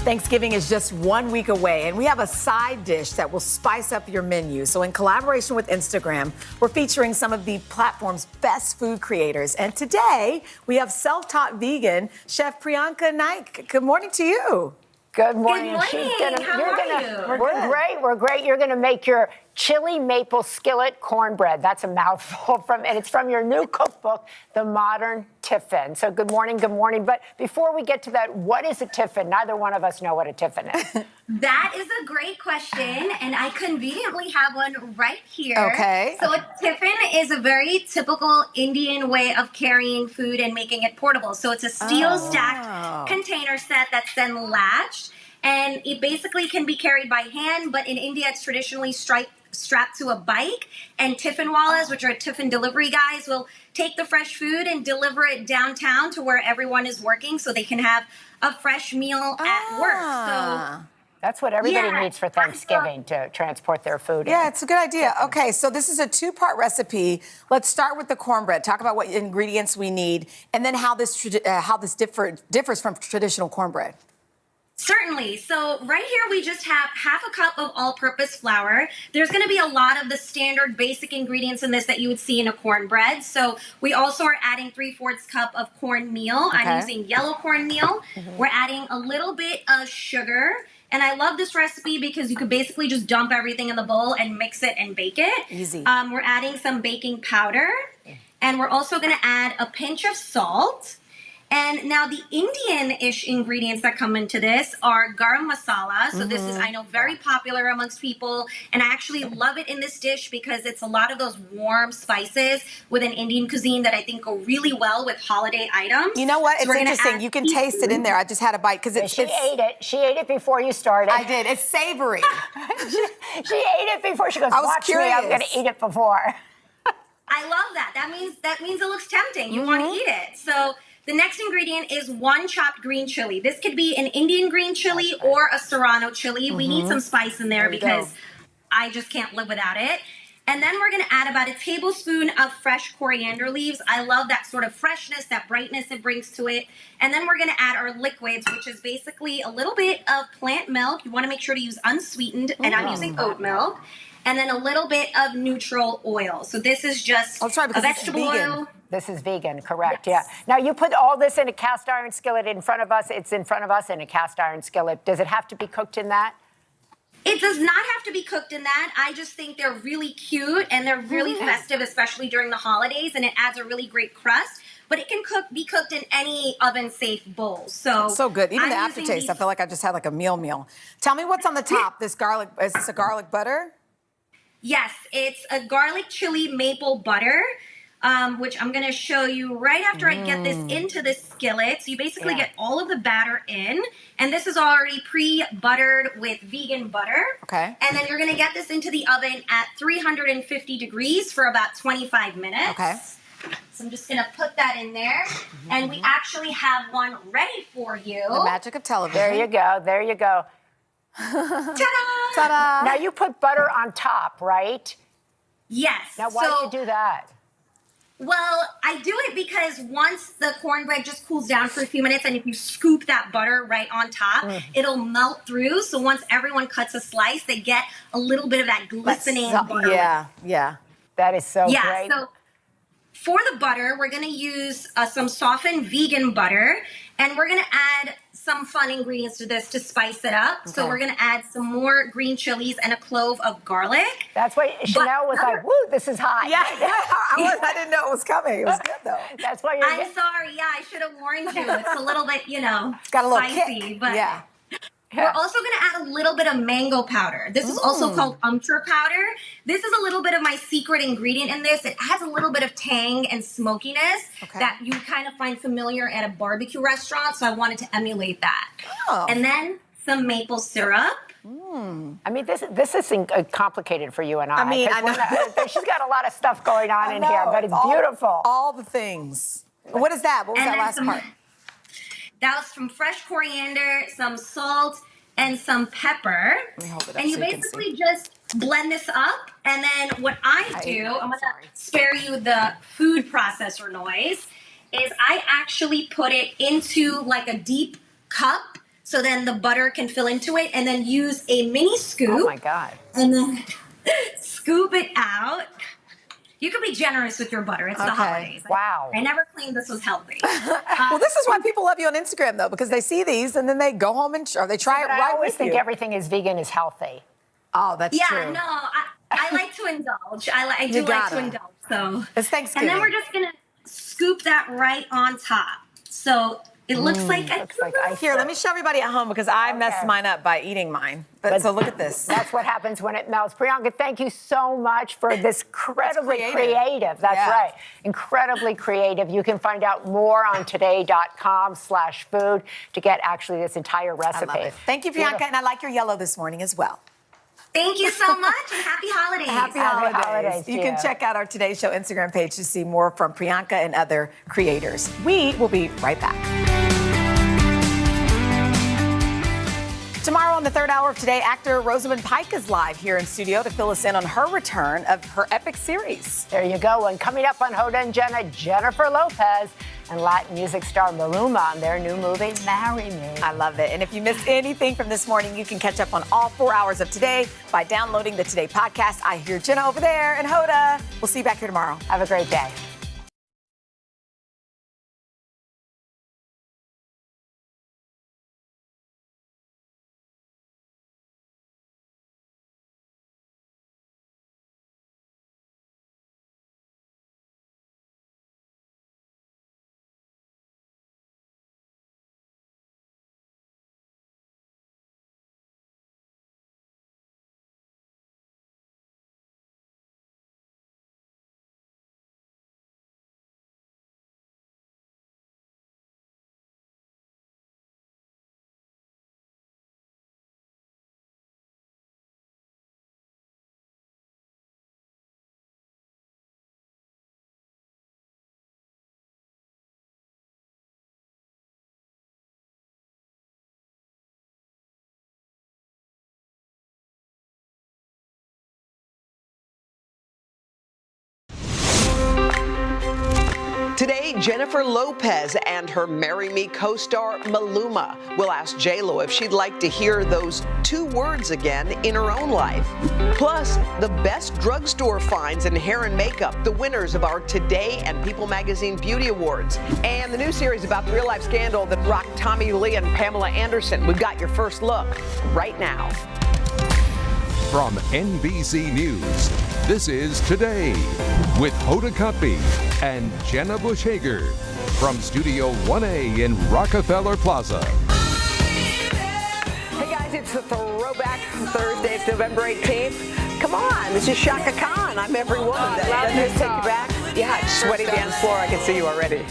Thanksgiving is just 1 week away, and we have a side dish that will spice up your menu. So in collaboration with Instagram, we're featuring some of the platform's best food creators. And today, we have self-taught vegan Chef Priyanka Naik. Good morning to you. Good morning. We're great. We're great. You're going to make your chili maple skillet cornbread. That's a mouthful and it's from your new cookbook, The Modern Tiffin. So good morning. But before we get to that, what is a tiffin? Neither one of us know what a tiffin is. That is a great question, and I conveniently have one right here. Okay. So a tiffin is a very typical Indian way of carrying food and making it portable. So it's a steel stacked container set that's then latched, and it basically can be carried by hand, but in India it's traditionally strapped to a bike, and tiffin wallas, which are tiffin delivery guys, will take the fresh food and deliver it downtown to where everyone is working so they can have a fresh meal at work. So that's what everybody needs for Thanksgiving, to transport their food in. Yeah, it's a good idea. Okay, so this is a two-part recipe. Let's start with the cornbread. Talk about what ingredients we need, and then how this differs from traditional cornbread. Certainly. So right here we just have half a cup of all-purpose flour. There's going to be a lot of the standard basic ingredients in this that you would see in a cornbread. So we also are adding 3/4 cup of cornmeal. Okay. I'm using yellow cornmeal. We're adding a little bit of sugar. And I love this recipe because you could basically just dump everything in the bowl and mix it and bake it. Easy. We're adding some baking powder. And we're also going to add a pinch of salt. And now the Indian-ish ingredients that come into this are garam masala. So this is, I know, very popular amongst people. And I actually love it in this dish because it's a lot of those warm spices with an Indian cuisine that I think go really well with holiday items. You know what? So It's interesting. You can taste it in there. I just had a bite because She ate it. She ate it before you started. I did. It's savory. she ate it before. She goes, I was watch curious. me, I'm going to eat it before. I love that. That means it looks tempting. You want to eat it. So the next ingredient is 1 chopped green chili. This could be an Indian green chili or a Serrano chili. We need some spice in there because I just can't live without it. And then we're going to add about a tablespoon of fresh coriander leaves. I love that sort of freshness, that brightness it brings to it. And then we're going to add our liquids, which is basically a little bit of plant milk. You want to make sure to use unsweetened, and I'm using oat milk. And then a little bit of neutral oil. So this is just a vegetable oil. This is vegan, correct? Yes. Yeah. Now you put all this in a cast iron skillet in front of us. It's in front of us in a cast iron skillet. Does it have to be cooked in that? It does not have to be cooked in that. I just think they're really cute and they're really festive, especially during the holidays, and it adds a really great crust. but it can be cooked in any oven-safe bowl. So good. Even I'm the using aftertaste, these- I feel like I just had like a meal. Tell me what's on the top. This garlic, is this a garlic butter? Yes, it's a garlic chili maple butter, which I'm going to show you right after I get this into the skillet. So you basically get all of the batter in, and this is already pre-buttered with vegan butter. Okay. And then you're going to get this into the oven at 350 degrees for about 25 minutes. Okay. So I'm just going to put that in there, and we actually have one ready for you. The magic of television. There you go. There you go. Ta-da! Ta-da! Now you put butter on top, right? Yes. Now why do you do that? Well, I do it because once the cornbread just cools down for a few minutes, and if you scoop that butter right on top, it'll melt through. So once everyone cuts a slice, they get a little bit of that glistening butter. Yeah. That is so Yeah, great. so for the butter, we're going to use some softened vegan butter, and we're going to add some fun ingredients to this to spice it up. So we're going to add some more green chilies and a clove of garlic. That's why Chanel was like, woo, this is hot. Yeah, I didn't know it was coming. It was good, though. That's why you're I'm sorry. Yeah, I should have warned you. It's a little bit, It's got a little spicy. kick. But Yeah. we're also going to add a little bit of mango powder. This is also called umtur powder. This is a little bit of my secret ingredient in this. It adds a little bit of tang and smokiness that you kind of find familiar at a barbecue restaurant. So I wanted to emulate that. Oh. And then some maple syrup. I mean, this is complicated for you and I. I mean, 'cause I know. she's got a lot of stuff going on I in know. here, but it's beautiful. All the things. What is that? What was And that then last some- part? That was from fresh coriander, some salt, and some pepper. Let me hold it up And you so you can basically just blend this up. And then what I do, I'm going to spare you the food processor noise, is I actually put it into like a deep cup so then the butter can fill into it, and then use a mini scoop. Oh my God. And then scoop it out. You can be generous with your butter. It's the holidays. Wow. I never claimed this was healthy. Well, this is why people love you on Instagram, though, because they see these and then they go home and or they try it But right I always with think you. everything is vegan is healthy. Oh, that's true. Yeah, no, I like to indulge. I do You like to gotta. indulge. So It's Thanksgiving. And then we're just gonna scoop that right on top. So it looks like Here, let me show everybody at home because I messed mine up by eating mine. But so look at this. That's what happens when it melts. Priyanka, thank you so much for this incredibly creative. creative. That's Yeah. right. Incredibly creative. You can find out more on today.com/food to get actually this entire recipe. I love it. Thank you, Priyanka, and I like your yellow this morning as well. Thank you so much and happy holidays. Happy holidays. You can check out our Today Show Instagram page to see more from Priyanka and other creators. We will be right back. Tomorrow on the third hour of Today, actor Rosamund Pike is live here in studio to fill us in on her return of her epic series. There you go. And coming up on Hoda and Jenna, Jennifer Lopez and Latin music star Maluma on their new movie, Marry Me. I love it. And if you missed anything from this morning, you can catch up on all 4 hours of Today by downloading the Today podcast. I hear Jenna over there and Hoda. We'll see you back here tomorrow. Have a great day. Today, Jennifer Lopez and her Marry Me co-star Maluma will ask J-Lo if she'd like to hear those 2 words again in her own life. Plus, the best drugstore finds in hair and makeup, the winners of our Today and People Magazine Beauty Awards, and the new series about the real-life scandal that rocked Tommy Lee and Pamela Anderson. We've got your first look right now. From NBC News, this is Today with Hoda Kotb. and Jenna Bush Hager from Studio 1A in Rockefeller Plaza. Hey guys, it's the Throwback Thursday. It's November 18th. Come on, this is Shaka Khan. I'm everyone. Doesn't this take you back? Yeah, sweaty dance floor. I can see you already.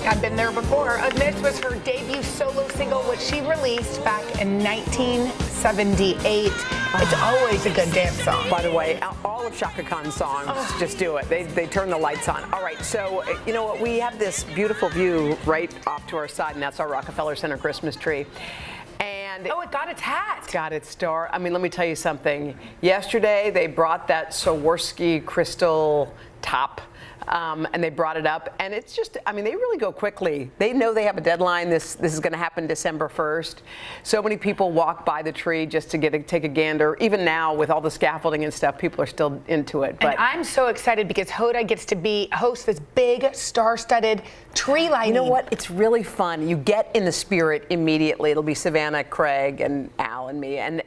I've been there before. This was her debut solo single, which she released back in 1978. It's always a good dance song. By the way, all of Shaka Khan's songs just do it. They turn the lights on. All right, so you know what? We have this beautiful view right off to our side, and that's our Rockefeller Center Christmas tree. And it got its hat. It's got its star. I mean, let me tell you something. Yesterday, they brought that Swarovski crystal top. And they brought it up, and it's just, I mean, they really go quickly. They know they have a deadline. This is going to happen December 1st. So many people walk by the tree just to take a gander. Even now, with all the scaffolding and stuff, people are still into it. But and I'm so excited because Hoda gets to host this big star-studded tree lighting. You know what? It's really fun. You get in the spirit immediately. It'll be Savannah, Craig, and Al and me, and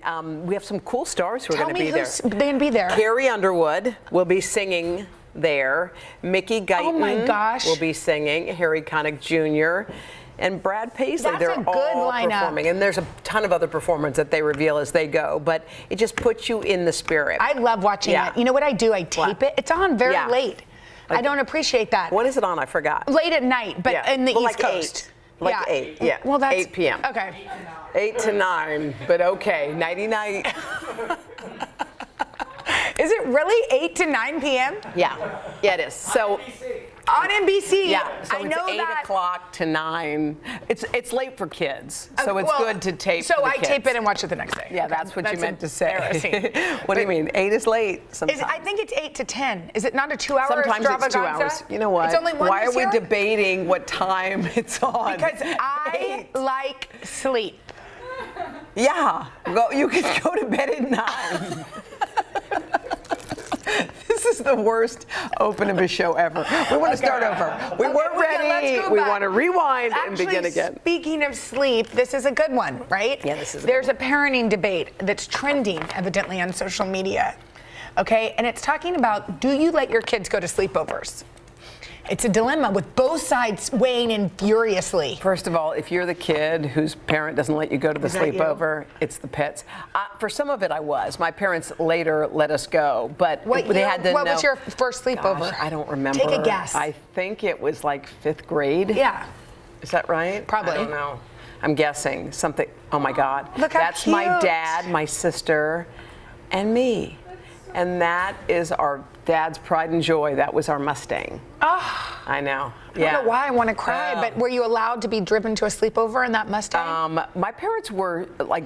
we have some cool stars who are going to be there. Tell me who's going to be there. Carrie Underwood will be singing there. Mickey Guyton will be singing. Harry Connick Jr. and Brad Paisley. That's They're a good all lineup. performing. And there's a ton of other performers that they reveal as they go. But it just puts you in the spirit. I love watching it. You know what I do? I tape it. It's on very late. I don't appreciate that. When is it on? I forgot. Late at night, but in the East Coast. 8. Like 8, yeah. Well, that's 8 p.m. Okay. 8 to 9, but okay. Nighty-night. Is it really 8 to 9 p.m.? Yeah, it is. So on NBC. Yeah, so I it's know 8 that. o'clock to 9. It's late for kids, so it's well, good to tape. So for the I kids. tape it and watch it the next day. Yeah, that's what you meant to say. Embarrassing. What do you mean? 8 is late sometimes. I think it's 8 to 10. Is it not a 2-hour Sometimes extravaganza? it's 2 hours. You know what? It's only one Why are this we year? debating what time it's on? Because I like sleep. Yeah, you can go to bed at 9. This is the worst open of a show ever. We want to start over. We weren't ready. We want to rewind and begin again. Speaking of sleep, this is a good one, right? Yeah, this is a There's a parenting debate that's trending, evidently, on social media. Okay, and it's talking about, do you let your kids go to sleepovers? It's a dilemma with both sides weighing in furiously. First of all, if you're the kid whose parent doesn't let you go to the sleepover, it's the pits. For some of it, I was. My parents later let us go, but they had to know. What was your first sleepover? Gosh, I don't remember. Take a guess. I think it was like 5th grade. Yeah. Is that right? Probably. I don't know. I'm guessing something. Oh my God. Look how That's cute. my dad, my sister, and me. And that is our dad's pride and joy. That was our Mustang. Oh. I know. I don't know why I want to cry, but were you allowed to be driven to a sleepover in that Mustang? My parents were like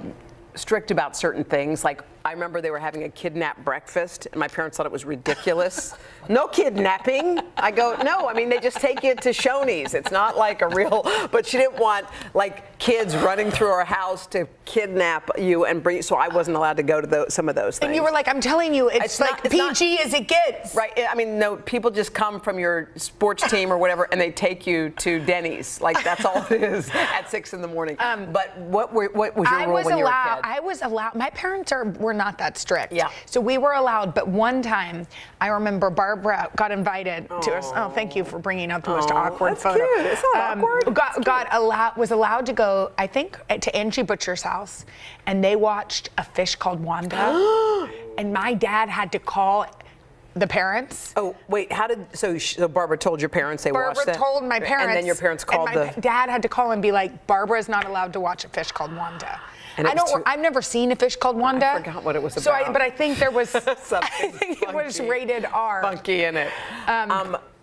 strict about certain things. Like I remember they were having a kidnap breakfast, and my parents thought it was ridiculous. No kidnapping. I go, no. I mean, they just take you to Shoney's. It's not like a real. But she didn't want like kids running through our house to kidnap you and bring. So I wasn't allowed to go to some of those things. And you were like, I'm telling you, it's like PG as it gets. Right. I mean, no. People just come from your sports team or whatever, and they take you to Denny's. Like that's all it is at 6 in the morning. But what was your rule when you were a kid? I was allowed. My parents were not that strict. Yeah. So we were allowed. But one time, I remember Barbara got invited to us. Oh, thank you for bringing up the most awkward that's photo. Cute. It's not awkward. Was allowed to go, I think, to Angie Butcher's house, and they watched A Fish Called Wanda. And my dad had to call the parents. Oh, wait, so Barbara told your parents they watched that? Barbara told my parents. And then your parents called and my dad had to call and be like, Barbara's not allowed to watch A Fish Called Wanda. And I've never seen A Fish Called Wanda. I forgot what it was about. But I think there was something I think it was rated R. Funky in it.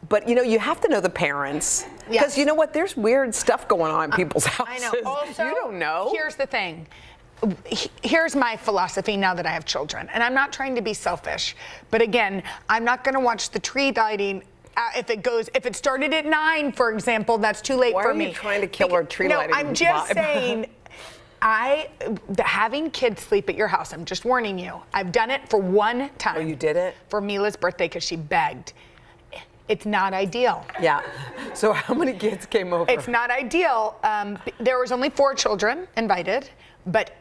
But you know, you have to know the parents. Because Yes. you know what? There's weird stuff going on in people's houses. I know. Also, you don't know. Here's the thing. Here's my philosophy now that I have children, and I'm not trying to be selfish, but again, I'm not going to watch the tree lighting. If it started at 9, for example, that's too late Why for are me. you trying to kill our tree lighting? No, I'm just vibe? saying. Having kids sleep at your house, I'm just warning you. I've done it for one time. Oh, you did it? For Mila's birthday because she begged. It's not ideal. Yeah. So how many kids came over? It's not ideal. There was only 4 children invited, but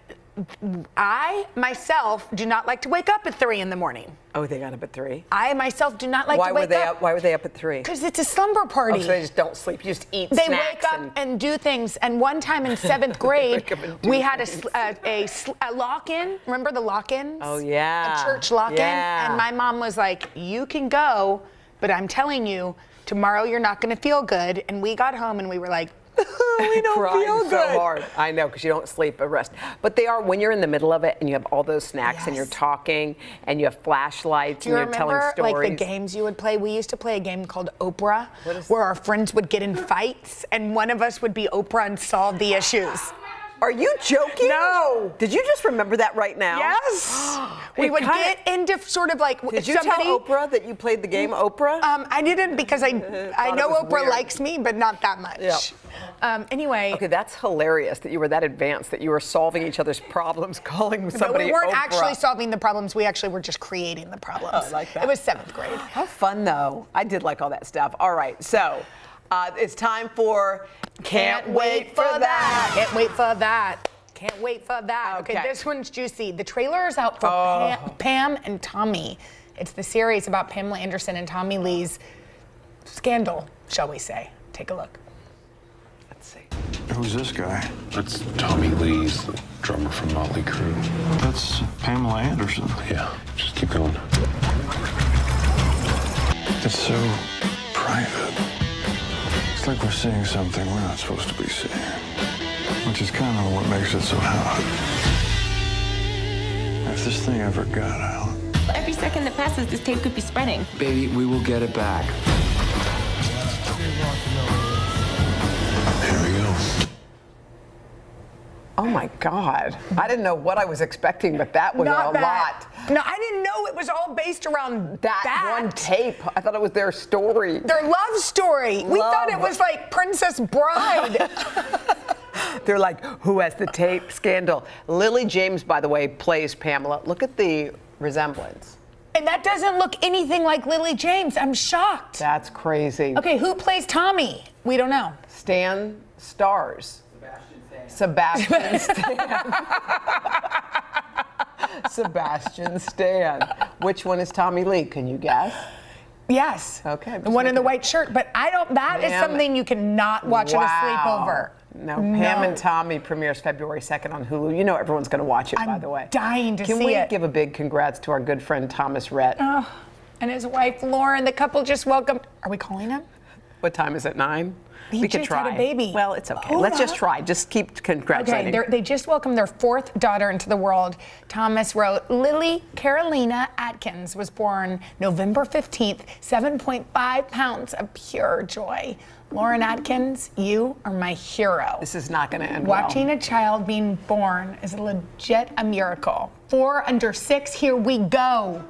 I myself do not like to wake up at 3 in the morning. Oh, they got up at 3? I myself do not like to wake up. Why were they up at 3? Because it's a slumber party. Oh, so they just don't sleep. You just eat They snacks. wake up and do things. And one time in 7th grade, we had a lock-in. Remember the lock-ins? Oh, yeah. A church lock-in. Yeah. And my mom was like, you can go, but I'm telling you, tomorrow you're not going to feel good. And we got home and we were like, we don't feel good. So hard. I know, because you don't sleep or rest. But they are, when you're in the middle of it and you have all those snacks and you're talking and you have flashlights and you're telling stories. Do you remember, like, the games you would play? We used to play a game called Oprah, where our friends would get in fights and one of us would be Oprah and solve the issues. Are you joking? No. Did you just remember that right now? Yes. We would get into sort of like Did you tell Oprah that you played the game Oprah? I didn't, because I know Oprah likes me, but not that much. Yeah. Anyway. Okay, that's hilarious that you were that advanced, that you were solving each other's problems, calling somebody But we weren't Oprah. actually solving the problems. We actually were just creating the problems. Oh, I like that. It was 7th grade. How fun, though. I did like all that stuff. All right, so it's time for Can't Wait for That. Can't wait for that. Can't wait for that. Okay, this one's juicy. The trailer is out for Pam and Tommy. It's the series about Pamela Anderson and Tommy Lee's scandal, shall we say. Take a look. Let's see. Who's this guy? That's Tommy Lee's the drummer from Motley Crue. That's Pamela Anderson. Yeah, just keep going. It's so private. It's like we're seeing something we're not supposed to be seeing. Which is kind of what makes it so hot. If this thing ever got out. Every second that passes, this tape could be spreading. Baby, we will get it back. Here we go. Oh my God. I didn't know what I was expecting, but that was Not a bad. lot. No, I didn't know it was all based around that one tape. I thought it was their story. Their love story. We thought it was like Princess Bride. They're like, who has the tape? Scandal. Lily James, by the way, plays Pamela. Look at the resemblance. And that doesn't look anything like Lily James. I'm shocked. That's crazy. Okay, who plays Tommy? We don't know. Stan Stars. Sebastian Stan. Sebastian Stan. Which one is Tommy Lee? Can you guess? Yes. Okay. The one in the white shirt. But I don't, that is something you cannot watch at a sleepover. No, Pam and Tommy premieres February 2nd on Hulu. You know everyone's going to watch it, by the way. Dying to see Can we it. give a big congrats to our good friend Thomas Rhett? Oh, and his wife Lauren. The couple just welcomed. Are we calling him? What time is it? 9? He we could just try. had a baby. Well, it's okay. Hold Let's up. just try. Just keep congratulating. Okay, they just welcomed their 4th daughter into the world. Thomas wrote, Lily Carolina Atkins was born November 15th, 7.5 pounds of pure joy. Lauren Atkins, you are my hero. This is not going to end Watching a child being born is legit a miracle. 4 under 6, here we go.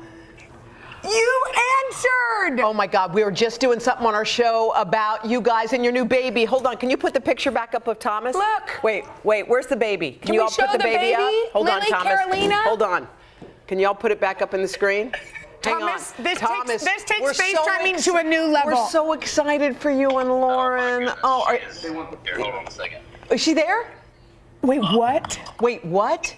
You answered! Oh my God, we were just doing something on our show about you guys and your new baby. Hold on, can you put the picture back up of Thomas? Look. Wait, where's the baby? Can you we all show put the the baby up? baby? Hold on, Lily Thomas. Carolina? Hold on. Can you all put it back up in the screen? Thomas, Hang on. this Thomas, takes we're FaceTiming to a new level. We're so excited for you and Lauren. Oh, Here, hold on a second. is she there? Wait, what? Wait, what?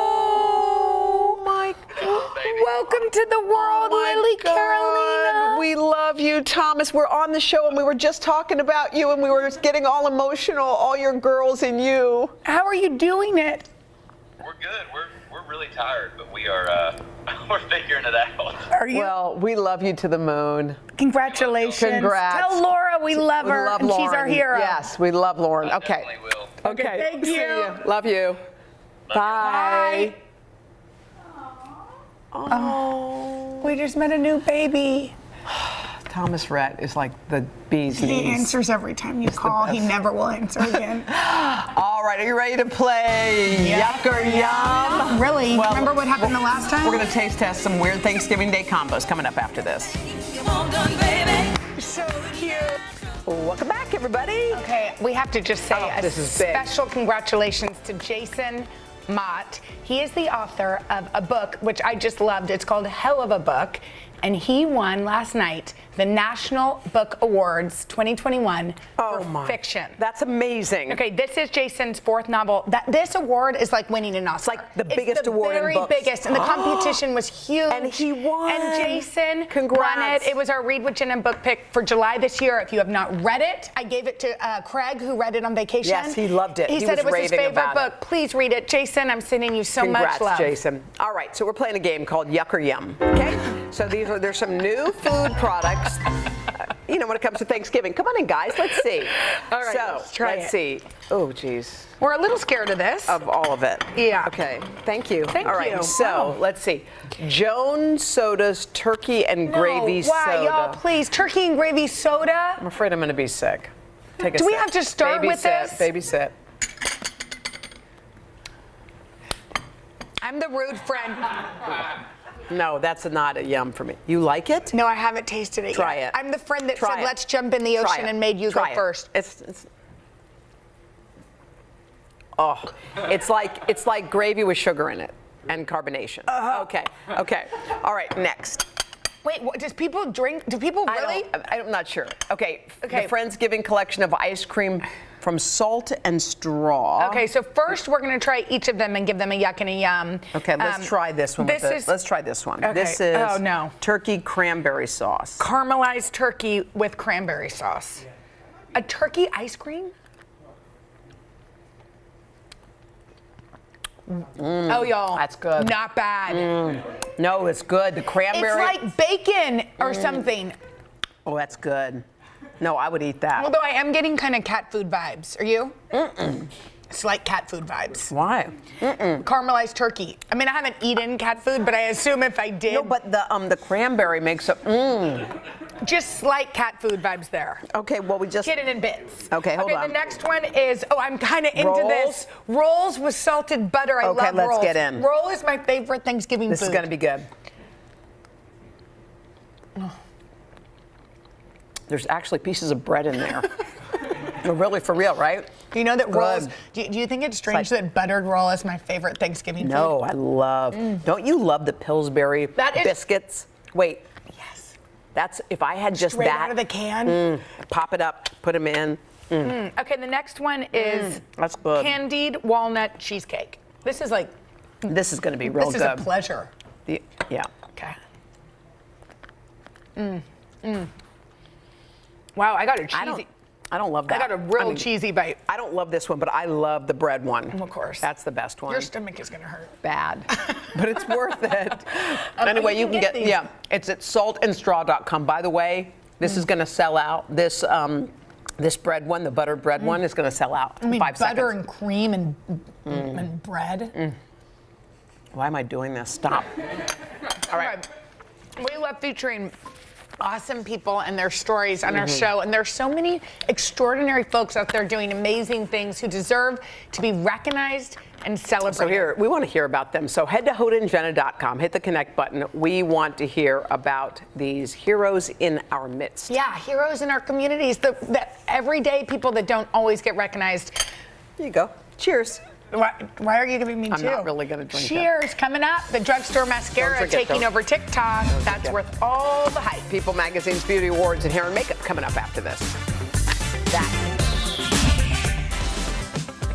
Oh my God. Welcome to the world, Lily Carolina. We love you, Thomas. We're on the show and we were just talking about you and we were just getting all emotional, all your girls and you. How are you doing it? We're good. We're really tired, but we are we're figuring it out. Are you? Well, we love you to the moon. Congratulations. Congrats. Tell Laura we love her love and Lauren. she's our hero. Yes, we love Lauren. I Okay. definitely will. Okay. Thank See you. ya. Love you. Bye. Oh, we just met a new baby. Thomas Rhett is like the bee's He knees. answers every time you call. He never will answer again. All right, are you ready to play Yuck or Yum? Not really. Well, remember what happened the last time? We're going to taste test some weird Thanksgiving Day combos coming up after this. So cute. Welcome back, everybody. Okay, we have to just say a this is big. special congratulations to Jason Mott. He is the author of a book which I just loved. It's called Hell of a Book, and he won last night the National Book Awards 2021 for fiction. That's amazing. Okay, this is Jason's fourth novel. This award is like winning an Oscar. It's like the biggest award in very books. biggest, and the competition was huge. And he won. And Jason won Congrats. it. It was our Read with Jenna book pick for July this year. If you have not read it, I gave it to Craig, who read it on vacation. Yes, he loved it. He said was it was his raving favorite about book. it. Please read it. Jason, I'm sending you so Congrats, much love. Jason. All right, so we're playing a game called Yuck or Yum. Okay, so there's some new food products. When it comes to Thanksgiving. Come on in, guys. Let's see. All right, so let's try let's it. see. Oh, geez. We're a little scared of this. Of all of it. Yeah. Okay. Thank you. Thank all right. you. So Wow. let's see. Jones Soda's turkey and gravy why, soda. y'all, please, turkey and gravy soda. I'm afraid I'm going to be sick. Take a Do we sip. have to start Baby with sip, this? Baby sip. I'm the rude friend. No, that's not a yum for me. You like it? No, I haven't tasted it Try yet. it. I'm the friend that Try said, it. let's jump in the Try ocean it. and made you Try go it. first. It's like gravy with sugar in it and carbonation. Okay. All right, next. Wait, does people drink? Do people really? I'm not sure. Okay. Okay. The Friendsgiving collection of ice cream from Salt and Straw. Okay, so first we're going to try each of them and give them a yuck and a yum. Okay, let's try this one. Let's try this one. Okay. This is Oh, no. turkey cranberry sauce. Caramelized turkey with cranberry sauce. A turkey ice cream? Oh, y'all. That's good. Not bad. No, it's good. The cranberry. It's like bacon or something. Oh, that's good. No, I would eat that. Although I am getting kind of cat food vibes. Are you? It's like cat food vibes. Why? Caramelized turkey. I mean, I haven't eaten cat food, but I assume if I did. No, but the cranberry makes it. Just slight cat food vibes there. Okay, well, we just. Get it in bits. Okay, hold on. The next one is, I'm kind of into Rolls? this. Rolls with salted butter. I Okay, love let's rolls. get in. Roll is my favorite Thanksgiving This food. is going to be good. There's actually pieces of bread in there. You're really for real, right? Do you know that Good. rolls, do you think it's strange that buttered roll is my favorite Thanksgiving food? No, I love. Don't you love the Pillsbury biscuits? Wait. Yes. That's if I had just Straight that. out of the can? Pop it up, put them in. Okay, the next one is That's good. candied walnut cheesecake. This is like, This is going to be real this good. is a pleasure. Yeah. Okay. Wow, I got a cheesy. I don't love that. I got a real cheesy bite. I don't love this one, but I love the bread one. Of course. That's the best one. Your stomach is going to hurt. Bad, but it's worth it. Anyway, you can get these. it's at saltandstraw.com. By the way, this is going to sell out. This bread one, the buttered bread one, is going to sell out. I mean, in 5 butter seconds. and cream and bread. Why am I doing this? Stop. All right. We love featuring awesome people and their stories on our show. And there's so many extraordinary folks out there doing amazing things who deserve to be recognized and celebrated. So here, we want to hear about them. So head to hodaandjenna.com, hit the connect button. We want to hear about these heroes in our midst. Yeah, heroes in our communities, the everyday people that don't always get recognized. Here you go. Cheers. Why are you giving me I'm two? not really going to drink it. Cheers. Coming up, the drugstore mascara Don't forget, taking don't- over TikTok. That's forget. worth all the hype. People Magazine's Beauty Awards and Hair and Makeup coming up after this. That.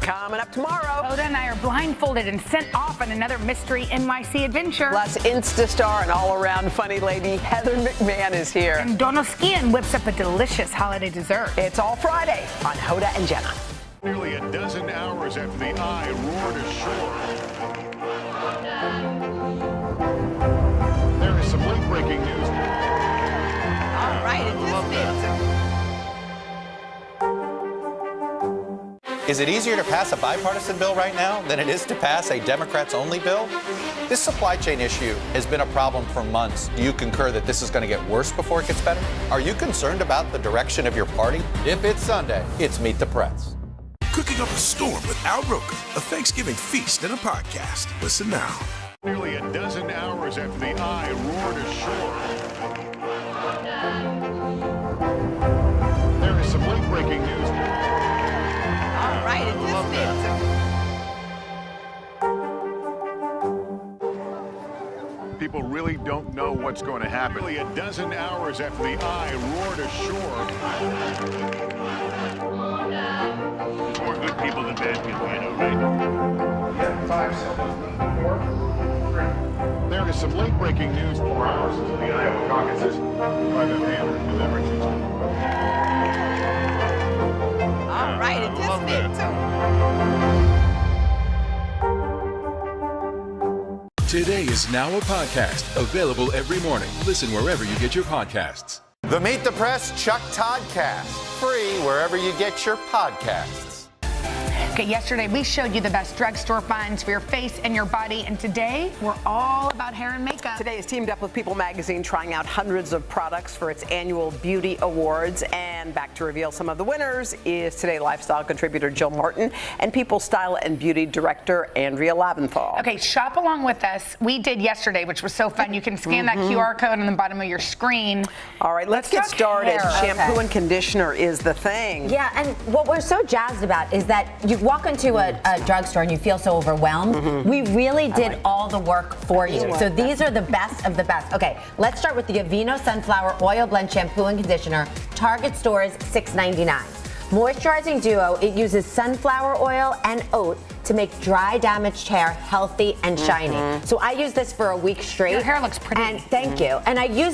Coming up tomorrow. Hoda and I are blindfolded and sent off on another Mystery NYC adventure. Plus, Insta-star and all-around funny lady Heather McMahon is here. And Donald Skian whips up a delicious holiday dessert. It's all Friday on Hoda and Jenna. Nearly a dozen hours after the eye roared ashore. There is some late-breaking news. All right, Is it easier to pass a bipartisan bill right now than it is to pass a Democrats-only bill? This supply chain issue has been a problem for months. Do you concur that this is going to get worse before it gets better? Are you concerned about the direction of your party? If it's Sunday, it's Meet the Press. Cooking up a storm with Al Roker, a Thanksgiving feast and a podcast. Listen now. Nearly a dozen hours after the eye roared ashore. There is some late-breaking news. All right, people really don't know what's going to happen. Nearly a dozen hours after the eye roared ashore. More good people than bad people, I know, right? Yeah, 5 seconds. 4, 3. There is some late-breaking news 4 hours into the Iowa caucuses by the Hammer deliberations. All right, it just did too. Today is now a podcast, available every morning. Listen wherever you get your podcasts. The Meet the Press Chuck Toddcast, free wherever you get your podcasts. Okay, yesterday we showed you the best drugstore finds for your face and your body, and today we're all about hair and makeup. Today is teamed up with People Magazine, trying out hundreds of products for its annual beauty awards. And back to reveal some of the winners is Today lifestyle contributor Jill Martin and People Style and Beauty director Andrea Laventhal. Okay, shop along with us. We did yesterday, which was so fun. You can scan that QR code on the bottom of your screen. All right, let's get talk started. hair. Shampoo and conditioner is the thing. Yeah, and what we're so jazzed about is that you walk into a drugstore and you feel so overwhelmed. We really did all the work for you. So these are the best of the best. Okay, let's start with the Aveeno Sunflower Oil Blend Shampoo and Conditioner. Target stores $6.99. Moisturizing duo, it uses sunflower oil and oat to make dry, damaged hair healthy and shiny. So I use this for a week straight. Your hair looks pretty. And thank you. And I use